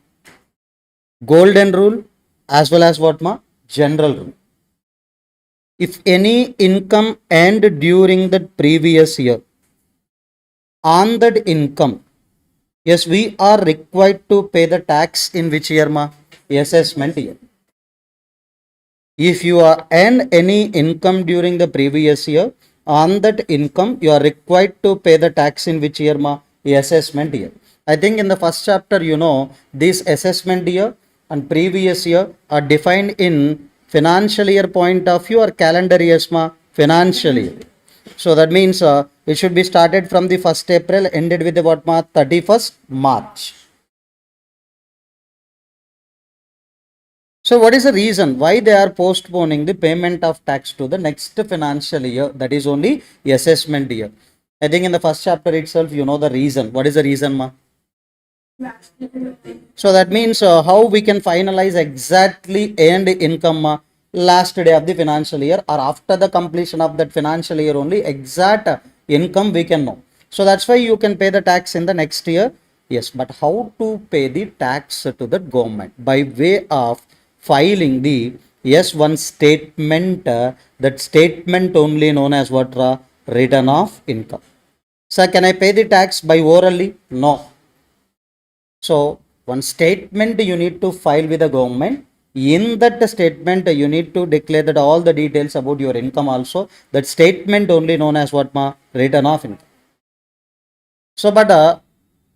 golden rule as well as what ma? General rule. If any income earned during the previous year, on that income, yes, we are required to pay the tax in which year ma? Assessment year. If you are earn any income during the previous year, on that income you are required to pay the tax in which year ma? Assessment year. I think in the first chapter, you know, this assessment year and previous year are defined in financial year point of view or calendar years ma? Financial year. So that means it should be started from the 1st April, ended with the what ma? 31st March. So what is the reason why they are postponing the payment of tax to the next financial year? That is only assessment year. I think in the first chapter itself, you know the reason. What is the reason, ma? So that means how we can finalize exactly earned income last day of the financial year or after the completion of that financial year only exact income we can know. So that's why you can pay the tax in the next year. Yes, but how to pay the tax to the government? By way of filing the S1 statement, that statement only known as what? Return of income. Sir, can I pay the tax by orally? No. So one statement you need to file with the government. In that statement, you need to declare that all the details about your income also. That statement only known as what ma? Return of income. So, but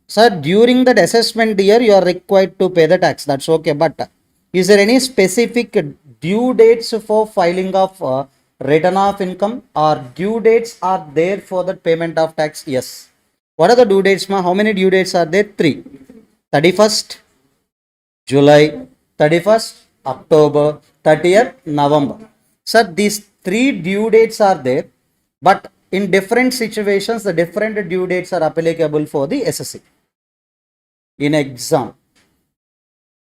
sir, during that assessment year, you are required to pay the tax. That's okay. But is there any specific due dates for filing of return of income or due dates are there for the payment of tax? Yes. What are the due dates, ma? How many due dates are there? 3. 31st July, 31st October, 30th November. Sir, these 3 due dates are there, but in different situations, the different due dates are applicable for the SSC. In exam,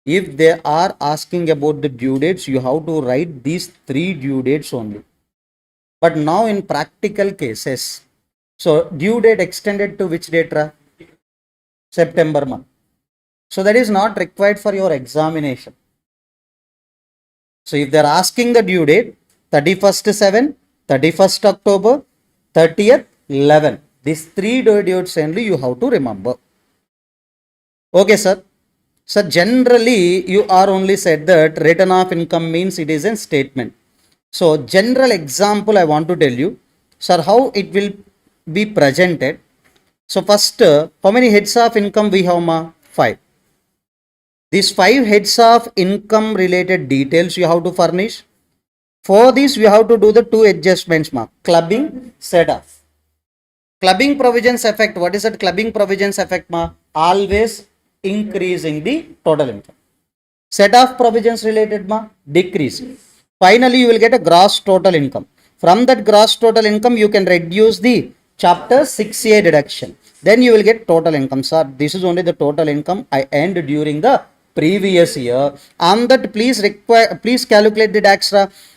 if they are asking about the due dates, you have to write these 3 due dates only. But now in practical cases, so due date extended to which date? September month. So that is not required for your examination. So if they are asking the due date 31st 7, 31st October, 30th 11, these 3 due dates only you have to remember. Okay, sir. So generally you are only said that return of income means it is a statement. So general example I want to tell you, sir, how it will be presented. So first, how many heads of income we have, ma? 5. These 5 heads of income related details you have to furnish. For this, we have to do the 2 adjustments, ma. Clubbing, set off. Clubbing provisions effect. What is that clubbing provisions effect, ma? Always increasing the total income. Set off provisions related, ma? Decrease. Finally, you will get a gross total income. From that gross total income, you can reduce the chapter 6a deduction. Then you will get total income. Sir, this is only the total income I earned during the previous year. On that, please calculate the tax.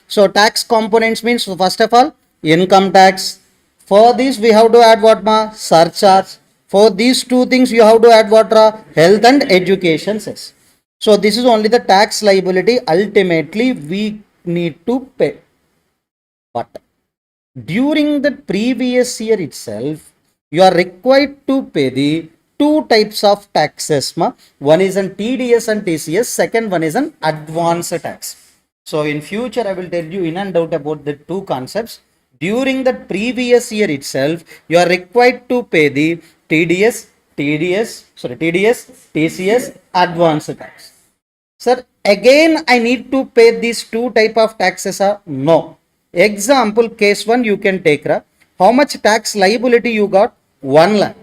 So tax components means, first of all, income tax. For this we have to add what ma? Surcharge. For these two things you have to add what? Health and education cess. So this is only the tax liability ultimately we need to pay. But during the previous year itself, you are required to pay the two types of taxes. One is an TDS and TCS, second one is an advance tax. So in future, I will tell you in and out about the two concepts. During the previous year itself, you are required to pay the TDS, TCS, advance tax. Sir, again I need to pay these two type of taxes? No. Example, case 1 you can take. How much tax liability you got? 1 lakh.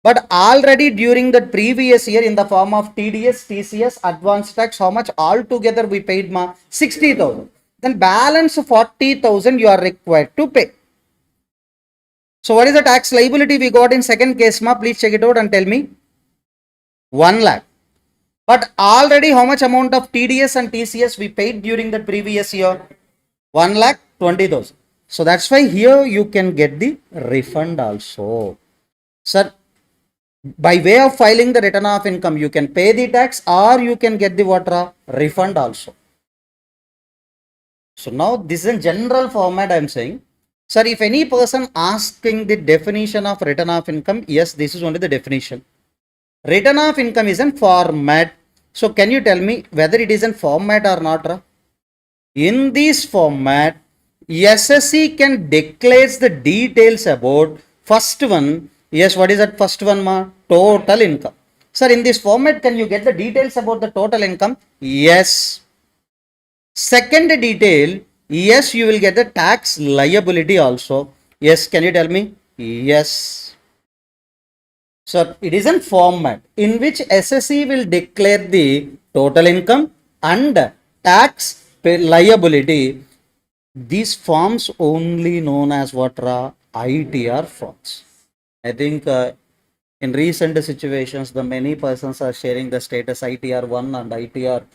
But already during the previous year in the form of TDS, TCS, advance tax, how much altogether we paid? 60,000. Then balance 40,000 you are required to pay. So what is the tax liability we got in second case? Please check it out and tell me. 1 lakh. But already how much amount of TDS and TCS we paid during the previous year? 1,20,000. So that's why here you can get the refund also. Sir, by way of filing the return of income, you can pay the tax or you can get the refund also. So now this is a general format I am saying. Sir, if any person asking the definition of return of income, yes, this is only the definition. Return of income is a format. So can you tell me whether it is a format or not? In this format, SSC can declare the details about first one. Yes, what is that first one? Total income. Sir, in this format, can you get the details about the total income? Yes. Second detail, yes, you will get the tax liability also. Yes, can you tell me? Yes. So it is a format in which SSC will declare the total income and tax liability. These forms only known as what? ITR forms. I think in recent situations, the many persons are sharing the status ITR 1 and ITR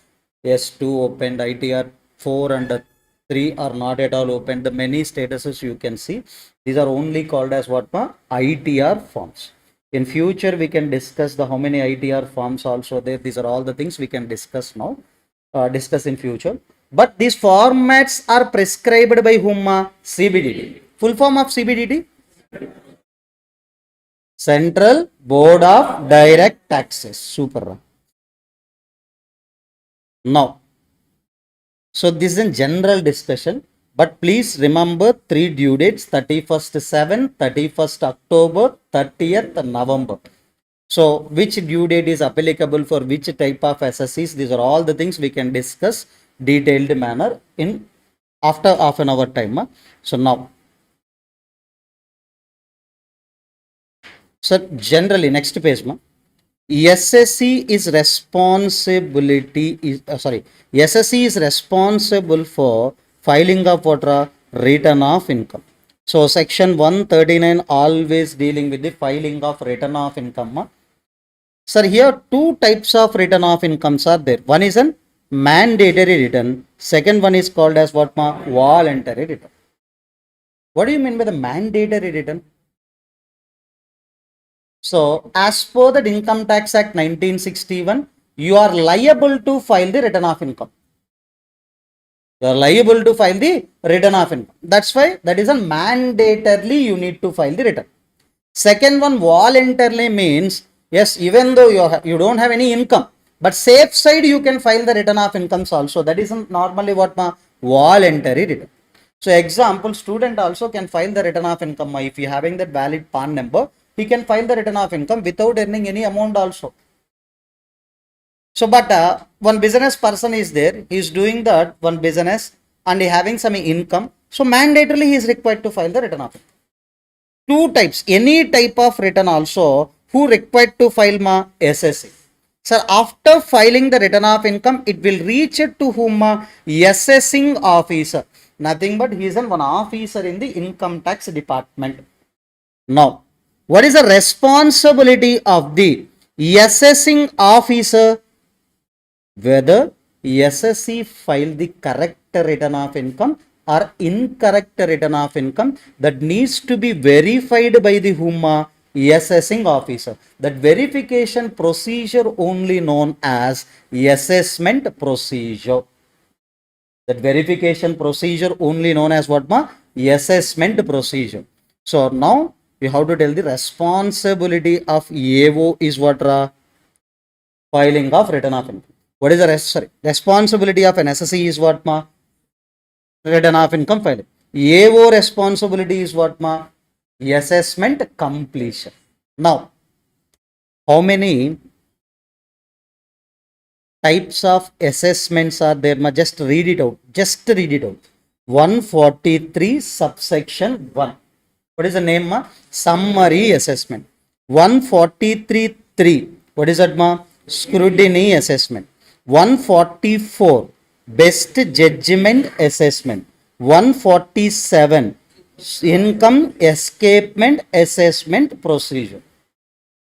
S2 opened, ITR 4 and 3 are not at all opened. The many statuses you can see, these are only called as what? ITR forms. In future, we can discuss the how many ITR forms also there. These are all the things we can discuss now, discuss in future. But these formats are prescribed by whom? CBDT. Full form of CBDT? Central Board of Direct Taxes. Super. Now, so this is a general discussion, but please remember 3 due dates: 31st 7, 31st October, 30th November. So which due date is applicable for which type of SSCs? These are all the things we can discuss detailed manner in after half an hour time. So now, so generally next page, SSC is SSC is responsible for filing of what? Return of income. So section 139 always dealing with the filing of return of income. Sir, here two types of return of incomes are there. One is an mandatory return. Second one is called as what? Voluntary return. What do you mean by the mandatory return? So as per the Income Tax Act 1961, you are liable to file the return of income. You are liable to file the return of income. That's why that is a mandatorily you need to file the return. Second one, voluntarily means, yes, even though you don't have any income, but safe side you can file the return of incomes also. That is normally what? Voluntary return. So example, student also can file the return of income. If you having that valid PAN number, he can file the return of income without earning any amount also. So, but one business person is there, he is doing that one business and he having some income. So mandatorily he is required to file the return of income. Two types, any type of return also, who required to file SSC. Sir, after filing the return of income, it will reach it to whom? Assessing officer. Nothing but he is one officer in the income tax department. Now, what is the responsibility of the assessing officer? Whether SSC filed the correct return of income or incorrect return of income, that needs to be verified by the whom? Assessing officer. That verification procedure only known as assessment procedure. That verification procedure only known as what, ma? Assessment procedure. So now we have to tell the responsibility of AO is what, ra? Filing of return of income. What is the responsibility of an SSE is what, ma? Return of income filing. AO responsibility is what, ma? Assessment completion. Now, how many types of assessments are there, ma? Just read it out. Just read it out. 143 subsection 1. What is the name, ma? Summary assessment. 143 3. What is that, ma? Scrutiny assessment. 144 best judgment assessment. 147 income escapement assessment procedure.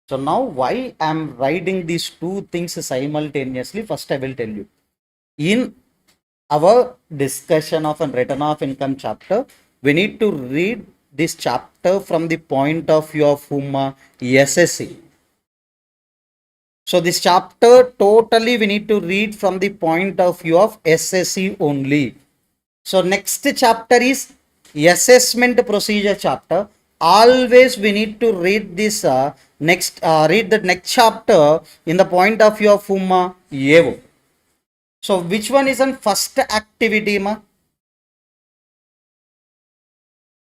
So now why I am writing these two things simultaneously, first I will tell you. In our discussion of a return of income chapter, we need to read this chapter from the point of view of whom? SSC. So this chapter totally we need to read from the point of view of SSC only. So next chapter is assessment procedure chapter. Always we need to read this read the next chapter in the point of view of whom? AO. So which one is an first activity, ma?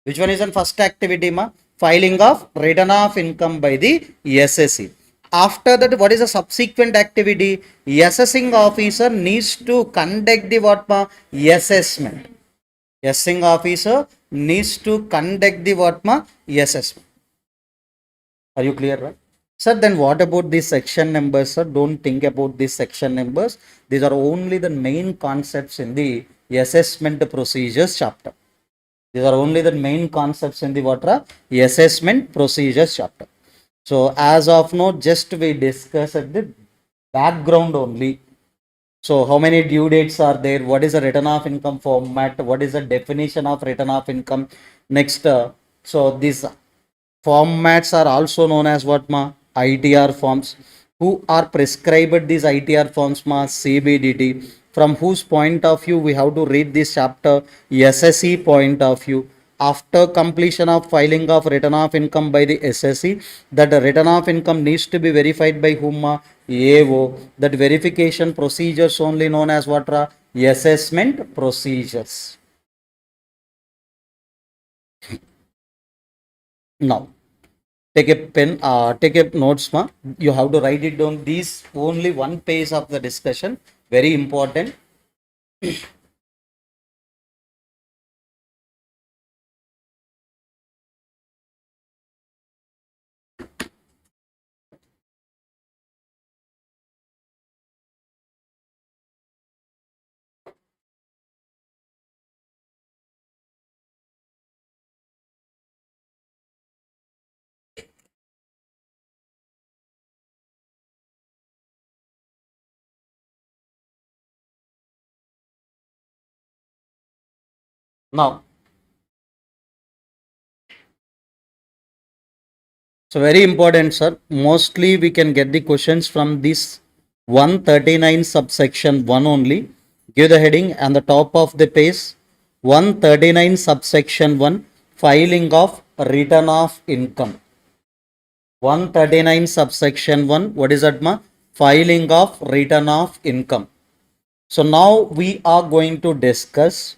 Which one is an first activity, ma? Filing of return of income by the SSC. After that, what is the subsequent activity? Assessing officer needs to conduct the what, ma? Assessment. Assessing officer needs to conduct the what, ma? Assessment. Are you clear, right? Sir, then what about these section numbers, sir? Don't think about these section numbers. These are only the main concepts in the assessment procedures chapter. These are only the main concepts in the what, assessment procedures chapter. So as of now, just we discuss at the background only. So how many due dates are there? What is the return of income format? What is the definition of return of income? Next, so these formats are also known as what, ma? ITR forms. Who are prescribed these ITR forms, ma? CBDT. From whose point of view we have to read this chapter? SSE point of view. After completion of filing of return of income by the SSE, that the return of income needs to be verified by whom? AO. That verification procedures only known as what? Assessment procedures. Now, take a pen, take a notes, ma. You have to write it down. These only one page of the discussion. Very important. Now, so very important, sir. Mostly we can get the questions from this 139 subsection 1 only. Give the heading and the top of the page. 139 subsection 1, filing of return of income. 139 subsection 1, what is that, ma? Filing of return of income. So now we are going to discuss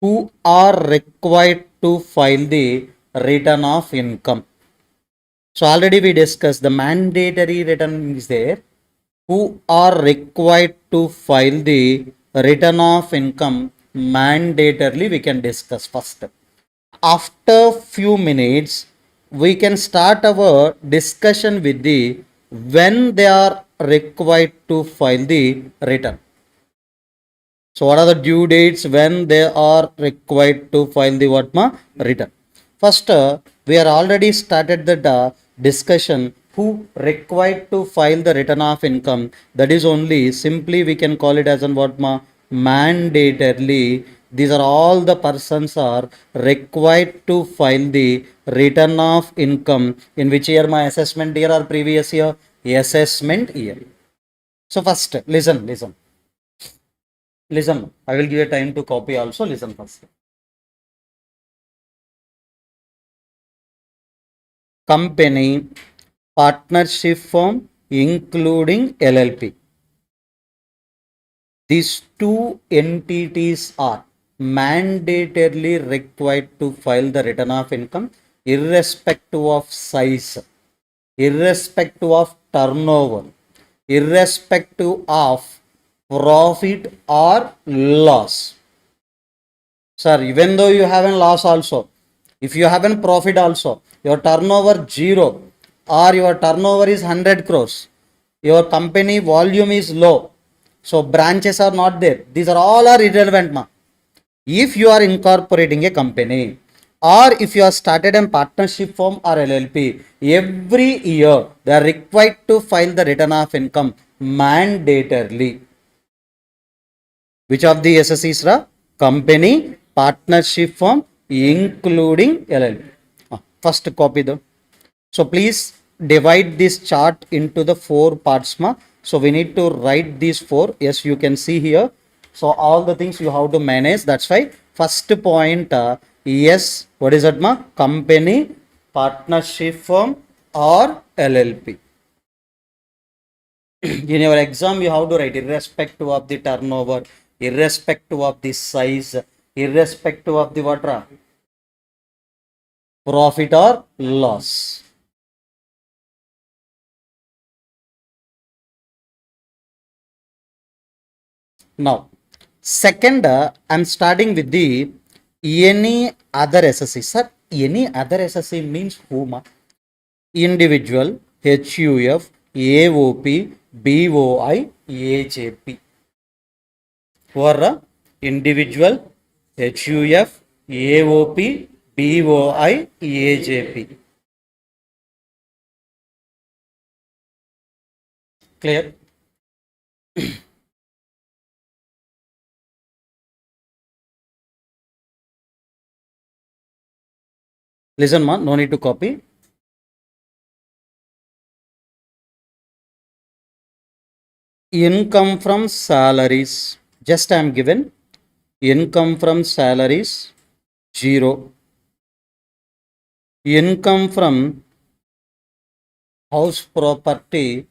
who are required to file the return of income. So already we discussed the mandatory return is there. Who are required to file the return of income mandatorily we can discuss first. After few minutes, we can start our discussion with the when they are required to file the return. So what are the due dates when they are required to file the what, ma? Return. First, We are already started the discussion who required to file the return of income. That is only simply we can call it as an what ma mandatorily. These are all the persons are required to file the return of income in which year my assessment year or previous year assessment year. So first listen. I will give you time to copy also. Listen first. Company, partnership firm, including LLP. These two entities are mandatorily required to file the return of income irrespective of size, irrespective of turnover, irrespective of profit or loss. Sir, even though you haven't loss also, if you haven't profit also, your turnover 0 or your turnover is 100 crores, your company volume is low, so branches are not there. These are all are irrelevant, ma. If you are incorporating a company or if you are started a partnership firm or LLP, every year they are required to file the return of income mandatorily. Which of the SSEs are? Company, partnership firm, including LLP. First copy the. So please divide this chart into the 4 parts, ma. So we need to write these 4. Yes, you can see here. So all the things you have to manage. That's why first point, yes, what is that, ma? Company, partnership firm or LLP. In your exam you have to write irrespective of the turnover, irrespective of the size, irrespective of the what, profit or loss. Now second, I'm starting with the any other SSC. Sir, any other SSC means whom? Individual, HUF, AOP, BOI, AJP. Who are individual, HUF, AOP, BOI, AJP. Clear? Listen, ma, no need to copy. Income from salaries. Just I am given. Income from salaries 0. Income from house property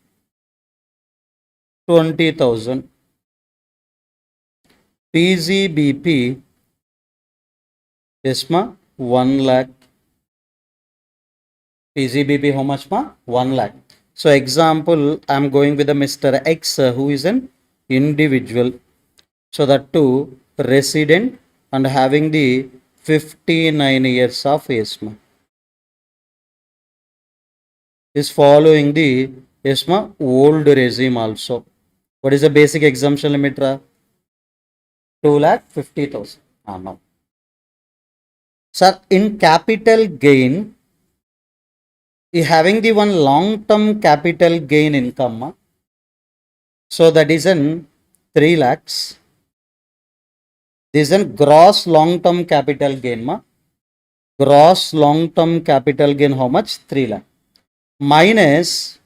20,000. PGBP yes ma 1 lakh. PGBP how much ma 1 lakh. So example I am going with a Mr. X who is an individual. So that too resident and having the 59 years of age is following the old regime also. What is the basic exemption limit? 2,50,000. No. Sir, in capital gain, having the one long term capital gain income, so that is an 3 lakhs. This is a gross long term capital gain, ma. Gross long term capital gain how much? 3 lakh. Minus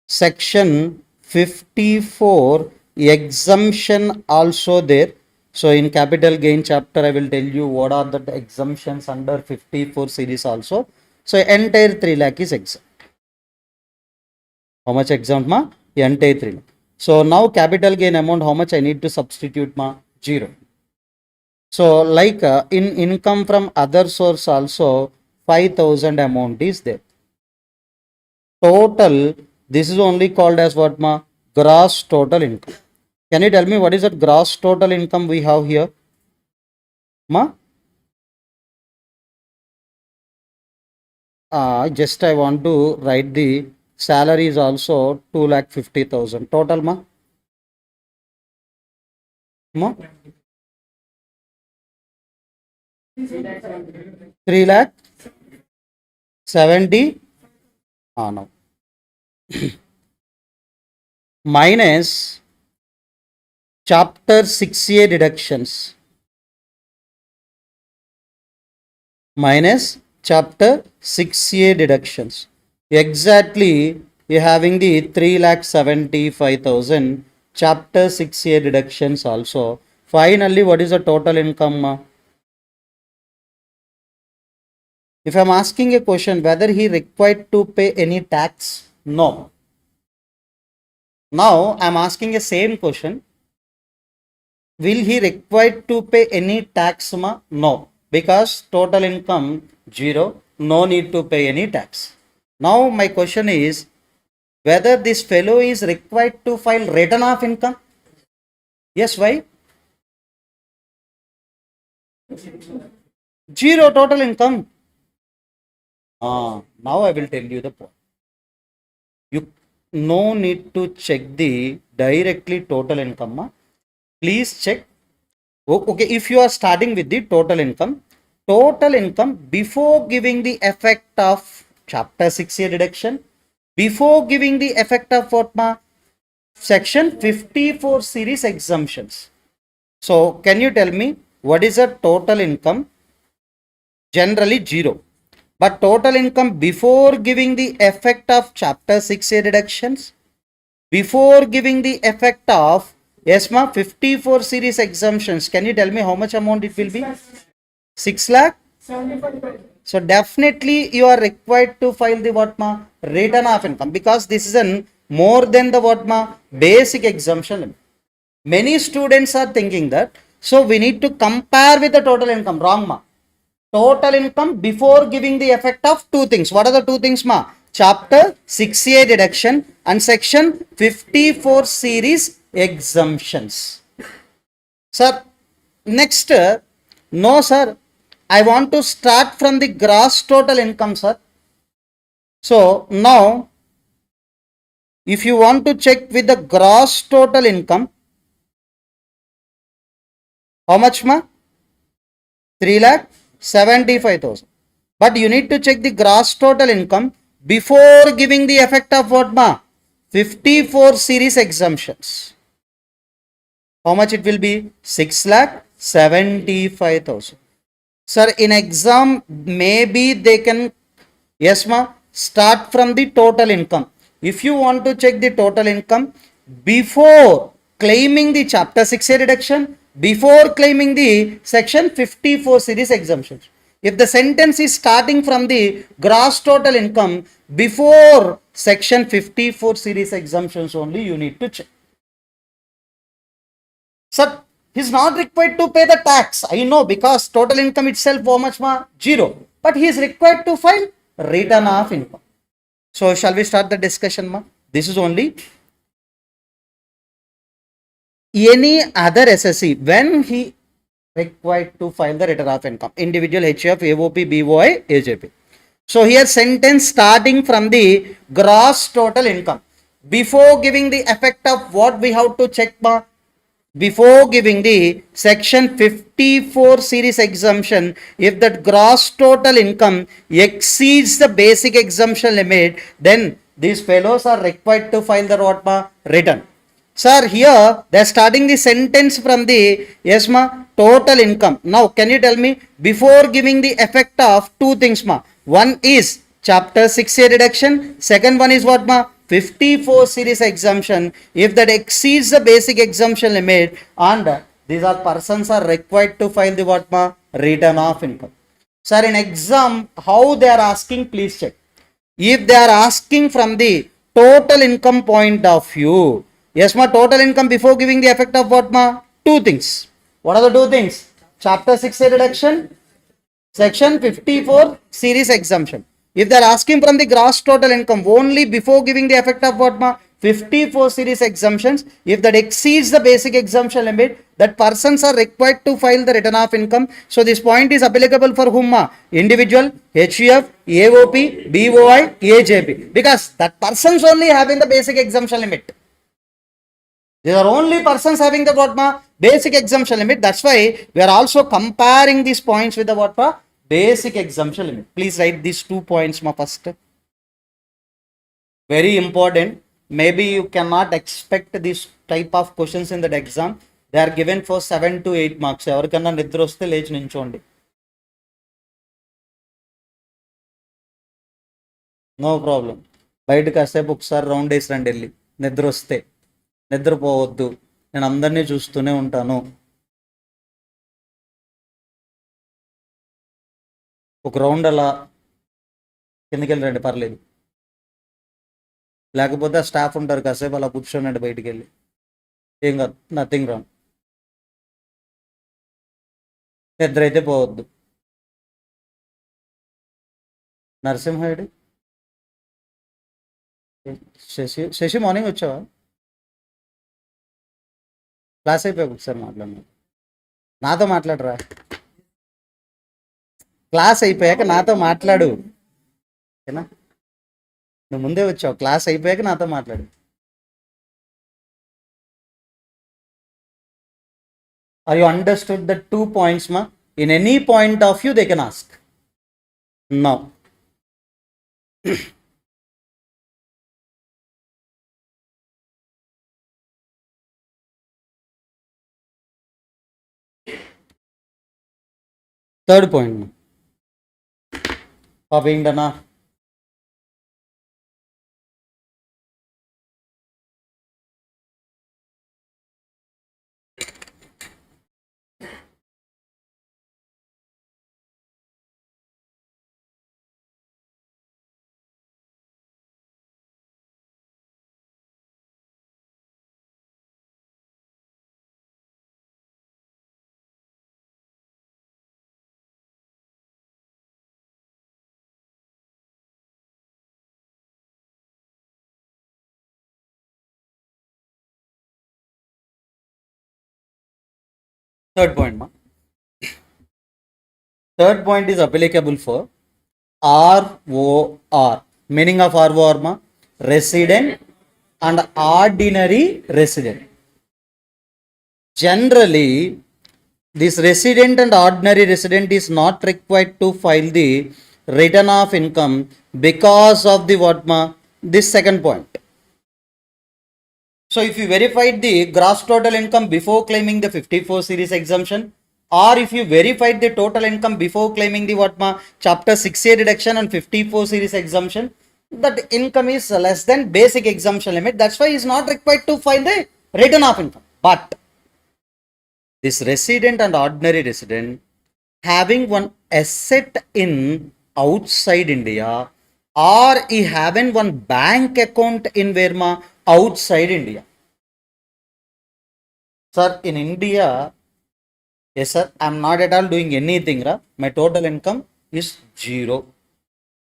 section 54 exemption also there. So in capital gain chapter I will tell you what are the exemptions under 54 series also. So entire 3 lakh is exempt. How much exempt ma? Entire 3 lakh. So now capital gain amount how much I need to substitute ma? 0. So like in income from other source also 5,000 amount is there. Total, this is only called as what ma? Gross total income. Can you tell me what is that gross total income we have here? Ma? Just I want to write the salary is also 2,50,000. Total ma? Ma? 3 lakh 70 no. minus chapter 6a deductions minus chapter 6a deductions. Exactly, you're having the 3,75,000 chapter 6a deductions also. Finally, what is the total income? If I'm asking a question whether he required to pay any tax, no. Now I'm asking a same question. Will he required to pay any tax? No, because total income 0, no need to pay any tax. Now my question is whether this fellow is required to file return of income. Yes, why? 0 total income. Now I will tell you the point. You no need to check the directly total income. Please check. Okay, if you are starting with the total income before giving the effect of chapter 6a deduction, before giving the effect of what section 54 series exemptions. So can you tell me what is a total income? Generally 0. But total income before giving the effect of chapter 6a deductions, before giving the effect of 54 series exemptions, can you tell me how much amount it will be? 6 lakh? So definitely you are required to file the what return of income, because this is an more than the what basic exemption limit. Many students are thinking that so we need to compare with the total income. Wrong total income before giving the effect of two things. What are the two things chapter 6a deduction and section 54 series exemptions. Sir, next, no sir, I want to start from the gross total income, sir. So now if you want to check with the gross total income, how much 3,75,000. But you need to check the gross total income before giving the effect of what 54 series exemptions. How much it will be? 6,75,000. Sir, in exam maybe they can start from the total income. If you want to check the total income before claiming the chapter 6a reduction, before claiming the section 54 series exemptions, if the sentence is starting from the gross total income before section 54 series exemptions only, you need to check. Sir, he's not required to pay the tax. I know, because total income itself how much 0. But he is required to file return of income. So shall we start the discussion This is only any other SSC when he required to file the return of income. Individual HF, AOP, BOI, AJP. So here sentence starting from the gross total income. Before giving the effect of what we have to check before giving the section 54 series exemption, if that gross total income exceeds the basic exemption limit, then these fellows are required to file the what return. Sir, here they are starting the sentence from the total income. Now can you tell me before giving the effect of two things one is chapter 6a reduction, second one is what 54 series exemption. If that exceeds the basic exemption limit, and these are persons are required to file the what return of income. Sir, in exam how they are asking, please check. If they are asking from the total income point of view, total income before giving the effect of what two things. What are the two things? Chapter 6a reduction, section 54 series exemption. If they are asking from the gross total income only before giving the effect of what 54 series exemptions, if that exceeds the basic exemption limit, that persons are required to file the return of income. So this point is applicable for whom? Individual, HUF, AOP, BOI, AJP, because that persons only having the basic exemption limit. These are only persons having the what basic exemption limit. That's why we are also comparing these points with the what Basic exemption limit. Please write these 2 points ma first. Very important. Maybe you cannot expect this type of questions in that exam. They are given for 7 to 8 marks. ఎవరికన్నా నిద్ర వస్తే లేచి నించోండి. No problem. బయట కాసేపు ఒకసారి round వేసి రండి వెళ్ళి, నిద్ర వస్తే. నిద్రపోవద్దు, నేను అందరినీ చూస్తూనే ఉంటాను. ఒక రౌండ్ అలా కిందకి వెళ్ళి రండి, పర్లేదు. లేకపోతే స్టాఫ్ ఉంటారు, కాసేపు అలా కూర్చోనండి బయటికి వెళ్ళి, ఏం కాదు, నథింగ్ రాంగ్. నిద్ర అయితే పోవద్దు. నరసింహుడు, శశి మార్నింగ్ వచ్చావా? క్లాస్ అయిపోయాక ఒకసారి మాట్లాడు, నాతో మాట్లాడరా. క్లాస్ అయిపోయాక నాతో మాట్లాడు, ఓకేనా? నువ్వు ముందే వచ్చావు, క్లాస్ అయిపోయాక నాతో మాట్లాడు. Are you understood the 2 points ma? In any point of view they can ask. Now third point ma. Copying done. Third point ma. Third point is applicable for ROR. Meaning of ROR ma? Resident and ordinary resident. Generally, this resident and ordinary resident is not required to file the return of income because of the what ma? This second point. So if you verified the gross total income before claiming the 54 series exemption, or if you verified the total income before claiming the what ma? Chapter 6A deduction and 54 series exemption, that income is less than basic exemption limit. That's why it's not required to file the return of income. But this resident and ordinary resident having one asset in outside India, or he having one bank account in where ma? Outside India. Sir, in India, yes sir, I am not at all doing anything, ra. My total income is 0.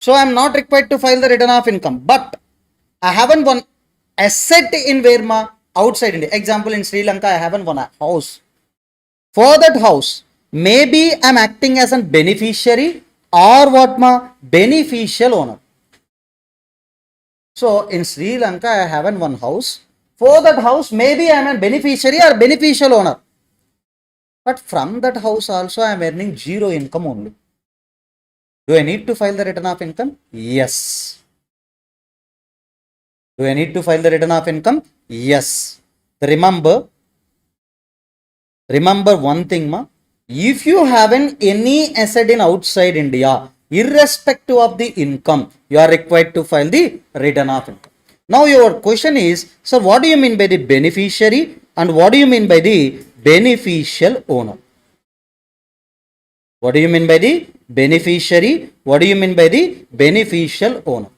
So I am not required to file the return of income. But I haven't one asset in where ma? Outside India. Example, in Sri Lanka, I haven't one house. For that house, maybe I am acting as a beneficiary or what ma? Beneficial owner. So in Sri Lanka, I haven't one house. For that house, maybe I am a beneficiary or beneficial owner. But from that house also, I am earning 0 income only. Do I need to file the return of income? Yes. Do I need to file the return of income? Yes. Remember one thing ma. If you haven't any asset in outside India, irrespective of the income, you are required to file the return of income. Now your question is, sir, what do you mean by the beneficiary and what do you mean by the beneficial owner? What do you mean by the beneficiary? What do you mean by the beneficial owner?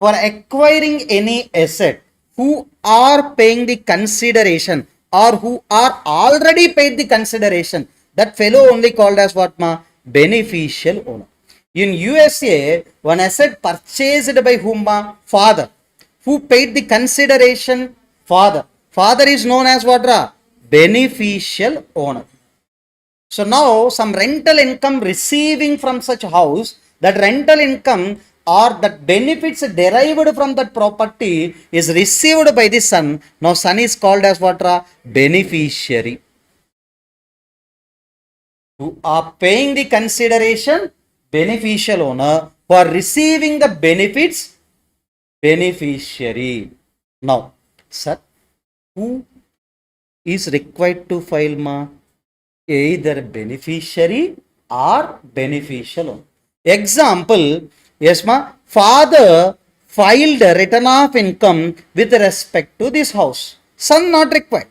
For acquiring any asset, who are paying the consideration or who are already paid the consideration, that fellow only called as what ma? Beneficial owner. In USA, one asset purchased by whom ma? Father. Who paid the consideration? Father. Father is known as what ra? Beneficial owner. So now some rental income receiving from such house, that rental income or that benefits derived from that property is received by the son. Now son is called as what ra? Beneficiary. who are paying the consideration, beneficial owner, who are receiving the benefits, beneficiary. Now, sir, who is required to file ma? Either beneficiary or beneficial owner. Example, yes ma, father filed a return of income with respect to this house. Son not required.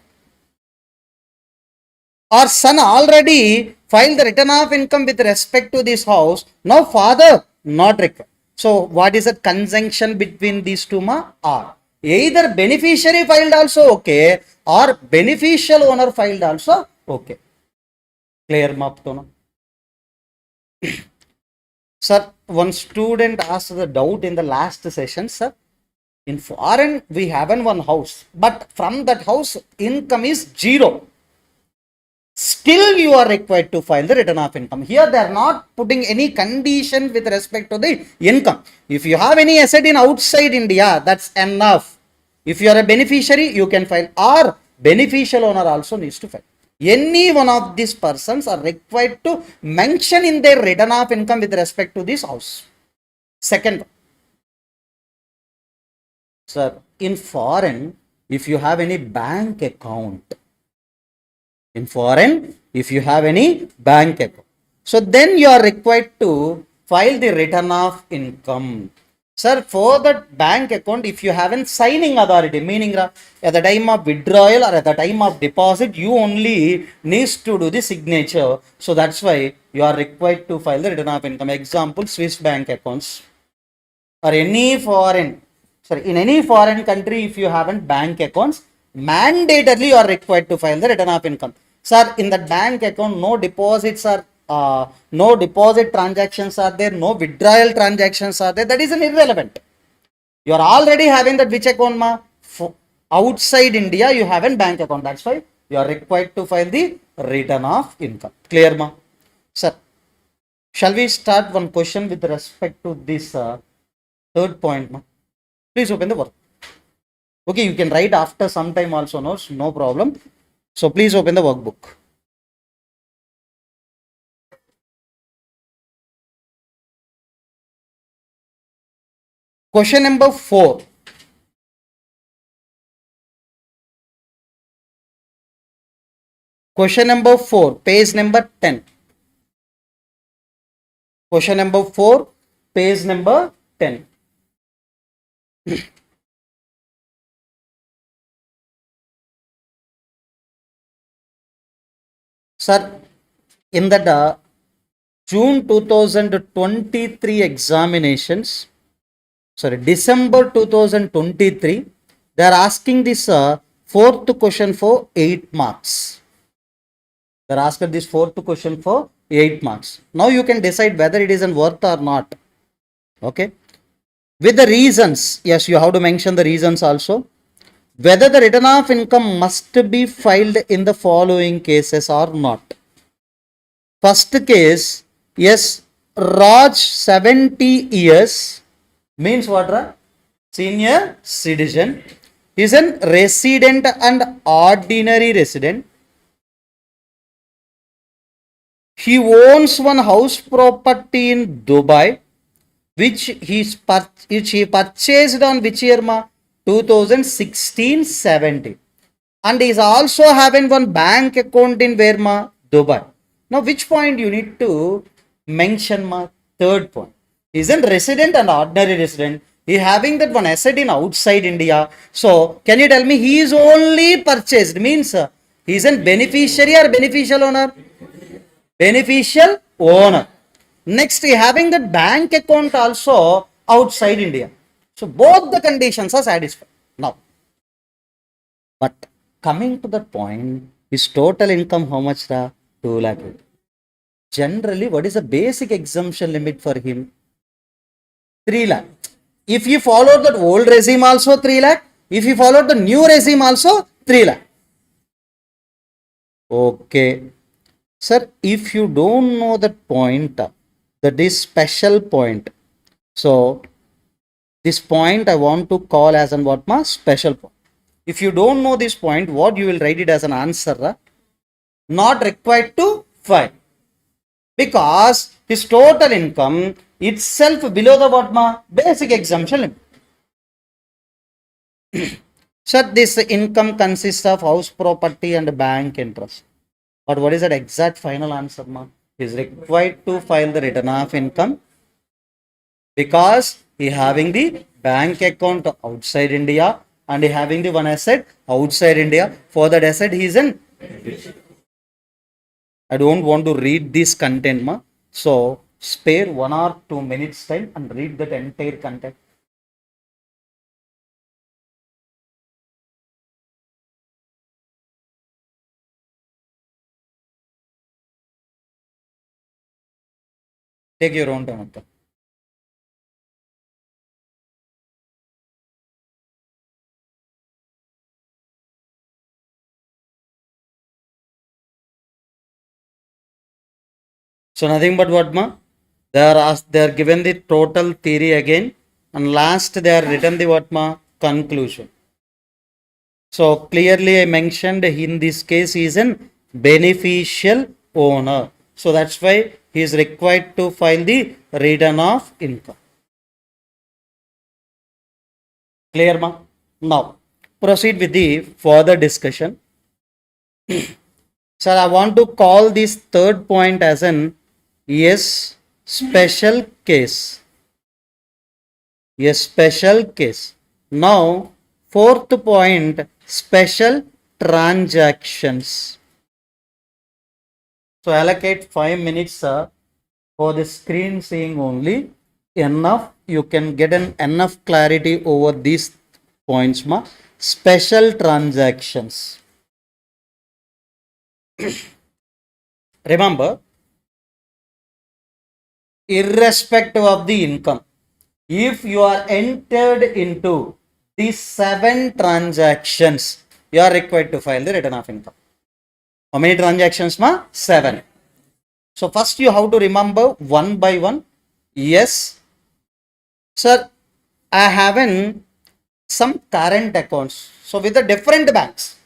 Or son already filed the return of income with respect to this house. Now father not required. So what is the conjunction between these two ma? Or either beneficiary filed also okay or beneficial owner filed also okay. Clear ma up to now? Sir, one student asked the doubt in the last session, sir. In foreign, we have one house, but from that house, income is 0. Still, you are required to file the return of income. Here, they are not putting any condition with respect to the income. If you have any asset in outside India, that's enough. If you are a beneficiary, you can file, or beneficial owner also needs to file. Any one of these persons are required to mention in their return of income with respect to this house. Second, sir, in foreign, if you have any bank account, in foreign, if you have any bank account, so then you are required to file the return of income. Sir, for that bank account, if you haven't signing authority, meaning at the time of withdrawal or at the time of deposit, you only needs to do the signature. So that's why you are required to file the return of income. Example, Swiss bank accounts or any foreign, sorry, in any foreign country, if you haven't bank accounts, mandatorily you are required to file the return of income. Sir, in that bank account, no deposits are no deposit transactions are there, no withdrawal transactions are there. That is an irrelevant. You are already having that which account ma? Outside India, you have a bank account. That's why you are required to file the return of income. Clear ma? Sir, shall we start one question with respect to this third point ma? Please open the work. Okay, you can write after some time also, no problem. So please open the workbook. Question number 4. Question number 4, page number 10. Question number 4, page number 10. Sir, in that June 2023 examinations, sorry, December 2023, they are asking this fourth question for 8 marks. They are asking this fourth question for 8 marks. Now you can decide whether it is worth or not. Okay. With the reasons, yes, you have to mention the reasons also. Whether the return of income must be filed in the following cases or not. First case, yes, Raj 70 years means what? Senior citizen. He is a resident and ordinary resident. He owns one house property in Dubai, which he purchased on which year ma? 2016-17. And he is also having one bank account in where ma? Dubai. Now which point you need to mention ma? Third point. He is a resident and ordinary resident. He having that one asset in outside India. So can you tell me he is only purchased, means he is a beneficiary or beneficial owner? Beneficial owner. Next, having that bank account also outside India. So both the conditions are satisfied. Now, but coming to the point, his total income how much? 2 lakh. Generally, what is the basic exemption limit for him? 3 lakh. If you follow that old regime also 3 lakh. If you follow the new regime also 3 lakh. Okay. Sir, if you don't know that point, that is special point. So, this point I want to call as an what ma? Special point. If you don't know this point, what you will write it as an answer? Not required to file. because his total income itself below the what ma basic exemption limit. So this income consists of house property and bank interest. But what is that exact final answer ma? He is required to file the return of income because he having the bank account outside India and he having the one asset outside India. For that asset he is in. I don't want to read this content ma. So spare 1 or 2 minutes time and read that entire content. Take your own time. So nothing but what ma? They are asked, they are given the total theory again, and last they are written the what ma? Conclusion. So clearly I mentioned in this case he is an beneficial owner. So that's why he is required to file the return of income. Clear ma? Now proceed with the further discussion. Sir, I want to call this third point as an yes special case. A special case. Now fourth point, special transactions. So allocate 5 minutes for the screen seeing only. Enough, you can get an enough clarity over these points ma. Special transactions. Remember, irrespective of the income, if you are entered into these 7 transactions, you are required to file the return of income. How many transactions ma? 7. So first you have to remember one by one. Yes, sir, I have some current accounts. So with the different banks.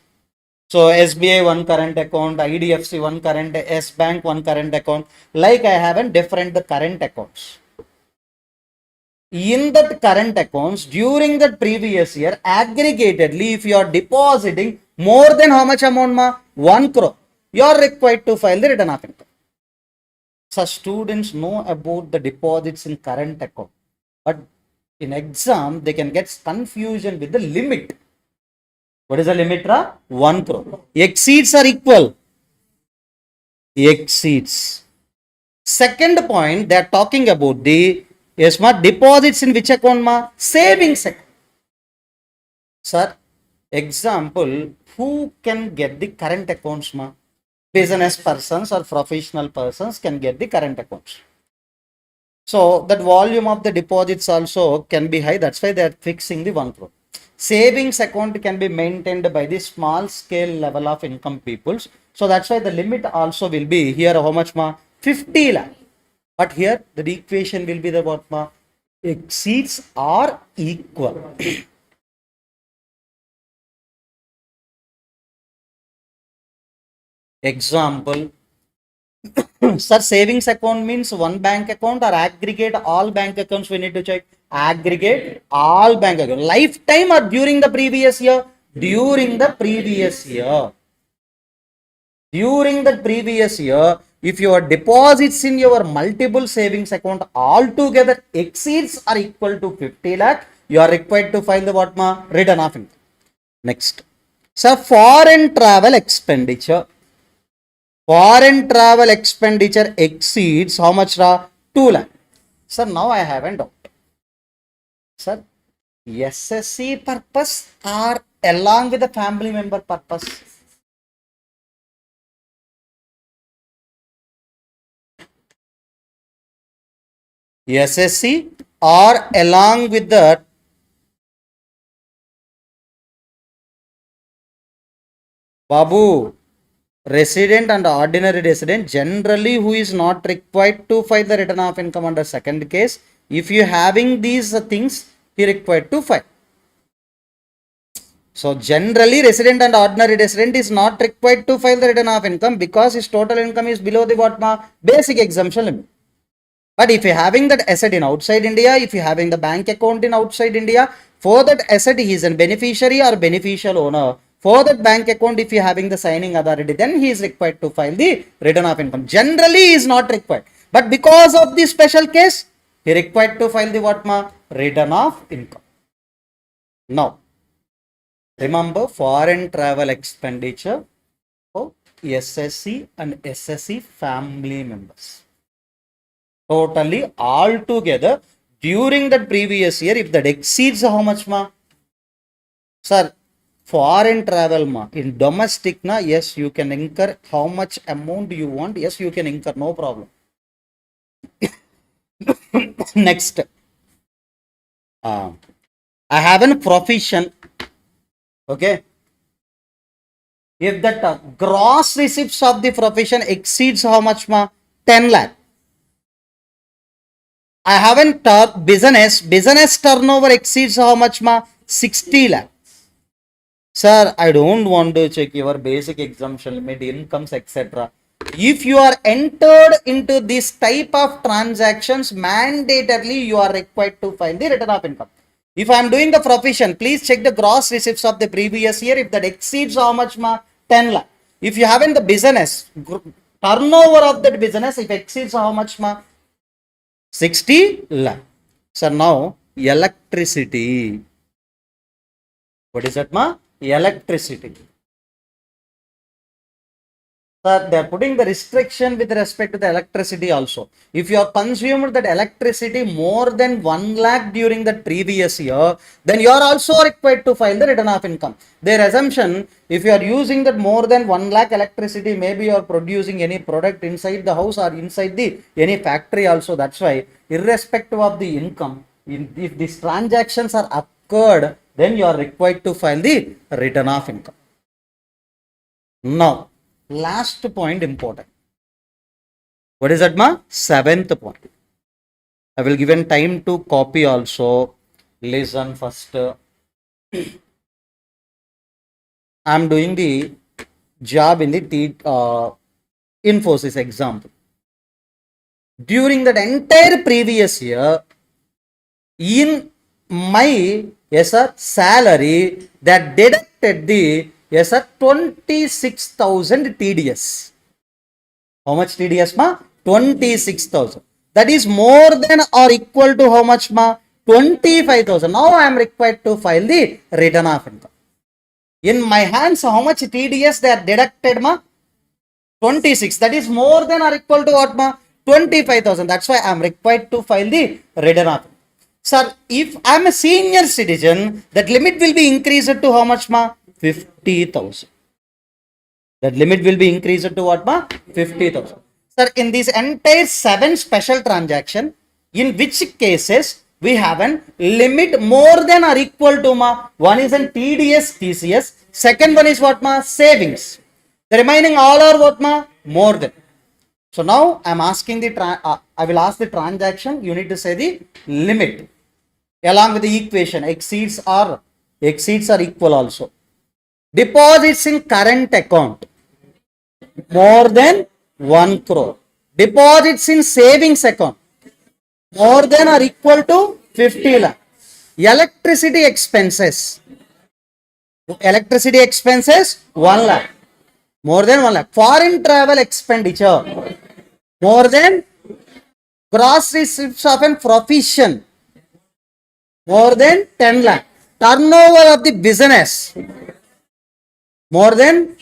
So SBI one current account, IDFC one current, S Bank one current account. Like I have different current accounts. In that current accounts, during the previous year, aggregatedly, if you are depositing more than how much amount ma? 1 crore, you are required to file the return of income. So students know about the deposits in current account, but in exam they can get confusion with the limit. What is the limit? 1 crore. Exceeds or equal? Exceeds. Second point, they are talking about the yes ma deposits in which account ma? Savings account. Sir, example, who can get the current accounts ma? Business persons or professional persons can get the current accounts. So that volume of the deposits also can be high. That's why they are fixing the 1 crore. Savings account can be maintained by the small scale level of income peoples. So that's why the limit also will be here how much ma? 50 lakh. But here the equation will be the what ma? Exceeds or equal. Example, sir, savings account means one bank account or aggregate all bank accounts we need to check. Aggregate all bank accounts. Lifetime or during the previous year? During the previous year. During the previous year, if your deposits in your multiple savings account altogether exceeds or equal to 50 lakh, you are required to file the what ma? Return of income. Next. So, foreign travel expenditure. Foreign travel expenditure exceeds how much? 2 lakh. Sir, now I have a doubt. Sir, SSC purpose or along with the family member purpose? SSC or along with the Babu, resident and ordinary resident, generally who is not required to file the return of income under second case. If you having these things, he required to file. So generally resident and ordinary resident is not required to file the return of income because his total income is below the what ma basic exemption limit. But if you're having that asset in outside India, if you're having the bank account in outside India, for that asset he is a beneficiary or beneficial owner. For that bank account, if you're having the signing authority, then he is required to file the return of income. Generally, he is not required. But because of the special case, he required to file the what ma return of income. Now, remember foreign travel expenditure for SSC and SSC family members. Totally all together during the previous year, if that exceeds how much ma? Sir, foreign travel ma, in domestic na, yes, you can incur how much amount you want, yes, you can incur, no problem. Next, I have a profession, okay. If that gross receipts of the profession exceeds how much ma? 10 lakh. I haven't business turnover exceeds how much ma? 60 lakh. Sir, I don't want to check your basic exemption limit, incomes, etc. If you are entered into this type of transactions, mandatorily you are required to file the return of income. If I am doing the profession, please check the gross receipts of the previous year. If that exceeds how much ma? 10 lakh. If you have in the business, turnover of that business, if exceeds how much ma? 60 lakh. So now electricity. What is that ma? Electricity. Sir, they are putting the restriction with respect to the electricity also. If you have consumed that electricity more than 1 lakh during the previous year, then you are also required to file the return of income. Their assumption, if you are using that more than 1 lakh electricity, maybe you are producing any product inside the house or inside the any factory also. That's why, irrespective of the income, if these transactions are occurred, then you are required to file the return of income. Now, last point important. What is that ma? 7th point. I will give an time to copy also. Listen first. I am doing the job in the Infosys example. During that entire previous year, in my salary, that deducted the 26,000 TDS. How much TDS ma? 26,000. That is more than or equal to how much ma? 25,000. Now I am required to file the return of income. In my hands, how much TDS they are deducted ma? 26. That is more than or equal to what ma? 25,000. That's why I am required to file the return of income. Sir, if I am a senior citizen, that limit will be increased to how much ma? 50,000. That limit will be increased to what ma? 50,000. Sir, in this entire 7 special transaction, in which cases we have a limit more than or equal to ma? One is an TDS, TCS. Second one is what ma? Savings. The remaining all are what ma? More than. So now I am asking I will ask the transaction. You need to say the limit along with the equation. Exceeds or equal also. Deposits in current account more than 1 crore. Deposits in savings account more than or equal to 50 lakh. Electricity expenses 1 lakh. More than 1 lakh. Foreign travel expenditure more than. Gross receipts of a profession more than 10 lakh. Turnover of the business more than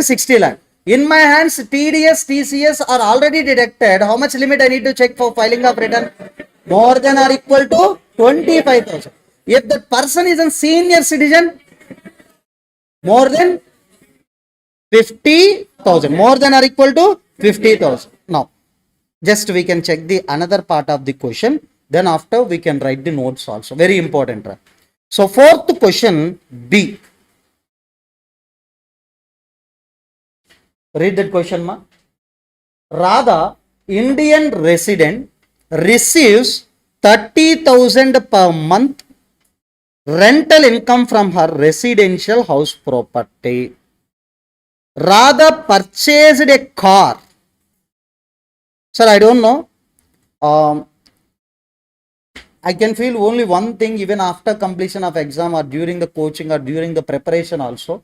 60 lakh. In my hands, TDS, TCS are already deducted. How much limit I need to check for filing of return? More than or equal to 25,000. If the person is a senior citizen, more than 50,000. More than or equal to 50,000. Now, just we can check the another part of the question. Then after we can write the notes also. Very important. So, 4th question B. Read that question ma. Radha, Indian resident, receives 30,000 per month rental income from her residential house property. Radha purchased a car. Sir, I don't know. I can feel only one thing even after completion of exam or during the coaching or during the preparation also.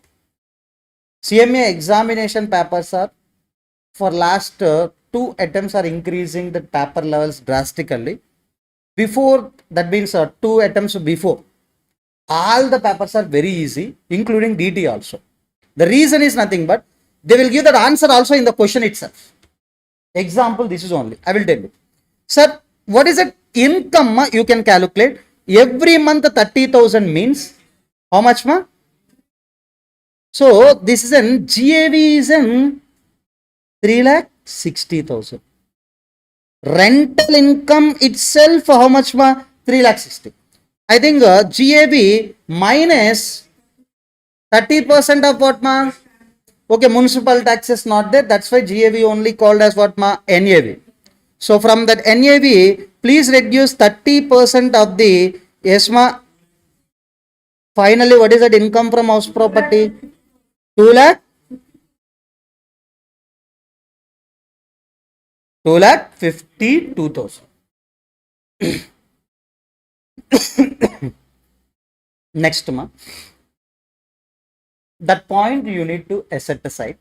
CMA examination papers are for last 2 attempts are increasing the paper levels drastically. Before that means 2 attempts before, all the papers are very easy, including DT also. The reason is nothing but they will give that answer also in the question itself. Example, this is only, I will tell you. Sir, what is it? Income you can calculate. Every month 30,000 means how much ma? So this is an GAV is an 3,60,000. Rental income itself how much ma? 3,60,000. I think GAV minus 30% of what ma? Okay, municipal tax is not there. That's why GAV only called as what ma? NAV. So from that NAV, please reduce 30% of the ESMA. Finally, what is that income from house property? 2 lakh 2,52,000. Next month, that point you need to set aside.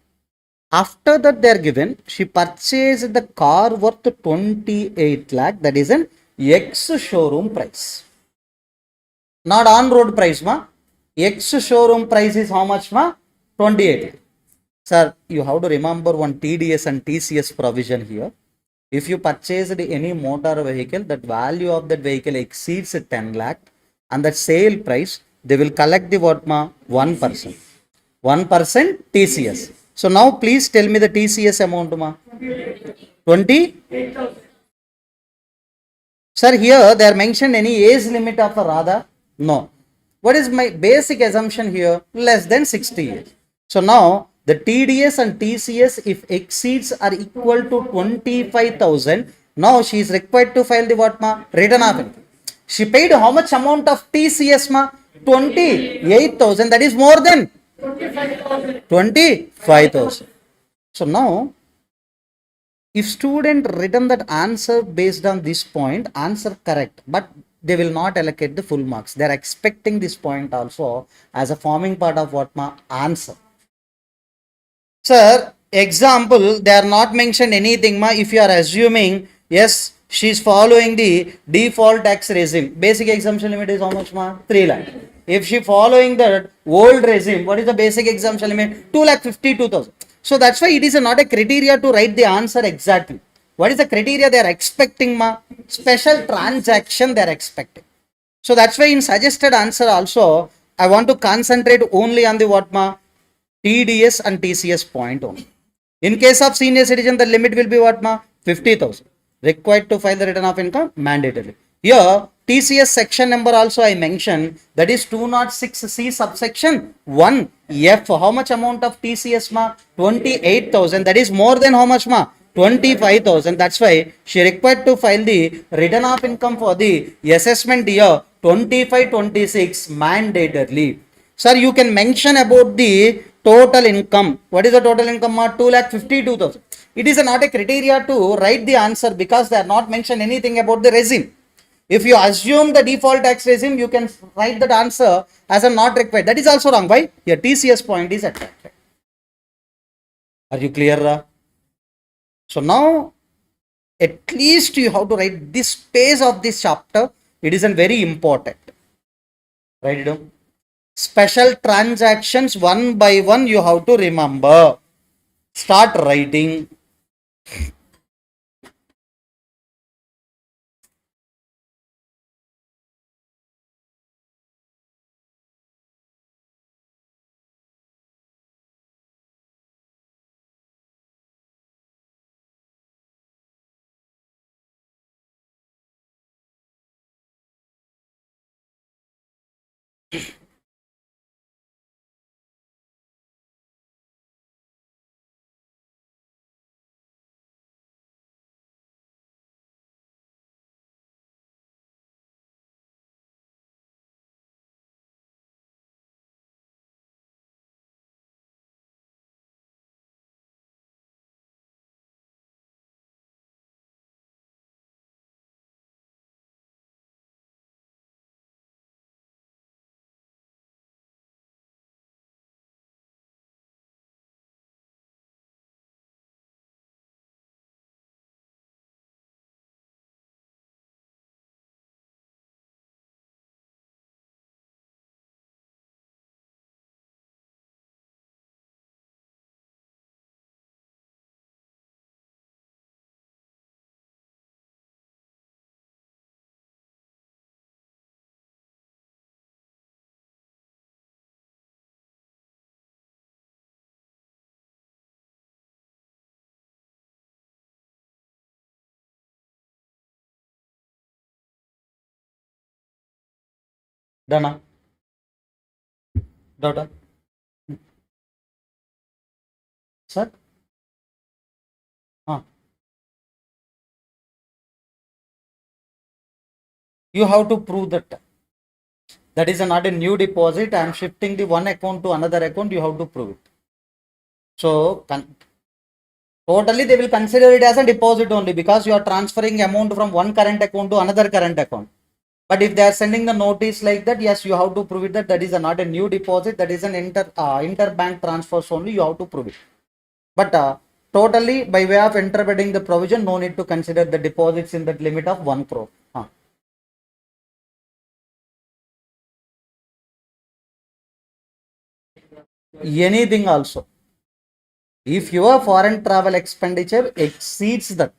After that, they are given. She purchased the car worth 28 lakh. That is an ex showroom price, not on road price, ma. Ex showroom price is how much, ma? 28. Sir, you have to remember one TDS and TCS provision here. If you purchased any motor vehicle, that value of that vehicle exceeds 10 lakh, and that sale price, they will collect the what ma? 1%. 1% TCS. So now please tell me the TCS amount ma? 20? Sir, here they are mentioned any age limit of the Radha? No. What is my basic assumption here? Less than 60 years. So now the TDS and TCS if exceeds are equal to 25,000, now she is required to file the what ma? Return of income. She paid how much amount of TCS ma? 28,000. That is more than 25,000. So now if student written that answer based on this point, answer correct, but they will not allocate the full marks. They are expecting this point also as a forming part of what ma? Answer. Sir, example, they are not mentioned anything ma. If you are assuming, yes, she is following the default tax regime. Basic exemption limit is how much ma? 3 lakh. If she following the old regime, what is the basic exemption limit? 2,52,000. So that's why it is not a criteria to write the answer exactly. What is the criteria they are expecting ma? Special transaction they are expecting. So that's why in suggested answer also, I want to concentrate only on the what ma? TDS and TCS point only. In case of senior citizen, the limit will be what ma? 50,000. Required to file the return of income mandatory. Here, TCS section number also I mentioned, that is 206C subsection 1F. How much amount of TCS ma? 28,000. That is more than how much ma? 25,000. That's why she required to file the return of income for the assessment year 25-26 mandatorily. Sir, you can mention about the total income. What is the total income? 2,52,000. It is not a criteria to write the answer because they are not mentioned anything about the regime. If you assume the default tax regime, you can write that answer as a not required. That is also wrong. Why? Your TCS point is attracted. Are you clear? So now, at least you have to write this page of this chapter. It is very important. Write it down. Special transactions one by one you have to remember. Start writing. Dana? Daughter? Sir? You have to prove that. That is not a new deposit. I am shifting the one account to another account. You have to prove it. So, totally they will consider it as a deposit only because you are transferring amount from one current account to another current account. But if they are sending the notice like that, yes, you have to prove it that is not a new deposit. That is an interbank transfers only. You have to prove it. But totally by way of interpreting the provision, no need to consider the deposits in that limit of 1 crore. Anything also. If your foreign travel expenditure exceeds that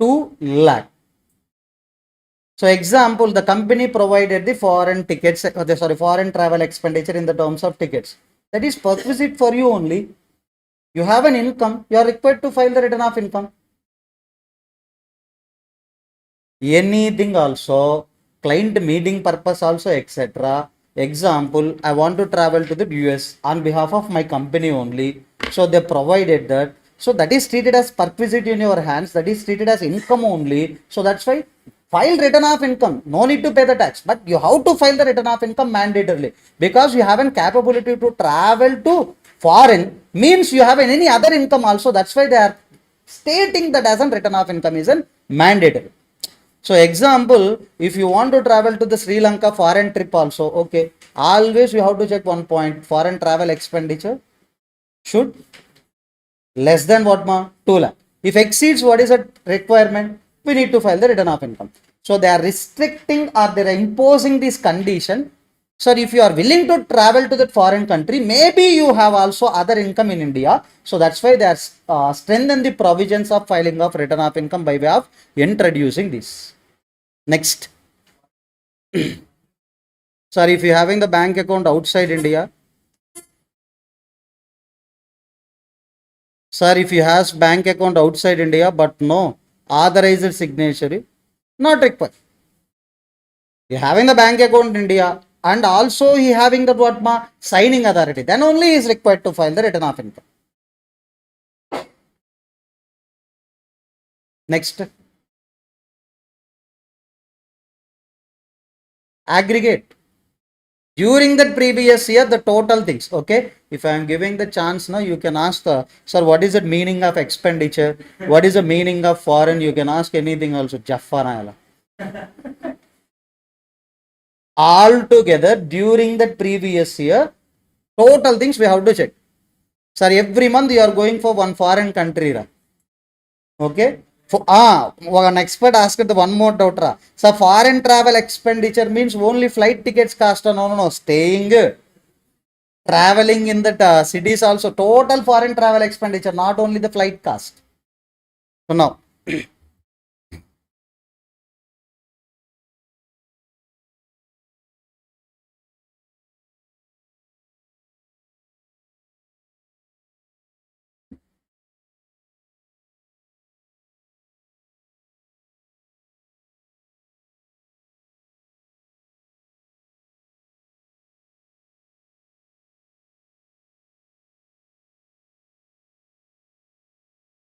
2 lakh. So example, the company provided the foreign tickets, foreign travel expenditure in the terms of tickets. That is perquisite for you only. You have an income, you are required to file the return of income. Anything also, client meeting purpose also, etc. Example, I want to travel to the US on behalf of my company only. So they provided that. So that is treated as perquisite in your hands. That is treated as income only. So that's why file return of income. No need to pay the tax. But you have to file the return of income mandatorily. Because you have an capability to travel to foreign means you have any other income also. That's why they are stating that as a return of income is a mandatory. So example, if you want to travel to the Sri Lanka foreign trip also, okay, always you have to check one point, foreign travel expenditure should less than what ma? 2 lakh. If exceeds what is a requirement, we need to file the return of income. So they are restricting or they are imposing this condition. So if you are willing to travel to that foreign country, maybe you have also other income in India. So that's why they are strengthen the provisions of filing of return of income by way of introducing this. Next. Sorry, if you are having the bank account outside India, sir, if you has bank account outside India, but no authorized signatory, not required. You having the bank account in India and also he having the what ma signing authority, then only is required to file the return of income. Next. Aggregate. During that previous year, the total things, okay? If I am giving the chance now, you can ask, sir, what is the meaning of expenditure? What is the meaning of foreign? You can ask anything also. Jaffana. All together, during that previous year, total things we have to check. Sir, every month you are going for one foreign country. Okay? One expert asked the one more doubt. So, foreign travel expenditure means only flight tickets cost. No. Staying, traveling in the cities also. Total foreign travel expenditure, not only the flight cost. So, now.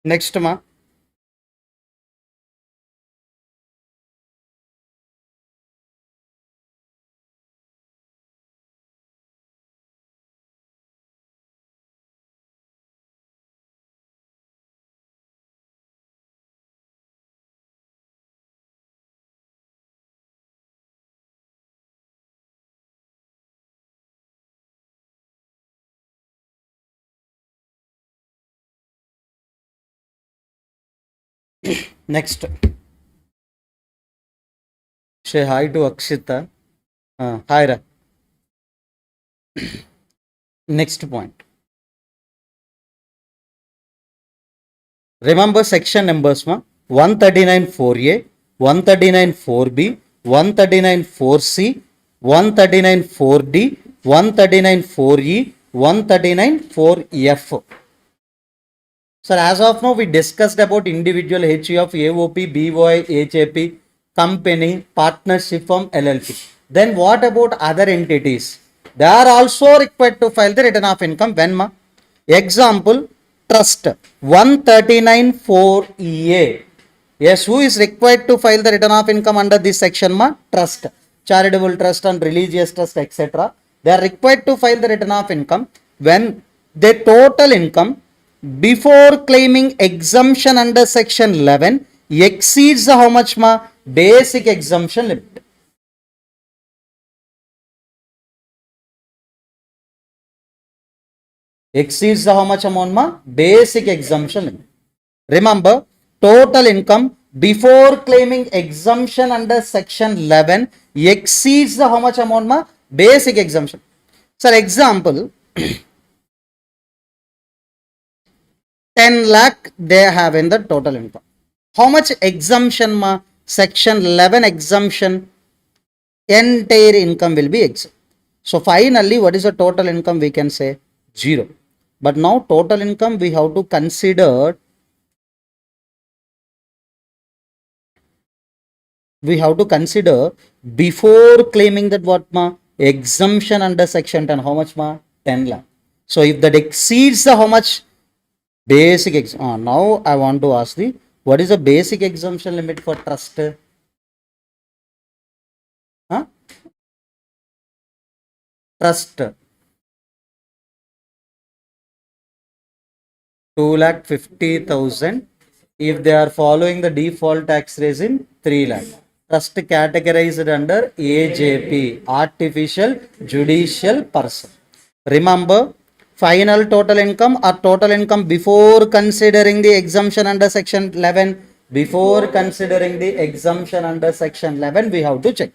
Next, ma. Next. Say hi to Akshita. Hi, Ra. Next point. Remember section numbers, ma? 139 4A, 139 4B, 139 4C, 139 4D, 139 4E, 139 4F. Sir, as of now, we discussed about individual HUF, AOP, BOI, HAP, company, partnership firm, LLP. Then what about other entities? They are also required to file the return of income when ma? Example, trust 139(4)(EA). Yes, who is required to file the return of income under this section ma? Trust, charitable trust and religious trust, etc. They are required to file the return of income when their total income before claiming exemption under section 11 exceeds the how much ma? Basic exemption limit. Exceeds the how much amount ma? Basic exemption limit. Remember, total income before claiming exemption under section 11 exceeds the how much amount ma? Basic exemption. Sir, example, 10 lakh they have in the total income. How much exemption ma? Section 11 exemption, entire income will be exempt. So finally, what is the total income? We can say 0. But now total income we have to consider, before claiming that what ma? Exemption under section 10, how much ma? 10 lakh. So if that exceeds the how much? Basic exemption. Now I want to ask the, what is the basic exemption limit for trust? Trust 2,50,000 if they are following the default tax regime 3 lakh. Trust categorized under AJP, artificial judicial person. Remember, final total income or total income before considering the exemption under section 11. Before considering the exemption under section 11, we have to check.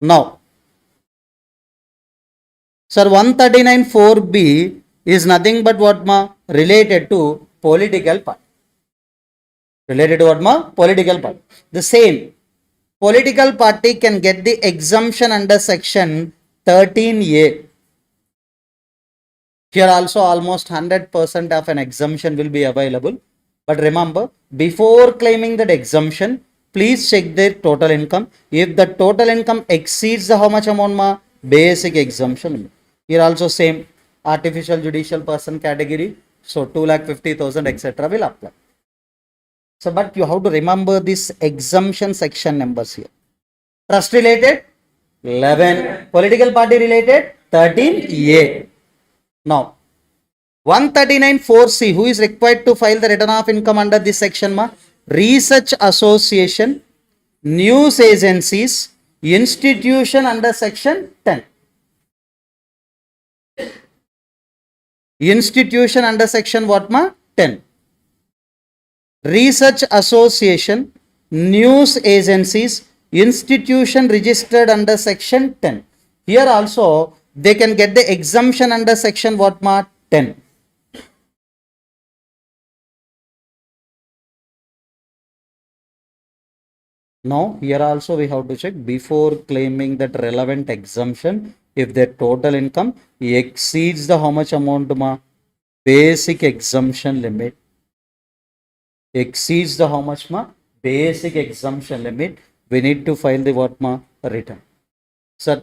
Now, sir, 139(4)(B) is nothing but what ma? Related to political party. Related to what ma? Political party. The same political party can get the exemption under section 13A. Here also almost 100% of an exemption will be available. But remember, before claiming that exemption, please check their total income. If the total income exceeds the how much amount ma? Basic exemption. Here also same, artificial judicial person category. So 2,50,000 etc. will apply. So but you have to remember this exemption section numbers here. Trust related 11, political party related 13A. Now 139(4)(C), who is required to file the return of income under this section ma? Research association, news agencies, institution under section 10. Institution under section what ma? 10. Research association, news agencies, institution registered under section 10. Here also they can get the exemption under section what ma? 10. Now here also we have to check before claiming that relevant exemption, if their total income exceeds the how much amount ma? Basic exemption limit. Exceeds the how much ma? Basic exemption limit. We need to file the what ma? Return. Sir,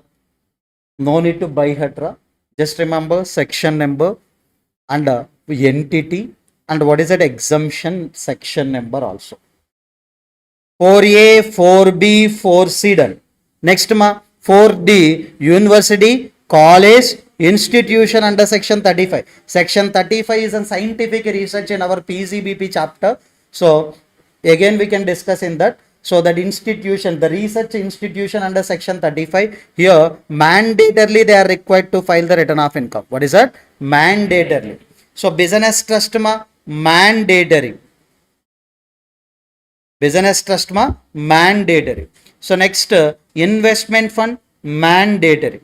no need to buy hatra. Just remember section number and entity and what is that exemption section number also. 4A, 4B, 4C done. Next ma? 4D, university, college, institution under section 35. Section 35 is a scientific research in our PGBP chapter. So again we can discuss in that. So that institution, the research institution under section 35, here mandatorily they are required to file the return of income. What is that? Mandatorily. So business trust ma? Mandatory. Business trust ma? Mandatory. So next investment fund, mandatory.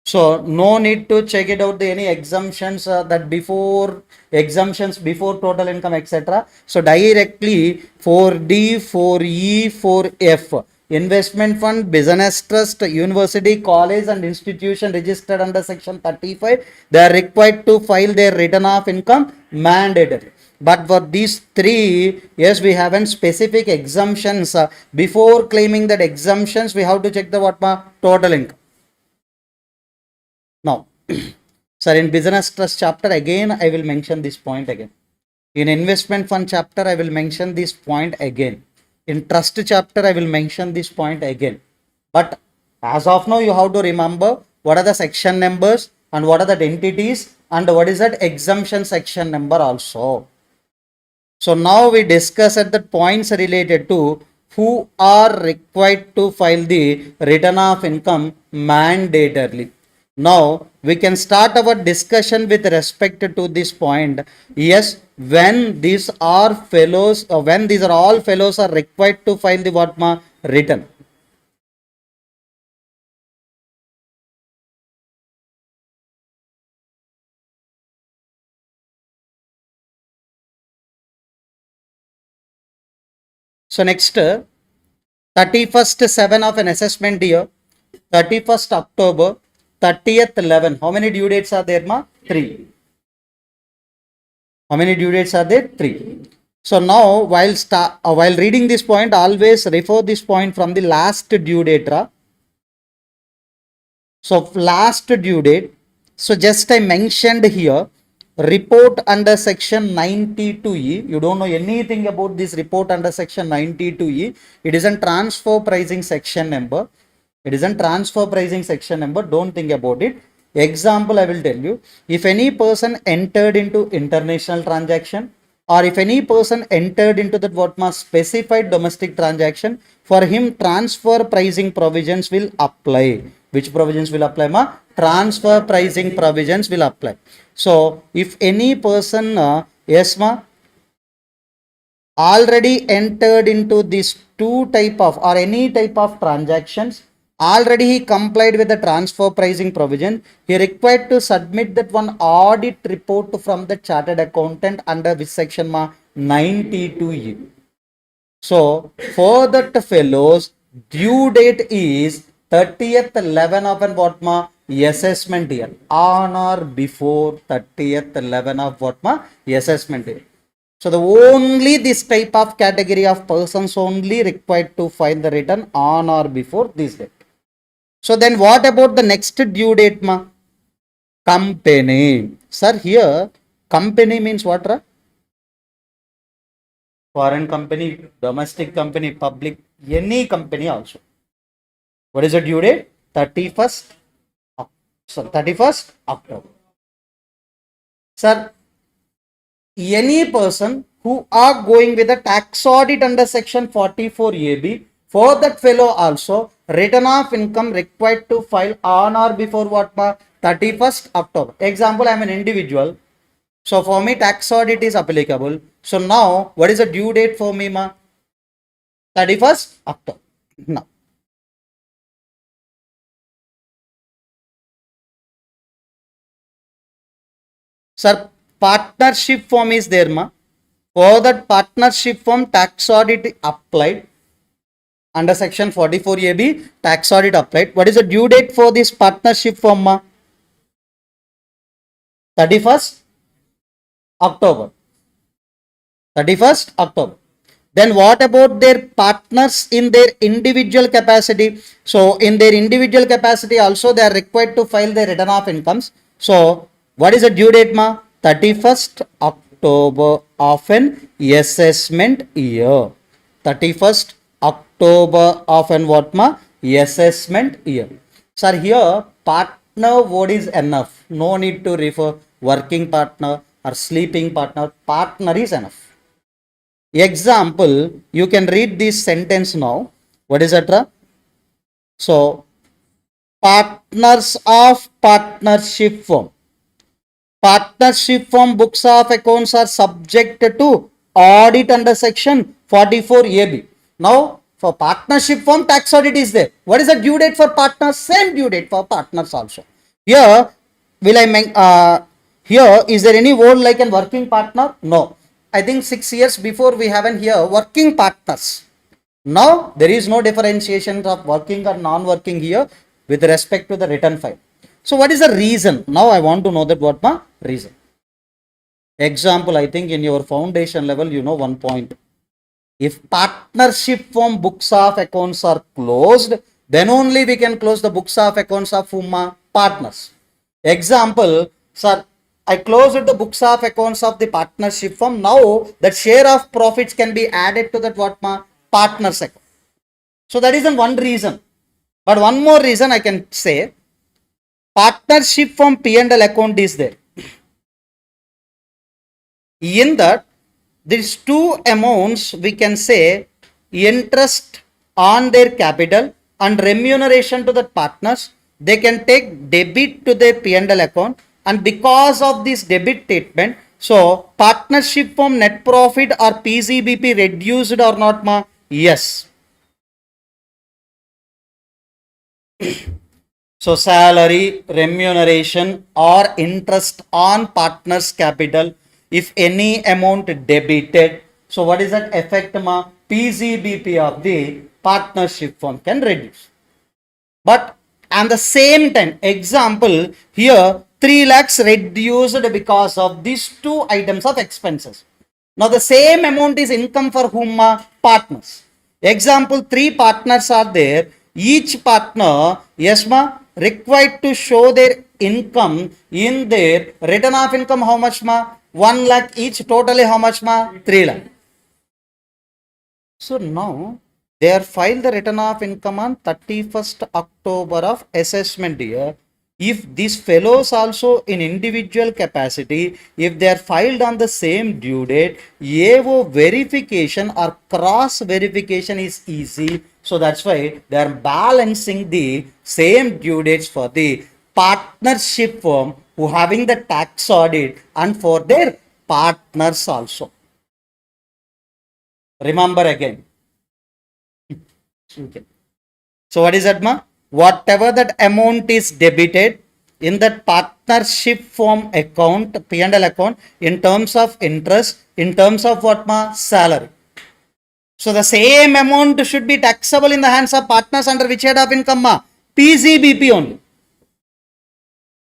So no need to check it out any exemptions that before exemptions before total income etc. So directly 4D, 4E, 4F, investment fund, business trust, university, college and institution registered under section 35, they are required to file their return of income mandatory. But for these three, yes, we have specific exemptions. Before claiming that exemptions, we have to check the what ma total income. Now, sir, in business trust chapter again, I will mention this point again. In investment fund chapter, I will mention this point again. In trust chapter, I will mention this point again. But as of now, you have to remember what are the section numbers and what are the entities and what is that exemption section number also. So now we discuss at the points related to who are required to file the return of income mandatorily. Now we can start our discussion with respect to this point. Yes, when these are fellows, or when these are all fellows are required to file the what ma return. So next, 31st 7 of an assessment year, 31st October, 30th 11. How many due dates are there, ma? 3. How many due dates are there? 3. So now while reading this point, always refer this point from the last due date. So last due date. So just I mentioned here, report under section 92E. You don't know anything about this report under section 92E. It is a transfer pricing section number. It is a transfer pricing section number. Don't think about it. Example, I will tell you. If any person entered into international transaction, or if any person entered into that what must specified domestic transaction, for him transfer pricing provisions will apply. Which provisions will apply, ma? Transfer pricing provisions will apply. So if any person, yes ma, already entered into these two type of or any type of transactions, already he complied with the transfer pricing provision, he required to submit that one audit report from the chartered accountant under which section ma 92E. So for that fellows, due date is 30th 11 of an what ma assessment year, on or before 30th 11 of what ma assessment year. So the only this type of category of persons only required to file the return on or before this date. So then what about the next due date, ma? Company. Sir, here company means what, ra? Foreign company, domestic company, public, any company also. What is the due date? 31st, 31st October. Sir, any person who are going with a tax audit under section 44AB, for that fellow also, return of income required to file on or before what, 31st October. Example, I am an individual. So for me, tax audit is applicable. So now, what is the due date for me, ma? 31st October. Now, sir, partnership form is there, ma? For that partnership form, tax audit applied under section 44AB, tax audit applied. What is the due date for this partnership form, ma? 31st October. 31st October. Then what about their partners in their individual capacity? So in their individual capacity also they are required to file their return of incomes. So what is the due date, ma? 31st October of an assessment year. 31st October of an what, ma? Assessment year. Sir, here partner word is enough. No need to refer working partner or sleeping partner. Partner is enough. Example, you can read this sentence now. What is that? So, partners of partnership firm. Partnership firm books of accounts are subject to audit under section 44AB. Now, for partnership firm, tax audit is there. What is the due date for partners? Same due date for partners also. Here, here, is there any word like a working partner? No. I think 6 years before we haven't here working partners. Now there is no differentiation of working or non-working here with respect to the return file. So what is the reason? Now I want to know that what my reason. Example, I think in your foundation level, you know one point. If partnership firm books of accounts are closed, then only we can close the books of accounts of whom partners. Example, sir, I closed the books of accounts of the partnership firm. Now that share of profits can be added to that what partners account. So that is one reason. But one more reason I can say, partnership firm P&L account is there. In that, these two amounts we can say interest on their capital and remuneration to the partners, they can take debit to their P&L account, and because of this debit statement, so partnership firm net profit or PCBP reduced or not ma? Yes. So salary, remuneration or interest on partner's capital, if any amount debited, so what is that effect ma? PCBP of the partnership firm can reduce. But at the same time, example, here 3 lakhs reduced because of these two items of expenses. Now the same amount is income for whom? Partners. Example, 3 partners are there. Each partner, yes ma, required to show their income in their return of income. How much ma? 1 lakh each. Totally how much ma? 3 lakh. So now they are filed the return of income on 31st October of assessment year. If these fellows also in individual capacity, if they are filed on the same due date, AO verification or cross verification is easy. So that's why they are balancing the same due dates for the partnership firm who having the tax audit and for their partners also. Remember again. Okay. So what is that ma? Whatever that amount is debited in that partnership firm account, P&L account, in terms of interest, in terms of what ma? Salary. So the same amount should be taxable in the hands of partners under which head of income ma? PCBP only.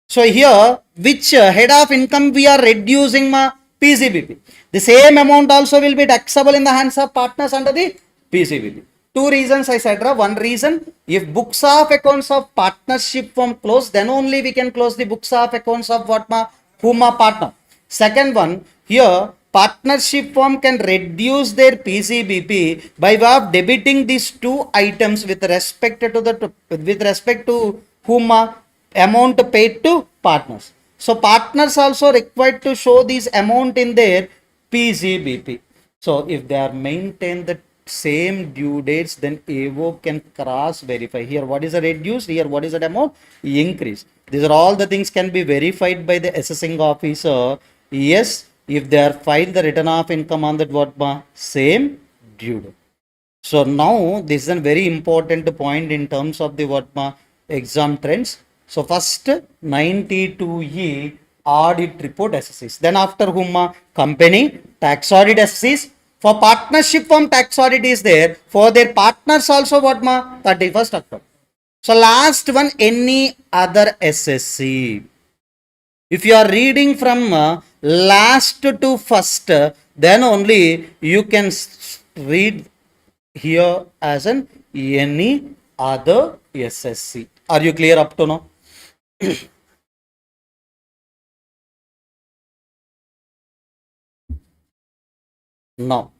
So here, which head of income we are reducing ma? PCBP. The same amount also will be taxable in the hands of partners under the PCBP. Two reasons I said. One reason, if books of accounts of partnership firm close, then only we can close the books of accounts of what ma? Whom partner. Second one, here partnership firm can reduce their PCBP by way of debiting these two items with respect to whom amount paid to partners. So partners also required to show this amount in their PCBP. So if they are maintained the same due dates, then AO can cross verify. Here what is the reduced, here what is the amount increase. These are all the things can be verified by the assessing officer. Yes, if they are filed the return of income on that what ma? Same due date. So now this is a very important point in terms of the what ma? Exam trends. So first 92E audit report assesses. Then after whom company tax audit assesses. For partnership firm tax audit is there. For their partners also what ma? 31st October. So last one, any other SSC. If you are reading from last to first, then only you can read here as an any other SSC. Are you clear up to now? Now,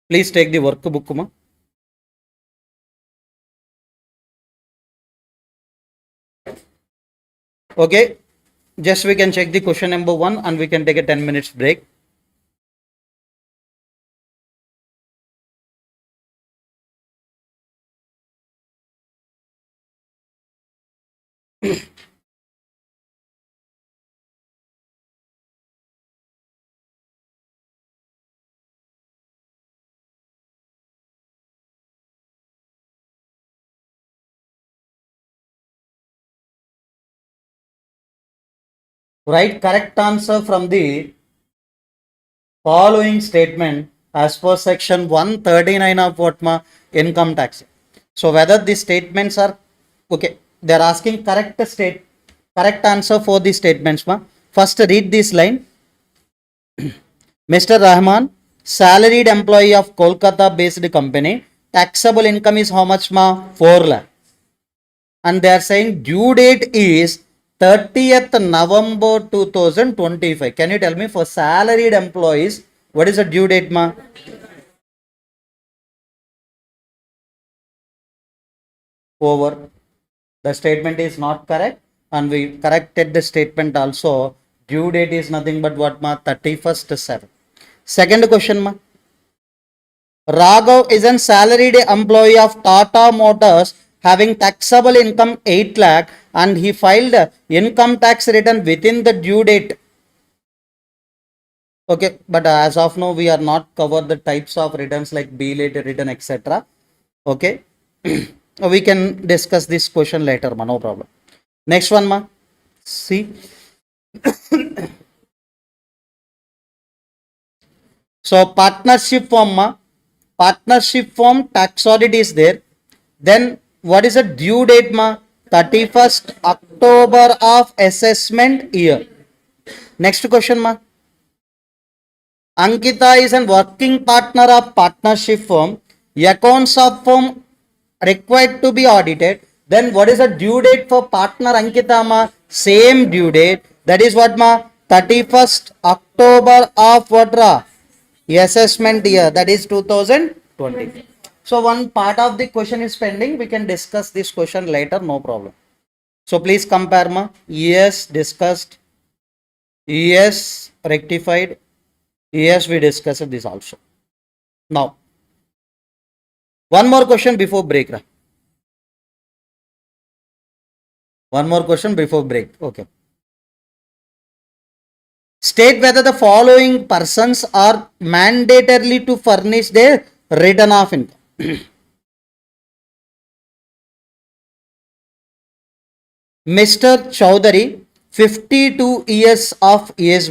please take the workbook. Ma. Okay, just we can check the question number 1 and we can take a 10 minutes break. Write correct answer from the following statement as per section 139 of what ma? Income tax. So whether these statements are okay, they are asking correct answer for these statements ma? First read this line. Mr. Rahman, salaried employee of Kolkata based company, taxable income is how much ma? 4 lakh. And they are saying due date is 30th November 2025. Can you tell me for salaried employees, what is the due date ma? Over. The statement is not correct and we corrected the statement also. Due date is nothing but what ma? 31st 7. Second question ma. Raghav is a salaried employee of Tata Motors having taxable income 8 lakh and he filed income tax return within the due date. Okay, but as of now we are not covered the types of returns like B-late return etc. Okay, we can discuss this question later ma, no problem. Next one ma. See. So partnership form ma. Partnership form tax audit is there. Then what is the due date ma? 31st October of assessment year. Next question ma. Ankita is a working partner of partnership firm. Accounts of firm required to be audited. Then what is the due date for partner Ankita ma? Same due date. That is what ma? 31st October of what ra? Assessment year, that is 2020. So one part of the question is pending. We can discuss this question later, no problem. So please compare ma. Yes, discussed. Yes, rectified. Yes, we discussed this also. Now, one more question before break. One more question before break. Okay. State whether the following persons are mandatorily to furnish their return of income. Mr. Chaudhary, 52 years of age,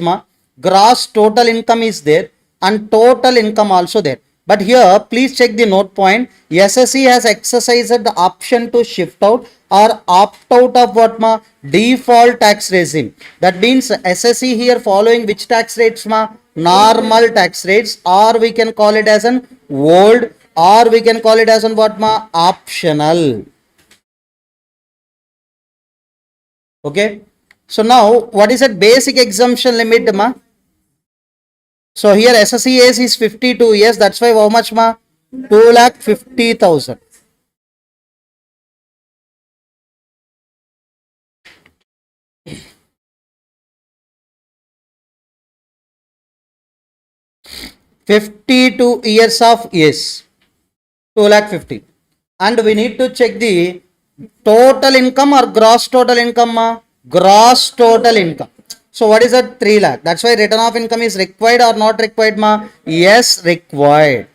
gross total income is there and total income also there. But here, please check the note point. SSE has exercised the option to shift out or opt out of what ma? Default tax regime. That means SSE here following which tax rates ma? Normal tax rates, or we can call it as an old, or we can call it as an what ma? Optional. Okay. So now what is that basic exemption limit ma? So here SSE age is 52 years. That's why how much ma? 2,50,000. (52 years of age), 2,50,000. And we need to check the total income or gross total income ma? Gross total income. So what is that? 3 lakh. That's why return of income is required or not required ma? Yes, required.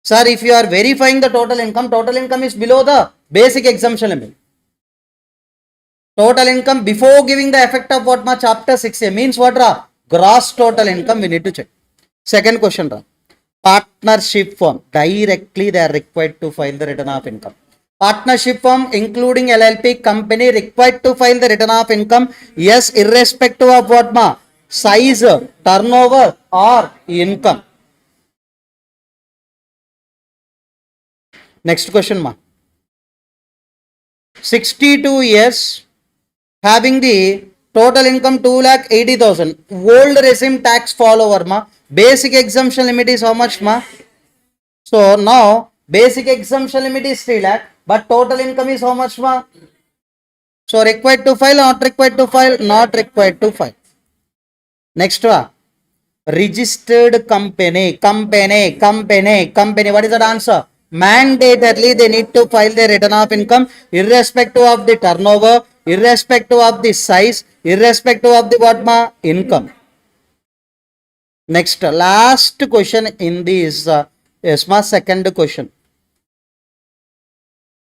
Sir, if you are verifying the total income is below the basic exemption limit. Total income before giving the effect of what ma? Chapter 6A means what ra? Gross total income we need to check. Second question ra. Partnership firm, directly they are required to file the return of income. Partnership firm including LLP company required to file the return of income. Yes, irrespective of what ma? Size, turnover or income. Next question ma. 62 years having the total income 2,80,000. Old regime tax follower ma. Basic exemption limit is how much ma? So now basic exemption limit is 3 lakh, but total income is how much ma? So required to file, not required to file, not required to file. Next one. Registered company. What is that answer? Mandatorily they need to file their return of income irrespective of the turnover, irrespective of the size, irrespective of the what ma? Income. Next, last question in this ESMA second question.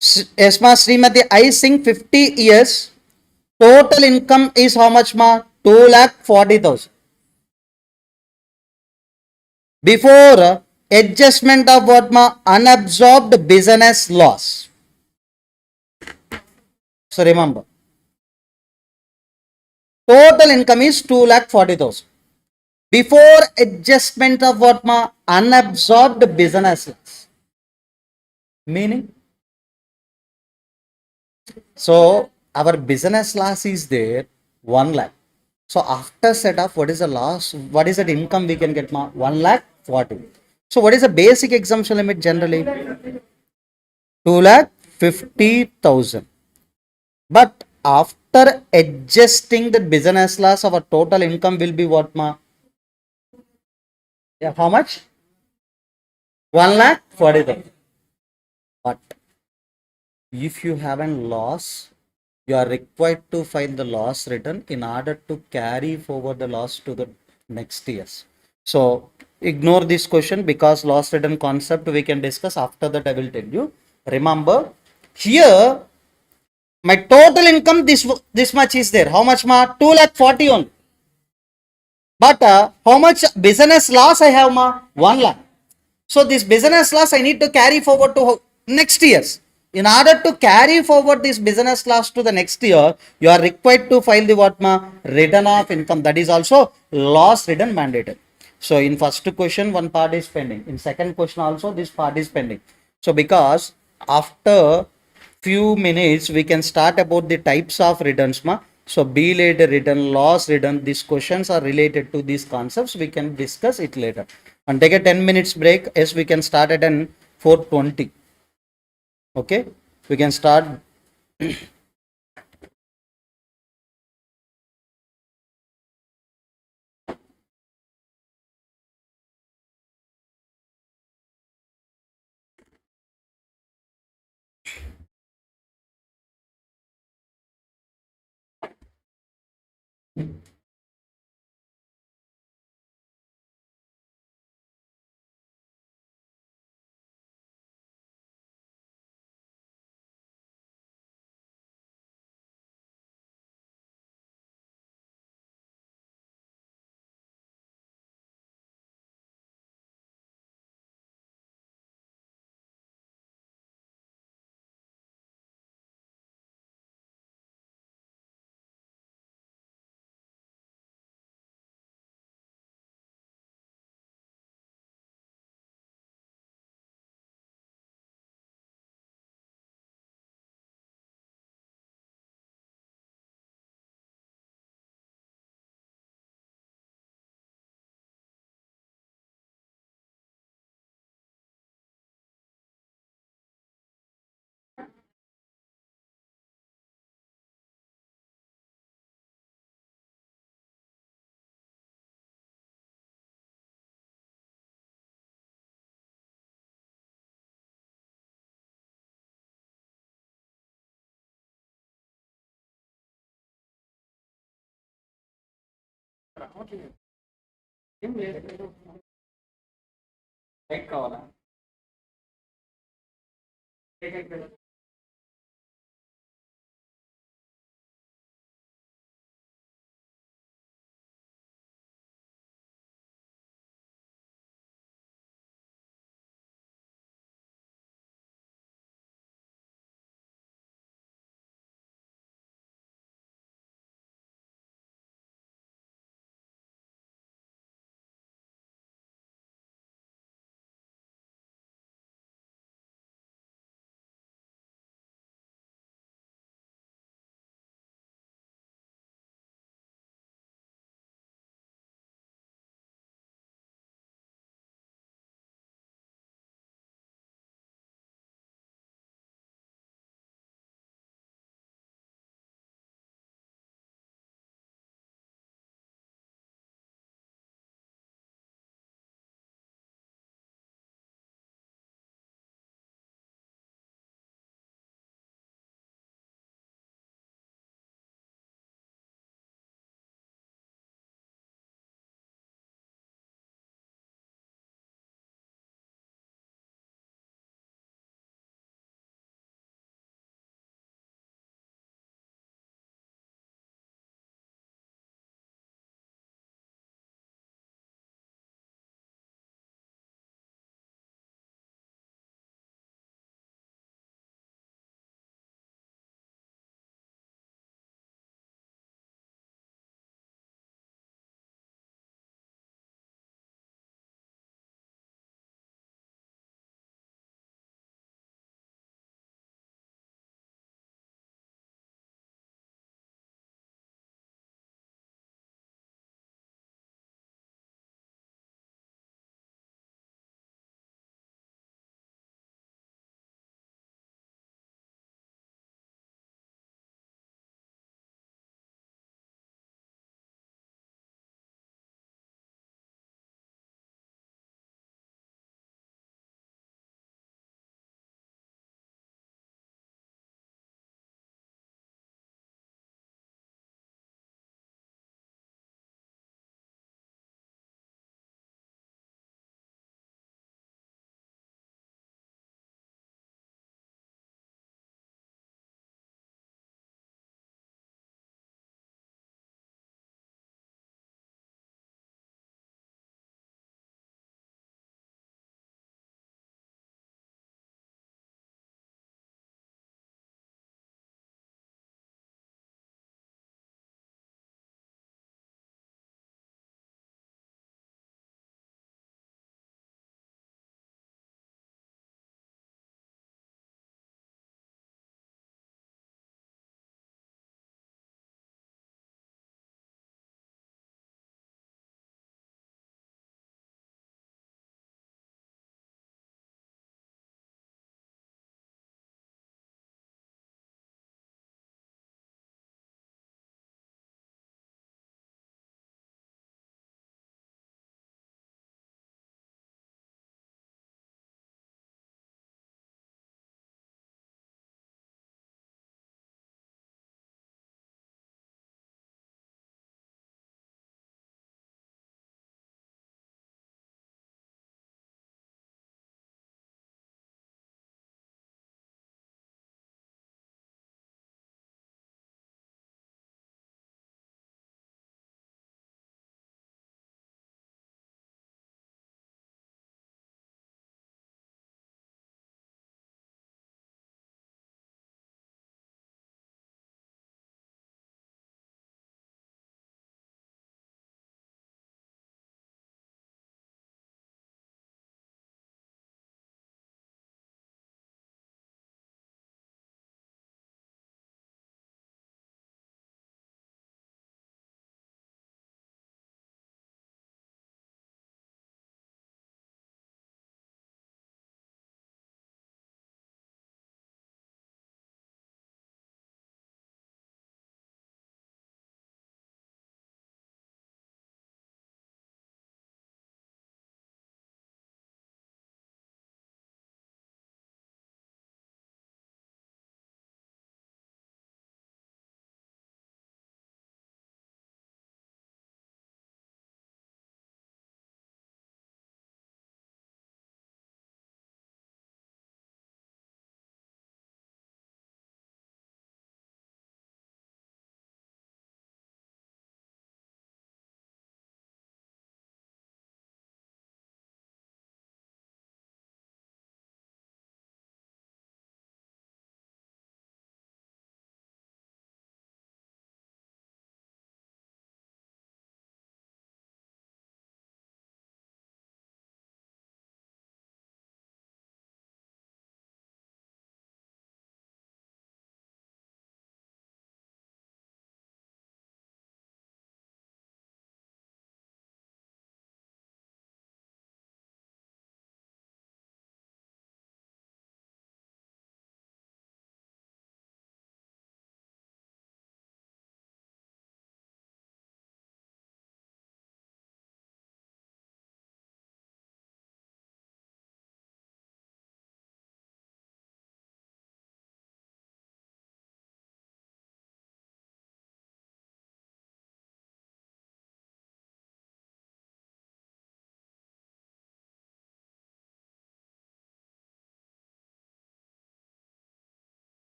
ESMA Srimati I Singh 50 years. Total income is how much ma? 2,40,000. Before adjustment of what ma? Unabsorbed business loss. So remember, total income is 2,40,000. Before adjustment of what ma unabsorbed business loss. Meaning, so our business loss is there 1 lakh. So after set off, what is the loss? What is the income we can get? 1 lakh 40. So what is the basic exemption limit generally? 2,50,000. But after adjusting the business loss, our total income will be what ma? Yeah, how much? 1,40,000. But if you have a loss, you are required to file the loss return in order to carry forward the loss to the next years. So ignore this question because loss return concept we can discuss after that. I will tell you. Remember here my total income this much is there. How much ma? 2,40,000 only. But how much business loss I have ma? 1 lakh. So this business loss I need to carry forward to next years. In order to carry forward this business loss to the next year, you are required to file the what ma? Return of income. That is also loss return mandated. So in first question, one part is pending. In second question also, this part is pending. So because after few minutes we can start about the types of returns ma. So bill return, loss return, these questions are related to these concepts. We can discuss it later. And take a 10 minutes break. Yes, we can start at an 4:20. Okay, we can start.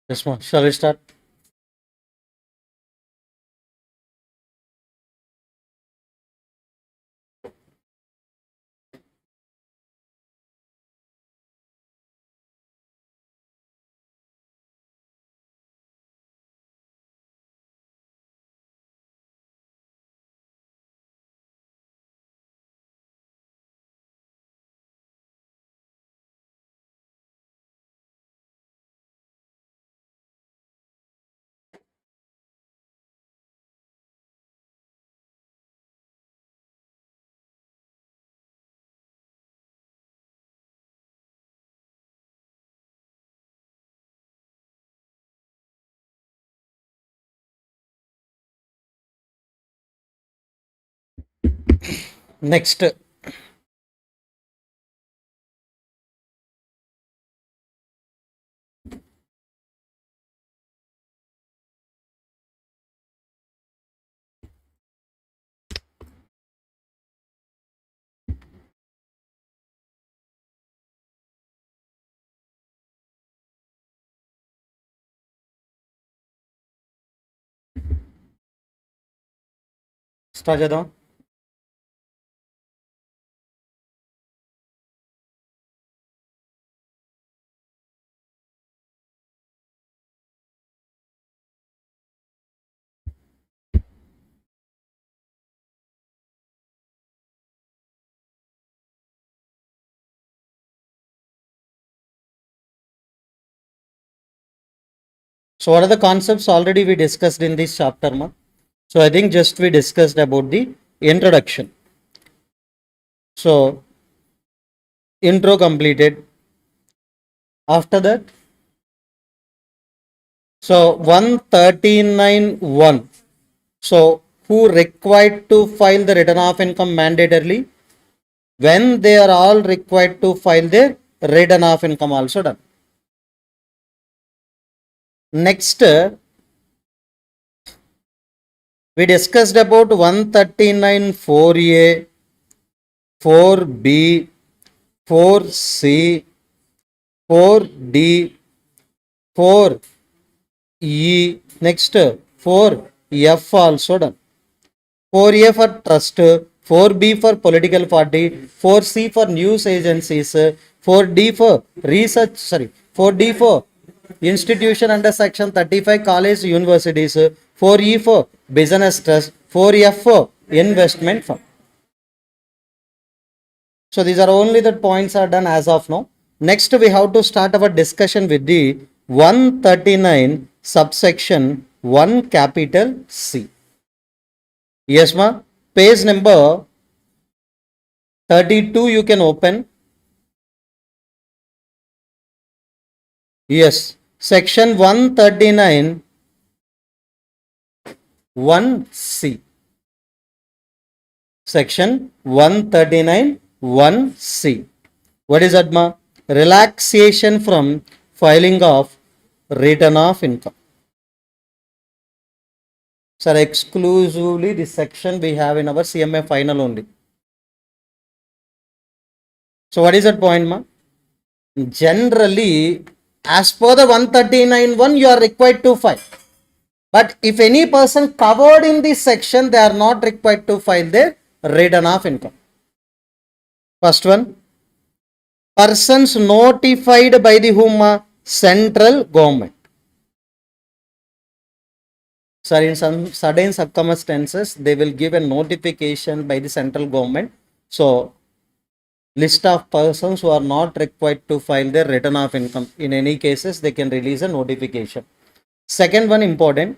Yes, ma'am. Shall we start? Next. Start చేద్దాం. So what are the concepts already we discussed in this chapter, ma? So I think just we discussed about the introduction. So intro completed. After that, so 139.1. So who required to file the return of income mandatorily? When they are all required to file their return of income also done. Next, we discussed about 139 4A, 4B, 4C, 4D, 4E, next 4F also done. 4A for trust, 4B for political party, 4C for news agencies, 4D for research, 4D for institution under section 35 college universities, 4E for business trust, 4F for investment fund. So these are only the points are done as of now. Next we have to start our discussion with the 139 subsection 1 capital C. Yes, ma. Page number 32 you can open. Yes. Section 139 1C. Section 139 1C. What is that, ma? Relaxation from filing of return of income. Sir, exclusively this section we have in our CMA final only. So what is that point, ma? Generally, as per the 139.1, you are required to file. But if any person covered in this section, they are not required to file their return of income. First one, persons notified by the whom? Central government. Sir, in some certain circumstances, they will give a notification by the central government. So, list of persons who are not required to file their return of income. In any cases, they can release a notification. Second one important.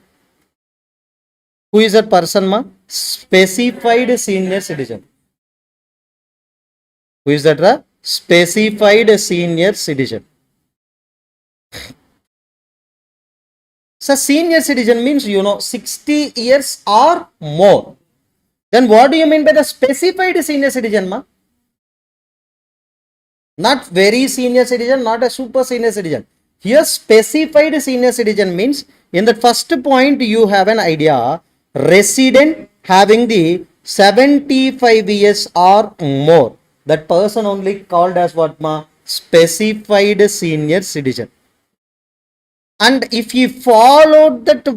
Who is that person, ma? Specified senior citizen. Who is that, ra? Specified senior citizen. So senior citizen means 60 years or more. Then what do you mean by the specified senior citizen, ma? Not very senior citizen, not a super senior citizen. Here specified senior citizen means in the first point you have an idea, resident having the 75 years or more. That person only called as what, ma? Specified senior citizen. And if you followed that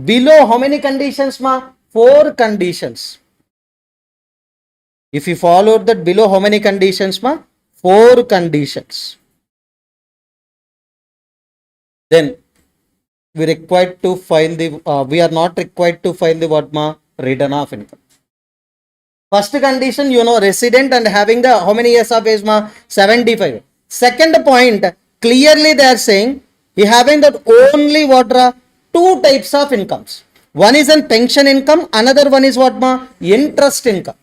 below how many conditions ma? 4 conditions. If you followed that below how many conditions ma? 4 conditions. Then we required to file the we are not required to file the what ma? Return of income. First condition, you know, resident and having the how many years of age ma? 75. Second point, clearly they are saying he having that only what are 2 types of incomes. One is an pension income, another one is what ma? Interest income.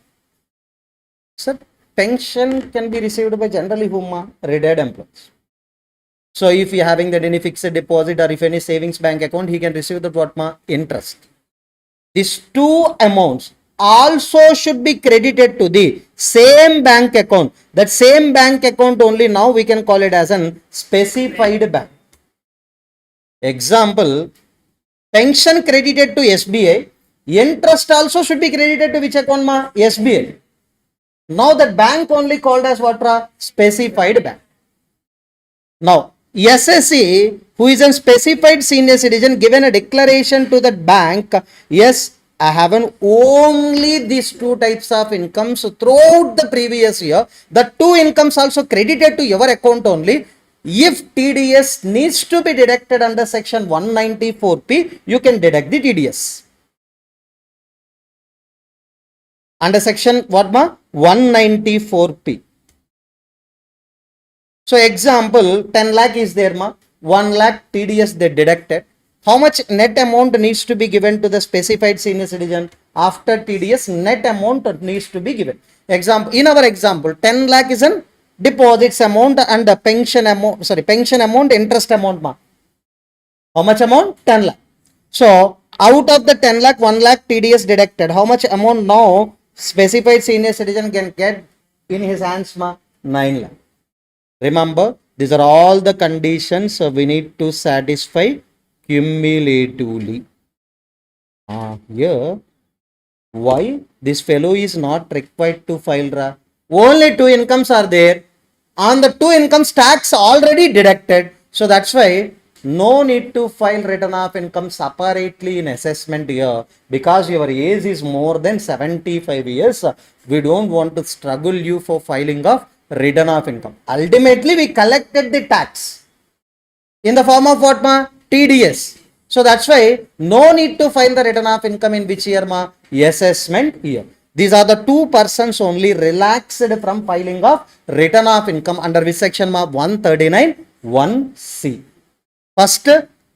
Sir, pension can be received by generally whom ma? Retired employees. So if you having that any fixed deposit or if any savings bank account, he can receive that what ma? Interest. These 2 amounts also should be credited to the same bank account. That same bank account only now we can call it as an specified bank. Example, pension credited to SBI, interest also should be credited to which account ma? SBI. Now that bank only called as what? Specified bank. Now, SSE, who is a specified senior citizen, given a declaration to that bank, yes, I have only these 2 types of incomes throughout the previous year. The 2 incomes also credited to your account only. If TDS needs to be deducted under section 194P, you can deduct the TDS. Under section what ma? 194P. So example, 10 lakh is there ma? 1 lakh TDS they deducted. How much net amount needs to be given to the specified senior citizen? After TDS, net amount needs to be given. Example, in our example, 10 lakh is an deposits amount and the pension amount, interest amount ma. How much amount? 10 lakh. So out of the 10 lakh, 1 lakh TDS deducted. How much amount now specified senior citizen can get in his hands ma? 9 lakh. Remember, these are all the conditions we need to satisfy cumulatively. Here, why this fellow is not required to file ra? Only 2 incomes are there. On the 2 incomes, tax already deducted. So that's why no need to file return of income separately in assessment here, because your age is more than 75 years. We don't want to struggle you for filing of return of income. Ultimately, we collected the tax in the form of what ma? TDS. So that's why no need to file the return of income in which year ma? Assessment year. These are the 2 persons only relaxed from filing of return of income under which section ma? 139 1C. First,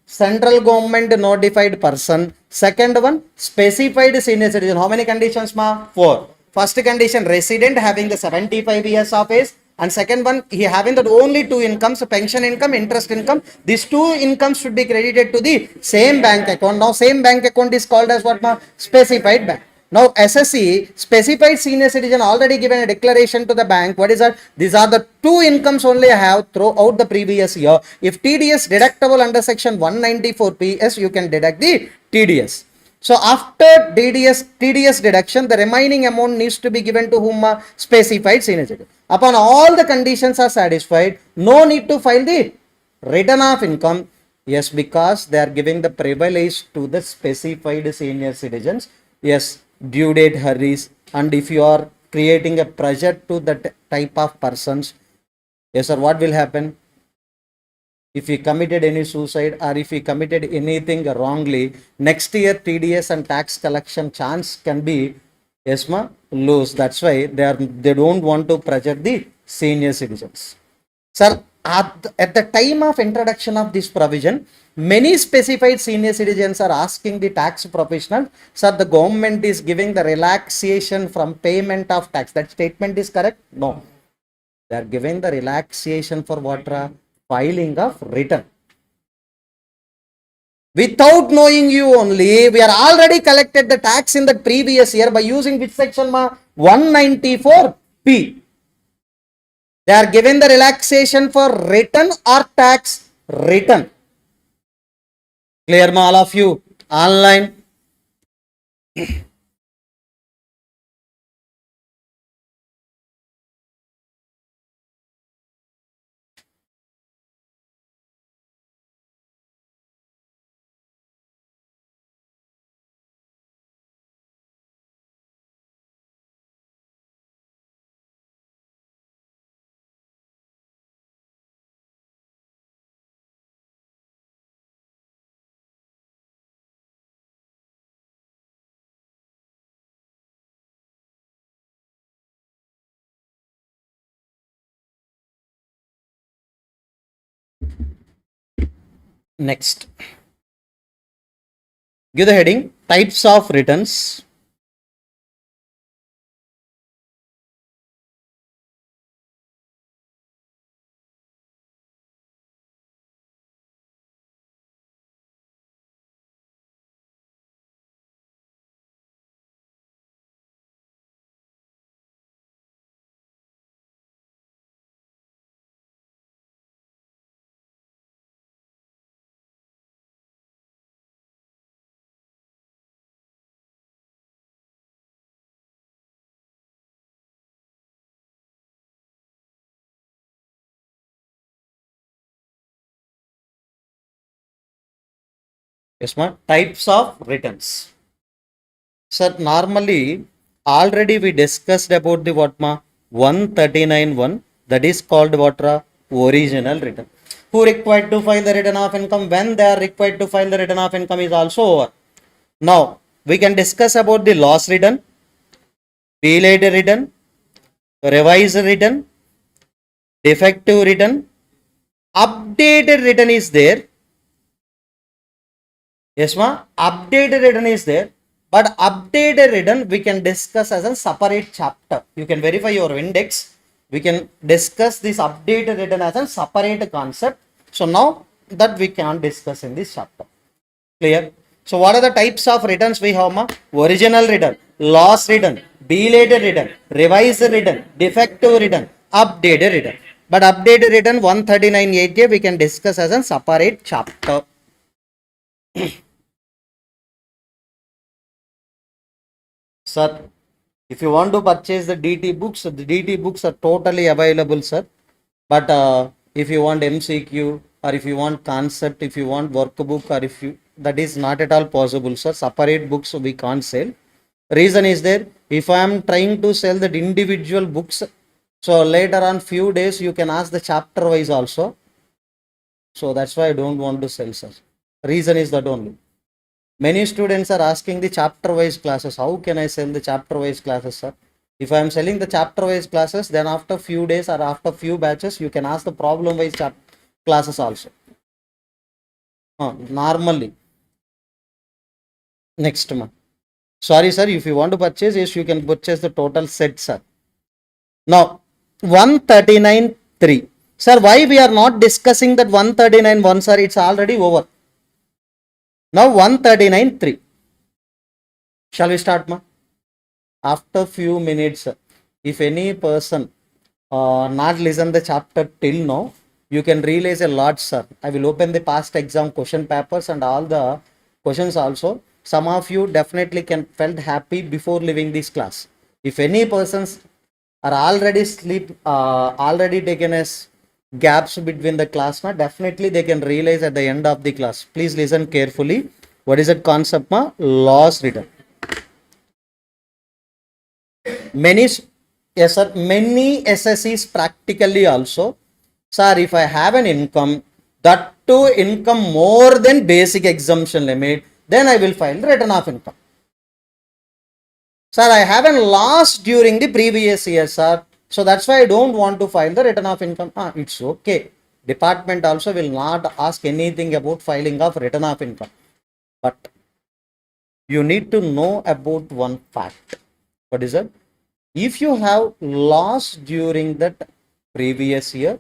central government notified person. Second one, specified senior citizen. How many conditions ma? 4. First condition, resident having the 75 years of age. And second one, he having that only 2 incomes, pension income, interest income. These 2 incomes should be credited to the same bank account. Now, same bank account is called as what ma? Specified bank. Now, SSE, specified senior citizen, already given a declaration to the bank. What is that? These are the 2 incomes only I have throughout the previous year. If TDS deductible under section 194 PS, you can deduct the TDS. So after TDS deduction, the remaining amount needs to be given to whom? Specified senior citizen. Upon all the conditions are satisfied, no need to file the return of income. Yes, because they are giving the privilege to the specified senior citizens. Yes, due date hurries, and if you are creating a pressure to that type of persons, yes sir, what will happen? If he committed any suicide or if he committed anything wrongly, next year TDS and tax collection chance can be yes ma lose. That's why they don't want to pressure the senior citizens. Sir, at the time of introduction of this provision, many specified senior citizens are asking the tax professional, sir, the government is giving the relaxation from payment of tax. That statement is correct? No. They are giving the relaxation for what? Filing of return. Without knowing you only, we are already collected the tax in the previous year by using which section ma? 194P. They are given the relaxation for return or tax return. Clear ma all of you? Online. Next, give the heading types of returns. Yes, ma. Types of returns. Sir, normally already we discussed about the what ma 139.1, that is called what ra? Original return. Who required to file the return of income? When they are required to file the return of income is also over. Now we can discuss about the loss return, delayed return, revised return, defective return, updated return is there. Yes, ma. Updated return is there, but updated return we can discuss as a separate chapter. You can verify your index. We can discuss this updated return as a separate concept. So now that we can discuss in this chapter. Clear? So what are the types of returns we have, ma? Original return, loss return, delayed return, revised return, defective return, updated return. But updated return 139.8 we can discuss as a separate chapter. Sir, if you want to purchase the DT books, the DT books are totally available, sir. But if you want MCQ, or if you want concept, if you want workbook, or if you, that is not at all possible, sir. Separate books we can't sell. Reason is there, if I am trying to sell the individual books, so later on few days you can ask the chapter wise also. So that's why I don't want to sell, sir. Reason is that only. Many students are asking the chapter wise classes. How can I sell the chapter wise classes, sir? If I am selling the chapter wise classes, then after few days or after few batches, you can ask the problem wise classes also. Normally. Next month. Sorry, sir. If you want to purchase, yes, you can purchase the total set, sir. Now, 139.3. Sir, why we are not discussing that 139.1, sir? It's already over. Now, 139.3. Shall we start, ma? After few minutes, if any person not listen the chapter till now, you can realize a lot, sir. I will open the past exam question papers and all the questions also. Some of you definitely can felt happy before leaving this class. If any persons are already already taken as gaps between the class, na, definitely they can realize at the end of the class. Please listen carefully. What is that concept, ma? Loss return. Many, yes, sir, many SSEs practically also, sir, if I have an income, that too income more than basic exemption limit, then I will file the return of income. Sir, I haven't lost during the previous year, sir. So that's why I don't want to file the return of income. It's okay. Department also will not ask anything about filing of return of income. But you need to know about one fact. What is it? If you have lost during that previous year,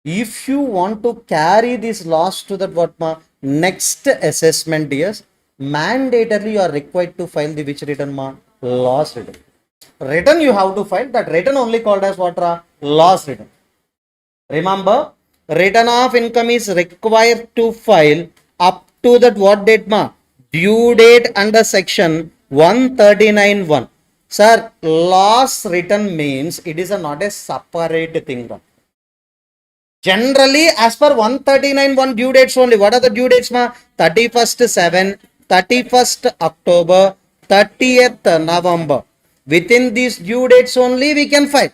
if you want to carry this loss to that what ma next assessment years, mandatorily you are required to file the which return, ma? Loss return. Return you have to file, that return only called as what, loss return. Remember, return of income is required to file up to that what date, ma? Due date under section 139.1. Sir, loss return means it is not a separate thing. Generally, as per 139.1 due dates only. What are the due dates, ma? 31st 7, 31st October, 30th November. Within these due dates only we can file.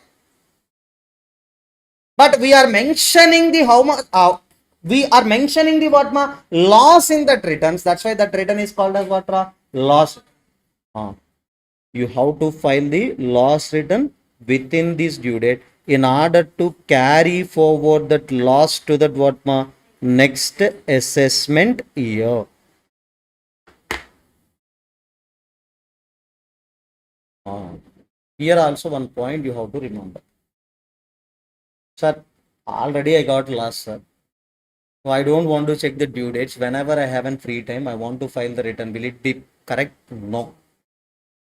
But we are mentioning the how much, we are mentioning the what, ma? Loss in that returns. That's why that return is called as what, loss. You have to file the loss return within this due date in order to carry forward that loss to that what, ma? next assessment year. Here also one point you have to remember. Sir, already I got lost, sir. So I don't want to check the due dates. Whenever I have a free time, I want to file the return. Will it be correct? No.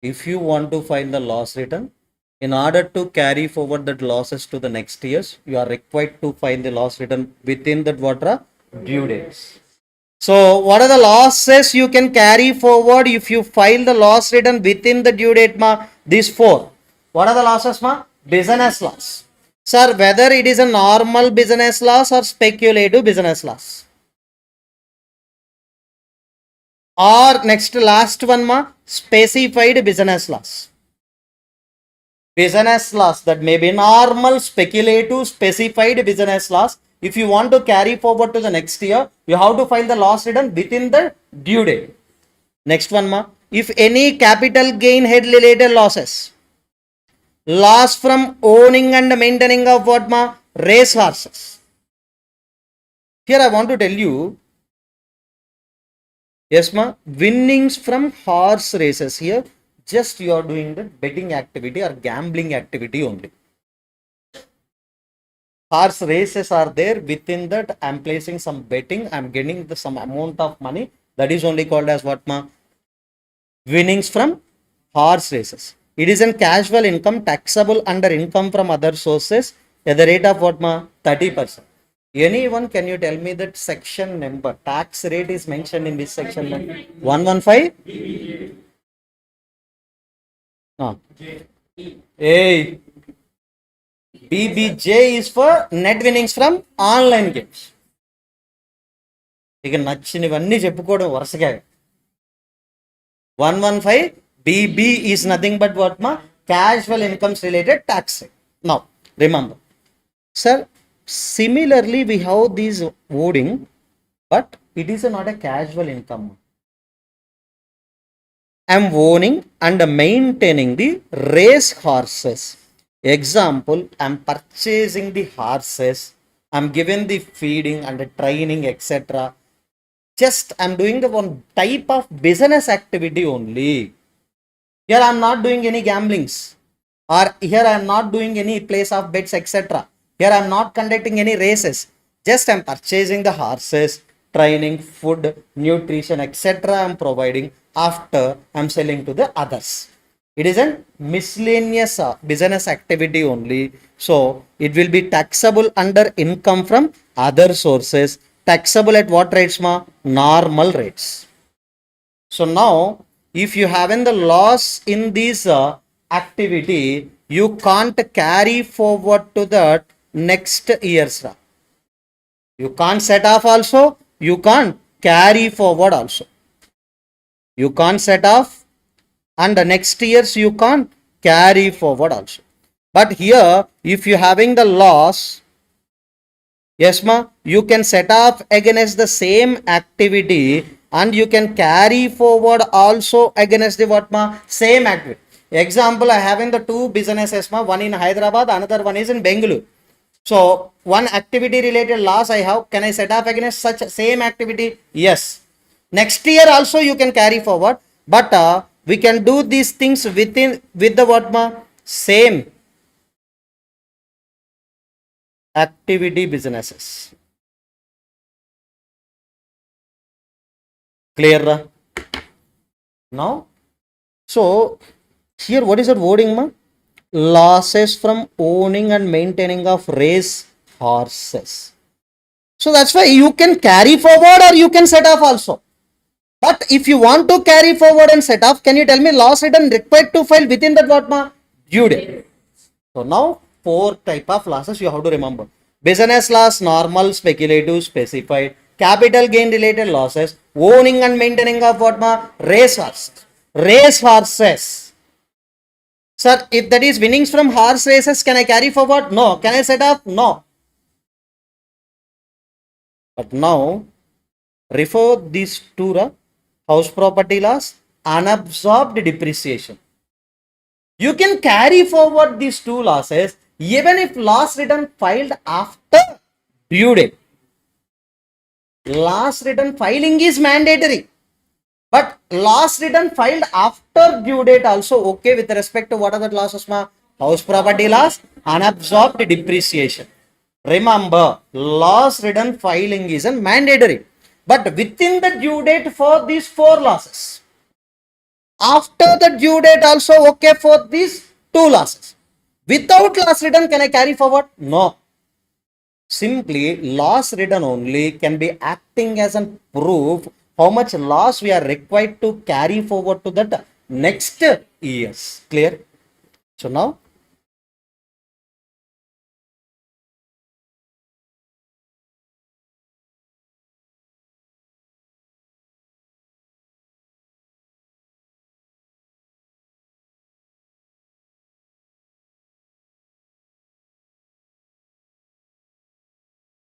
If you want to file the loss return, in order to carry forward that losses to the next years, you are required to file the loss return within that what are due dates. So what are the losses you can carry forward if you file the loss return within the due date, ma? These four. What are the losses, ma? Business loss. Sir, whether it is a normal business loss or speculative business loss. Or next last one, ma, specified business loss. Business loss, that may be normal, speculative, specified business loss. If you want to carry forward to the next year, you have to file the loss return within the due date. Next one, ma, if any capital gain head related losses, loss from owning and maintaining of what, ma? Race horses. Here I want to tell you, yes, ma, winnings from horse races. Here just you are doing the betting activity or gambling activity only. Horse races are there, within that I am placing some betting, I am getting some amount of money, that is only called as what, ma? Winnings from horse races. It is a casual income taxable under income from other sources at the rate of what, ma? 30%. Anyone, can you tell me that section number? Tax rate is mentioned in this section. 115? Hey, BBJ is for net winnings from online games. ఇక నచ్చినవన్నీ చెప్పుకోవడం వరుసగా. 115 BB is nothing but what, ma? Casual incomes related tax rate. Now remember, sir, similarly we have this wording, but it is not a casual income. I am owning and maintaining the race horses. Example, I am purchasing the horses, I am given the feeding and the training, etc. Just I am doing the one type of business activity only. Here I am not doing any gamblings, or here I am not doing any place of bets, etc. Here I am not conducting any races. Just I am purchasing the horses, training, food, nutrition, etc. I am providing. After I am selling to the others. It is a miscellaneous business activity only. So it will be taxable under income from other sources. Taxable at what rates, ma? Normal rates. So now, if you have the loss in this activity, you can't carry forward to that next year's. You can't set off also. You can't carry forward also. You can't set off, and the next years you can't carry forward also. But here, if you having the loss, yes, ma, you can set off against the same activity, and you can carry forward also against the what, ma? Same activity. Example, I having the two businesses, ma, one in Hyderabad, another one is in Bengaluru. So one activity related loss I have, can I set off against such same activity? Yes. Next year also you can carry forward, but we can do these things with the what, ma? Same activity businesses. Clear? Now, so here what is that wording, ma? Losses from owning and maintaining of race horses. So that's why you can carry forward or you can set off also. But if you want to carry forward and set off, can you tell me loss return required to file within that what, ma? Due date. So now four type of losses you have to remember. Business loss, normal, speculative, specified. Capital gain related losses. Owning and maintaining of what, ma? Race horses. Race horses. Sir, if that is winnings from horse races, can I carry forward? No. Can I set off? No. But now, refer these two, house property loss, unabsorbed depreciation. You can carry forward these two losses even if loss return filed after due date. last return filing is mandatory. But last return filed after due date also okay with respect to what are the losses? House property loss, unabsorbed depreciation. Remember, loss return filing is a mandatory. But within the due date for these 4 losses. After the due date also okay for these 2 losses. Without loss return, can I carry forward? No. Simply loss return only can be acting as a proof how much loss we are required to carry forward to that next years. Clear? So now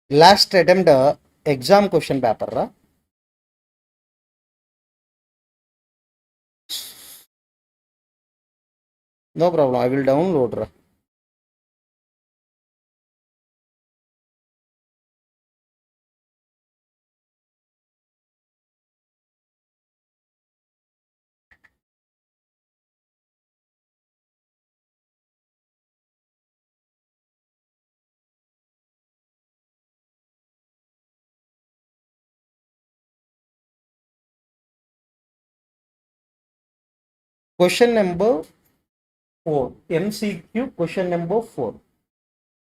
last attempt exam question paper. No problem. I will download. Question number 4. MCQ question number 4.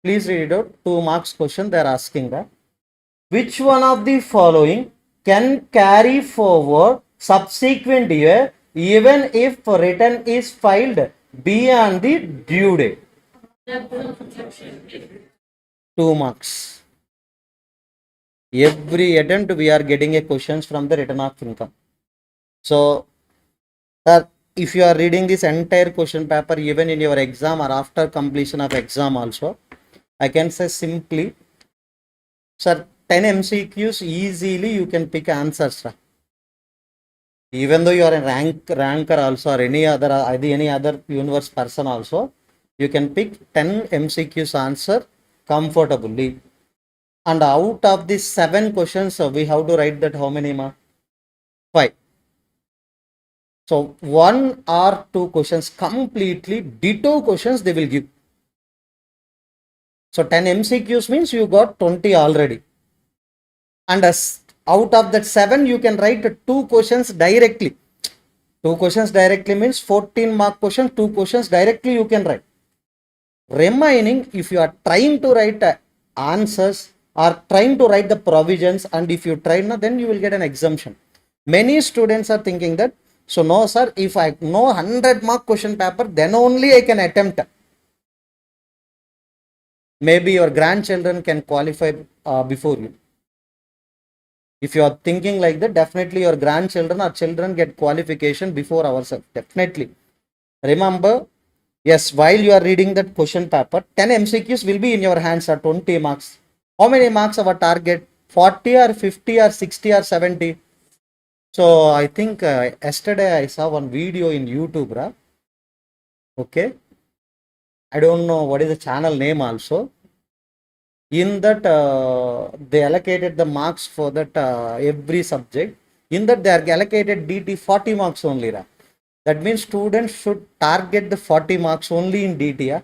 Please read it out. 2 marks question they are asking that. Which one of the following can carry forward subsequent year even if return is filed beyond the due date? 2 marks. Every attempt we are getting a questions from the return of income. So, if you are reading this entire question paper even in your exam or after completion of exam also, I can say simply, sir, 10 MCQs easily you can pick answers. Sir. Even though you are a ranker also or any other universe person also, you can pick 10 MCQs answer comfortably. And out of these 7 questions, we have to write that how many marks? 5. So 1 or 2 questions completely ditto questions they will give. So 10 MCQs means you got 20 already. And out of that 7, you can write 2 questions directly. 2 questions directly means 14 mark question, 2 questions directly you can write. Remaining, if you are trying to write answers or trying to write the provisions, and if you try, then you will get an exemption. Many students are thinking that, so no sir, if I know 100 mark question paper, then only I can attempt. Maybe your grandchildren can qualify before you. If you are thinking like that, definitely your grandchildren or children get qualification before ourselves. Definitely. Remember, yes, while you are reading that question paper, 10 MCQs will be in your hands at 20 marks. How many marks our target? 40 or 50 or 60 or 70? So I think yesterday I saw one video in YouTube. Right? Okay. I don't know what is the channel name also. In that they allocated the marks for that every subject. In that they are allocated DT 40 marks only. Right? That means students should target the 40 marks only in DT. Yeah?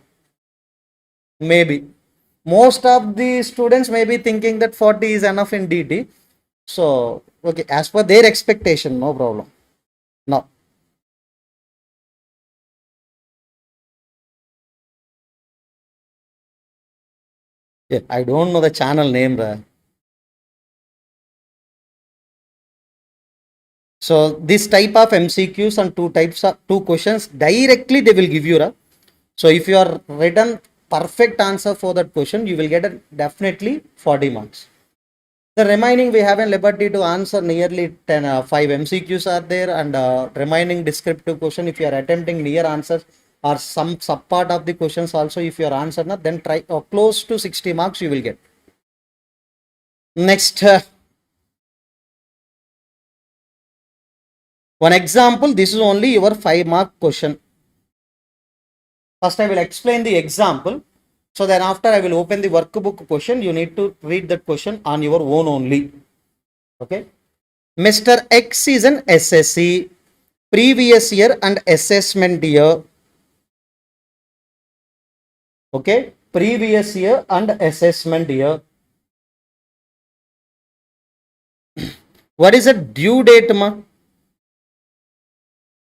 Maybe. Most of the students may be thinking that 40 is enough in DT. So, okay, as per their expectation, no problem. Now, yeah, I don't know the channel name. So, this type of MCQs and 2 questions directly they will give you. So, if you are written perfect answer for that question, you will get a definitely 40 marks. The remaining we have a liberty to answer nearly 5 MCQs are there, and remaining descriptive question, if you are attempting near answers or some sub part of the questions also, if you are answered, then try close to 60 marks you will get. Next, one example, this is only your 5 mark question. First I will explain the example. So then after I will open the workbook question, you need to read that question on your own only. Okay. Mr. X is an SSC, previous year and assessment year. Okay. Previous year and assessment year. What is the due date, ma?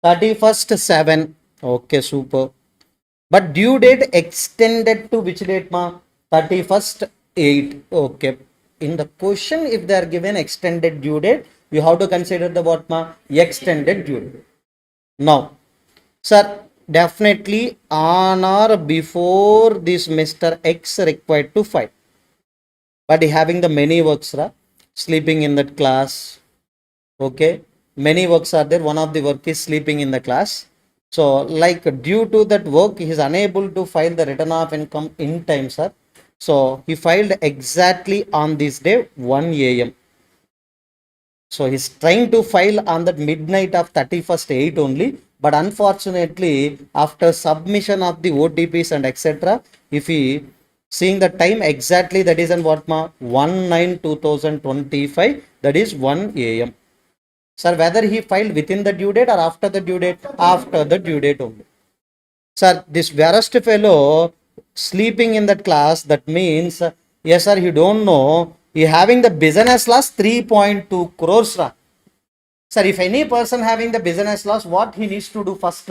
31st 7. Okay, super. But due date extended to which date, ma? 31st 8. Okay. In the question, if they are given extended due date, you have to consider the what, ma? Extended due date. Now, sir, definitely on or before this Mr. X required to file. But having the many works, sleeping in that class. Okay. Many works are there. One of the work is sleeping in the class. So, like due to that work, he is unable to file the return of income in time, sir. So, he filed exactly on this day, 1 a.m. So, he's trying to file on that midnight of 31st 8 only. But unfortunately, after submission of the OTPs and etc., if he seeing the time exactly, that is in what, ma? 1/9/2025, that is 1 a.m. Sir, whether he filed within the due date or after the due date? After the due date only. Sir, this worst fellow sleeping in that class, that means, yes, sir, you don't know, he having the business loss 3.2 crores. Sir, if any person having the business loss, what he needs to do first?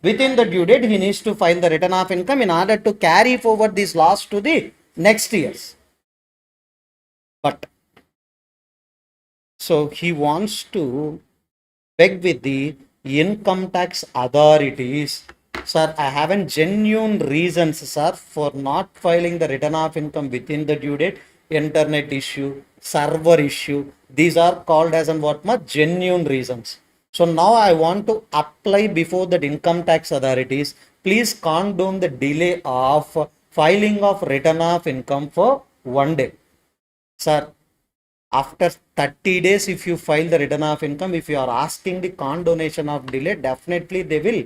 Within the due date, he needs to file the return of income in order to carry forward this loss to the next years. But so he wants to beg with the income tax authorities. Sir, I haven't genuine reasons, sir, for not filing the return of income within the due date. Internet issue, server issue. These are called as and what, ma? Genuine reasons. So now I want to apply before the income tax authorities. Please condone the delay of filing of return of income for 1 day. Sir, after 30 days, if you file the return of income, if you are asking the condonation of delay, definitely they will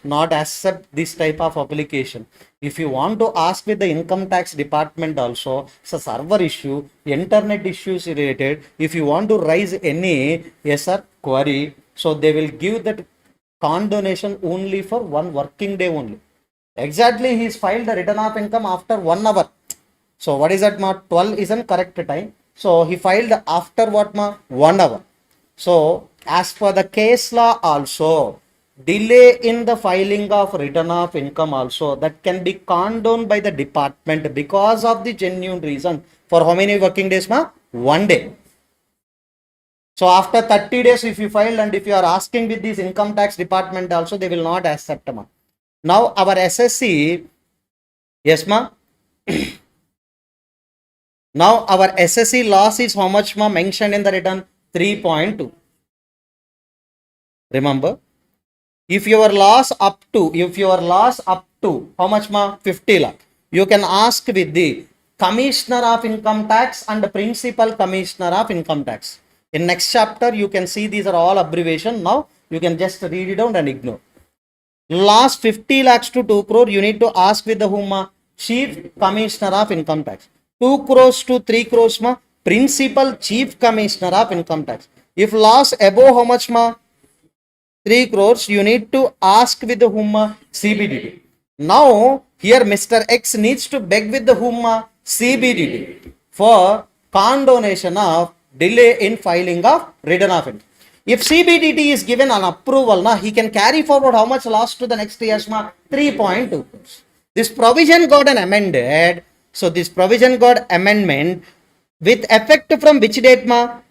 not accept this type of application. If you want to ask with the income tax department also, it's a server issue, internet issues related. If you want to raise any, yes sir, query, so they will give that condonation only for 1 working day only. Exactly, he's filed the return of income after 1 hour. So what is that, ma? 12 isn't correct time. So he filed after what, ma? 1 hour. So as per the case law also, delay in the filing of return of income also, that can be condoned by the department because of the genuine reason. For how many working days, ma? 1 day. So after 30 days, if you file and if you are asking with this income tax department also, they will not accept, ma. Now our SSC, yes, ma. Now our SSC loss is how much, ma? Mentioned in the return, 3.2. Remember, if your loss up to how much, ma? 50 lakh, you can ask with the commissioner of income tax and the principal commissioner of income tax. In next chapter, you can see these are all abbreviation. Now you can just read it out and ignore. Loss 50 lakhs to 2 crore, you need to ask with the whom, ma? Chief commissioner of income tax. 2 crores to 3 crores, ma? Principal chief commissioner of income tax. If loss above how much, ma? 3 crores, you need to ask with the whom, ma? CBDT. Now here Mr. X needs to beg with the whom, ma? CBDT for condonation of delay in filing of return of income. If CBDT is given an approval, na, he can carry forward how much loss to the next year's, ma? 3.2 crores. This provision got an amended. So this provision got amendment with effect from which date, ma?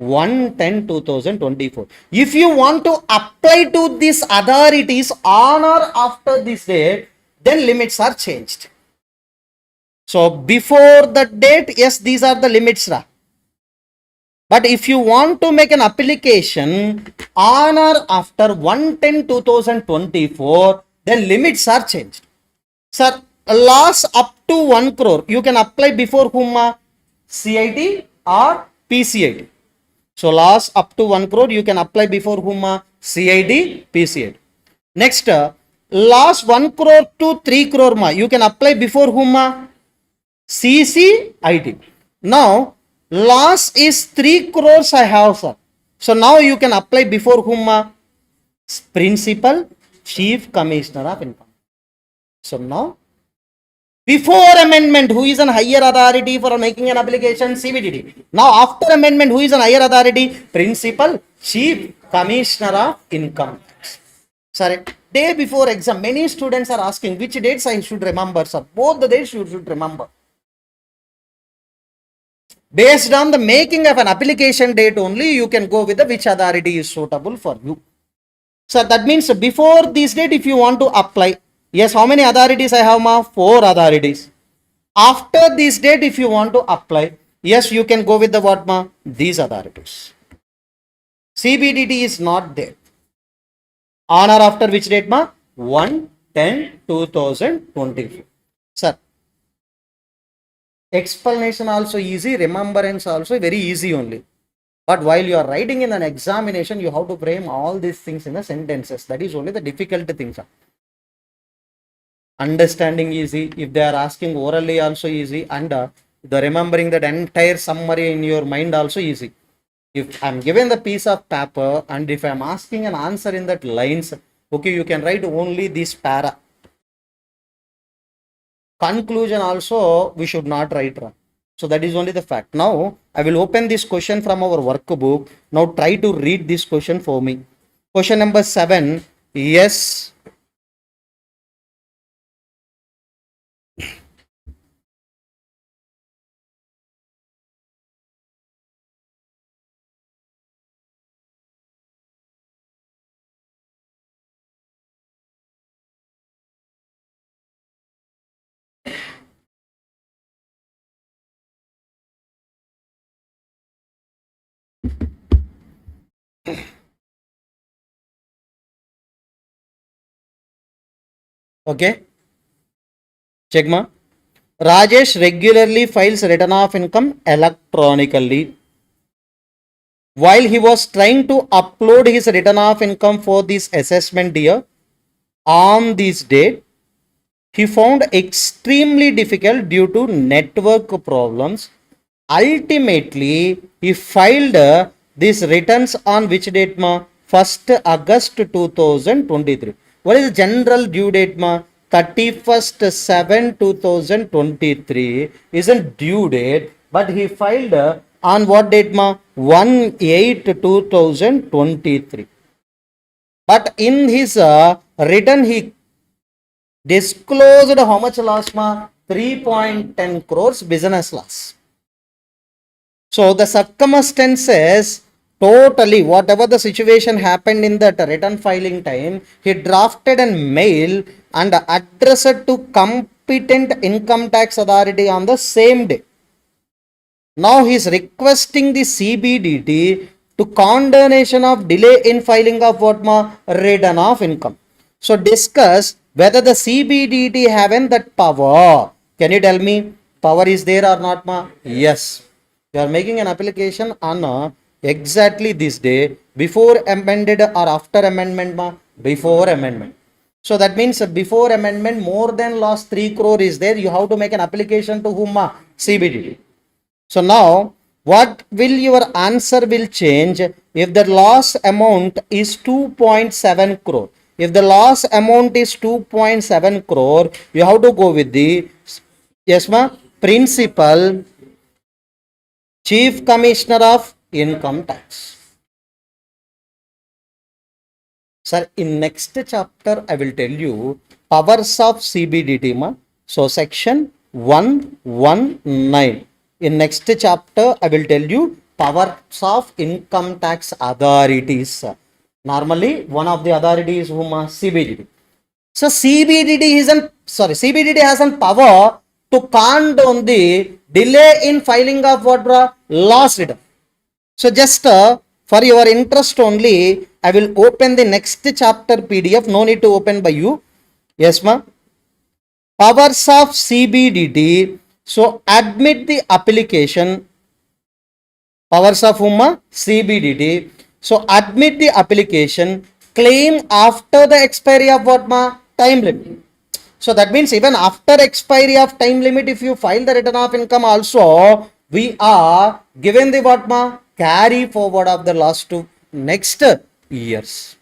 1/10/2024. If you want to apply to these authorities on or after this date, then limits are changed. So before that date, yes, these are the limits, ra. But if you want to make an application on or after 1/10/2024, then limits are changed. Sir, loss up to 1 crore, you can apply before whom, ma? CIT or PCIT. So loss up to 1 crore, you can apply before whom, ma? CIT, PCIT. Next, loss 1 crore to 3 crore, ma? You can apply before whom, ma? CCIT. Now, Loss is 3 crores I have, sir. So now you can apply before whom? Principal, Chief Commissioner of Income. So now, before amendment, who is an higher authority for making an application? CBDT. Now after amendment, who is an higher authority? Principal, Chief Commissioner of Income Tax. Sorry, day before exam, many students are asking which dates I should remember, sir. Both the dates you should remember. Based on the making of an application date only, you can go with the which authority is suitable for you. So that means before this date, if you want to apply, yes, how many authorities I have, ma? 4 authorities. After this date, if you want to apply, yes, you can go with the what, ma? These authorities. CBDT is not there. On or after which date, ma? 1/10/2024. Sir, explanation also easy, remembrance also very easy only. But while you are writing in an examination, you have to frame all these things in the sentences. That is only the difficult thing, sir. Understanding easy. If they are asking orally also easy, and the remembering that entire summary in your mind also easy. If I am given the piece of paper and if I am asking an answer in that lines, okay, you can write only this para. Conclusion also we should not write wrong. So that is only the fact. Now I will open this question from our workbook. Now try to read this question for me. Question number 7. Yes. Okay. Check ma. Rajesh regularly files return of income electronically. While he was trying to upload his return of income for this assessment year on this date, he found extremely difficult due to network problems. Ultimately, he filed these returns on which date, ma? 1st August 2023. What is the general due date, ma? 31st/7/2023 isn't due date, but he filed on what date, ma? 1/8/2023. But in his return, he disclosed how much loss, ma? 3.10 crores business loss. So the circumstances totally, whatever the situation happened in that return filing time, he drafted a mail and addressed to competent income tax authority on the same day. Now he is requesting the CBDT to condonation of delay in filing of what, ma? Return of income. So discuss whether the CBDT having that power. Can you tell me power is there or not, ma? Yes. You are making an application on exactly this day, before amended or after amendment, ma? Before amendment. So that means before amendment more than loss 3 crore is there. You have to make an application to whom, ma? CBDT. So now what will your answer will change if the loss amount is 2.7 crore. If the loss amount is 2.7 crore, you have to go with the, yes, ma? Principal, Chief Commissioner of Income Tax. Sir, in next chapter, I will tell you powers of CBDT, ma. So section 119. In next chapter, I will tell you powers of income tax authorities. Normally, one of the authorities whom, CBDT. So CBDT has a power to condone the delay in filing of what, loss return. So just for your interest only, I will open the next chapter PDF. No need to open by you. Yes, ma. Powers of CBDT. So admit the application. Powers of whom, ma? CBDT. So admit the application. Claim after the expiry of what, ma? Time limit. So that means even after expiry of time limit, if you file the return of income also, we are given the what ma carry forward of the last to next years.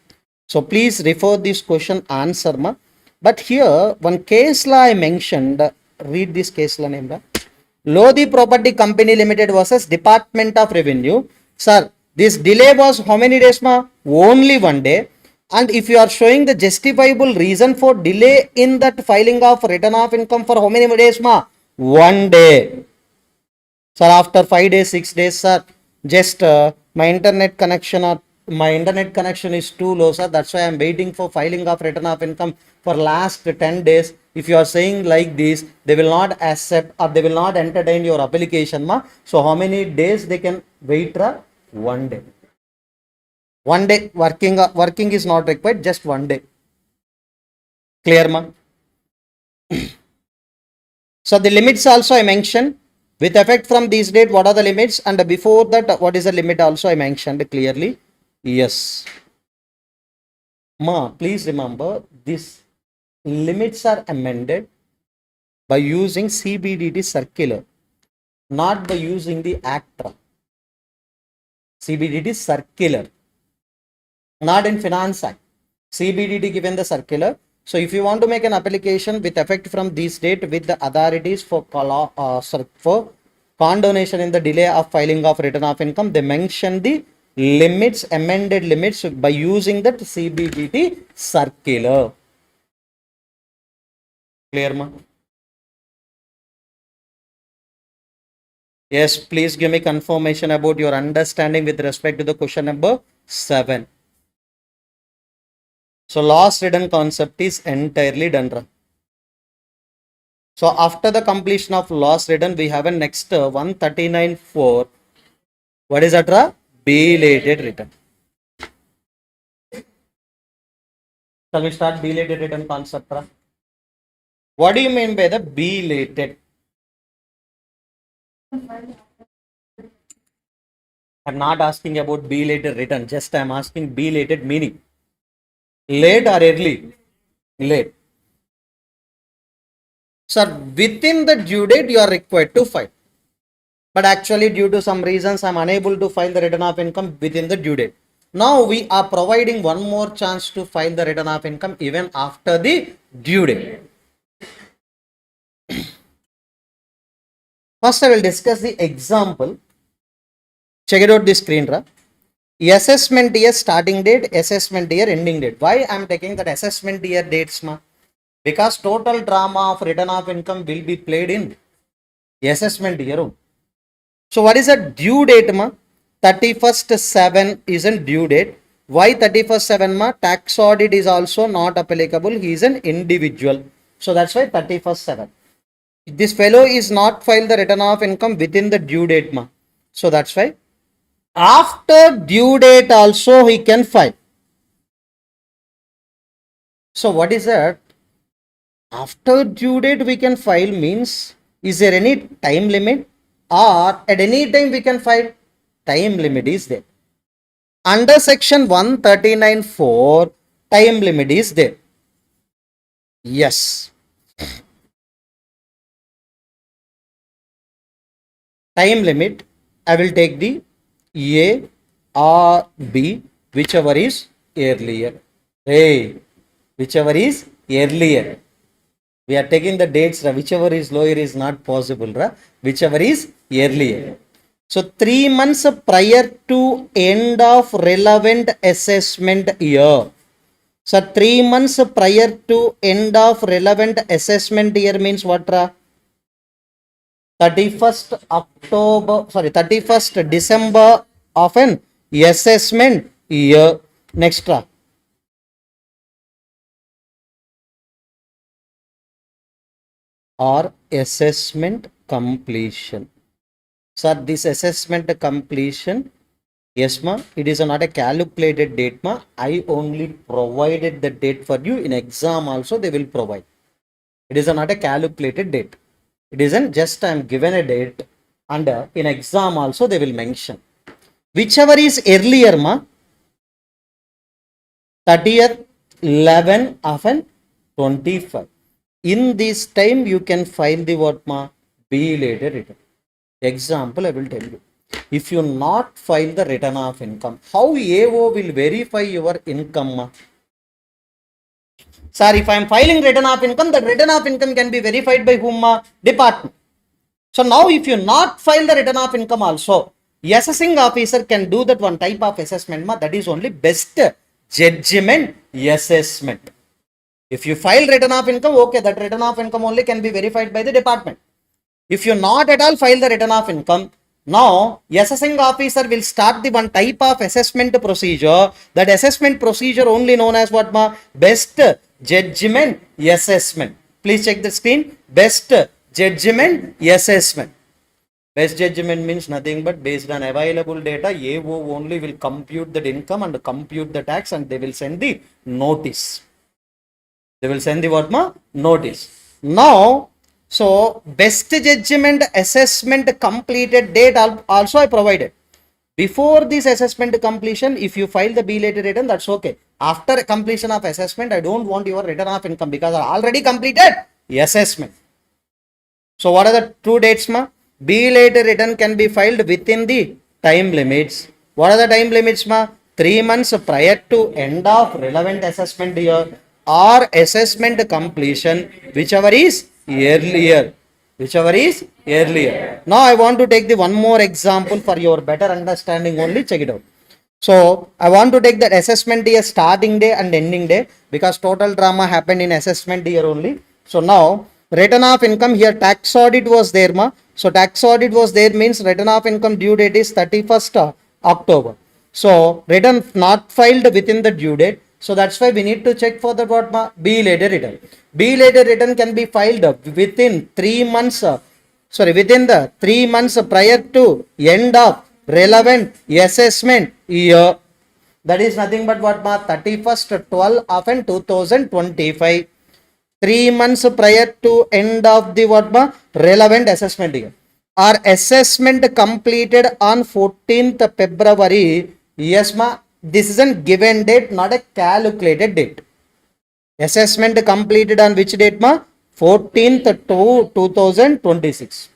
So please refer this question answer ma. But here one case law I mentioned, read this case law name. Lodi Property Company Limited versus Department of Revenue. Sir, this delay was how many days ma? Only 1 day. And if you are showing the justifiable reason for delay in that filing of return of income for how many days ma? 1 day. Sir, after 5 days, 6 days, sir, just my internet connection is too low, sir. That's why I'm waiting for filing of return of income for last 10 days. If you are saying like this, they will not accept or they will not entertain your application, ma. So how many days they can wait, ra? 1 day. 1 day working is not required, just 1 day. Clear, ma? So the limits also I mentioned. With effect from this date, what are the limits? And before that, what is the limit also I mentioned clearly. Yes. Ma, please remember, these limits are amended by using CBDT circular, not by using the act. CBDT circular, not in Finance Act. CBDT given the circular. So if you want to make an application with effect from this date with the authorities for condonation in the delay of filing of return of income, they mention the limits, amended limits by using that CBDT circular. Clear, ma? Yes, please give me confirmation about your understanding with respect to the question number 7. So loss return concept is entirely done. So after the completion of loss return, we have a next 139.4. What is that? Belated return. Shall we start belated return concept? What do you mean by the belated? I'm not asking about belated return, just I'm asking belated meaning. Late or early? Late. Sir, within the due date, you are required to file. But actually, due to some reasons, I'm unable to file the return of income within the due date. Now, we are providing one more chance to file the return of income even after the due date. First, I will discuss the example. Check it out the screen, ra. Assessment year starting date, assessment year ending date. Why I am taking that assessment year dates, ma? Because total drama of return of income will be played in assessment year. So what is the due date, ma? 31st/7 is a due date. Why 31st/7, ma? Tax audit is also not applicable. He is an individual. So that's why 31st/7. This fellow is not filed the return of income within the due date, ma. So that's why after due date also he can file. So what is that? After due date we can file means, is there any time limit or at any time we can file? Time limit is there. Under section 139.4, time limit is there. Yes. Time limit, I will take the A or B, whichever is earlier. Hey, whichever is earlier. We are taking the dates, whichever is lower is not possible, whichever is earlier. So 3 months prior to end of relevant assessment year. So 3 months prior to end of relevant assessment year means what? 31st December of an assessment year. Next. Or assessment completion. Sir, this assessment completion, yes ma, it is not a calculated date ma. I only provided the date for you. In exam also they will provide. It is not a calculated date. It isn't just I am given a date and in exam also they will mention. Whichever is earlier ma, 30th 11 of an 25. In this time you can file the what ma? Belated return. Example, I will tell you. If you not file the return of income, how AO will verify your income? Sir, if I am filing return of income, the return of income can be verified by whom? Department. So now if you not file the return of income also, assessing officer can do that one type of assessment, that is only best judgment assessment. If you file return of income, okay, that return of income only can be verified by the department. If you not at all file the return of income, now assessing officer will start the one type of assessment procedure. That assessment procedure only known as what? Best judgment assessment. Please check the screen. Best judgment assessment. Best judgment means nothing but based on available data, AO only will compute that income and compute the tax, and they will send the notice. They will send the what? Notice. Now, so best judgment assessment completed date also I provided. Before this assessment completion, if you file the B later return, that's okay. After completion of assessment, I don't want your return of income because I already completed assessment. So what are the two dates, ma? B later return can be filed within the time limits. What are the time limits, ma? 3 months prior to end of relevant assessment year or assessment completion, whichever is earlier. Whichever is earlier. Now I want to take the one more example for your better understanding only. Check it out. So I want to take that assessment year starting day and ending day because total drama happened in assessment year only. So now return of income here, tax audit was there, ma. So tax audit was there means return of income due date is 31st October. So return not filed within the due date. So that's why we need to check for the what, ma? B later return. B later return can be filed within 3 months. Within the 3 months prior to end of relevant assessment year. That is nothing but what, ma? 31st 12 of 2025. 3 months prior to end of the what, ma? Relevant assessment year. Our assessment completed on 14th February. Yes, ma. This is a given date, not a calculated date. Assessment completed on which date, ma? 14th to 2026.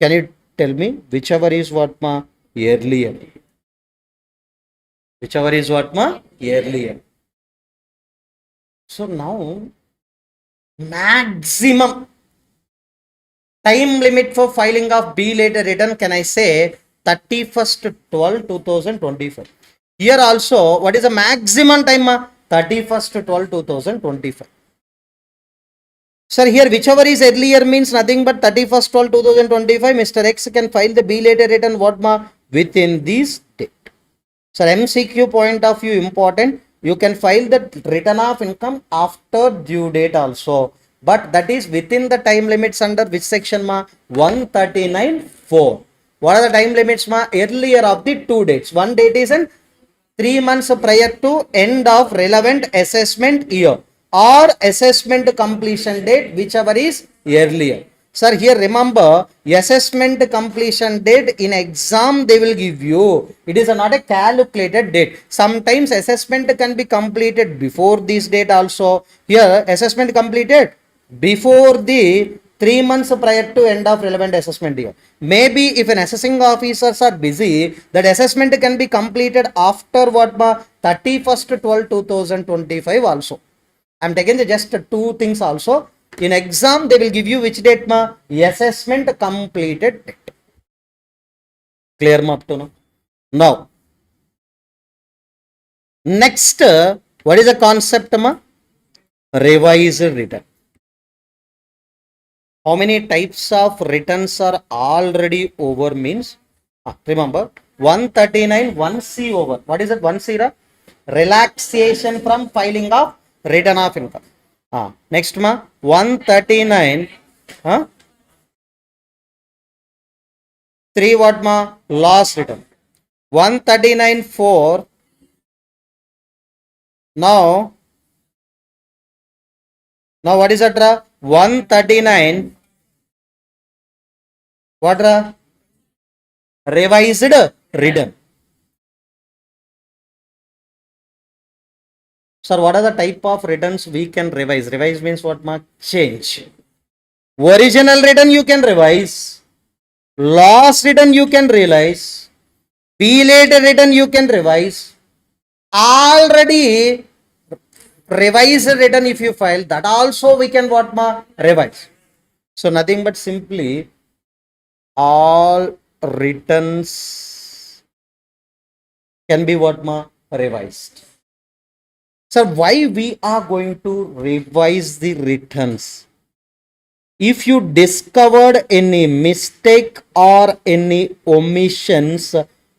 Can you tell me whichever is what, ma? Earlier. Whichever is what, ma? Earlier. So now maximum time limit for filing of B later return, can I say 31st 12 2025. Here also, what is the maximum time? 31st 12 2025. Sir, here whichever is earlier means nothing but 31st 12 2025. Mr. X can file the B later return what, ma? Within this date. Sir, MCQ point of view important. You can file the return of income after due date also. But that is within the time limits under which section, ma? 139(4). What are the time limits, ma? Earlier of the two dates. One date is in 3 months prior to end of relevant assessment year or assessment completion date, whichever is earlier. Sir, here remember, assessment completion date in exam they will give you. It is not a calculated date. Sometimes assessment can be completed before this date also. Here assessment completed before the 3 months prior to end of relevant assessment year. Maybe if an assessing officers are busy, that assessment can be completed after what, 31st 12 2025 also. I am taking just two things also. In exam, they will give you which date, ma? Assessment completed date. Clear, ma, up to now? Now, next, what is the concept, ma? Revised return. How many types of returns are already over means? Remember, 139, 1C over. What is it? 1C, relaxation from filing of return of income. Next, ma, 139, 3 what, ma? Loss return. 139, 4. Now what is that? 139. What? Revised return. Sir, what are the type of returns we can revise? Revise means what, ma? Change. Original return you can revise. Last return you can realize, belated return you can revise, already revised return if you file, that also we can what ma revise. So nothing but simply all returns can be what ma revised. So why we are going to revise the returns? If you discovered any mistake or any omissions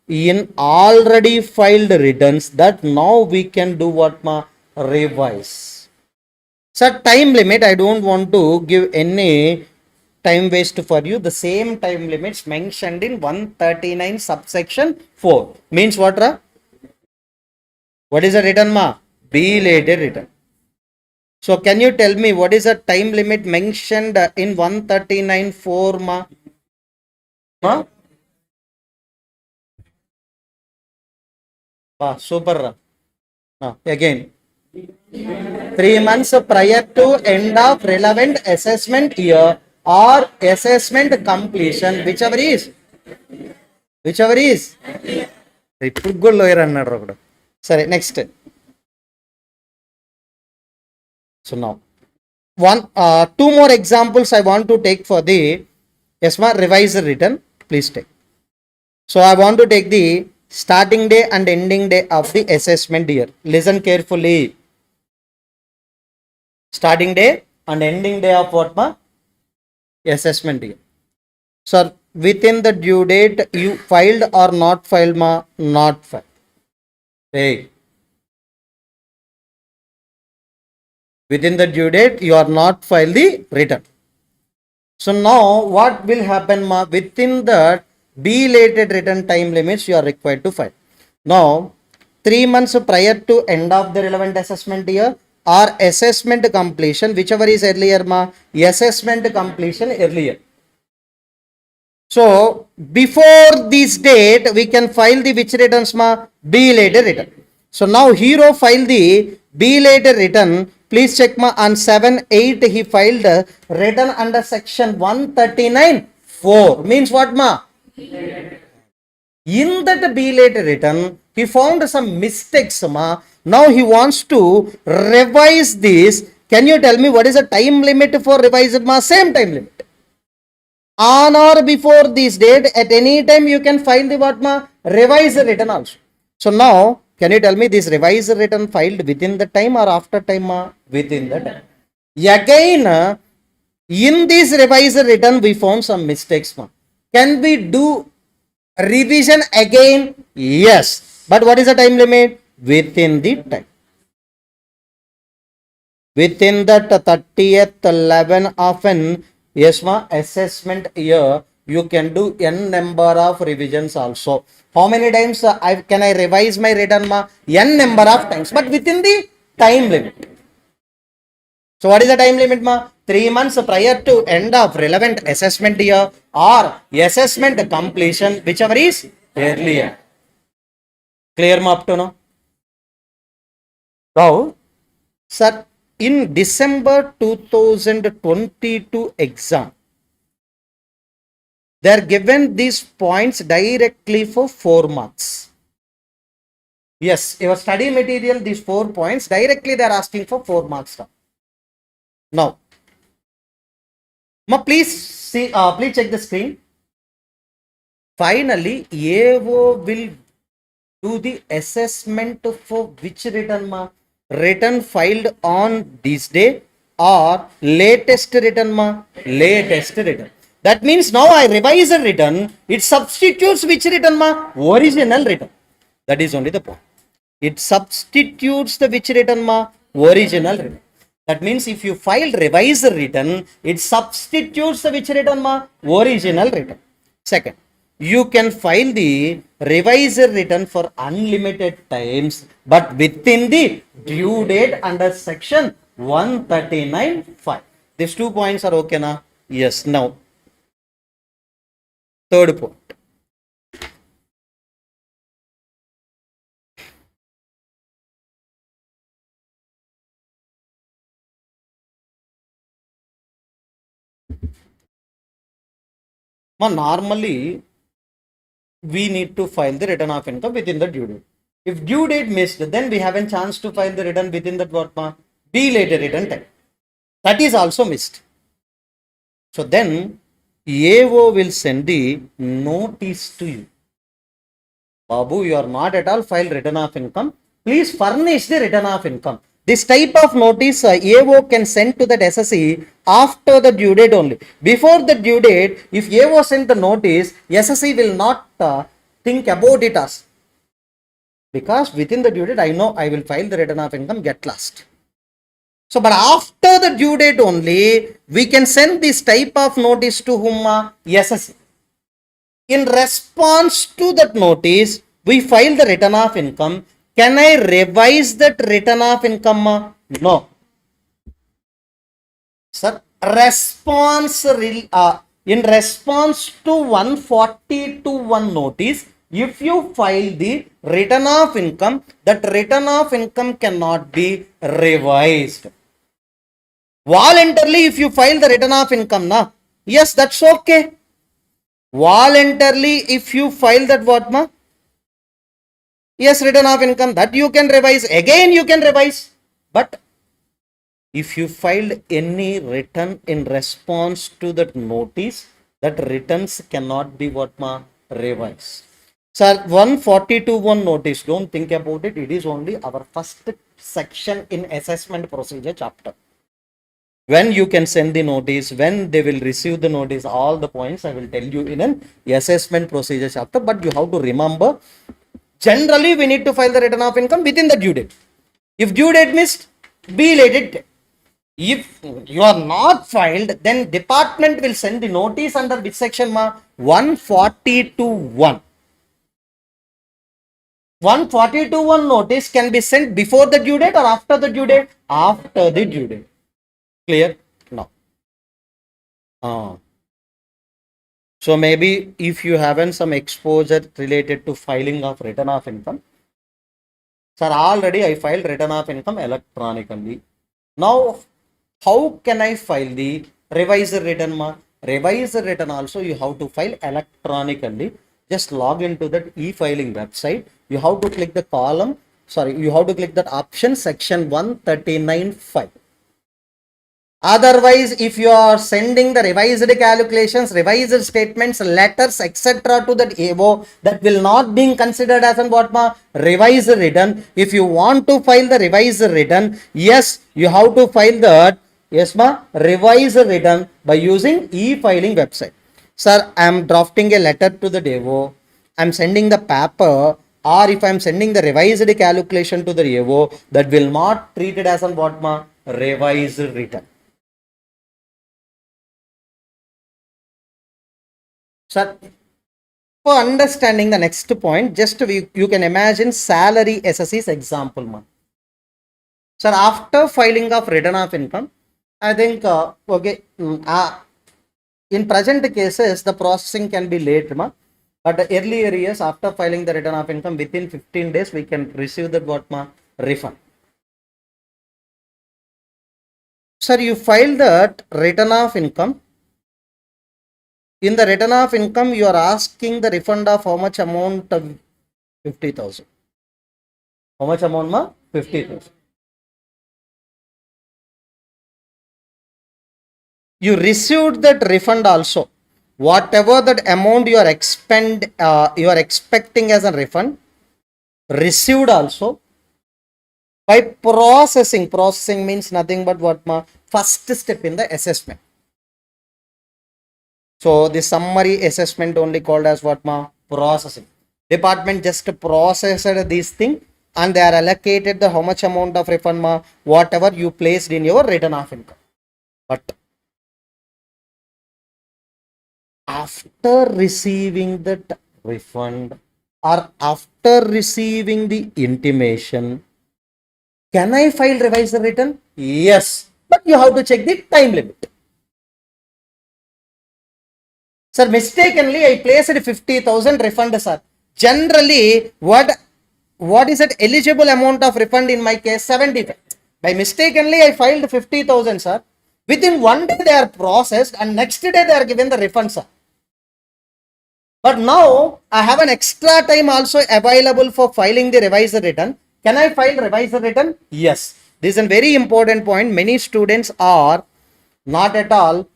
in already filed returns, that now we can do what ma revise. So time limit, I don't want to give any time waste for you. The same time limits mentioned in 139 subsection 4 means what ra? What is a return ma? Belated return. So can you tell me what is the time limit mentioned in 139 4 ma? Ma? Super. Again, 3 months prior to end of relevant assessment year or assessment completion, whichever is. ఇప్పుడు కూడా lower అన్నాడు ఒకడు. సరే next. So now two more examples I want to take for the revised return. Please take. So I want to take the starting day and ending day of the assessment year. Listen carefully. Starting day and ending day of what ma? Assessment year. So within the due date you filed or not filed ma? Not filed. Hey. Within the due date you are not filed the return. So now what will happen ma? Within that belated return time limits you are required to file. Now 3 months prior to end of the relevant assessment year or assessment completion, whichever is earlier ma? Assessment completion earlier. So before this date we can file the which returns ma? Belated return. So now hero filed the belated return. Please check ma, on 7/8 he filed return under section 139 4 means what ma? In that belated return he found some mistakes ma. Now he wants to revise this. Can you tell me what is the time limit for revised ma? Same time limit. On or before this date, at any time you can file the what ma? Revised return also. So now can you tell me this revised return filed within the time or after time ma? Within the time. Again in this revised return we found some mistakes ma. Can we do revision again? Yes. But what is the time limit? Within the time. Within that 30th 11 of an assessment year you can do n number of revisions also. How many times can I revise my return ma? N number of times, but within the time limit. So what is the time limit ma? 3 months prior to end of relevant assessment year or assessment completion, whichever is earlier. Clear ma up to now? Now sir, in December 2022 exam, they are given these points directly for 4 marks. Yes, your study material, these 4 points directly they are asking for 4 marks. Now, please see, please check the screen. Finally, AO will do the assessment for which return ma? Return filed on this day or latest return ma? Latest return. That means now I revise a return, it substitutes which return ma? Original return. That is only the point. It substitutes the which return ma? Original return. That means if you filed revised return, it substitutes the which return ma? Original return. Second, you can file the revised return for unlimited times, but within the due date under section 139(5). These 2 points are okay na? Yes. Now, third point. Normally, we need to file the return of income within the due date. If due date missed, then we have a chance to file the return within that what belated return time. That is also missed. So then AO will send the notice to you. Babu, you are not at all filed return of income. Please furnish the return of income. This type of notice AO can send to that SSE after the due date only. Before the due date, if AO sent the notice, SSE will not think about it as. Because within the due date, I know I will file the return of income, get lost. So, but after the due date only, we can send this type of notice to whom? SSE. In response to that notice, we file the return of income. Can I revise that return of income? No. Sir, in response to 142.1 notice, if you file the return of income, that return of income cannot be revised. Voluntarily, if you file the return of income, yes, that's okay. Voluntarily, if you file that what yes, return of income, that you can revise, again you can revise. But if you filed any return in response to that notice, that returns cannot be what revised. Sir, 142.1 notice, don't think about it. It is only our first section in assessment procedure chapter. When you can send the notice, when they will receive the notice, all the points I will tell you in an assessment procedure chapter. But you have to remember, generally we need to file the return of income within the due date. If due date missed, belated. If you are not filed, then department will send the notice under which section? 142.1. 142.1 notice can be sent before the due date or after the due date? After the due date. Clear? No. So maybe if you haven't some exposure related to filing of return of income. Sir, already I filed return of income electronically. Now, how can I file the revised return? Revised return also you have to file electronically. Just log into that e-filing website. You have to click the column. You have to click that option section 139.5. Otherwise, if you are sending the revised calculations, revised statements, letters, etc. to that AO, that will not be considered as an revised return. If you want to file the revised return, yes, you have to file that revised return by using e-filing website. Sir, I am drafting a letter to the AO. I am sending the paper, or if I am sending the revised calculation to the AO, that will not treat it as an revised return. Sir, for understanding the next point, just you can imagine salary SSE's example. Sir, after filing of return of income, I think, in present cases, the processing can be late. But earlier years, after filing the return of income, within 15 days, we can receive the refund. Sir, you file that return of income. In the return of income, you are asking the refund of how much amount? Of 50,000. How much amount? 50,000. You received that refund also. Whatever that amount you are expecting as a refund, received also by processing. Processing means nothing but first step in the assessment. So the summary assessment only called as processing. Department just processed this thing and they are allocated the how much amount of refund whatever you placed in your return of income. But after receiving that refund or after receiving the intimation, can I file revised return? Yes, but you have to check the time limit. Sir, mistakenly I placed 50,000 refund, sir. Generally, what is that eligible amount of refund in my case? 75. By mistakenly I filed 50,000, sir. Within 1 day they are processed and next day they are given the refund, sir. But now I have an extra time also available for filing the revised return. Can I file revised return? Yes. This is a very important point. Many students are not at all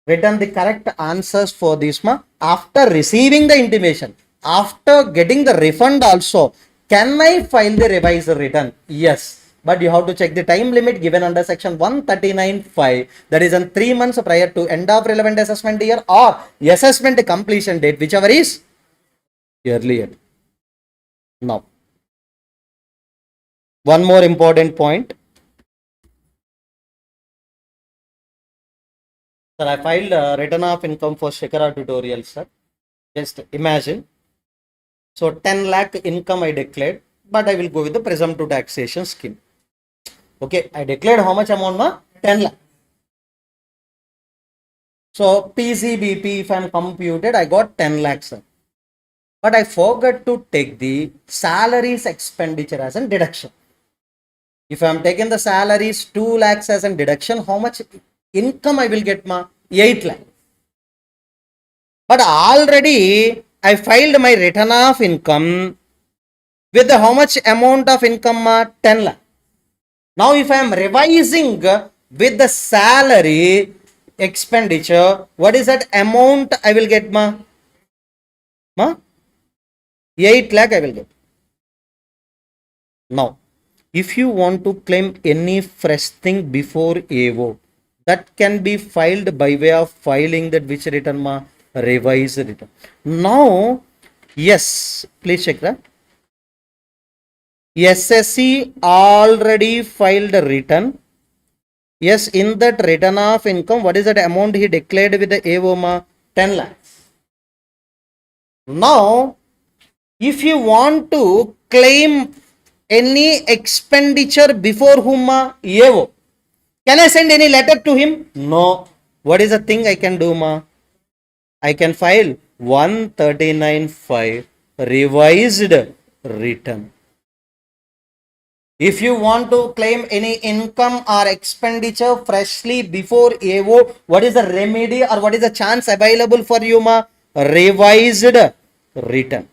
written the correct answers for this after receiving the intimation, after getting the refund also. Can I file the revised return? Yes. But you have to check the time limit given under section 139(5), that is in 3 months prior to end of relevant assessment year or assessment completion date, whichever is earlier. Now, one more important point. Sir, I filed return of income for shikharatutorials, sir. Just imagine. So 10 lakh income I declared, but I will go with the presumptive taxation scheme. Okay, I declared how much amount? 10 lakh. So PCBP, if I'm computed, I got 10 lakhs, sir. But I forgot to take the salaries expenditure as a deduction. If I'm taking the salaries 2 lakhs as a deduction, how much income I will get? 8 lakh. But already I filed my return of income with how much amount of income? 10 lakh. Now if I am revising with the salary expenditure, what is that amount I will get? 8 lakh I will get. Now, if you want to claim any fresh thing before AO, that can be filed by way of filing that which return? Revised return. Now, yes, please check that. SSC already filed a return. Yes, in that return of income, what is that amount he declared with the AO? 10 lakhs. Now, if you want to claim any expenditure before whom? AO. Can I send any letter to him? No. What is the thing I can do? I can file 139(5) revised return. If you want to claim any income or expenditure freshly before AO, what is the remedy or what is the chance available for you? Revised return.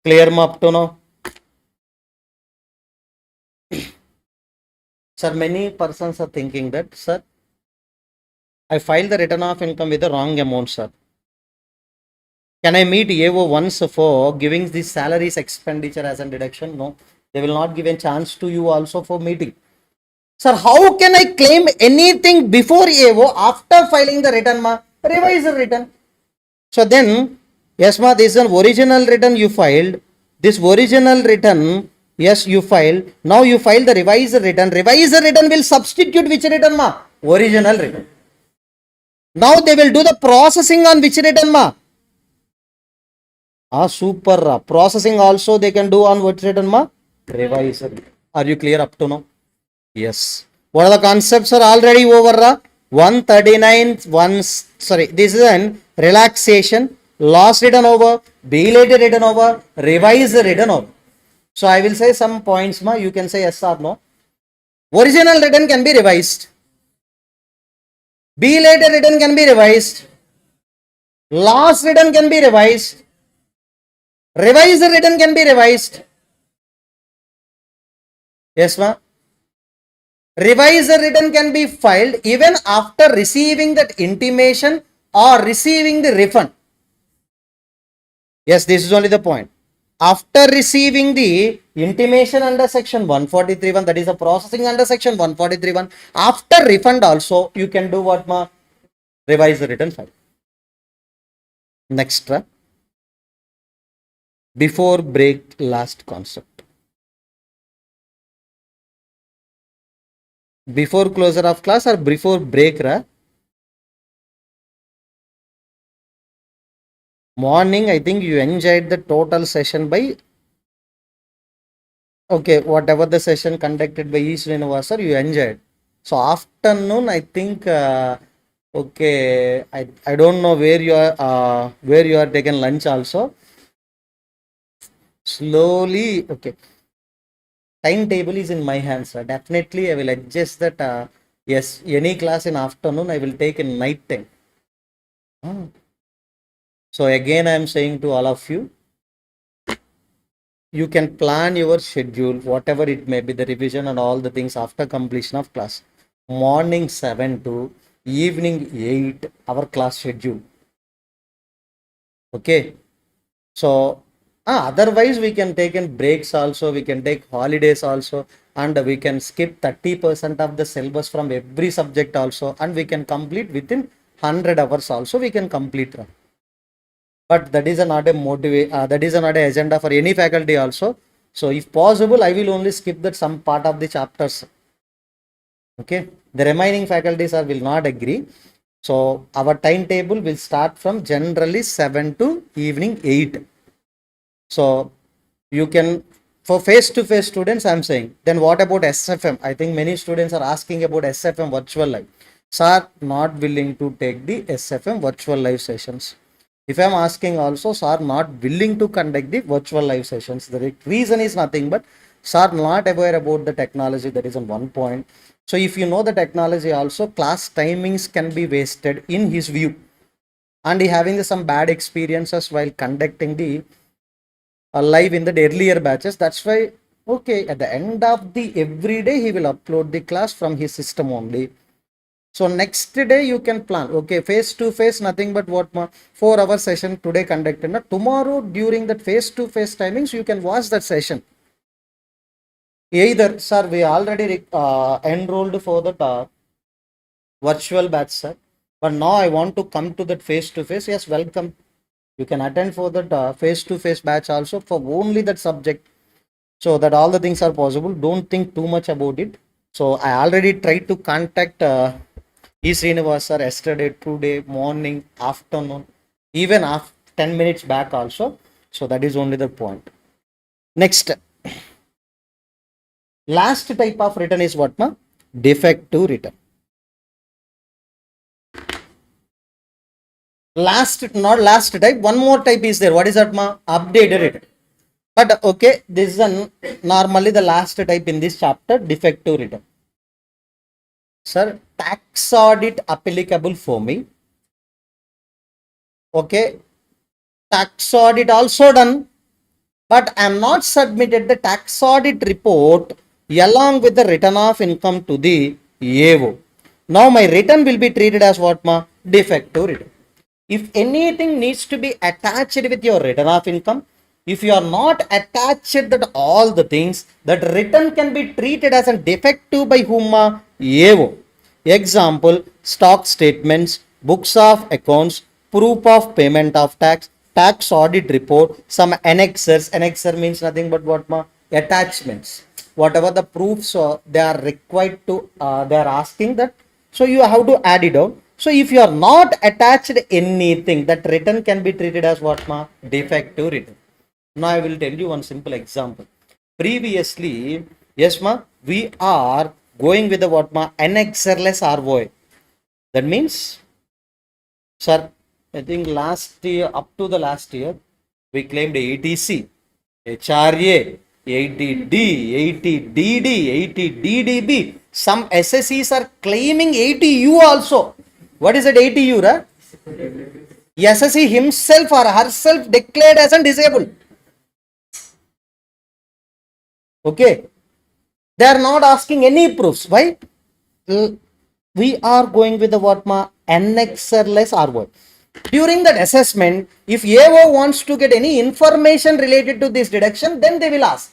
Clear up to now? Sir, many persons are thinking that, sir, I filed the return of income with the wrong amount, sir. Can I meet AO once for giving the salaries expenditure as a deduction? No. They will not give a chance to you also for meeting. Sir, how can I claim anything before AO after filing the return? Revised return. So then, yes, this is an original return you filed. This original return, yes, you filed. Now you file the revised return. Revised return will substitute which return? Original return. Now they will do the processing on which return? Super. Processing also they can do on which return? Revised. Are you clear up to now? Yes. What are the concepts are already over? 139, this is an relaxation, loss return over, belated return over, revised return over. So I will say some points, you can say yes or no. Original return can be revised. Belated return can be revised. Loss return can be revised. Revised return can be revised. Yes, ma. Revised return can be filed even after receiving that intimation or receiving the refund. Yes, this is only the point. After receiving the intimation under section 143(1), that is a processing under section 143(1), after refund also you can do what? Revise the return file. Next, before break last concept. Before closure of class or before break? Morning, I think you enjoyed the total session by, okay, whatever the session conducted by East Srinivasa, you enjoyed. So afternoon, I think, okay, I don't know where you are taking lunch also. Slowly, okay. Timetable is in my hands, sir. Definitely, I will adjust that. Yes, any class in afternoon, I will take in night time. So again, I am saying to all of you, you can plan your schedule, whatever it may be, the revision and all the things after completion of class. Morning 7 to evening 8, our class schedule. Okay. So otherwise we can take in breaks also, we can take holidays also, and we can skip 30% of the syllabus from every subject also, and we can complete within 100 hours also, we can complete. But that is not a that is not a agenda for any faculty also. So if possible, I will only skip that some part of the chapters. Okay, the remaining faculties will not agree. So our timetable will start from generally 7 to evening 8. So you can, for face-to-face students, I'm saying, then what about SFM? I think many students are asking about SFM virtual live. Sir, not willing to take the SFM virtual live sessions. If I'm asking also, sir, not willing to conduct the virtual live sessions. The reason is nothing but, sir, not aware about the technology. That is on one point. So if you know the technology also, class timings can be wasted in his view. And he having some bad experiences while conducting the live in the earlier batches. That's why, okay, at the end of the every day, he will upload the class from his system only. So next day you can plan, okay, face to face, nothing but what 4-hour session today conducted. Now, tomorrow during that face to face timings, you can watch that session. Either, sir, we already enrolled for the virtual batch, sir, but now I want to come to that face to face. Yes, welcome. You can attend for that face to face batch also for only that subject. So that all the things are possible. Don't think too much about it. So I already tried to contact Srinivas sir yesterday, today, morning, afternoon, even after 10 minutes back also. So that is only the point. Next, last type of return is what, ma? Defective return. Not last type, one more type is there. What is that, ma? Updated return. But okay, this is normally the last type in this chapter, defective return. Sir, tax audit applicable for me. Okay, tax audit also done, but I am not submitted the tax audit report along with the return of income to the AO. Now my return will be treated as what, ma? Defective return. If anything needs to be attached with your return of income, if you are not attached that all the things, that return can be treated as a defective by whom? AO. Example, stock statements, books of accounts, proof of payment of tax, tax audit report, some annexers. Annexer means nothing but what, ma? Attachments. Whatever the proofs they are required to, they are asking that. So you have to add it out. So if you are not attached anything, that return can be treated as what, ma? Defective return. Now I will tell you one simple example. Previously, yes, ma, we are going with the what, ma? Annexerless ROI. That means, sir, I think last year, up to the last year, we claimed 80C, HRA, 80D, 80DD, 80DDB. Some SSEs are claiming 80U also. What is that 80U? Right? SSE himself or herself declared as a disabled. Okay. They are not asking any proofs. Why? We are going with the what, ma? Annexerless ROI. During that assessment, if AO wants to get any information related to this deduction, then they will ask.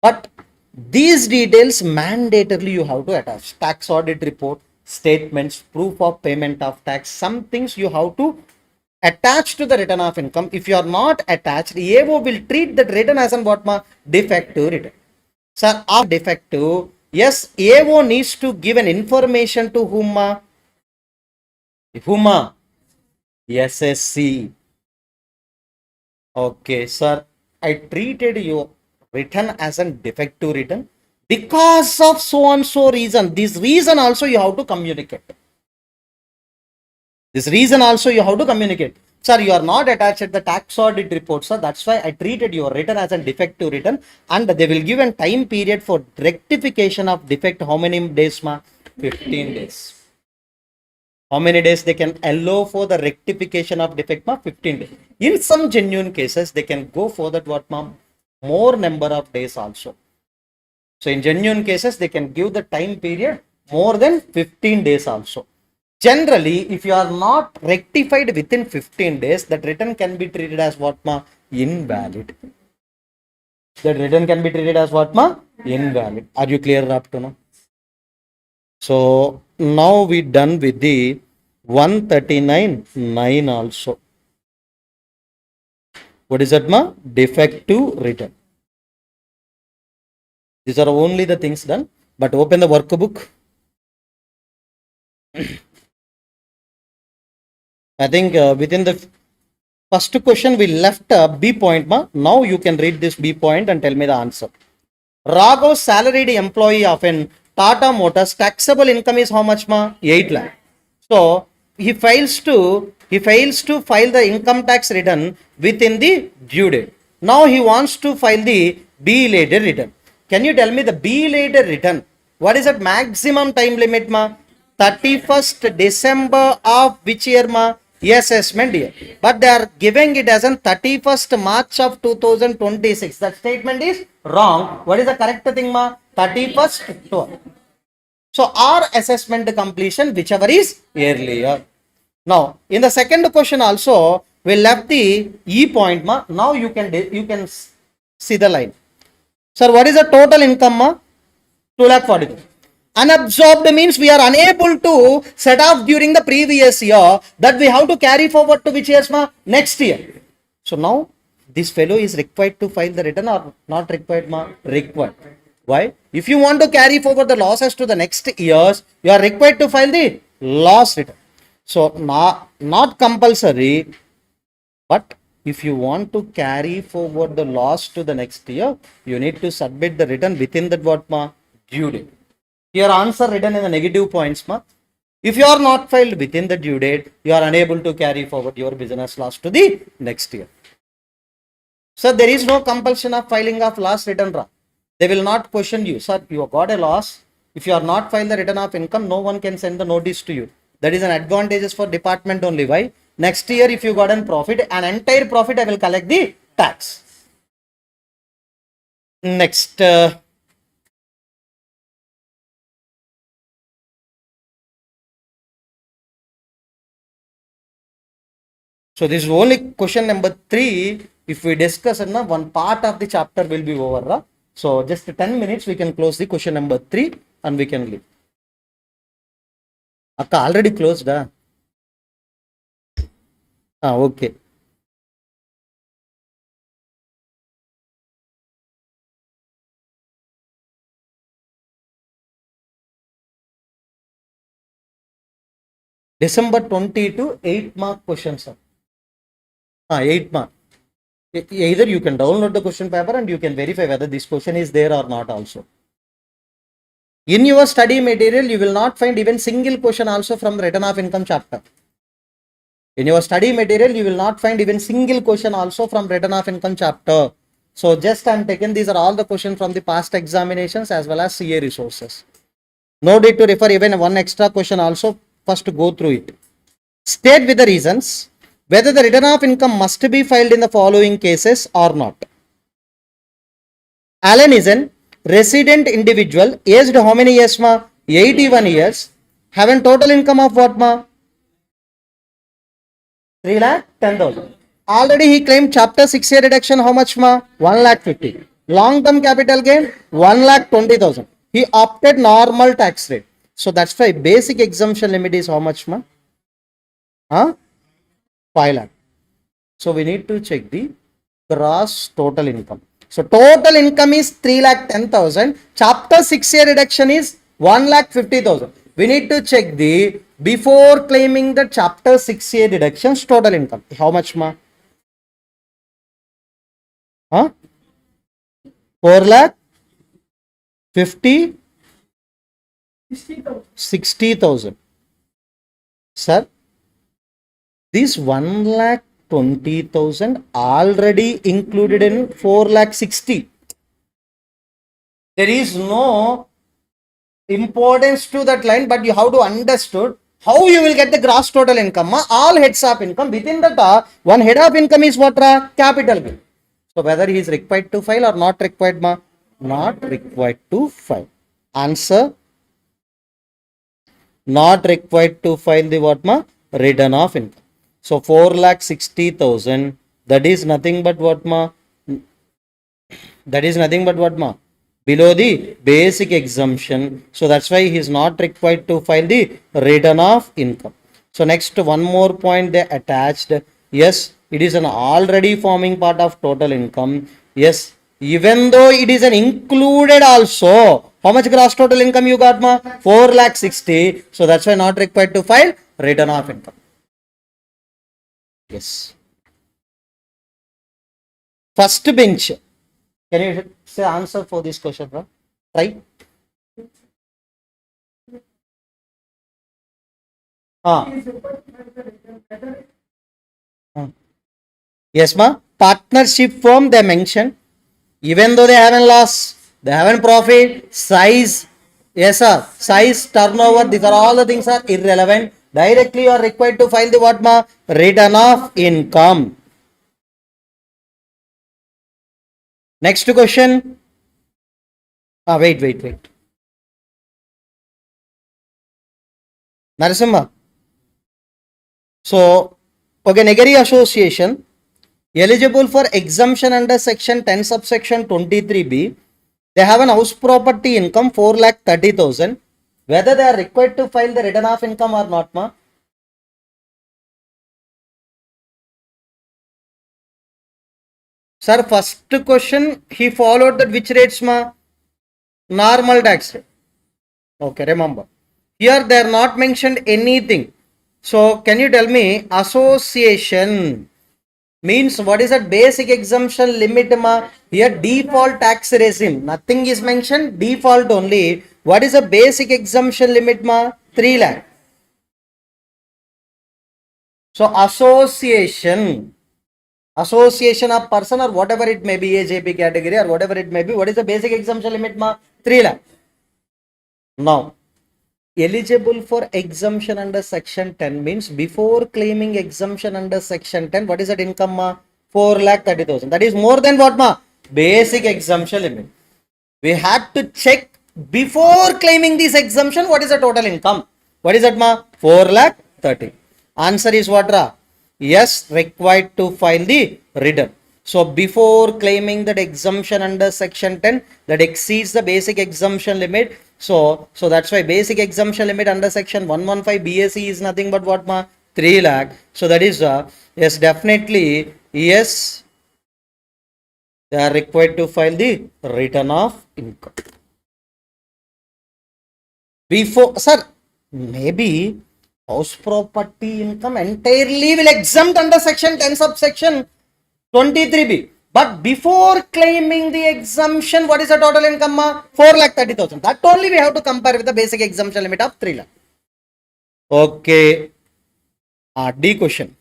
But these details mandatorily you have to attach. Tax audit report, statements, proof of payment of tax, some things you have to attach to the return of income. If you are not attached, AO will treat that return as an what, ma? Defective return. Sir, of defective, yes, AO needs to give an information to whom, ma? Whom? SSC. Okay, sir, I treated your return as a defective return because of so and so reason. This reason also you have to communicate. This reason also you have to communicate. Sir, you are not attached the tax audit report, sir. That's why I treated your return as a defective return, and they will give a time period for rectification of defect. How many days, ma? 15 days. How many days they can allow for the rectification of defect? 15 days. In some genuine cases, they can go for that what more number of days also. So in genuine cases, they can give the time period more than 15 days also. Generally, if you are not rectified within 15 days, that return can be treated as what invalid. That return can be treated as what invalid. Are you clear up to now? So now we done with the 139.9 also. What is that defective return. These are only the things done. But open the workbook. I think within the first question we left B point. Now you can read this B point and tell me the answer. Raghav's salaried employee of an Tata Motors taxable income is how much 8 lakh. So he fails to file the income tax return within the due date. Now he wants to file the belated return. Can you tell me the belated return? What is that maximum time limit 31st December of which year assessment year, but they are giving it as on 31st March of 2026. That statement is wrong. What is the correct thing 31st 12. So our assessment completion whichever is earlier. Now in the second question also we left the E point now you can see the line. Sir, what is the total income 2,40,000. Unabsorbed means we are unable to set off during the previous year, that we have to carry forward to which years next year. So now this fellow is required to file the return or not required required. Why? If you want to carry forward the losses to the next years, you are required to file the loss return. So not compulsory, but if you want to carry forward the loss to the next year, you need to submit the return within that what due date. Your answer written in the negative points. If you are not filed within the due date, you are unable to carry forward your business loss to the next year. So there is no compulsion of filing of loss return. They will not question you. Sir, you got a loss. If you are not filed the return of income, no one can send the notice to you. That is an advantage for department only. Why? Next year, if you got a profit, an entire profit, I will collect the tax. Next. So this is only question number 3. If we discuss one part of the chapter will be over. So just 10 minutes we can close the question number 3 and we can leave. Akka already closed. Okay. December 22, 8 mark question, sir. 8 mark. Either you can download the question paper and you can verify whether this question is there or not also. In your study material, you will not find even single question also from return of income chapter. In your study material, you will not find even single question also from return of income chapter. So just I am taking these are all the questions from the past examinations as well as CA resources. No need to refer even one extra question also. First go through it. State with the reasons whether the return of income must be filed in the following cases or not. Alan is an resident individual, aged how many years 81 years, having total income of what 3,10,000. Already he claimed chapter 6A reduction how much 1,50,000. Long term capital gain 1,20,000. He opted normal tax rate. So that's why basic exemption limit is how much 5 lakh. So we need to check the gross total income. So total income is 3,10,000. Chapter 6A reduction is 1,50,000. We need to check the before claiming the chapter 6A deductions total income. How much 4,50,000. 60,000. Sir, this 1,20,000 already included in 4,60,000. There is no importance to that line, but you have to understood How you will get the gross total income? All heads of income. Within that, one head of income is what? Capital gain. So whether he is required to file or not required, not required to file. Answer: not required to file the what, return of income. So 4,60,000. That is nothing but what, that is nothing but what, below the basic exemption. So that's why he is not required to file the return of income. So next, one more point they attached. Yes, it is an already forming part of total income. Yes, even though it is an included also. How much gross total income you got, 4,60,000. So that's why not required to file return of income. Yes. First bench. Can you say answer for this question, bro? Try. Yes, partnership firm they mentioned. Even though they haven't loss, they haven't profit, size, yes sir, size, turnover, these are all the things are irrelevant. Directly you are required to file the what, return of income. Next question. Wait. Narasimha. So, okay, Negari Association eligible for exemption under section 10 subsection 23B. They have an house property income 4,30,000. Whether they are required to file the return of income or not, Sir, first question he followed that which rates, normal tax rate. Okay, remember. Here they are not mentioned anything. So can you tell me association means what is that basic exemption limit, here default tax regime, nothing is mentioned, default only. What is the basic exemption limit, 3 lakh. So association of person or whatever it may be, AJP category or whatever it may be, what is the basic exemption limit, 3 lakh. Now eligible for exemption under section 10 means before claiming exemption under section 10, what is that income, 4,30,000. That is more than what, basic exemption limit. We had to check before claiming this exemption what is the total income. What is that, 4,30,000. Answer is what, yes, required to file the return. So before claiming that exemption under section 10 that exceeds the basic exemption limit, so that's why basic exemption limit under section 115 BAC is nothing but what, 3 lakh. So that is yes, definitely yes, they are required to file the return of income. Before, sir, maybe house property income entirely will exempt under section 10 subsection 23B. But before claiming the exemption, what is the total income? 4,30,000. That only we have to compare with the basic exemption limit of 3 lakh. Okay. D question.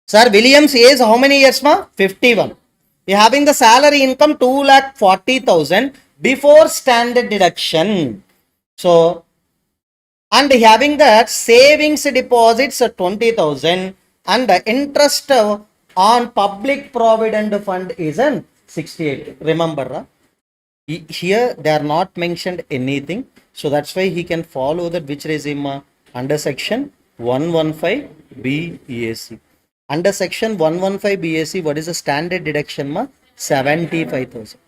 Sir, Williams age how many years, 51. He having the salary income 2,40,000 before standard deduction. So, and having that savings deposits 20,000 and the interest on public provident fund is an 68. Remember, here they are not mentioned anything. So that's why he can follow that which regime, under section 115 BEAC. Under section 115 BAC, what is the standard deduction, 75,000.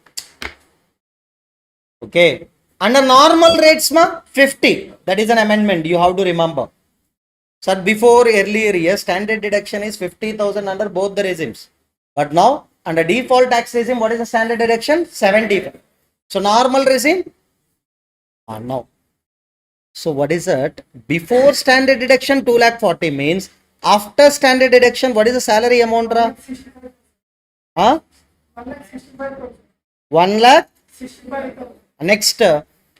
Okay. Under normal rates, 50. That is an amendment. You have to remember. Sir, before earlier year, standard deduction is 50,000 under both the regimes. But now, under default tax regime, what is the standard deduction? 75. So, normal regime? No. So, what is that? Before standard deduction, 2,40,000 means after standard deduction, what is the salary amount? 1 lakh? Next,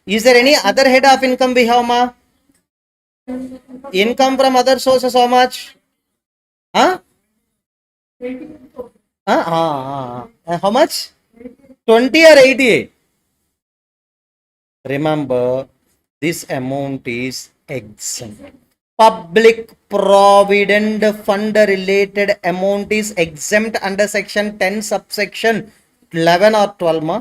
is there any other head of income we have, Income from other sources, how much? How much? 20 or 88? Remember, this amount is exempt. Public provident fund related amount is exempt under section 10 subsection 11 or 12 ma.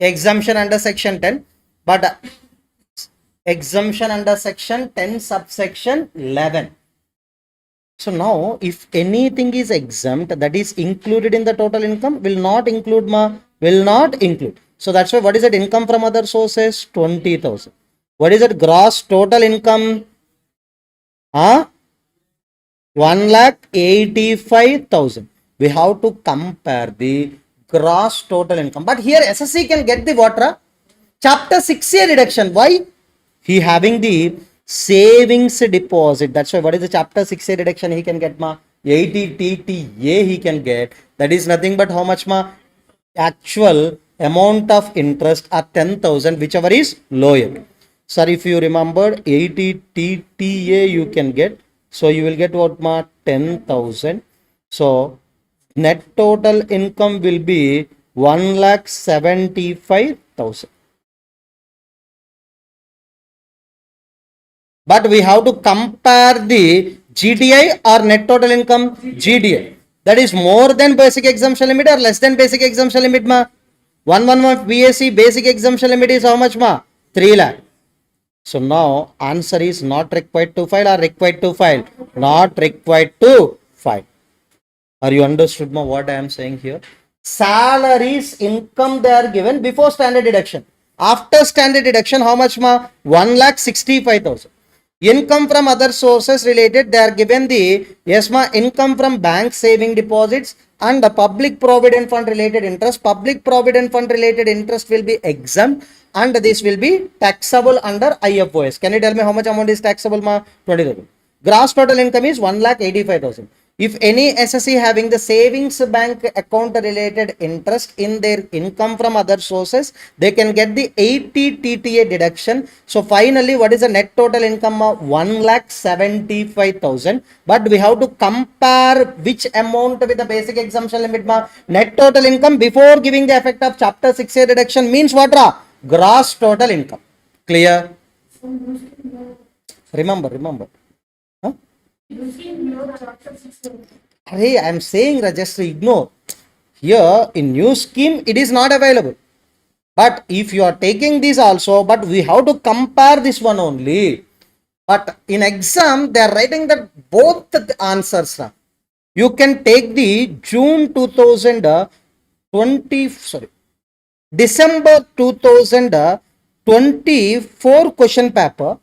Exemption under section 10, but exemption under section 10 subsection 11. So now if anything is exempt that is included in the total income, will not include ma, will not include. So that's why what is it? Income from other sources 20,000. What is it? Gross total income 1,85,000. We have to compare the gross total income. But here SSC can get the what? Chapter 6A deduction. Why? He having the savings deposit. That's why what is the chapter 6A deduction he can get ma? 80 TTA he can get. That is nothing but how much ma? Actual amount of interest are 10,000, whichever is lower. Sir, if you remember 80 TTA you can get. So you will get what ma? 10,000. So net total income will be 1,75,000. But we have to compare the GDI or net total income. GDI. That is more than basic exemption limit or less than basic exemption limit ma? 111 BAC basic exemption limit is how much ma? 3 lakh. So now answer is not required to file or required to file? Not required to file. Are you understood ma what I am saying here? Salaries income they are given before standard deduction. After standard deduction how much ma? 1,65,000. Income from other sources related, they are given the yes ma, income from bank saving deposits and the public provident fund related interest. Public provident fund related interest will be exempt and this will be taxable under IFOS. Can you tell me how much amount is taxable ma? 20,000. Gross total income is 1,85,000. If any SSC having the savings bank account related interest in their income from other sources, they can get the 80 TTA deduction. So finally, what is the net total income of 1,75,000? But we have to compare which amount with the basic exemption limit ma? Net total income before giving the effect of chapter 6A deduction means what ra? Gross total income. Clear? Remember. Huh? Hey, I am saying just ignore. Here in new scheme it is not available. But if you are taking this also, but we have to compare this one only. But in exam they are writing that both the answers. You can take the June 2020, sorry, December 2024 question paper.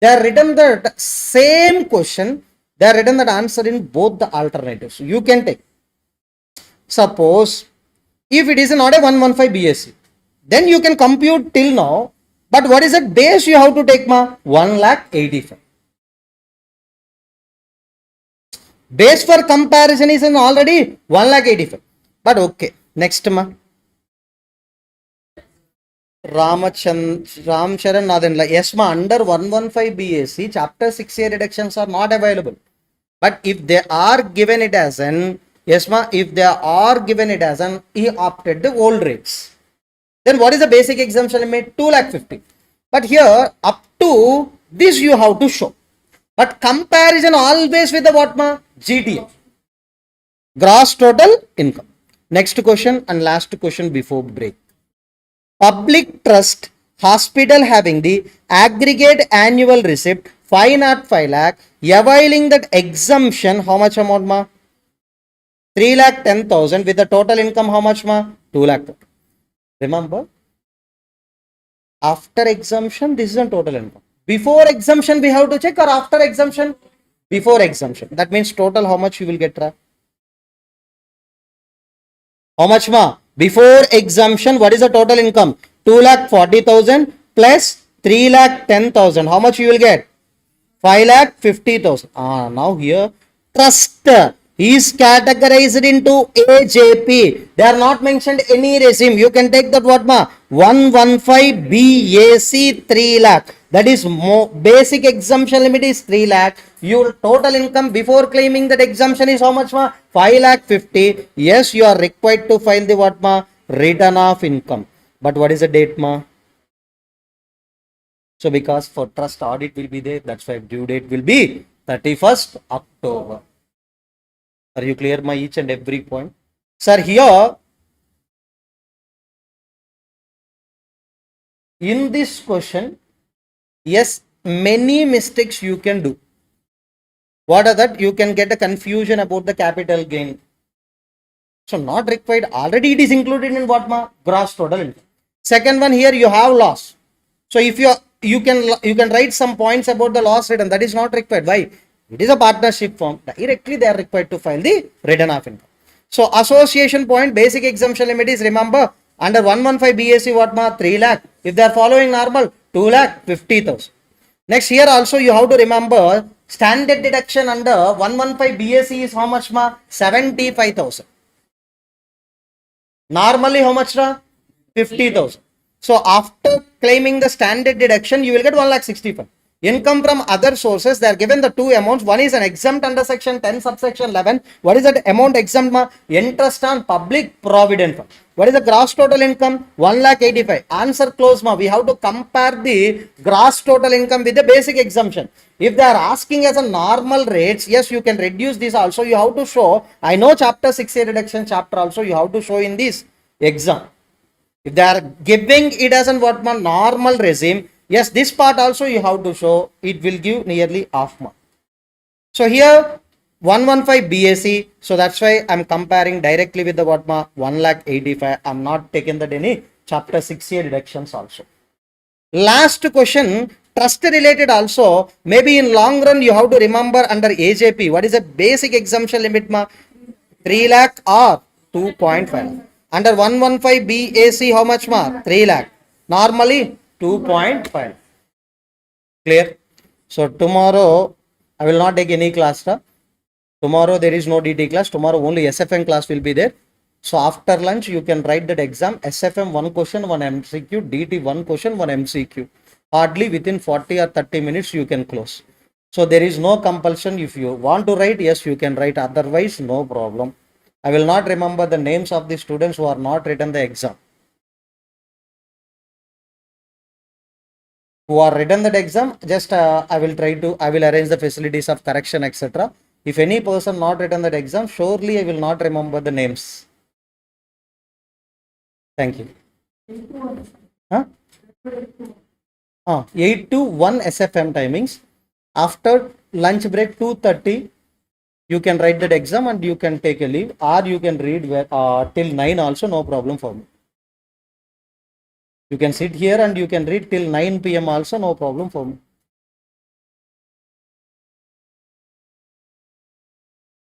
They are written that same question. They are written that answer in both the alternatives. You can take. Suppose if it is not a 115 BSc, then you can compute till now. But what is the base you have to take ma? 1,85,000. Base for comparison is already 1,85,000. But okay, next ma. Ramcharan Nadenla. Yes ma, under 115 BSc, chapter 6A deductions are not available. But if they are given it as an, yes ma, if they are given it as an, he opted the old rates. Then what is the basic exemption limit? 2,50,000. But here up to this you have to show. But comparison always with the what ma? GDI. Gross total income. Next question and last question before break. Public trust hospital having the aggregate annual receipt 505 lakh, availing that exemption, how much amount ma? 3,10,000 with the total income how much ma? 2 lakh. Remember, after exemption this is the total income. Before exemption we have to check, or after exemption? Before exemption. That means total how much you will get? How much ma? Before exemption, what is the total income? 2,40,000 plus 3,10,000. How much you will get? 5,50,000. Now here trust is categorized into AJP. They are not mentioned any regime. You can take that what ma? 115 BAC 3 lakh. That is basic exemption limit is 3 lakh. Your total income before claiming that exemption is how much ma? 5,50,000. Yes, you are required to file the what ma? Return of income. But what is the date ma? So because for trust audit will be there, that's why due date will be 31st October. Are you clear my each and every point? Sir, here in this question, yes, many mistakes you can do. What are that? You can get a confusion about the capital gain. So not required. Already it is included in what ma? Gross total income. Second one, here you have loss. So if you can write some points about the loss return. That is not required. Why? It is a partnership firm. Directly they are required to file the return of income. So association point, basic exemption limit is, remember, under 115 BAC what ma? 3 lakh. If they are following normal, 2 lakh 50,000. Next, here also you have to remember standard deduction under 115 BAC is how much ma? 75,000. Normally how much na? 50,000. So after claiming the standard deduction, you will get 1,65,000. Income from other sources, they are given the two amounts. One is an exempt under section 10 subsection 11. What is that amount exempt ma? Interest on public provident fund. What is the gross total income? 1,85,000. Answer close ma. We have to compare the gross total income with the basic exemption. If they are asking as a normal rates, yes, you can reduce this also. You have to show. I know chapter 6A reduction chapter also you have to show in this exam. If they are giving it as an what ma? Normal regime, yes, this part also you have to show. It will give nearly half mark. So here 115 BAC. So that's why I'm comparing directly with the what ma? 1,85,000. I'm not taking that any chapter 6A deductions also. Last question, trust related also. Maybe in long run you have to remember under AJP. What is the basic exemption limit ma? 3 lakh or 2.5. Under 115 BAC how much ma? 3 lakh. Normally 2.5. Clear? So tomorrow I will not take any class. Tomorrow there is no DT class. Tomorrow only SFM class will be there. So after lunch you can write that exam. SFM 1 question, 1 MCQ. DT 1 question, 1 MCQ. Hardly within 40 or 30 minutes you can close. So there is no compulsion. If you want to write, yes, you can write. Otherwise, no problem. I will not remember the names of the students who are not written the exam. Who are written that exam, just I will arrange the facilities of correction, etc. If any person not written that exam, surely I will not remember the names. Thank you. 8 to 1 SFM timings. After lunch break 2:30, you can write that exam and you can take a leave, or you can read till 9 also, no problem for me. You can sit here and you can read till 9 PM also, no problem for me.